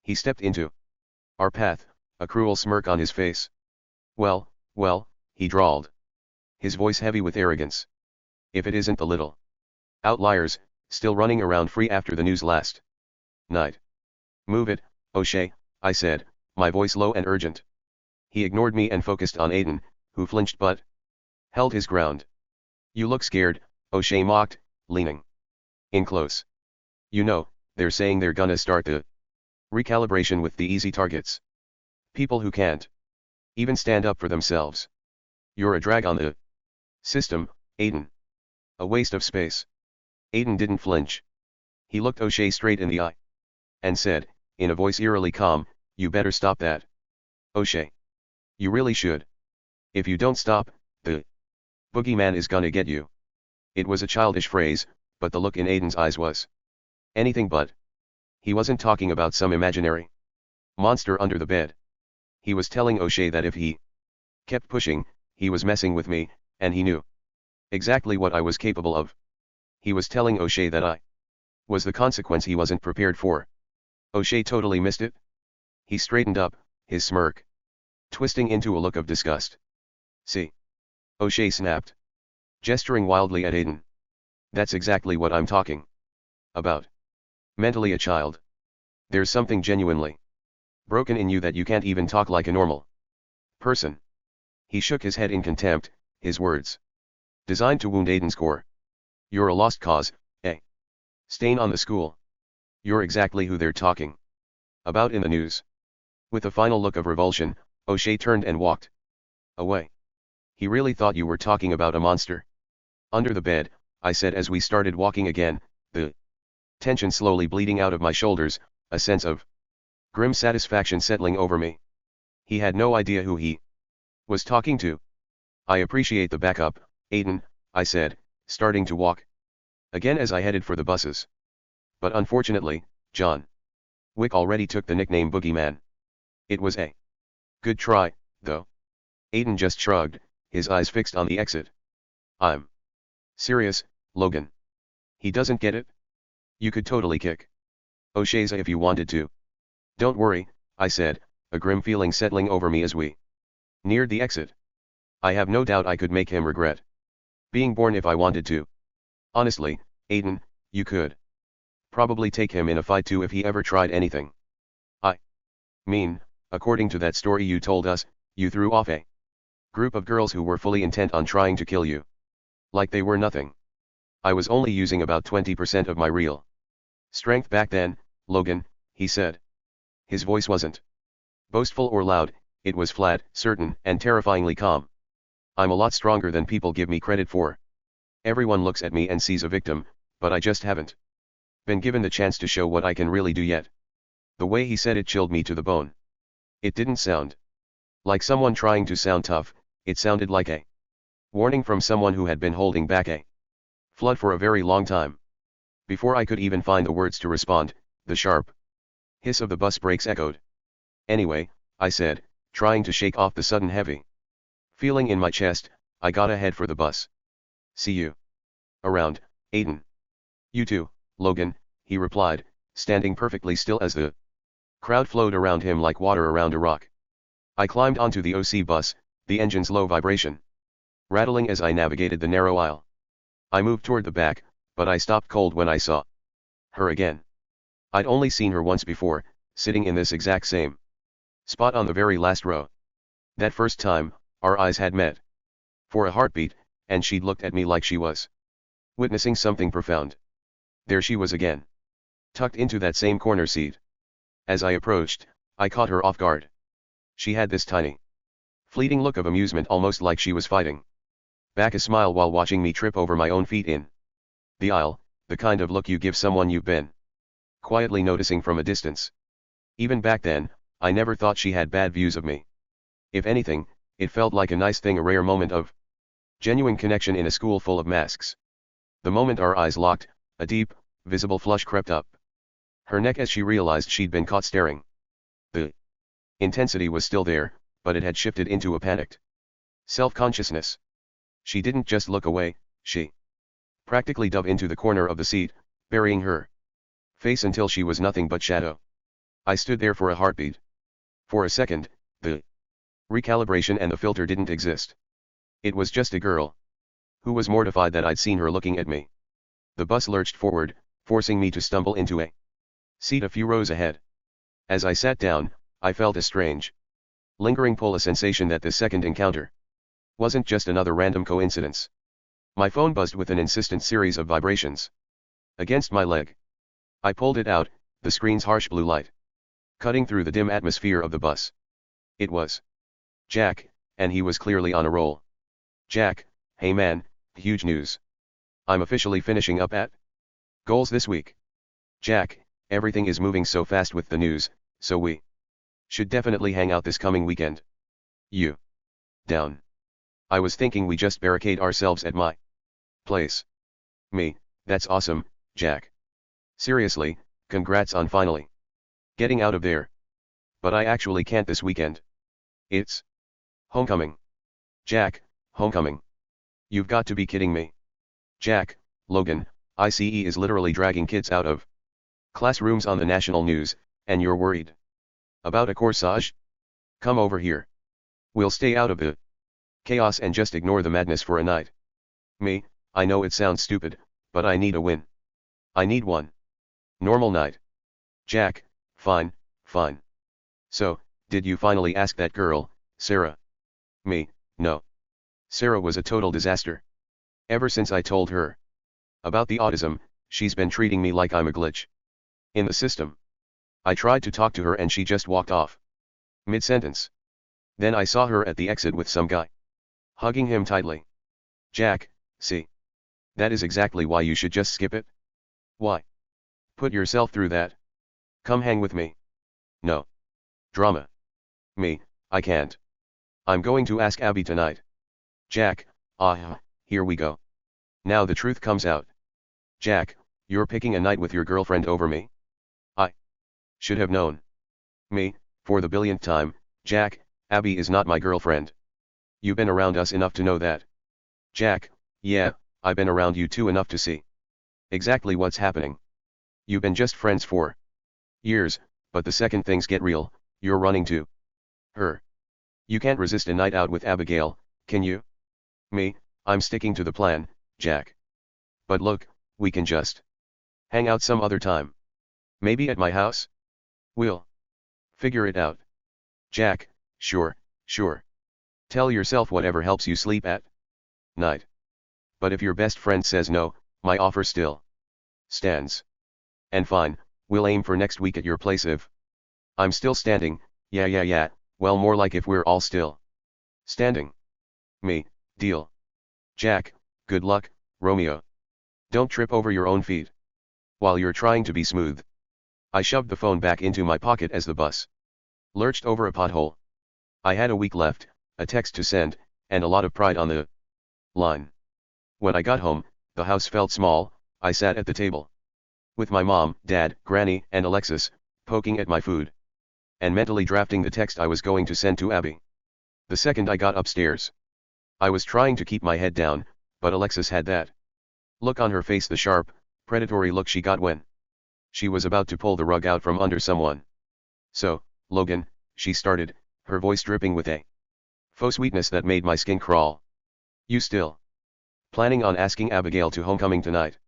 He stepped into our path, a cruel smirk on his face. Well, he drawled, his voice heavy with arrogance. If it isn't the little outliers, still running around free after the news last night. Move it, O'Shea, I said, my voice low and urgent. He ignored me and focused on Aiden, who flinched but held his ground. You look scared, O'Shea mocked, leaning in close. You know, they're saying they're gonna start the recalibration with the easy targets. People who can't even stand up for themselves. You're a drag on the system, Aiden. A waste of space. Aiden didn't flinch. He looked O'Shea straight in the eye and said, in a voice eerily calm, you better stop that. O'Shea. You really should. If you don't stop, the boogeyman is gonna get you. It was a childish phrase, but the look in Aiden's eyes was anything but. He wasn't talking about some imaginary monster under the bed. He was telling O'Shea that if he kept pushing, he was messing with me, and he knew exactly what I was capable of. He was telling O'Shea that I was the consequence he wasn't prepared for. O'Shea totally missed it. He straightened up, his smirk twisting into a look of disgust. See? O'Shea snapped, gesturing wildly at Aiden. That's exactly what I'm talking about. Mentally a child. There's something genuinely broken in you that you can't even talk like a normal person. He shook his head in contempt, his words designed to wound Aiden's core. You're a lost cause, a stain on the school. You're exactly who they're talking about in the news. With a final look of revulsion, O'Shea turned and walked away. He really thought you were talking about a monster under the bed, I said as we started walking again, the tension slowly bleeding out of my shoulders, a sense of grim satisfaction settling over me. He had no idea who he was talking to. I appreciate the backup, Aiden, I said, starting to walk Again as I headed for the buses. But unfortunately, John Wick already took the nickname Boogeyman. It was a good try, though. Aiden just shrugged, his eyes fixed on the exit. I'm serious, Logan. He doesn't get it? You could totally kick O'Shea's if you wanted to. Don't worry, I said, a grim feeling settling over me as we neared the exit. I have no doubt I could make him regret being born if I wanted to. Honestly, Aiden, you could probably take him in a fight too if he ever tried anything. I mean, according to that story you told us, you threw off a group of girls who were fully intent on trying to kill you. Like they were nothing. I was only using about 20% of my real strength back then, Logan, he said. His voice wasn't boastful or loud, it was flat, certain, and terrifyingly calm. I'm a lot stronger than people give me credit for. Everyone looks at me and sees a victim, but I just haven't been given the chance to show what I can really do yet. The way he said it chilled me to the bone. It didn't sound like someone trying to sound tough, it sounded like a warning from someone who had been holding back a flood for a very long time. Before I could even find the words to respond, the sharp hiss of the bus brakes echoed. Anyway, I said, trying to shake off the sudden heavy feeling in my chest. I got ahead for the bus. See you around, Aiden. You too, Logan, he replied, standing perfectly still as the crowd flowed around him like water around a rock. I climbed onto the OC bus, the engine's low vibration rattling as I navigated the narrow aisle. I moved toward the back, but I stopped cold when I saw her again. I'd only seen her once before, sitting in this exact same spot on the very last row. That first time, our eyes had met for a heartbeat, and she'd looked at me like she was witnessing something profound. There she was again, tucked into that same corner seat. As I approached, I caught her off guard. She had this tiny, fleeting look of amusement, almost like she was fighting back a smile while watching me trip over my own feet in the aisle, the kind of look you give someone you've been quietly noticing from a distance. Even back then, I never thought she had bad views of me. If anything, it felt like a nice thing, a rare moment of genuine connection in a school full of masks. The moment our eyes locked, a deep, visible flush crept up her neck as she realized she'd been caught staring. The intensity was still there, but it had shifted into a panicked self-consciousness. She didn't just look away, she practically dove into the corner of the seat, burying her face until she was nothing but shadow. I stood there for a heartbeat. For a second, the recalibration and the filter didn't exist. It was just a girl who was mortified that I'd seen her looking at me. The bus lurched forward, forcing me to stumble into a seat a few rows ahead. As I sat down, I felt a strange, lingering pull, a sensation that this second encounter wasn't just another random coincidence. My phone buzzed with an insistent series of vibrations against my leg. I pulled it out, the screen's harsh blue light cutting through the dim atmosphere of the bus. It was Jack, and he was clearly on a roll. Jack, hey man, huge news. I'm officially finishing up at goals this week. Jack, everything is moving so fast with the news, so we should definitely hang out this coming weekend. You down? I was thinking we just barricade ourselves at my place. Me, that's awesome, Jack. Seriously, congrats on finally getting out of there. But I actually can't this weekend. It's homecoming. Jack, homecoming. You've got to be kidding me. Jack, Logan, ICE is literally dragging kids out of classrooms on the national news, and you're worried about a corsage? Come over here. We'll stay out of the chaos and just ignore the madness for a night. Me, I know it sounds stupid, but I need a win. I need one normal night. Jack, fine, fine. So, did you finally ask that girl, Sarah? Me, no. Sarah was a total disaster. Ever since I told her about the autism, she's been treating me like I'm a glitch in the system. I tried to talk to her and she just walked off mid-sentence. Then I saw her at the exit with some guy hugging him tightly. Jack, see? That is exactly why you should just skip it. Why? Put yourself through that. Come hang with me. No. Drama. Me, I can't. I'm going to ask Abby tonight. Jack, here we go. Now the truth comes out. Jack, you're picking a night with your girlfriend over me? I should have known. Me, for the billionth time, Jack, Abby is not my girlfriend. You've been around us enough to know that. Jack, yeah, I've been around you too enough to see exactly what's happening. You've been just friends for years, but the second things get real, you're running to her. You can't resist a night out with Abigail, can you? Me, I'm sticking to the plan, Jack. But look, we can just hang out some other time. Maybe at my house? We'll figure it out. Jack, sure, sure. Tell yourself whatever helps you sleep at night. But if your best friend says no, my offer still stands. And fine, we'll aim for next week at your place if I'm still standing, yeah, well more like if we're all still standing. Me, deal. Jack, good luck, Romeo. Don't trip over your own feet while you're trying to be smooth. I shoved the phone back into my pocket as the bus lurched over a pothole. I had a week left, a text to send, and a lot of pride on the line. When I got home, the house felt small. I sat at the table with my mom, dad, granny, and Alexis, poking at my food and mentally drafting the text I was going to send to Abby. The second I got upstairs, I was trying to keep my head down, but Alexis had that look on her face, the sharp, predatory look she got when she was about to pull the rug out from under someone. So, Logan, she started, her voice dripping with a faux sweetness that made my skin crawl. You still planning on asking Abigail to homecoming tonight?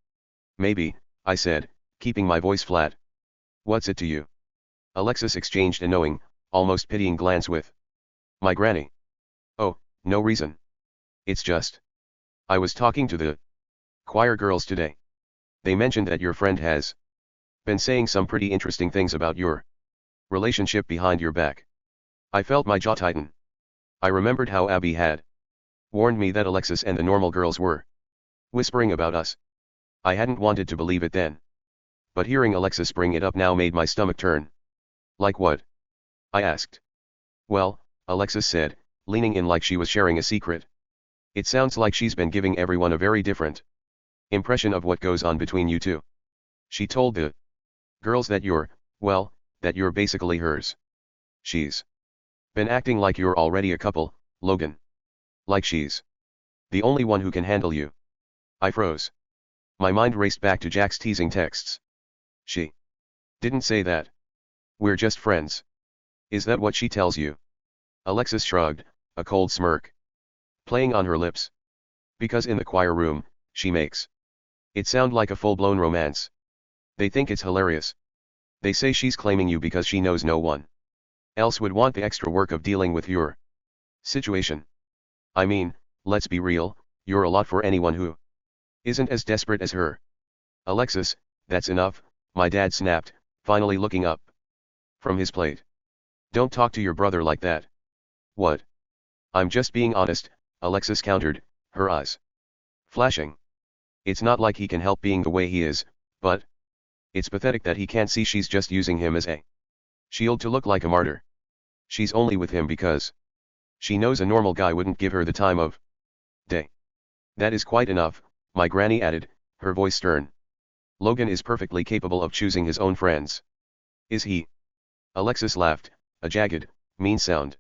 Maybe, I said, keeping my voice flat. What's it to you? Alexis exchanged a knowing, almost pitying glance with my granny. Oh, no reason. It's just I was talking to the choir girls today. They mentioned that your friend has been saying some pretty interesting things about your relationship behind your back. I felt my jaw tighten. I remembered how Abby had warned me that Alexis and the normal girls were whispering about us. I hadn't wanted to believe it then. But hearing Alexis bring it up now made my stomach turn. Like what? I asked. Well, Alexis said, leaning in like she was sharing a secret. It sounds like she's been giving everyone a very different impression of what goes on between you two. She told the girls that that you're basically hers. She's been acting like you're already a couple, Logan. Like she's the only one who can handle you. I froze. My mind raced back to Jack's teasing texts. She didn't say that. We're just friends. Is that what she tells you? Alexis shrugged, a cold smirk playing on her lips. Because in the choir room, she makes it sound like a full-blown romance. They think it's hilarious. They say she's claiming you because she knows no one else would want the extra work of dealing with your situation. I mean, let's be real, you're a lot for anyone who isn't as desperate as her. Alexis, that's enough, my dad snapped, finally looking up from his plate. Don't talk to your brother like that. What? I'm just being honest, Alexis countered, her eyes flashing. It's not like he can help being the way he is, but it's pathetic that he can't see she's just using him as a shield to look like a martyr. She's only with him because she knows a normal guy wouldn't give her the time of day. That is quite enough, my granny added, her voice stern. Logan is perfectly capable of choosing his own friends. Is he? Alexis laughed, a jagged, mean sound.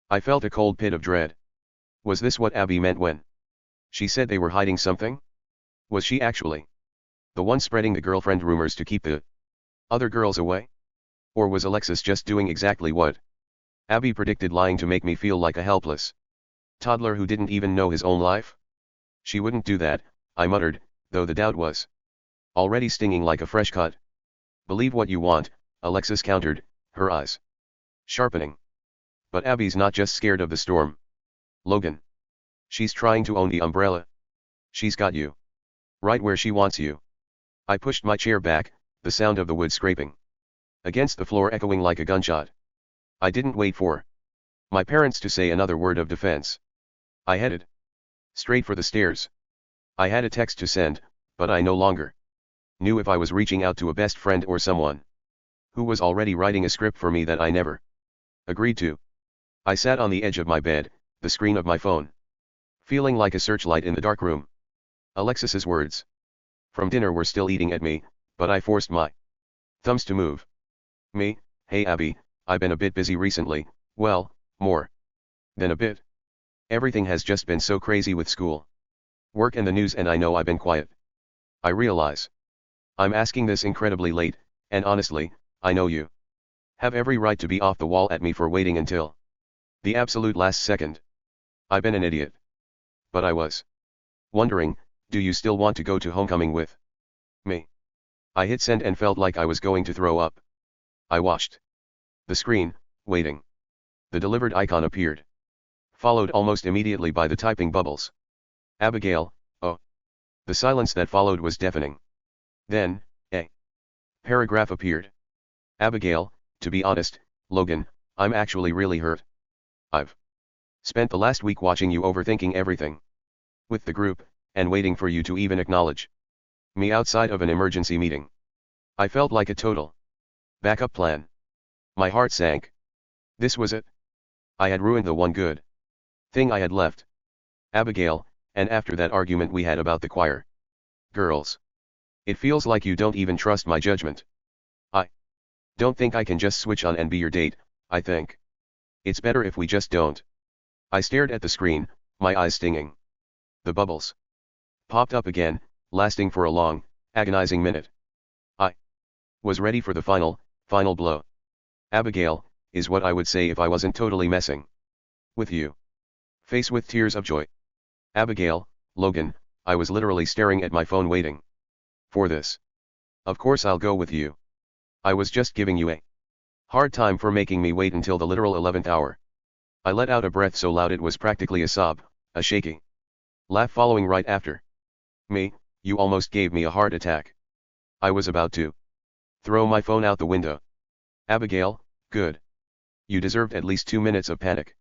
I felt a cold pit of dread. Was this what Abby meant when she said they were hiding something? Was she actually the one spreading the girlfriend rumors to keep the other girls away? Or was Alexis just doing exactly what Abby predicted, lying to make me feel like a helpless toddler who didn't even know his own life? She wouldn't do that, I muttered, though the doubt was already stinging like a fresh cut. Believe what you want, Alexis countered, her eyes sharpening. But Abby's not just scared of the storm, Logan. She's trying to own the umbrella. She's got you right where she wants you. I pushed my chair back, the sound of the wood scraping against the floor echoing like a gunshot. I didn't wait for my parents to say another word of defense. I headed straight for the stairs. I had a text to send, but I no longer knew if I was reaching out to a best friend or someone who was already writing a script for me that I never agreed to. I sat on the edge of my bed, the screen of my phone feeling like a searchlight in the dark room. Alexis's words From dinner were still eating at me, but I forced my thumbs to move. Me, hey Abby, I've been a bit busy recently, well, more than a bit. Everything has just been so crazy with school, work and the news, and I know I've been quiet. I realize I'm asking this incredibly late, and honestly, I know you have every right to be off the wall at me for waiting until the absolute last second. I've been an idiot. But I was wondering, do you still want to go to homecoming with me? I hit send and felt like I was going to throw up. I watched the screen, waiting. The delivered icon appeared, followed almost immediately by the typing bubbles. Abigail, oh. The silence that followed was deafening. Then, a paragraph appeared. Abigail, to be honest, Logan, I'm actually really hurt. I've spent the last week watching you overthinking everything with the group, and waiting for you to even acknowledge me outside of an emergency meeting. I felt like a total backup plan. My heart sank. This was it. I had ruined the one good thing I had left. Abigail, and after that argument we had about the choir girls, it feels like you don't even trust my judgment. I don't think I can just switch on and be your date. I think it's better if we just don't. I stared at the screen, my eyes stinging. The bubbles popped up again, lasting for a long, agonizing minute. I was ready for the final blow. Abigail, is what I would say if I wasn't totally messing with you. Face with tears of joy. Abigail, Logan, I was literally staring at my phone waiting for this. Of course I'll go with you. I was just giving you a hard time for making me wait until the literal 11th hour. I let out a breath so loud it was practically a sob, a shaky laugh following right after. Me, you almost gave me a heart attack. I was about to throw my phone out the window. Abigail, good. You deserved at least 2 minutes of panic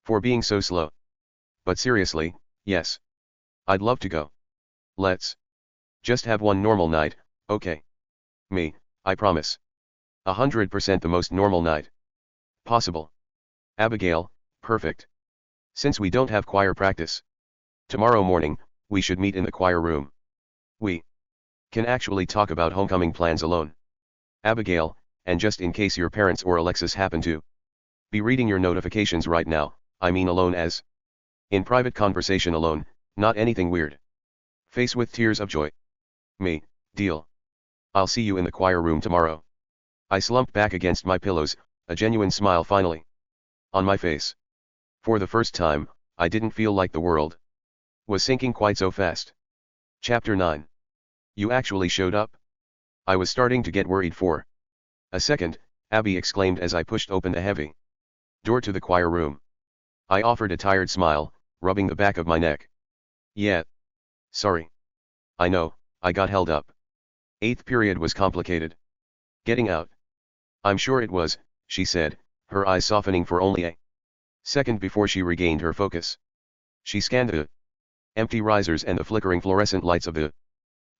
for being so slow. But seriously, yes. I'd love to go. Let's just have one normal night, okay? Me, I promise. 100% the most normal night possible. Abigail, perfect. Since we don't have choir practice tomorrow morning, we should meet in the choir room. We can actually talk about homecoming plans alone. Abigail, and just in case your parents or Alexis happen to be reading your notifications right now, I mean alone as in private conversation alone, not anything weird. Face with tears of joy. Me, deal. I'll see you in the choir room tomorrow. I slumped back against my pillows, a genuine smile finally on my face. For the first time, I didn't feel like the world was sinking quite so fast. Chapter 9. You actually showed up? I was starting to get worried for a second, Abby exclaimed as I pushed open the heavy door to the choir room. I offered a tired smile, rubbing the back of my neck. Yeah. Sorry. I know, I got held up. 8th period was complicated. Getting out. I'm sure it was, she said, her eyes softening for only a second before she regained her focus. She scanned the empty risers and the flickering fluorescent lights of the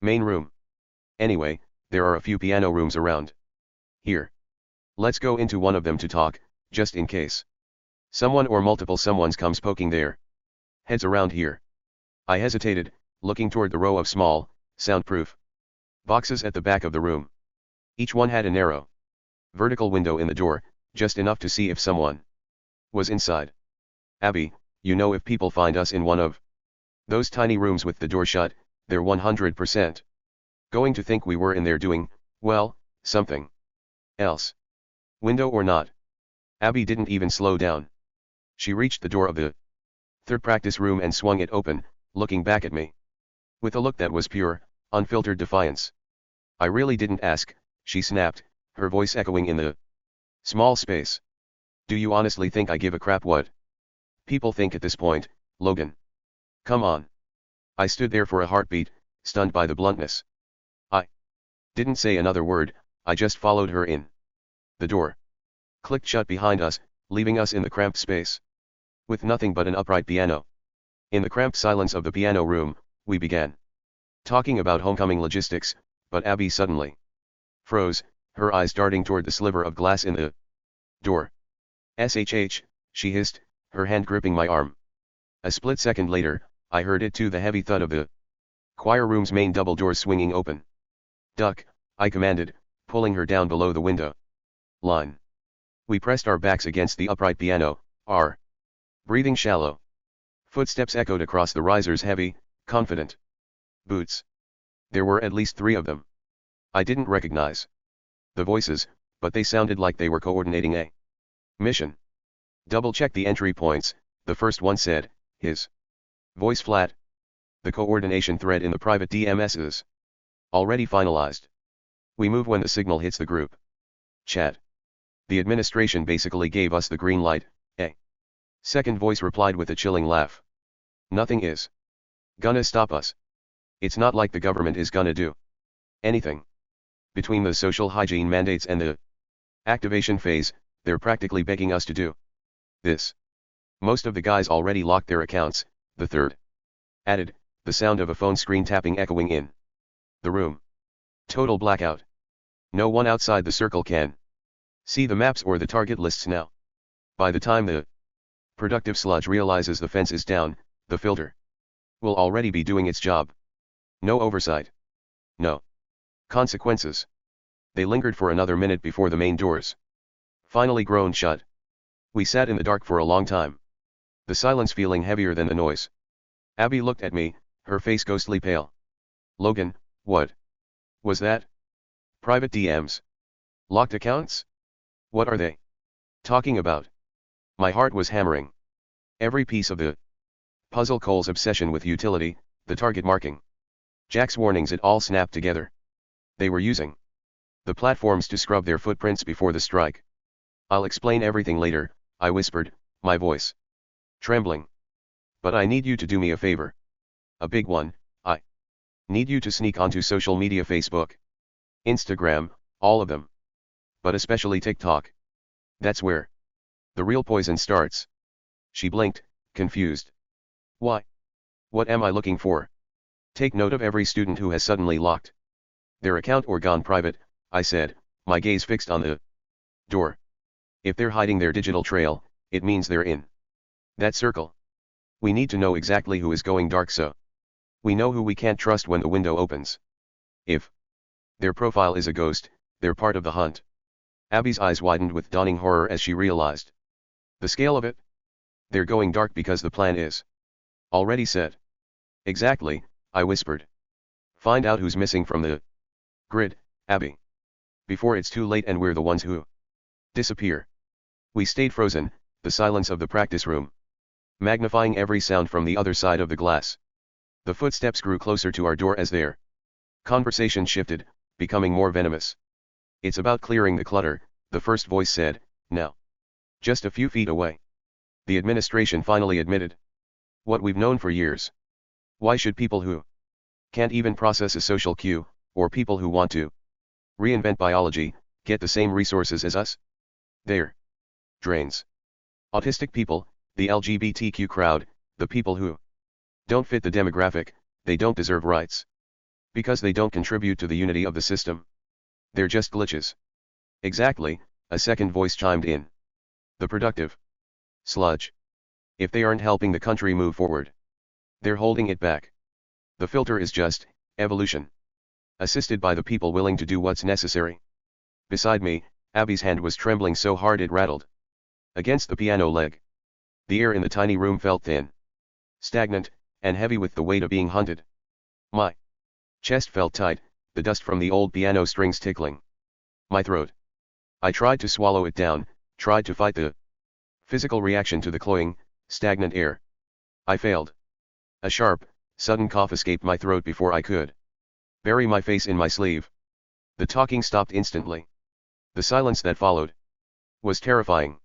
main room. Anyway, there are a few piano rooms around here. Let's go into one of them to talk, just in case someone or multiple someones comes poking their heads around here. I hesitated, looking toward the row of small, soundproof boxes at the back of the room. Each one had a narrow vertical window in the door, just enough to see if someone was inside. Abby, you know, if people find us in one of those tiny rooms with the door shut, they're 100% going to think we were in there doing, well, something else. Window or not. Abby didn't even slow down. She reached the door of the third practice room and swung it open, looking back at me with a look that was pure, unfiltered defiance. I really didn't ask, she snapped, her voice echoing in the small space. Do you honestly think I give a crap what people think at this point, Logan? Come on. I stood there for a heartbeat, stunned by the bluntness. I didn't say another word, I just followed her in. The door clicked shut behind us, leaving us in the cramped space with nothing but an upright piano. In the cramped silence of the piano room, we began talking about homecoming logistics, but Abby suddenly froze, her eyes darting toward the sliver of glass in the door. SHH, she hissed, her hand gripping my arm. A split second later, I heard it too, the heavy thud of the Choir room's main double doors swinging open. Duck, I commanded, pulling her down below the window line. We pressed our backs against the upright piano, our breathing shallow. Footsteps echoed across the riser's heavy, confident boots. There were at least 3 of them. I didn't recognize the voices, but they sounded like they were coordinating a mission. Double-check the entry points, the first one said, his voice flat. The coordination thread in the private DMS is already finalized. We move when the signal hits the group chat. The administration basically gave us the green light. A second voice replied with a chilling laugh. Nothing is gonna stop us. It's not like the government is gonna do anything. Between the social hygiene mandates and the activation phase, they're practically begging us to do this. Most of the guys already locked their accounts, the third added, the sound of a phone screen tapping echoing in the room. Total blackout. No one outside the circle can see the maps or the target lists now. By the time the productive sludge realizes the fence is down, the filter will already be doing its job. No oversight. No consequences. They lingered for another minute before the main doors finally groaned shut. We sat in the dark for a long time, the silence feeling heavier than the noise. Abby looked at me, her face ghostly pale. Logan, what was that? Private DMs? Locked accounts? What are they talking about? My heart was hammering. Every piece of the puzzle, Cole's obsession with utility, the target marking, Jack's warnings, it all snapped together. They were using the platforms to scrub their footprints before the strike. I'll explain everything later, I whispered, my voice trembling. But I need you to do me a favor. A big one. I need you to sneak onto social media, Facebook, Instagram, all of them. But especially TikTok. That's where the real poison starts. She blinked, confused. Why? What am I looking for? Take note of every student who has suddenly locked their account or gone private, I said, my gaze fixed on the door. If they're hiding their digital trail, it means they're in that circle. We need to know exactly who is going dark so we know who we can't trust when the window opens. If their profile is a ghost, they're part of the hunt. Abby's eyes widened with dawning horror as she realized the scale of it. They're going dark because the plan is already set. Exactly, I whispered. Find out who's missing from the grid, Abby. Before it's too late and we're the ones who disappear. We stayed frozen, the silence of the practice room magnifying every sound from the other side of the glass. The footsteps grew closer to our door as their conversation shifted, becoming more venomous. It's about clearing the clutter, the first voice said, now just a few feet away. The administration finally admitted what we've known for years. Why should people who can't even process a social cue, or people who want to reinvent biology, get the same resources as us? They're drains. Autistic people, the LGBTQ crowd, the people who don't fit the demographic, they don't deserve rights. Because they don't contribute to the unity of the system. They're just glitches. Exactly, a second voice chimed in. The productive sludge. If they aren't helping the country move forward, they're holding it back. The filter is just evolution, assisted by the people willing to do what's necessary. Beside me, Abby's hand was trembling so hard it rattled against the piano leg. The air in the tiny room felt thin, stagnant, and heavy with the weight of being hunted. My chest felt tight, the dust from the old piano strings tickling my throat. I tried to swallow it down, tried to fight the physical reaction to the cloying, stagnant air. I failed. A sharp, sudden cough escaped my throat before I could bury my face in my sleeve. The talking stopped instantly. The silence that followed was terrifying.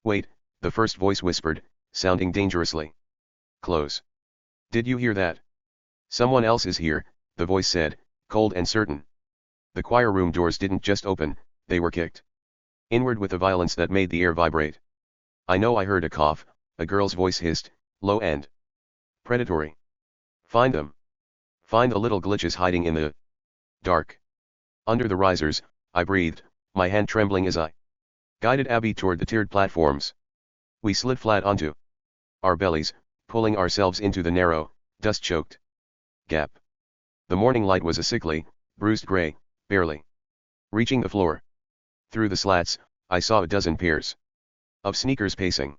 Wait, the first voice whispered, sounding dangerously close. Did you hear that? Someone else is here, the voice said, cold and certain. The choir room doors didn't just open, they were kicked inward with a violence that made the air vibrate. I know I heard a cough, a girl's voice hissed, low and predatory. Find them. Find the little glitches hiding in the dark. Under the risers, I breathed, my hand trembling as I guided Abby toward the tiered platforms. We slid flat onto our bellies, pulling ourselves into the narrow, dust-choked gap. The morning light was a sickly, bruised gray, barely reaching the floor. Through the slats, I saw a dozen pairs of sneakers pacing.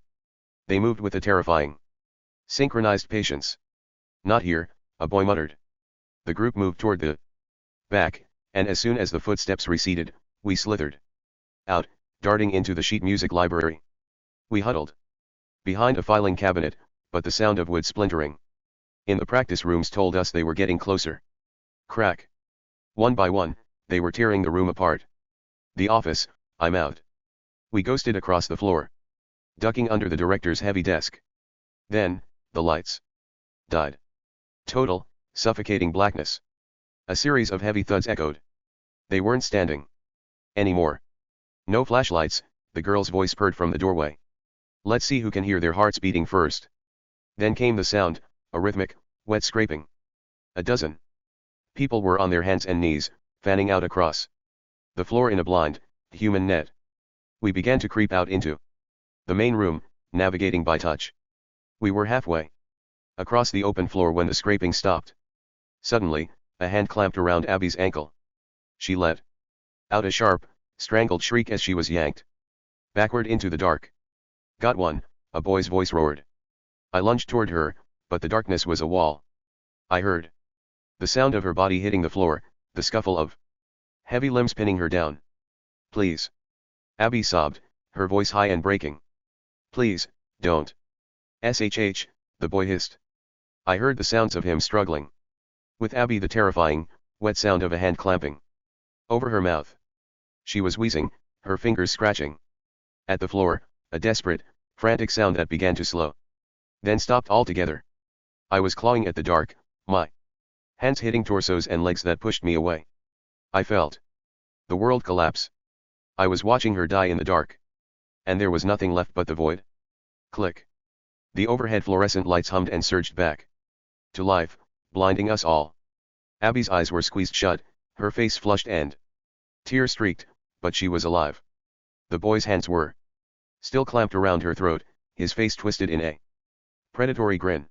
They moved with a terrifying, synchronized patience. Not here, a boy muttered. The group moved toward the back, and as soon as the footsteps receded, we slithered out, darting into the sheet music library. We huddled behind a filing cabinet, but the sound of wood splintering in the practice rooms told us they were getting closer. Crack. One by one, they were tearing the room apart. The office, I'm out. We ghosted across the floor, ducking under the director's heavy desk. Then, the lights died. Total, suffocating blackness. A series of heavy thuds echoed. They weren't standing anymore. No flashlights, the girl's voice purred from the doorway. Let's see who can hear their hearts beating first. Then came the sound, a rhythmic, wet scraping. A dozen people were on their hands and knees, fanning out across the floor in a blind, human net. We began to creep out into the main room, navigating by touch. We were halfway across the open floor when the scraping stopped. Suddenly, a hand clamped around Abby's ankle. She let out a sharp, strangled shriek as she was yanked backward into the dark. Got one, a boy's voice roared. I lunged toward her, but the darkness was a wall. I heard the sound of her body hitting the floor, the scuffle of heavy limbs pinning her down. Please. Abby sobbed, her voice high and breaking. Please, don't. SHH, the boy hissed. I heard the sounds of him struggling. With Abby the terrifying, wet sound of a hand clamping over her mouth. She was wheezing, her fingers scratching at the floor, a desperate, frantic sound that began to slow, then stopped altogether. I was clawing at the dark, my hands hitting torsos and legs that pushed me away. I felt the world collapse. I was watching her die in the dark. And there was nothing left but the void. Click. The overhead fluorescent lights hummed and surged back to life, blinding us all. Abby's eyes were squeezed shut, her face flushed and tear-streaked, but she was alive. The boy's hands were still clamped around her throat, his face twisted in a predatory grin.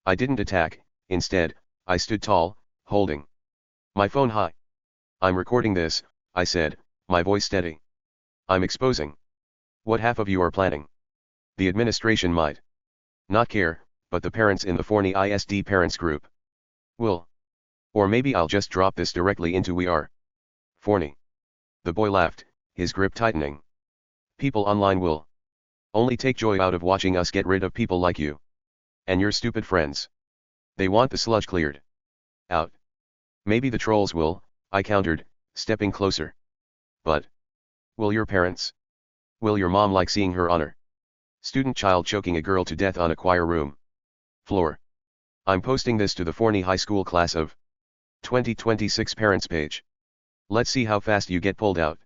I didn't attack, instead, I stood tall, holding my phone high. I'm recording this, I said, my voice steady. I'm exposing what half of you are planning. The administration might not care, but the parents in the Forney ISD parents group will. Or maybe I'll just drop this directly into We Are Forney. The boy laughed, his grip tightening. People online will only take joy out of watching us get rid of people like you and your stupid friends. They want the sludge cleared out. Maybe the trolls will, I countered, stepping closer. But will your parents? Will your mom like seeing her honor student child choking a girl to death on a choir room floor? I'm posting this to the Forney High School class of 2026 parents page. Let's see how fast you get pulled out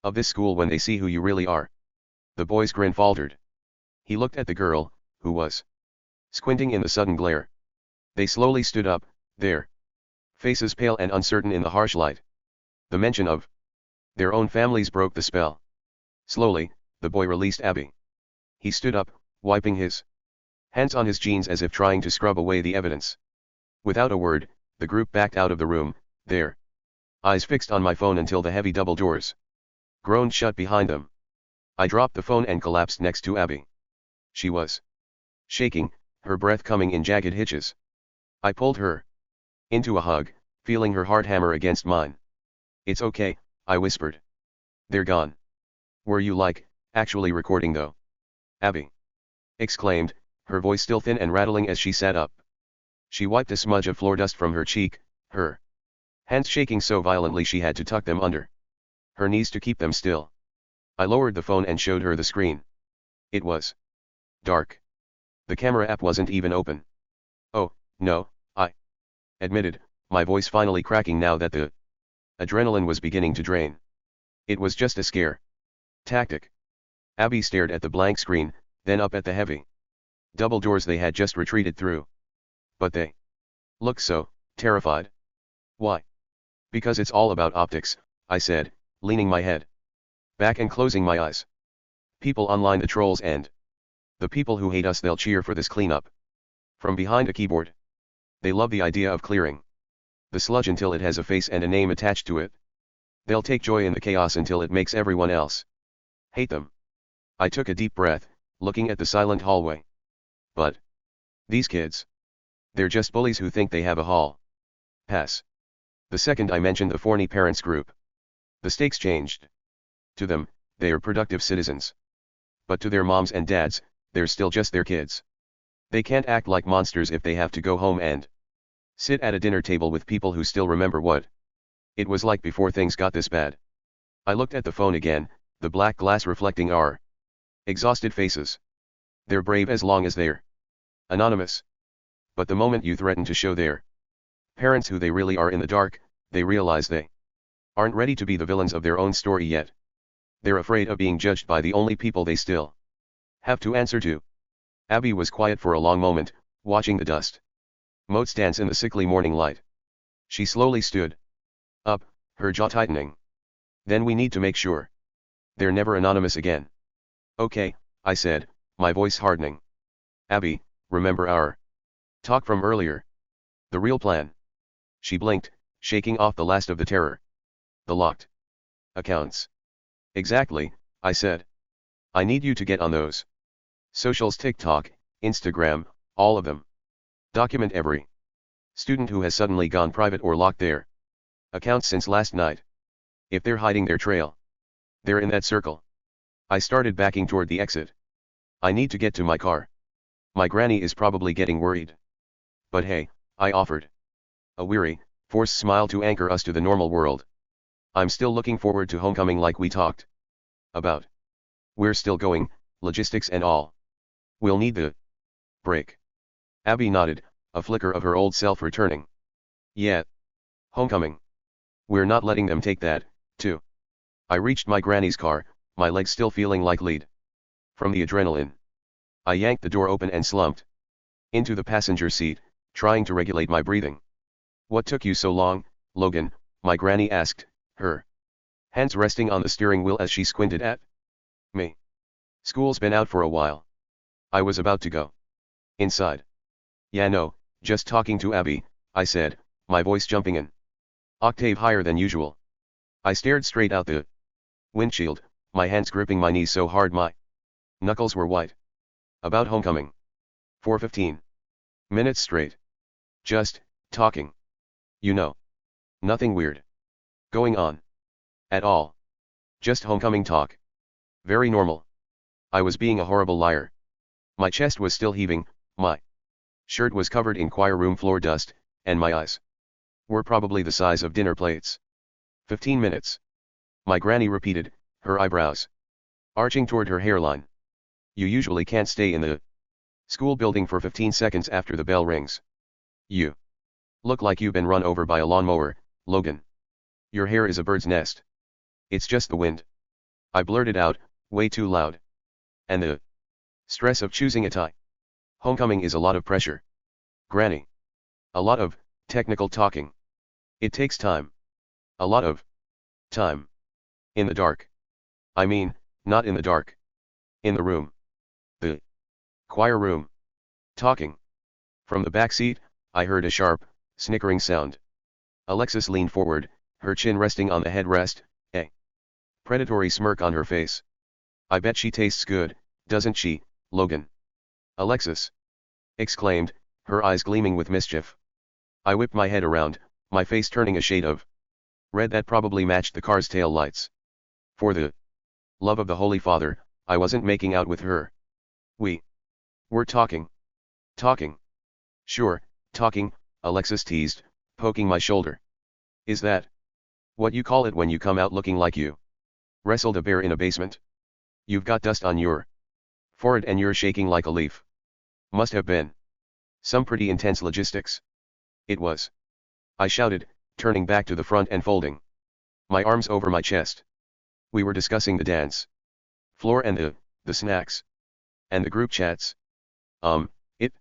of this school when they see who you really are. The boy's grin faltered. He looked at the girl, who was squinting in the sudden glare. They slowly stood up, their faces pale and uncertain in the harsh light. The mention of their own families broke the spell. Slowly, the boy released Abby. He stood up, wiping his hands on his jeans as if trying to scrub away the evidence. Without a word, the group backed out of the room, their eyes fixed on my phone until the heavy double doors groaned shut behind them. I dropped the phone and collapsed next to Abby. She was shaking, her breath coming in jagged hitches. I pulled her into a hug, feeling her heart hammer against mine. It's okay, I whispered. They're gone. Were you actually recording though? Abby exclaimed, her voice still thin and rattling as she sat up. She wiped a smudge of floor dust from her cheek, her hands shaking so violently she had to tuck them under her knees to keep them still. I lowered the phone and showed her the screen. It was dark. The camera app wasn't even open. Oh, no, I admitted, my voice finally cracking now that the adrenaline was beginning to drain. It was just a scare tactic. Abby stared at the blank screen, then up at the heavy double doors they had just retreated through. But they looked so terrified. Why? Because it's all about optics, I said, leaning my head back and closing my eyes. People online, the trolls and the people who hate us, they'll cheer for this cleanup from behind a keyboard. They love the idea of clearing The sludge until it has a face and a name attached to it. They'll take joy in the chaos until it makes everyone else hate them. I took a deep breath, looking at the silent hallway. But these kids. They're just bullies who think they have a hall pass. The second I mentioned the Forney parents group, the stakes changed. To them, they are productive citizens. But to their moms and dads, they're still just their kids. They can't act like monsters if they have to go home and sit at a dinner table with people who still remember what it was like before things got this bad. I looked at the phone again, the black glass reflecting our exhausted faces. They're brave as long as they're anonymous. But the moment you threaten to show their parents who they really are in the dark, they realize they aren't ready to be the villains of their own story yet. They're afraid of being judged by the only people they still have to answer to. Abby was quiet for a long moment, watching the dust motes dance in the sickly morning light. She slowly stood up, her jaw tightening. Then we need to make sure they're never anonymous again. Okay, I said, my voice hardening. Abby, remember our talk from earlier? The real plan. She blinked, shaking off the last of the terror. The locked accounts. Exactly, I said. I need you to get on those socials, TikTok, Instagram, all of them. Document every student who has suddenly gone private or locked their accounts since last night. If they're hiding their trail, they're in that circle. I started backing toward the exit. I need to get to my car. My granny is probably getting worried. But hey, I offered a weary, forced smile to anchor us to the normal world. I'm still looking forward to homecoming like we talked about. We're still going, logistics and all. We'll need the break. Abby nodded, a flicker of her old self returning. Yeah. Homecoming. We're not letting them take that, too. I reached my granny's car, my legs still feeling like lead from the adrenaline. I yanked the door open and slumped into the passenger seat, trying to regulate my breathing. What took you so long, Logan? My granny asked, her hands resting on the steering wheel as she squinted at me. School's been out for a while. I was about to go inside. Yeah, no, just talking to Abby, I said, my voice jumping an octave higher than usual. I stared straight out the windshield, my hands gripping my knees so hard my knuckles were white. About homecoming. For 15 minutes straight. Just talking. You know. Nothing weird going on at all. Just homecoming talk. Very normal. I was being a horrible liar. My chest was still heaving, my shirt was covered in choir room floor dust, and my eyes were probably the size of dinner plates. 15 minutes. My granny repeated, her eyebrows arching toward her hairline. You usually can't stay in the school building for 15 seconds after the bell rings. You look like you've been run over by a lawnmower, Logan. Your hair is a bird's nest. It's just the wind. I blurted out, way too loud. And the stress of choosing a tie. Homecoming is a lot of pressure. Granny. A lot of technical talking. It takes time. A lot of time. In the dark. I mean, not in the dark. In the room. The choir room. Talking. From the back seat, I heard a sharp, snickering sound. Alexis leaned forward, her chin resting on the headrest, a predatory smirk on her face. I bet she tastes good, doesn't she, Logan? Alexis exclaimed, her eyes gleaming with mischief. I whipped my head around, my face turning a shade of red that probably matched the car's tail lights. For the love of the Holy Father, I wasn't making out with her. We were talking. Talking. Sure, talking, Alexis teased, poking my shoulder. Is that what you call it when you come out looking like you wrestled a bear in a basement? You've got dust on your forehead and you're shaking like a leaf. Must have been some pretty intense logistics. It was. I shouted, turning back to the front and folding my arms over my chest. We were discussing the dance floor and the snacks and the group chats. It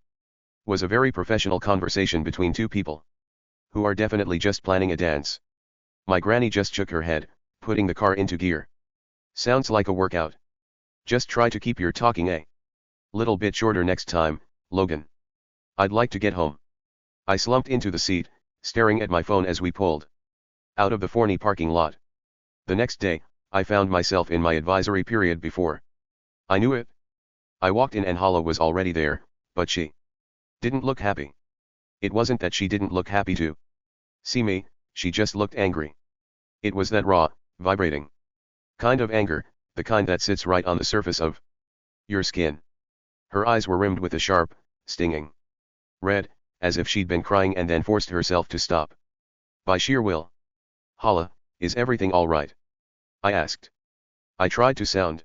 was a very professional conversation between two people who are definitely just planning a dance. My granny just shook her head, putting the car into gear. Sounds like a workout. Just try to keep your talking a little bit shorter next time, Logan. I'd like to get home. I slumped into the seat, staring at my phone as we pulled out of the Forney parking lot. The next day, I found myself in my advisory period before I knew it. I walked in and Hala was already there, but she didn't look happy. It wasn't that she didn't look happy to see me, she just looked angry. It was that raw, vibrating kind of anger, the kind that sits right on the surface of your skin. Her eyes were rimmed with a sharp, stinging red, as if she'd been crying and then forced herself to stop by sheer will. Hala, is everything all right? I asked. I tried to sound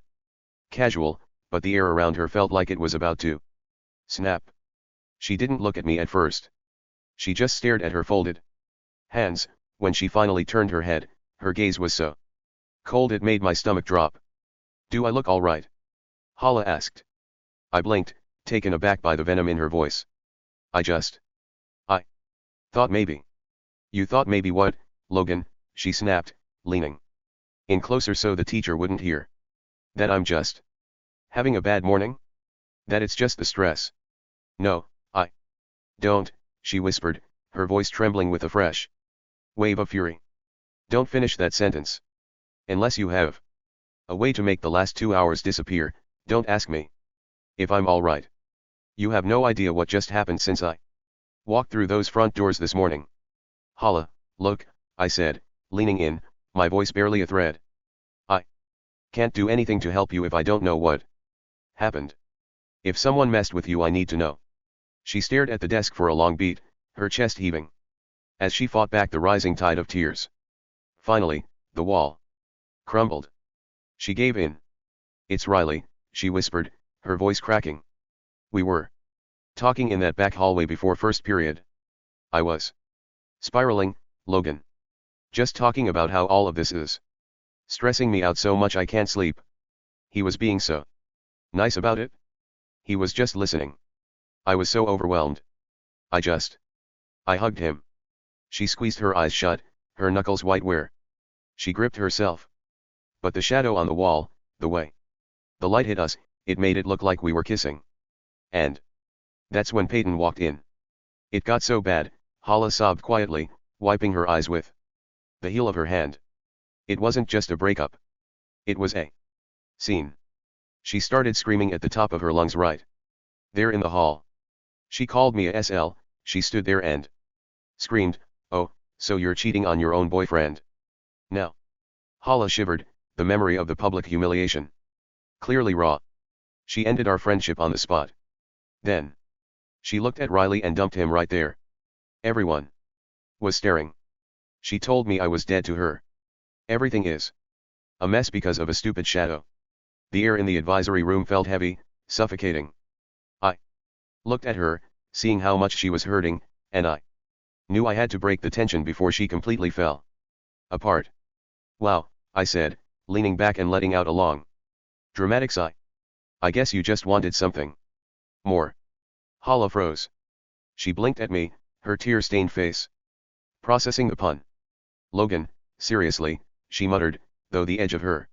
casual, but the air around her felt like it was about to snap. She didn't look at me at first. She just stared at her folded hands. When she finally turned her head, her gaze was so cold it made my stomach drop. Do I look all right? Hala asked. I blinked, taken aback by the venom in her voice. I thought maybe. You thought maybe what, Logan? She snapped, leaning in closer so the teacher wouldn't hear. That I'm just having a bad morning? That it's just the stress? No, I don't, she whispered, her voice trembling with a fresh wave of fury. Don't finish that sentence. Unless you have a way to make the last 2 hours disappear, don't ask me if I'm all right. You have no idea what just happened since I walked through those front doors this morning. Hala, look, I said, leaning in, my voice barely a thread. I can't do anything to help you if I don't know what happened. If someone messed with you, I need to know. She stared at the desk for a long beat, her chest heaving as she fought back the rising tide of tears. Finally, the wall crumbled. She gave in. It's Riley, she whispered, her voice cracking. We were talking in that back hallway before first period. I was spiraling, Logan. Just talking about how all of this is stressing me out so much I can't sleep. He was being so nice about it. He was just listening. I was so overwhelmed. I hugged him. She squeezed her eyes shut, her knuckles white where she gripped herself. But the shadow on the wall, the way the light hit us, it made it look like we were kissing. And that's when Peyton walked in. It got so bad, Hala sobbed quietly, wiping her eyes with the heel of her hand. It wasn't just a breakup. It was a scene. She started screaming at the top of her lungs right there in the hall. She called me a SL, she stood there and screamed, "Oh, so you're cheating on your own boyfriend now?" Hala shivered, the memory of the public humiliation clearly raw. She ended our friendship on the spot. Then she looked at Riley and dumped him right there. Everyone was staring. She told me I was dead to her. Everything is a mess because of a stupid shadow. The air in the advisory room felt heavy, suffocating. I looked at her, seeing how much she was hurting, and I knew I had to break the tension before she completely fell apart. Wow, I said, leaning back and letting out a long, dramatic sigh. I guess you just wanted something more. Hala froze. She blinked at me, her tear-stained face processing the pun. Logan, seriously, she muttered, though the edge of her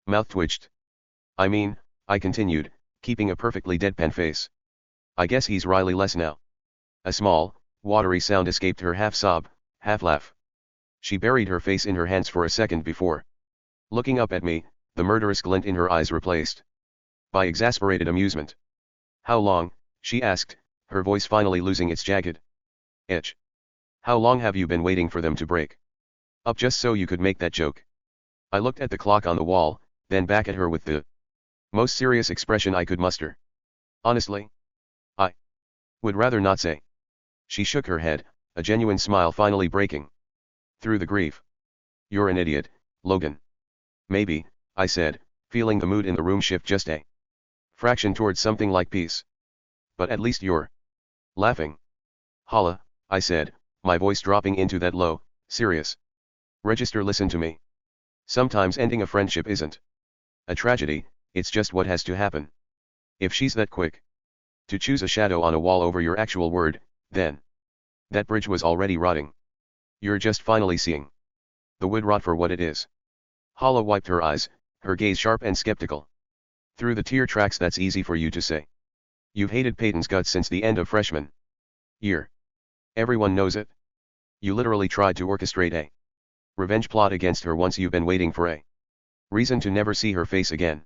mouth twitched. I mean, I continued, keeping a perfectly deadpan face. I guess he's Riley less now. A small, watery sound escaped her half-sob, half-laugh. She buried her face in her hands for a second before looking up at me, the murderous glint in her eyes replaced by exasperated amusement. How long, she asked, her voice finally losing its jagged edge. How long have you been waiting for them to break up just so you could make that joke? I looked at the clock on the wall, then back at her with the most serious expression I could muster. Honestly, I would rather not say. She shook her head, a genuine smile finally breaking through the grief. You're an idiot, Logan. Maybe, I said, feeling the mood in the room shift just a fraction towards something like peace. But at least you're laughing. Hala, I said, my voice dropping into that low, serious register. Listen to me. Sometimes ending a friendship isn't a tragedy, it's just what has to happen. If she's that quick to choose a shadow on a wall over your actual word, then that bridge was already rotting. You're just finally seeing the wood rot for what it is. Hala wiped her eyes, her gaze sharp and skeptical. Through the tear tracks, that's easy for you to say. You've hated Peyton's guts since the end of freshman year. Everyone knows it. You literally tried to orchestrate a revenge plot against her once you've been waiting for a reason to never see her face again.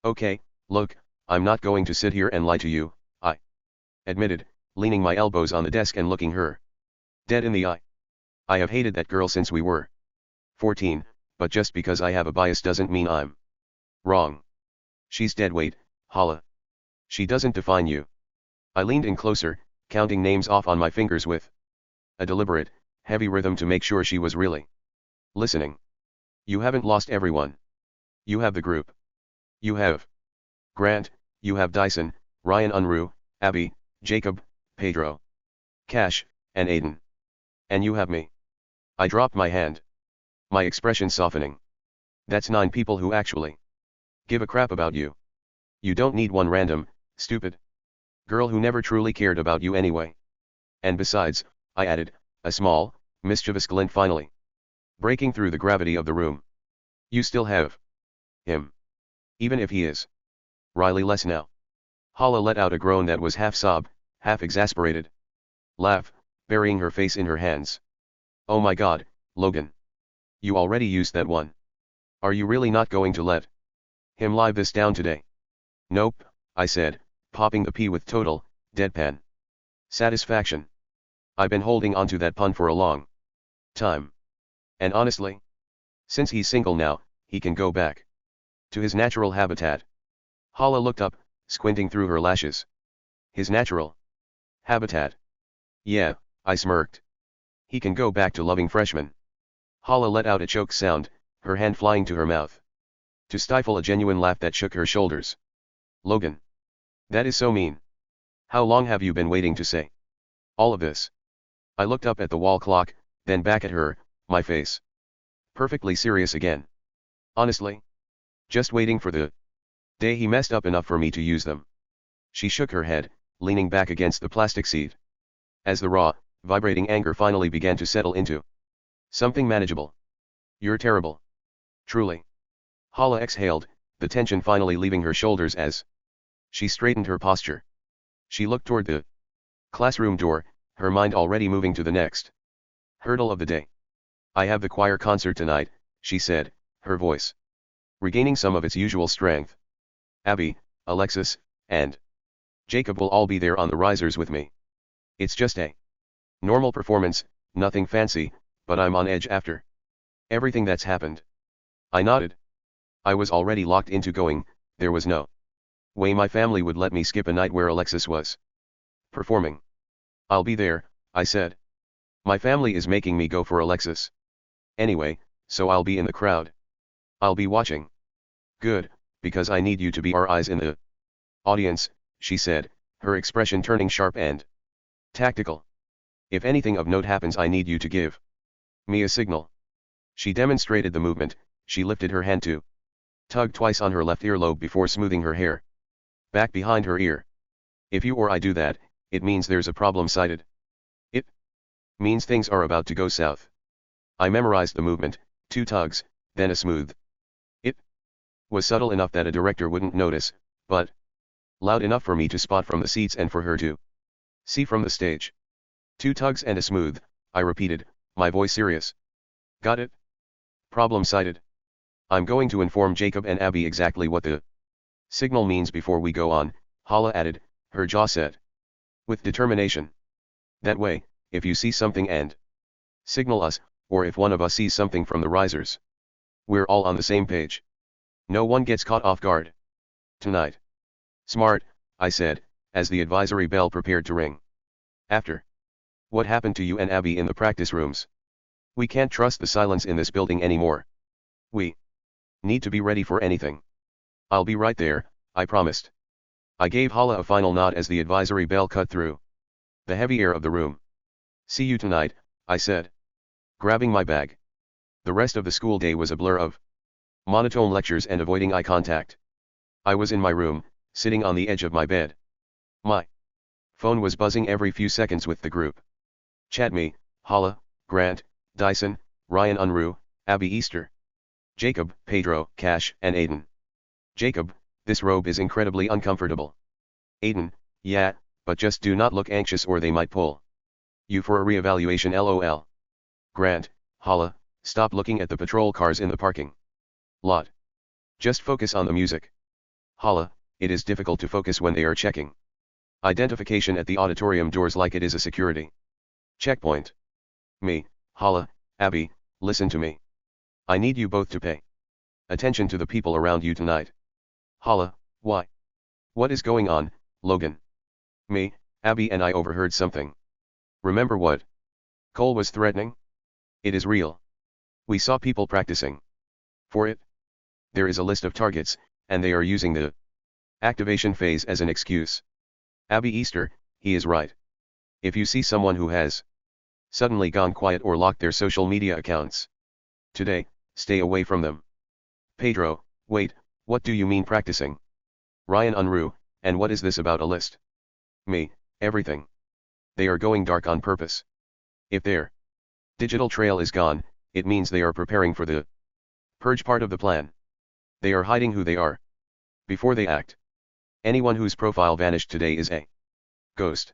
Okay, look, I'm not going to sit here and lie to you, I admitted, leaning my elbows on the desk and looking her dead in the eye. I have hated that girl since we were 14, but just because I have a bias doesn't mean I'm wrong. She's dead. Wait, Hala. She doesn't define you. I leaned in closer, counting names off on my fingers with a deliberate, heavy rhythm to make sure she was really listening. You haven't lost everyone. You have the group. You have Grant, you have Dyson, Ryan Unruh, Abby, Jacob, Pedro, Cash, and Aiden. And you have me. I dropped my hand, my expression softening. That's 9 people who actually give a crap about you. You don't need one random, stupid girl who never truly cared about you anyway. And besides, I added, a small, mischievous glint finally breaking through the gravity of the room. You still have him. Even if he is Riley less now. Hala let out a groan that was half sob, half exasperated laugh, burying her face in her hands. Oh my God, Logan. You already used that one. Are you really not going to let him live this down today? Nope, I said, popping the pea with total, deadpan satisfaction. I've been holding onto that pun for a long time. And honestly, since he's single now, he can go back to his natural habitat. Hala looked up, squinting through her lashes. His natural habitat? Yeah, I smirked. He can go back to loving freshmen. Hala let out a choke sound, her hand flying to her mouth, to stifle a genuine laugh that shook her shoulders. Logan. That is so mean. How long have you been waiting to say all of this? I looked up at the wall clock, then back at her, my face perfectly serious again. Honestly, just waiting for the day he messed up enough for me to use them. She shook her head, leaning back against the plastic seat. As the raw, vibrating anger finally began to settle into something manageable. You're terrible. Truly. Hala exhaled, the tension finally leaving her shoulders as she straightened her posture. She looked toward the classroom door, her mind already moving to the next hurdle of the day. I have the choir concert tonight, she said, her voice regaining some of its usual strength. Abby, Alexis, and Jacob will all be there on the risers with me. It's just a normal performance, nothing fancy, but I'm on edge after everything that's happened. I nodded. I was already locked into going, there was no way my family would let me skip a night where Alexis was performing. I'll be there, I said. My family is making me go for Alexis anyway, so I'll be in the crowd. I'll be watching. Good, because I need you to be our eyes in the audience, she said, her expression turning sharp and tactical. If anything of note happens, I need you to give me a signal. She demonstrated the movement. She lifted her hand to tug twice on her left earlobe before smoothing her hair back behind her ear. If you or I do that, it means there's a problem cited. It means things are about to go south. I memorized the movement, 2 tugs, then a smooth. It was subtle enough that a director wouldn't notice, but loud enough for me to spot from the seats and for her to see from the stage. 2 tugs and a smooth, I repeated, my voice serious. Got it? Problem cited. I'm going to inform Jacob and Abby exactly what the signal means before we go on, Hala added, her jaw set with determination. That way, if you see something and signal us, or if one of us sees something from the risers, we're all on the same page. No one gets caught off guard tonight. Smart, I said, as the advisory bell prepared to ring. After what happened to you and Abby in the practice rooms? We can't trust the silence in this building anymore. We need to be ready for anything. I'll be right there, I promised. I gave Hala a final nod as the advisory bell cut through the heavy air of the room. See you tonight, I said, grabbing my bag. The rest of the school day was a blur of monotone lectures and avoiding eye contact. I was in my room, sitting on the edge of my bed. My phone was buzzing every few seconds with the group chat: me, Hala, Grant, Dyson, Ryan Unruh, Abby Easter, Jacob, Pedro, Cash, and Aiden. Jacob, this robe is incredibly uncomfortable. Aiden, yeah, but just do not look anxious or they might pull you for a reevaluation, lol. Grant, Hala, stop looking at the patrol cars in the parking lot. Just focus on the music. Hala, it is difficult to focus when they are checking identification at the auditorium doors like it is a security checkpoint. Me, Hala, Abby, listen to me. I need you both to pay attention to the people around you tonight. Hala, why? What is going on, Logan? Me, Abby and I overheard something. Remember what Cole was threatening? It is real. We saw people practicing for it. There is a list of targets, and they are using the activation phase as an excuse. Abby Easter, he is right. If you see someone who has suddenly gone quiet or locked their social media accounts today, stay away from them. Pedro, wait, what do you mean practicing? Ryan Unruh, and what is this about a list? Me, everything. They are going dark on purpose. If their digital trail is gone, it means they are preparing for the purge part of the plan. They are hiding who they are before they act. Anyone whose profile vanished today is a ghost.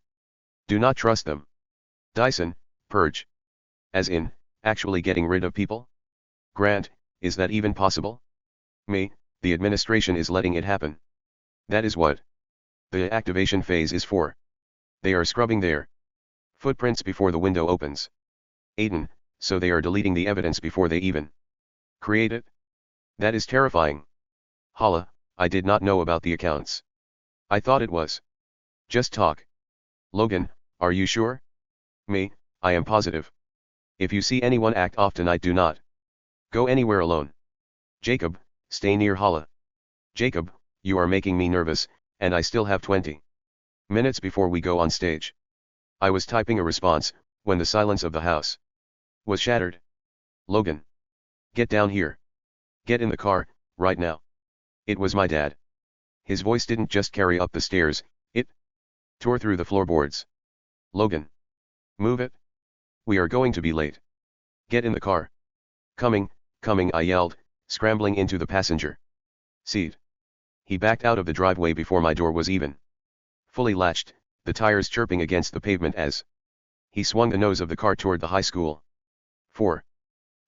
Do not trust them. Dyson, purge. As in, actually getting rid of people? Grant, is that even possible? Me, the administration is letting it happen. That is what the activation phase is for. They are scrubbing their footprints before the window opens. Aiden, so they are deleting the evidence before they even create it? That is terrifying. Hala, I did not know about the accounts. I thought it was just talk. Logan, are you sure? Me, I am positive. If you see anyone act off tonight, do not go anywhere alone. Jacob, stay near Hala. Jacob, you are making me nervous, and I still have 20 minutes before we go on stage. I was typing a response, when the silence of the house was shattered. Logan, get down here. Get in the car, right now. It was my dad. His voice didn't just carry up the stairs, it tore through the floorboards. Logan, move it. We are going to be late. Get in the car. Coming, I yelled, scrambling into the passenger seat. He backed out of the driveway before my door was even fully latched, the tires chirping against the pavement as he swung the nose of the car toward the high school. For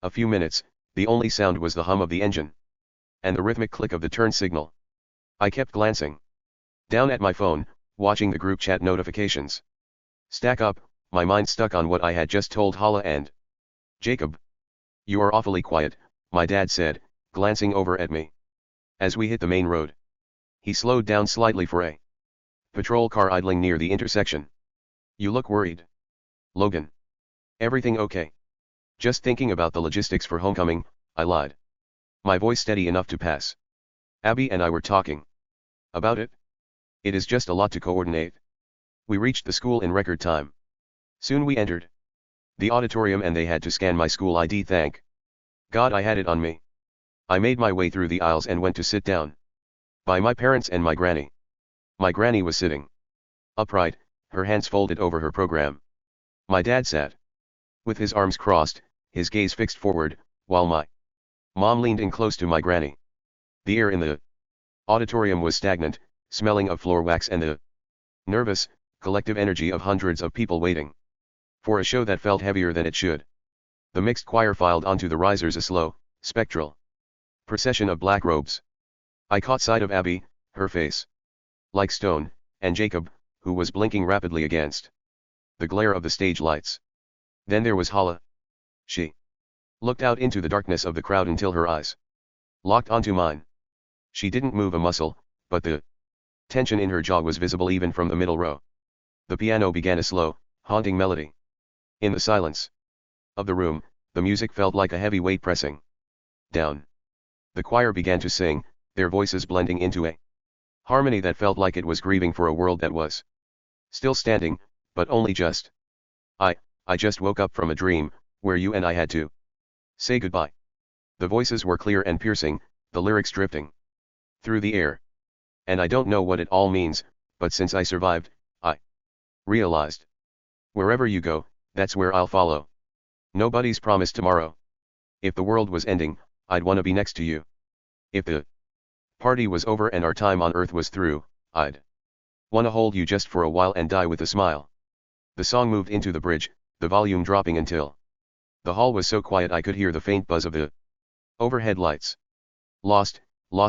a few minutes, the only sound was the hum of the engine and the rhythmic click of the turn signal. I kept glancing down at my phone, watching the group chat notifications stack up, my mind stuck on what I had just told Hala and Jacob. You are awfully quiet, my dad said, glancing over at me. As we hit the main road, he slowed down slightly for a patrol car idling near the intersection. You look worried. Logan. Everything okay? Just thinking about the logistics for homecoming, I lied. My voice steady enough to pass. Abby and I were talking about it. It is just a lot to coordinate. We reached the school in record time. Soon we entered the auditorium and they had to scan my school ID. Thank God I had it on me. I made my way through the aisles and went to sit down by my parents and my granny. My granny was sitting upright, her hands folded over her program. My dad sat with his arms crossed, his gaze fixed forward, while my mom leaned in close to my granny. The air in the auditorium was stagnant, smelling of floor wax and the nervous, collective energy of hundreds of people waiting for a show that felt heavier than it should. The mixed choir filed onto the risers, a slow, spectral procession of black robes. I caught sight of Abby, her face like stone, and Jacob, who was blinking rapidly against the glare of the stage lights. Then there was Hala. She looked out into the darkness of the crowd until her eyes locked onto mine. She didn't move a muscle, but the tension in her jaw was visible even from the middle row. The piano began a slow, haunting melody. In the silence of the room, the music felt like a heavy weight pressing down. The choir began to sing, their voices blending into a harmony that felt like it was grieving for a world that was still standing, but only just. I just woke up from a dream, where you and I had to say goodbye. The voices were clear and piercing, the lyrics drifting through the air. And I don't know what it all means, but since I survived, I realized. Wherever you go, that's where I'll follow. Nobody's promised tomorrow. If the world was ending, I'd wanna be next to you. If the party was over and our time on earth was through, I'd wanna hold you just for a while and die with a smile. The song moved into the bridge, the volume dropping until The hall was so quiet I could hear the faint buzz of the overhead lights. Lost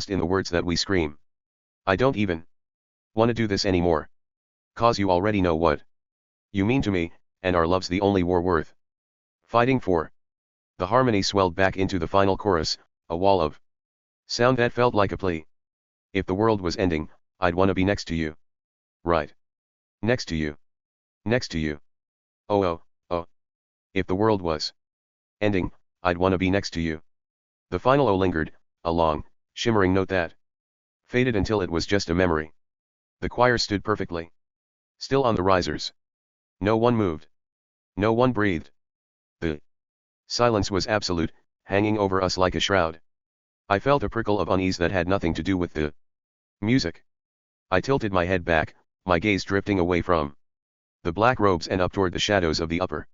in the words that we scream. I don't even wanna do this anymore. 'Cause you already know what you mean to me, and our love's the only war worth fighting for. The harmony swelled back into the final chorus, a wall of sound that felt like a plea. If the world was ending, I'd wanna be next to you. Right. Next to you. Next to you. Oh oh, oh. If the world was ending, I'd wanna be next to you. The final oh lingered, a long, shimmering note that faded until it was just a memory. The choir stood perfectly still on the risers. No one moved. No one breathed. The silence was absolute, hanging over us like a shroud. I felt a prickle of unease that had nothing to do with the music. I tilted my head back, my gaze drifting away from the black robes and up toward the shadows of the upper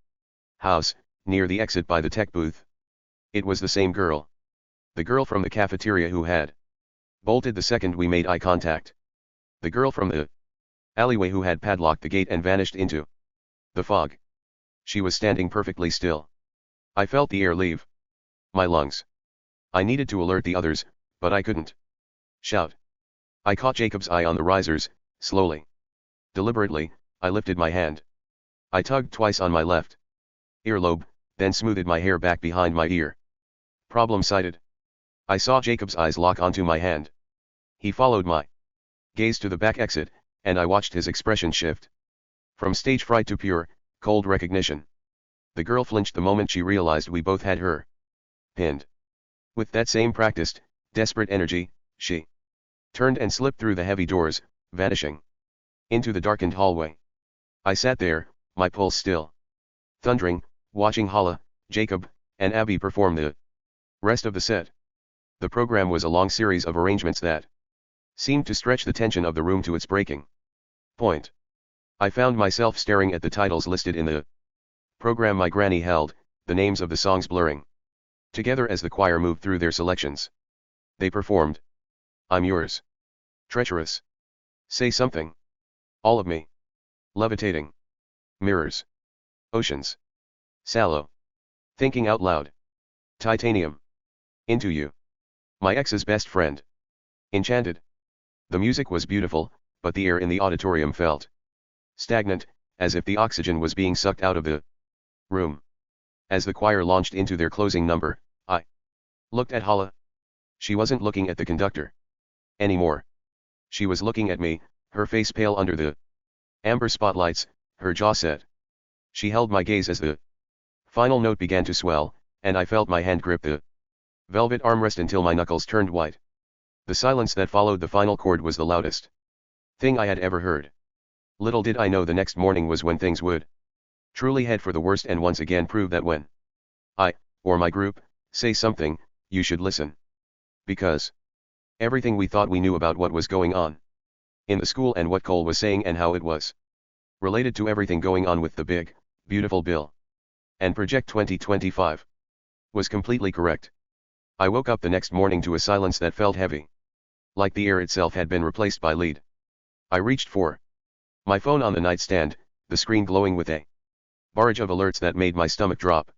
house, near the exit by the tech booth. It was the same girl. The girl from the cafeteria who had bolted the second we made eye contact. The girl from the alleyway who had padlocked the gate and vanished into the fog. She was standing perfectly still. I felt the air leave my lungs. I needed to alert the others, but I couldn't shout. I caught Jacob's eye on the risers. Slowly, deliberately, I lifted my hand. I tugged twice on my left earlobe, then smoothed my hair back behind my ear. Problem cited. I saw Jacob's eyes lock onto my hand. He followed my gaze to the back exit, and I watched his expression shift from stage fright to pure, cold recognition. The girl flinched the moment she realized we both had her pinned. With that same practiced, desperate energy, she turned and slipped through the heavy doors, vanishing into the darkened hallway. I sat there, my pulse still thundering, watching Hala, Jacob, and Abby perform the rest of the set. The program was a long series of arrangements that seemed to stretch the tension of the room to its breaking point. I found myself staring at the titles listed in the program my granny held, the names of the songs blurring together as the choir moved through their selections. They performed I'm Yours, Treacherous, Say Something, All of Me, Levitating, Mirrors, Oceans, Sallow, Thinking Out Loud, Titanium, Into You, My Ex's Best Friend, Enchanted. The music was beautiful, but the air in the auditorium felt stagnant, as if the oxygen was being sucked out of the room. As the choir launched into their closing number, I looked at Hala. She wasn't looking at the conductor anymore. She was looking at me, her face pale under the amber spotlights, her jaw set. She held my gaze as the final note began to swell, and I felt my hand grip the velvet armrest until my knuckles turned white. The silence that followed the final chord was the loudest thing I had ever heard. Little did I know the next morning was when things would truly head for the worst and once again prove that when I, or my group, say something, you should listen. Because everything we thought we knew about what was going on in the school and what Cole was saying and how it was related to everything going on with the big, beautiful bill and Project 2025 was completely correct. I woke up the next morning to a silence that felt heavy, like the air itself had been replaced by lead. I reached for my phone on the nightstand, the screen glowing with a barrage of alerts that made my stomach drop.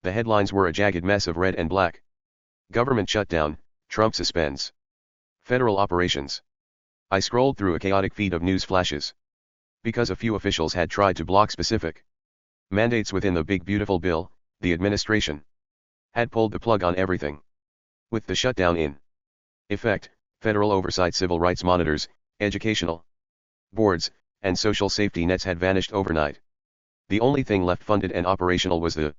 The headlines were a jagged mess of red and black. Government shutdown, Trump suspends federal operations. I scrolled through a chaotic feed of news flashes. Because a few officials had tried to block specific mandates within the big beautiful bill, the administration had pulled the plug on everything. With the shutdown in effect, federal oversight, civil rights monitors, educational boards, and social safety nets had vanished overnight. The only thing left funded and operational was the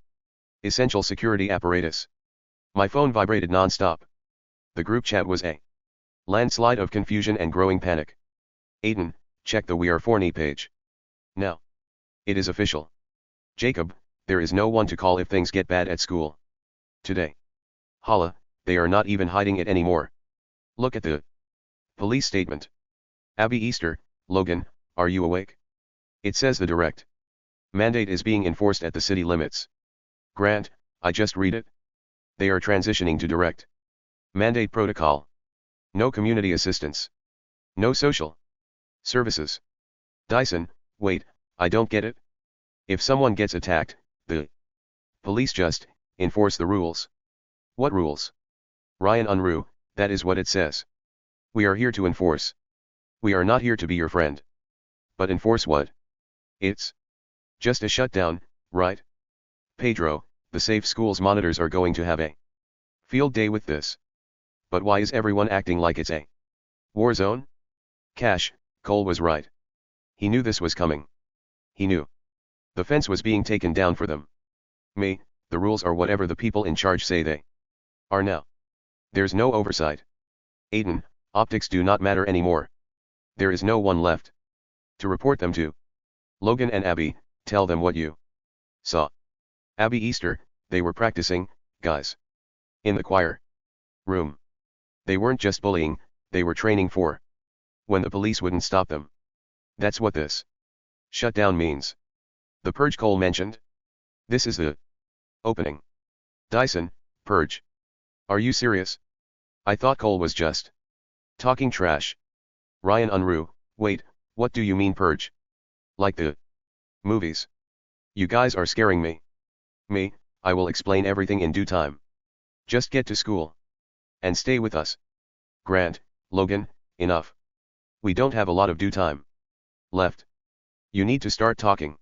essential security apparatus. My phone vibrated non-stop. The group chat was a landslide of confusion and growing panic. Aiden, check the We Are Forney page. Now. It is official. Jacob, there is no one to call if things get bad at school today. Hala, they are not even hiding it anymore. Look at the police statement. Abby Easter, Logan, are you awake? It says the direct mandate is being enforced at the city limits. Grant, I just read it. They are transitioning to direct mandate protocol. No community assistance. No social services. Dyson, wait, I don't get it. If someone gets attacked, the Police just enforce the rules. What rules? Ryan Unruh, that is what it says. We are here to enforce. We are not here to be your friend. But enforce what? It's just a shutdown, right? Pedro, the Safe Schools monitors are going to have a field day with this. But why is everyone acting like it's a war zone? Cash, Cole was right. He knew this was coming. He knew the fence was being taken down for them. The rules are whatever the people in charge say they are now. There's no oversight. Aiden, optics do not matter anymore. There is no one left to report them to. Logan and Abby, tell them what you saw. Abby Easter, they were practicing, guys. In the choir room. They weren't just bullying, they were training for when the police wouldn't stop them. That's what this shutdown means. The purge Cole mentioned. This is the opening. Dyson, purge. Are you serious? I thought Cole was just talking trash. Ryan Unruh, wait, what do you mean purge? Like the movies? You guys are scaring me. I will explain everything in due time. Just get to school. And stay with us. Grant, Logan, enough. We don't have a lot of due time left. You need to start talking.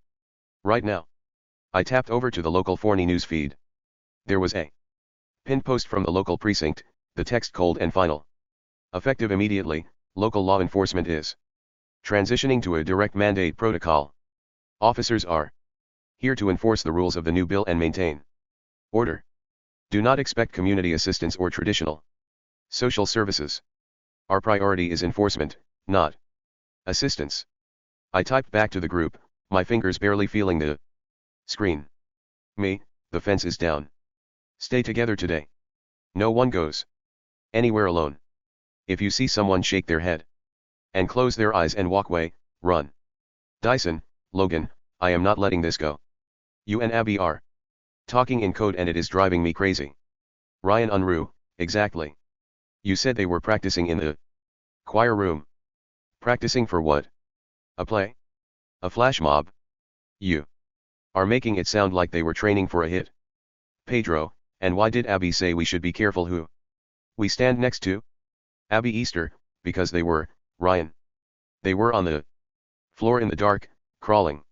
Right now. I tapped over to the local Forney news feed. There was a pinned post from the local precinct, the text cold and final. Effective immediately, local law enforcement is transitioning to a direct mandate protocol. Officers are here to enforce the rules of the new bill and maintain order. Do not expect community assistance or traditional social services. Our priority is enforcement, not assistance. I typed back to the group, my fingers barely feeling the screen. The fence is down. Stay together today. No one goes anywhere alone. If you see someone shake their head and close their eyes and walk away, run. Dyson, Logan, I am not letting this go. You and Abby are talking in code and it is driving me crazy. Ryan Unruh, exactly. You said they were practicing in the choir room. Practicing for what? A play? A flash mob? You are making it sound like they were training for a hit. Pedro, and why did Abby say we should be careful who we stand next to? Abby Easter, because they were, Ryan. They were on the floor in the dark, crawling.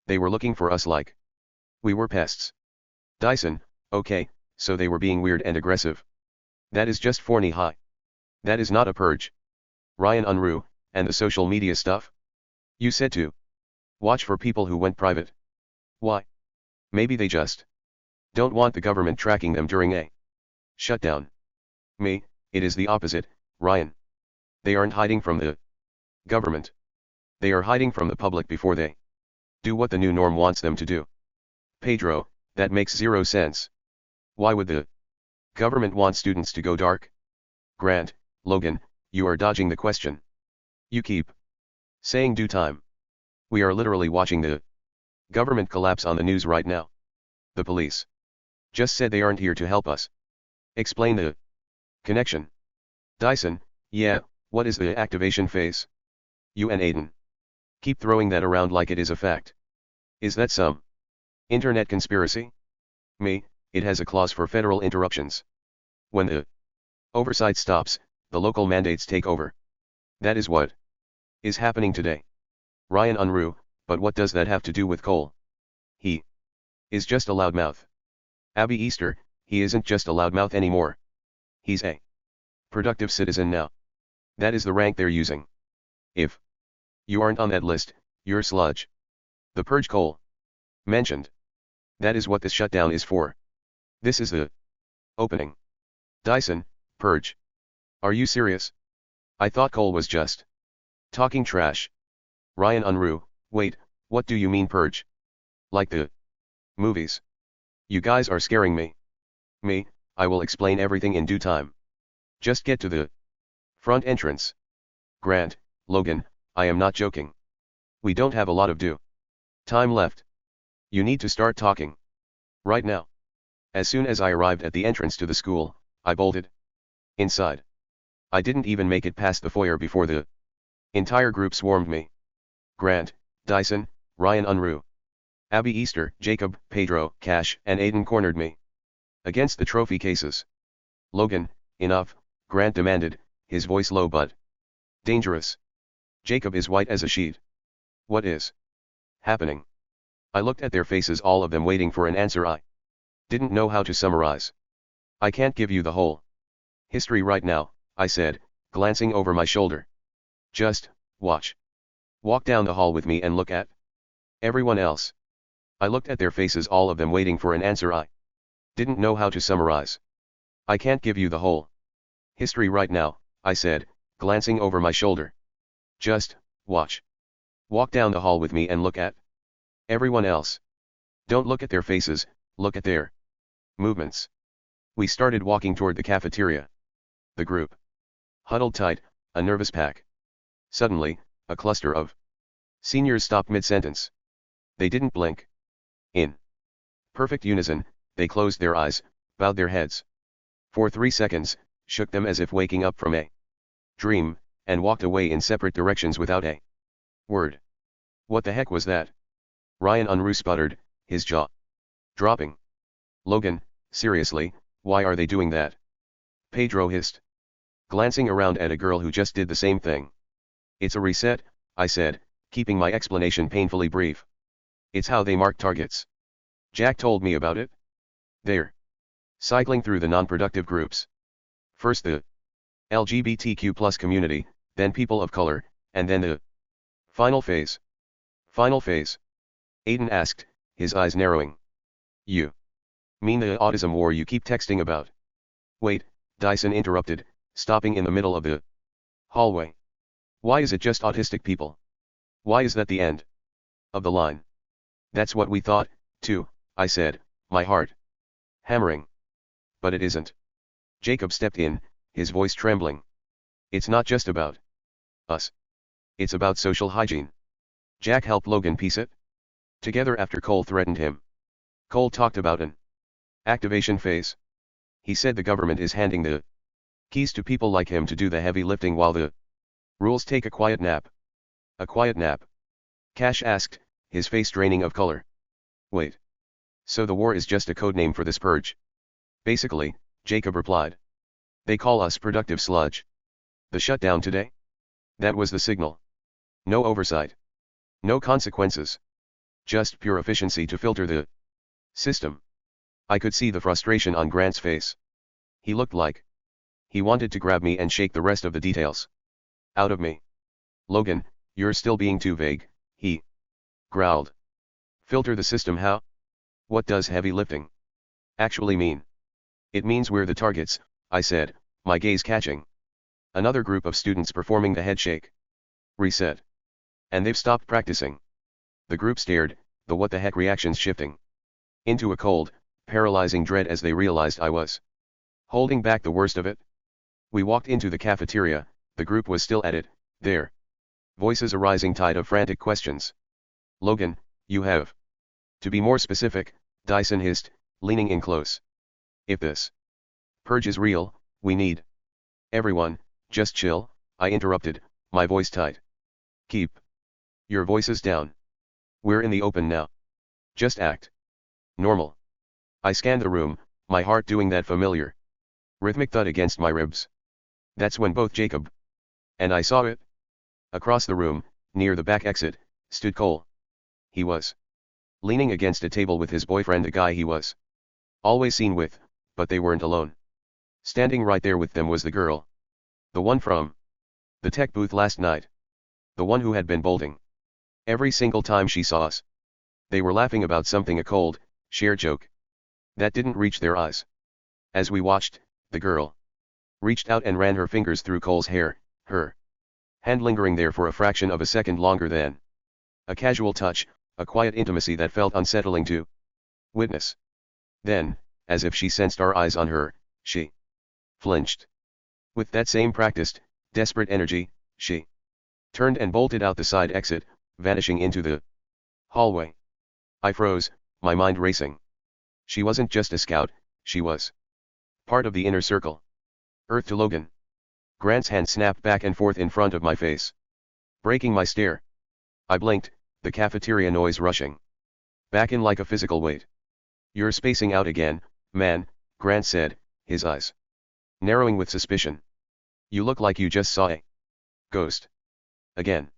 They were looking for us like we were pests. Dyson, okay, so they were being weird and aggressive. That is just Forney High. That is not a purge. Ryan Unruh, and the social media stuff? You said to watch for people who went private. Why? Maybe they just don't want the government tracking them during a shutdown. It is the opposite, Ryan. They aren't hiding from the government. They are hiding from the public before they do what the new norm wants them to do. Pedro, that makes zero sense. Why would the government want students to go dark? Grant, Logan, you are dodging the question. You keep saying due time. We are literally watching the government collapse on the news right now. The police just said they aren't here to help us. Explain the connection. Dyson, yeah, what is the activation phase? You and Aiden keep throwing that around like it is a fact. Is that some internet conspiracy? It has a clause for federal interruptions. When the oversight stops, the local mandates take over. That is what is happening today. Ryan Unruh, but what does that have to do with Cole? He is just a loudmouth. Abby Easter, he isn't just a loudmouth anymore. He's a productive citizen now. That is the rank they're using. If you aren't on that list, you're sludge. The purge Cole mentioned. That is what this shutdown is for. This is the opening. Dyson, purge. Are you serious? I thought Cole was just talking trash. Ryan Unruh, wait, what do you mean purge? Like the movies? You guys are scaring me. I will explain everything in due time. Just get to the front entrance. Grant, Logan, I am not joking. We don't have a lot of due time left. You need to start talking. Right now. As soon as I arrived at the entrance to the school, I bolted inside. I didn't even make it past the foyer before the entire group swarmed me. Grant, Dyson, Ryan Unruh. Abby Easter, Jacob, Pedro, Cash, and Aiden cornered me. Against the trophy cases. Logan, enough, Grant demanded, his voice low but dangerous. Jacob is white as a sheet. What is happening? I looked at their faces, all of them waiting for an answer. I didn't know how to summarize. I can't give you the whole history right now, I said, glancing over my shoulder. Just watch. Walk down the hall with me and look at everyone else. I looked at their faces, all of them waiting for an answer. I didn't know how to summarize. I can't give you the whole history right now, I said, glancing over my shoulder. Just watch. Walk down the hall with me and look at everyone else. Don't look at their faces, look at their movements. We started walking toward the cafeteria. The group huddled tight, a nervous pack. Suddenly, a cluster of seniors stopped mid-sentence. They didn't blink. In perfect unison, they closed their eyes, bowed their heads. For 3 seconds, shook them as if waking up from a dream, and walked away in separate directions without a word. What the heck was that? Ryan Unruh sputtered, his jaw dropping. Logan, seriously, why are they doing that? Pedro hissed, glancing around at a girl who just did the same thing. It's a reset, I said, keeping my explanation painfully brief. It's how they mark targets. Jack told me about it. They're cycling through the non-productive groups. First the LGBTQ+ community, then people of color, and then the final phase. Final phase? Aiden asked, his eyes narrowing. You mean the autism war you keep texting about? Wait, Dyson interrupted, stopping in the middle of the hallway. Why is it just autistic people? Why is that the end of the line? That's what we thought, too, I said, my heart hammering. But it isn't. Jacob stepped in, his voice trembling. It's not just about us. It's about social hygiene. Jack helped Logan piece it together after Cole threatened him. Cole talked about an activation phase. He said the government is handing the keys to people like him to do the heavy lifting while the rules take a quiet nap. A quiet nap? Cash asked, his face draining of color. Wait. So the war is just a code name for this purge? Basically, Jacob replied. They call us productive sludge. The shutdown today? That was the signal. No oversight. No consequences. Just pure efficiency to filter the system. I could see the frustration on Grant's face. He looked like he wanted to grab me and shake the rest of the details out of me. Logan, you're still being too vague, he growled. Filter the system how? What does heavy lifting actually mean? It means we're the targets, I said, my gaze catching another group of students performing the headshake. Reset. And they've stopped practicing. The group stared, the what the heck reactions shifting into a cold, paralyzing dread as they realized I was holding back the worst of it. We walked into the cafeteria, the group was still at it, their voices a rising tide of frantic questions. Logan, you have to be more specific, Dyson hissed, leaning in close. If this purge is real, we need everyone, just chill, I interrupted, my voice tight. Keep your voices down. We're in the open now. Just act normal. I scanned the room, my heart doing that familiar rhythmic thud against my ribs. That's when both Jacob and I saw it. Across the room, near the back exit, stood Cole. He was leaning against a table with his boyfriend, the guy he was always seen with, but they weren't alone. Standing right there with them was the girl. The one from the tech booth last night. The one who had been bolting every single time she saw us. They were laughing about something, a cold, shared joke that didn't reach their eyes. As we watched, the girl reached out and ran her fingers through Cole's hair, her hand lingering there for a fraction of a second longer than a casual touch, a quiet intimacy that felt unsettling to witness. Then, as if she sensed our eyes on her, she flinched. With that same practiced, desperate energy, she turned and bolted out the side exit, vanishing into the hallway. I froze, my mind racing. She wasn't just a scout, she was part of the inner circle. Earth to Logan. Grant's hand snapped back and forth in front of my face, breaking my stare. I blinked, the cafeteria noise rushing Back in like a physical weight. You're spacing out again, man, Grant said, his eyes narrowing with suspicion. You look like you just saw a ghost. Again.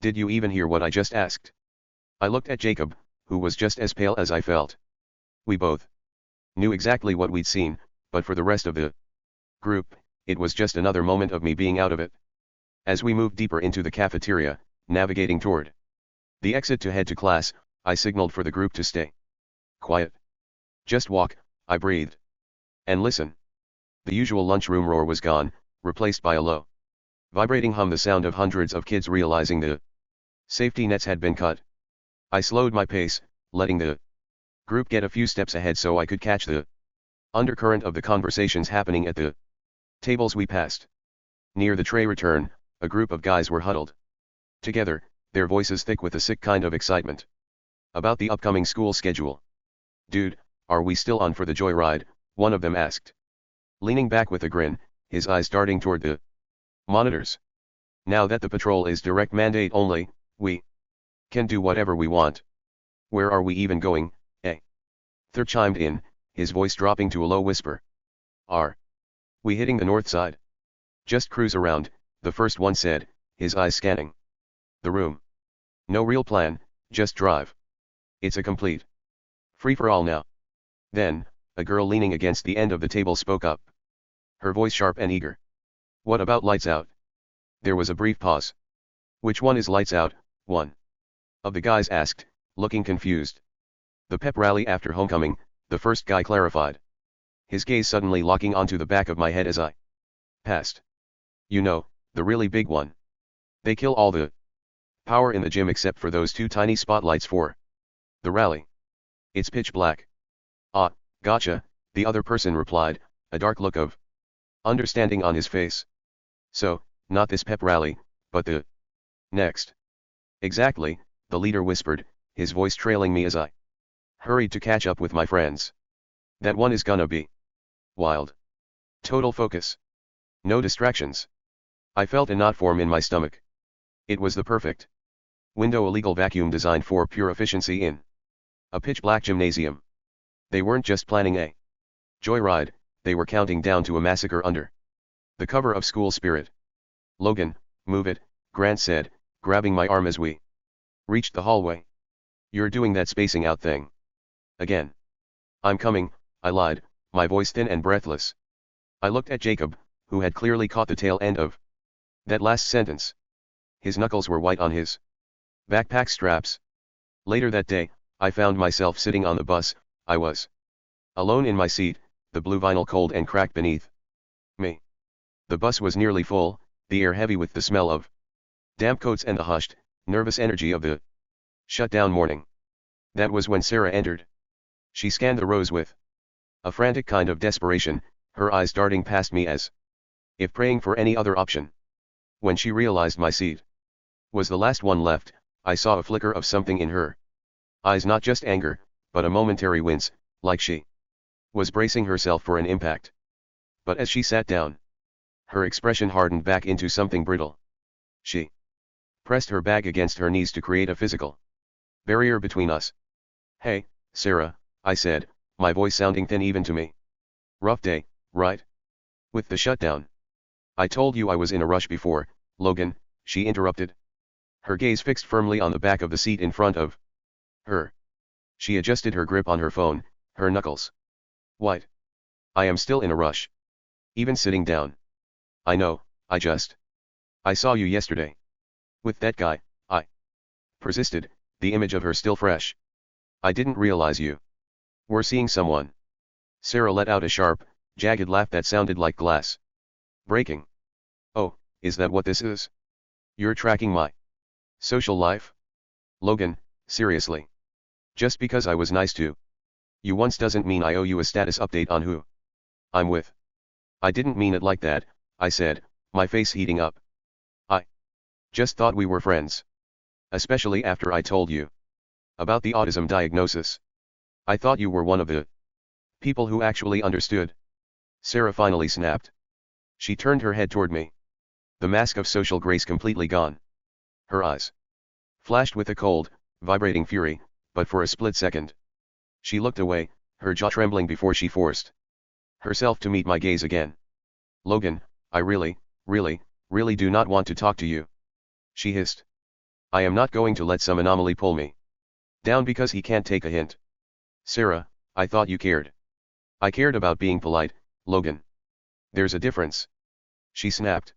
Did you even hear what I just asked? I looked at Jacob, who was just as pale as I felt. We both knew exactly what we'd seen, but for the rest of the group, it was just another moment of me being out of it. As we moved deeper into the cafeteria, navigating toward the exit to head to class, I signaled for the group to stay quiet. Just walk, I breathed. And listen. The usual lunchroom roar was gone, replaced by a low, vibrating hum, the sound of hundreds of kids realizing the safety nets had been cut. I slowed my pace, letting the group get a few steps ahead so I could catch the undercurrent of the conversations happening at the tables we passed. Near the tray return, a group of guys were huddled together, their voices thick with a sick kind of excitement about the upcoming school schedule. Dude, are we still on for the joyride? One of them asked, leaning back with a grin, his eyes darting toward the monitors. Now that the patrol is direct mandate only, we can do whatever we want. Where are we even going? A third chimed in, his voice dropping to a low whisper. Are we hitting the north side? Just cruise around, the first one said, his eyes scanning the room. No real plan, just drive. It's a complete free-for-all now. Then, a girl leaning against the end of the table spoke up. Her voice sharp and eager. What about lights out? There was a brief pause. Which one is lights out? One of the guys asked, looking confused. The pep rally after homecoming, the first guy clarified. His gaze suddenly locking onto the back of my head as I passed. You know, the really big one. They kill all the power in the gym except for those two tiny spotlights for the rally. It's pitch black. Ah, gotcha, the other person replied, a dark look of understanding on his face. So, not this pep rally, but the next. Exactly, the leader whispered, his voice trailing me as I hurried to catch up with my friends. That one is gonna be wild. Total focus. No distractions. I felt a knot form in my stomach. It was the perfect window illegal vacuum designed for pure efficiency in a pitch-black gymnasium. They weren't just planning a joyride, they were counting down to a massacre under the cover of School Spirit. Logan, move it, Grant said, grabbing my arm as we reached the hallway. You're doing that spacing out thing again. I'm coming, I lied, my voice thin and breathless. I looked at Jacob, who had clearly caught the tail end of that last sentence. His knuckles were white on his backpack straps. Later that day, I found myself sitting on the bus. I was alone in my seat, the blue vinyl cold and cracked beneath me. The bus was nearly full, the air heavy with the smell of damp coats and the hushed, nervous energy of the shut-down morning. That was when Sarah entered. She scanned the rows with a frantic kind of desperation, her eyes darting past me as if praying for any other option. When she realized my seat was the last one left, I saw a flicker of something in her eyes, not just anger, but a momentary wince, like she was bracing herself for an impact. But as she sat down, her expression hardened back into something brittle. She pressed her bag against her knees to create a physical barrier between us. Hey, Sarah, I said, my voice sounding thin even to me. Rough day, right? With the shutdown. I told you I was in a rush before, Logan, she interrupted. Her gaze fixed firmly on the back of the seat in front of her. She adjusted her grip on her phone, her knuckles white. I am still in a rush. Even sitting down. I know, I saw you yesterday. With that guy, I persisted, the image of her still fresh. I didn't realize you were seeing someone. Sarah let out a sharp, jagged laugh that sounded like glass breaking. Oh, is that what this is? You're tracking my social life? Logan, seriously. Just because I was nice to you once doesn't mean I owe you a status update on who I'm with. I didn't mean it like that, I said, my face heating up. I just thought we were friends. Especially after I told you about the autism diagnosis. I thought you were one of the people who actually understood. Sarah finally snapped. She turned her head toward me. The mask of social grace completely gone. Her eyes flashed with a cold, vibrating fury, but for a split second. She looked away, her jaw trembling before she forced herself to meet my gaze again. Logan, I really do not want to talk to you. She hissed. I am not going to let some anomaly pull me down because he can't take a hint. Sarah, I thought you cared. I cared about being polite, Logan. There's a difference. She snapped.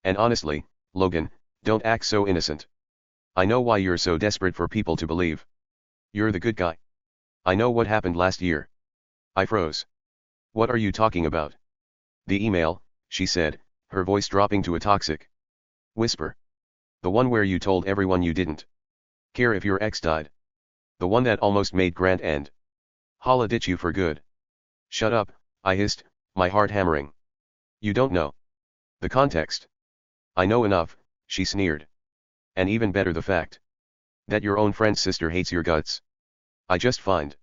And honestly, Logan, don't act so innocent. I know why you're so desperate for people to believe you're the good guy. I know what happened last year. I froze. What are you talking about? The email, she said, her voice dropping to a toxic whisper. The one where you told everyone you didn't care if your ex died. The one that almost made Grant and Hala ditch you for good. Shut up, I hissed, my heart hammering. You don't know the context. I know enough, she sneered. And even better the fact that your own friend's sister hates your guts. I just find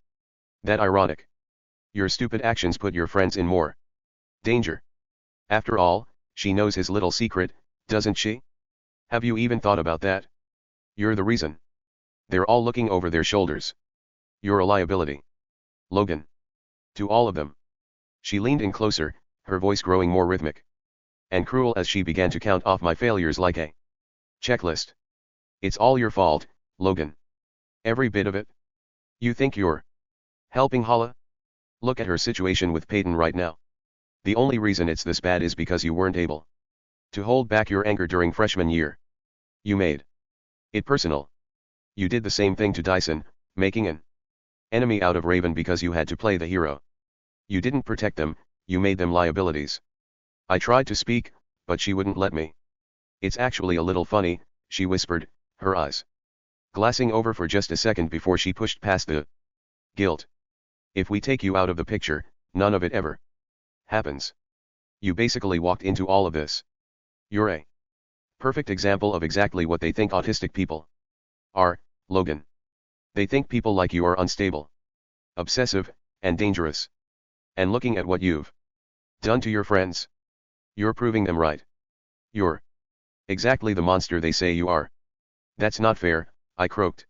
that ironic. Your stupid actions put your friends in more danger. After all, she knows his little secret, doesn't she? Have you even thought about that? You're the reason. They're all looking over their shoulders. You're a liability. Logan. To all of them. She leaned in closer, her voice growing more rhythmic and cruel as she began to count off my failures like a checklist. It's all your fault, Logan. Every bit of it. You think you're helping Hala? Look at her situation with Peyton right now. The only reason it's this bad is because you weren't able to hold back your anger during freshman year. You made it personal. You did the same thing to Dyson, making an enemy out of Raven because you had to play the hero. You didn't protect them, you made them liabilities. I tried to speak, but she wouldn't let me. It's actually a little funny, she whispered, her eyes glassing over for just a second before she pushed past the guilt. If we take you out of the picture, none of it ever happens. You basically walked into all of this. You're a perfect example of exactly what they think autistic people are, Logan. They think people like you are unstable, obsessive, and dangerous. And looking at what you've done to your friends, you're proving them right. You're exactly the monster they say you are. That's not fair, I croaked.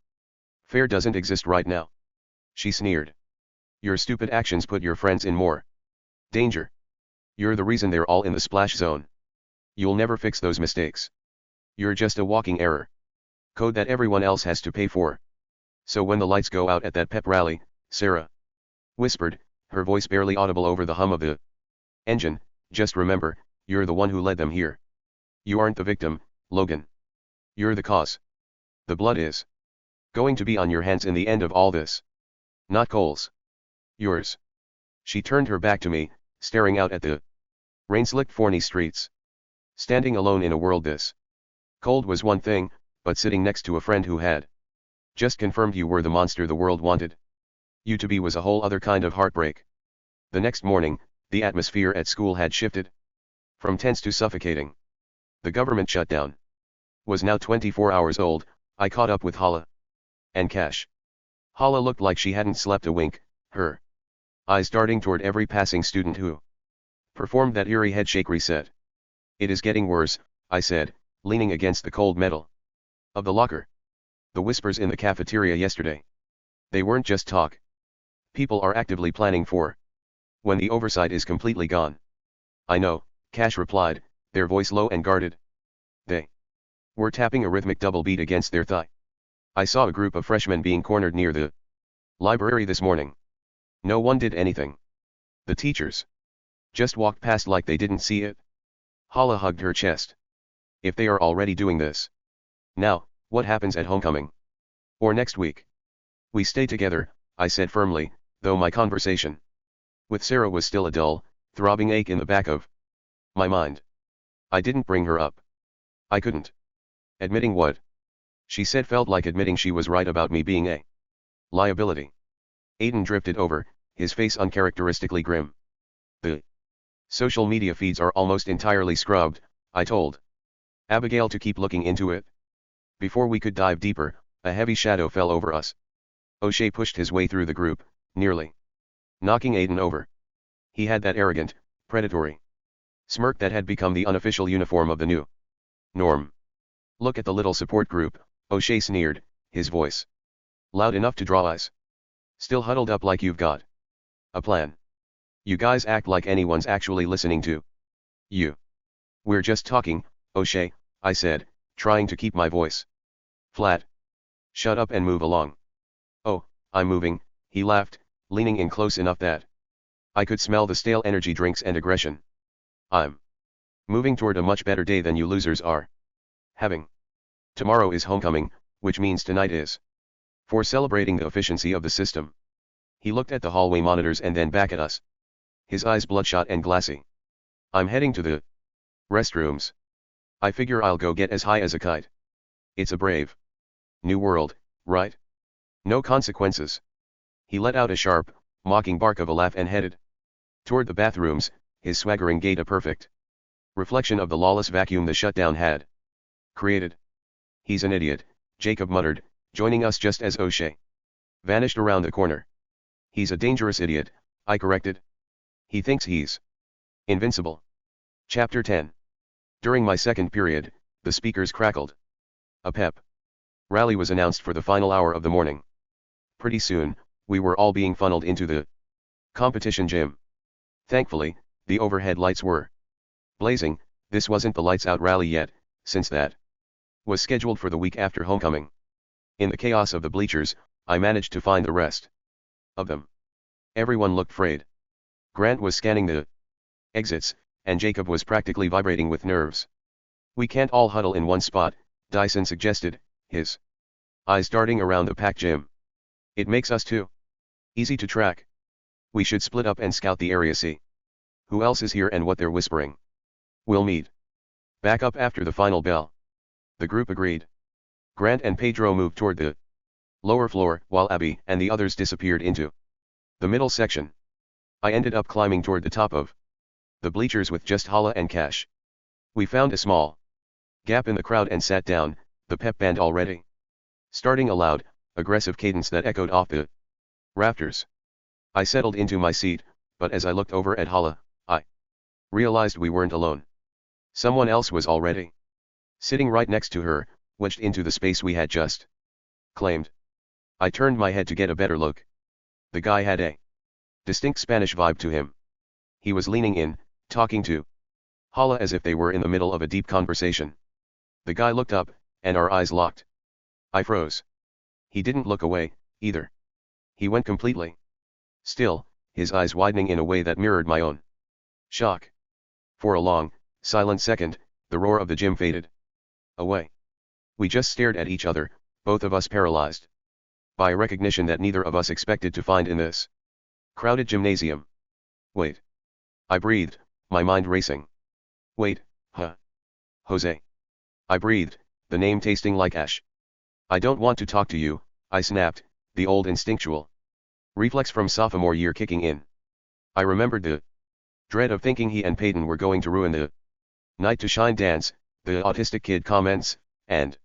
Fair doesn't exist right now. She sneered. Your stupid actions put your friends in more danger. You're the reason they're all in the splash zone. You'll never fix those mistakes. You're just a walking error code that everyone else has to pay for. So when the lights go out at that pep rally, Sarah whispered, her voice barely audible over the hum of the engine, just remember, you're the one who led them here. You aren't the victim, Logan. You're the cause. The blood is going to be on your hands in the end of all this. Not Cole's. Yours. She turned her back to me, staring out at the rain-slicked Forney streets. Standing alone in a world this cold was one thing, but sitting next to a friend who had just confirmed you were the monster the world wanted you to be was a whole other kind of heartbreak. The next morning, the atmosphere at school had shifted from tense to suffocating. The government shutdown was now 24 hours old. I caught up with Hala and Cash. Hala looked like she hadn't slept a wink, her eyes darting toward every passing student who performed that eerie headshake reset. It is getting worse, I said, leaning against the cold metal of the locker. The whispers in the cafeteria yesterday. They weren't just talk. People are actively planning for when the oversight is completely gone. I know, Cash replied, their voice low and guarded. They were tapping a rhythmic double beat against their thigh. I saw a group of freshmen being cornered near the library this morning. No one did anything. The teachers just walked past like they didn't see it. Hala hugged her chest. If they are already doing this now, what happens at homecoming? Or next week? We stay together, I said firmly, though my conversation with Sarah was still a dull, throbbing ache in the back of my mind. I didn't bring her up. I couldn't. Admitting what she said felt like admitting she was right about me being a liability. Aiden drifted over, his face uncharacteristically grim. The social media feeds are almost entirely scrubbed, I told Abigail to keep looking into it. Before we could dive deeper, a heavy shadow fell over us. O'Shea pushed his way through the group, nearly knocking Aiden over. He had that arrogant, predatory smirk that had become the unofficial uniform of the new norm. Look at the little support group, O'Shea sneered, his voice Loud enough to draw eyes. Still huddled up like you've got a plan. You guys act like anyone's actually listening to you. We're just talking, O'Shea, I said, trying to keep my voice flat. Shut up and move along. Oh, I'm moving, he laughed, leaning in close enough that I could smell the stale energy drinks and aggression. I'm moving toward a much better day than you losers are having. Tomorrow is homecoming, which means tonight is for celebrating the efficiency of the system. He looked at the hallway monitors and then back at us. His eyes bloodshot and glassy. I'm heading to the restrooms. I figure I'll go get as high as a kite. It's a brave new world, right? No consequences. He let out a sharp, mocking bark of a laugh and headed toward the bathrooms, his swaggering gait a perfect reflection of the lawless vacuum the shutdown had created. He's an idiot, Jacob muttered, joining us just as O'Shea vanished around the corner. He's a dangerous idiot, I corrected. He thinks he's invincible. Chapter 10. During my second period, the speakers crackled. A pep rally was announced for the final hour of the morning. Pretty soon, we were all being funneled into the competition gym. Thankfully, the overhead lights were blazing. This wasn't the lights out rally yet, since that was scheduled for the week after homecoming. In the chaos of the bleachers, I managed to find the rest of them. Everyone looked frayed. Grant was scanning the exits, and Jacob was practically vibrating with nerves. We can't all huddle in one spot, Dyson suggested, his eyes darting around the packed gym. It makes us too easy to track. We should split up and scout the area, see who else is here and what they're whispering. We'll meet back up after the final bell. The group agreed. Grant and Pedro moved toward the lower floor, while Abby and the others disappeared into the middle section. I ended up climbing toward the top of the bleachers with just Hala and Cash. We found a small gap in the crowd and sat down, the pep band already starting a loud, aggressive cadence that echoed off the rafters. I settled into my seat, but as I looked over at Hala, I realized we weren't alone. Someone else was already sitting right next to her, wedged into the space we had just claimed. I turned my head to get a better look. The guy had a distinct Spanish vibe to him. He was leaning in, talking to Hala as if they were in the middle of a deep conversation. The guy looked up, and our eyes locked. I froze. He didn't look away, either. He went completely still, his eyes widening in a way that mirrored my own shock. For a long, silent second, the roar of the gym faded away. We just stared at each other, both of us paralyzed by a recognition that neither of us expected to find in this crowded gymnasium. Wait. I breathed, my mind racing. Wait, huh? Jose. I breathed, the name tasting like ash. I don't want to talk to you, I snapped, the old instinctual reflex from sophomore year kicking in. I remembered the dread of thinking he and Peyton were going to ruin the night to shine dance, the autistic kid comments, and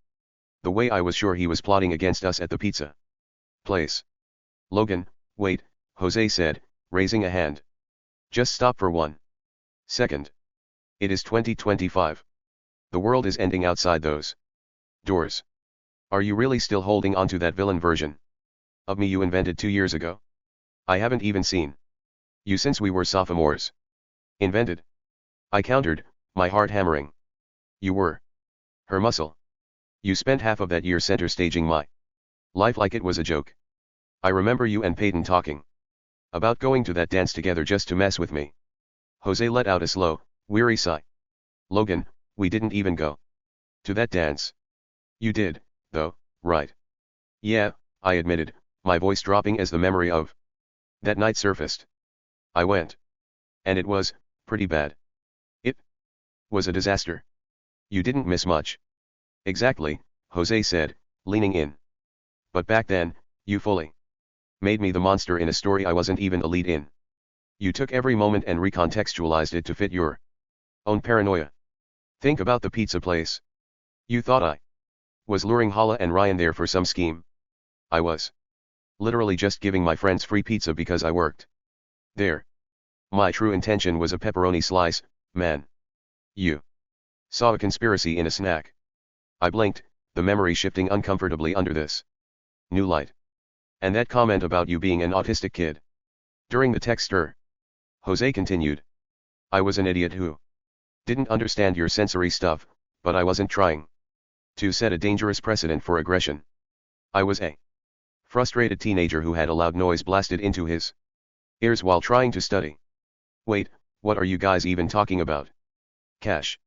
the way I was sure he was plotting against us at the pizza place. Logan, wait, Jose said, raising a hand. Just stop for 1 second. It is 2025. The world is ending outside those doors. Are you really still holding on to that villain version of me you invented 2 years ago? I haven't even seen you since we were sophomores. Invented? I countered, my heart hammering. You were her muscle. You spent half of that year center staging my life like it was a joke. I remember you and Peyton talking about going to that dance together just to mess with me. Jose let out a slow, weary sigh. Logan, we didn't even go to that dance. You did, though, right? Yeah, I admitted, my voice dropping as the memory of that night surfaced. I went. And it was pretty bad. It was a disaster. You didn't miss much. Exactly, Jose said, leaning in. But back then, you fully made me the monster in a story I wasn't even the lead in. You took every moment and recontextualized it to fit your own paranoia. Think about the pizza place. You thought I was luring Hala and Ryan there for some scheme. I was literally just giving my friends free pizza because I worked there. My true intention was a pepperoni slice, man. You saw a conspiracy in a snack. I blinked, the memory shifting uncomfortably under this new light. And that comment about you being an autistic kid. During the text Jose continued. I was an idiot who didn't understand your sensory stuff, but I wasn't trying to set a dangerous precedent for aggression. I was a frustrated teenager who had allowed noise blasted into his ears while trying to study. Wait, what are you guys even talking about? Cash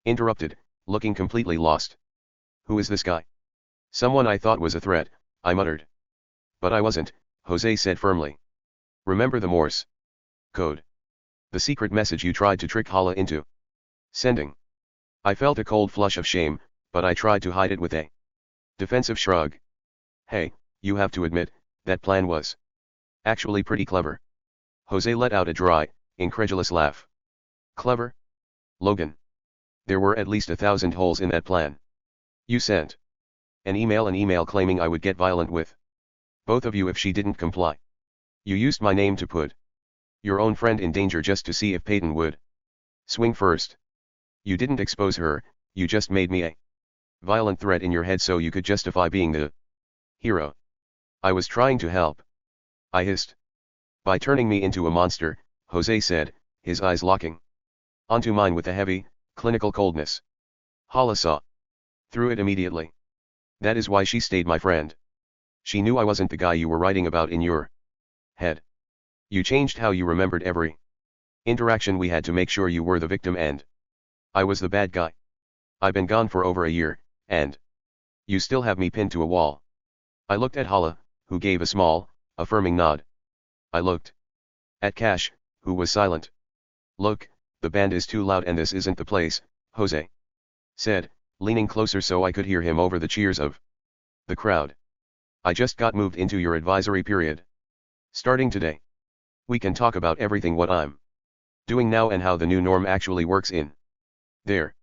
interrupted, looking completely lost. Who is this guy? Someone I thought was a threat, I muttered. But I wasn't, Jose said firmly. Remember the Morse code? The secret message you tried to trick Hala into sending. I felt a cold flush of shame, but I tried to hide it with a defensive shrug. Hey, you have to admit, that plan was actually pretty clever. Jose let out a dry, incredulous laugh. Clever? Logan. There were at least 1,000 holes in that plan. You sent an email claiming I would get violent with both of you if she didn't comply. You used my name to put your own friend in danger just to see if Peyton would swing first. You didn't expose her, you just made me a violent threat in your head so you could justify being the hero. I was trying to help. I hissed. By turning me into a monster, Jose said, his eyes locking onto mine with a heavy, clinical coldness. Hala saw through it immediately. That is why she stayed my friend. She knew I wasn't the guy you were writing about in your head. You changed how you remembered every interaction we had to make sure you were the victim and I was the bad guy. I've been gone for over a year, and you still have me pinned to a wall. I looked at Hala, who gave a small, affirming nod. I looked at Cash, who was silent. Look, the band is too loud and this isn't the place, Jose said, leaning closer so I could hear him over the cheers of the crowd. I just got moved into your advisory period. Starting today, we can talk about everything what I'm doing now and how the new norm actually works in there.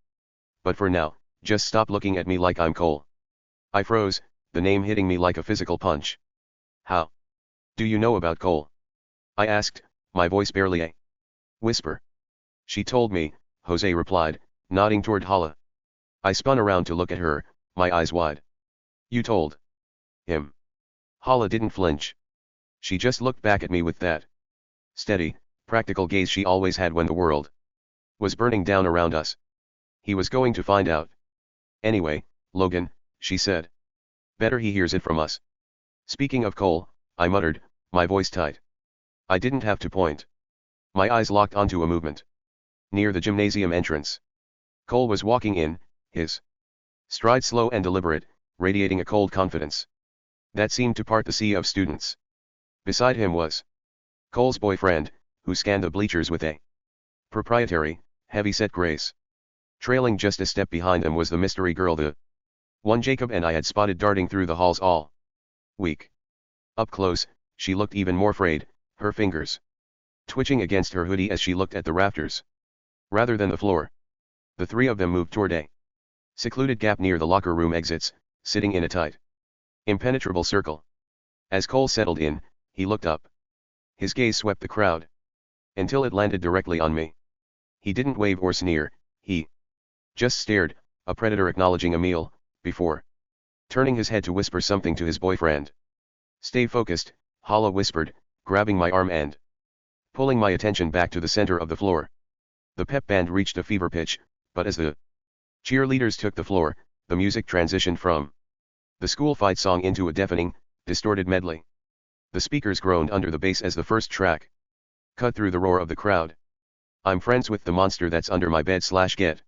But for now, just stop looking at me like I'm Cole. I froze, the name hitting me like a physical punch. How do you know about Cole? I asked, my voice barely a whisper. She told me, Jose replied, nodding toward Hala. I spun around to look at her, my eyes wide. You told him? Hala didn't flinch. She just looked back at me with that steady, practical gaze she always had when the world was burning down around us. He was going to find out. Anyway, Logan, she said. Better he hears it from us. Speaking of Cole, I muttered, my voice tight. I didn't have to point. My eyes locked onto a movement near the gymnasium entrance. Cole was walking in, his stride slow and deliberate, radiating a cold confidence that seemed to part the sea of students. Beside him was Cole's boyfriend, who scanned the bleachers with a proprietary, heavy-set grace. Trailing just a step behind them was the mystery girl, the one Jacob and I had spotted darting through the halls all week. Up close, she looked even more frayed, her fingers twitching against her hoodie as she looked at the rafters rather than the floor. The three of them moved toward a secluded gap near the locker room exits, sitting in a tight, impenetrable circle. As Cole settled in, he looked up. His gaze swept the crowd until it landed directly on me. He didn't wave or sneer, he just stared, a predator acknowledging a meal, before turning his head to whisper something to his boyfriend. Stay focused, Hala whispered, grabbing my arm and pulling my attention back to the center of the floor. The pep band reached a fever pitch, but as the cheerleaders took the floor, the music transitioned from the school fight song into a deafening, distorted medley. The speakers groaned under the bass as the first track cut through the roar of the crowd. I'm friends with the monster that's under my bed / get.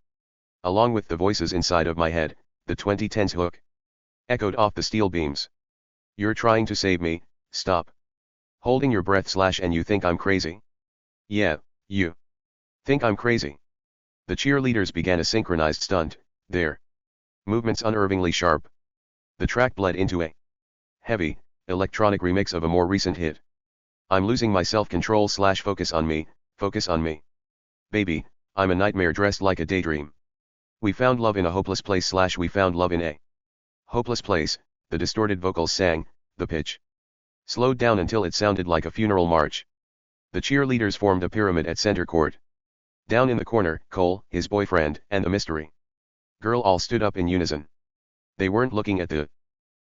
Along with the voices inside of my head, the 2010s hook echoed off the steel beams. You're trying to save me, stop holding your breath / and you think I'm crazy? Yeah, you think I'm crazy. The cheerleaders began a synchronized stunt, their movements unnervingly sharp. The track bled into a heavy, electronic remix of a more recent hit. I'm losing my self-control / focus on me, focus on me. Baby, I'm a nightmare dressed like a daydream. We found love in a hopeless place / we found love in a hopeless place, the distorted vocals sang, the pitch slowed down until it sounded like a funeral march. The cheerleaders formed a pyramid at center court. Down in the corner, Cole, his boyfriend, and the mystery girl all stood up in unison. They weren't looking at the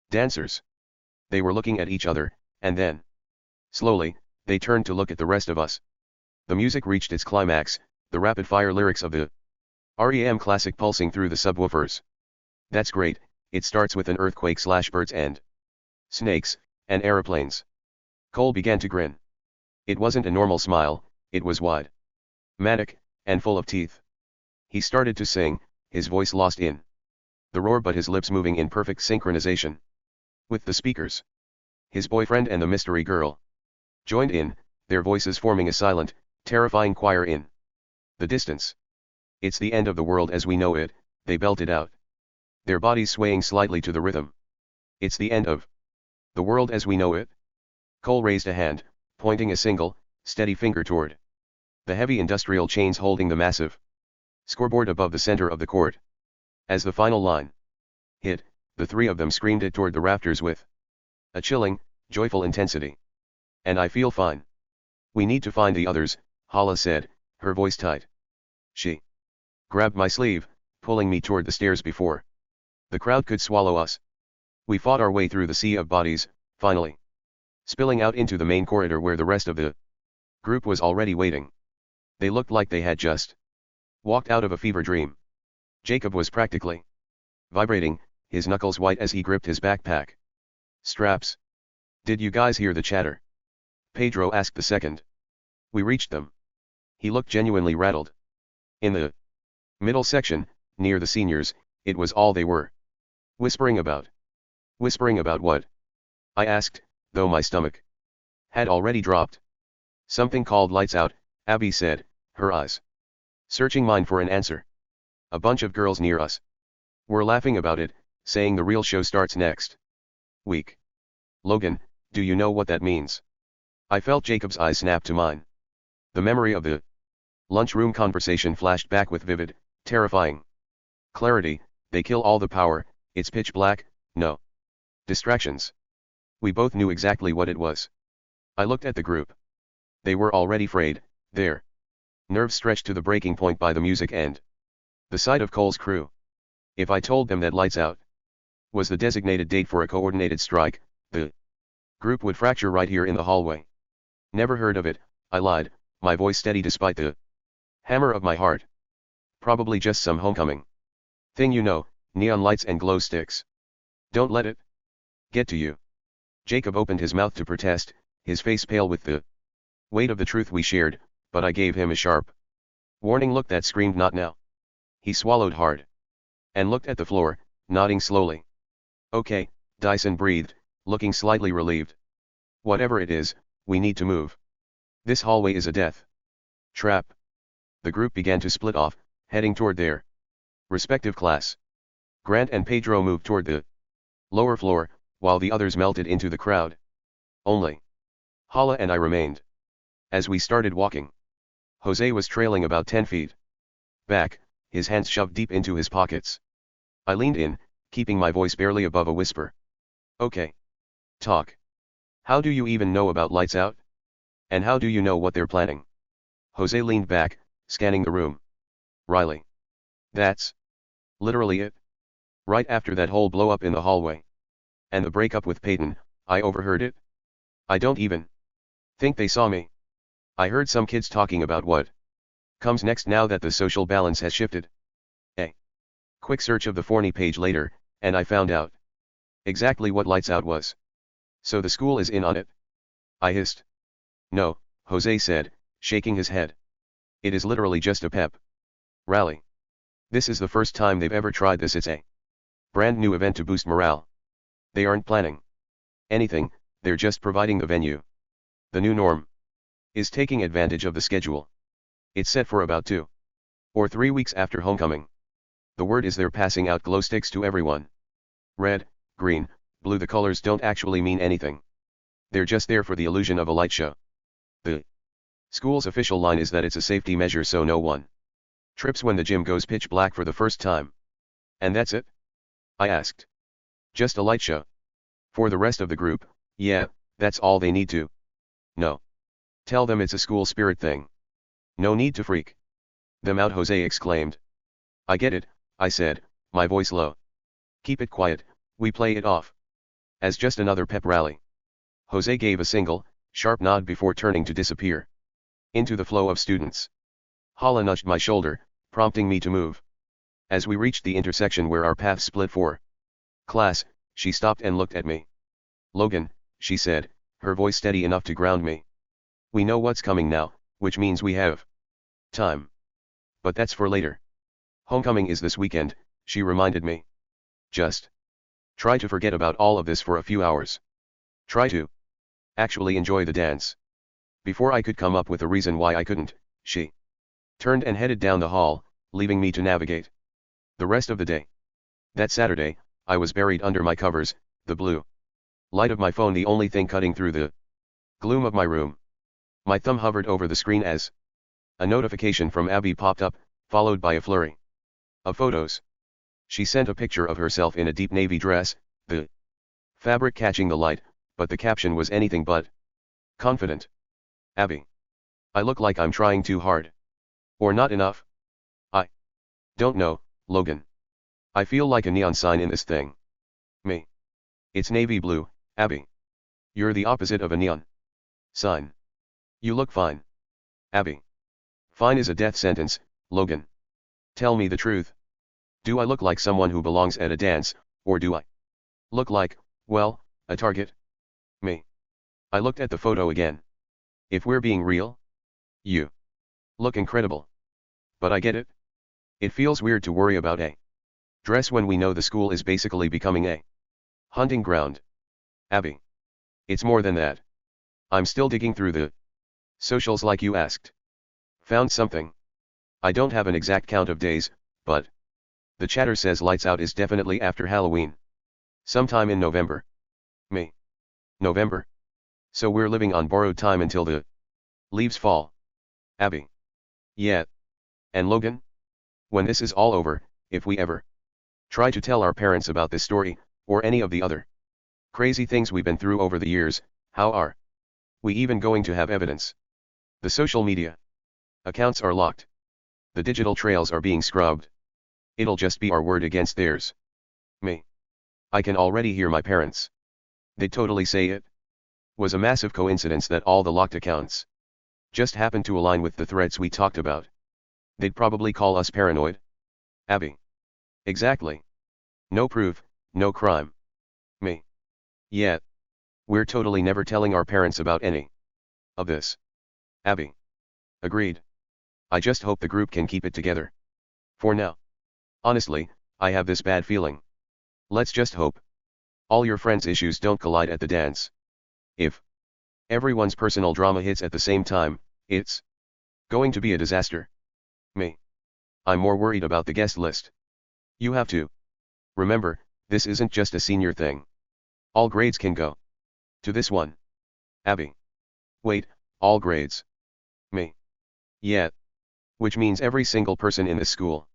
dancers. They were looking at each other, and then, slowly, they turned to look at the rest of us. The music reached its climax, the rapid-fire lyrics of the REM classic pulsing through the subwoofers. That's great, it starts with an earthquake/birds and snakes, and aeroplanes. Cole began to grin. It wasn't a normal smile, it was wide, manic, and full of teeth. He started to sing, his voice lost in the roar but his lips moving in perfect synchronization with the speakers. His boyfriend and the mystery girl joined in, their voices forming a silent, terrifying choir in the distance. It's the end of the world as we know it, they belted out, their bodies swaying slightly to the rhythm. It's the end of the world as we know it? Cole raised a hand, pointing a single, steady finger toward the heavy industrial chains holding the massive scoreboard above the center of the court. As the final line hit, the three of them screamed it toward the rafters with a chilling, joyful intensity. And I feel fine. We need to find the others, Hala said, her voice tight. She grabbed my sleeve, pulling me toward the stairs before the crowd could swallow us. We fought our way through the sea of bodies, finally spilling out into the main corridor where the rest of the group was already waiting. They looked like they had just walked out of a fever dream. Jacob was practically vibrating, his knuckles white as he gripped his backpack straps. Did you guys hear the chatter? Pedro asked the second. We reached them. He looked genuinely rattled. In the middle section, near the seniors, it was all they were whispering about. Whispering about what? I asked, though my stomach had already dropped. Something called lights out, Abby said, her eyes searching mine for an answer. A bunch of girls near us were laughing about it, saying the real show starts next week. Logan, do you know what that means? I felt Jacob's eyes snap to mine. The memory of the lunchroom conversation flashed back with vivid, terrifying clarity. They kill all the power, it's pitch black, no distractions. We both knew exactly what it was. I looked at the group. They were already frayed, their nerves stretched to the breaking point by the music and the sight of Cole's crew. If I told them that lights out was the designated date for a coordinated strike, the group would fracture right here in the hallway. Never heard of it, I lied, my voice steady despite the hammer of my heart. Probably just some homecoming thing, you know, neon lights and glow sticks. Don't let it get to you. Jacob opened his mouth to protest, his face pale with the weight of the truth we shared, but I gave him a sharp warning look that screamed not now. He swallowed hard and looked at the floor, nodding slowly. Okay, Dyson breathed, looking slightly relieved. Whatever it is, we need to move. This hallway is a death trap. The group began to split off, heading toward their respective class. Grant and Pedro moved toward the lower floor, while the others melted into the crowd. Only Hala and I remained. As we started walking, Jose was trailing about 10 feet back, his hands shoved deep into his pockets. I leaned in, keeping my voice barely above a whisper. Okay. Talk. How do you even know about lights out? And how do you know what they're planning? Jose leaned back, scanning the room. Riley. That's literally it. Right after that whole blow up in the hallway and the breakup with Peyton, I overheard it. I don't even think they saw me. I heard some kids talking about what comes next now that the social balance has shifted. A quick search of the Forney page later, and I found out exactly what lights out was. So the school is in on it? I hissed. No, Jose said, shaking his head. It is literally just a pep rally. This is the first time they've ever tried this. It's a brand new event to boost morale. They aren't planning anything, they're just providing the venue. The new norm is taking advantage of the schedule. It's set for about 2 or 3 weeks after homecoming. The word is they're passing out glow sticks to everyone. Red, green, blue, the colors don't actually mean anything. They're just there for the illusion of a light show. The school's official line is that it's a safety measure so no one trips when the gym goes pitch black for the first time. And that's it? I asked. Just a light show. For the rest of the group, yeah, that's all they need to know. Tell them it's a school spirit thing. No need to freak them out, Jose exclaimed. I get it, I said, my voice low. Keep it quiet, we play it off. As just another pep rally. Jose gave a single, sharp nod before turning to disappear into the flow of students. Hala nudged my shoulder, prompting me to move. As we reached the intersection where our paths split for class, she stopped and looked at me. Logan, she said, her voice steady enough to ground me. We know what's coming now, which means we have time. But that's for later. Homecoming is this weekend, she reminded me. Just try to forget about all of this for a few hours. Try to actually enjoy the dance. Before I could come up with a reason why I couldn't, she turned and headed down the hall, leaving me to navigate the rest of the day. That Saturday, I was buried under my covers, the blue light of my phone the only thing cutting through the gloom of my room. My thumb hovered over the screen as a notification from Abby popped up, followed by a flurry of photos. She sent a picture of herself in a deep navy dress, the fabric catching the light, but the caption was anything but confident. Abby. I look like I'm trying too hard. Or not enough? I don't know, Logan. I feel like a neon sign in this thing. Me. It's navy blue, Abby. You're the opposite of a neon sign. You look fine. Abby. Fine is a death sentence, Logan. Tell me the truth. Do I look like someone who belongs at a dance, or do I look like, well, a target? Me. I looked at the photo again. If we're being real, you look incredible. But I get it. It feels weird to worry about a dress when we know the school is basically becoming a hunting ground. Abby. It's more than that. I'm still digging through the socials like you asked. Found something. I don't have an exact count of days, but the chatter says Lights Out is definitely after Halloween. Sometime in November. Me. November? So we're living on borrowed time until the leaves fall. Abby. Yeah. And Logan? When this is all over, if we ever try to tell our parents about this story, or any of the other crazy things we've been through over the years, how are we even going to have evidence? The social media accounts are locked. The digital trails are being scrubbed. It'll just be our word against theirs. Me. I can already hear my parents. They'd totally say it was a massive coincidence that all the locked accounts just happened to align with the threats we talked about. They'd probably call us paranoid. Abby. Exactly. No proof, no crime. Me. Yeah. We're totally never telling our parents about any of this. Abby. Agreed. I just hope the group can keep it together. For now. Honestly, I have this bad feeling. Let's just hope all your friends' issues don't collide at the dance. If everyone's personal drama hits at the same time, it's going to be a disaster. Me. I'm more worried about the guest list. You have to remember, this isn't just a senior thing. All grades can go to this one. Abby. Wait, all grades. Me. Yeah. Which means every single person in this school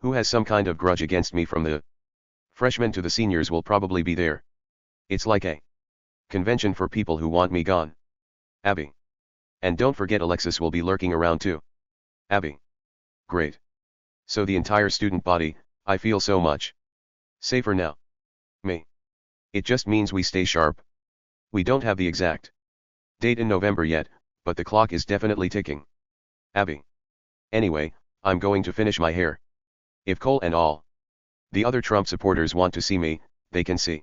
who has some kind of grudge against me from the freshmen to the seniors will probably be there. It's like a convention for people who want me gone. Abby. And don't forget Alexis will be lurking around too. Abby. Great. So the entire student body, I feel so much safer now. Me. It just means we stay sharp. We don't have the exact date in November yet, but the clock is definitely ticking. Abby. Anyway, I'm going to finish my hair. If Cole and all the other Trump supporters want to see me, they can see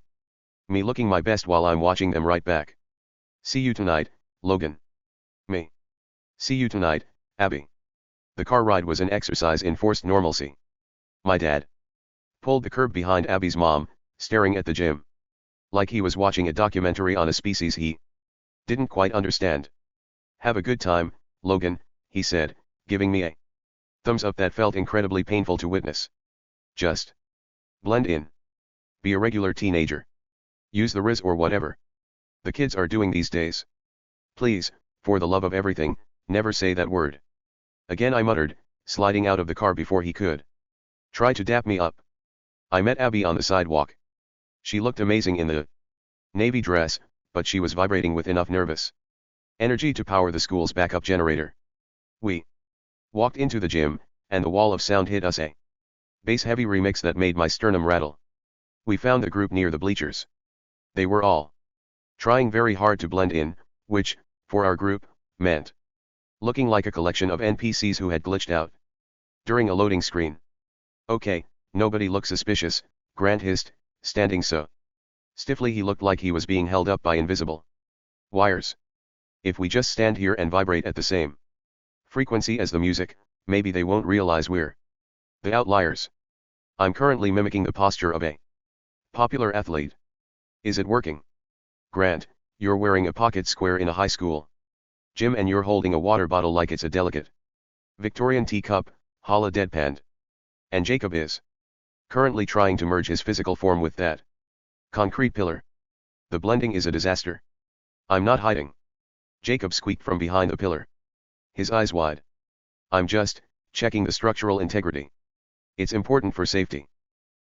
me looking my best while I'm watching them right back. See you tonight, Logan. Me. See you tonight, Abby. The car ride was an exercise in forced normalcy. My dad pulled the curb behind Abby's mom, staring at the gym like he was watching a documentary on a species he didn't quite understand. Have a good time, Logan, he said, giving me a thumbs up that felt incredibly painful to witness. Just blend in. Be a regular teenager. Use the Riz or whatever the kids are doing these days. Please, for the love of everything, never say that word again, I muttered, sliding out of the car before he could try to dap me up. I met Abby on the sidewalk. She looked amazing in the navy dress, but she was vibrating with enough nervous energy to power the school's backup generator. We walked into the gym, and the wall of sound hit us a bass-heavy remix that made my sternum rattle. We found the group near the bleachers. They were all trying very hard to blend in, which, for our group, meant looking like a collection of NPCs who had glitched out during a loading screen. Okay, nobody looked suspicious, Grant hissed, standing so stiffly he looked like he was being held up by invisible wires. If we just stand here and vibrate at the same frequency as the music, maybe they won't realize we're the outliers. I'm currently mimicking the posture of a popular athlete. Is it working? Grant, you're wearing a pocket square in a high school gym and you're holding a water bottle like it's a delicate Victorian teacup, Hala deadpanned. And Jacob is currently trying to merge his physical form with that concrete pillar. The blending is a disaster. I'm not hiding. Jacob squeaked from behind the pillar, his eyes wide. I'm just checking the structural integrity. It's important for safety.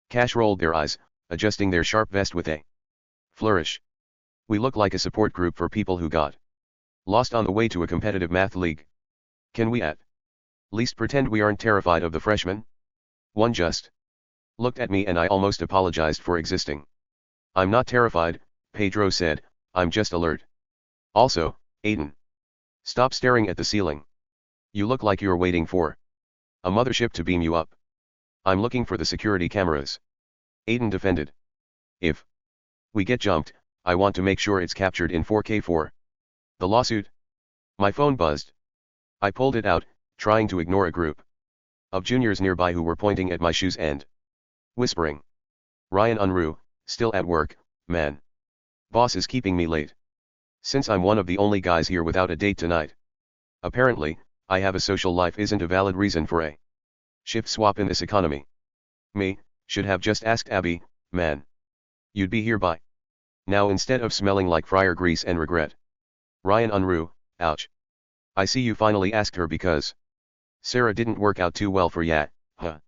Cash rolled their eyes, adjusting their sharp vest with a flourish. We look like a support group for people who got lost on the way to a competitive math league. Can we at least pretend we aren't terrified of the freshmen? One just looked at me and I almost apologized for existing. I'm not terrified, Pedro said, I'm just alert. Also, Aiden, stop staring at the ceiling. You look like you're waiting for a mothership to beam you up. I'm looking for the security cameras. Aiden defended. If we get jumped, I want to make sure it's captured in 4K for the lawsuit. My phone buzzed. I pulled it out, trying to ignore a group of juniors nearby who were pointing at my shoes and whispering. Ryan Unruh, still at work, man. Boss is keeping me late. Since I'm one of the only guys here without a date tonight. Apparently, I have a social life isn't a valid reason for a shift swap in this economy. Me, should have just asked Abby, man. You'd be here by now instead of smelling like fryer grease and regret. Ryan Unruh, ouch. I see you finally asked her because Sarah didn't work out too well for ya, huh?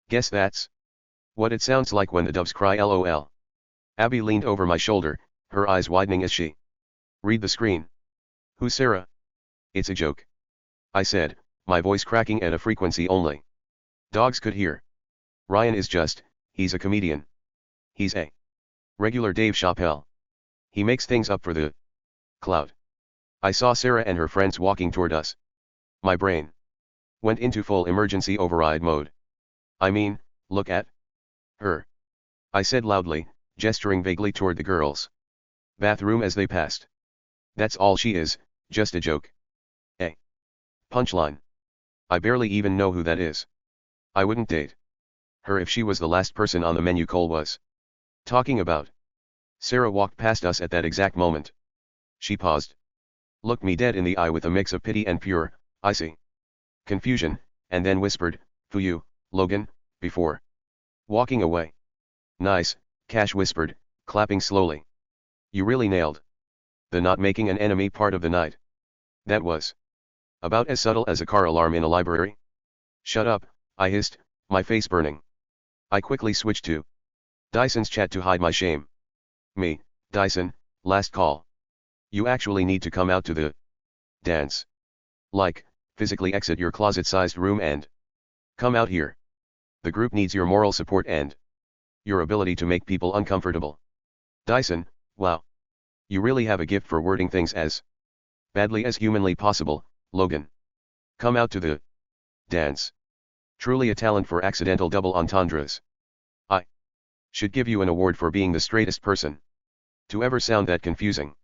Guess that's what it sounds like when the doves cry LOL. Abby leaned over my shoulder, her eyes widening as she read the screen. Who's Sarah? It's a joke. I said, my voice cracking at a frequency only dogs could hear. Ryan is just, he's a comedian. He's a regular Dave Chappelle. He makes things up for the clout. I saw Sarah and her friends walking toward us. My brain went into full emergency override mode. I mean, look at her. I said loudly, gesturing vaguely toward the girls' bathroom as they passed. That's all she is, just a joke. A punchline. I barely even know who that is. I wouldn't date her if she was the last person on the menu Cole was talking about. Sarah walked past us at that exact moment. She paused, looked me dead in the eye with a mix of pity and pure, icy confusion, and then whispered, "For you, Logan," before walking away. Nice, Cash whispered, clapping slowly. You really nailed the not making an enemy part of the night. That was about as subtle as a car alarm in a library. Shut up, I hissed, my face burning. I quickly switched to Dyson's chat to hide my shame. Me, Dyson, last call. You actually need to come out to the dance. Like, physically exit your closet-sized room and come out here. The group needs your moral support and your ability to make people uncomfortable. Dyson, wow. You really have a gift for wording things as badly as humanly possible, Logan. Come out to the dance. Truly a talent for accidental double entendres. I should give you an award for being the straightest person to ever sound that confusing.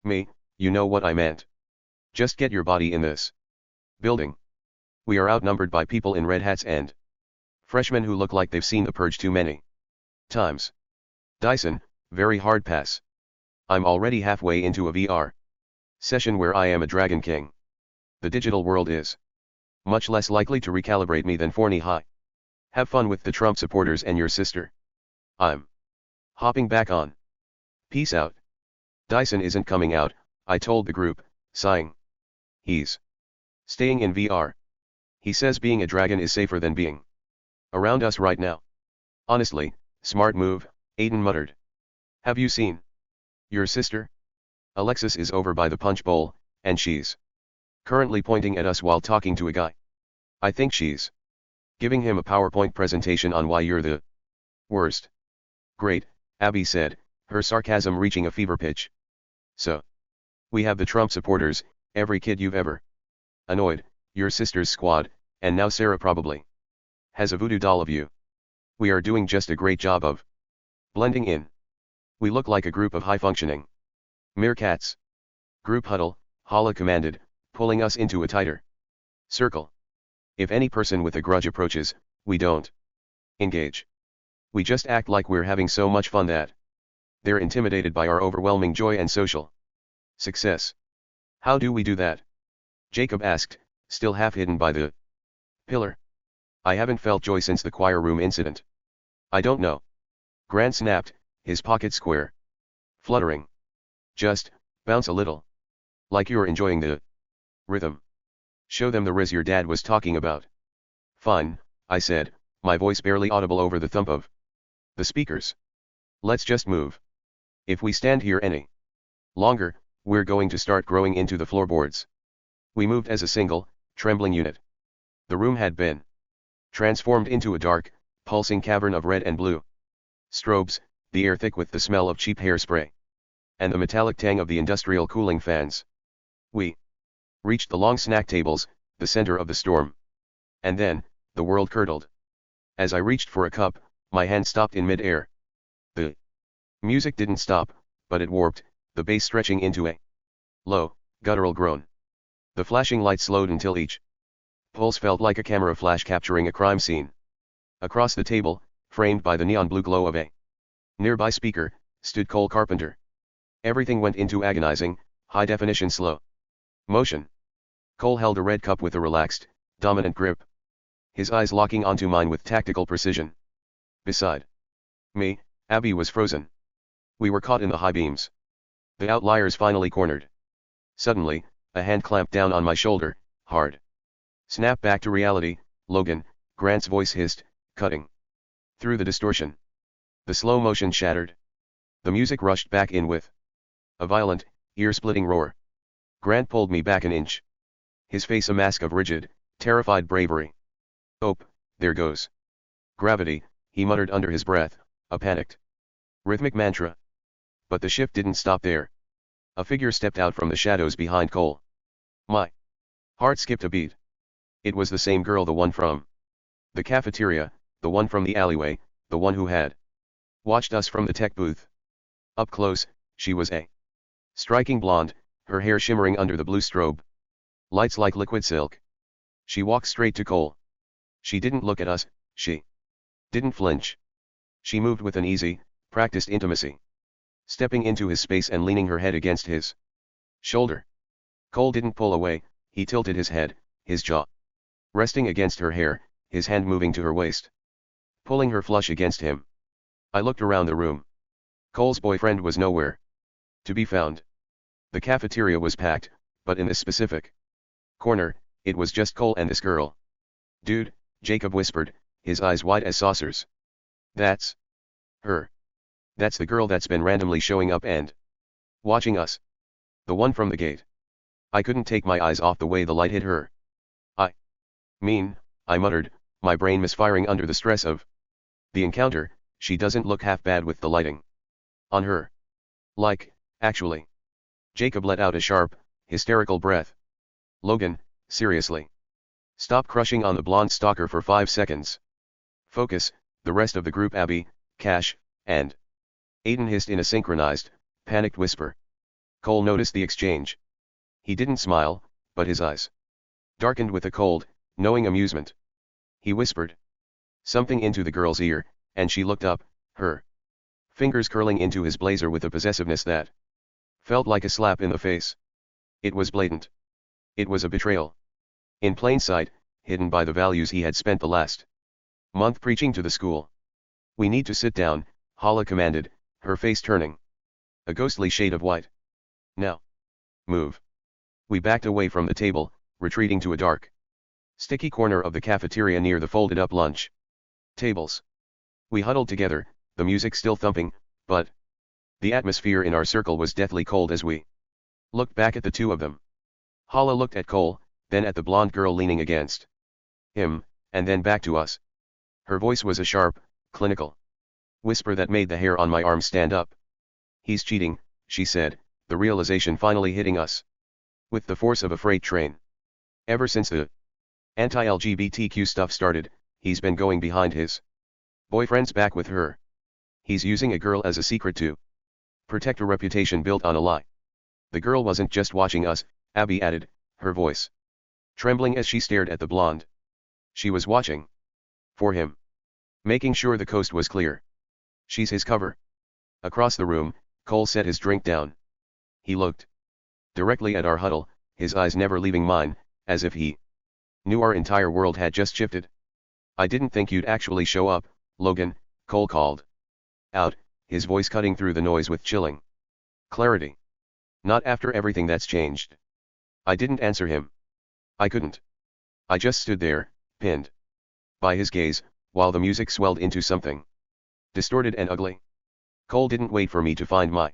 Me, you know what I meant. Just get your body in this building. We are outnumbered by people in red hats and freshmen who look like they've seen The Purge too many times. Dyson, very hard pass. I'm already halfway into a VR session where I am a Dragon King. The digital world is much less likely to recalibrate me than Forney High. Have fun with the Trump supporters and your sister. I'm hopping back on. Peace out. Dyson isn't coming out, I told the group, sighing. He's staying in VR. He says being a dragon is safer than being around us right now. Honestly, smart move, Aiden muttered. Have you seen your sister? Alexis is over by the punch bowl, and she's currently pointing at us while talking to a guy. I think she's giving him a PowerPoint presentation on why you're the worst. Great, Abby said, her sarcasm reaching a fever pitch. So. We have the Trump supporters, every kid you've ever annoyed, your sister's squad, and now Sarah probably has a voodoo doll of you. We are doing just a great job of blending in. We look like a group of high-functioning meerkats. Group huddle, Hala commanded, pulling us into a tighter circle. If any person with a grudge approaches, we don't engage. We just act like we're having so much fun that they're intimidated by our overwhelming joy and social success. How do we do that? Jacob asked, still half hidden by the pillar. I haven't felt joy since the choir room incident. I don't know. Grant snapped, his pocket square fluttering. Just bounce a little. Like you're enjoying the rhythm. Show them the riz your dad was talking about. Fine, I said, my voice barely audible over the thump of the speakers. Let's just move. If we stand here any longer, we're going to start growing into the floorboards. We moved as a single, trembling unit. The room had been transformed into a dark, pulsing cavern of red and blue strobes, the air thick with the smell of cheap hairspray and the metallic tang of the industrial cooling fans. We reached the long snack tables, the center of the storm. And then, the world curdled. As I reached for a cup, my hand stopped in mid-air. The music didn't stop, but it warped, the bass stretching into a low, guttural groan. The flashing light slowed until each pulse felt like a camera flash capturing a crime scene. Across the table, framed by the neon blue glow of a nearby speaker, stood Cole Carpenter. Everything went into agonizing, high-definition slow motion. Cole held a red cup with a relaxed, dominant grip. His eyes locking onto mine with tactical precision. Beside me, Abby was frozen. We were caught in the high beams. The outliers finally cornered. Suddenly, a hand clamped down on my shoulder, hard. Snap back to reality, Logan, Grant's voice hissed, cutting through the distortion. The slow motion shattered. The music rushed back in with a violent, ear-splitting roar. Grant pulled me back an inch. His face a mask of rigid, terrified bravery. "Oh, there goes gravity," he muttered under his breath, a panicked, rhythmic mantra. But the shift didn't stop there. A figure stepped out from the shadows behind Cole. My heart skipped a beat. It was the same girl, the one from the cafeteria, the one from the alleyway, the one who had watched us from the tech booth. Up close, she was a striking blonde, her hair shimmering under the blue strobe lights like liquid silk. She walked straight to Cole. She didn't look at us, she didn't flinch. She moved with an easy, practiced intimacy. Stepping into his space and leaning her head against his shoulder. Cole didn't pull away, he tilted his head, his jaw resting against her hair, his hand moving to her waist, pulling her flush against him. I looked around the room. Cole's boyfriend was nowhere to be found. The cafeteria was packed, but in this specific corner, it was just Cole and this girl. "Dude," Jacob whispered, his eyes wide as saucers. "That's her. That's the girl that's been randomly showing up and watching us. The one from the gate." I couldn't take my eyes off the way the light hit her. "I mean," I muttered, my brain misfiring under the stress of the encounter, "she doesn't look half bad with the lighting on her. Like, actually." Jacob let out a sharp, hysterical breath. "Logan, seriously. Stop crushing on the blonde stalker for 5 seconds. Focus." The rest of the group, Abby, Cash, and Aiden, hissed in a synchronized, panicked whisper. Cole noticed the exchange. He didn't smile, but his eyes darkened with a cold, knowing amusement. He whispered something into the girl's ear, and she looked up, her fingers curling into his blazer with a possessiveness that felt like a slap in the face. It was blatant. It was a betrayal. In plain sight, hidden by the values he had spent the last month preaching to the school. "We need to sit down," Hala commanded, her face turning a ghostly shade of white. "Now. Move." We backed away from the table, retreating to a dark, sticky corner of the cafeteria near the folded-up lunch tables. We huddled together, the music still thumping, but the atmosphere in our circle was deathly cold as we looked back at the two of them. Hala looked at Cole, then at the blonde girl leaning against him, and then back to us. Her voice was a sharp, clinical whisper that made the hair on my arm stand up. He's cheating, she said, the realization finally hitting us. With the force of a freight train. Ever since the anti-LGBTQ stuff started, he's been going behind his boyfriend's back with her. He's using a girl as a secret to protect a reputation built on a lie. The girl wasn't just watching us, Abby added, her voice trembling as she stared at the blonde. She was watching for him, making sure the coast was clear. She's his cover. Across the room, Cole set his drink down. He looked directly at our huddle, his eyes never leaving mine, as if he knew our entire world had just shifted. I didn't think you'd actually show up, Logan, Cole called out, his voice cutting through the noise with chilling clarity. Not after everything that's changed. I didn't answer him. I couldn't. I just stood there, pinned by his gaze, while the music swelled into something distorted and ugly. Cole didn't wait for me to find my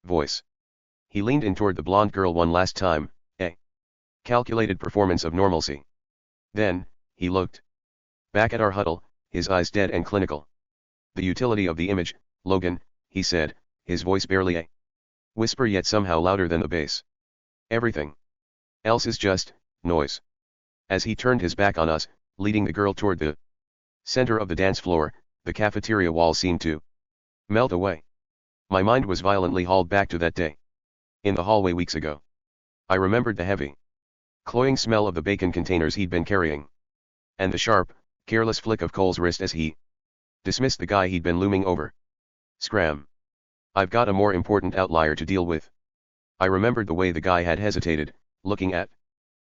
voice. He leaned in toward the blonde girl one last time, a calculated performance of normalcy. Then, he looked back at our huddle, his eyes dead and clinical. The utility of the image, Logan, he said, his voice barely a whisper yet somehow louder than the bass. Everything else is just noise. As he turned his back on us, leading the girl toward the center of the dance floor, the cafeteria wall seemed to melt away. My mind was violently hauled back to that day in the hallway weeks ago. I remembered the heavy, cloying smell of the bacon containers he'd been carrying, and the sharp, careless flick of Cole's wrist as he dismissed the guy he'd been looming over. Scram. I've got a more important outlier to deal with. I remembered the way the guy had hesitated, looking at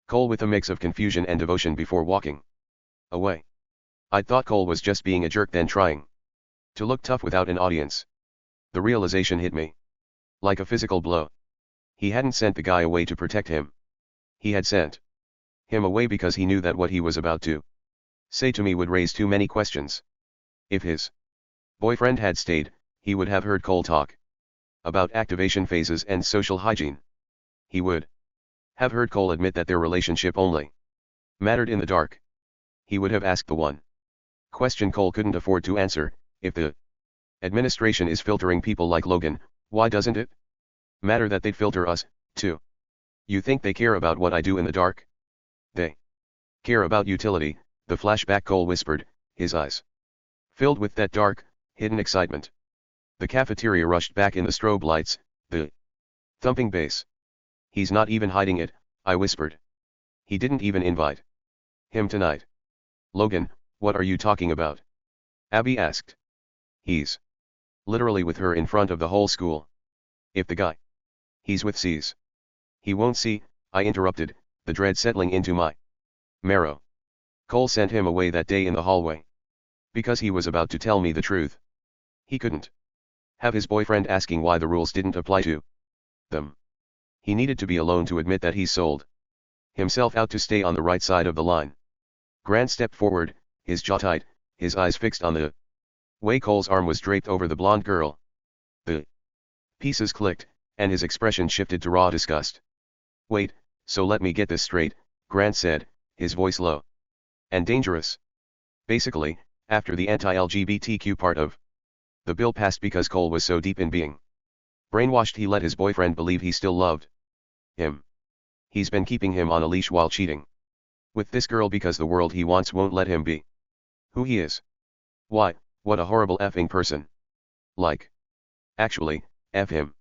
Cole with a mix of confusion and devotion before walking away. I'd thought Cole was just being a jerk, then trying to look tough without an audience. The realization hit me like a physical blow. He hadn't sent the guy away to protect him. He had sent him away because he knew that what he was about to say to me would raise too many questions. If his boyfriend had stayed, he would have heard Cole talk about activation phases and social hygiene. He would have heard Cole admit that their relationship only mattered in the dark. He would have asked the one question Cole couldn't afford to answer: if the administration is filtering people like Logan, why doesn't it matter that they'd filter us, too? You think they care about what I do in the dark? They care about utility, the flashback Cole whispered, his eyes filled with that dark, hidden excitement. The cafeteria rushed back in the strobe lights, the thumping bass. He's not even hiding it, I whispered. He didn't even invite him tonight. Logan, what are you talking about? Abby asked. He's literally with her in front of the whole school. If the guy he's with sees, he won't see, I interrupted, the dread settling into my marrow. Cole sent him away that day in the hallway because he was about to tell me the truth. He couldn't have his boyfriend asking why the rules didn't apply to them. He needed to be alone to admit that he sold himself out to stay on the right side of the line. Grant stepped forward, his jaw tight, his eyes fixed on the way Cole's arm was draped over the blonde girl. The pieces clicked, and his expression shifted to raw disgust. Wait, so let me get this straight, Grant said, his voice low and dangerous. Basically, after the anti-LGBTQ part of the bill passed because Cole was so deep in being brainwashed, he let his boyfriend believe he still loved him. He's been keeping him on a leash while cheating with this girl because the world he wants won't let him be who he is. Why, what a horrible effing person. Like, actually, F him.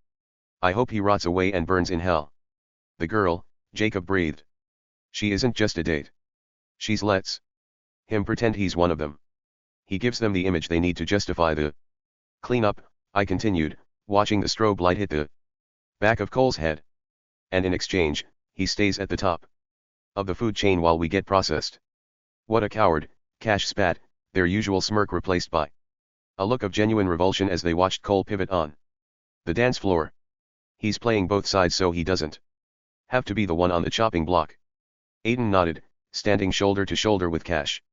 I hope he rots away and burns in hell. The girl, Jacob breathed. She isn't just a date. She's lets him pretend he's one of them. He gives them the image they need to justify the cleanup, I continued, watching the strobe light hit the back of Cole's head. And in exchange, he stays at the top of the food chain while we get processed. What a coward, Cash spat, their usual smirk replaced by a look of genuine revulsion as they watched Cole pivot on the dance floor. He's playing both sides so he doesn't have to be the one on the chopping block. Aiden nodded, standing shoulder to shoulder with Cash.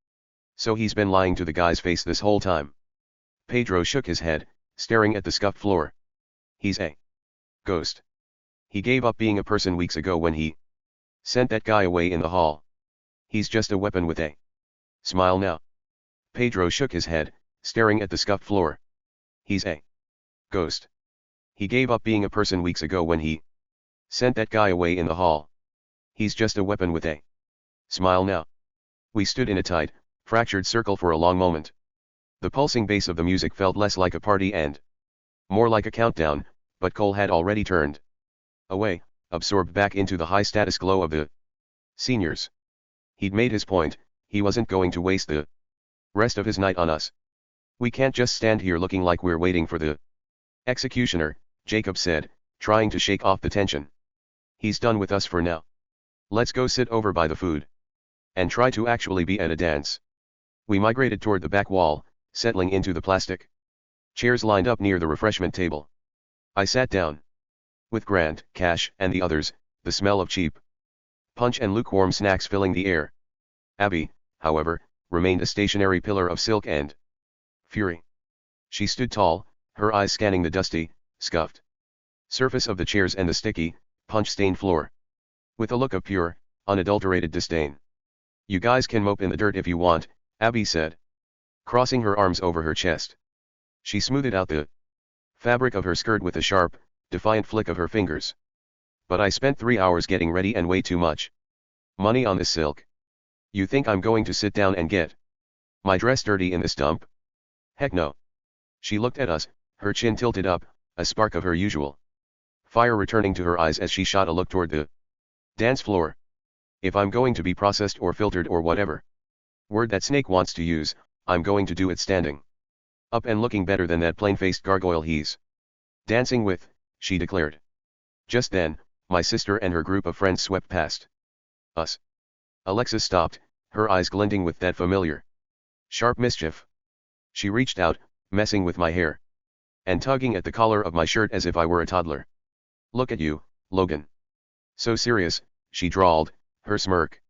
So he's been lying to the guy's face this whole time. Pedro shook his head, staring at the scuffed floor. He's a ghost. He gave up being a person weeks ago when he sent that guy away in the hall. He's just a weapon with a smile now. Pedro shook his head, staring at the scuffed floor. He's a ghost. He gave up being a person weeks ago when he sent that guy away in the hall. He's just a weapon with a smile now. We stood in a tight, fractured circle for a long moment. The pulsing bass of the music felt less like a party and more like a countdown, but Cole had already turned away, absorbed back into the high-status glow of the seniors. He'd made his point, he wasn't going to waste the rest of his night on us. We can't just stand here looking like we're waiting for the executioner, Jacob said, trying to shake off the tension. He's done with us for now. Let's go sit over by the food and try to actually be at a dance. We migrated toward the back wall, settling into the plastic chairs lined up near the refreshment table. I sat down. With Grant, Cash, and the others, the smell of cheap punch and lukewarm snacks filling the air. Abby, however, remained a stationary pillar of silk and fury. She stood tall, her eyes scanning the dusty, scuffed surface of the chairs and the sticky, punch-stained floor. With a look of pure, unadulterated disdain. You guys can mope in the dirt if you want, Abby said, crossing her arms over her chest. She smoothed out the fabric of her skirt with a sharp, defiant flick of her fingers. But I spent 3 hours getting ready and way too much money on this silk. You think I'm going to sit down and get my dress dirty in this dump? Heck no. She looked at us, her chin tilted up, a spark of her usual fire returning to her eyes as she shot a look toward the dance floor. If I'm going to be processed or filtered or whatever word that Snake wants to use, I'm going to do it standing up and looking better than that plain-faced gargoyle he's dancing with, she declared. Just then, my sister and her group of friends swept past us. Alexis stopped, her eyes glinting with that familiar sharp mischief. She reached out, messing with my hair and tugging at the collar of my shirt as if I were a toddler. Look at you, Logan. So serious, she drawled, her smirk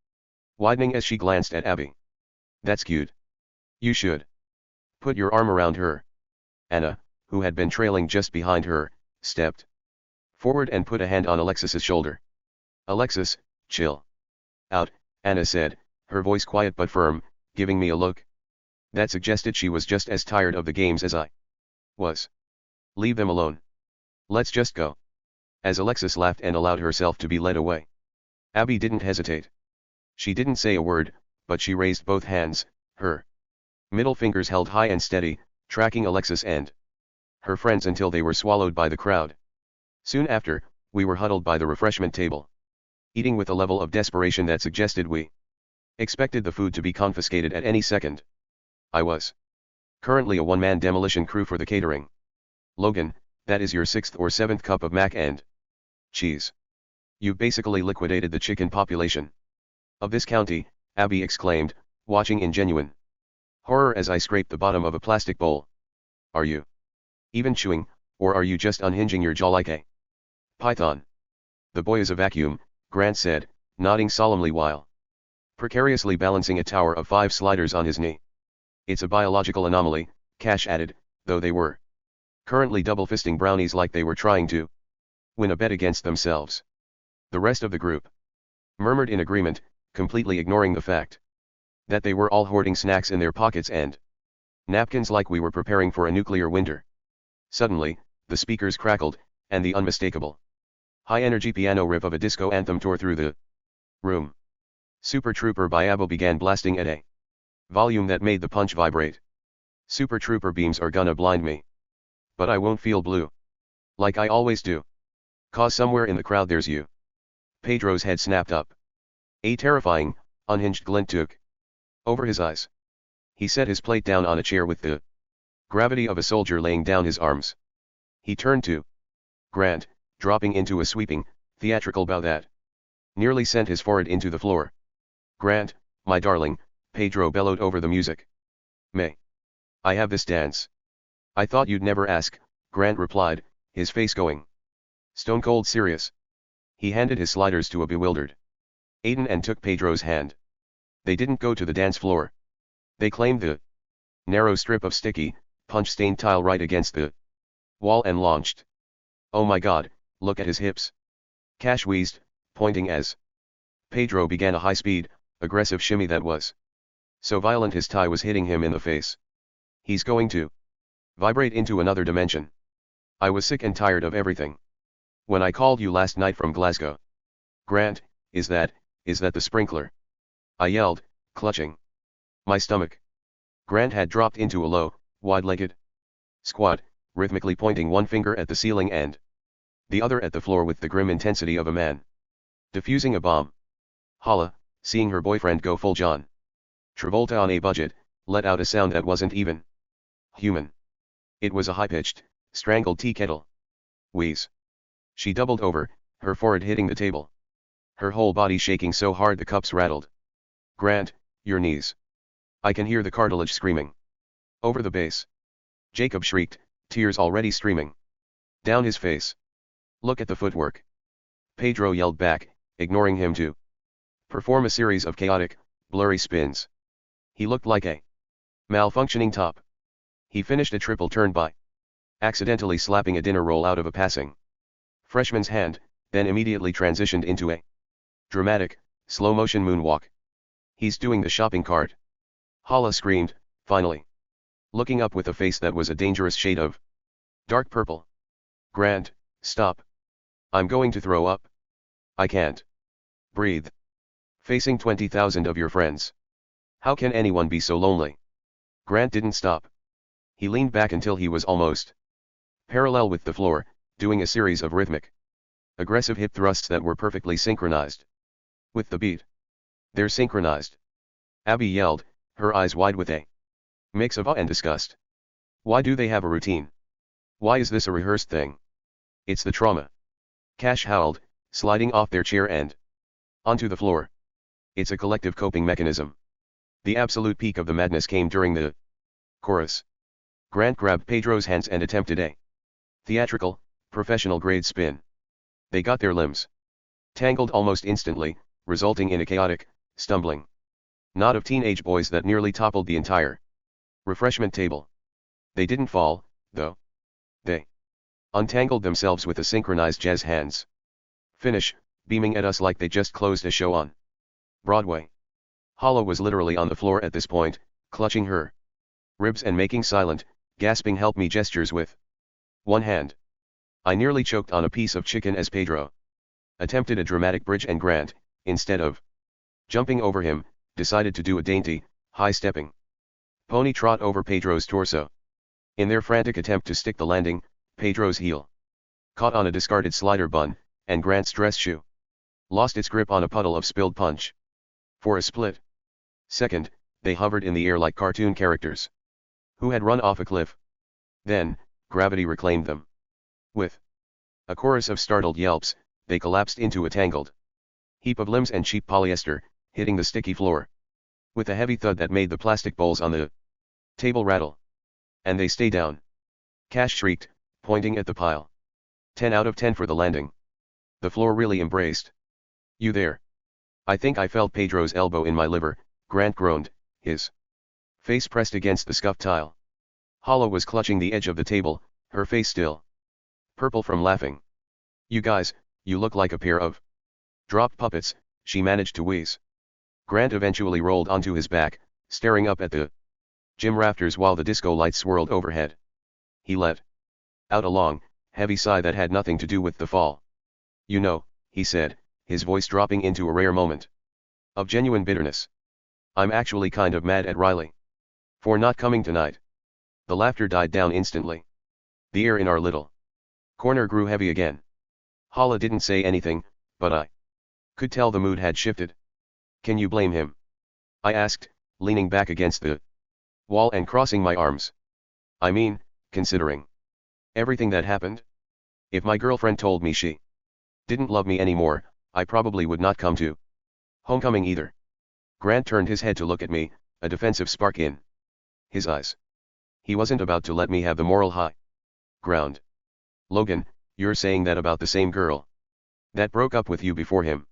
widening as she glanced at Abby. That's cute. You should put your arm around her. Anna, who had been trailing just behind her, stepped forward and put a hand on Alexis's shoulder. Alexis, chill out, Anna said, her voice quiet but firm, giving me a look that suggested she was just as tired of the games as I was. Leave them alone. Let's just go. As Alexis laughed and allowed herself to be led away. Abby didn't hesitate. She didn't say a word, but she raised both hands, her middle fingers held high and steady, tracking Alexis and her friends until they were swallowed by the crowd. Soon after, we were huddled by the refreshment table, eating with a level of desperation that suggested we expected the food to be confiscated at any second. I was currently a one-man demolition crew for the catering. Logan, that is your 6th or 7th cup of mac and cheese. You've basically liquidated the chicken population of this county, Abby exclaimed, watching in genuine horror as I scraped the bottom of a plastic bowl. Are you even chewing, or are you just unhinging your jaw like a python? The boy is a vacuum, Grant said, nodding solemnly while precariously balancing a tower of 5 sliders on his knee. It's a biological anomaly, Cash added, though they were currently double-fisting brownies like they were trying to win a bet against themselves. The rest of the group murmured in agreement, completely ignoring the fact that they were all hoarding snacks in their pockets and napkins like we were preparing for a nuclear winter. Suddenly, the speakers crackled, and the unmistakable high-energy piano riff of a disco anthem tore through the room. Super Trooper by ABBA began blasting at a volume that made the punch vibrate. Super Trooper beams are gonna blind me. But I won't feel blue. Like I always do. 'Cause somewhere in the crowd there's you. Pedro's head snapped up. A terrifying, unhinged glint took over his eyes. He set his plate down on a chair with the gravity of a soldier laying down his arms. He turned to Grant, dropping into a sweeping, theatrical bow that nearly sent his forehead into the floor. Grant, my darling, Pedro bellowed over the music. May I have this dance? I thought you'd never ask, Grant replied, his face going stone cold serious. He handed his sliders to a bewildered Aiden and took Pedro's hand. They didn't go to the dance floor. They claimed the narrow strip of sticky, punch-stained tile right against the wall and launched. Oh my God, look at his hips. Cash wheezed, pointing as Pedro began a high-speed, aggressive shimmy that was so violent his tie was hitting him in the face. He's going to vibrate into another dimension. I was sick and tired of everything. When I called you last night from Glasgow. Grant, is that the sprinkler? I yelled, clutching my stomach. Grant had dropped into a low, wide-legged squat, rhythmically pointing one finger at the ceiling and the other at the floor with the grim intensity of a man defusing a bomb. Hala, seeing her boyfriend go full John Travolta on a budget, let out a sound that wasn't even human. It was a high-pitched, strangled tea kettle wheeze. She doubled over, her forehead hitting the table. Her whole body shaking so hard the cups rattled. Grant, your knees. I can hear the cartilage screaming. Over the bass. Jacob shrieked, tears already streaming down his face. Look at the footwork. Pedro yelled back, ignoring him to perform a series of chaotic, blurry spins. He looked like a malfunctioning top. He finished a triple turn by accidentally slapping a dinner roll out of a passing freshman's hand, then immediately transitioned into a dramatic, slow-motion moonwalk. He's doing the shopping cart. Hala screamed, finally. Looking up with a face that was a dangerous shade of dark purple. Grant, stop. I'm going to throw up. I can't breathe. Facing 20,000 of your friends. How can anyone be so lonely? Grant didn't stop. He leaned back until he was almost parallel with the floor, doing a series of rhythmic, aggressive hip thrusts that were perfectly synchronized with the beat. They're synchronized. Abby yelled, her eyes wide with a mix of awe and disgust. Why do they have a routine? Why is this a rehearsed thing? It's the trauma. Cash howled, sliding off their chair and onto the floor. It's a collective coping mechanism. The absolute peak of the madness came during the chorus. Grant grabbed Pedro's hands and attempted a theatrical, professional-grade spin. They got their limbs tangled almost instantly, resulting in a chaotic, stumbling knot of teenage boys that nearly toppled the entire refreshment table. They didn't fall, though. They untangled themselves with the synchronized jazz hands. Finish, beaming at us like they just closed a show on Broadway. Hala was literally on the floor at this point, clutching her ribs and making silent, gasping help me gestures with one hand. I nearly choked on a piece of chicken as Pedro attempted a dramatic bridge and Grant, instead of jumping over him, decided to do a dainty, high-stepping pony trot over Pedro's torso. In their frantic attempt to stick the landing, Pedro's heel caught on a discarded slider bun, and Grant's dress shoe lost its grip on a puddle of spilled punch. For a split second, they hovered in the air like cartoon characters who had run off a cliff. Then, gravity reclaimed them. With a chorus of startled yelps, they collapsed into a tangled heap of limbs and cheap polyester, hitting the sticky floor with a heavy thud that made the plastic bowls on the table rattle. And they stay down. Cash shrieked, pointing at the pile. 10 out of 10 for the landing. The floor really embraced. You there? I think I felt Pedro's elbow in my liver, Grant groaned, his face pressed against the scuffed tile. Hala was clutching the edge of the table, her face still purple from laughing. You guys, you look like a pair of dropped puppets, she managed to wheeze. Grant eventually rolled onto his back, staring up at the gym rafters while the disco lights swirled overhead. He let out a long, heavy sigh that had nothing to do with the fall. You know, he said, his voice dropping into a rare moment of genuine bitterness. I'm actually kind of mad at Riley for not coming tonight. The laughter died down instantly. The air in our little corner grew heavy again. Hala didn't say anything, but I could tell the mood had shifted. Can you blame him? I asked, leaning back against the wall and crossing my arms. I mean, considering everything that happened. If my girlfriend told me she didn't love me anymore, I probably would not come to homecoming either. Grant turned his head to look at me, a defensive spark in his eyes. He wasn't about to let me have the moral high ground. Logan, you're saying that about the same girl that broke up with you before him?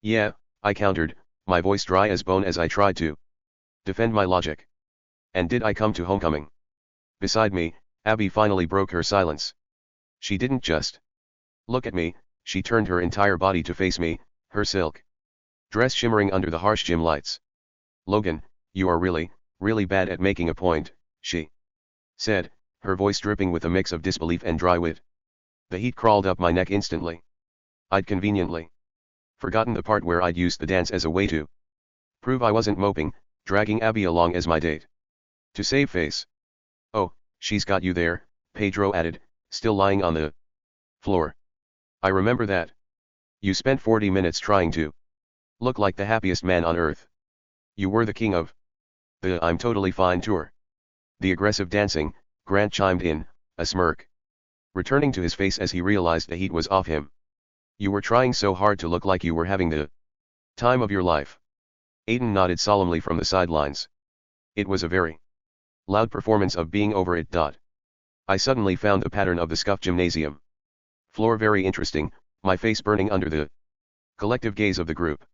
Yeah, I countered, my voice dry as bone as I tried to defend my logic. And did I come to homecoming? Beside me, Abby finally broke her silence. She didn't just look at me, she turned her entire body to face me, her silk dress shimmering under the harsh gym lights. Logan, you are really, really bad at making a point, she said, her voice dripping with a mix of disbelief and dry wit. The heat crawled up my neck instantly. I'd conveniently forgotten the part where I'd used the dance as a way to prove I wasn't moping, dragging Abby along as my date. To save face. "Oh, she's got you there," Pedro added, still lying on the floor. "I remember that. You spent 40 minutes trying to look like the happiest man on earth. You were the king of the I'm totally fine tour." The aggressive dancing, Grant chimed in, a smirk returning to his face as he realized the heat was off him. "You were trying so hard to look like you were having the time of your life." Aiden nodded solemnly from the sidelines. It was a very loud performance of being over it. I suddenly found the pattern of the scuffed gymnasium floor very interesting, my face burning under the collective gaze of the group.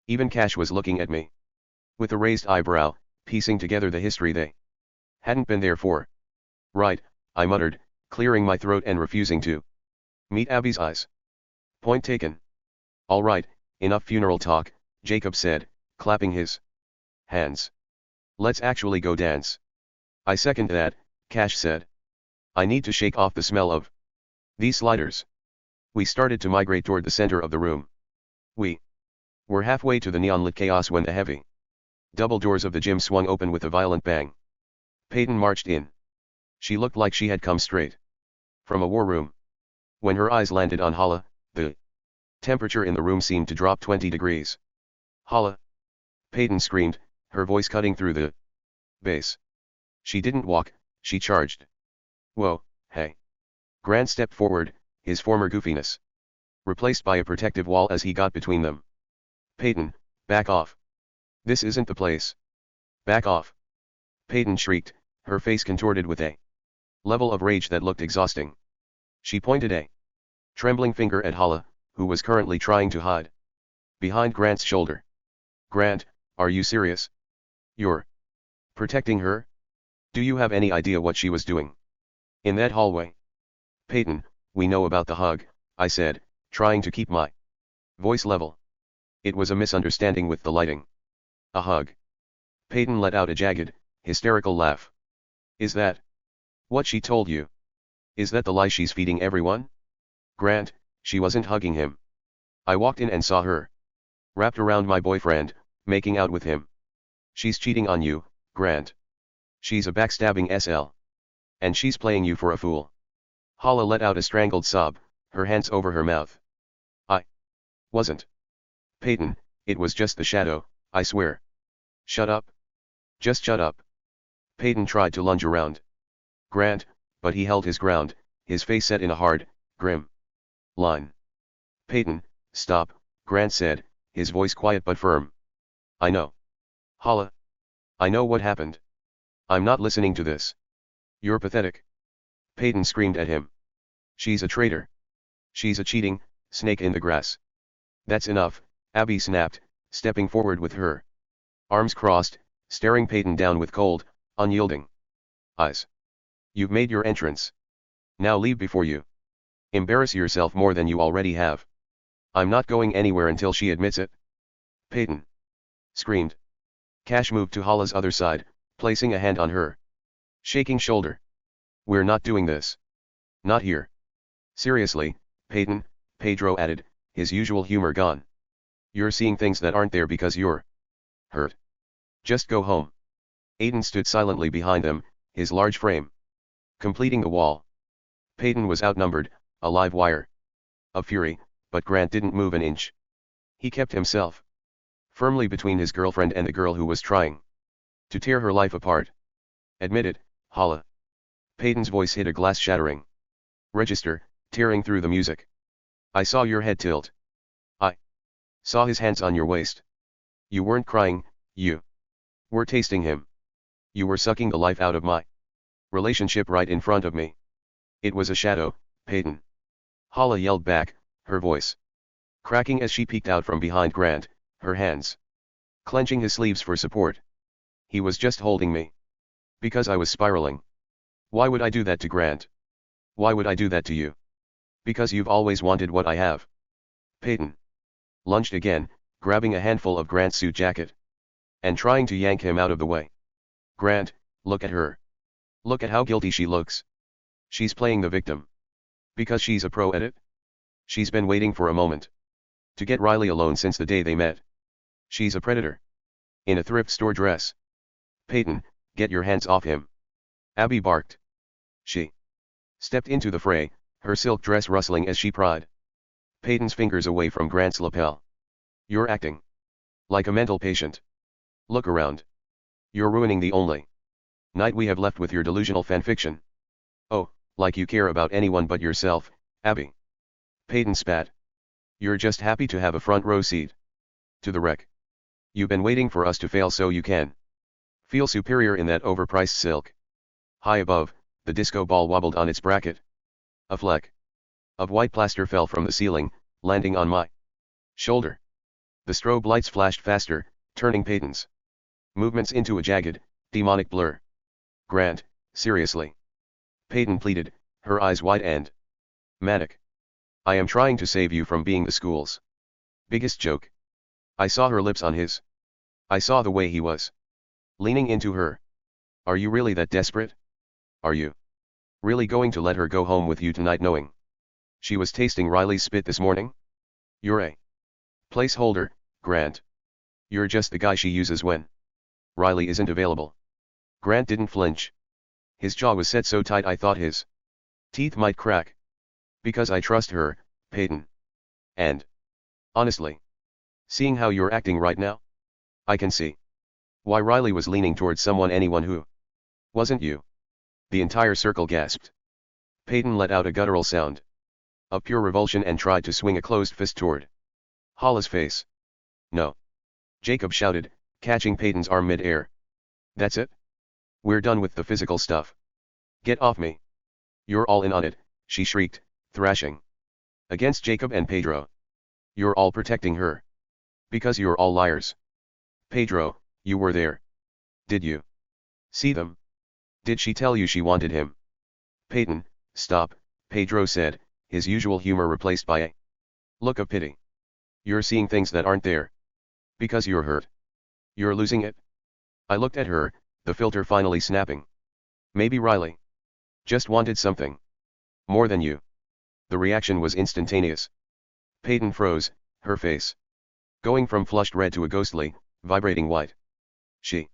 Even Cash was looking at me with a raised eyebrow, piecing together the history they hadn't been there for. "Right," I muttered, clearing my throat and refusing to meet Abby's eyes. "Point taken. All right, enough funeral talk," Jacob said, clapping his hands. "Let's actually go dance." "I second that," Cash said. "I need to shake off the smell of these sliders." We started to migrate toward the center of the room. We were halfway to the neon-lit chaos when the heavy double doors of the gym swung open with a violent bang. Peyton marched in. She looked like she had come straight from a war room. When her eyes landed on Hala, the temperature in the room seemed to drop 20 degrees. "Hala!" Peyton screamed, her voice cutting through the bass. She didn't walk, she charged. "Whoa, hey." Grant stepped forward, his former goofiness replaced by a protective wall as he got between them. "Peyton, back off. This isn't the place. Back off." Peyton shrieked, her face contorted with a level of rage that looked exhausting. She pointed a trembling finger at Hala, who was currently trying to hide behind Grant's shoulder. "Grant, are you serious? You're protecting her? Do you have any idea what she was doing in that hallway?" "Peyton, we know about the hug," I said, trying to keep my voice level. "It was a misunderstanding with the lighting." "A hug?" Peyton let out a jagged, hysterical laugh. "Is that what she told you? Is that the lie she's feeding everyone?" "Grant, she wasn't hugging him. I walked in and saw her wrapped around my boyfriend, making out with him. She's cheating on you, Grant. She's a backstabbing SL. And she's playing you for a fool." Hala let out a strangled sob, her hands over her mouth. "I wasn't. Peyton, it was just the shadow, I swear." "Shut up. Just shut up." Peyton tried to lunge around Grant, but he held his ground, his face set in a hard, grim line. "Peyton, stop," Grant said, his voice quiet but firm. "I know. Hala. I know what happened. I'm not listening to this. You're pathetic." Peyton screamed at him. "She's a traitor. She's a cheating snake in the grass." "That's enough," Abby snapped, stepping forward with her arms crossed, staring Peyton down with cold, unyielding eyes. "You've made your entrance. Now leave before you embarrass yourself more than you already have." "I'm not going anywhere until she admits it." Peyton screamed. Cash moved to Hala's other side, placing a hand on her shaking shoulder. "We're not doing this. Not here." "Seriously, Peyton," Pedro added, his usual humor gone. "You're seeing things that aren't there because you're hurt. Just go home." Aiden stood silently behind them, his large frame completing the wall. Peyton was outnumbered, a live wire of fury, but Grant didn't move an inch. He kept himself firmly between his girlfriend and the girl who was trying to tear her life apart. "Admit it, Hala." Peyton's voice hit a glass-shattering register, tearing through the music. "I saw your head tilt. I saw his hands on your waist. You weren't crying, you were tasting him. You were sucking the life out of my relationship right in front of me." "It was a shadow, Peyton." Hala yelled back, her voice cracking as she peeked out from behind Grant, her hands clenching his sleeves for support. "He was just holding me. Because I was spiraling. Why would I do that to Grant? Why would I do that to you? Because you've always wanted what I have." Peyton lunged again, grabbing a handful of Grant's suit jacket and trying to yank him out of the way. "Grant, look at her. Look at how guilty she looks." She's playing the victim. Because she's a pro at it? She's been waiting for a moment. To get Riley alone since the day they met. She's a predator. In a thrift store dress. Peyton, get your hands off him. Abby barked. She stepped into the fray, her silk dress rustling as she pried Peyton's fingers away from Grant's lapel. You're acting like a mental patient. Look around. You're ruining the only night we have left with your delusional fanfiction. Oh, like you care about anyone but yourself, Abby. Peyton spat. You're just happy to have a front row seat to the wreck. You've been waiting for us to fail so you can feel superior in that overpriced silk. High above, the disco ball wobbled on its bracket. A fleck of white plaster fell from the ceiling, landing on my shoulder. The strobe lights flashed faster, turning Peyton's movements into a jagged, demonic blur. Grant, seriously. Peyton pleaded, her eyes wide and manic. I am trying to save you from being the school's biggest joke. I saw her lips on his. I saw the way he was leaning into her. Are you really that desperate? Are you really going to let her go home with you tonight knowing she was tasting Riley's spit this morning? You're a placeholder, Grant. You're just the guy she uses when Riley isn't available. Grant didn't flinch. His jaw was set so tight I thought his teeth might crack. Because I trust her, Peyton. And honestly, seeing how you're acting right now, I can see why Riley was leaning towards anyone who wasn't you. The entire circle gasped. Peyton let out a guttural sound of pure revulsion and tried to swing a closed fist toward Hala's face. No. Jacob shouted, catching Peyton's arm mid-air. That's it? We're done with the physical stuff. Get off me. You're all in on it, she shrieked, thrashing against Jacob and Pedro. You're all protecting her. Because you're all liars. Pedro, you were there. Did you see them? Did she tell you she wanted him? Peyton, stop, Pedro said, his usual humor replaced by a look of pity. You're seeing things that aren't there. Because you're hurt. You're losing it. I looked at her, the filter finally snapping. Maybe Riley just wanted something more than you. The reaction was instantaneous. Peyton froze, her face going from flushed red to a ghostly, vibrating white. She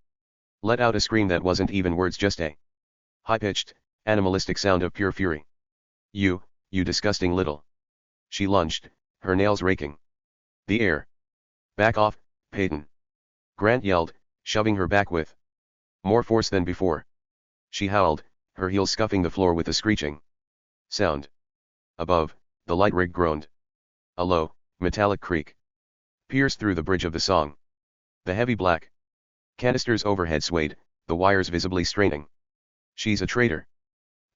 let out a scream that wasn't even words, just a high-pitched, animalistic sound of pure fury. You disgusting little. She lunged, her nails raking the air. Back off, Peyton. Grant yelled, shoving her back with more force than before. She howled, her heels scuffing the floor with a screeching sound. Above, the light rig groaned. A low, metallic creak pierced through the bridge of the song. The heavy black canisters overhead swayed, the wires visibly straining. She's a traitor.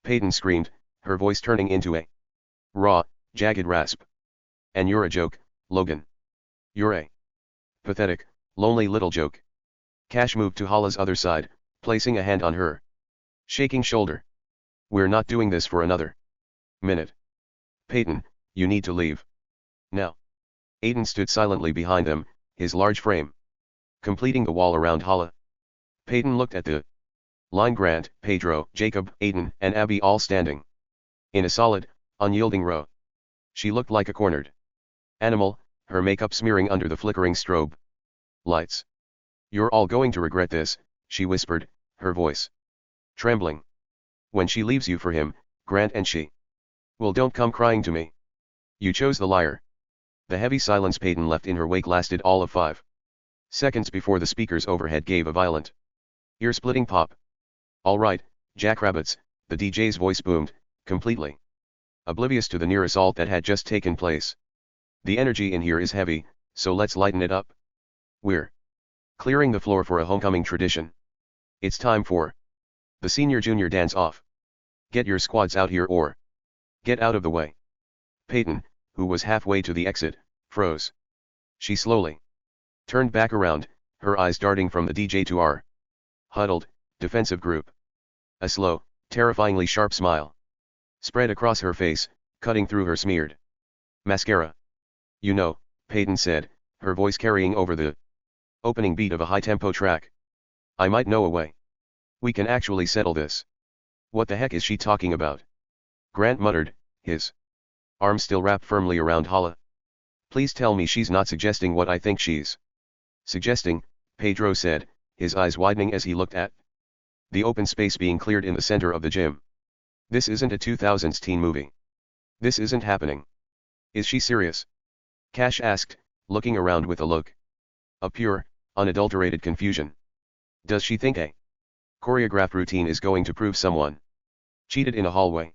Peyton screamed, her voice turning into a raw, jagged rasp. And you're a joke, Logan. You're a pathetic, lonely little joke. Cash moved to Hala's other side, placing a hand on her shaking shoulder. We're not doing this for another minute. Peyton, you need to leave. Now. Aiden stood silently behind them, his large frame completing the wall around Hala. Peyton looked at the line: Grant, Pedro, Jacob, Aiden, and Abby all standing in a solid, unyielding row. She looked like a cornered animal, her makeup smearing under the flickering strobe lights. You're all going to regret this, she whispered, her voice trembling. When she leaves you for him, Grant, and she. Well, don't come crying to me. You chose the liar. The heavy silence Peyton left in her wake lasted all of 5 seconds before the speakers overhead gave a violent, ear-splitting pop. All right, jackrabbits, the DJ's voice boomed, completely oblivious to the near assault that had just taken place. The energy in here is heavy, so let's lighten it up. We're clearing the floor for a homecoming tradition. It's time for the senior-junior dance-off. Get your squads out here or get out of the way. Peyton, who was halfway to the exit, froze. She slowly turned back around, her eyes darting from the DJ to our huddled, defensive group. A slow, terrifyingly sharp smile spread across her face, cutting through her smeared mascara. You know, Peyton said, her voice carrying over the opening beat of a high-tempo track. I might know a way we can actually settle this. What the heck is she talking about? Grant muttered, his arm still wrapped firmly around Hala. Please tell me she's not suggesting what I think she's suggesting, Pedro said, his eyes widening as he looked at the open space being cleared in the center of the gym. This isn't a 2000s teen movie. This isn't happening. Is she serious? Cash asked, looking around with a look of pure, unadulterated confusion. Does she think a choreographed routine is going to prove someone cheated in a hallway?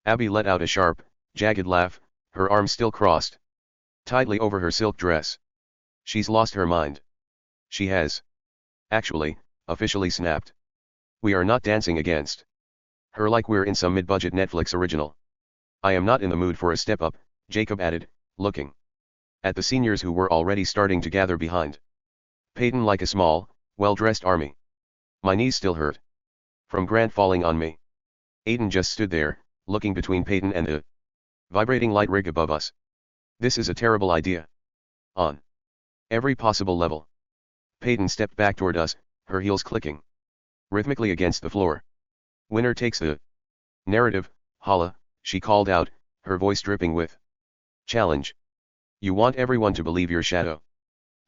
Abby let out a sharp, jagged laugh, her arms still crossed tightly over her silk dress. She's lost her mind. She has actually, officially snapped. We are not dancing against her like we're in some mid-budget Netflix original. I am not in the mood for a step up, Jacob added, looking at the seniors who were already starting to gather behind Peyton like a small, well-dressed army. My knees still hurt from Grant falling on me. Aiden just stood there, looking between Peyton and the vibrating light rig above us. This is a terrible idea. On every possible level. Peyton stepped back toward us, her heels clicking rhythmically against the floor. Winner takes the narrative, Hala, she called out, her voice dripping with challenge. You want everyone to believe your shadow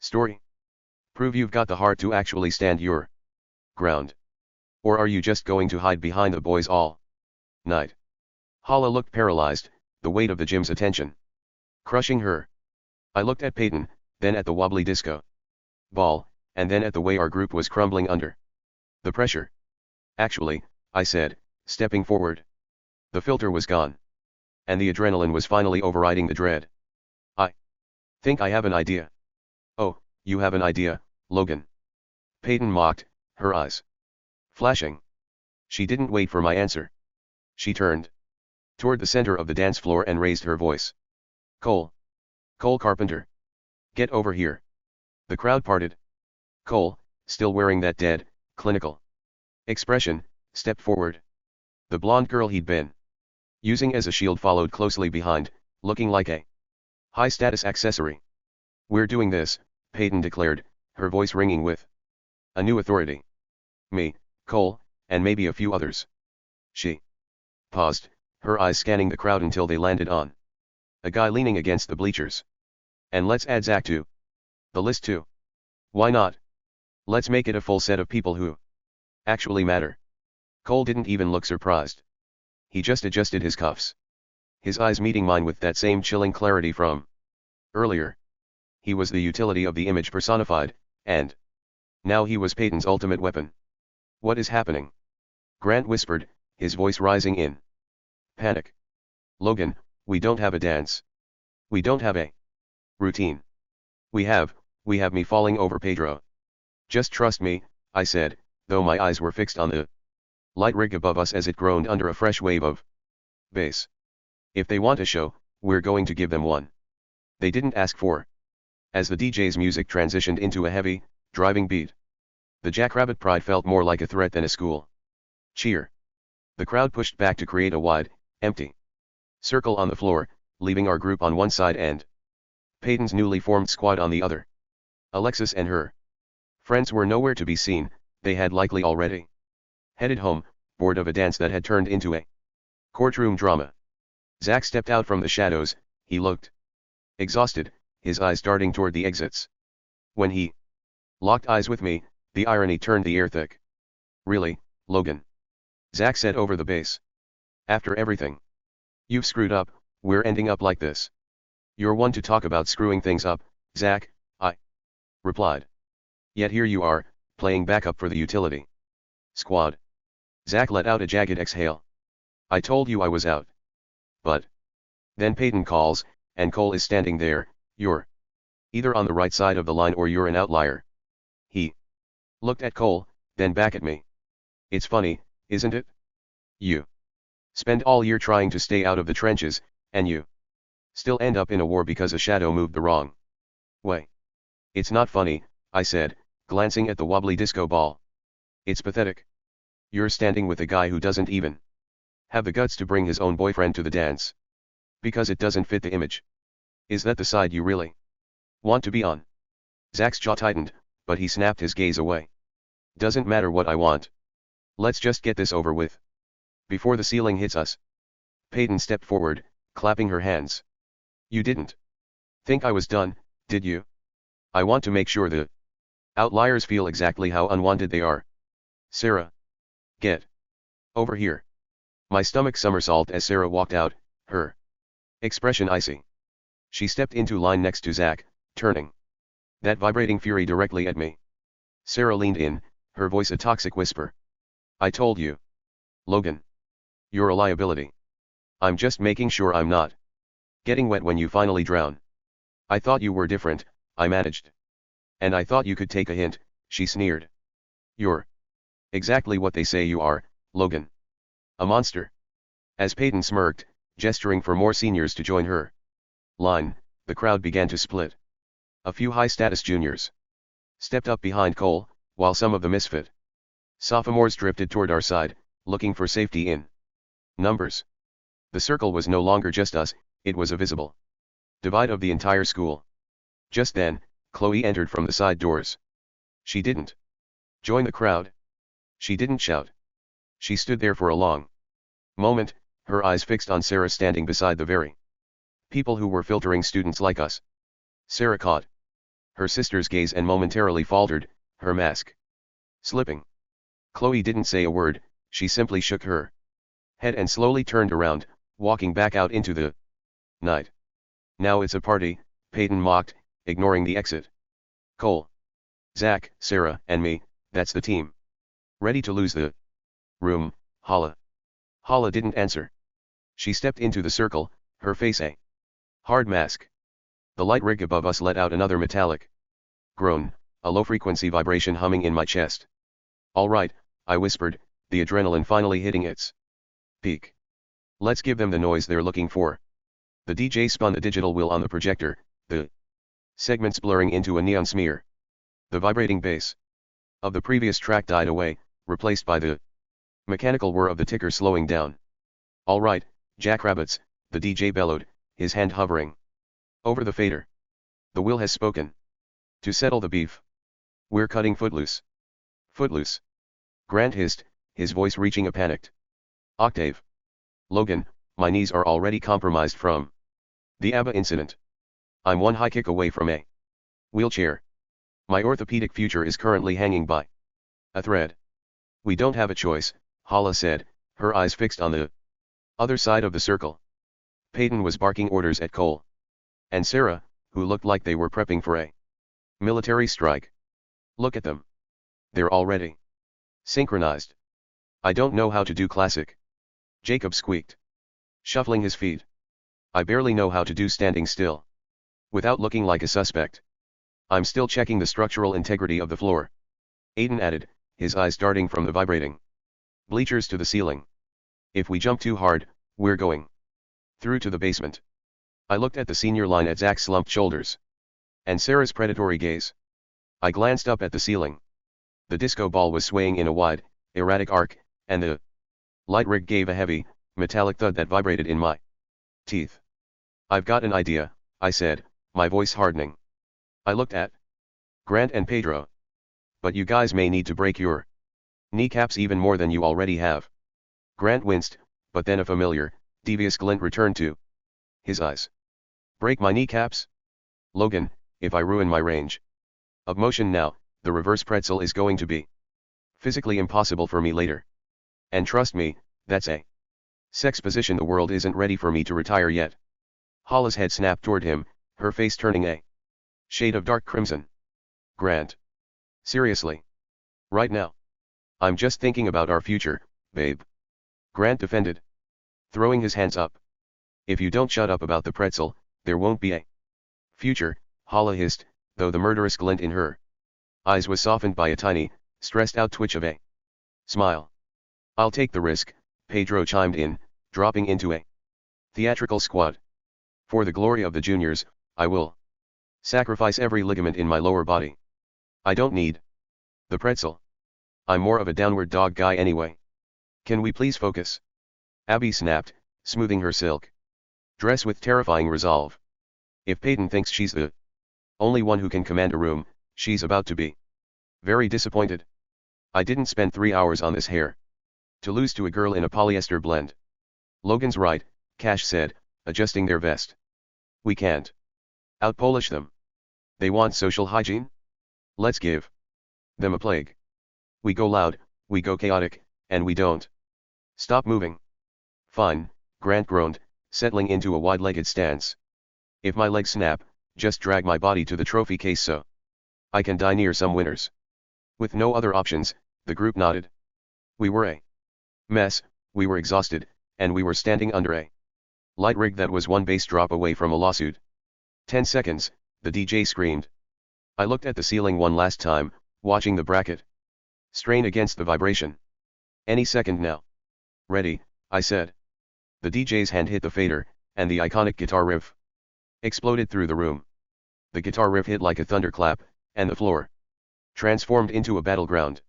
story? Prove you've got the heart to actually stand your ground. Or are you just going to hide behind the boys all night? Hala looked paralyzed, the weight of the gym's attention crushing her. I looked at Peyton, then at the wobbly disco ball, and then at the way our group was crumbling under the pressure. Actually, I said, stepping forward. The filter was gone. And the adrenaline was finally overriding the dread. I think I have an idea. Oh, you have an idea, Logan? Peyton mocked, her eyes flashing. She didn't wait for my answer. She turned toward the center of the dance floor and raised her voice. Cole Carpenter. Get over here. The crowd parted. Cole, still wearing that dead, clinical expression, stepped forward. The blonde girl he'd been using as a shield followed closely behind, looking like a high-status accessory. We're doing this, Peyton declared, her voice ringing with a new authority. Me, Cole, and maybe a few others. She paused, her eyes scanning the crowd until they landed on a guy leaning against the bleachers. And let's add Zach to the list too. Why not? Let's make it a full set of people who actually matter. Cole didn't even look surprised. He just adjusted his cuffs. His eyes meeting mine with that same chilling clarity from earlier. He was the utility of the image personified, and now he was Peyton's ultimate weapon. What is happening? Grant whispered, his voice rising in panic. Logan, we don't have a dance. We don't have a routine. We have me falling over Pedro. Just trust me, I said, though my eyes were fixed on the light rig above us as it groaned under a fresh wave of bass. If they want a show, we're going to give them one. They didn't ask for. As the DJ's music transitioned into a heavy, driving beat, the Jackrabbit pride felt more like a threat than a school cheer. The crowd pushed back to create a wide, empty circle on the floor, leaving our group on one side and Peyton's newly formed squad on the other. Alexis and her friends were nowhere to be seen, they had likely already headed home, bored of a dance that had turned into a courtroom drama. Zach stepped out from the shadows, he looked exhausted, his eyes darting toward the exits. When he locked eyes with me, the irony turned the air thick. Really, Logan? Zach said over the bass. After everything you've screwed up, we're ending up like this. You're one to talk about screwing things up, Zach, I replied. Yet here you are, playing backup for the utility squad. Zach let out a jagged exhale. I told you I was out. But then Peyton calls, and Cole is standing there. You're either on the right side of the line or you're an outlier. He looked at Cole, then back at me. It's funny, isn't it? You spend all year trying to stay out of the trenches, and you still end up in a war because a shadow moved the wrong way. It's not funny, I said, glancing at the wobbly disco ball. It's pathetic. You're standing with a guy who doesn't even have the guts to bring his own boyfriend to the dance. Because it doesn't fit the image. Is that the side you really want to be on? Zach's jaw tightened, but he snapped his gaze away. Doesn't matter what I want. Let's just get this over with. Before the ceiling hits us. Peyton stepped forward, clapping her hands. You didn't think I was done, did you? I want to make sure the outliers feel exactly how unwanted they are. Sarah. Get over here. My stomach somersaulted as Sarah walked out, her expression icy. She stepped into line next to Zach, turning that vibrating fury directly at me. Sarah leaned in, her voice a toxic whisper. I told you. Logan. You're a liability. I'm just making sure I'm not getting wet when you finally drown. I thought you were different, I managed. And I thought you could take a hint, she sneered. You're exactly what they say you are, Logan. A monster. As Peyton smirked, gesturing for more seniors to join her line, the crowd began to split. A few high-status juniors stepped up behind Cole, while some of the misfit sophomores drifted toward our side, looking for safety in numbers. The circle was no longer just us, it was a visible divide of the entire school. Just then, Chloe entered from the side doors. She didn't join the crowd. She didn't shout. She stood there for a long moment, her eyes fixed on Sarah standing beside the very people who were filtering students like us. Sarah caught her sister's gaze and momentarily faltered, her mask slipping. Chloe didn't say a word, she simply shook her head and slowly turned around, walking back out into the night. Now it's a party, Peyton mocked, ignoring the exit. Cole, Zach, Sarah, and me, that's the team. Ready to lose the room, Hala. Hala didn't answer. She stepped into the circle, her face a hard mask. The light rig above us let out another metallic groan, a low-frequency vibration humming in my chest. All right, I whispered, the adrenaline finally hitting its peak. Let's give them the noise they're looking for. The DJ spun a digital wheel on the projector, the segments blurring into a neon smear. The vibrating bass of the previous track died away, replaced by the mechanical whir of the ticker slowing down. All right, jackrabbits, the DJ bellowed, his hand hovering over the fader. The wheel has spoken. To settle the beef. We're cutting Footloose. Footloose. Grant hissed, his voice reaching a panicked octave. Logan, my knees are already compromised from the ABBA incident. I'm one high kick away from a wheelchair. My orthopedic future is currently hanging by a thread. We don't have a choice, Hala said, her eyes fixed on the other side of the circle. Peyton was barking orders at Cole and Sarah, who looked like they were prepping for a military strike. Look at them. They're already synchronized. I don't know how to do classic. Jacob squeaked, shuffling his feet. I barely know how to do standing still without looking like a suspect. I'm still checking the structural integrity of the floor. Aiden added, his eyes darting from the vibrating bleachers to the ceiling. If we jump too hard, we're going through to the basement. I looked at the senior line at Zach's slumped shoulders and Sarah's predatory gaze. I glanced up at the ceiling. The disco ball was swaying in a wide, erratic arc, and the light rig gave a heavy, metallic thud that vibrated in my teeth. I've got an idea, I said, my voice hardening. I looked at Grant and Pedro. But you guys may need to break your kneecaps even more than you already have. Grant winced, but then a familiar, devious glint returned to his eyes. Break my kneecaps? Logan, if I ruin my range of motion now, the reverse pretzel is going to be physically impossible for me later. And trust me, that's a sex position the world isn't ready for me to retire yet. Hala's head snapped toward him, her face turning a shade of dark crimson. Grant. Seriously. Right now. I'm just thinking about our future, babe. Grant defended, throwing his hands up. If you don't shut up about the pretzel, there won't be a future, Hala hissed, though the murderous glint in her eyes was softened by a tiny, stressed-out twitch of a smile. I'll take the risk, Pedro chimed in, dropping into a theatrical squat. For the glory of the juniors, I will sacrifice every ligament in my lower body. I don't need the pretzel. I'm more of a downward dog guy anyway. Can we please focus? Abby snapped, smoothing her silk dress with terrifying resolve. If Peyton thinks she's the only one who can command a room, she's about to be very disappointed. I didn't spend 3 hours on this hair to lose to a girl in a polyester blend. Logan's right, Cash said, adjusting their vest. We can't out-Polish them. They want social hygiene? Let's give them a plague. We go loud, we go chaotic, and we don't stop moving. Fine, Grant groaned, settling into a wide-legged stance. If my legs snap, just drag my body to the trophy case so I can die near some winners. With no other options, the group nodded. We were a mess, we were exhausted, and we were standing under a light rig that was one bass drop away from a lawsuit. 10 seconds, the DJ screamed. I looked at the ceiling one last time, watching the bracket strain against the vibration. Any second now. Ready, I said. The DJ's hand hit the fader, and the iconic guitar riff exploded through the room. The guitar riff hit like a thunderclap, and the floor transformed into a battleground.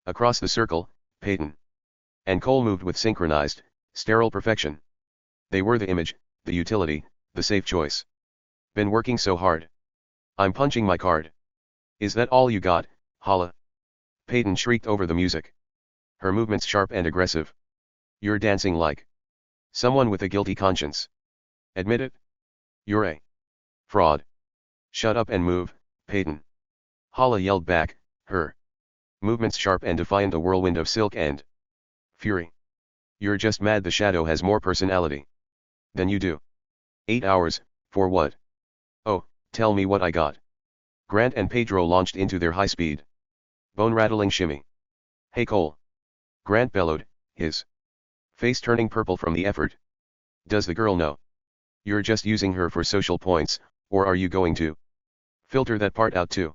Across the circle, Peyton and Cole moved with synchronized, sterile perfection. They were the image, the utility, the safe choice. Been working so hard. I'm punching my card. Is that all you got, Hala? Peyton shrieked over the music. Her movements sharp and aggressive. You're dancing like someone with a guilty conscience. Admit it? You're a fraud. Shut up and move, Peyton. Hala yelled back, her movements sharp and defiant, a whirlwind of silk and fury. You're just mad the shadow has more personality than you do. 8 hours, for what? Oh, tell me what I got. Grant and Pedro launched into their high-speed, bone-rattling shimmy. Hey Cole. Grant bellowed, his face turning purple from the effort. Does the girl know you're just using her for social points, or are you going to filter that part out too?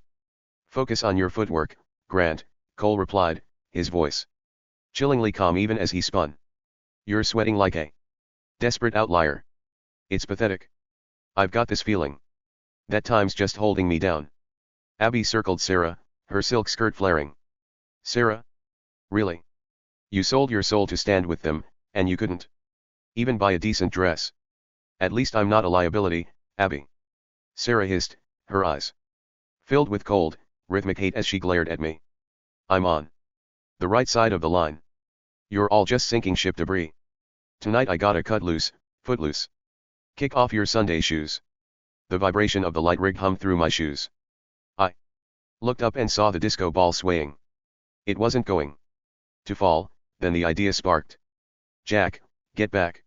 Focus on your footwork, Grant, Cole replied, his voice chillingly calm even as he spun. You're sweating like a desperate outlier. It's pathetic. I've got this feeling that time's just holding me down. Abby circled Sarah, her silk skirt flaring. Sarah? Really? You sold your soul to stand with them, and you couldn't even buy a decent dress. At least I'm not a liability, Abby. Sarah hissed, her eyes filled with cold, rhythmic hate as she glared at me. I'm on the right side of the line. You're all just sinking ship debris. Tonight I gotta cut loose, footloose. Kick off your Sunday shoes. The vibration of the light rig hummed through my shoes. I looked up and saw the disco ball swaying. It wasn't going to fall, then the idea sparked. Jack, get back.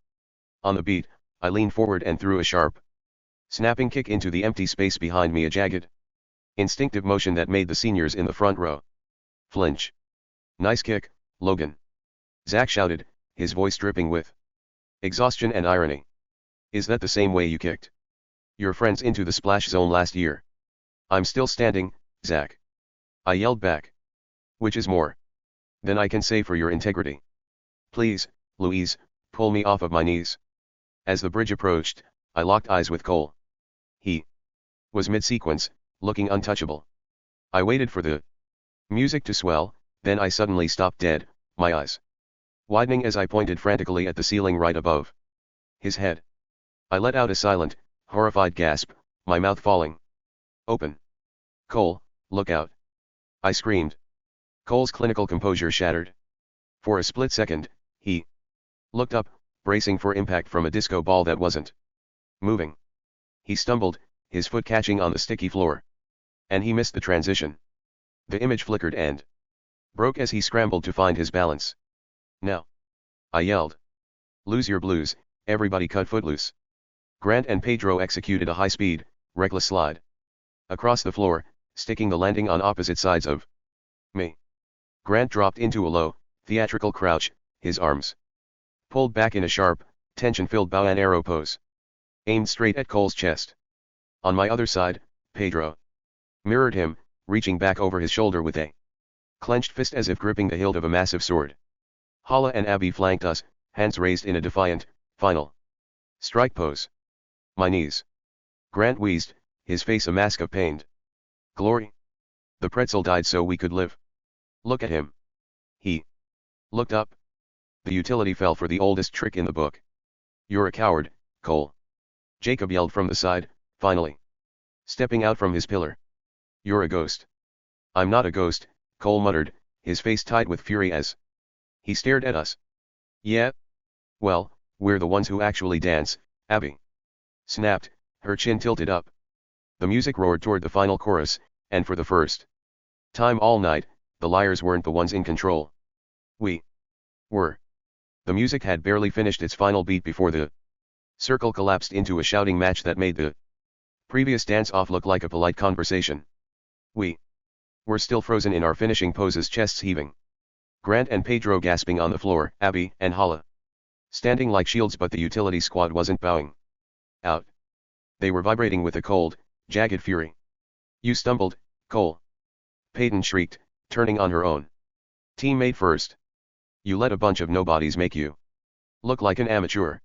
On the beat, I leaned forward and threw a sharp, snapping kick into the empty space behind me, a jagged, instinctive motion that made the seniors in the front row flinch. Nice kick, Logan. Zach shouted, his voice dripping with exhaustion and irony. Is that the same way you kicked your friends into the splash zone last year? I'm still standing, Zach. I yelled back. Which is more than I can say for your integrity. Please, Louise, pull me off of my knees. As the bridge approached, I locked eyes with Cole. He was mid-sequence, looking untouchable. I waited for the music to swell, then I suddenly stopped dead, my eyes widening as I pointed frantically at the ceiling right above his head. I let out a silent, horrified gasp, my mouth falling open. Cole, look out. I screamed. Cole's clinical composure shattered. For a split second, he looked up, bracing for impact from a disco ball that wasn't moving. He stumbled, his foot catching on the sticky floor. And he missed the transition. The image flickered and broke as he scrambled to find his balance. Now, I yelled. Lose your blues, everybody cut footloose. Grant and Pedro executed a high-speed, reckless slide across the floor, sticking the landing on opposite sides of me. Grant dropped into a low, theatrical crouch, his arms pulled back in a sharp, tension-filled bow and arrow pose, aimed straight at Cole's chest. On my other side, Pedro mirrored him, reaching back over his shoulder with a clenched fist as if gripping the hilt of a massive sword. Hala and Abby flanked us, hands raised in a defiant, final strike pose. My knees. Grant wheezed, his face a mask of pain. Glory. The pretzel died so we could live. Look at him. He looked up. The utility fell for the oldest trick in the book. You're a coward, Cole. Jacob yelled from the side, finally stepping out from his pillar. You're a ghost. I'm not a ghost, Cole muttered, his face tight with fury as he stared at us. Yeah? Well, We're the ones who actually dance, Abby snapped, her chin tilted up. The music roared toward the final chorus, and for the first time all night, the liars weren't the ones in control. We were. The music had barely finished its final beat before the circle collapsed into a shouting match that made the previous dance-off look like a polite conversation. We were still frozen in our finishing poses, chests heaving. Grant and Pedro gasping on the floor, Abby and Hala standing like shields, but the utility squad wasn't bowing out. They were vibrating with a cold, jagged fury. You stumbled, Cole. Peyton shrieked, turning on her own teammate first. You let a bunch of nobodies make you look like an amateur.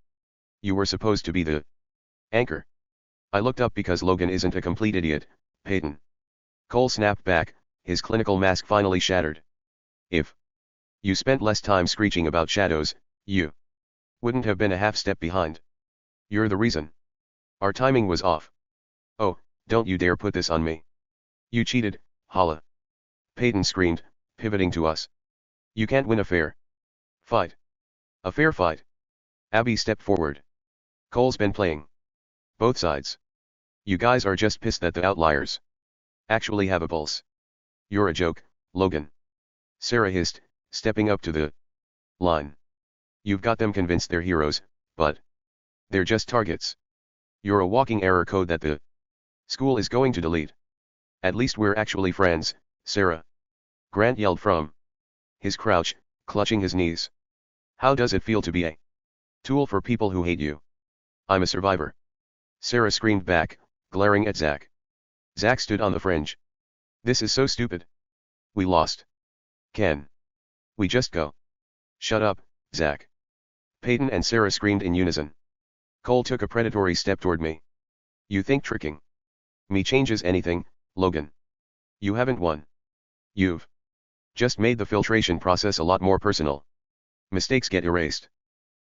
You were supposed to be the anchor. I looked up because Logan isn't a complete idiot, Peyton. Cole snapped back, his clinical mask finally shattered. If you spent less time screeching about shadows, you wouldn't have been a half step behind. You're the reason. Our timing was off. Oh, don't you dare put this on me. You cheated, Hala. Peyton screamed, pivoting to us. You can't win a fair fight. A fair fight. Abby stepped forward. Cole's been playing both sides. You guys are just pissed that the outliers actually have a pulse. You're a joke, Logan. Sarah hissed, stepping up to the line. You've got them convinced they're heroes, but they're just targets. You're a walking error code that the school is going to delete. At least we're actually friends, Sarah. Grant yelled from his crouch, clutching his knees. How does it feel to be a tool for people who hate you? I'm a survivor. Sarah screamed back, glaring at Zach. Zach stood on the fringe. This is so stupid. We lost. Can we just go? Shut up, Zach. Peyton and Sarah screamed in unison. Cole took a predatory step toward me. You think tricking me changes anything, Logan? You haven't won. You've just made the filtration process a lot more personal. Mistakes get erased.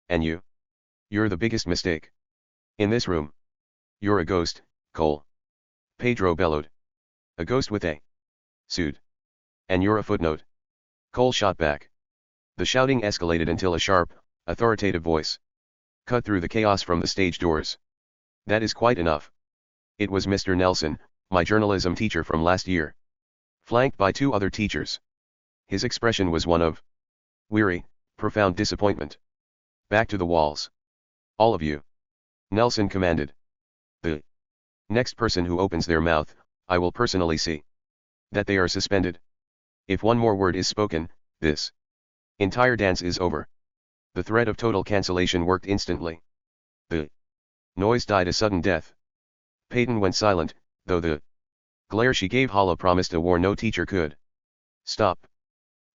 And you're the biggest mistake in this room. You're a ghost, Cole. Pedro bellowed. A ghost with a suit. And you're a footnote. Cole shot back. The shouting escalated until a sharp, authoritative voice cut through the chaos from the stage doors. That is quite enough. It was Mr. Nelson, my journalism teacher from last year. Flanked by two other teachers. His expression was one of weary, profound disappointment. Back to the walls. All of you. Nelson commanded. The next person who opens their mouth, I will personally see that they are suspended. If one more word is spoken, this entire dance is over. The threat of total cancellation worked instantly. The noise died a sudden death. Peyton went silent, though the glare she gave Hala promised a war no teacher could stop.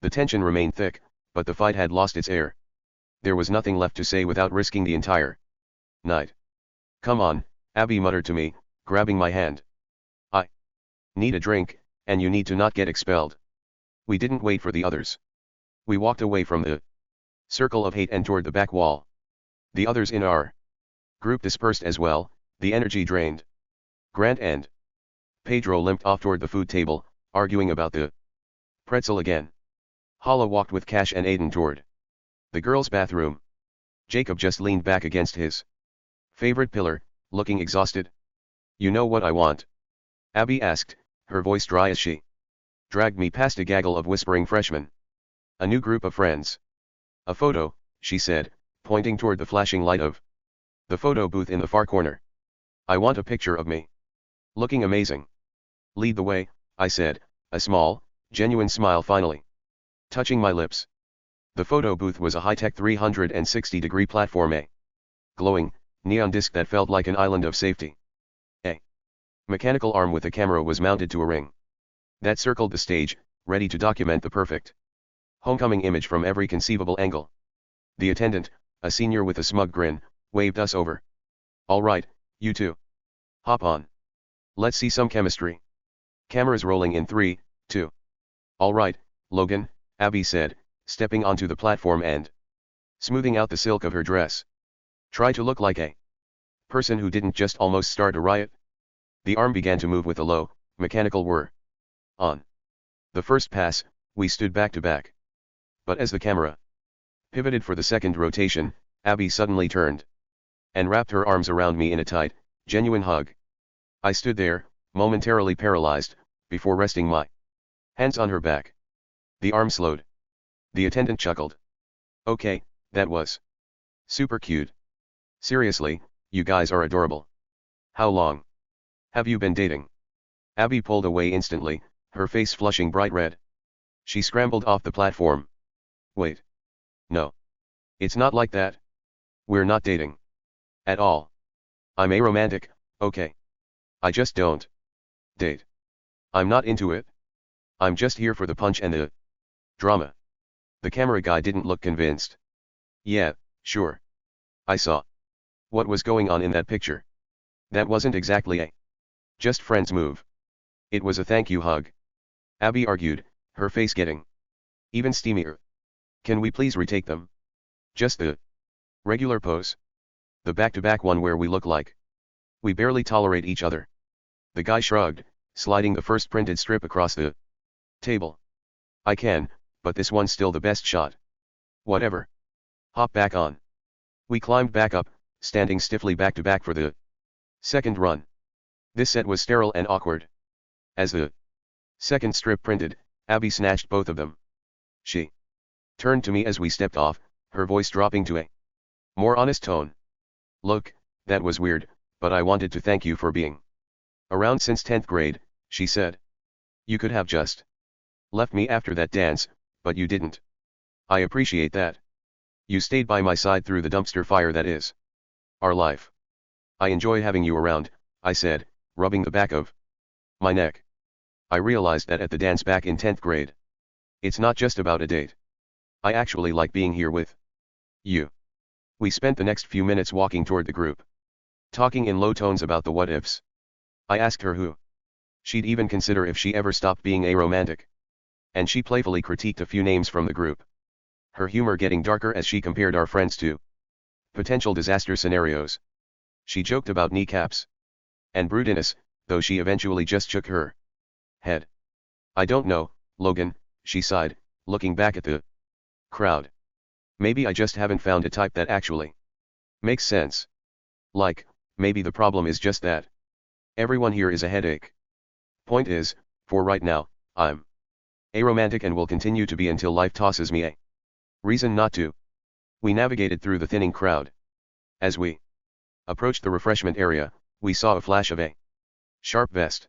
The tension remained thick, but the fight had lost its air. There was nothing left to say without risking the entire night. Come on, Abby muttered to me, grabbing my hand. I need a drink, and you need to not get expelled. We didn't wait for the others. We walked away from the circle of hate and toward the back wall. The others in our group dispersed as well, the energy drained. Grant and Pedro limped off toward the food table, arguing about the pretzel again. Hala walked with Cash and Aiden toward the girls' bathroom. Jacob just leaned back against his favorite pillar, looking exhausted. You know what I want? Abby asked, her voice dry as she dragged me past a gaggle of whispering freshmen. A new group of friends. A photo, she said, pointing toward the flashing light of the photo booth in the far corner. I want a picture of me looking amazing. Lead the way, I said, a small, genuine smile finally touching my lips. The photo booth was a high-tech 360-degree platform, a glowing, neon disc that felt like an island of safety. A mechanical arm with a camera was mounted to a ring that circled the stage, ready to document the perfect homecoming image from every conceivable angle. The attendant, a senior with a smug grin, waved us over. All right, you two. Hop on. Let's see some chemistry. Cameras rolling in 3, 2. All right, Logan, Abby said, stepping onto the platform and smoothing out the silk of her dress. Try to look like a person who didn't just almost start a riot. The arm began to move with a low, mechanical whir. On the first pass, we stood back to back. But as the camera pivoted for the second rotation, Abby suddenly turned and wrapped her arms around me in a tight, genuine hug. I stood there, momentarily paralyzed, before resting my hands on her back. The arm slowed. The attendant chuckled. Okay, that was super cute. Seriously, you guys are adorable. How long have you been dating? Abby pulled away instantly, her face flushing bright red. She scrambled off the platform. Wait. No. It's not like that. We're not dating. At all. I'm aromantic, okay. I just don't date. I'm not into it. I'm just here for the punch and the drama. The camera guy didn't look convinced. Yeah, sure. I saw what was going on in that picture. That wasn't exactly a just friends move. It was a thank you hug. Abby argued, her face getting even steamier. Can we please retake them? Just the regular pose. The back-to-back one where we look like we barely tolerate each other. The guy shrugged, sliding the first printed strip across the table. I can, but this one's still the best shot. Whatever. Hop back on. We climbed back up, standing stiffly back-to-back for the second run. This set was sterile and awkward. As the second strip printed, Abby snatched both of them. She turned to me as we stepped off, her voice dropping to a more honest tone. Look, that was weird, but I wanted to thank you for being around since 10th grade, she said. You could have just left me after that dance, but you didn't. I appreciate that. You stayed by my side through the dumpster fire that is our life. I enjoy having you around, I said, rubbing the back of my neck. I realized that at the dance back in 10th grade. It's not just about a date. I actually like being here with you. We spent the next few minutes walking toward the group, talking in low tones about the what-ifs. I asked her who she'd even consider if she ever stopped being aromantic. And she playfully critiqued a few names from the group. Her humor getting darker as she compared our friends to potential disaster scenarios. She joked about kneecaps and broodiness, though she eventually just shook her head. I don't know, Logan, she sighed, looking back at the crowd. Maybe I just haven't found a type that actually makes sense. Like, maybe the problem is just that everyone here is a headache. Point is, for right now, I'm aromantic and will continue to be until life tosses me a reason not to. We navigated through the thinning crowd. As we approached the refreshment area, we saw a flash of a sharp vest.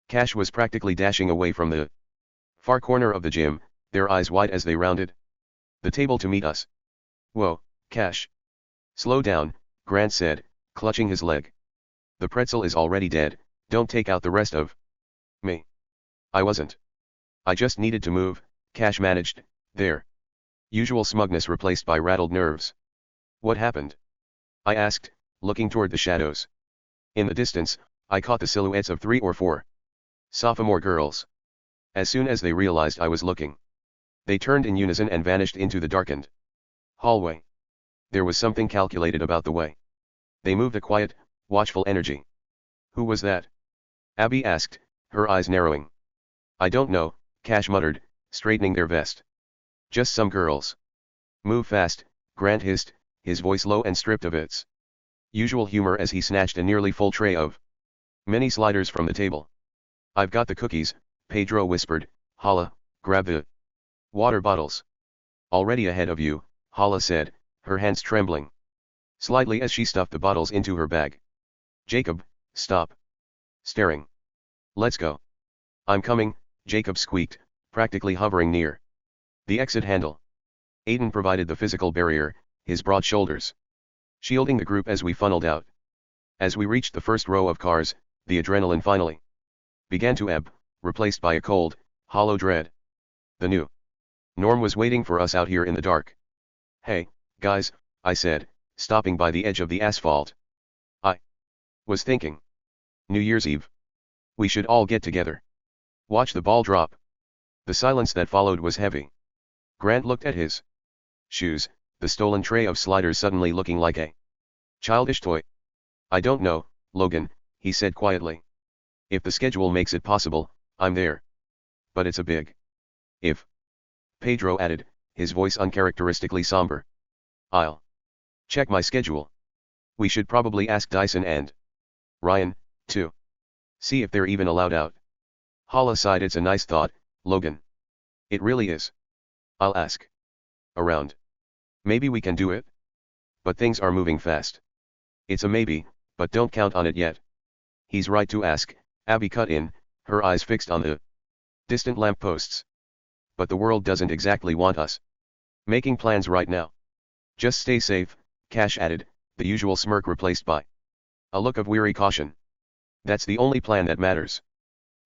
Cash was practically dashing away from the far corner of the gym, their eyes wide as they rounded the table to meet us. Whoa, Cash. Slow down, Grant said, clutching his leg. The pretzel is already dead, don't take out the rest of me. I wasn't. I just needed to move, Cash managed, their usual smugness replaced by rattled nerves. What happened? I asked, looking toward the shadows. In the distance, I caught the silhouettes of 3 or 4 sophomore girls. As soon as they realized I was looking, they turned in unison and vanished into the darkened hallway. There was something calculated about the way they moved, a quiet, watchful energy. Who was that? Abby asked, her eyes narrowing. I don't know, Cash muttered, straightening their vest. Just some girls. Move fast, Grant hissed, his voice low and stripped of its usual humor as he snatched a nearly full tray of mini sliders from the table. I've got the cookies, Pedro whispered. Hala, grab the water bottles. Already ahead of you, Hala said, her hands trembling slightly as she stuffed the bottles into her bag. Jacob, stop staring. Let's go. I'm coming, Jacob squeaked, practically hovering near the exit handle. Aiden provided the physical barrier, his broad shoulders shielding the group as we funneled out. As we reached the first row of cars, the adrenaline finally began to ebb, replaced by a cold, hollow dread. The new norm was waiting for us out here in the dark. Hey, guys, I said, stopping by the edge of the asphalt. I was thinking. New Year's Eve. We should all get together. Watch the ball drop. The silence that followed was heavy. Grant looked at his shoes, the stolen tray of sliders suddenly looking like a childish toy. I don't know, Logan, he said quietly. If the schedule makes it possible, I'm there. But it's a big if. Pedro added, his voice uncharacteristically somber. I'll Check my schedule. We should probably ask Dyson and Ryan, too. See if they're even allowed out. Hala sighed. It's a nice thought, Logan. It really is. I'll ask around. Maybe we can do it? But things are moving fast. It's a maybe, but don't count on it yet. He's right to ask, Abby cut in, her eyes fixed on the distant lampposts. But the world doesn't exactly want us making plans right now. Just stay safe, Cash added, the usual smirk replaced by a look of weary caution. That's the only plan that matters.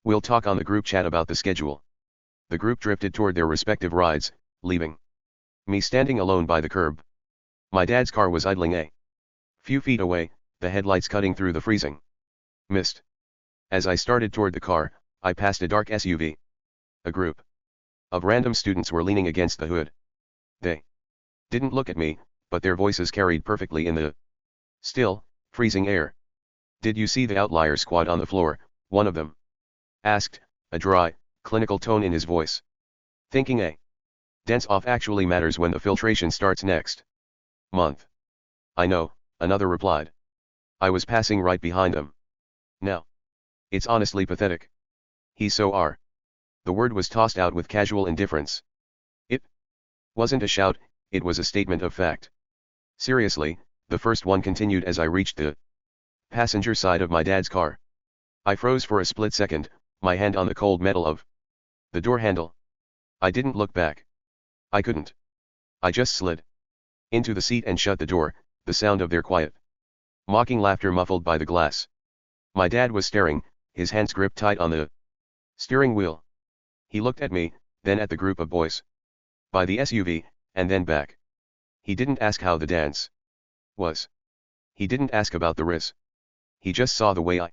We'll talk on the group chat about the schedule. The group drifted toward their respective rides, leaving me standing alone by the curb. My dad's car was idling a few feet away, the headlights cutting through the freezing mist. As I started toward the car, I passed a dark SUV. A group of random students were leaning against the hood. They didn't look at me, but their voices carried perfectly in the still, freezing air. Did you see the outlier squad on the floor? One of them asked, a dry, clinical tone in his voice. Thinking a dance off actually matters when the filtration starts next month. I know, another replied. I was passing right behind them. Now. It's honestly pathetic. He's so R. The word was tossed out with casual indifference. It wasn't a shout, it was a statement of fact. Seriously, the first one continued as I reached the passenger side of my dad's car. I froze for a split second, my hand on the cold metal of the door handle. I didn't look back. I couldn't. I just slid into the seat and shut the door, the sound of their quiet, mocking laughter muffled by the glass. My dad was staring, his hands gripped tight on the steering wheel. He looked at me, then at the group of boys by the SUV, and then back. He didn't ask how the dance was. He didn't ask about the riz. He just saw the way I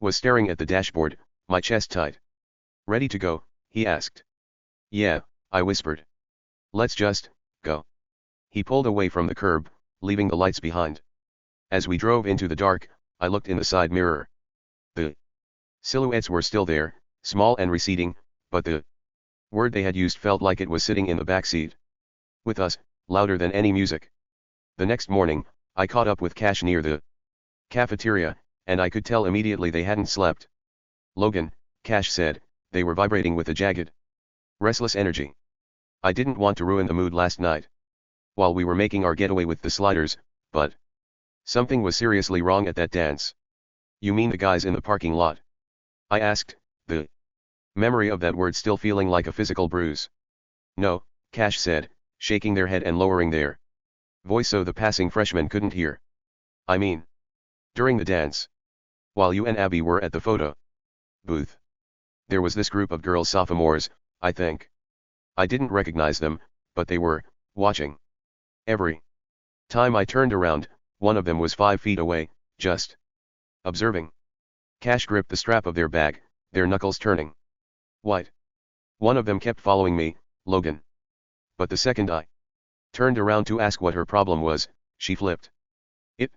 was staring at the dashboard, my chest tight. Ready to go, he asked. Yeah, I whispered. Let's just go. He pulled away from the curb, leaving the lights behind. As we drove into the dark, I looked in the side mirror. The silhouettes were still there, small and receding, but the word they had used felt like it was sitting in the back seat with us, louder than any music. The next morning, I caught up with Cash near the cafeteria, and I could tell immediately they hadn't slept. Logan, Cash said, they were vibrating with a jagged, restless energy. I didn't want to ruin the mood last night while we were making our getaway with the sliders, but something was seriously wrong at that dance. You mean the guys in the parking lot? I asked, the memory of that word still feeling like a physical bruise. No, Cash said, shaking their head and lowering their voice so the passing freshmen couldn't hear. I mean, during the dance, while you and Abby were at the photo booth, there was this group of girls, sophomores, I think. I didn't recognize them, but they were watching. Every time I turned around, one of them was 5 feet away, just observing. Cash gripped the strap of their bag, their knuckles turning white. One of them kept following me, Logan. But the second I turned around to ask what her problem was, she flipped. It.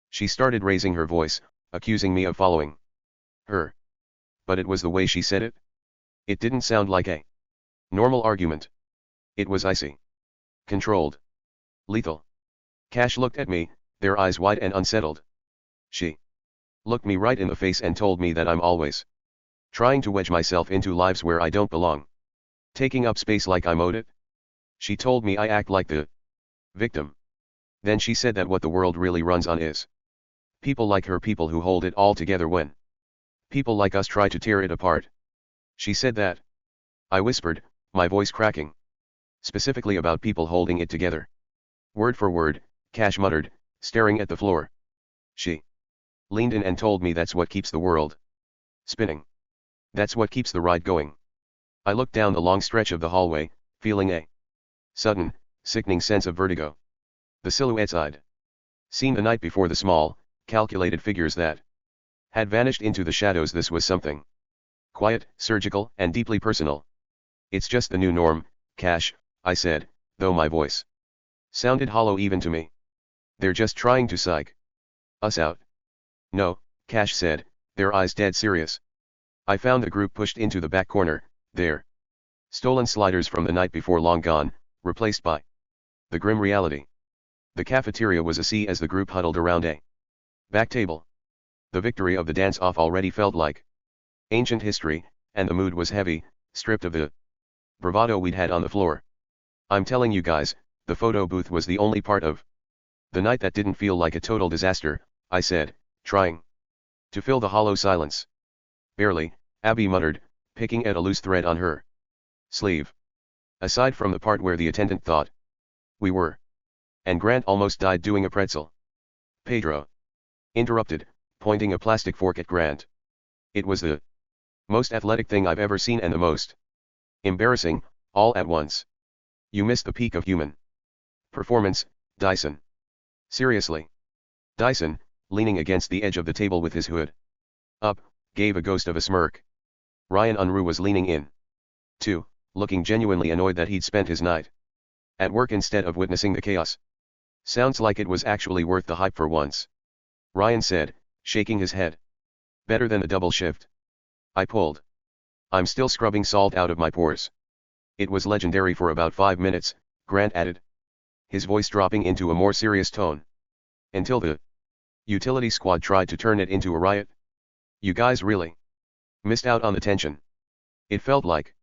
She started raising her voice, accusing me of following her. But it was the way she said it. It didn't sound like a normal argument. It was icy, controlled, lethal. Cash looked at me, their eyes wide and unsettled. She looked me right in the face and told me that I'm always trying to wedge myself into lives where I don't belong. Taking up space like I'm owed it. She told me I act like the victim. Then she said that what the world really runs on is people like her, people who hold it all together when people like us try to tear it apart. She said that. I whispered, my voice cracking. Specifically about people holding it together. Word for word, Cash muttered, staring at the floor. She leaned in and told me that's what keeps the world spinning. That's what keeps the ride going. I looked down the long stretch of the hallway, feeling a sudden, sickening sense of vertigo. The silhouettes I'd seen the night before, the small, calculated figures that had vanished into the shadows. This was something quiet, surgical, and deeply personal. It's just the new norm, Cash, I said, though my voice sounded hollow even to me. They're just trying to psych us out. No, Cash said, their eyes dead serious. I found the group pushed into the back corner, their stolen sliders from the night before long gone, replaced by the grim reality The cafeteria was a sea as the group huddled around a back table. The victory of the dance-off already felt like ancient history, and the mood was heavy, stripped of the bravado we'd had on the floor. I'm telling you guys, the photo booth was the only part of the night that didn't feel like a total disaster, I said, trying to fill the hollow silence. Barely, Abby muttered, picking at a loose thread on her sleeve. Aside from the part where the attendant thought we were. And Grant almost died doing a pretzel. Pedro interrupted, pointing a plastic fork at Grant. It was the most athletic thing I've ever seen and the most embarrassing, all at once. You missed the peak of human performance, Dyson. Seriously. Dyson, leaning against the edge of the table with his hood up, gave a ghost of a smirk. Ryan Unruh was leaning in, too, looking genuinely annoyed that he'd spent his night at work instead of witnessing the chaos. Sounds like it was actually worth the hype for once, Ryan said, shaking his head. Better than a double shift I pulled. I'm still scrubbing salt out of my pores. It was legendary for about 5 minutes, Grant added, his voice dropping into a more serious tone. Until the utility squad tried to turn it into a riot. You guys really missed out on the tension. It felt like.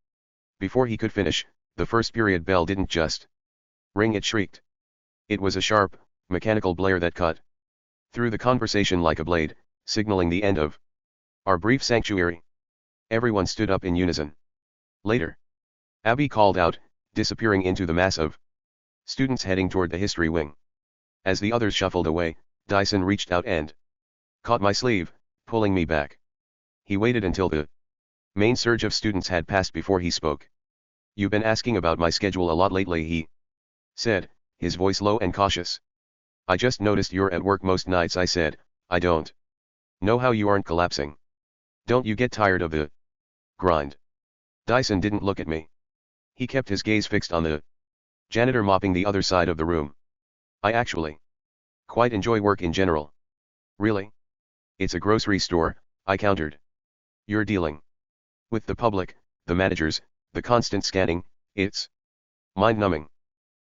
Before he could finish, the first period bell didn't just ring, it shrieked. It was a sharp, mechanical blare that cut through the conversation like a blade, signaling the end of our brief sanctuary. Everyone stood up in unison. Later, Abby called out, disappearing into the mass of students heading toward the history wing. As the others shuffled away, Dyson reached out and caught my sleeve, pulling me back. He waited until the main surge of students had passed before he spoke. You've been asking about my schedule a lot lately, he said, his voice low and cautious. I just noticed you're at work most nights, I said. I don't know how you aren't collapsing. Don't you get tired of the grind? Dyson didn't look at me. He kept his gaze fixed on the janitor mopping the other side of the room. I actually quite enjoy work in general. Really? It's a grocery store, I countered. You're dealing with the public, the managers, the constant scanning, it's mind-numbing.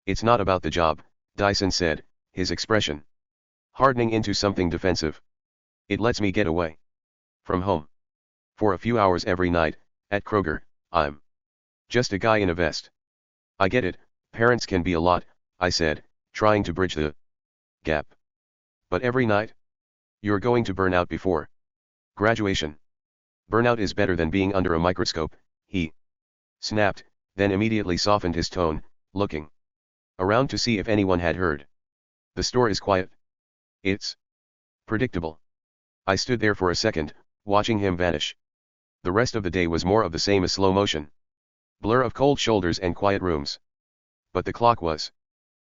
It's not about the job, Dyson said, his expression hardening into something defensive. It lets me get away from home for a few hours every night. At Kroger, I'm just a guy in a vest. I get it, parents can be a lot, I said, trying to bridge the gap. But every night? You're going to burn out before graduation. Burnout is better than being under a microscope, he snapped, then immediately softened his tone, looking around to see if anyone had heard. The store is quiet. It's predictable. I stood there for a second, watching him vanish. The rest of the day was more of the same, a slow motion blur of cold shoulders and quiet rooms. But the clock was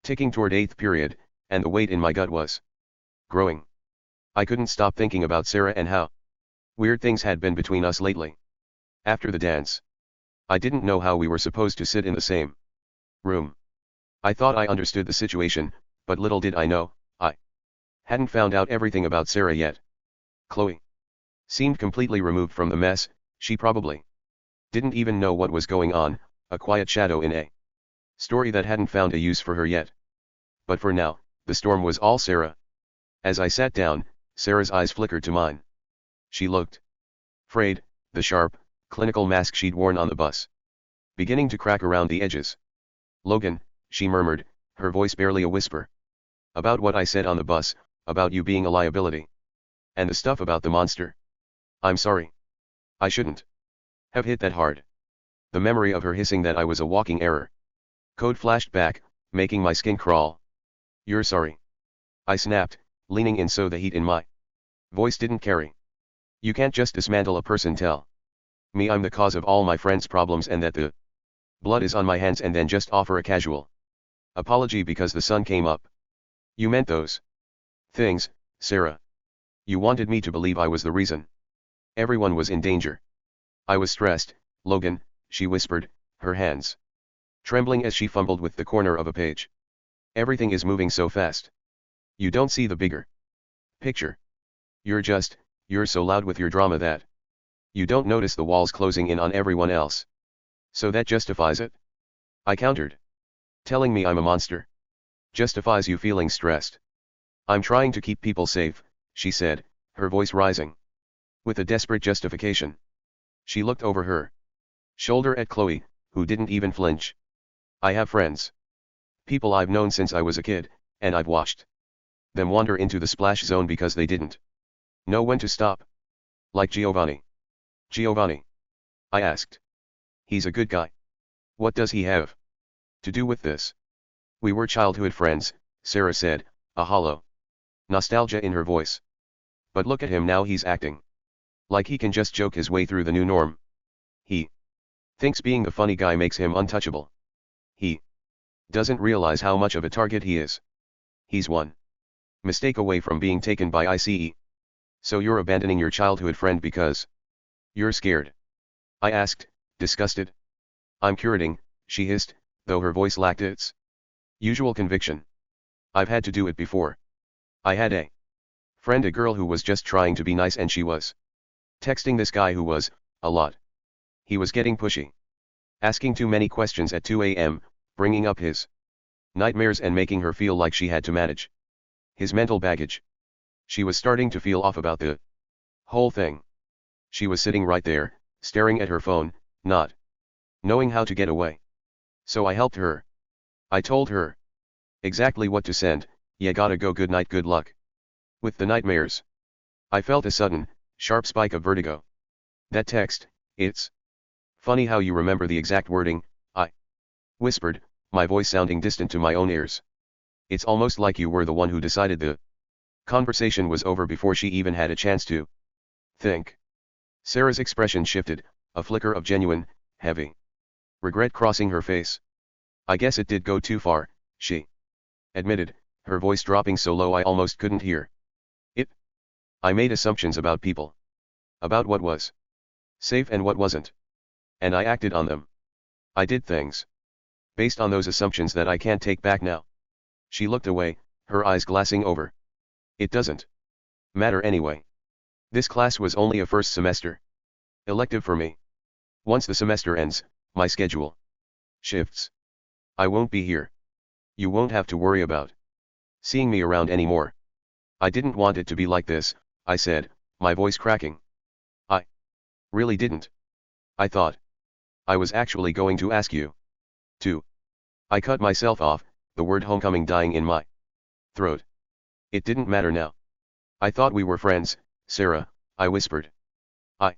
ticking toward 8th period, and the weight in my gut was growing. I couldn't stop thinking about Sarah and how weird things had been between us lately. After the dance, I didn't know how we were supposed to sit in the same room. I thought I understood the situation, but little did I know, I hadn't found out everything about Sarah yet. Chloe seemed completely removed from the mess. She probably didn't even know what was going on, a quiet shadow in a story that hadn't found a use for her yet. But for now, the storm was all Sarah. As I sat down, Sarah's eyes flickered to mine. She looked frayed, the sharp, clinical mask she'd worn on the bus beginning to crack around the edges. Logan, she murmured, her voice barely a whisper. About what I said on the bus, about you being a liability. And the stuff about the monster. I'm sorry. I shouldn't have hit that hard. The memory of her hissing that I was a walking error code flashed back, making my skin crawl. You're sorry. I snapped, leaning in so the heat in my voice didn't carry. You can't just dismantle a person, tell me I'm the cause of all my friends' problems and that the blood is on my hands, and then just offer a casual apology because the sun came up. You meant those things, Sarah. You wanted me to believe I was the reason everyone was in danger. I was stressed, Logan, she whispered, her hands trembling as she fumbled with the corner of a page. Everything is moving so fast. You don't see the bigger picture. You're so loud with your drama that you don't notice the walls closing in on everyone else. So that justifies it? I countered. Telling me I'm a monster Justifies you feeling stressed. I'm trying to keep people safe, she said, her voice rising. With a desperate justification. She looked over her shoulder at Chloe, who didn't even flinch. I have friends. People I've known since I was a kid, and I've watched them wander into the splash zone because they didn't know when to stop. Like Giovanni. Giovanni? I asked. He's a good guy. What does he have to do with this? We were childhood friends, Sarah said, a hollow nostalgia in her voice. But look at him now, he's acting like he can just joke his way through the new norm. He thinks being the funny guy makes him untouchable. He doesn't realize how much of a target he is. He's one mistake away from being taken by ICE. So you're abandoning your childhood friend because you're scared? I asked, disgusted. I'm curating, she hissed, though her voice lacked its usual conviction. I've had to do it before. I had a friend, a girl who was just trying to be nice, and she was texting this guy who was, a lot. He was getting pushy. Asking too many questions at 2 a.m., bringing up his nightmares and making her feel like she had to manage his mental baggage. She was starting to feel off about the whole thing. She was sitting right there, staring at her phone, not knowing how to get away. So I helped her. I told her exactly what to send. "Ya gotta go, good night, good luck with the nightmares." I felt a sudden, sharp spike of vertigo. That text, it's funny how you remember the exact wording, I whispered, my voice sounding distant to my own ears. It's almost like you were the one who decided the conversation was over before she even had a chance to think. Sarah's expression shifted, a flicker of genuine, heavy regret crossing her face. I guess it did go too far, she admitted, her voice dropping so low I almost couldn't hear it. I made assumptions about people. About what was safe and what wasn't. And I acted on them. I did things based on those assumptions that I can't take back now. She looked away, her eyes glassing over. It doesn't matter anyway. This class was only a first semester elective for me. Once the semester ends, my schedule shifts. I won't be here. You won't have to worry about seeing me around anymore. I didn't want it to be like this, I said, my voice cracking. I really didn't. I thought I was actually going to ask you to. I cut myself off, the word homecoming dying in my throat. It didn't matter now. I thought we were friends, Sarah, I whispered. I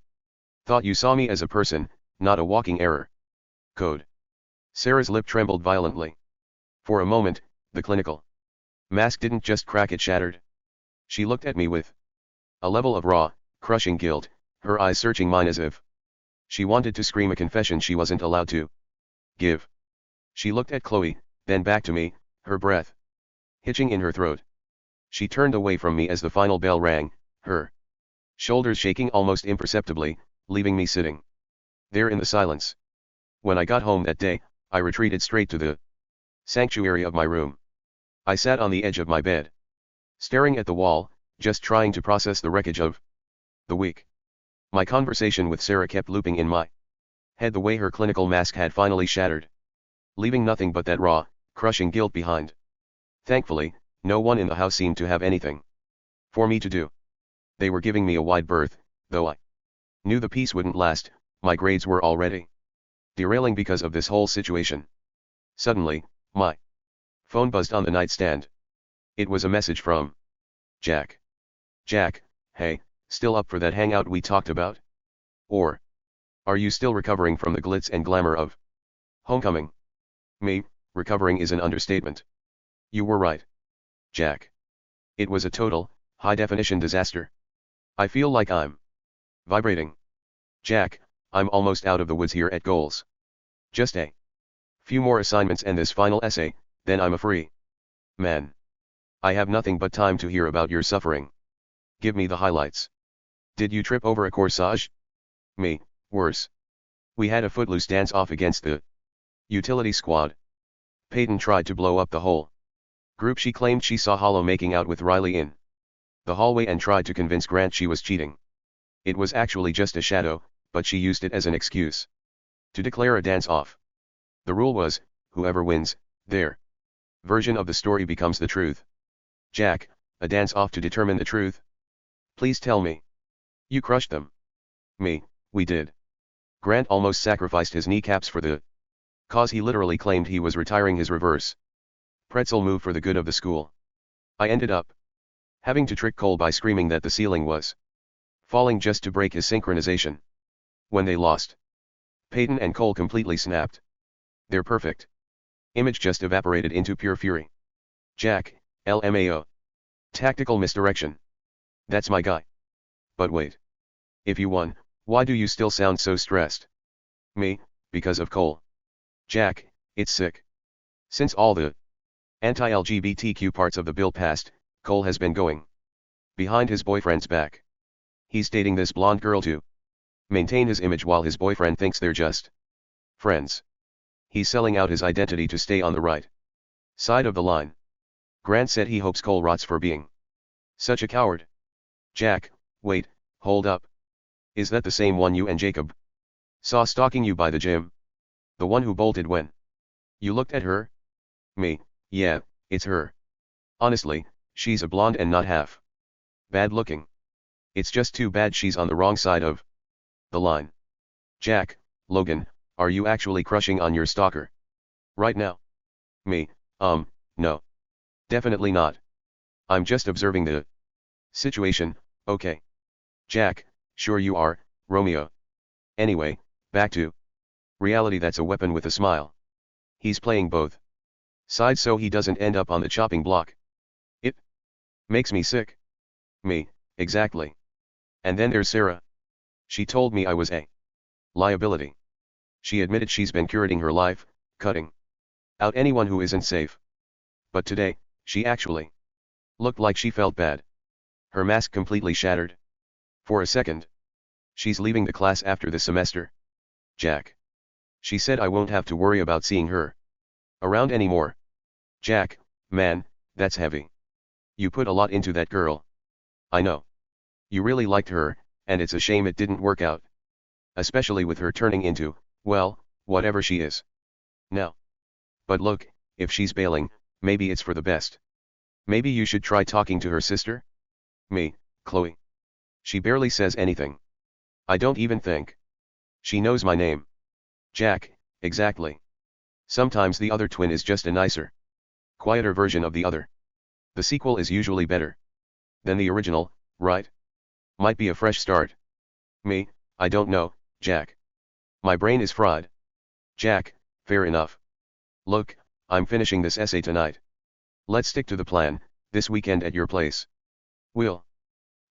thought you saw me as a person, not a walking error code. Sarah's lip trembled violently. For a moment, the clinical mask didn't just crack, it shattered. She looked at me with a level of raw, crushing guilt, her eyes searching mine as if she wanted to scream a confession she wasn't allowed to give. She looked at Chloe, then back to me, her breath hitching in her throat. She turned away from me as the final bell rang, her shoulders shaking almost imperceptibly, leaving me sitting there in the silence. When I got home that day, I retreated straight to the sanctuary of my room. I sat on the edge of my bed, staring at the wall, just trying to process the wreckage of the week. My conversation with Sarah kept looping in my head, the way her clinical mask had finally shattered, leaving nothing but that raw, crushing guilt behind. Thankfully, no one in the house seemed to have anything for me to do. They were giving me a wide berth, though I knew the peace wouldn't last. My grades were already derailing because of this whole situation. Suddenly, my phone buzzed on the nightstand. It was a message from Jack. "Jack, hey, still up for that hangout we talked about? Or are you still recovering from the glitz and glamour of homecoming?" Me, recovering is an understatement. You were right, Jack. It was a total, high-definition disaster. I feel like I'm vibrating. Jack, I'm almost out of the woods here at Goals. Just a few more assignments and this final essay, then I'm a free man. I have nothing but time to hear about your suffering. Give me the highlights. Did you trip over a corsage? Me, worse. We had a footloose dance-off against the utility squad. Peyton tried to blow up the whole group. She claimed she saw Hollow making out with Riley in the hallway and tried to convince Grant she was cheating. It was actually just a shadow, but she used it as an excuse to declare a dance-off. The rule was, whoever wins, their version of the story becomes the truth. Jack, a dance off to determine the truth? Please tell me. You crushed them. Me, we did. Grant almost sacrificed his kneecaps for the cause. He literally claimed he was retiring his reverse pretzel move for the good of the school. I ended up having to trick Cole by screaming that the ceiling was falling just to break his synchronization. When they lost, Peyton and Cole completely snapped. Their perfect image just evaporated into pure fury. Jack, LMAO. Tactical misdirection. That's my guy. But wait. If you won, why do you still sound so stressed? Me, because of Cole. Jack, it's sick. Since all the anti-LGBTQ parts of the bill passed, Cole has been going behind his boyfriend's back. He's dating this blonde girl to maintain his image while his boyfriend thinks they're just friends. He's selling out his identity to stay on the right side of the line. Grant said he hopes Cole rots for being such a coward. Jack, wait, hold up. Is that the same one you and Jacob saw stalking you by the gym? The one who bolted when you looked at her? Me, yeah, it's her. Honestly, she's a blonde and not half bad looking. It's just too bad she's on the wrong side of the line. Jack, Logan, are you actually crushing on your stalker right now? Me, no. Definitely not. I'm just observing the situation, okay. Jack, sure you are, Romeo. Anyway, back to reality. That's a weapon with a smile. He's playing both sides so he doesn't end up on the chopping block. It makes me sick. Me, exactly. And then there's Sarah. She told me I was a liability. She admitted she's been curating her life, cutting out anyone who isn't safe. But today, she actually looked like she felt bad. Her mask completely shattered. For a second. She's leaving the class after the semester. Jack. She said I won't have to worry about seeing her around anymore. Jack, man, that's heavy. You put a lot into that girl. I know. You really liked her, and it's a shame it didn't work out. Especially with her turning into, well, whatever she is now. But look, if she's bailing, maybe it's for the best. Maybe you should try talking to her sister? Me, Chloe. She barely says anything. I don't even think she knows my name. Jack, exactly. Sometimes the other twin is just a nicer, quieter version of the other. The sequel is usually better than the original, right? Might be a fresh start. Me, I don't know, Jack. My brain is fried. Jack, fair enough. Look, I'm finishing this essay tonight. Let's stick to the plan, this weekend at your place. We'll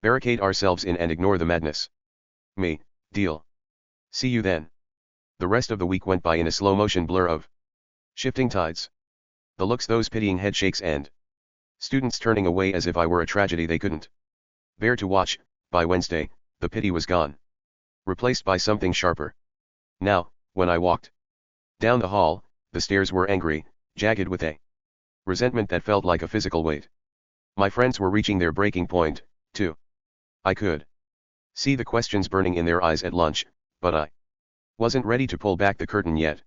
barricade ourselves in and ignore the madness. Me, deal. See you then. The rest of the week went by in a slow motion blur of shifting tides. The looks, those pitying head shakes, and students turning away as if I were a tragedy they couldn't bear to watch. By Wednesday, the pity was gone, replaced by something sharper. Now, when I walked down the hall, the stares were angry, jagged with a resentment that felt like a physical weight. My friends were reaching their breaking point, too. I could see the questions burning in their eyes at lunch, but I wasn't ready to pull back the curtain yet.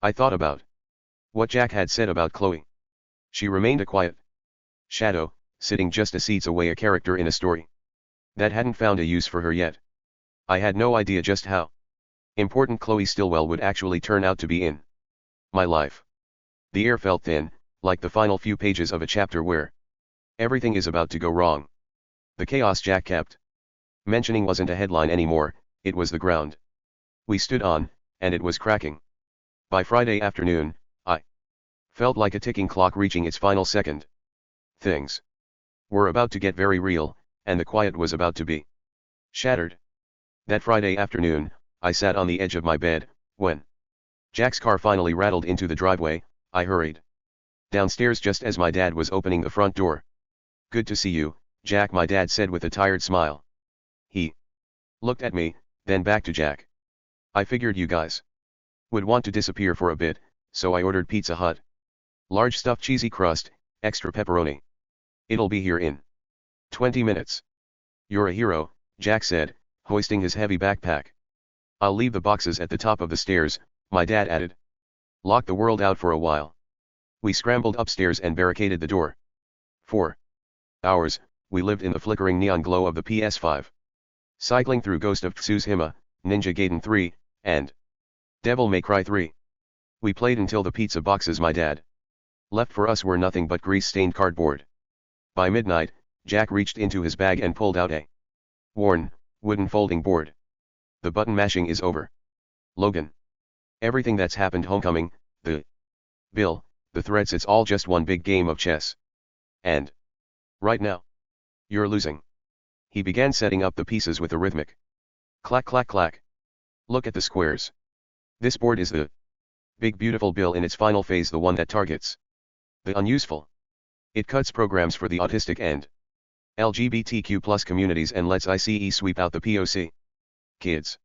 I thought about what Jack had said about Chloe. She remained a quiet shadow, sitting just a seats away, a character in a story that hadn't found a use for her yet. I had no idea just how important Chloe Stillwell would actually turn out to be in my life. The air felt thin, like the final few pages of a chapter where everything is about to go wrong. The chaos Jack kept mentioning wasn't a headline anymore, it was the ground we stood on, and it was cracking. By Friday afternoon, I felt like a ticking clock reaching its final second. Things were about to get very real, and the quiet was about to be shattered. That Friday afternoon, I sat on the edge of my bed. When Jack's car finally rattled into the driveway, I hurried downstairs just as my dad was opening the front door. "Good to see you, Jack," my dad said with a tired smile. He looked at me, then back to Jack. "I figured you guys would want to disappear for a bit, so I ordered Pizza Hut. Large stuffed cheesy crust, extra pepperoni. It'll be here in 20 minutes. "You're a hero," Jack said, hoisting his heavy backpack. "I'll leave the boxes at the top of the stairs," my dad added. "Lock the world out for a while." We scrambled upstairs and barricaded the door. For hours, we lived in the flickering neon glow of the PS5. Cycling through Ghost of Tsushima, Ninja Gaiden 3, and Devil May Cry 3. We played until the pizza boxes my dad left for us were nothing but grease-stained cardboard. By midnight, Jack reached into his bag and pulled out a worn, wooden folding board. The button mashing is over. Logan. Everything that's happened, homecoming, the bill, the threats, it's all just one big game of chess. And right now, you're losing. He began setting up the pieces with a rhythmic clack clack clack. Look at the squares. This board is the big beautiful bill in its final phase, the one that targets the unuseful. It cuts programs for the autistic and LGBTQ+ communities and lets ICE sweep out the POC kids.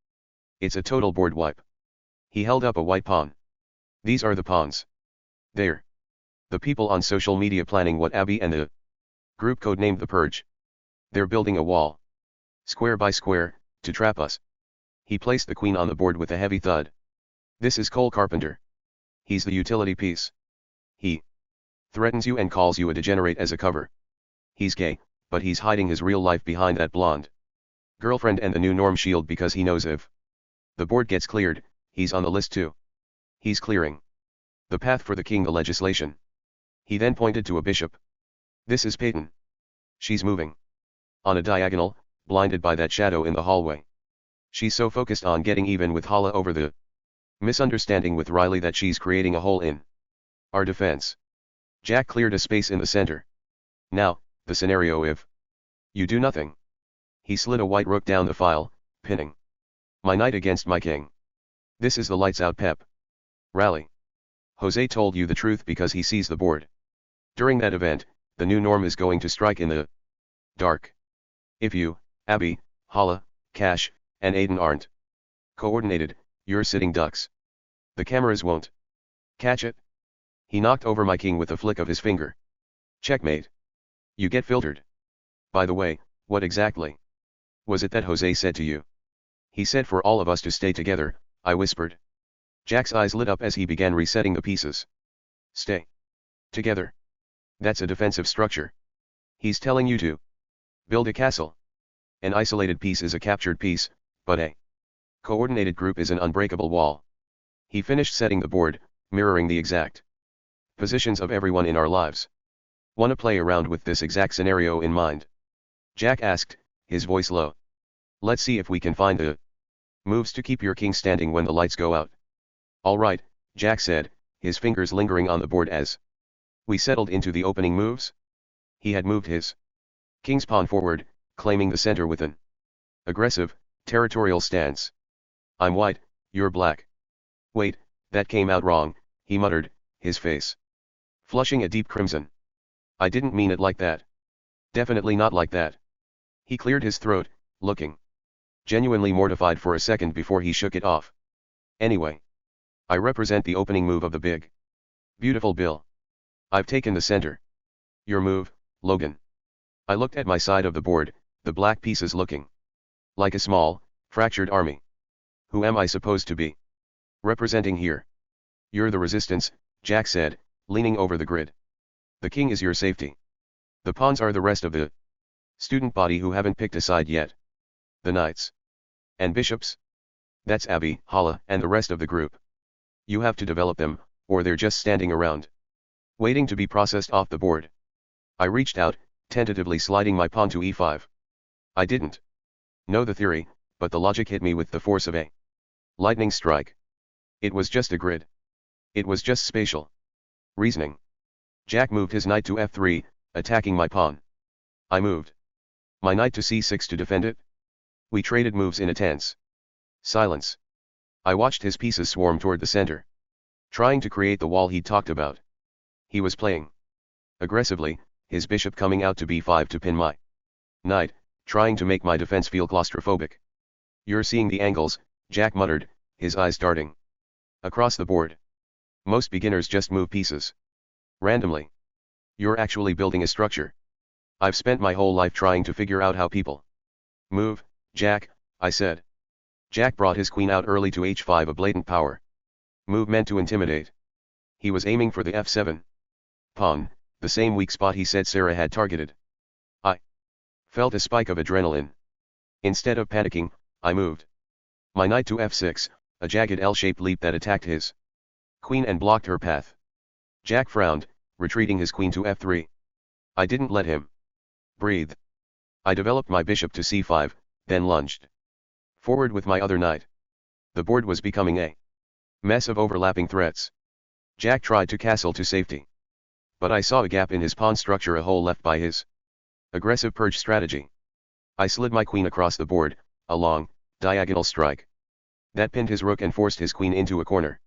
It's a total board wipe. He held up a white pawn. These are the pawns. They're the people on social media planning what Abby and the group codenamed the Purge. They're building a wall, square by square, to trap us. He placed the queen on the board with a heavy thud. This is Cole Carpenter. He's the utility piece. He threatens you and calls you a degenerate as a cover. He's gay, but he's hiding his real life behind that blonde girlfriend and the new norm shield, because he knows if the board gets cleared, he's on the list too. He's clearing the path for the king, the legislation. He then pointed to a bishop. This is Peyton. She's moving on a diagonal, blinded by that shadow in the hallway. She's so focused on getting even with Hala over the misunderstanding with Riley that she's creating a hole in our defense. Jack cleared a space in the center. Now, the scenario if you do nothing. He slid a white rook down the file, pinning my knight against my king. This is the lights out pep rally. Jose told you the truth because he sees the board. During that event, the new norm is going to strike in the dark. If you, Abby, Hala, Cash, and Aiden aren't coordinated, you're sitting ducks. The cameras won't catch it. He knocked over my king with a flick of his finger. Checkmate. You get filtered. By the way, what exactly was it that Jose said to you? He said for all of us to stay together, I whispered. Jack's eyes lit up as he began resetting the pieces. Stay together. That's a defensive structure. He's telling you to build a castle. An isolated piece is a captured piece, but a coordinated group is an unbreakable wall. He finished setting the board, mirroring the exact positions of everyone in our lives. Wanna play around with this exact scenario in mind? Jack asked, his voice low. Let's see if we can find the moves to keep your king standing when the lights go out. All right, Jack said, his fingers lingering on the board as we settled into the opening moves. He had moved his king's pawn forward, claiming the center with an aggressive, territorial stance. I'm white, you're black. Wait, that came out wrong, he muttered, his face flushing a deep crimson. I didn't mean it like that. Definitely not like that. He cleared his throat, looking genuinely mortified for a second before he shook it off. Anyway, I represent the opening move of the big, beautiful bill. I've taken the center. Your move, Logan. I looked at my side of the board, the black pieces looking like a small, fractured army. Who am I supposed to be representing here? You're the resistance, Jack said, leaning over the grid. The king is your safety. The pawns are the rest of the student body who haven't picked a side yet. The knights and bishops. That's Abby, Hala, and the rest of the group. You have to develop them, or they're just standing around, waiting to be processed off the board. I reached out, tentatively sliding my pawn to e5. I didn't know the theory, but the logic hit me with the force of a lightning strike. It was just a grid. It was just spatial reasoning. Jack moved his knight to f3, attacking my pawn. I moved my knight to c6 to defend it. We traded moves in a tense silence. I watched his pieces swarm toward the center, trying to create the wall he'd talked about. He was playing aggressively, his bishop coming out to b5 to pin my knight, trying to make my defense feel claustrophobic. You're seeing the angles, Jack muttered, his eyes darting across the board. Most beginners just move pieces randomly. You're actually building a structure. I've spent my whole life trying to figure out how people move, Jack, I said. Jack brought his queen out early to h5, a blatant power move meant to intimidate. He was aiming for the f7 Pawn, the same weak spot he said Sarah had targeted. I felt a spike of adrenaline. Instead of panicking, I moved my knight to f6, a jagged L-shaped leap that attacked his queen and blocked her path. Jack frowned, retreating his queen to f3. I didn't let him breathe. I developed my bishop to c5, then lunged forward with my other knight. The board was becoming a mess of overlapping threats. Jack tried to castle to safety. But I saw a gap in his pawn structure, a hole left by his aggressive purge strategy. I slid my queen across the board, a long, diagonal strike that pinned his rook and forced his queen into a corner.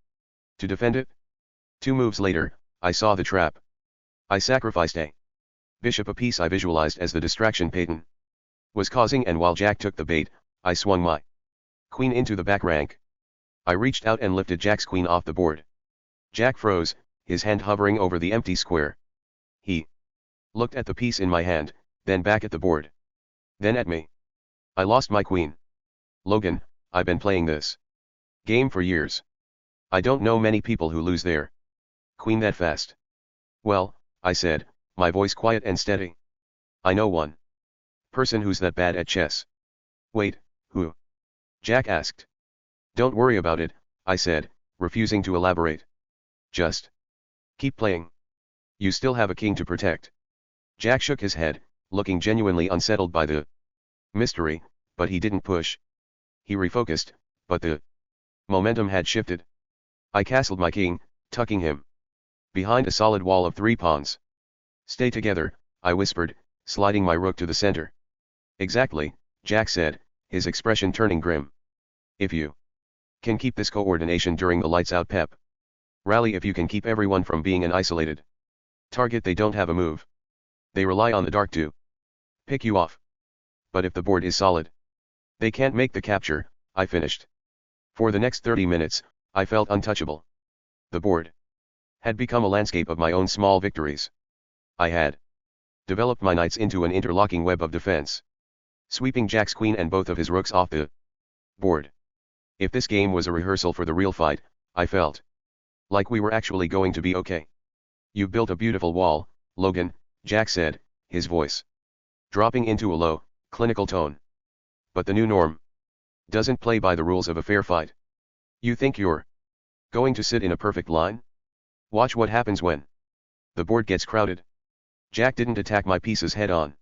To defend it? 2 moves later, I saw the trap. I sacrificed a bishop, a piece I visualized as the distraction Peyton was causing, and while Jack took the bait, I swung my queen into the back rank. I reached out and lifted Jack's queen off the board. Jack froze, his hand hovering over the empty square. He looked at the piece in my hand, then back at the board. Then at me. I lost my queen. Logan, I've been playing this game for years. I don't know many people who lose their queen that fast. Well, I said, my voice quiet and steady. I know one person who's that bad at chess. Wait, who? Jack asked. Don't worry about it, I said, refusing to elaborate. Just keep playing. You still have a king to protect. Jack shook his head, looking genuinely unsettled by the mystery, but he didn't push. He refocused, but the momentum had shifted. I castled my king, tucking him behind a solid wall of 3 pawns. Stay together, I whispered, sliding my rook to the center. Exactly, Jack said, his expression turning grim. If you can keep this coordination during the lights out pep rally, if you can keep everyone from being an isolated target, they don't have a move. They rely on the dark to pick you off. But if the board is solid, they can't make the capture, I finished. For the next 30 minutes, I felt untouchable. The board had become a landscape of my own small victories. I had developed my knights into an interlocking web of defense, sweeping Jack's queen and both of his rooks off the board. If this game was a rehearsal for the real fight, I felt like we were actually going to be okay. You've built a beautiful wall, Logan, Jack said, his voice dropping into a low, clinical tone. But the new norm doesn't play by the rules of a fair fight. You think you're going to sit in a perfect line? Watch what happens when the board gets crowded. Jack didn't attack my pieces head on.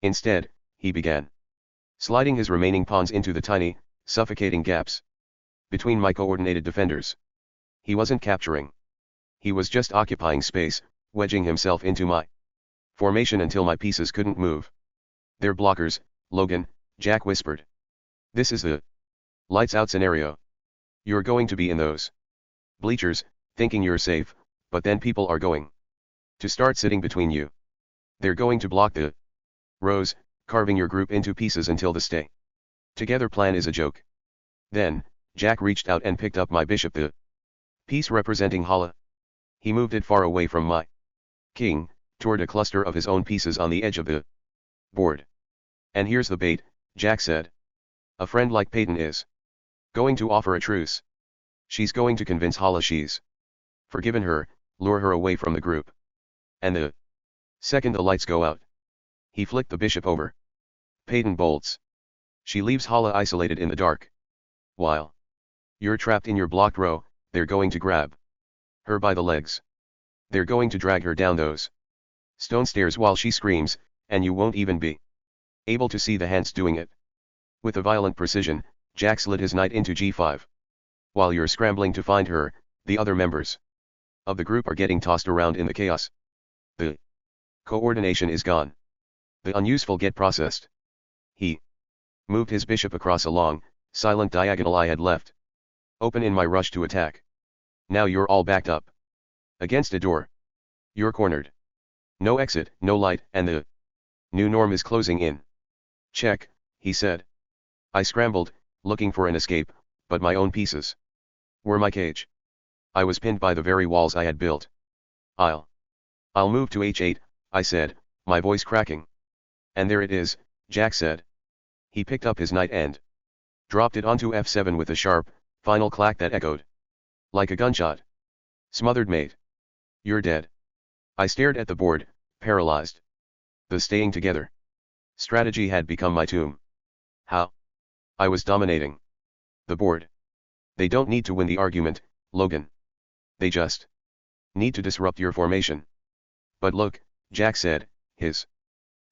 Instead, he began sliding his remaining pawns into the tiny, suffocating gaps between my coordinated defenders. He wasn't capturing. He was just occupying space, wedging himself into my formation until my pieces couldn't move. They're blockers, Logan, Jack whispered. This is the lights out scenario. You're going to be in those bleachers, thinking you're safe, but then people are going to start sitting between you. They're going to block the rows, carving your group into pieces until the stay together plan is a joke. Then, Jack reached out and picked up my bishop, the piece representing Hala. He moved it far away from my king, toward a cluster of his own pieces on the edge of the board. And here's the bait, Jack said. A friend like Peyton is going to offer a truce. She's going to convince Hala she's forgiven her, lure her away from the group. And the second the lights go out, he flicked the bishop over. Peyton bolts. She leaves Hala isolated in the dark. While you're trapped in your blocked row, they're going to grab her by the legs. They're going to drag her down those stone stairs while she screams, and you won't even be able to see the hands doing it. With a violent precision, Jack slid his knight into g5. While you're scrambling to find her, the other members of the group are getting tossed around in the chaos. The coordination is gone. The unuseful get processed. He moved his bishop across a long, silent diagonal I had left open in my rush to attack. Now you're all backed up against a door. You're cornered. No exit, no light, and the new norm is closing in. Check, he said. I scrambled, looking for an escape, but my own pieces were my cage. I was pinned by the very walls I had built. I'll move to h8, I said, my voice cracking. And there it is, Jack said. He picked up his knight and dropped it onto f7 with a sharp, final clack that echoed like a gunshot. Smothered mate. You're dead. I stared at the board, paralyzed. The staying together strategy had become my tomb. How? I was dominating the board. They don't need to win the argument, Logan. They just need to disrupt your formation. But look, Jack said, his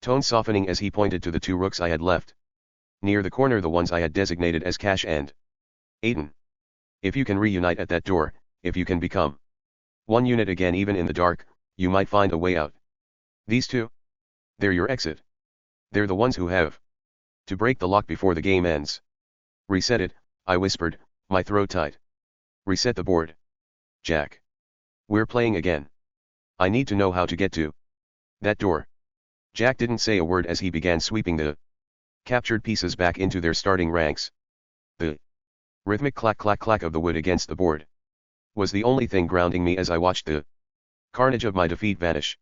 tone softening as he pointed to the two rooks I had left. Near the corner, the ones I had designated as Cash and Aiden. If you can reunite at that door, if you can become one unit again even in the dark, you might find a way out. These two? They're your exit. They're the ones who have to break the lock before the game ends. Reset it, I whispered, my throat tight. Reset the board. Jack. We're playing again. I need to know how to get to that door. Jack didn't say a word as he began sweeping the captured pieces back into their starting ranks. The rhythmic clack clack clack of the wood against the board was the only thing grounding me as I watched the carnage of my defeat vanish.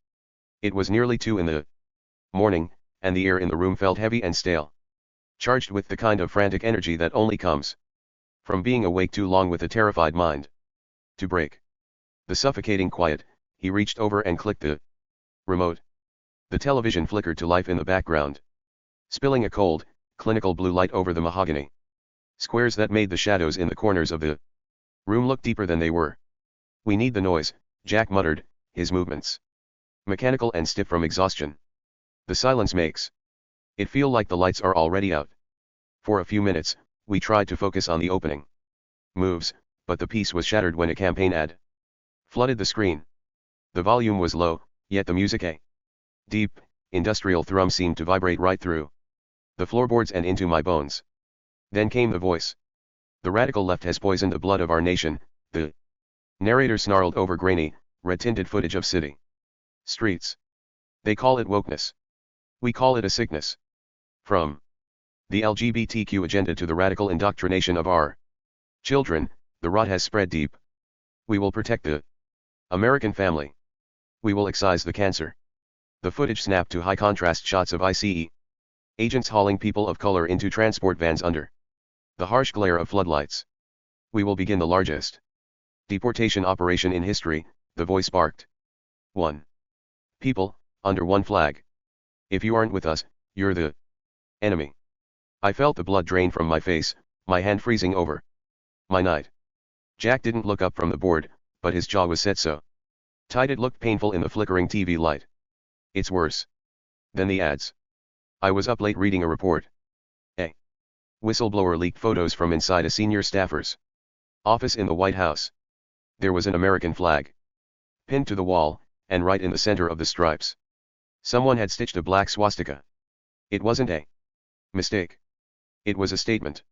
It was nearly 2 in the morning, and the air in the room felt heavy and stale, charged with the kind of frantic energy that only comes from being awake too long with a terrified mind. To break the suffocating quiet, he reached over and clicked the remote. The television flickered to life in the background, spilling a cold, clinical blue light over the mahogany squares that made the shadows in the corners of the room look deeper than they were. We need the noise, Jack muttered, his movements mechanical and stiff from exhaustion. The silence makes it feel like the lights are already out. For a few minutes, we tried to focus on the opening moves, but the piece was shattered when a campaign ad flooded the screen. The volume was low, yet the music, a deep, industrial thrum, seemed to vibrate right through the floorboards and into my bones. Then came the voice. The radical left has poisoned the blood of our nation, the narrator snarled over grainy, red-tinted footage of city streets. They call it wokeness. We call it a sickness. From the LGBTQ agenda to the radical indoctrination of our children, the rot has spread deep. We will protect the American family. We will excise the cancer. The footage snapped to high-contrast shots of ICE agents hauling people of color into transport vans under the harsh glare of floodlights. We will begin the largest deportation operation in history, the voice barked. 1. People, under one flag. If you aren't with us, you're the enemy. I felt the blood drain from my face, my hand freezing over my night. Jack didn't look up from the board, but his jaw was set so tight it looked painful in the flickering TV light. It's worse than the ads. I was up late reading a report. A whistleblower leaked photos from inside a senior staffer's office in the White House. There was an American flag pinned to the wall, and right in the center of the stripes, someone had stitched a black swastika. It wasn't a mistake. It was a statement.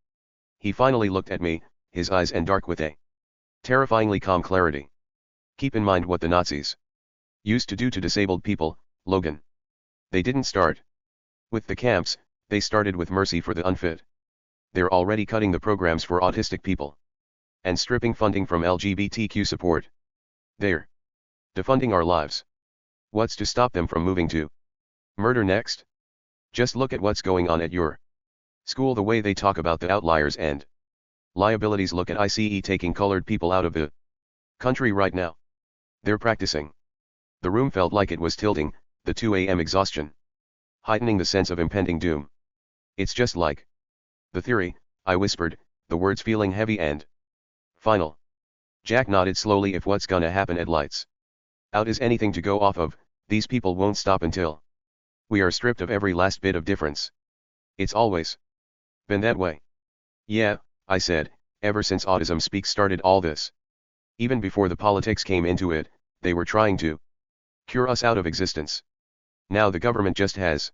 He finally looked at me, his eyes and dark with a terrifyingly calm clarity. Keep in mind what the Nazis used to do to disabled people, Logan. They didn't start with the camps, they started with mercy for the unfit. They're already cutting the programs for autistic people and stripping funding from LGBTQ support. They're defunding our lives. What's to stop them from moving to murder next? Just look at what's going on at your school, the way they talk about the outliers and liabilities. Look at ICE taking colored people out of the country right now. They're practicing. The room felt like it was tilting, the 2 a.m. exhaustion heightening the sense of impending doom. It's just like the theory, I whispered, the words feeling heavy and final. Jack nodded slowly. If what's gonna happen at lights out is anything to go off of, these people won't stop until we are stripped of every last bit of difference. It's always been that way. Yeah, I said, ever since Autism Speaks started all this. Even before the politics came into it, they were trying to cure us out of existence. Now the government just has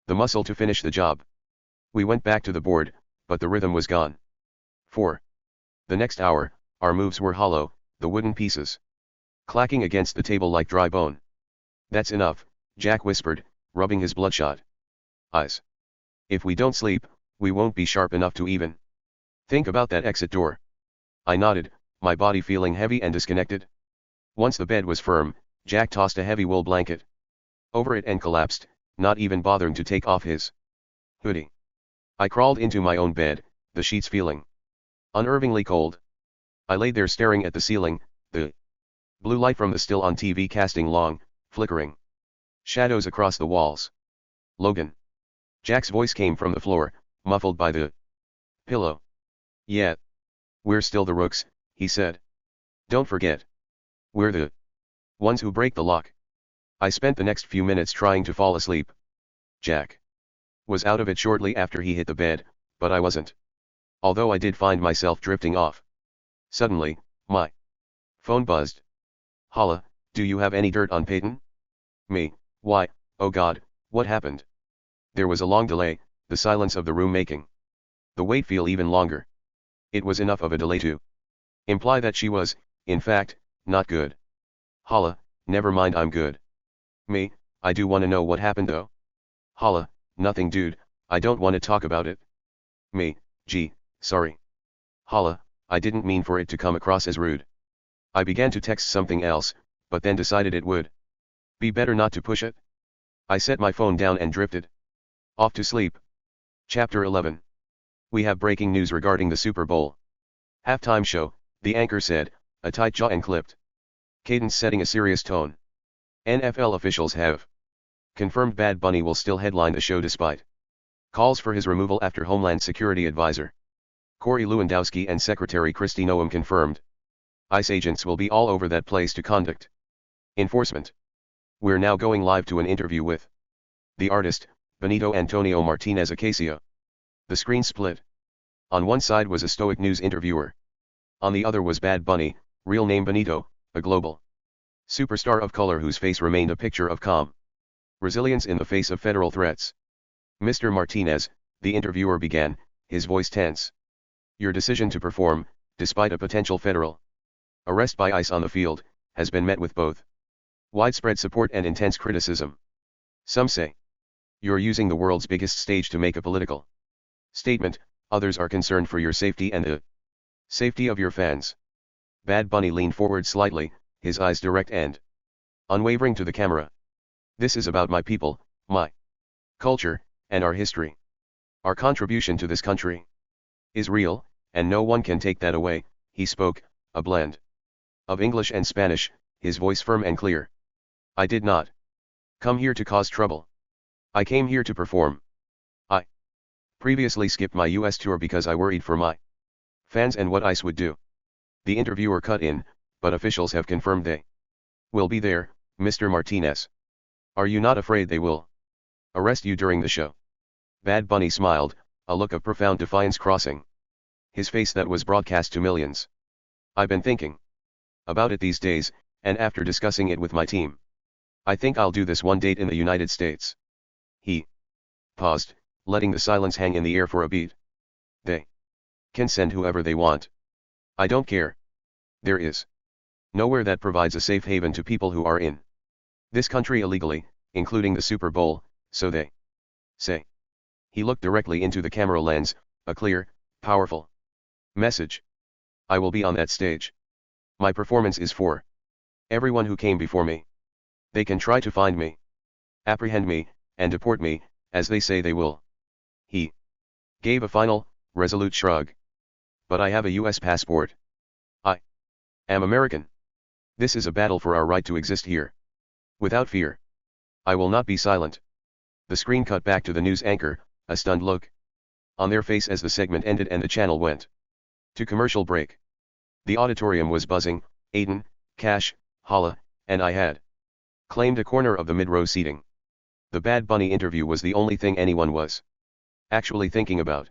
the muscle to finish the job. We went back to the board, but the rhythm was gone. For the next hour, our moves were hollow, the wooden pieces clacking against the table like dry bone. That's enough, Jack whispered, rubbing his bloodshot eyes. If we don't sleep, we won't be sharp enough to even think about that exit door. I nodded, my body feeling heavy and disconnected. Once the bed was firm, Jack tossed a heavy wool blanket over it and collapsed, not even bothering to take off his hoodie. I crawled into my own bed, the sheets feeling unnervingly cold. I lay there staring at the ceiling, the blue light from the still-on TV casting long, Flickering. Shadows across the walls. Logan. Jack's voice came from the floor, muffled by the pillow. Yeah. We're still the rooks, he said. Don't forget. We're the ones who break the lock. I spent the next few minutes trying to fall asleep. Jack was out of it shortly after he hit the bed, but I wasn't. Although I did find myself drifting off. Suddenly, my phone buzzed. Hala, do you have any dirt on Peyton? Me, why, oh God, what happened? There was a long delay, the silence of the room making the wait feel even longer. It was enough of a delay to imply that she was, in fact, not good. Hala, never mind, I'm good. Me, I do wanna know what happened though. Hala, nothing dude, I don't wanna talk about it. Me, gee, sorry. Hala, I didn't mean for it to come across as rude. I began to text something else, but then decided it would be better not to push it. I set my phone down and drifted off to sleep. Chapter 11. We have breaking news regarding the Super Bowl halftime show, the anchor said, a tight jaw and clipped cadence setting a serious tone. NFL officials have confirmed Bad Bunny will still headline the show despite calls for his removal after Homeland Security Advisor Corey Lewandowski and Secretary Kristi Noem confirmed ICE agents will be all over that place to conduct enforcement. We're now going live to an interview with the artist, Benito Antonio Martinez Acacia. The screen split. On one side was a stoic news interviewer. On the other was Bad Bunny, real name Benito, a global superstar of color whose face remained a picture of calm resilience in the face of federal threats. Mr. Martinez, the interviewer began, his voice tense. Your decision to perform, despite a potential federal arrest by ICE on the field, has been met with both widespread support and intense criticism. Some say you're using the world's biggest stage to make a political statement, others are concerned for your safety and the safety of your fans. Bad Bunny leaned forward slightly, his eyes direct and unwavering to the camera. This is about my people, my culture, and our history. Our contribution to this country is real, and no one can take that away. He spoke, a blend of English and Spanish, his voice firm and clear. I did not come here to cause trouble. I came here to perform. I previously skipped my US tour because I worried for my fans and what ICE would do. The interviewer cut in, but officials have confirmed they will be there, Mr. Martinez. Are you not afraid they will arrest you during the show? Bad Bunny smiled, a look of profound defiance crossing his face that was broadcast to millions. I've been thinking about it these days, and after discussing it with my team, I think I'll do this one date in the United States. He paused, letting the silence hang in the air for a beat. They can send whoever they want. I don't care. There is nowhere that provides a safe haven to people who are in this country illegally, including the Super Bowl, so they say. He looked directly into the camera lens, a clear, powerful message. I will be on that stage. My performance is for everyone who came before me. They can try to find me, apprehend me, and deport me, as they say they will. He gave a final, resolute shrug. But I have a US passport. I am American. This is a battle for our right to exist here. Without fear. I will not be silent. The screen cut back to the news anchor, a stunned look on their face as the segment ended and the channel went to commercial break. The auditorium was buzzing. Aiden, Cash, Hala, and I had claimed a corner of the mid-row seating. The Bad Bunny interview was the only thing anyone was actually thinking about.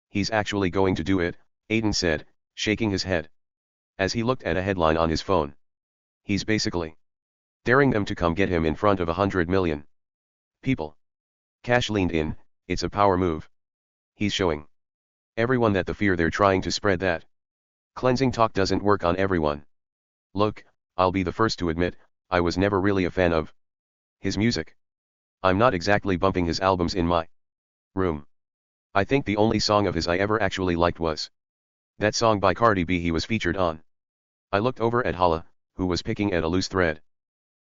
He's actually going to do it, Aiden said, shaking his head as he looked at a headline on his phone. He's basically daring them to come get him in front of 100 million people. Cash leaned in, it's a power move. He's showing everyone that the fear they're trying to spread, that cleansing talk, doesn't work on everyone. Look, I'll be the first to admit, I was never really a fan of his music. I'm not exactly bumping his albums in my room. I think the only song of his I ever actually liked was that song by Cardi B he was featured on. I looked over at Hala, who was picking at a loose thread,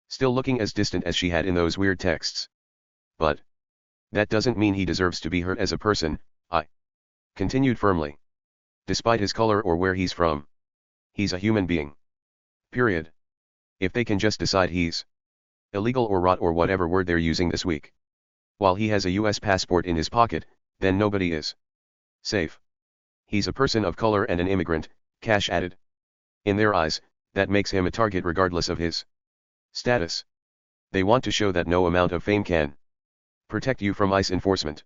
still looking as distant as she had in those weird texts. But that doesn't mean he deserves to be hurt as a person, I continued firmly. Despite his color or where he's from. He's a human being. Period. If they can just decide he's Illegal or rot or whatever word they're using this week. While he has a US passport in his pocket, then nobody is safe. He's a person of color and an immigrant, Cash added. In their eyes, that makes him a target regardless of his status. They want to show that no amount of fame can protect you from ICE enforcement.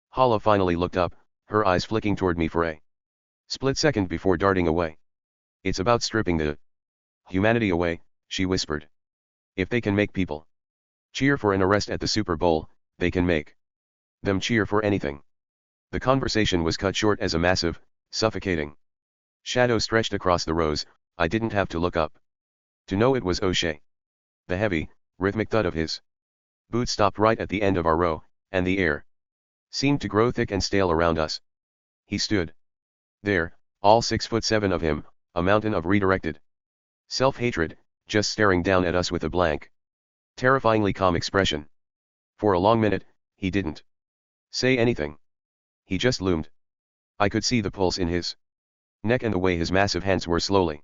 Hala finally looked up, her eyes flicking toward me for a split second before darting away. It's about stripping the humanity away, she whispered. If they can make people cheer for an arrest at the Super Bowl, they can make them cheer for anything. The conversation was cut short as a massive, suffocating shadow stretched across the rows. I didn't have to look up to know it was O'Shea. The heavy, rhythmic thud of his boots stopped right at the end of our row, and the air seemed to grow thick and stale around us. He stood there, all 6'7" of him, a mountain of redirected self-hatred, just staring down at us with a blank, terrifyingly calm expression. For a long minute, he didn't say anything. He just loomed. I could see the pulse in his neck and the way his massive hands were slowly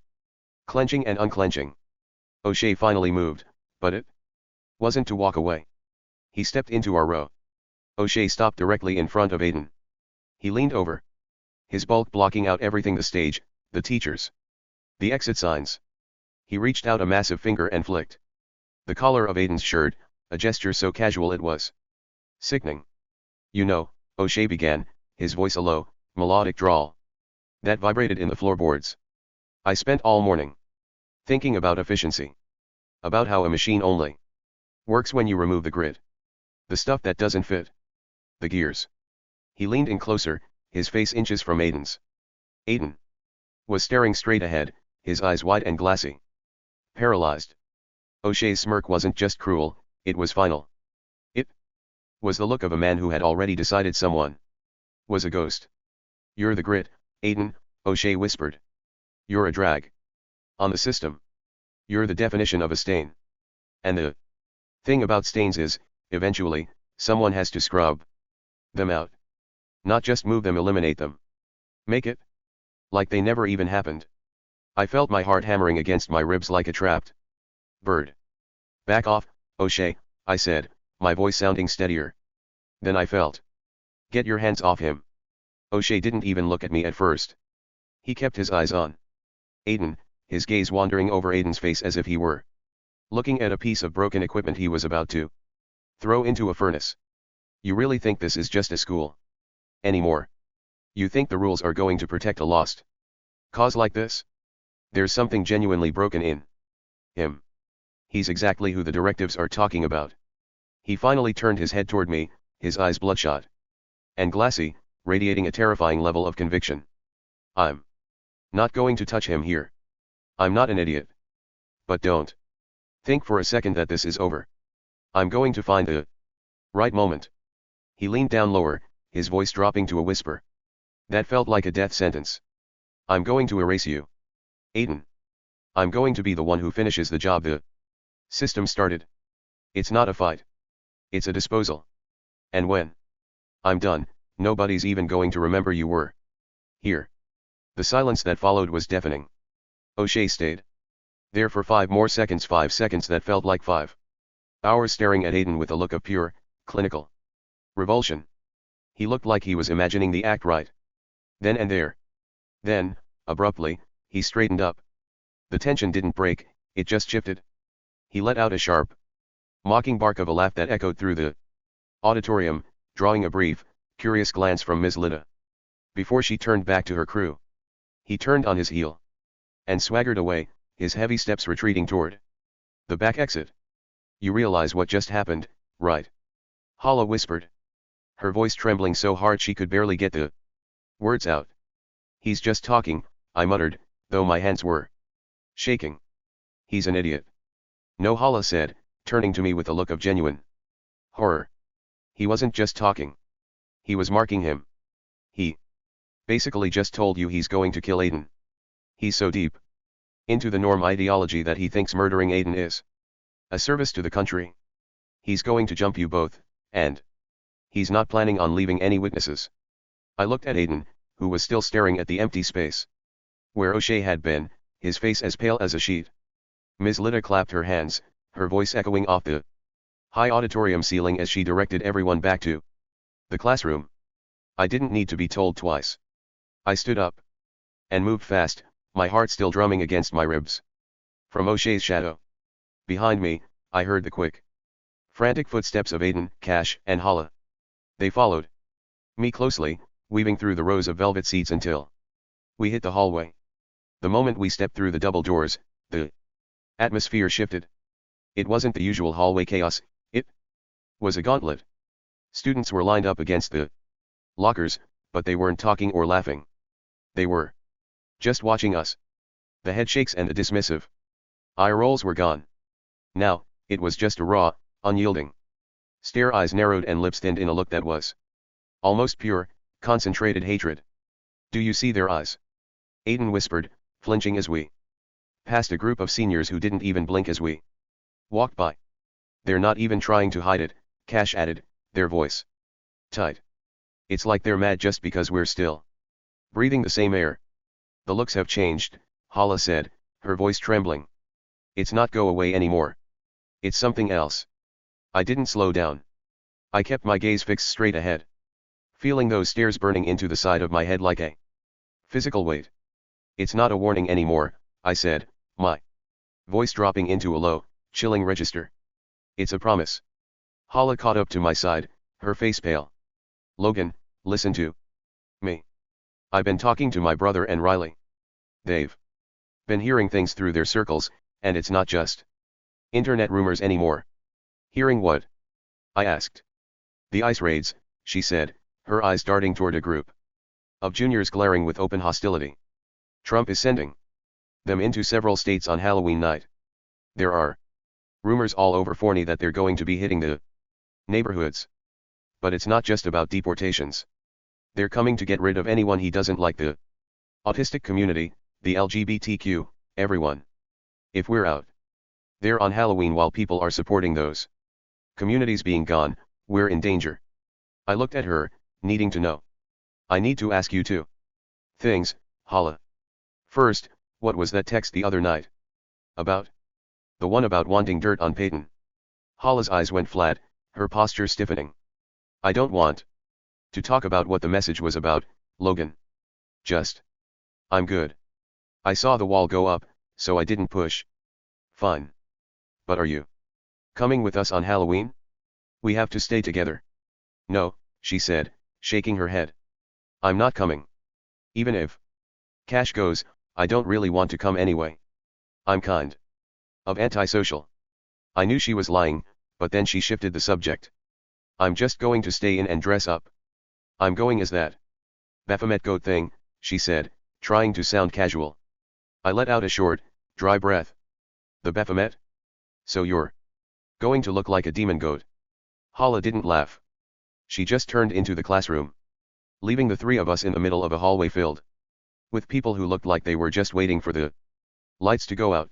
clenching and unclenching. O'Shea finally moved, but it wasn't to walk away. He stepped into our row. O'Shea stopped directly in front of Aiden. He leaned over, his bulk blocking out everything: the stage, the teachers, the exit signs. He reached out a massive finger and flicked the collar of Aiden's shirt, a gesture so casual it was sickening. You know, O'Shea began, his voice a low, melodic drawl that vibrated in the floorboards. I spent all morning thinking about efficiency. About how a machine only works when you remove the grit. The stuff that doesn't fit. The gears. He leaned in closer, his face inches from Aiden's. Aiden was staring straight ahead, his eyes wide and glassy. Paralyzed. O'Shea's smirk wasn't just cruel, it was final. It was the look of a man who had already decided someone was a ghost. You're the grit, Aiden, O'Shea whispered. You're a drag on the system. You're the definition of a stain. And the thing about stains is, eventually, someone has to scrub them out. Not just move them, eliminate them. Make it like they never even happened. I felt my heart hammering against my ribs like a trapped bird. Back off, O'Shea, I said, my voice sounding steadier. Then I felt. Get your hands off him. O'Shea didn't even look at me at first. He kept his eyes on Aiden, his gaze wandering over Aiden's face as if he were looking at a piece of broken equipment he was about to throw into a furnace. You really think this is just a school anymore? You think the rules are going to protect a lost cause like this? There's something genuinely broken in him. He's exactly who the directives are talking about. He finally turned his head toward me, his eyes bloodshot and glassy, radiating a terrifying level of conviction. I'm not going to touch him here. I'm not an idiot. But don't think for a second that this is over. I'm going to find the right moment. He leaned down lower, his voice dropping to a whisper that felt like a death sentence. I'm going to erase you, Aiden. I'm going to be the one who finishes the job the system started. It's not a fight. It's a disposal. And when I'm done, nobody's even going to remember you were here. The silence that followed was deafening. O'Shea stayed there for 5 more seconds, 5 seconds that felt like 5 hours, staring at Aiden with a look of pure, clinical revulsion. He looked like he was imagining the act right then and there. Then, abruptly, he straightened up. The tension didn't break, it just shifted. He let out a sharp, mocking bark of a laugh that echoed through the auditorium, drawing a brief, curious glance from Ms. Lida before she turned back to her crew. He turned on his heel and swaggered away, his heavy steps retreating toward the back exit. You realize what just happened, right? Hala whispered, her voice trembling so hard she could barely get the words out. He's just talking, I muttered, though my hands were shaking. He's an idiot. No, Hala said, turning to me with a look of genuine horror. He wasn't just talking. He was marking him. He basically just told you he's going to kill Aiden. He's so deep into the norm ideology that he thinks murdering Aiden is a service to the country. He's going to jump you both, and he's not planning on leaving any witnesses. I looked at Aiden, who was still staring at the empty space where O'Shea had been, his face as pale as a sheet. Ms. Lida clapped her hands, her voice echoing off the high auditorium ceiling as she directed everyone back to the classroom. I didn't need to be told twice. I stood up and moved fast, my heart still drumming against my ribs. From O'Shea's shadow behind me, I heard the quick, frantic footsteps of Aiden, Cash, and Hala. They followed me closely, weaving through the rows of velvet seats until we hit the hallway. The moment we stepped through the double doors, the atmosphere shifted. It wasn't the usual hallway chaos, it was a gauntlet. Students were lined up against the lockers, but they weren't talking or laughing. They were just watching us. The headshakes and the dismissive eye rolls were gone. Now, it was just a raw, unyielding stare, eyes narrowed and lips thinned in a look that was almost pure, concentrated hatred. "Do you see their eyes?" Aiden whispered, flinching as we passed a group of seniors who didn't even blink as we walked by. "They're not even trying to hide it," Cash added, their voice tight. "It's like they're mad just because we're still breathing the same air." "The looks have changed," Hala said, her voice trembling. "It's not go away anymore. It's something else." I didn't slow down. I kept my gaze fixed straight ahead, feeling those stares burning into the side of my head like a physical weight. "It's not a warning anymore," I said, my voice dropping into a low, chilling register. "It's a promise." Hala caught up to my side, her face pale. "Logan, listen to me. I've been talking to my brother and Riley. They've been hearing things through their circles, and it's not just internet rumors anymore." "Hearing what?" I asked. "The ICE raids," she said, her eyes darting toward a group of juniors glaring with open hostility. "Trump is sending them into several states on Halloween night. There are rumors all over Forney that they're going to be hitting the neighborhoods. But it's not just about deportations. They're coming to get rid of anyone he doesn't like, the autistic community, the LGBTQ, everyone. If we're out there on Halloween while people are supporting those communities being gone, we're in danger." I looked at her, needing to know. "I need to ask you two things, Hala. First, what was that text the other night about? The one about wanting dirt on Peyton?" Hala's eyes went flat, her posture stiffening. "I don't want to talk about what the message was about, Logan. I'm good. I saw the wall go up, so I didn't push." "Fine. But are you coming with us on Halloween? We have to stay together." "No," she said, shaking her head. "I'm not coming. Even if Cash goes, I don't really want to come anyway. I'm kind of antisocial." I knew she was lying, but then she shifted the subject. "I'm just going to stay in and dress up. I'm going as that Baphomet goat thing," she said, trying to sound casual. I let out a short, dry breath. "The Baphomet? So you're going to look like a demon goat?" Hala didn't laugh. She just turned into the classroom, leaving the three of us in the middle of a hallway filled with people who looked like they were just waiting for the lights to go out.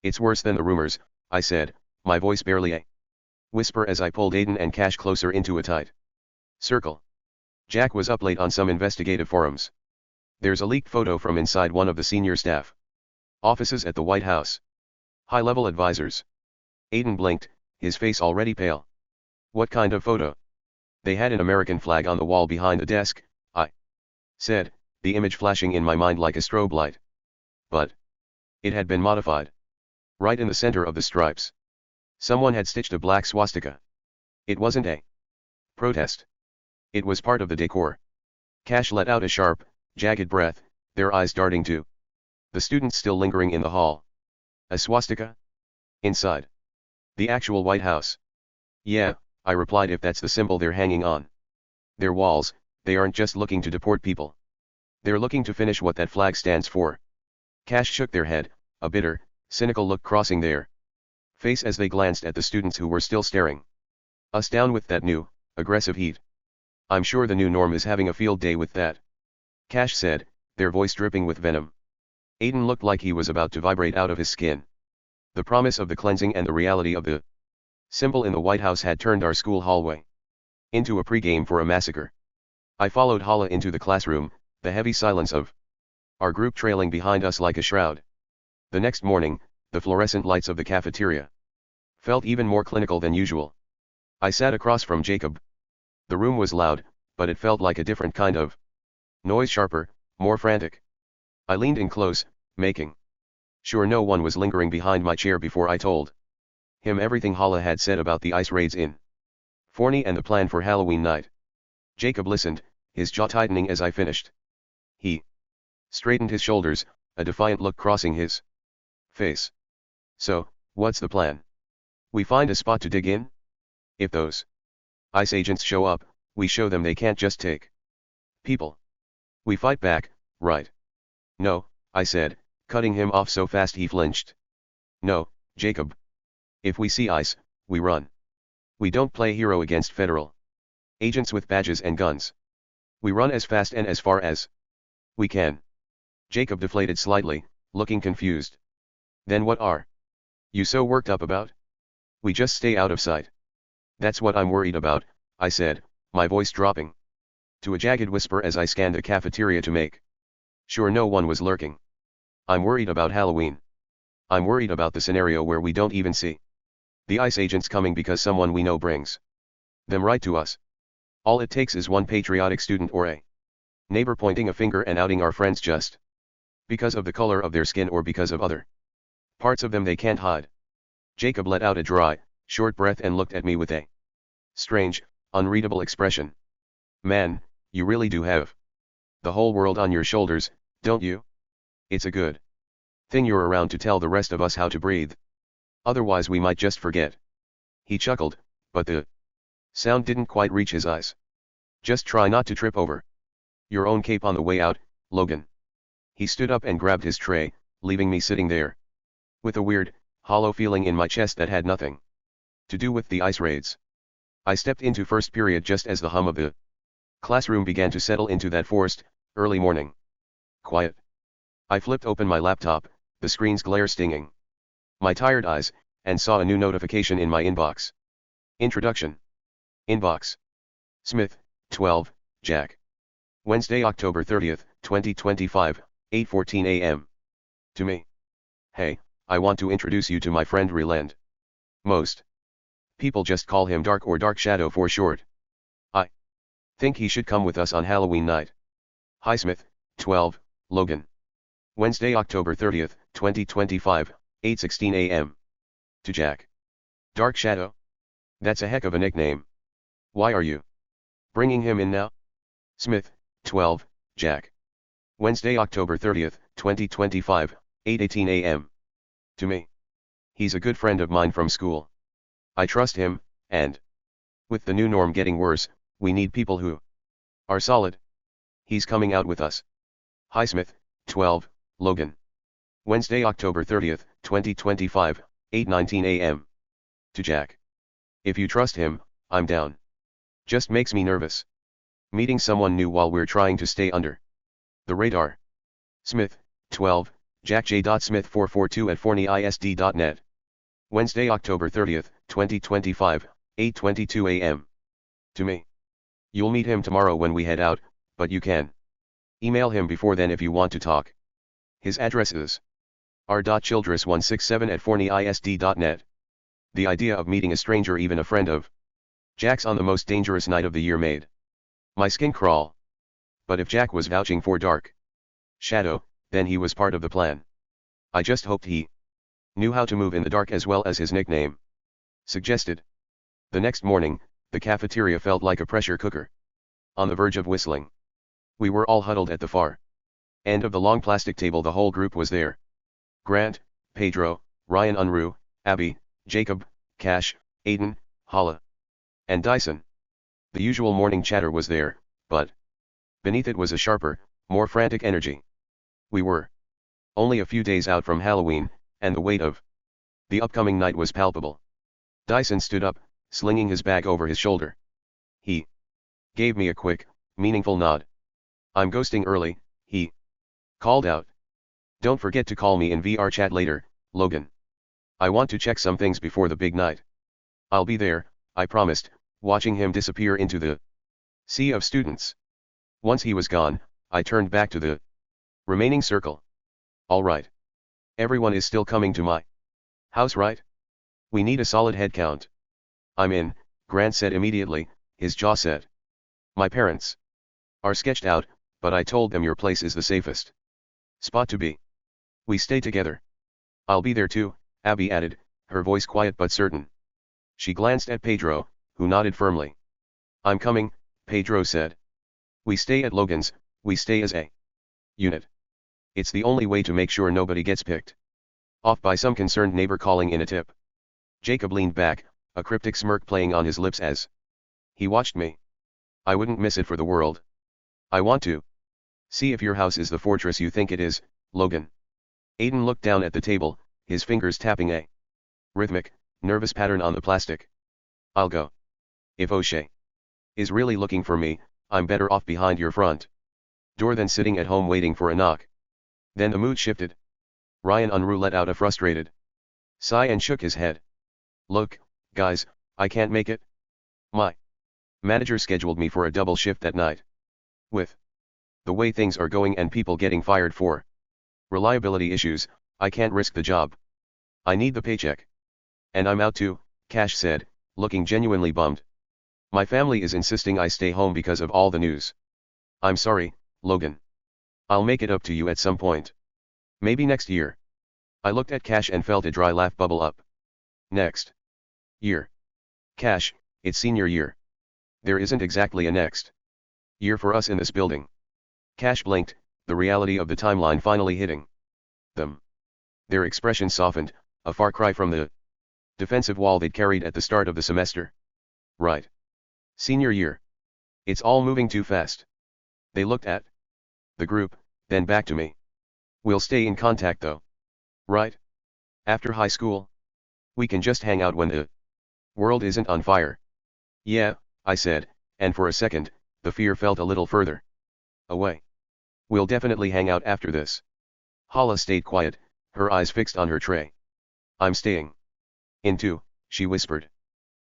"It's worse than the rumors," I said, my voice barely a whisper as I pulled Aiden and Cash closer into a tight circle. Jack was up late on some investigative forums. There's a leaked photo from inside one of the senior staff offices at the White House. High-level advisors. Aiden blinked, his face already pale. "What kind of photo?" "They had an American flag on the wall behind the desk," I said, the image flashing in my mind like a strobe light. But it had been modified. Right in the center of the stripes, someone had stitched a black swastika. It wasn't a protest. It was part of the decor. Cash let out a sharp, jagged breath, their eyes darting to the students still lingering in the hall. "A swastika? Inside the actual White House?" "Yeah," I replied, "if that's the symbol they're hanging on their walls, they aren't just looking to deport people. They're looking to finish what that flag stands for." Cash shook their head, a bitter, cynical look crossing their face as they glanced at the students who were still staring us down with that new, aggressive heat. "I'm sure the new norm is having a field day with that," Cash said, their voice dripping with venom. Aiden looked like he was about to vibrate out of his skin. The promise of the cleansing and the reality of the symbol in the White House had turned our school hallway into a pregame for a massacre. I followed Hala into the classroom, the heavy silence of our group trailing behind us like a shroud. The next morning, the fluorescent lights of the cafeteria Felt even more clinical than usual. I sat across from Jacob. The room was loud, but it felt like a different kind of noise, sharper, more frantic. I leaned in close, making sure no one was lingering behind my chair before I told him everything Hala had said about the ice raids in Forney and the plan for Halloween night. Jacob listened, his jaw tightening as I finished. He straightened his shoulders, a defiant look crossing his face. So, what's the plan? We find a spot to dig in? If those ICE agents show up, we show them they can't just take people. We fight back, right? No, I said, cutting him off so fast he flinched. No, Jacob. If we see ICE, we run. We don't play hero against federal agents with badges and guns. We run as fast and as far as we can. Jacob deflated slightly, looking confused. Then what are you so worked up about? We just stay out of sight. That's what I'm worried about, I said, my voice dropping to a jagged whisper as I scanned the cafeteria to make sure no one was lurking. I'm worried about Halloween. I'm worried about the scenario where we don't even see the ICE agents coming because someone we know brings them right to us. All it takes is one patriotic student or a neighbor pointing a finger and outing our friends just because of the color of their skin or because of other parts of them they can't hide. Jacob let out a dry, short breath and looked at me with a strange, unreadable expression. Man, you really do have the whole world on your shoulders, don't you? It's a good thing you're around to tell the rest of us how to breathe. Otherwise we might just forget. He chuckled, but the sound didn't quite reach his eyes. Just try not to trip over your own cape on the way out, Logan. He stood up and grabbed his tray, leaving me sitting there with a weird, hollow feeling in my chest that had nothing to do with the ice raids. I stepped into first period just as the hum of the classroom began to settle into that forced, early morning quiet. I flipped open my laptop, the screen's glare stinging my tired eyes, and saw a new notification in my inbox. Introduction. Inbox. Smith, 12, Jack. Wednesday, October 30th, 2025, 8:14 a.m. To me. Hey, I want to introduce you to my friend Ryland. Most people just call him Dark or Dark Shadow for short. I think he should come with us on Halloween night. Hi Smith, 12, Logan. Wednesday, October 30th, 2025, 8:16 a.m. To Jack. Dark Shadow? That's a heck of a nickname. Why are you bringing him in now? Smith, 12, Jack. Wednesday, October 30th, 2025, 8:18 a.m. To me. He's a good friend of mine from school. I trust him, and with the new norm getting worse, we need people who are solid. He's coming out with us. Hi Smith, 12, Logan. Wednesday, October 30th, 2025, 8:19 a.m. To Jack. If you trust him, I'm down. Just makes me nervous meeting someone new while we're trying to stay under the radar. Smith, 12, Jack J. Smith442 at forneyisd.net. Wednesday, October 30th, 2025, 8:22 a.m. To me. You'll meet him tomorrow when we head out, but you can email him before then if you want to talk. His address is r.childress167 at forneyisd.net. The idea of meeting a stranger, even a friend of Jack's, on the most dangerous night of the year made my skin crawl. But if Jack was vouching for Dark Shadow, then he was part of the plan. I just hoped he knew how to move in the dark as well as his nickname suggested. The next morning, the cafeteria felt like a pressure cooker on the verge of whistling. We were all huddled at the far end of the long plastic table. The whole group was there. Grant, Pedro, Ryan, Unruh, Abby, Jacob, Cash, Aiden, Hala, and Dyson. The usual morning chatter was there, but beneath it was a sharper, more frantic energy. We were only a few days out from Halloween, and the weight of the upcoming night was palpable. Dyson stood up, slinging his bag over his shoulder. He gave me a quick, meaningful nod. I'm ghosting early, he called out. Don't forget to call me in VR chat later, Logan. I want to check some things before the big night. I'll be there, I promised, watching him disappear into the sea of students. Once he was gone, I turned back to the remaining circle. All right. Everyone is still coming to my house, right? We need a solid head count. I'm in, Grant said immediately, his jaw set. My parents are sketched out, but I told them your place is the safest spot to be. We stay together. I'll be there too, Abby added, her voice quiet but certain. She glanced at Pedro, who nodded firmly. I'm coming, Pedro said. We stay at Logan's, we stay as a unit. It's the only way to make sure nobody gets picked off by some concerned neighbor calling in a tip. Jacob leaned back, a cryptic smirk playing on his lips as he watched me. I wouldn't miss it for the world. I want to see if your house is the fortress you think it is, Logan. Aiden looked down at the table, his fingers tapping a rhythmic, nervous pattern on the plastic. I'll go. If O'Shea is really looking for me, I'm better off behind your front door than sitting at home waiting for a knock. Then the mood shifted. Ryan Unruh let out a frustrated sigh and shook his head. Look, guys, I can't make it. My manager scheduled me for a double shift that night. With the way things are going and people getting fired for reliability issues, I can't risk the job. I need the paycheck. And I'm out too, Cash said, looking genuinely bummed. My family is insisting I stay home because of all the news. I'm sorry, Logan. I'll make it up to you at some point. Maybe next year. I looked at Cash and felt a dry laugh bubble up. Next year. Cash, it's senior year. There isn't exactly a next year for us in this building. Cash blinked, the reality of the timeline finally hitting them. Their expression softened, a far cry from the defensive wall they'd carried at the start of the semester. Right. Senior year. It's all moving too fast. They looked at the group, then back to me. We'll stay in contact though. Right? After high school? We can just hang out when the world isn't on fire. Yeah, I said, and for a second, the fear felt a little further away. We'll definitely hang out after this. Hala stayed quiet, her eyes fixed on her tray. I'm staying in too, she whispered.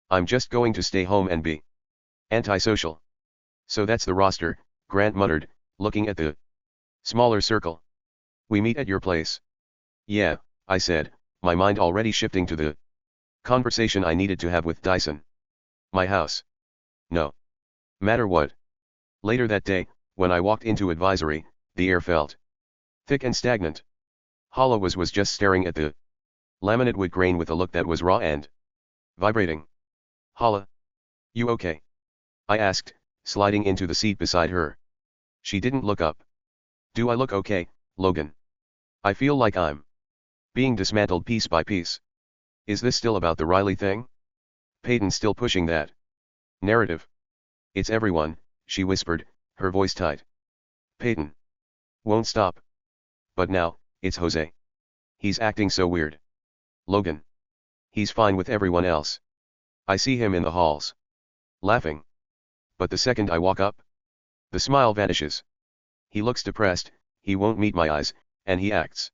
I'm just going to stay home and be antisocial. So that's the roster, Grant muttered, looking at the smaller circle. We meet at your place. Yeah, I said, my mind already shifting to the conversation I needed to have with Dyson. My house. No matter what. Later that day, when I walked into advisory, the air felt thick and stagnant. Hala was just staring at the laminate wood grain with a look that was raw and vibrating. Hala? You okay? I asked, sliding into the seat beside her. She didn't look up. Do I look okay, Logan? I feel like I'm being dismantled piece by piece. Is this still about the Riley thing? Peyton still pushing that narrative? It's everyone, she whispered, her voice tight. Peyton won't stop. But now, it's Jose. He's acting so weird. Logan. He's fine with everyone else. I see him in the halls, laughing. But the second I walk up, the smile vanishes. He looks depressed, he won't meet my eyes, and he acts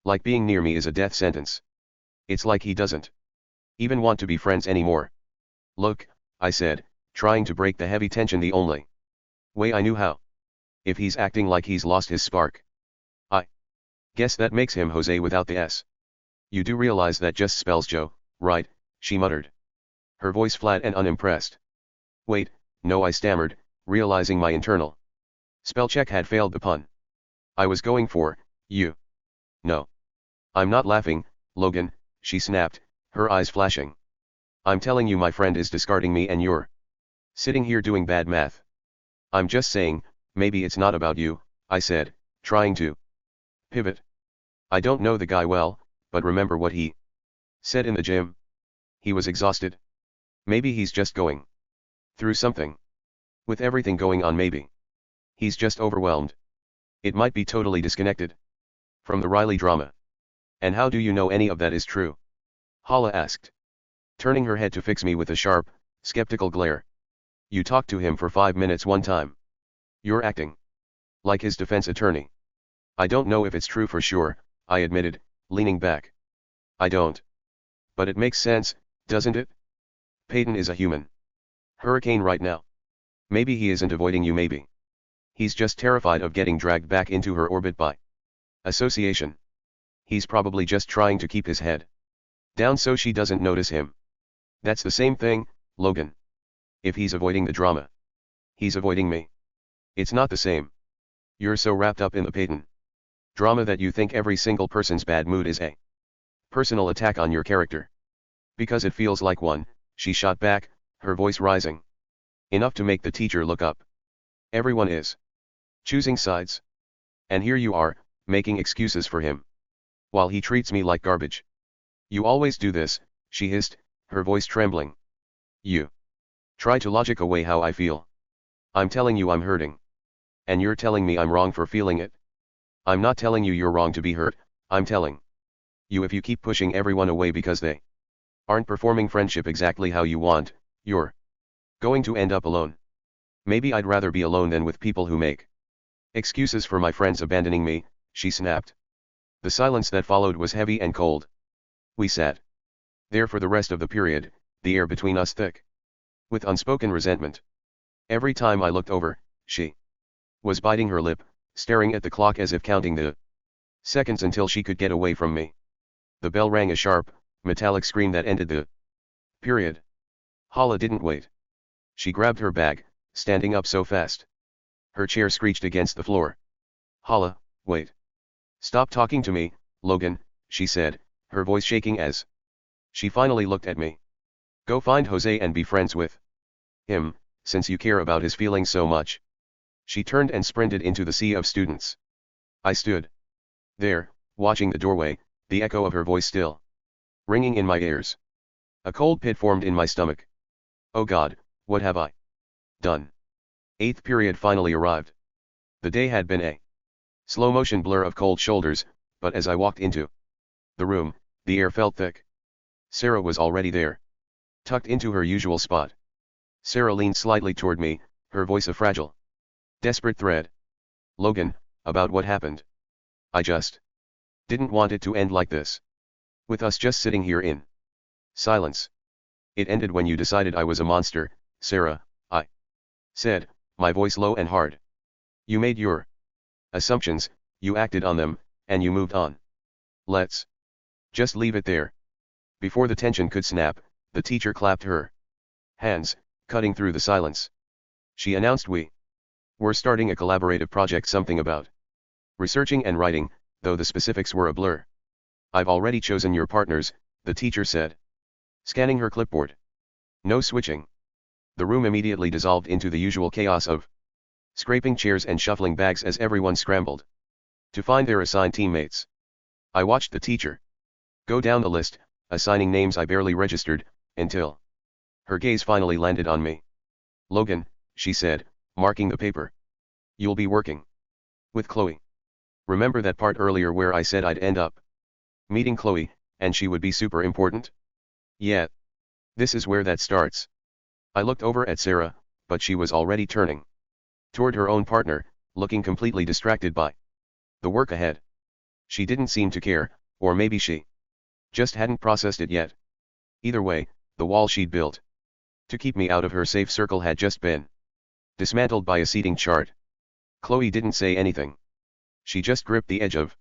like being near me is a death sentence. It's like he doesn't even want to be friends anymore. Look, I said, trying to break the heavy tension the only way I knew how. If he's acting like he's lost his spark, I guess that makes him Jose without the S. You do realize that just spells Joe, right? She muttered, her voice flat and unimpressed. Wait, no, I stammered, realizing my internal spell check had failed the pun I was going for. You. No. I'm not laughing, Logan, she snapped, her eyes flashing. I'm telling you my friend is discarding me and you're sitting here doing bad math. I'm just saying, maybe it's not about you, I said, trying to pivot. I don't know the guy well, but remember what he said in the gym? He was exhausted. Maybe he's just going through something. With everything going on, maybe he's just overwhelmed. It might be totally disconnected from the Riley drama. And how do you know any of that is true? Hala asked, turning her head to fix me with a sharp, skeptical glare. You talked to him for 5 minutes one time. You're acting like his defense attorney. I don't know if it's true for sure, I admitted, leaning back. I don't. But it makes sense, doesn't it? Peyton is a human hurricane right now. Maybe he isn't avoiding you, maybe he's just terrified of getting dragged back into her orbit by association. He's probably just trying to keep his head Down so she doesn't notice him. That's the same thing, Logan. If he's avoiding the drama, he's avoiding me. It's not the same. You're so wrapped up in the patent drama that you think every single person's bad mood is a personal attack on your character. Because it feels like one, she shot back, her voice rising enough to make the teacher look up. Everyone is choosing sides. And here you are, making excuses for him, while he treats me like garbage. You always do this, she hissed, her voice trembling. You try to logic away how I feel. I'm telling you I'm hurting. And you're telling me I'm wrong for feeling it. I'm not telling you you're wrong to be hurt, I'm telling you if you keep pushing everyone away because they aren't performing friendship exactly how you want, you're going to end up alone. Maybe I'd rather be alone than with people who make excuses for my friends abandoning me, she snapped. The silence that followed was heavy and cold. We sat there for the rest of the period, the air between us thick with unspoken resentment. Every time I looked over, she was biting her lip, staring at the clock as if counting the seconds until she could get away from me. The bell rang a sharp, metallic scream that ended the period. Hala didn't wait. She grabbed her bag, standing up so fast her chair screeched against the floor. Hala, wait. Stop talking to me, Logan, she said, her voice shaking as she finally looked at me. Go find Jose and be friends with him, since you care about his feelings so much. She turned and sprinted into the sea of students. I stood there, watching the doorway, the echo of her voice still ringing in my ears. A cold pit formed in my stomach. Oh God, what have I done? Eighth period finally arrived. The day had been a slow-motion blur of cold shoulders, but as I walked into the room, the air felt thick. Sarah was already there, tucked into her usual spot. Sarah leaned slightly toward me, her voice a fragile, desperate thread. Logan, about what happened. I just didn't want it to end like this. With us just sitting here in silence. It ended when you decided I was a monster, Sarah, I said, my voice low and hard. You made your assumptions, you acted on them, and you moved on. Let's just leave it there. Before the tension could snap, the teacher clapped her hands, cutting through the silence. She announced we were starting a collaborative project, something about researching and writing, though the specifics were a blur. I've already chosen your partners, the teacher said, scanning her clipboard. No switching. The room immediately dissolved into the usual chaos of scraping chairs and shuffling bags as everyone scrambled to find their assigned teammates. I watched the teacher go down the list, assigning names I barely registered, until her gaze finally landed on me. Logan, she said, marking the paper. You'll be working with Chloe. Remember that part earlier where I said I'd end up meeting Chloe, and she would be super important? Yeah. This is where that starts. I looked over at Sarah, but she was already turning toward her own partner, looking completely distracted by the work ahead. She didn't seem to care, or maybe she just hadn't processed it yet. Either way, the wall she'd built to keep me out of her safe circle had just been dismantled by a seating chart. Chloe didn't say anything. She just gripped the edge of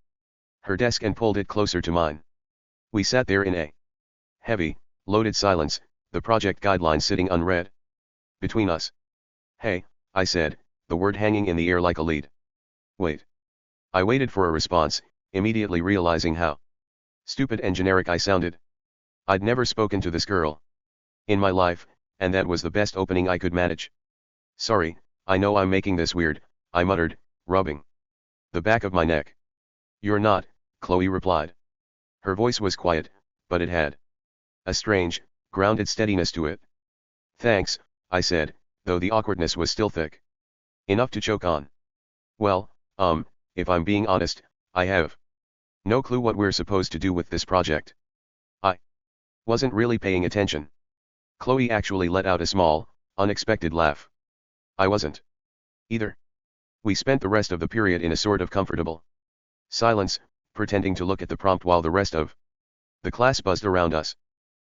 her desk and pulled it closer to mine. We sat there in a heavy, loaded silence, the project guidelines sitting unread between us. Hey, I said, the word hanging in the air like a lead. Wait. I waited for a response, immediately realizing how stupid and generic I sounded. I'd never spoken to this girl in my life, and that was the best opening I could manage. Sorry, I know I'm making this weird, I muttered, rubbing the back of my neck. You're not, Chloe replied. Her voice was quiet, but it had a strange, grounded steadiness to it. Thanks, I said, though the awkwardness was still thick enough to choke on. Well, if I'm being honest, I have no clue what we're supposed to do with this project. I wasn't really paying attention. Chloe actually let out a small, unexpected laugh. I wasn't either. We spent the rest of the period in a sort of comfortable silence, pretending to look at the prompt while the rest of the class buzzed around us.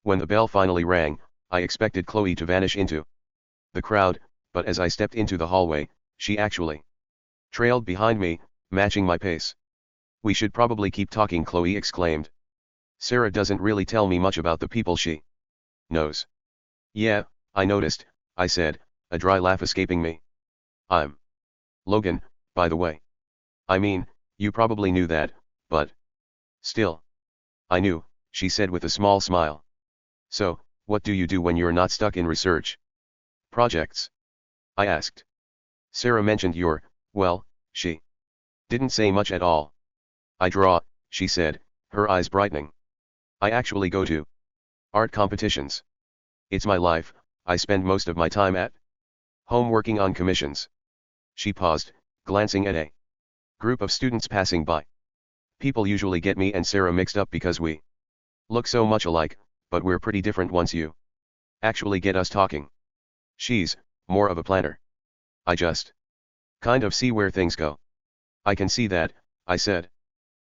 When the bell finally rang, I expected Chloe to vanish into the crowd, but as I stepped into the hallway, she actually trailed behind me, matching my pace. We should probably keep talking, Chloe exclaimed. Sarah doesn't really tell me much about the people she knows. Yeah, I noticed, I said, a dry laugh escaping me. I'm Logan, by the way. I mean, you probably knew that, but still. I knew, she said with a small smile. So, what do you do when you're not stuck in research projects? I asked. Sarah mentioned well, she didn't say much at all. I draw, she said, her eyes brightening. I actually go to art competitions. It's my life, I spend most of my time at home working on commissions. She paused, glancing at a group of students passing by. People usually get me and Sarah mixed up because we look so much alike, but we're pretty different once you actually get us talking. She's more of a planner. I just kind of see where things go. I can see that, I said.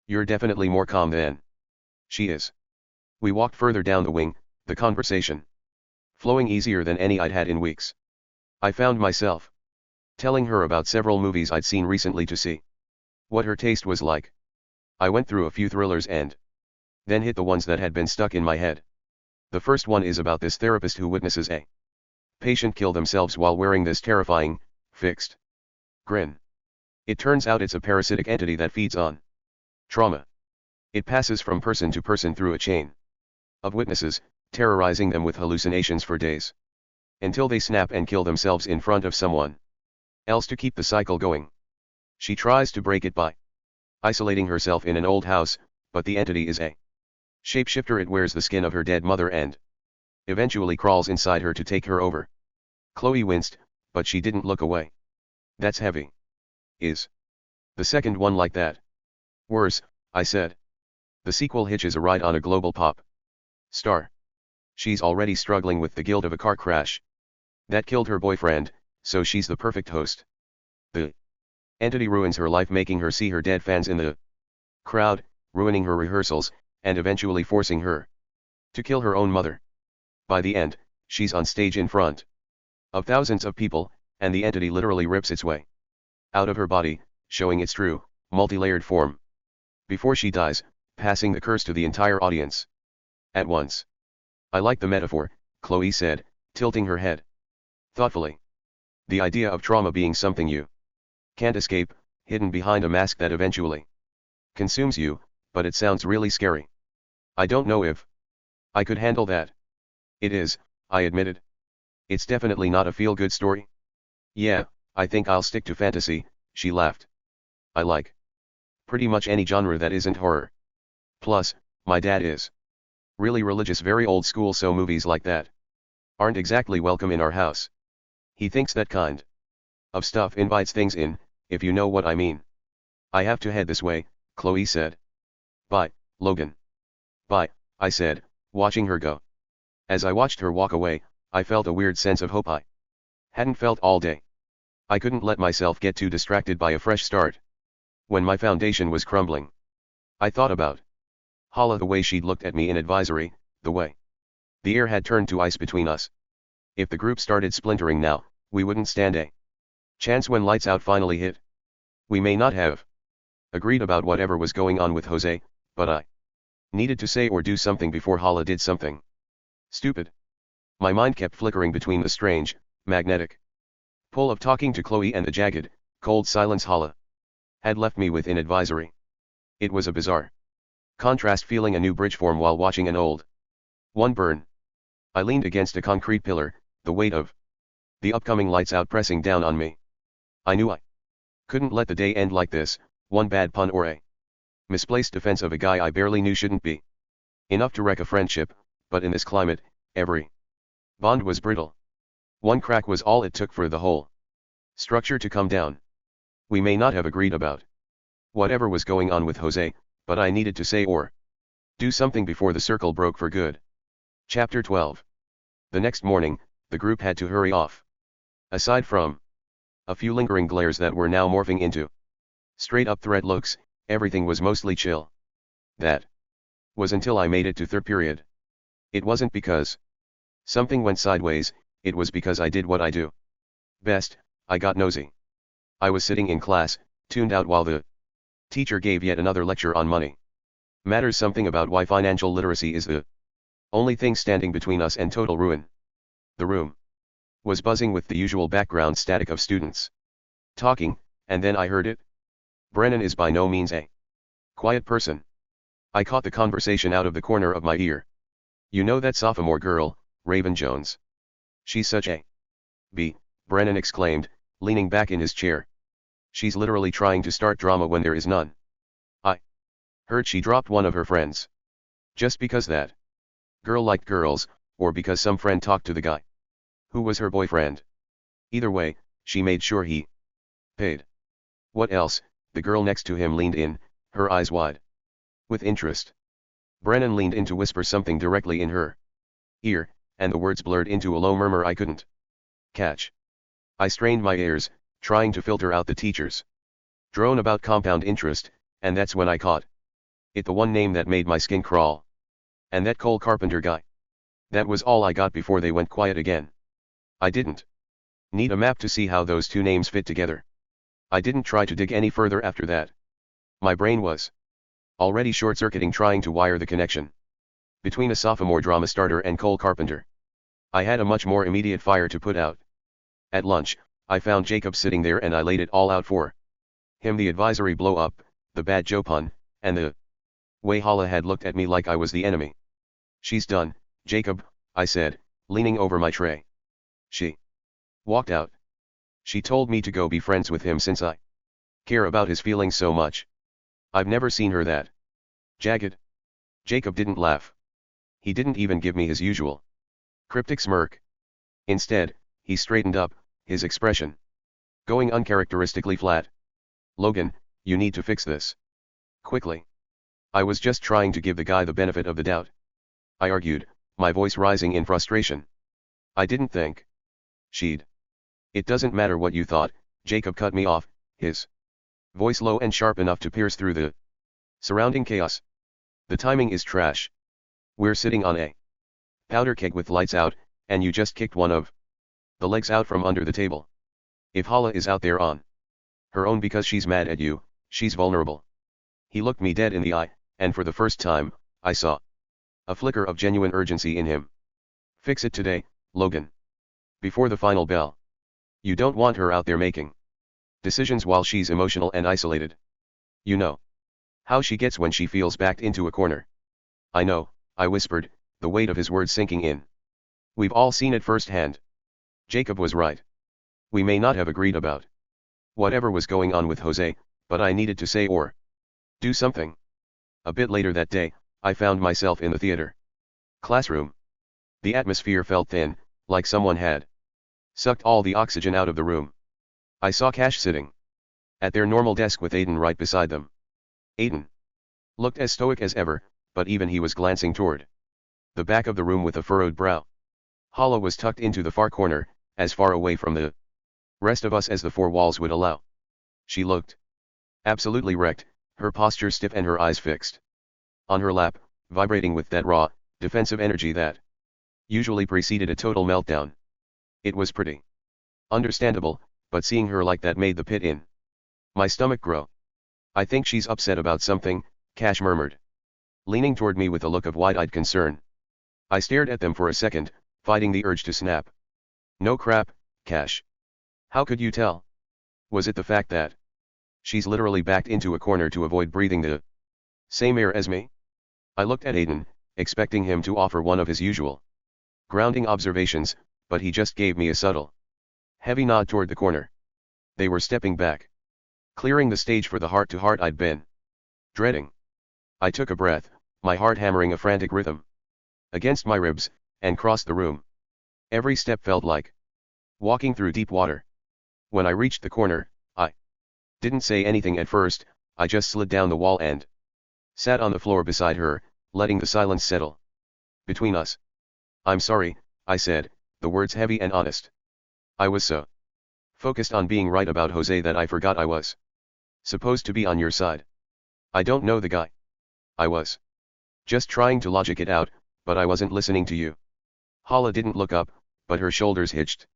You're definitely more calm than she is. We walked further down the wing, the conversation flowing easier than any I'd had in weeks. I found myself telling her about several movies I'd seen recently to see what her taste was like. I went through a few thrillers and then hit the ones that had been stuck in my head. The first one is about this therapist who witnesses a patient kill themselves while wearing this terrifying, fixed grin. It turns out it's a parasitic entity that feeds on trauma. It passes from person to person through a chain of witnesses, terrorizing them with hallucinations for days, until they snap and kill themselves in front of someone else to keep the cycle going. She tries to break it by isolating herself in an old house, but the entity is a shapeshifter. It wears the skin of her dead mother and eventually crawls inside her to take her over. Chloe winced, but she didn't look away. That's heavy. Is the second one like that? Worse, I said. The sequel hitches a ride on a global pop star. She's already struggling with the guilt of a car crash that killed her boyfriend, so she's the perfect host. The entity ruins her life, making her see her dead fans in the crowd, ruining her rehearsals, and eventually forcing her to kill her own mother. By the end, she's on stage in front of thousands of people, and the entity literally rips its way out of her body, showing its true, multi-layered form. Before she dies, passing the curse to the entire audience at once. I like the metaphor, Chloe said, tilting her head thoughtfully. The idea of trauma being something you can't escape, hidden behind a mask that eventually consumes you, but it sounds really scary. I don't know if I could handle that. It is, I admitted. It's definitely not a feel-good story. Yeah, I think I'll stick to fantasy, she laughed. I like pretty much any genre that isn't horror. Plus, my dad is really religious, very old school, so movies like that aren't exactly welcome in our house. He thinks that kind of stuff invites things in, if you know what I mean. I have to head this way, Chloe said. Bye, Logan. Bye, I said, watching her go. As I watched her walk away, I felt a weird sense of hope I hadn't felt all day. I couldn't let myself get too distracted by a fresh start when my foundation was crumbling. I thought about Hala, the way she'd looked at me in advisory, the way the air had turned to ice between us. If the group started splintering now, we wouldn't stand a chance when lights out finally hit. We may not have agreed about whatever was going on with Jose, but I needed to say or do something before Hala did something stupid. My mind kept flickering between the strange, magnetic pull of talking to Chloe and the jagged, cold silence Hala had left me with in advisory. It was a bizarre contrast, feeling a new bridge form while watching an old one burn. I leaned against a concrete pillar, the weight of the upcoming lights out pressing down on me. I knew I couldn't let the day end like this. One bad pun or a misplaced defense of a guy I barely knew shouldn't be enough to wreck a friendship, but in this climate, every bond was brittle. One crack was all it took for the whole structure to come down. We may not have agreed about whatever was going on with Jose, but I needed to say or do something before the circle broke for good. Chapter 12. The next morning, the group had to hurry off. Aside from a few lingering glares that were now morphing into straight-up threat looks, everything was mostly chill. That was until I made it to third period. It wasn't because something went sideways, it was because I did what I do best, I got nosy. I was sitting in class, tuned out while the teacher gave yet another lecture on money Matters something about why financial literacy is the only thing standing between us and total ruin. The room was buzzing with the usual background static of students talking, and then I heard it. Brennan is by no means a quiet person. I caught the conversation out of the corner of my ear. You know that sophomore girl, Raven Jones? She's such a b, Brennan exclaimed, leaning back in his chair. She's literally trying to start drama when there is none. I heard she dropped one of her friends. Just because that girl liked girls, or because some friend talked to the guy who was her boyfriend. Either way, she made sure he paid. What else? The girl next to him leaned in, her eyes wide with interest. Brennan leaned in to whisper something directly in her ear, and the words blurred into a low murmur I couldn't catch. I strained my ears, trying to filter out the teacher's drone about compound interest, and that's when I caught it, the one name that made my skin crawl. And that Cole Carpenter guy. That was all I got before they went quiet again. I didn't need a map to see how those two names fit together. I didn't try to dig any further after that. My brain was already short-circuiting trying to wire the connection between a sophomore drama starter and Cole Carpenter. I had a much more immediate fire to put out. At lunch, I found Jacob sitting there and I laid it all out for him: the advisory blow-up, the bad Joe pun, and the way Hala had looked at me like I was the enemy. She's done, Jacob, I said, leaning over my tray. She walked out. She told me to go be friends with him since I care about his feelings so much. I've never seen her that jagged. Jacob didn't laugh. He didn't even give me his usual cryptic smirk. Instead, he straightened up, his expression going uncharacteristically flat. Logan, you need to fix this quickly. I was just trying to give the guy the benefit of the doubt, I argued, my voice rising in frustration. I didn't think she'd. It doesn't matter what you thought, Jacob cut me off, his voice low and sharp enough to pierce through the surrounding chaos. The timing is trash. We're sitting on a powder keg with lights out, and you just kicked one of the legs out from under the table. If Hala is out there on her own because she's mad at you, she's vulnerable. He looked me dead in the eye, and for the first time, I saw a flicker of genuine urgency in him. Fix it today, Logan. Before the final bell. You don't want her out there making decisions while she's emotional and isolated. You know how she gets when she feels backed into a corner. I know, I whispered, the weight of his words sinking in. We've all seen it firsthand. Jacob was right. We may not have agreed about whatever was going on with Jose, but I needed to say or do something. A bit later that day, I found myself in the theater classroom. The atmosphere felt thin, like someone had sucked all the oxygen out of the room. I saw Cash sitting at their normal desk with Aiden right beside them. Aiden looked as stoic as ever, but even he was glancing toward the back of the room with a furrowed brow. Hala was tucked into the far corner, as far away from the rest of us as the four walls would allow. She looked absolutely wrecked, her posture stiff and her eyes fixed on her lap, vibrating with that raw, defensive energy that usually preceded a total meltdown. It was pretty understandable, but seeing her like that made the pit in my stomach grow. I think she's upset about something, Cash murmured, leaning toward me with a look of wide-eyed concern. I stared at them for a second, fighting the urge to snap. No crap, Cash. How could you tell? Was it the fact that she's literally backed into a corner to avoid breathing the same air as me? I looked at Aiden, expecting him to offer one of his usual grounding observations, but he just gave me a subtle, heavy nod toward the corner. They were stepping back, clearing the stage for the heart-to-heart I'd been dreading. I took a breath, my heart hammering a frantic rhythm against my ribs, and crossed the room. Every step felt like walking through deep water. When I reached the corner, I didn't say anything at first, I just slid down the wall and sat on the floor beside her, letting the silence settle between us. I'm sorry, I said, the words heavy and honest. I was so focused on being right about Jose that I forgot I was supposed to be on your side. I don't know the guy. I was just trying to logic it out, but I wasn't listening to you. Hala didn't look up, but her shoulders hitched.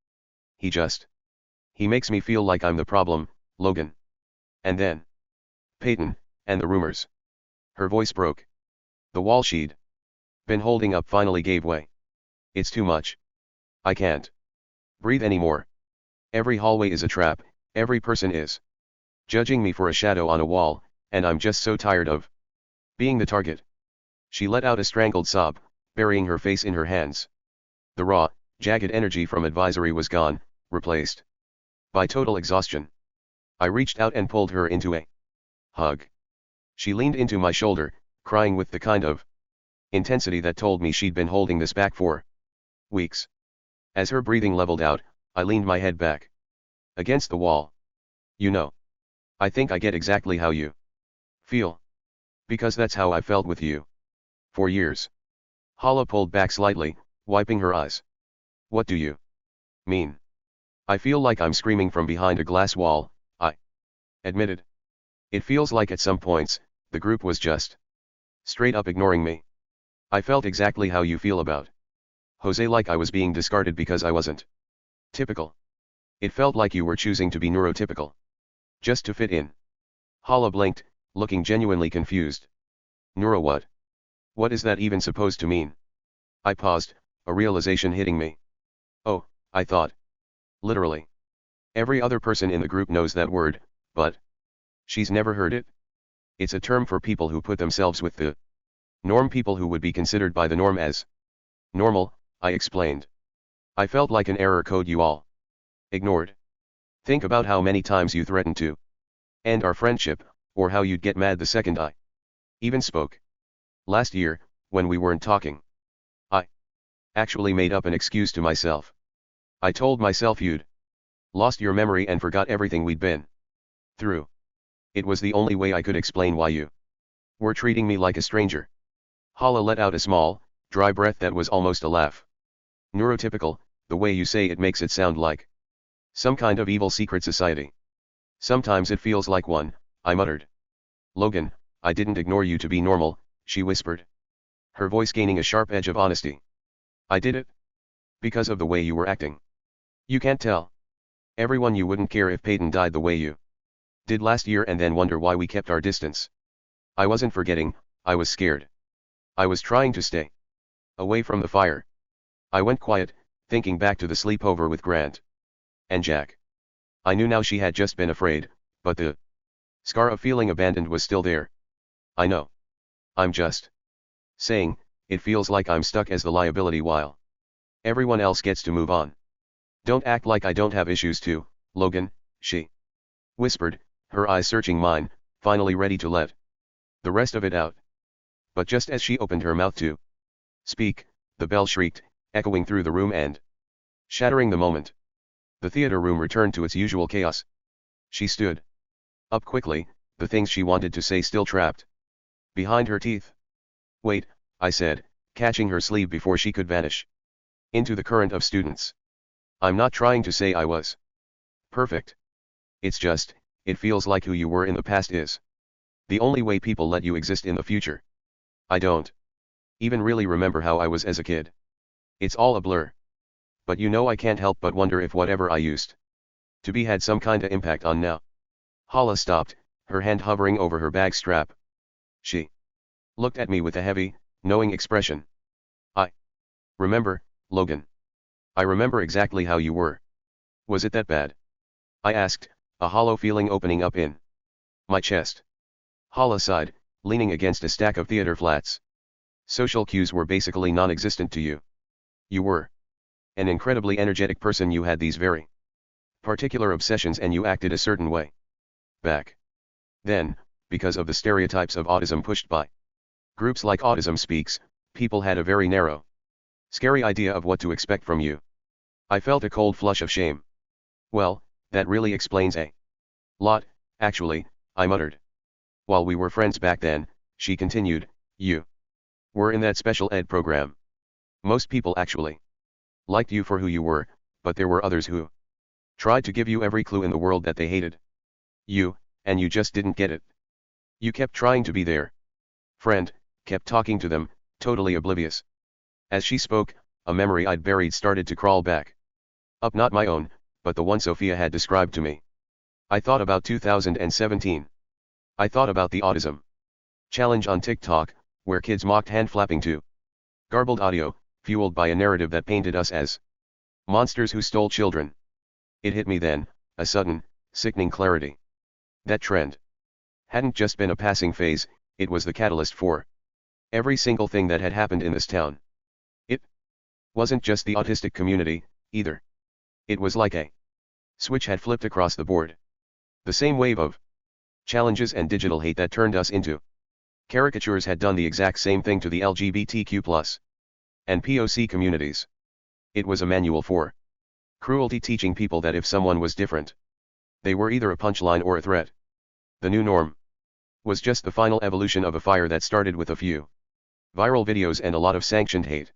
He makes me feel like I'm the problem, Logan. And then Peyton, and the rumors. Her voice broke. The wall she'd been holding up finally gave way. It's too much. I can't breathe anymore. Every hallway is a trap, every person is judging me for a shadow on a wall, and I'm just so tired of being the target. She let out a strangled sob, burying her face in her hands. The raw, jagged energy from advisory was gone, replaced by total exhaustion. I reached out and pulled her into a hug. She leaned into my shoulder, crying with the kind of intensity that told me she'd been holding this back for weeks. As her breathing leveled out, I leaned my head back against the wall. You know, I think I get exactly how you feel. Because that's how I felt with you. For years. Hala pulled back slightly, wiping her eyes. What do you mean? I feel like I'm screaming from behind a glass wall, I admitted. It feels like at some points, the group was just straight up ignoring me. I felt exactly how you feel about Jose, like I was being discarded because I wasn't typical. It felt like you were choosing to be neurotypical. Just to fit in. Hala blinked, looking genuinely confused. Neuro what? What is that even supposed to mean? I paused, a realization hitting me. Oh, I thought. Literally. Every other person in the group knows that word, but she's never heard it. It's a term for people who put themselves with the norm, people who would be considered by the norm as normal, I explained. I felt like an error code you all ignored. Think about how many times you threatened to end our friendship, or how you'd get mad the second I even spoke. Last year, when we weren't talking, I actually made up an excuse to myself. I told myself you'd lost your memory and forgot everything we'd been through. It was the only way I could explain why you were treating me like a stranger. Hala let out a small, dry breath that was almost a laugh. Neurotypical, the way you say it makes it sound like some kind of evil secret society. Sometimes it feels like one, I muttered. Logan, I didn't ignore you to be normal, she whispered. Her voice gaining a sharp edge of honesty. I did it because of the way you were acting. You can't tell everyone you wouldn't care if Peyton died the way you did last year and then wonder why we kept our distance. I wasn't forgetting, I was scared. I was trying to stay away from the fire. I went quiet, thinking back to the sleepover with Grant and Jack. I knew now she had just been afraid, but the scar of feeling abandoned was still there. I know. I'm just saying, it feels like I'm stuck as the liability while everyone else gets to move on. Don't act like I don't have issues too, Logan, she whispered, her eyes searching mine, finally ready to let the rest of it out. But just as she opened her mouth to speak, the bell shrieked, echoing through the room and shattering the moment. The theater room returned to its usual chaos. She stood up quickly, the things she wanted to say still trapped behind her teeth. Wait, I said, catching her sleeve before she could vanish into the current of students. I'm not trying to say I was perfect. It's just, it feels like who you were in the past is the only way people let you exist in the future. I don't even really remember how I was as a kid. It's all a blur. But you know I can't help but wonder if whatever I used to be had some kinda impact on now. Hala stopped, her hand hovering over her bag strap. She looked at me with a heavy, knowing expression. I remember, Logan. I remember exactly how you were. Was it that bad? I asked, a hollow feeling opening up in my chest. Hala sighed, leaning against a stack of theater flats. Social cues were basically non-existent to you. You were an incredibly energetic person, you had these very particular obsessions and you acted a certain way. Back then, because of the stereotypes of autism pushed by groups like Autism Speaks, people had a very narrow, scary idea of what to expect from you. I felt a cold flush of shame. Well, that really explains a lot, actually, I muttered. While we were friends back then, she continued, you were in that special ed program. Most people actually liked you for who you were, but there were others who tried to give you every clue in the world that they hated you, and you just didn't get it. You kept trying to be their friend, kept talking to them, totally oblivious. As she spoke, a memory I'd buried started to crawl back up, not my own, but the one Sophia had described to me. I thought about 2017. I thought about the autism challenge on TikTok, where kids mocked hand-flapping to garbled audio, fueled by a narrative that painted us as monsters who stole children. It hit me then, a sudden, sickening clarity. That trend hadn't just been a passing phase, it was the catalyst for every single thing that had happened in this town. It wasn't just the autistic community, either. It was like a switch had flipped across the board. The same wave of challenges and digital hate that turned us into caricatures had done the exact same thing to the LGBTQ+ and POC communities. It was a manual for cruelty, teaching people that if someone was different, they were either a punchline or a threat. The new norm was just the final evolution of a fire that started with a few viral videos and a lot of sanctioned hate.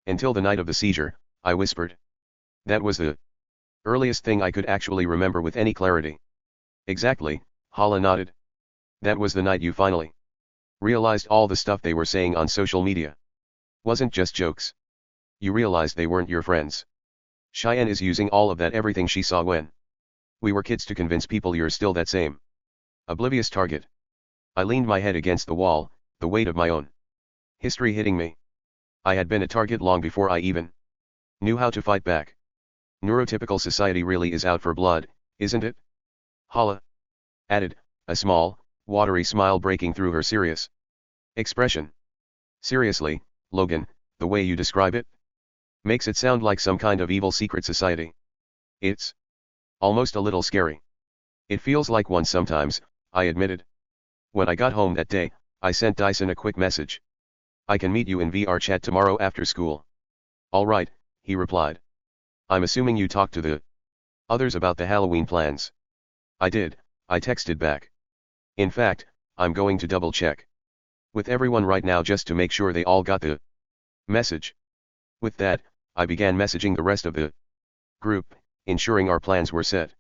Until the night of the seizure, I whispered. That was the earliest thing I could actually remember with any clarity. Exactly, Hala nodded. That was the night you finally realized all the stuff they were saying on social media wasn't just jokes. You realized they weren't your friends. Cheyenne is using all of that, everything she saw when we were kids, to convince people you're still that same oblivious target. I leaned my head against the wall, the weight of my own history hitting me. I had been a target long before I even knew how to fight back. Neurotypical society really is out for blood, isn't it? Hala added, a small, watery smile breaking through her serious expression. Seriously, Logan, the way you describe it makes it sound like some kind of evil secret society. It's almost a little scary. It feels like one sometimes, I admitted. When I got home that day, I sent Dyson a quick message. I can meet you in VR chat tomorrow after school. All right, he replied. I'm assuming you talked to the others about the Halloween plans. I did, I texted back. In fact, I'm going to double check with everyone right now just to make sure they all got the message. With that, I began messaging the rest of the group, ensuring our plans were set.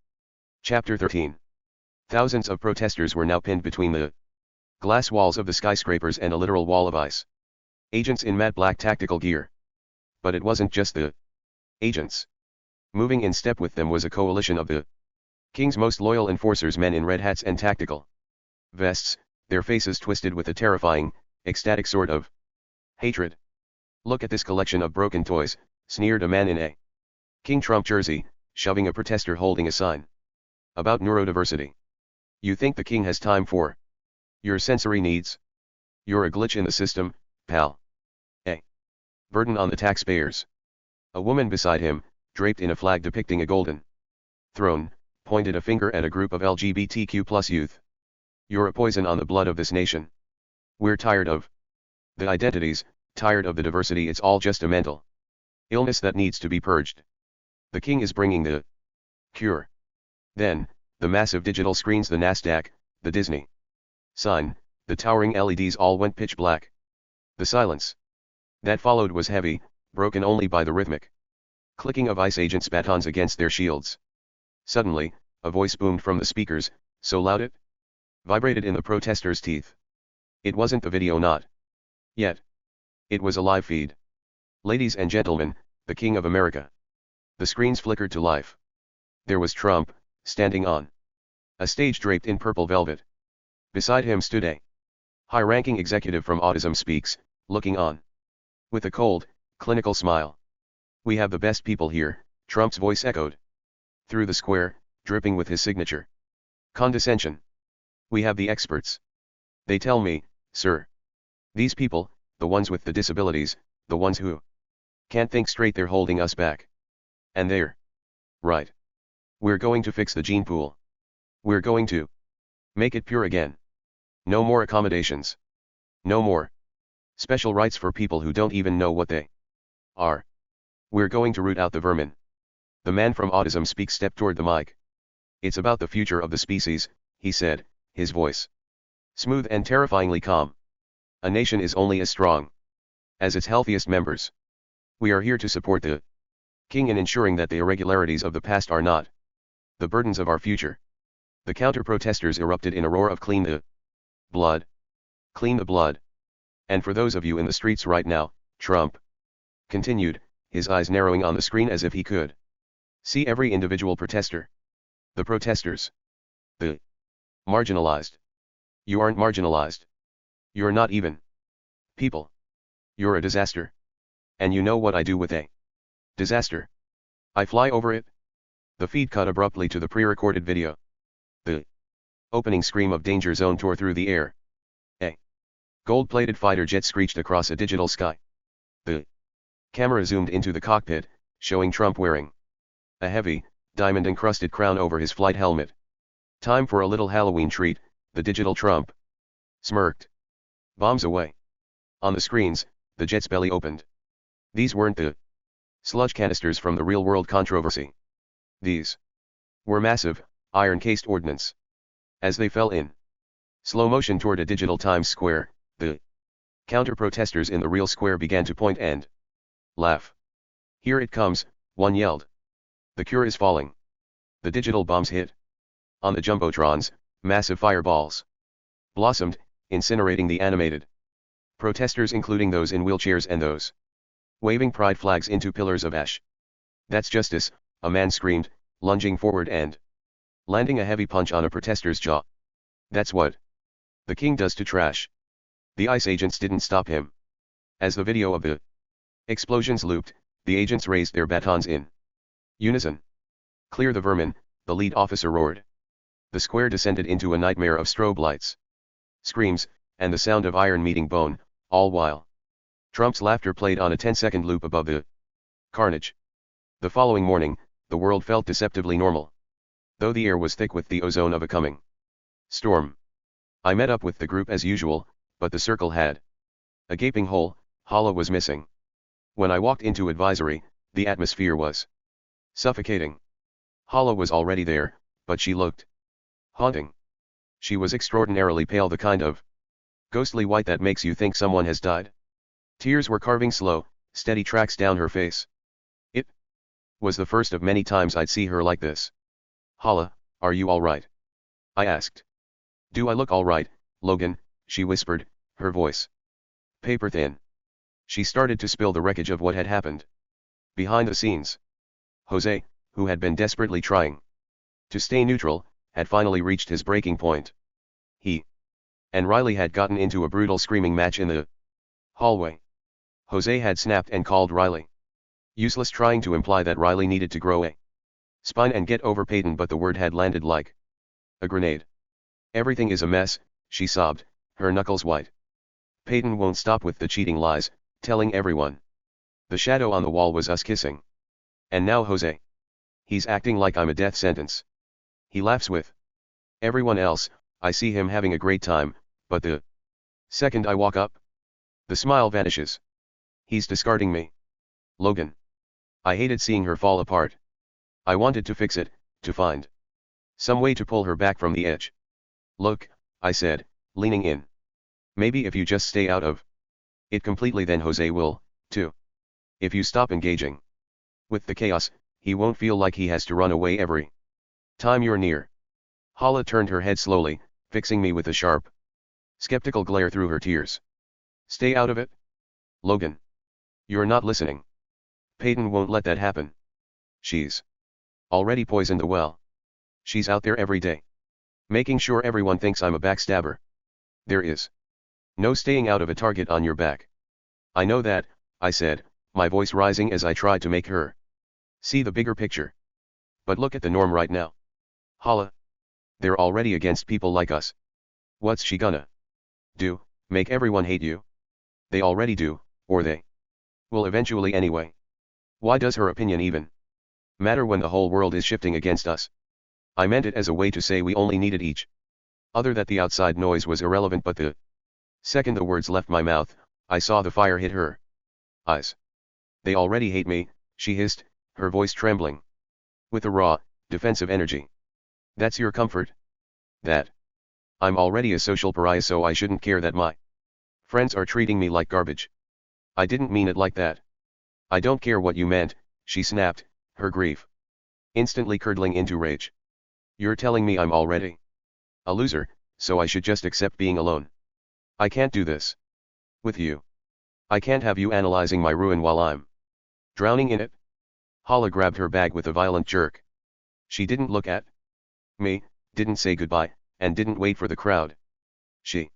Chapter 13. Thousands of protesters were now pinned between the glass walls of the skyscrapers and a literal wall of ice. Agents in matte black tactical gear. But it wasn't just the agents. Moving in step with them was a coalition of the King's most loyal enforcers, men in red hats and tactical vests, their faces twisted with a terrifying, ecstatic sort of hatred. Look at this collection of broken toys, sneered a man in a King Trump jersey, shoving a protester holding a sign about neurodiversity. You think the king has time for your sensory needs? You're a glitch in the system, pal. A burden on the taxpayers. A woman beside him, draped in a flag depicting a golden throne, pointed a finger at a group of LGBTQ+ youth. You're a poison on the blood of this nation. We're tired of the identities, tired of the diversity, it's all just a mental illness that needs to be purged. The king is bringing the cure. Then, the massive digital screens, the Nasdaq, the Disney sign, the towering LEDs all went pitch black. The silence that followed was heavy, broken only by the rhythmic clicking of ICE agents' batons against their shields. Suddenly, a voice boomed from the speakers, so loud it vibrated in the protesters' teeth. It wasn't the video, not yet. It was a live feed. Ladies and gentlemen, the King of America. The screens flickered to life. There was Trump, standing on a stage draped in purple velvet. Beside him stood a high-ranking executive from Autism Speaks, looking on with a cold, clinical smile. We have the best people here, Trump's voice echoed through the square, dripping with his signature condescension. We have the experts. They tell me, sir. These people, the ones with the disabilities, the ones who can't think straight, they're holding us back. And they're right. We're going to fix the gene pool. We're going to make it pure again. No more accommodations. No more special rights for people who don't even know what they are. We're going to root out the vermin. The man from Autism Speaks stepped toward the mic. It's about the future of the species, he said, his voice smooth and terrifyingly calm. A nation is only as strong as its healthiest members. We are here to support the king in ensuring that the irregularities of the past are not the burdens of our future. The counter-protesters erupted in a roar of clean the blood. Clean the blood. And for those of you in the streets right now, Trump continued, his eyes narrowing on the screen as if he could see every individual protester. The protesters. The marginalized. You aren't marginalized. You're not even People. You're a disaster. And you know what I do with a disaster? I fly over it. The feed cut abruptly to the pre-recorded video. The opening scream of Danger Zone tore through the air. A gold-plated fighter jet screeched across a digital sky. The camera zoomed into the cockpit, showing Trump wearing a heavy, diamond-encrusted crown over his flight helmet. Time for a little Halloween treat, the digital Trump smirked. Bombs away. On the screens, the jet's belly opened. These weren't the sludge canisters from the real-world controversy. These were massive, iron-cased ordnance. As they fell in slow motion toward a digital Times Square, the counter-protesters in the real square began to point and laugh. Here it comes, one yelled. The cure is falling. The digital bombs hit. On the jumbotrons, massive fireballs blossomed, incinerating the animated protesters, including those in wheelchairs and those waving pride flags into pillars of ash. That's justice, a man screamed, lunging forward and landing a heavy punch on a protester's jaw. That's what the king does to trash. The ICE agents didn't stop him. As the video of the explosions looped, the agents raised their batons in unison. Clear the vermin, the lead officer roared. The square descended into a nightmare of strobe lights, screams, and the sound of iron meeting bone, all while Trump's laughter played on a 10-second loop above the carnage. The following morning, the world felt deceptively normal, though the air was thick with the ozone of a coming storm. I met up with the group as usual, but the circle had a gaping hole. Hala was missing. When I walked into advisory, the atmosphere was suffocating. Hala was already there, but she looked haunting. She was extraordinarily pale, the kind of ghostly white that makes you think someone has died. Tears were carving slow, steady tracks down her face. It was the first of many times I'd see her like this. Hala, are you all right? I asked. Do I look all right, Logan? She whispered, her voice paper thin. She started to spill the wreckage of what had happened. Behind the scenes, Jose, who had been desperately trying to stay neutral, had finally reached his breaking point. He and Riley had gotten into a brutal screaming match in the hallway. Jose had snapped and called Riley useless, trying to imply that Riley needed to grow a spine and get over Peyton, but the word had landed like a grenade. Everything is a mess, she sobbed, her knuckles white. Peyton won't stop with the cheating lies, telling everyone the shadow on the wall was us kissing. And now Jose. He's acting like I'm a death sentence. He laughs with everyone else. I see him having a great time, but the second I walk up, the smile vanishes. He's discarding me. Logan. I hated seeing her fall apart. I wanted to fix it, to find some way to pull her back from the edge. Look, I said, leaning in. Maybe if you just stay out of it completely, then Jose will, too. If you stop engaging with the chaos, he won't feel like he has to run away every time you're near. Hala turned her head slowly, fixing me with a sharp, skeptical glare through her tears. Stay out of it? Logan. You're not listening. Peyton won't let that happen. She's already poisoned the well. She's out there every day, making sure everyone thinks I'm a backstabber. There is no staying out of a target on your back. I know that, I said, my voice rising as I tried to make her see the bigger picture. But look at the norm right now. Hala. They're already against people like us. What's she gonna do, make everyone hate you? They already do, or they will eventually anyway. Why does her opinion even matter when the whole world is shifting against us? I meant it as a way to say we only needed each other, that the outside noise was irrelevant, but the second the words left my mouth, I saw the fire hit her eyes. They already hate me, she hissed, her voice trembling with a raw, defensive energy. That's your comfort? That I'm already a social pariah, so I shouldn't care that my friends are treating me like garbage. I didn't mean it like that. I don't care what you meant, she snapped, her grief instantly curdling into rage. You're telling me I'm already a loser, so I should just accept being alone. I can't do this with you. I can't have you analyzing my ruin while I'm drowning in it. Hala grabbed her bag with a violent jerk. She didn't look at me, didn't say goodbye, and didn't wait for the crowd. She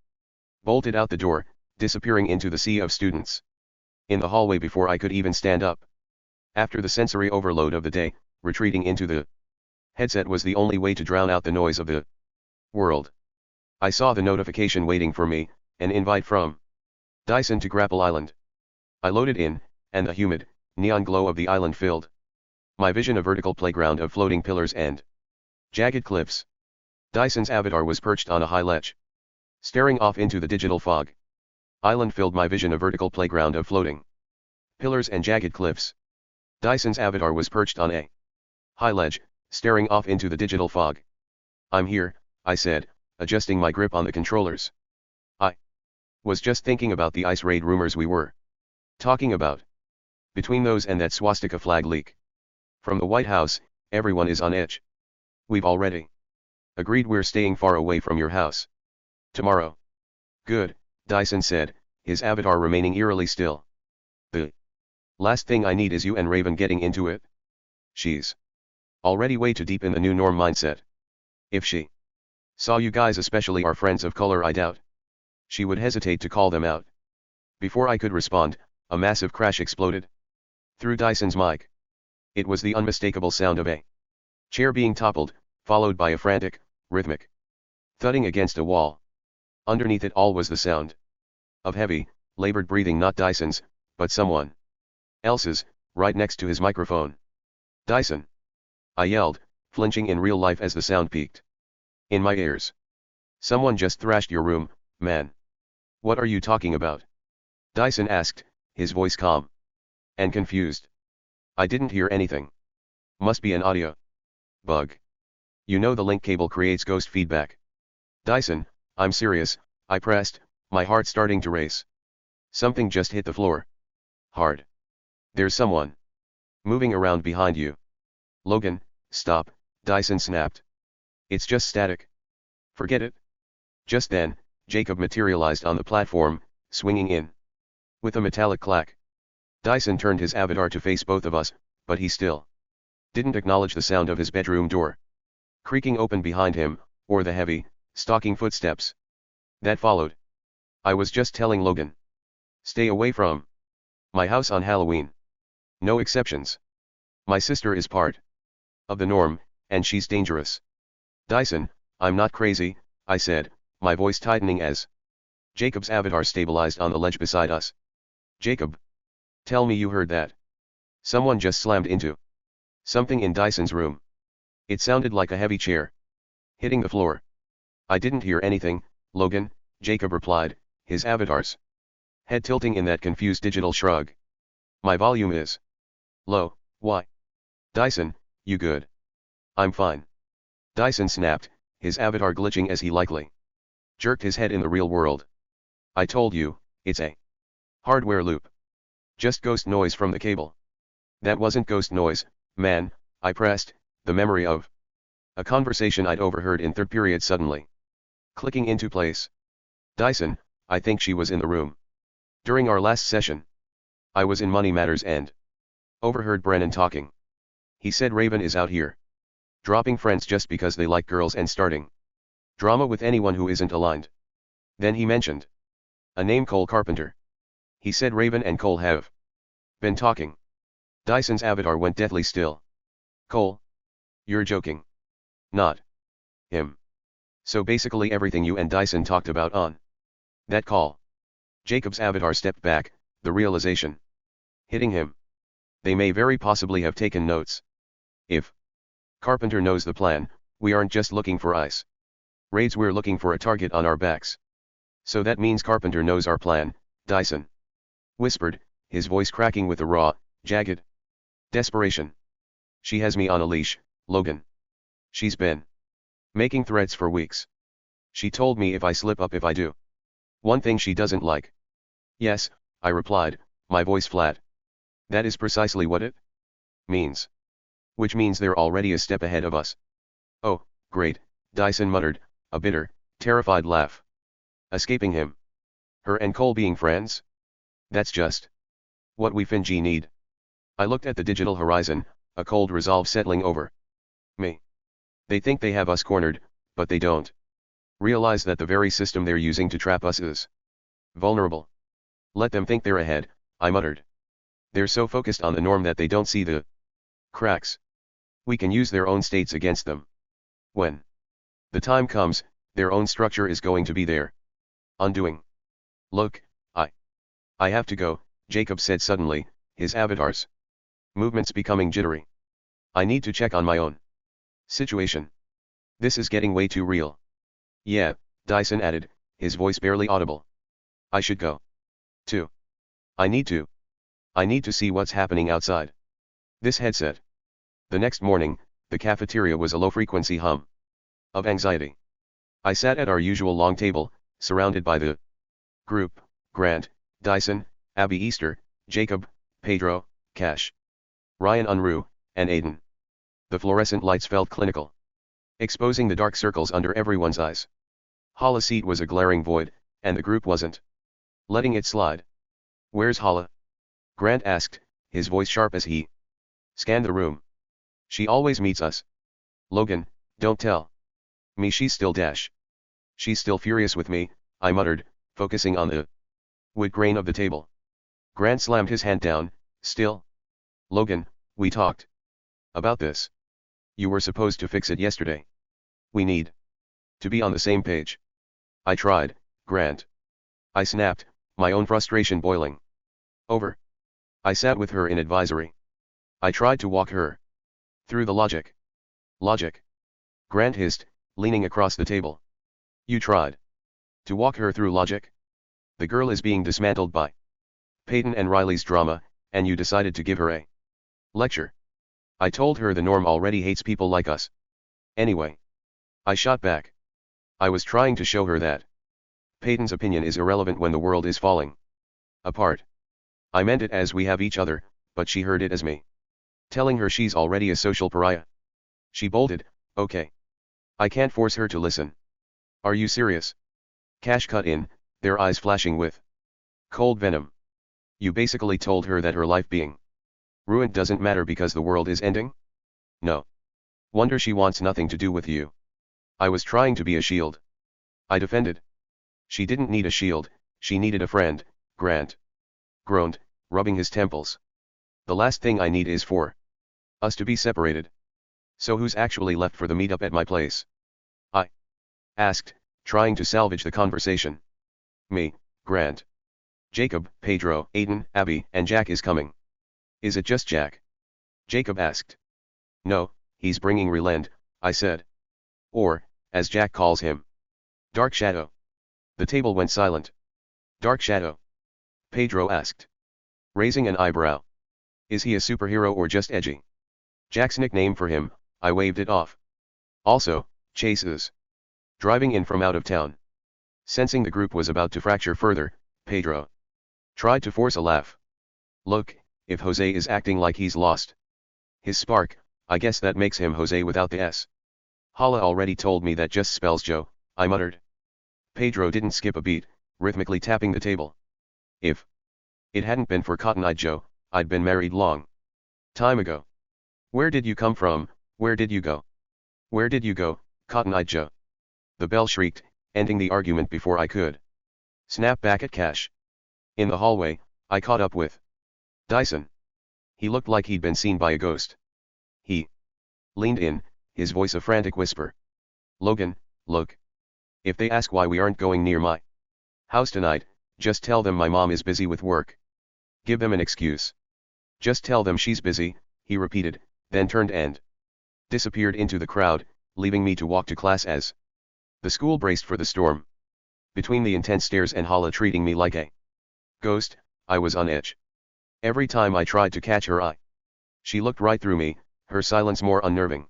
bolted out the door, disappearing into the sea of students. In the hallway before I could even stand up. After the sensory overload of the day, retreating into the headset was the only way to drown out the noise of the world. I saw the notification waiting for me, an invite from Dyson to Grapple Island. I loaded in, and the humid, neon glow of the island filled my vision, a vertical playground of floating pillars and jagged cliffs. Dyson's avatar was perched on a high ledge, staring off into the digital fog. Island filled my vision, a vertical playground of floating pillars and jagged cliffs. Dyson's avatar was perched on a high ledge, staring off into the digital fog. I'm here, I said, adjusting my grip on the controllers. I was just thinking about the ice raid rumors we were talking about. Between those and that swastika flag leak from the White House, everyone is on edge. We've already agreed we're staying far away from your house tomorrow. Good, Dyson said, his avatar remaining eerily still. The last thing I need is you and Raven getting into it. She's already way too deep in the new norm mindset. If she saw you guys, especially our friends of color, I doubt she would hesitate to call them out. Before I could respond, a massive crash exploded through Dyson's mic. It was the unmistakable sound of a chair being toppled, followed by a frantic, rhythmic thudding against a wall. Underneath it all was the sound of heavy, labored breathing, not Dyson's, but someone else's, right next to his microphone. Dyson! I yelled, flinching in real life as the sound peaked in my ears. Someone just thrashed your room, man. What are you talking about? Dyson asked, his voice calm and confused. I didn't hear anything. Must be an audio bug. You know the link cable creates ghost feedback. Dyson, I'm serious, I pressed, my heart starting to race. Something just hit the floor. Hard. There's someone moving around behind you. Logan, stop, Dyson snapped. It's just static. Forget it. Just then, Jacob materialized on the platform, swinging in with a metallic clack. Dyson turned his avatar to face both of us, but he still didn't acknowledge the sound of his bedroom door creaking open behind him, or the heavy, stalking footsteps that followed. I was just telling Logan. Stay away from my house on Halloween. No exceptions. My sister is part of the norm, and she's dangerous. Dyson, I'm not crazy, I said, my voice tightening as Jacob's avatar stabilized on the ledge beside us. Jacob. Tell me you heard that. Someone just slammed into something in Dyson's room. It sounded like a heavy chair hitting the floor. I didn't hear anything, Logan, Jacob replied, his avatar's head tilting in that confused digital shrug. My volume is low, why? Dyson, you good? I'm fine. Dyson snapped, his avatar glitching as he likely jerked his head in the real world. I told you, it's a hardware loop. Just ghost noise from the cable. That wasn't ghost noise, man, I pressed, the memory of a conversation I'd overheard in third period suddenly clicking into place. Dyson, I think she was in the room during our last session. I was in Money Matters and overheard Brennan talking. He said Raven is out here dropping friends just because they like girls and starting drama with anyone who isn't aligned. Then he mentioned a name, Cole Carpenter. He said Raven and Cole have been talking. Dyson's avatar went deathly still. Cole? You're joking. Not him. So basically everything you and Dyson talked about on that call. Jacob's avatar stepped back, the realization hitting him. They may very possibly have taken notes. If Carpenter knows the plan, we aren't just looking for ice raids, we're looking for a target on our backs. So that means Carpenter knows our plan, Dyson whispered, his voice cracking with a raw, jagged desperation. She has me on a leash, Logan. She's been making threats for weeks. She told me if I slip up, if I do one thing she doesn't like. Yes, I replied, my voice flat. That is precisely what it means. Which means they're already a step ahead of us. Oh, great, Dyson muttered, a bitter, terrified laugh escaping him. Her and Cole being friends? That's just what we Finji need. I looked at the digital horizon, a cold resolve settling over me. They think they have us cornered, but they don't realize that the very system they're using to trap us is vulnerable. Let them think they're ahead, I muttered. They're so focused on the norm that they don't see the cracks. We can use their own states against them. When the time comes, their own structure is going to be there. Undoing. Look, I have to go, Jacob said suddenly, his avatars movements becoming jittery. I need to check on my own situation. This is getting way too real. Yeah, Dyson added, his voice barely audible. I should go. Too. I need to see what's happening outside this headset. The next morning, the cafeteria was a low-frequency hum of anxiety. I sat at our usual long table, surrounded by the group: Grant, Dyson, Abby Easter, Jacob, Pedro, Cash, Ryan Unruh, and Aiden. The fluorescent lights felt clinical, exposing the dark circles under everyone's eyes. Hala's seat was a glaring void, and the group wasn't letting it slide. Where's Hala? Grant asked, his voice sharp as he scanned the room. She always meets us. Logan, don't tell me she's still She's still furious with me, I muttered, focusing on the wood grain of the table. Grant slammed his hand down. Still? Logan, we talked about this. You were supposed to fix it yesterday. We need to be on the same page. I tried, Grant. I snapped, my own frustration boiling over. I sat with her in advisory. I tried to walk her through the logic. Logic? Grant hissed, leaning across the table. You tried to walk her through logic? The girl is being dismantled by Peyton and Riley's drama, and you decided to give her a lecture. I told her the norm already hates people like us. Anyway, I shot back. I was trying to show her that Peyton's opinion is irrelevant when the world is falling apart. I meant it as we have each other, but she heard it as me telling her she's already a social pariah. She bolted. Okay. I can't force her to listen. Are you serious? Cash cut in, their eyes flashing with cold venom. You basically told her that her life being ruined doesn't matter because the world is ending? No. Wonder she wants nothing to do with you. I was trying to be a shield. I defended. She didn't need a shield, she needed a friend, Grant groaned, rubbing his temples. The last thing I need is for us to be separated. So who's actually left for the meetup at my place? I asked, trying to salvage the conversation. Me, Grant. Jacob, Pedro, Aiden, Abby, and Jack is coming. Is it just Jack? Jacob asked. No, he's bringing Relend, I said. Or, as Jack calls him, Dark Shadow. The table went silent. Dark Shadow? Pedro asked, raising an eyebrow. Is he a superhero or just edgy? Jack's nickname for him, I waved it off. Also, Chase is driving in from out of town. Sensing the group was about to fracture further, Pedro tried to force a laugh. Look, if Jose is acting like he's lost his spark, I guess that makes him Jose without the S. Hala already told me that just spells Joe, I muttered. Pedro didn't skip a beat, rhythmically tapping the table. If it hadn't been for Cotton Eye Joe, I'd been married long time ago. Where did you come from? Where did you go? Where did you go, Cotton Eye Joe? The bell shrieked, ending the argument before I could snap back at Cash. In the hallway, I caught up with Dyson. He looked like he'd been seen by a ghost. He leaned in, his voice a frantic whisper. Logan, look. If they ask why we aren't going near my house tonight, just tell them my mom is busy with work. Give them an excuse. Just tell them she's busy, he repeated, then turned and disappeared into the crowd, leaving me to walk to class as the school braced for the storm. Between the intense stares and Hala treating me like a ghost, I was on edge. Every time I tried to catch her eye, she looked right through me, her silence more unnerving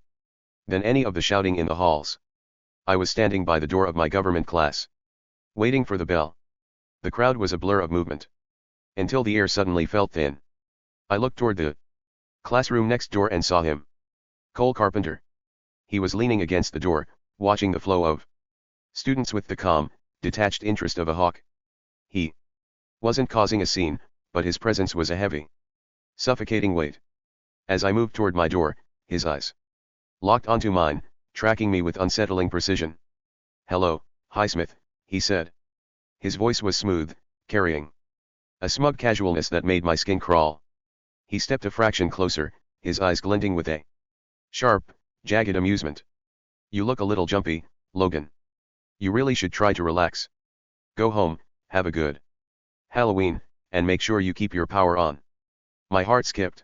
than any of the shouting in the halls. I was standing by the door of my government class, waiting for the bell. The crowd was a blur of movement, until the air suddenly felt thin. I looked toward the classroom next door and saw him. Cole Carpenter. He was leaning against the door, watching the flow of students with the calm, detached interest of a hawk. He wasn't causing a scene, but his presence was a heavy, suffocating weight. As I moved toward my door, his eyes locked onto mine, tracking me with unsettling precision. Hello, Highsmith, he said. His voice was smooth, carrying A smug casualness that made my skin crawl. He stepped a fraction closer, his eyes glinting with a sharp, jagged amusement. You look a little jumpy, Logan. You really should try to relax. Go home, have a good Halloween, and make sure you keep your power on. My heart skipped.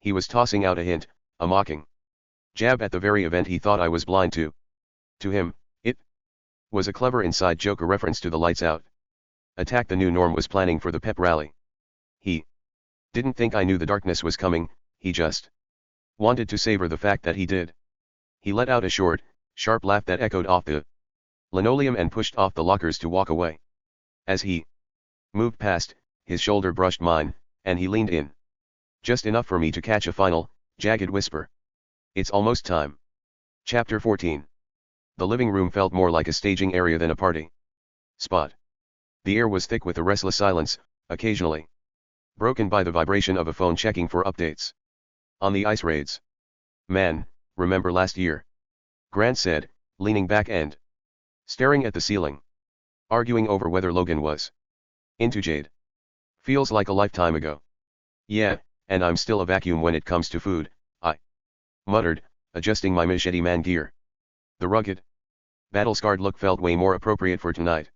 He was tossing out a hint, a mocking jab at the very event he thought I was blind to. To him, it was a clever inside joke, a reference to the Lights Out attack the new Norm was planning for the pep rally. He didn't think I knew the darkness was coming, he just wanted to savor the fact that he did. He let out a short, sharp laugh that echoed off the linoleum and pushed off the lockers to walk away. As he moved past, his shoulder brushed mine, and he leaned in. Just enough for me to catch a final, jagged whisper. It's almost time. Chapter 14. The living room felt more like a staging area than a party spot. The air was thick with a restless silence, occasionally broken by the vibration of a phone checking for updates on the ice raids. Man, remember last year? Grant said, leaning back and staring at the ceiling, arguing over whether Logan was into Jade. Feels like a lifetime ago. Yeah, and I'm still a vacuum when it comes to food, I muttered, adjusting my machete man gear. The rugged, battle-scarred look felt way more appropriate for tonight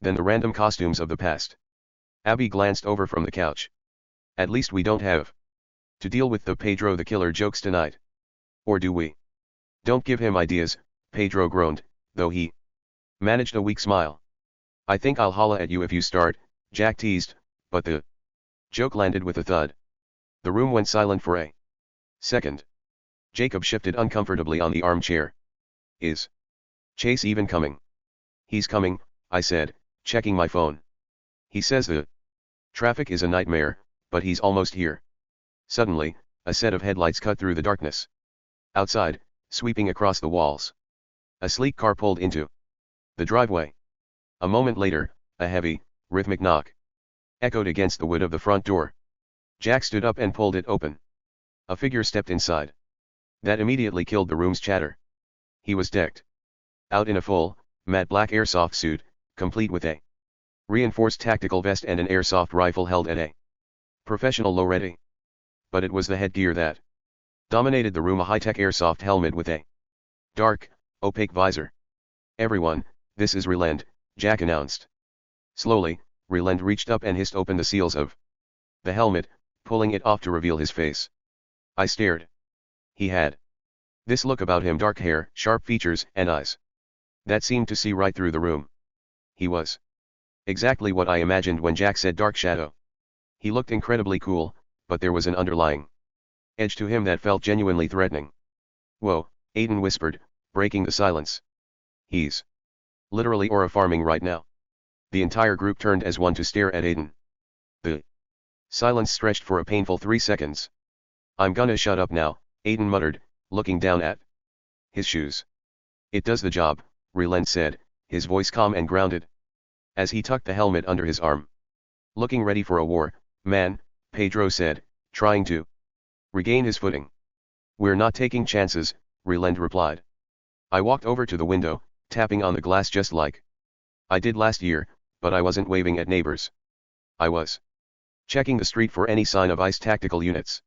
than the random costumes of the past. Abby glanced over from the couch. At least we don't have to deal with the Pedro the Killer jokes tonight. Or do we? Don't give him ideas, Pedro groaned, though he managed a weak smile. I think I'll holla at you if you start, Jack teased, but the joke landed with a thud. The room went silent for a second. Jacob shifted uncomfortably on the armchair. Is Chase even coming? He's coming, I said, checking my phone. He says the traffic is a nightmare, but he's almost here. Suddenly, a set of headlights cut through the darkness. Outside, sweeping across the walls, a sleek car pulled into the driveway. A moment later, a heavy, rhythmic knock echoed against the wood of the front door. Jack stood up and pulled it open. A figure stepped inside. That immediately killed the room's chatter. He was decked out in a full, matte black airsoft suit, complete with a reinforced tactical vest and an airsoft rifle held at a professional low ready. But it was the headgear that dominated the room, a high-tech airsoft helmet with a dark, opaque visor. Everyone, this is Ryland, Jack announced. Slowly, Ryland reached up and hissed open the seals of the helmet, pulling it off to reveal his face. I stared. He had this look about him, dark hair, sharp features, and eyes that seemed to see right through the room. He was exactly what I imagined when Jack said Dark Shadow. He looked incredibly cool, but there was an underlying edge to him that felt genuinely threatening. Whoa, Aiden whispered, breaking the silence. He's literally aura farming right now. The entire group turned as one to stare at Aiden. The silence stretched for a painful 3 seconds. I'm gonna shut up now, Aiden muttered, looking down at his shoes. It does the job, Ryland said, his voice calm and grounded, as he tucked the helmet under his arm. Looking ready for a war, man, Pedro said, trying to regain his footing. We're not taking chances, Ryland replied. I walked over to the window, tapping on the glass just like I did last year, but I wasn't waving at neighbors. I was checking the street for any sign of ICE tactical units.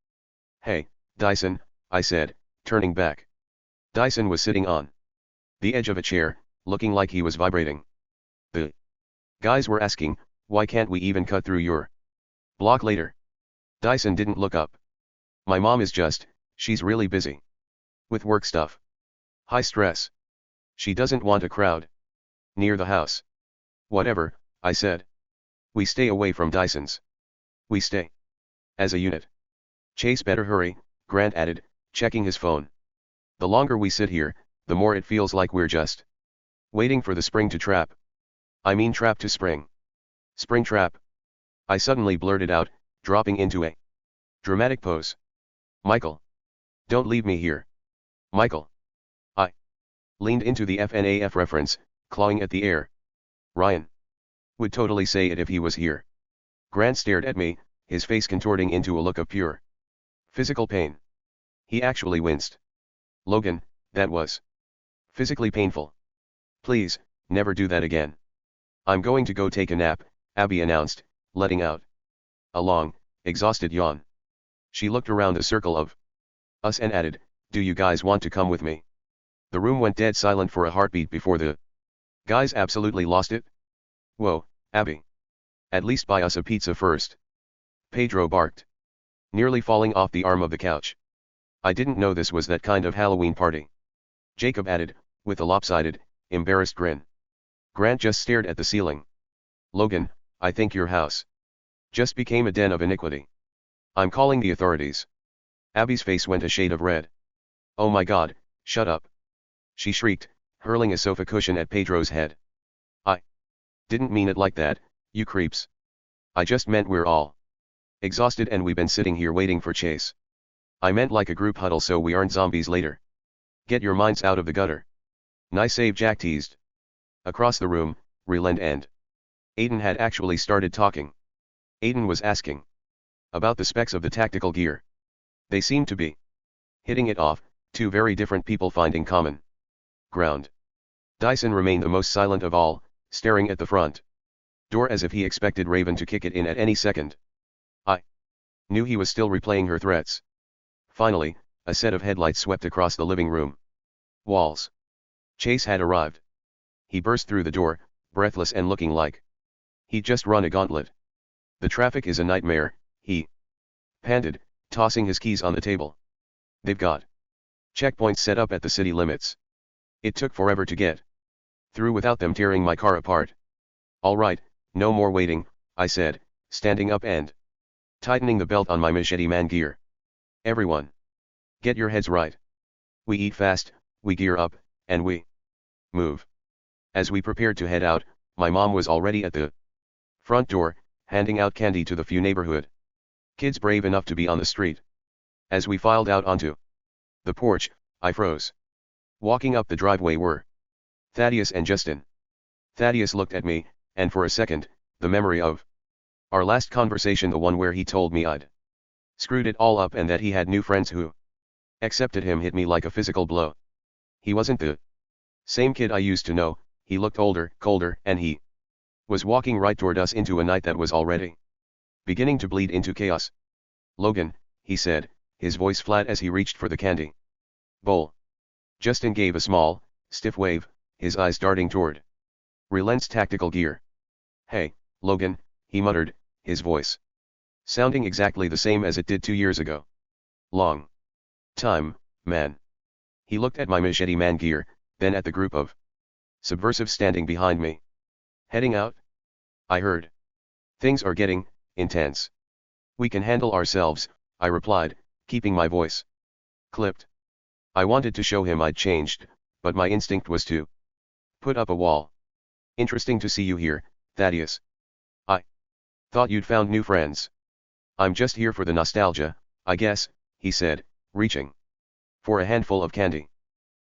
Hey, Dyson, I said, turning back. Dyson was sitting on the edge of a chair, looking like he was vibrating. The guys were asking, why can't we even cut through your block later? Dyson didn't look up. My mom is she's really busy with work stuff. High stress. She doesn't want a crowd near the house. Whatever, I said. We stay away from Dyson's. We stay as a unit. Chase better hurry, Grant added, checking his phone. The longer we sit here, the more it feels like we're just waiting for the spring to trap. I mean trap to spring. Spring trap. I suddenly blurted out, dropping into a dramatic pose. Michael. Don't leave me here. Michael. I leaned into the FNAF reference, clawing at the air. Ryan would totally say it if he was here. Grant stared at me, his face contorting into a look of pure physical pain. He actually winced. Logan, that was physically painful. Please, never do that again. I'm going to go take a nap, Abby announced, letting out A long, exhausted yawn. She looked around the circle of us and added, "Do you guys want to come with me?" The room went dead silent for a heartbeat before the guys absolutely lost it. "Whoa, Abby. At least buy us a pizza first," Pedro barked, nearly falling off the arm of the couch. "I didn't know this was that kind of Halloween party," Jacob added, with a lopsided, embarrassed grin. Grant just stared at the ceiling. "Logan, I think your house just became a den of iniquity. I'm calling the authorities." Abby's face went a shade of red. "Oh my God, shut up," she shrieked, hurling a sofa cushion at Pedro's head. "I didn't mean it like that, you creeps. I just meant we're all exhausted and we've been sitting here waiting for Chase. I meant like a group huddle so we aren't zombies later. Get your minds out of the gutter." "Nice save," Jack teased. Across the room, Ryland and Aiden had actually started talking. Aiden was asking about the specs of the tactical gear. They seemed to be hitting it off, two very different people finding common ground. Dyson remained the most silent of all, staring at the front door as if he expected Raven to kick it in at any second. I knew he was still replaying her threats. Finally, a set of headlights swept across the living room walls. Chase had arrived. He burst through the door, breathless and looking like he'd just run a gauntlet. "The traffic is a nightmare," he panted, tossing his keys on the table. "They've got checkpoints set up at the city limits. It took forever to get through without them tearing my car apart." "All right, no more waiting," I said, standing up and tightening the belt on my Machete Man gear. "Everyone, get your heads right. We eat fast, we gear up, and we move." As we prepared to head out, my mom was already at the front door, handing out candy to the few neighborhood kids brave enough to be on the street. As we filed out onto the porch, I froze. Walking up the driveway were Thaddeus and Justin. Thaddeus looked at me, and for a second, the memory of our last conversation, the one where he told me I'd screwed it all up and that he had new friends who accepted him, hit me like a physical blow. He wasn't the same kid I used to know. He looked older, colder, and he was walking right toward us into a night that was already beginning to bleed into chaos. "Logan," he said, his voice flat as he reached for the candy bowl. Justin gave a small, stiff wave, his eyes darting toward Ryland's tactical gear. "Hey, Logan," he muttered, his voice sounding exactly the same as it did 2 years ago. "Long time, man." He looked at my Machete Man gear, then at the group of subversives standing behind me. "Heading out?" I heard. "Things are getting intense." "We can handle ourselves," I replied, keeping my voice clipped. I wanted to show him I'd changed, but my instinct was to put up a wall. "Interesting to see you here, Thaddeus. I thought you'd found new friends." "I'm just here for the nostalgia, I guess," he said, reaching for a handful of candy.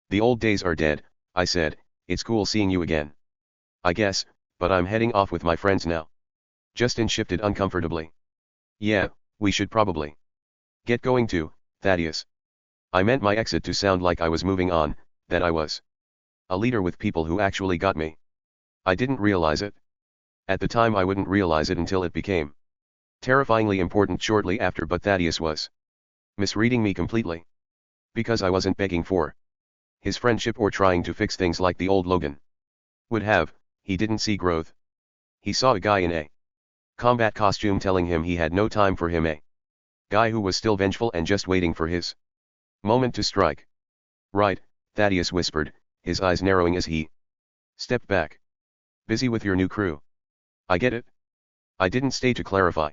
"The old days are dead," I said. "It's cool seeing you again." "I guess, but I'm heading off with my friends now." Justin shifted uncomfortably. "Yeah, we should probably get going too, Thaddeus." I meant my exit to sound like I was moving on, that I was a leader with people who actually got me. I didn't realize it. At the time I wouldn't realize it until it became terrifyingly important shortly after, but Thaddeus was misreading me completely. Because I wasn't begging for his friendship or trying to fix things like the old Logan would have. He didn't see growth. He saw a guy in a combat costume telling him he had no time for him, a guy who was still vengeful and just waiting for his moment to strike. "Right," Thaddeus whispered, his eyes narrowing as he stepped back. "Busy with your new crew." "I get it." I didn't stay to clarify.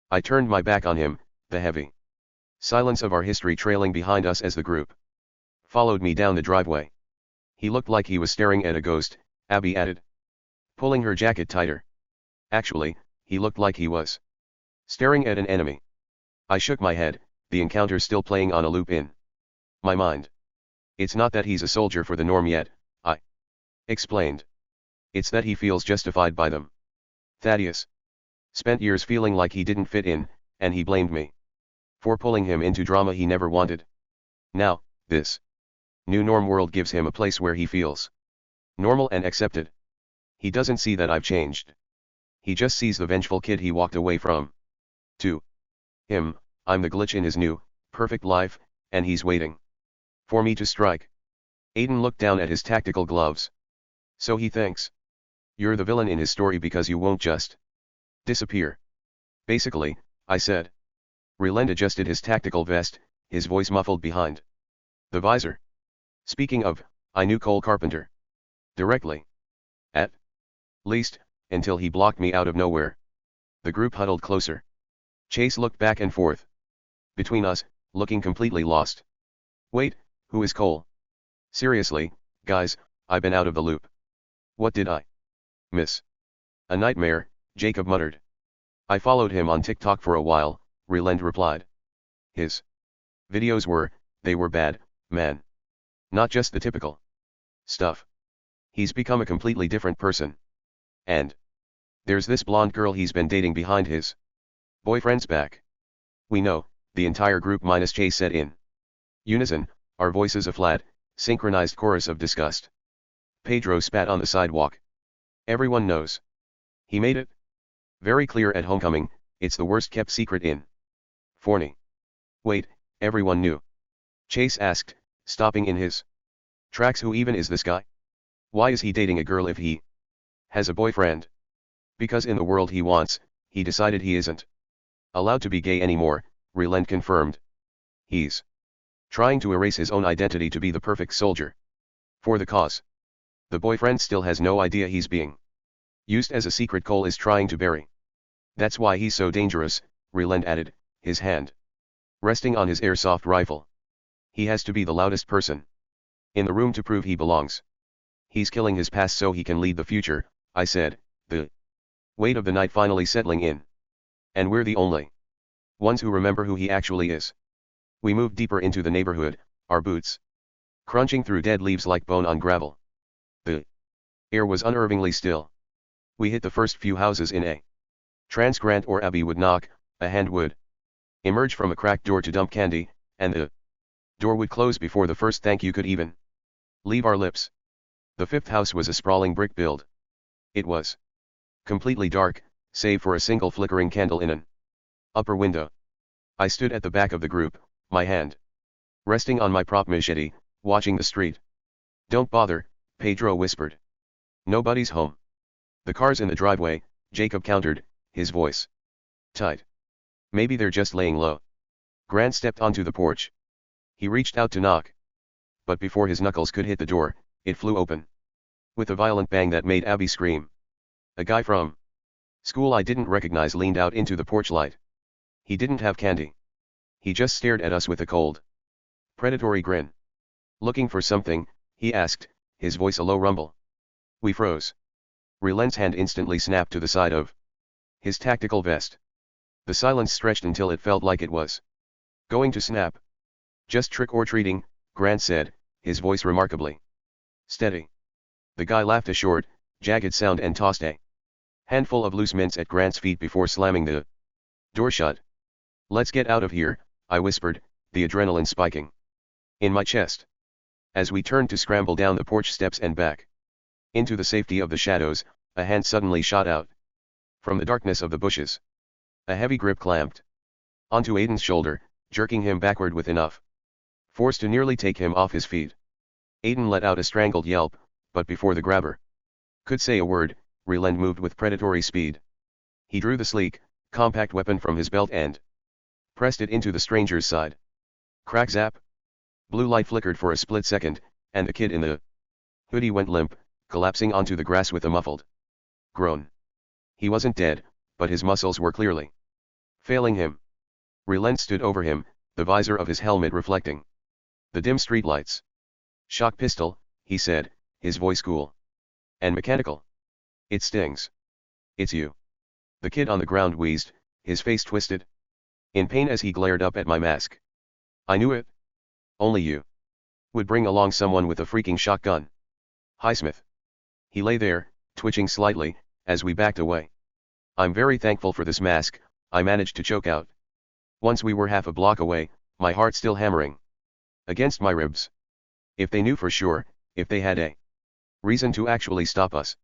I turned my back on him, the heavy silence of our history trailing behind us as the group followed me down the driveway. "He looked like he was staring at a ghost," Abby added, pulling her jacket tighter. "Actually, he looked like he was staring at an enemy." I shook my head, the encounter still playing on a loop in my mind. "It's not that he's a soldier for the norm yet," I explained. "It's that he feels justified by them." Thaddeus spent years feeling like he didn't fit in, and he blamed me for pulling him into drama he never wanted. Now, this new norm world gives him a place where he feels normal and accepted. He doesn't see that I've changed. He just sees the vengeful kid he walked away from. To him, I'm the glitch in his new, perfect life, and he's waiting for me to strike. Aiden looked down at his tactical gloves. So he thinks you're the villain in his story because you won't just disappear. Basically, I said. Relend adjusted his tactical vest, his voice muffled behind the visor. Speaking of, I knew Cole Carpenter directly. At least, until he blocked me out of nowhere. The group huddled closer. Chase looked back and forth between us, looking completely lost. Wait, who is Cole? Seriously, guys, I've been out of the loop. What did I miss? A nightmare, Jacob muttered. I followed him on TikTok for a while, Relend replied. His videos they were bad, man. Not just the typical stuff. He's become a completely different person. And there's this blonde girl he's been dating behind his boyfriend's back. We know, the entire group minus Chase said in unison, our voices a flat, synchronized chorus of disgust. Pedro spat on the sidewalk. Everyone knows. He made it very clear at homecoming, it's the worst kept secret in Forney. Wait, everyone knew? Chase asked, stopping in his tracks. Who even is this guy? Why is he dating a girl if he has a boyfriend? Because in the world he wants, he decided he isn't allowed to be gay anymore, Relend confirmed. He's trying to erase his own identity to be the perfect soldier for the cause. The boyfriend still has no idea he's being used as a secret Cole is trying to bury. That's why he's so dangerous, Relend added, his hand resting on his airsoft rifle. He has to be the loudest person in the room to prove he belongs. He's killing his past so he can lead the future, I said, the weight of the night finally settling in. And we're the only ones who remember who he actually is. We moved deeper into the neighborhood, our boots crunching through dead leaves like bone on gravel. The air was unnervingly still. We hit the first few houses in a trance. Grant or Abby would knock, a hand would emerge from a cracked door to dump candy, and the door would close before the first thank you could even leave our lips. The fifth house was a sprawling brick build. It was completely dark, save for a single flickering candle in an upper window. I stood at the back of the group, my hand resting on my prop machete, watching the street. Don't bother, Pedro whispered. Nobody's home. The car's in the driveway, Jacob countered, his voice tight. Maybe they're just laying low. Grant stepped onto the porch. He reached out to knock. But before his knuckles could hit the door, it flew open with a violent bang that made Abby scream. A guy from school I didn't recognize leaned out into the porch light. He didn't have candy. He just stared at us with a cold, predatory grin. Looking for something, he asked, his voice a low rumble. We froze. Relend's hand instantly snapped to the side of his tactical vest. The silence stretched until it felt like it was going to snap. Just trick-or-treating, Grant said, his voice remarkably steady. The guy laughed a short, jagged sound and tossed a handful of loose mints at Grant's feet before slamming the door shut. Let's get out of here, I whispered, the adrenaline spiking in my chest. As we turned to scramble down the porch steps and back into the safety of the shadows, a hand suddenly shot out from the darkness of the bushes. A heavy grip clamped onto Aiden's shoulder, jerking him backward with enough force to nearly take him off his feet. Aiden let out a strangled yelp, but before the grabber could say a word, Relend moved with predatory speed. He drew the sleek, compact weapon from his belt and pressed it into the stranger's side. Crack zap. Blue light flickered for a split second, and the kid in the hoodie went limp, collapsing onto the grass with a muffled groan. He wasn't dead, but his muscles were clearly failing him. Relend stood over him, the visor of his helmet reflecting the dim streetlights. Shock pistol, he said, his voice cool and mechanical. It stings. It's you. The kid on the ground wheezed, his face twisted in pain as he glared up at my mask. I knew it. Only you would bring along someone with a freaking shotgun. Highsmith. He lay there, twitching slightly, as we backed away. I'm very thankful for this mask, I managed to choke out. Once we were half a block away, my heart still hammering against my ribs. If they knew for sure, if they had a reason to actually stop us.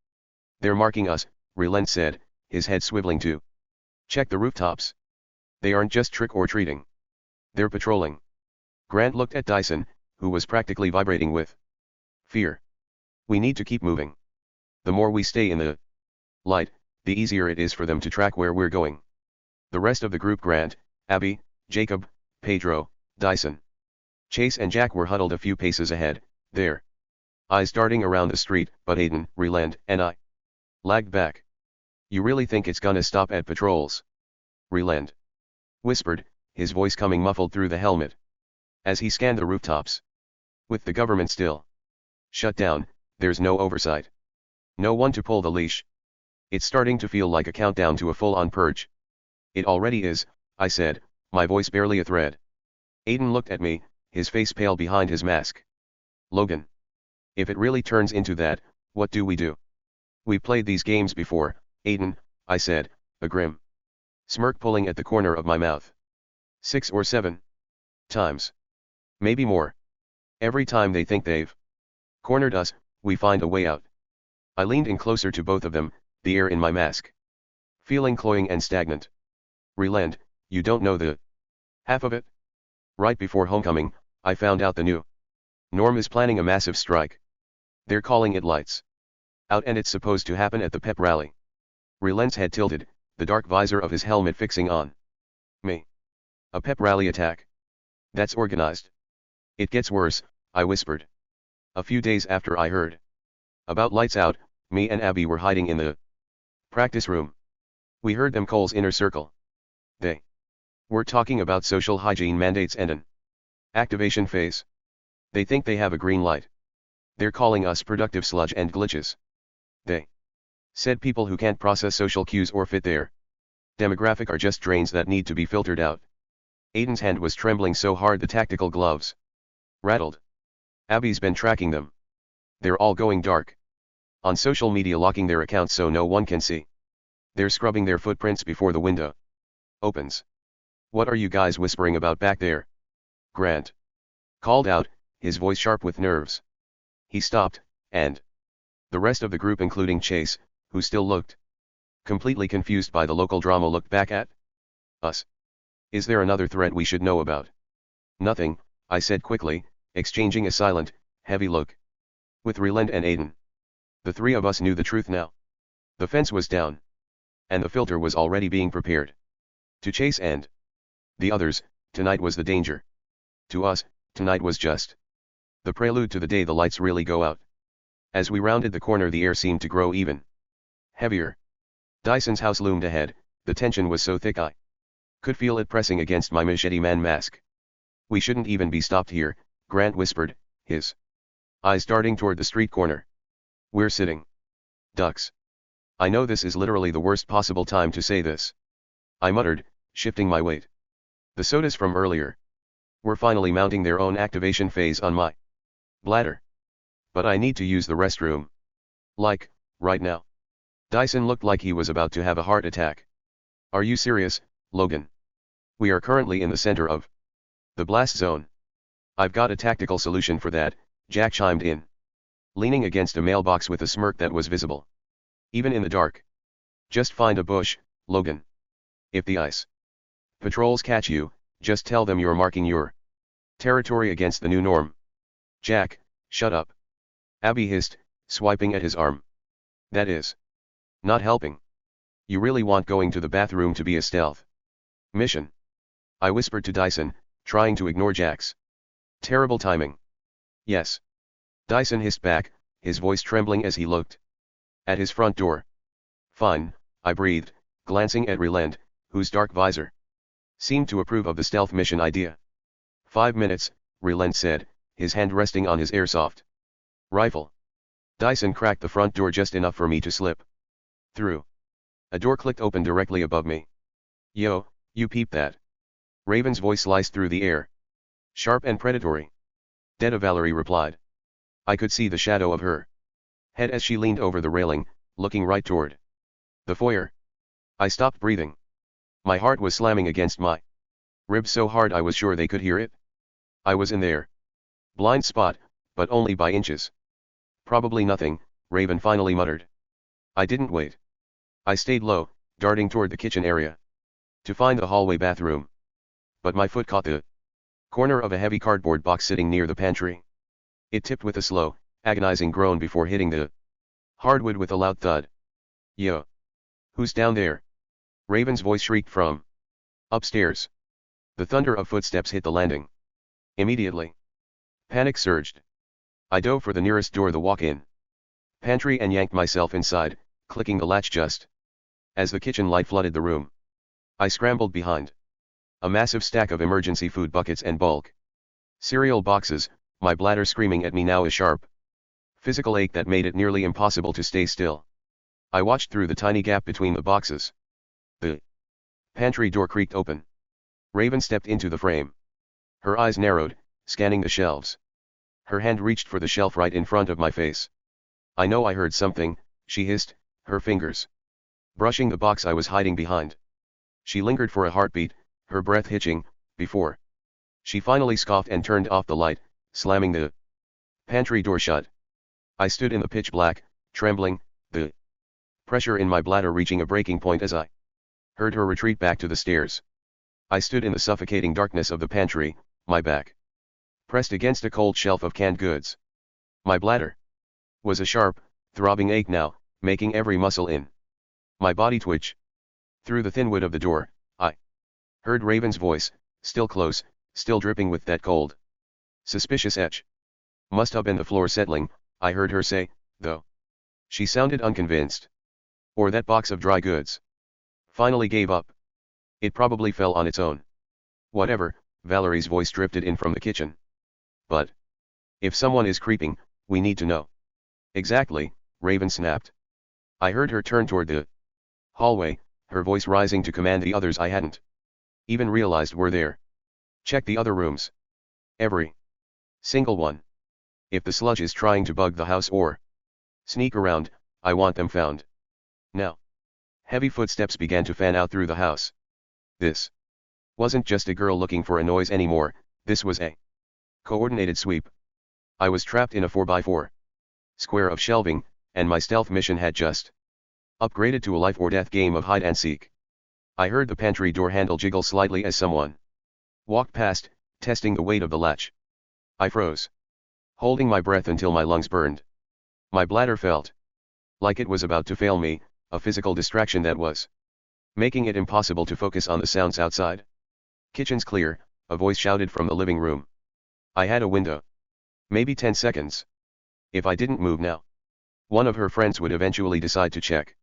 They're marking us, Relend said, his head swiveling to check the rooftops. They aren't just trick-or-treating. They're patrolling. Grant looked at Dyson, who was practically vibrating with fear. We need to keep moving. The more we stay in the light, the easier it is for them to track where we're going. The rest of the group, Grant, Abby, Jacob, Pedro, Dyson, Chase and Jack, were huddled a few paces ahead, their eyes darting around the street, but Aiden, Reland, and I lagged back. You really think it's gonna stop at patrols? Reland whispered, his voice coming muffled through the helmet, as he scanned the rooftops. With the government still shut down, there's no oversight. No one to pull the leash. It's starting to feel like a countdown to a full-on purge. It already is, I said, my voice barely a thread. Aiden looked at me, his face pale behind his mask. Logan. If it really turns into that, what do we do? We played these games before, Aiden, I said, a grim smirk pulling at the corner of my mouth. 6 or 7 times. Maybe more. Every time they think they've cornered us, we find a way out. I leaned in closer to both of them, the air in my mask feeling cloying and stagnant. Reland, you don't know the half of it? Right before homecoming, I found out the new norm is planning a massive strike. They're calling it Lights Out, and it's supposed to happen at the pep rally. Reland's head tilted, the dark visor of his helmet fixing on me. A pep rally attack? That's organized. It gets worse, I whispered. A few days after I heard about Lights Out, me and Abby were hiding in the practice room. We heard them Cole's inner circle. They were talking about social hygiene mandates and an activation phase. They think they have a green light. They're calling us productive sludge and glitches. They said people who can't process social cues or fit their demographic are just drains that need to be filtered out. Aiden's hand was trembling so hard the tactical gloves rattled. Abby's been tracking them. They're all going dark on social media, locking their accounts so no one can see. They're scrubbing their footprints before the window opens. What are you guys whispering about back there? Grant called out, his voice sharp with nerves. He stopped, and the rest of the group, including Chase, who still looked completely confused by the local drama, looked back at us. Is there another threat we should know about? Nothing, I said quickly, exchanging a silent, heavy look with Reland and Aiden. The three of us knew the truth now. The fence was down, and the filter was already being prepared. To Chase and the others, tonight was the danger. To us, tonight was just the prelude to the day the lights really go out. As we rounded the corner, the air seemed to grow even heavier. Dyson's house loomed ahead, the tension was so thick I could feel it pressing against my Machete Man mask. We shouldn't even be stopped here, Grant whispered, his eyes darting toward the street corner. We're sitting ducks. I know this is literally the worst possible time to say this, I muttered, shifting my weight. The sodas from earlier were finally mounting their own activation phase on my bladder. But I need to use the restroom. Like, right now. Dyson looked like he was about to have a heart attack. Are you serious, Logan? We are currently in the center of the blast zone. I've got a tactical solution for that, Jack chimed in, leaning against a mailbox with a smirk that was visible even in the dark. Just find a bush, Logan. If the ICE patrols catch you, just tell them you're marking your territory against the new norm. Jack, shut up. Abby hissed, swiping at his arm. That is not helping. You really want going to the bathroom to be a stealth mission? I whispered to Dyson, trying to ignore Jack's terrible timing. Yes. Dyson hissed back, his voice trembling as he looked at his front door. Fine, I breathed, glancing at Reland, whose dark visor seemed to approve of the stealth mission idea. 5 minutes, Reland said, his hand resting on his airsoft rifle. Dyson cracked the front door just enough for me to slip through. A door clicked open directly above me. Yo, you peep that? Raven's voice sliced through the air, sharp and predatory. Detta Valerie replied. I could see the shadow of her head as she leaned over the railing, looking right toward the foyer. I stopped breathing. My heart was slamming against my ribs so hard I was sure they could hear it. I was in their blind spot, but only by inches. Probably nothing, Raven finally muttered. I didn't wait. I stayed low, darting toward the kitchen area. to find the hallway bathroom. But my foot caught the corner of a heavy cardboard box sitting near the pantry. It tipped with a slow, agonizing groan before hitting the hardwood with a loud thud. Yo! Who's down there? Raven's voice shrieked from upstairs. The thunder of footsteps hit the landing. Immediately, panic surged. I dove for the nearest door, the walk-in pantry, and yanked myself inside, clicking the latch just as the kitchen light flooded the room. I scrambled behind a massive stack of emergency food buckets and bulk cereal boxes, my bladder screaming at me now a sharp physical ache that made it nearly impossible to stay still. I watched through the tiny gap between the boxes. The pantry door creaked open. Raven stepped into the frame. Her eyes narrowed, scanning the shelves. Her hand reached for the shelf right in front of my face. I know I heard something, she hissed, her fingers brushing the box I was hiding behind. She lingered for a heartbeat, her breath hitching, before she finally scoffed and turned off the light, slamming the pantry door shut. I stood in the pitch black, trembling, the pressure in my bladder reaching a breaking point as I heard her retreat back to the stairs. I stood in the suffocating darkness of the pantry, my back pressed against a cold shelf of canned goods. My bladder was a sharp, throbbing ache now, making every muscle in my body twitch. Through the thin wood of the door, I heard Raven's voice, still close, still dripping with that cold, suspicious etch. Must have been the floor settling, I heard her say, though. She sounded unconvinced. Or that box of dry goods finally gave up. It probably fell on its own. Whatever, Valerie's voice drifted in from the kitchen. But if someone is creeping, we need to know. Exactly, Raven snapped. I heard her turn toward the hallway, her voice rising to command the others I hadn't even realized were there. Check the other rooms. Every single one. If the sludge is trying to bug the house or sneak around, I want them found. Now. Heavy footsteps began to fan out through the house. This wasn't just a girl looking for a noise anymore, this was a coordinated sweep. I was trapped in a 4x4 square of shelving, and my stealth mission had just upgraded to a life or death game of hide and seek. I heard the pantry door handle jiggle slightly as someone walked past, testing the weight of the latch. I froze, holding my breath until my lungs burned. My bladder felt like it was about to fail me, a physical distraction that was making it impossible to focus on the sounds outside. Kitchen's clear, a voice shouted from the living room. I had a window. Maybe 10 seconds. If I didn't move now, one of her friends would eventually decide to check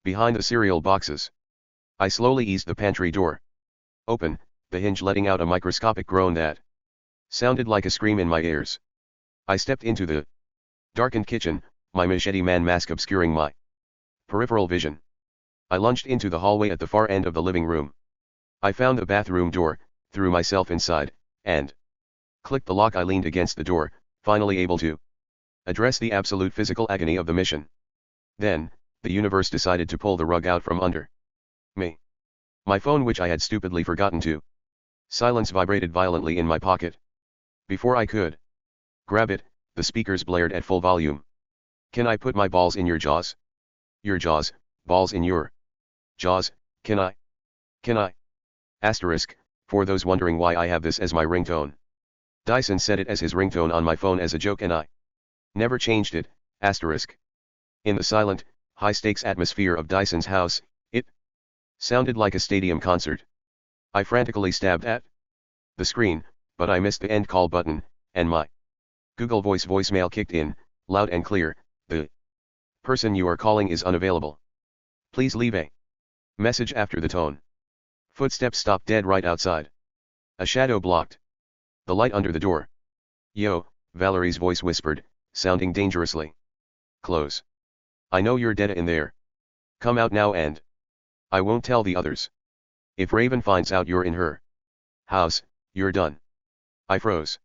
behind the cereal boxes. I slowly eased the pantry door open, the hinge letting out a microscopic groan that sounded like a scream in my ears. I stepped into the darkened kitchen, my Machete Man mask obscuring my peripheral vision. I lunged into the hallway at the far end of the living room. I found the bathroom door, threw myself inside, and clicked the lock. I leaned against the door, finally able to address the absolute physical agony of the mission. Then, the universe decided to pull the rug out from under me. My phone, which I had stupidly forgotten to silence, vibrated violently in my pocket. Before I could grab it, the speakers blared at full volume. Can I put my balls in your jaws? Your jaws, balls in your jaws, can I? Can I? Asterisk, for those wondering why I have this as my ringtone. Dyson said it as his ringtone on my phone as a joke and I never changed it, asterisk. In the silent, high-stakes atmosphere of Dyson's house, it sounded like a stadium concert. I frantically stabbed at the screen, but I missed the end call button, and my Google Voice voicemail kicked in, loud and clear. The person you are calling is unavailable. Please leave a message after the tone. Footsteps stopped dead right outside. A shadow blocked the light under the door. Yo, Valerie's voice whispered, sounding dangerously close. I know you're dead in there. Come out now and I won't tell the others. If Raven finds out you're in her house, you're done. I froze.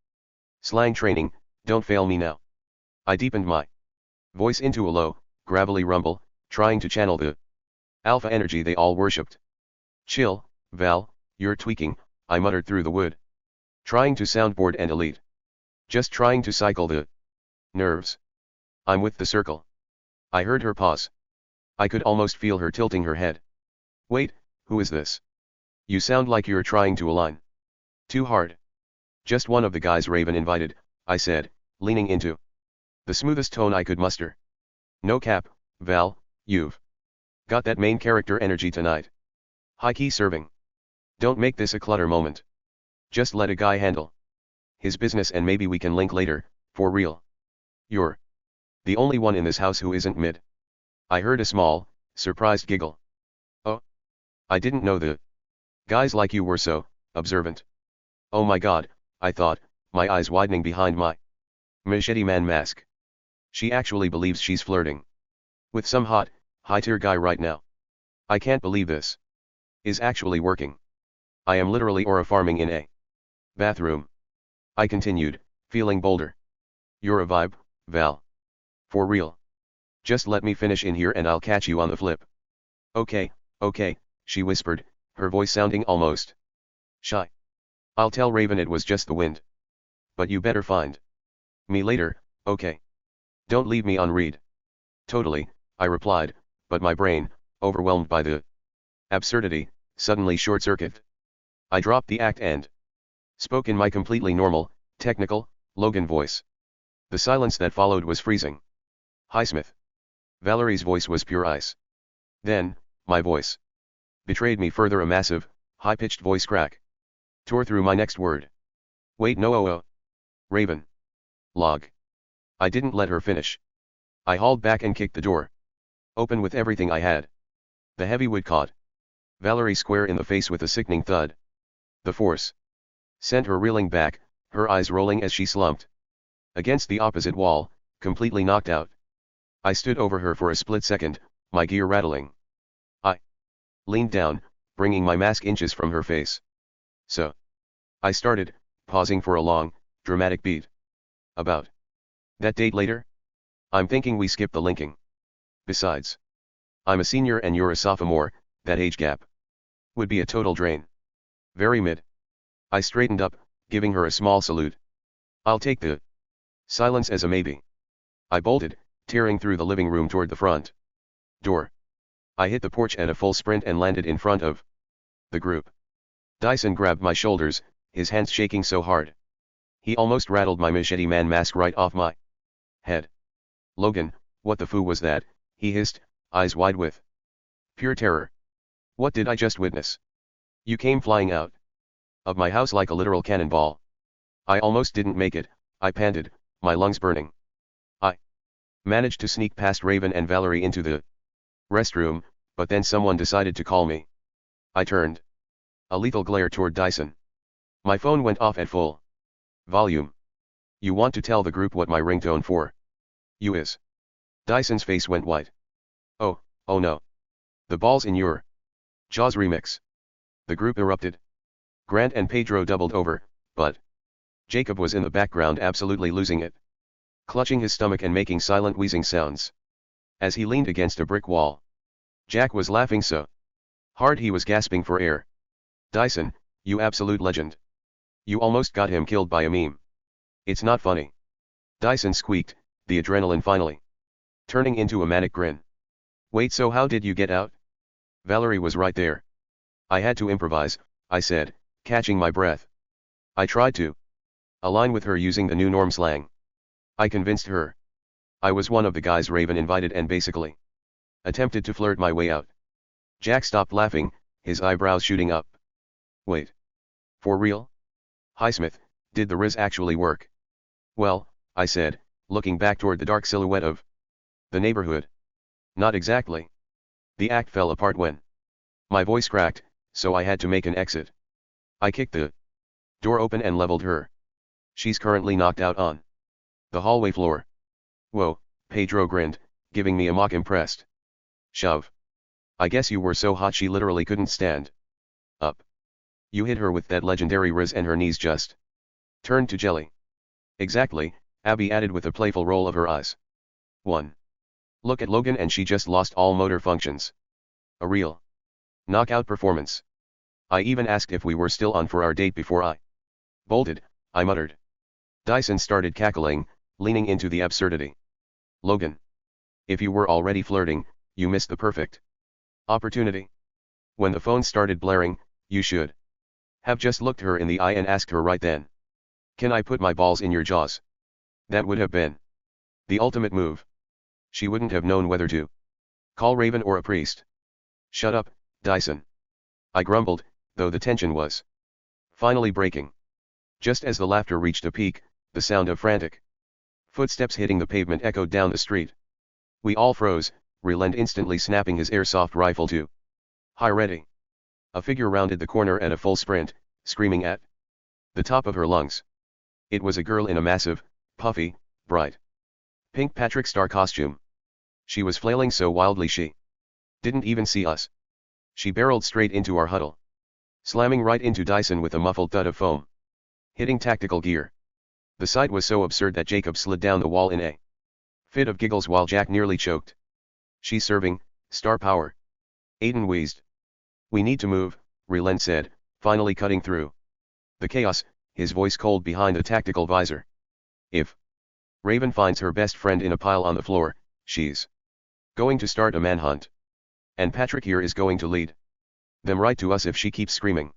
Slang training, don't fail me now. I deepened my voice into a low, gravelly rumble, trying to channel the alpha energy they all worshipped. Chill, Val, you're tweaking, I muttered through the wood. Trying to soundboard and elite. Just trying to cycle the nerves. I'm with the circle. I heard her pause. I could almost feel her tilting her head. Wait, who is this? You sound like you're trying to align. Too hard. Just one of the guys Raven invited, I said, leaning into the smoothest tone I could muster. No cap, Val, you've got that main character energy tonight. High key serving. Don't make this a clutter moment. Just let a guy handle his business and maybe we can link later, for real. You're the only one in this house who isn't mid. I heard a small, surprised giggle. Oh. I didn't know the guys like you were so observant. Oh my god, I thought, my eyes widening behind my Machete Man mask. She actually believes she's flirting with some hot, high-tier guy right now. I can't believe this is actually working. I am literally aura farming in a bathroom. I continued, feeling bolder. You're a vibe, Val. For real. Just let me finish in here and I'll catch you on the flip. Okay, she whispered, her voice sounding almost shy. I'll tell Raven it was just the wind. But you better find me later, okay? Don't leave me on read. Totally, I replied, but my brain, overwhelmed by the absurdity, suddenly short-circuited. I dropped the act and spoke in my completely normal, technical, Logan voice. The silence that followed was freezing. Highsmith. Valerie's voice was pure ice. Then, my voice betrayed me further. A massive, high-pitched voice crack tore through my next word. Wait, no, Raven. Log. I didn't let her finish. I hauled back and kicked the door open with everything I had. The heavy wood caught Valerie square in the face with a sickening thud. The force sent her reeling back, her eyes rolling as she slumped against the opposite wall, completely knocked out. I stood over her for a split second, my gear rattling. I leaned down, bringing my mask inches from her face. So I started, pausing for a long, dramatic beat. About that date later? I'm thinking we skip the linking. Besides, I'm a senior and you're a sophomore, that age gap would be a total drain. Very mid. I straightened up, giving her a small salute. I'll take the silence as a maybe. I bolted, tearing through the living room toward the front door. I hit the porch at a full sprint and landed in front of the group. Dyson grabbed my shoulders, his hands shaking so hard he almost rattled my Machete Man mask right off my head. Logan, what the foo was that? He hissed, eyes wide with pure terror. What did I just witness? You came flying out of my house like a literal cannonball. I almost didn't make it, I panted, my lungs burning. I managed to sneak past Raven and Valerie into the restroom, but then someone decided to call me. I turned a lethal glare toward Dyson. My phone went off at full volume. You want to tell the group what my ringtone for you is? Dyson's face went white. Oh no. The ball's in your Jaws remix. The group erupted. Grant and Pedro doubled over, but Jacob was in the background absolutely losing it, clutching his stomach and making silent wheezing sounds as he leaned against a brick wall. Jack was laughing so hard he was gasping for air. Dyson, you absolute legend. You almost got him killed by a meme. It's not funny. Dyson squeaked, the adrenaline finally turning into a manic grin. Wait, so how did you get out? Valerie was right there. I had to improvise, I said, catching my breath. I tried to align with her using the new norm slang. I convinced her I was one of the guys Raven invited and basically attempted to flirt my way out. Jack stopped laughing, his eyebrows shooting up. Wait. For real? Highsmith, did the riz actually work? Well, I said, looking back toward the dark silhouette of the neighborhood. Not exactly. The act fell apart when my voice cracked, so I had to make an exit. I kicked the door open and leveled her. She's currently knocked out on the hallway floor. Whoa, Pedro grinned, giving me a mock impressed shove. I guess you were so hot she literally couldn't stand up. You hit her with that legendary riz and her knees just turned to jelly. Exactly, Abby added with a playful roll of her eyes. One look at Logan and she just lost all motor functions. A real knockout performance. I even asked if we were still on for our date before I bolted, I muttered. Dyson started cackling, leaning into the absurdity. Logan. If you were already flirting, you missed the perfect opportunity. When the phone started blaring, You should have just looked her in the eye and asked her right then. Can I put my balls in your jaws? That would have been the ultimate move. She wouldn't have known whether to call Raven or a priest. Shut up, Dyson. I grumbled, though the tension was finally breaking. Just as the laughter reached a peak, the sound of frantic footsteps hitting the pavement echoed down the street. We all froze, Ryland instantly snapping his airsoft rifle to high ready. A figure rounded the corner at a full sprint, screaming at the top of her lungs. It was a girl in a massive, puffy, bright pink Patrick Star costume. She was flailing so wildly she didn't even see us. She barreled straight into our huddle, slamming right into Dyson with a muffled thud of foam hitting tactical gear. The sight was so absurd that Jacob slid down the wall in a fit of giggles while Jack nearly choked. She's serving, star power. Aiden wheezed. We need to move, Ryland said, finally cutting through the chaos, his voice cold behind a tactical visor. If Raven finds her best friend in a pile on the floor, she's going to start a manhunt. And Patrick here is going to lead them right to us if she keeps screaming.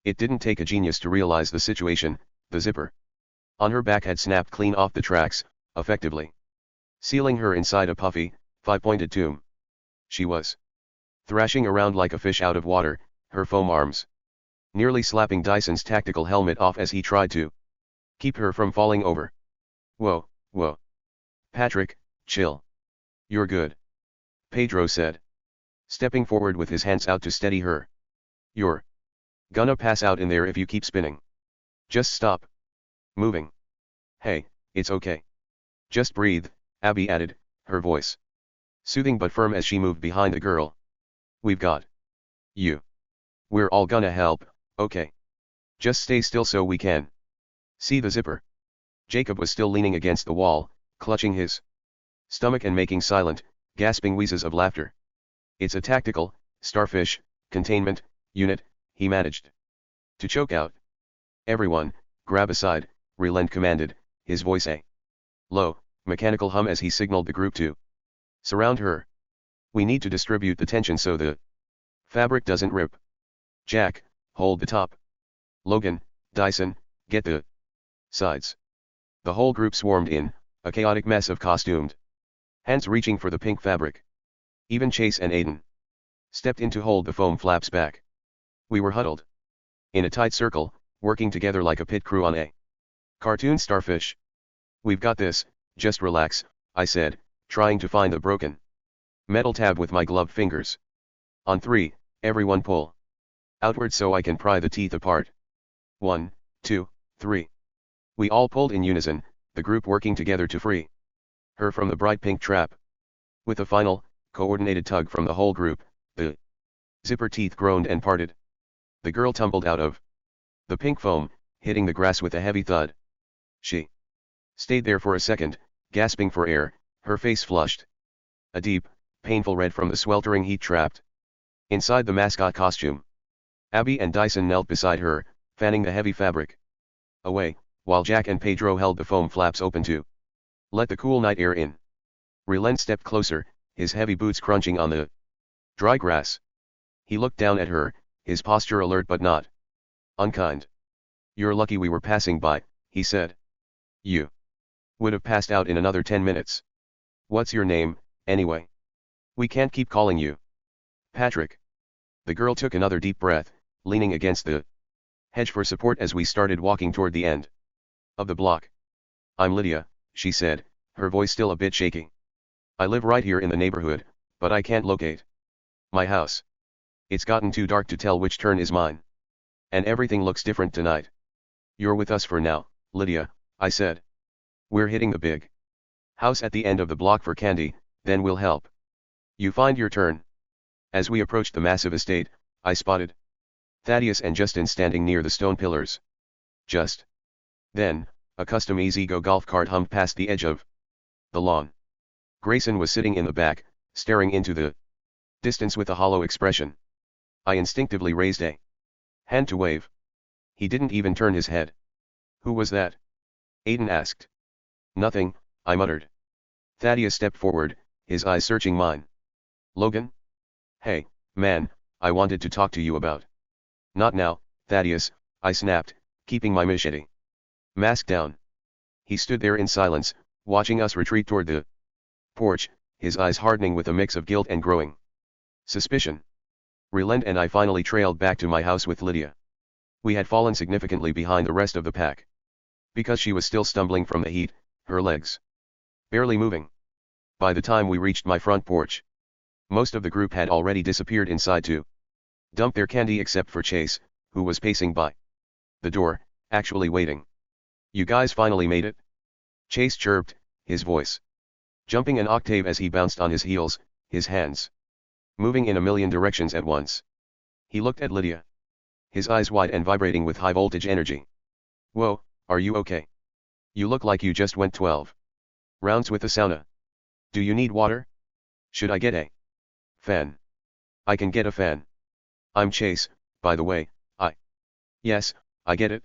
It didn't take a genius to realize the situation. The zipper on her back had snapped clean off the tracks, effectively sealing her inside a puffy, five-pointed tomb. She was thrashing around like a fish out of water, her foam arms nearly slapping Dyson's tactical helmet off as he tried to keep her from falling over. Whoa, whoa. Patrick, chill. You're good. Pedro said, stepping forward with his hands out to steady her. You're gonna pass out in there if you keep spinning. Just stop moving. Hey, it's okay. Just breathe, Abby added, her voice soothing but firm as she moved behind the girl. We've got you. We're all gonna help, okay? Just stay still so we can see the zipper. Jacob was still leaning against the wall, clutching his stomach and making silent, gasping wheezes of laughter. It's a tactical, starfish, containment, unit, he managed to choke out. Everyone, grab a side, Ryland commanded, his voice a low, mechanical hum as he signaled the group to surround her. We need to distribute the tension so the fabric doesn't rip. Jack, hold the top. Logan, Dyson, get the sides. The whole group swarmed in, a chaotic mess of costumed hands reaching for the pink fabric. Even Chase and Aiden stepped in to hold the foam flaps back. We were huddled in a tight circle, working together like a pit crew on a cartoon starfish. We've got this, just relax, I said, trying to find the broken metal tab with my gloved fingers. On 3, everyone pull outward so I can pry the teeth apart. 1, 2, 3. We all pulled in unison, the group working together to free her from the bright pink trap. With a final, coordinated tug from the whole group, the zipper teeth groaned and parted. The girl tumbled out of the pink foam, hitting the grass with a heavy thud. She stayed there for a second, gasping for air, her face flushed a deep, painful red from the sweltering heat trapped inside the mascot costume. Abby and Dyson knelt beside her, fanning the heavy fabric away, while Jack and Pedro held the foam flaps open to let the cool night air in. Ryland stepped closer, his heavy boots crunching on the dry grass. He looked down at her, his posture alert but not unkind. You're lucky we were passing by, he said. You would have passed out in another 10 minutes. What's your name, anyway? We can't keep calling you Patrick. The girl took another deep breath, leaning against the hedge for support as we started walking toward the end of the block. I'm Lydia, she said, her voice still a bit shaky. I live right here in the neighborhood, but I can't locate my house. It's gotten too dark to tell which turn is mine. And everything looks different tonight. You're with us for now, Lydia, I said. We're hitting the big house at the end of the block for candy, then we'll help you find your turn. As we approached the massive estate, I spotted Thaddeus and Justin standing near the stone pillars. Just then, a custom E-Z-GO golf cart hummed past the edge of the lawn. Grayson was sitting in the back, staring into the distance with a hollow expression. I instinctively raised a hand to wave. He didn't even turn his head. Who was that? Aiden asked. Nothing, I muttered. Thaddeus stepped forward, his eyes searching mine. Logan? Hey, man, I wanted to talk to you about Not now, Thaddeus, I snapped, keeping my machete. Mask down. He stood there in silence, watching us retreat toward the porch, his eyes hardening with a mix of guilt and growing suspicion. Relent and I finally trailed back to my house with Lydia. We had fallen significantly behind the rest of the pack. Because she was still stumbling from the heat, her legs barely moving. By the time we reached my front porch, most of the group had already disappeared inside to dump their candy except for Chase, who was pacing by the door, actually waiting. You guys finally made it? Chase chirped, his voice jumping an octave as he bounced on his heels, his hands moving in a million directions at once. He looked at Lydia, his eyes wide and vibrating with high voltage energy. Whoa, are you okay? You look like you just went 12 rounds with the sauna. Do you need water? Should I get a fan? I can get a fan. I'm Chase, by the way. Yes, I get it,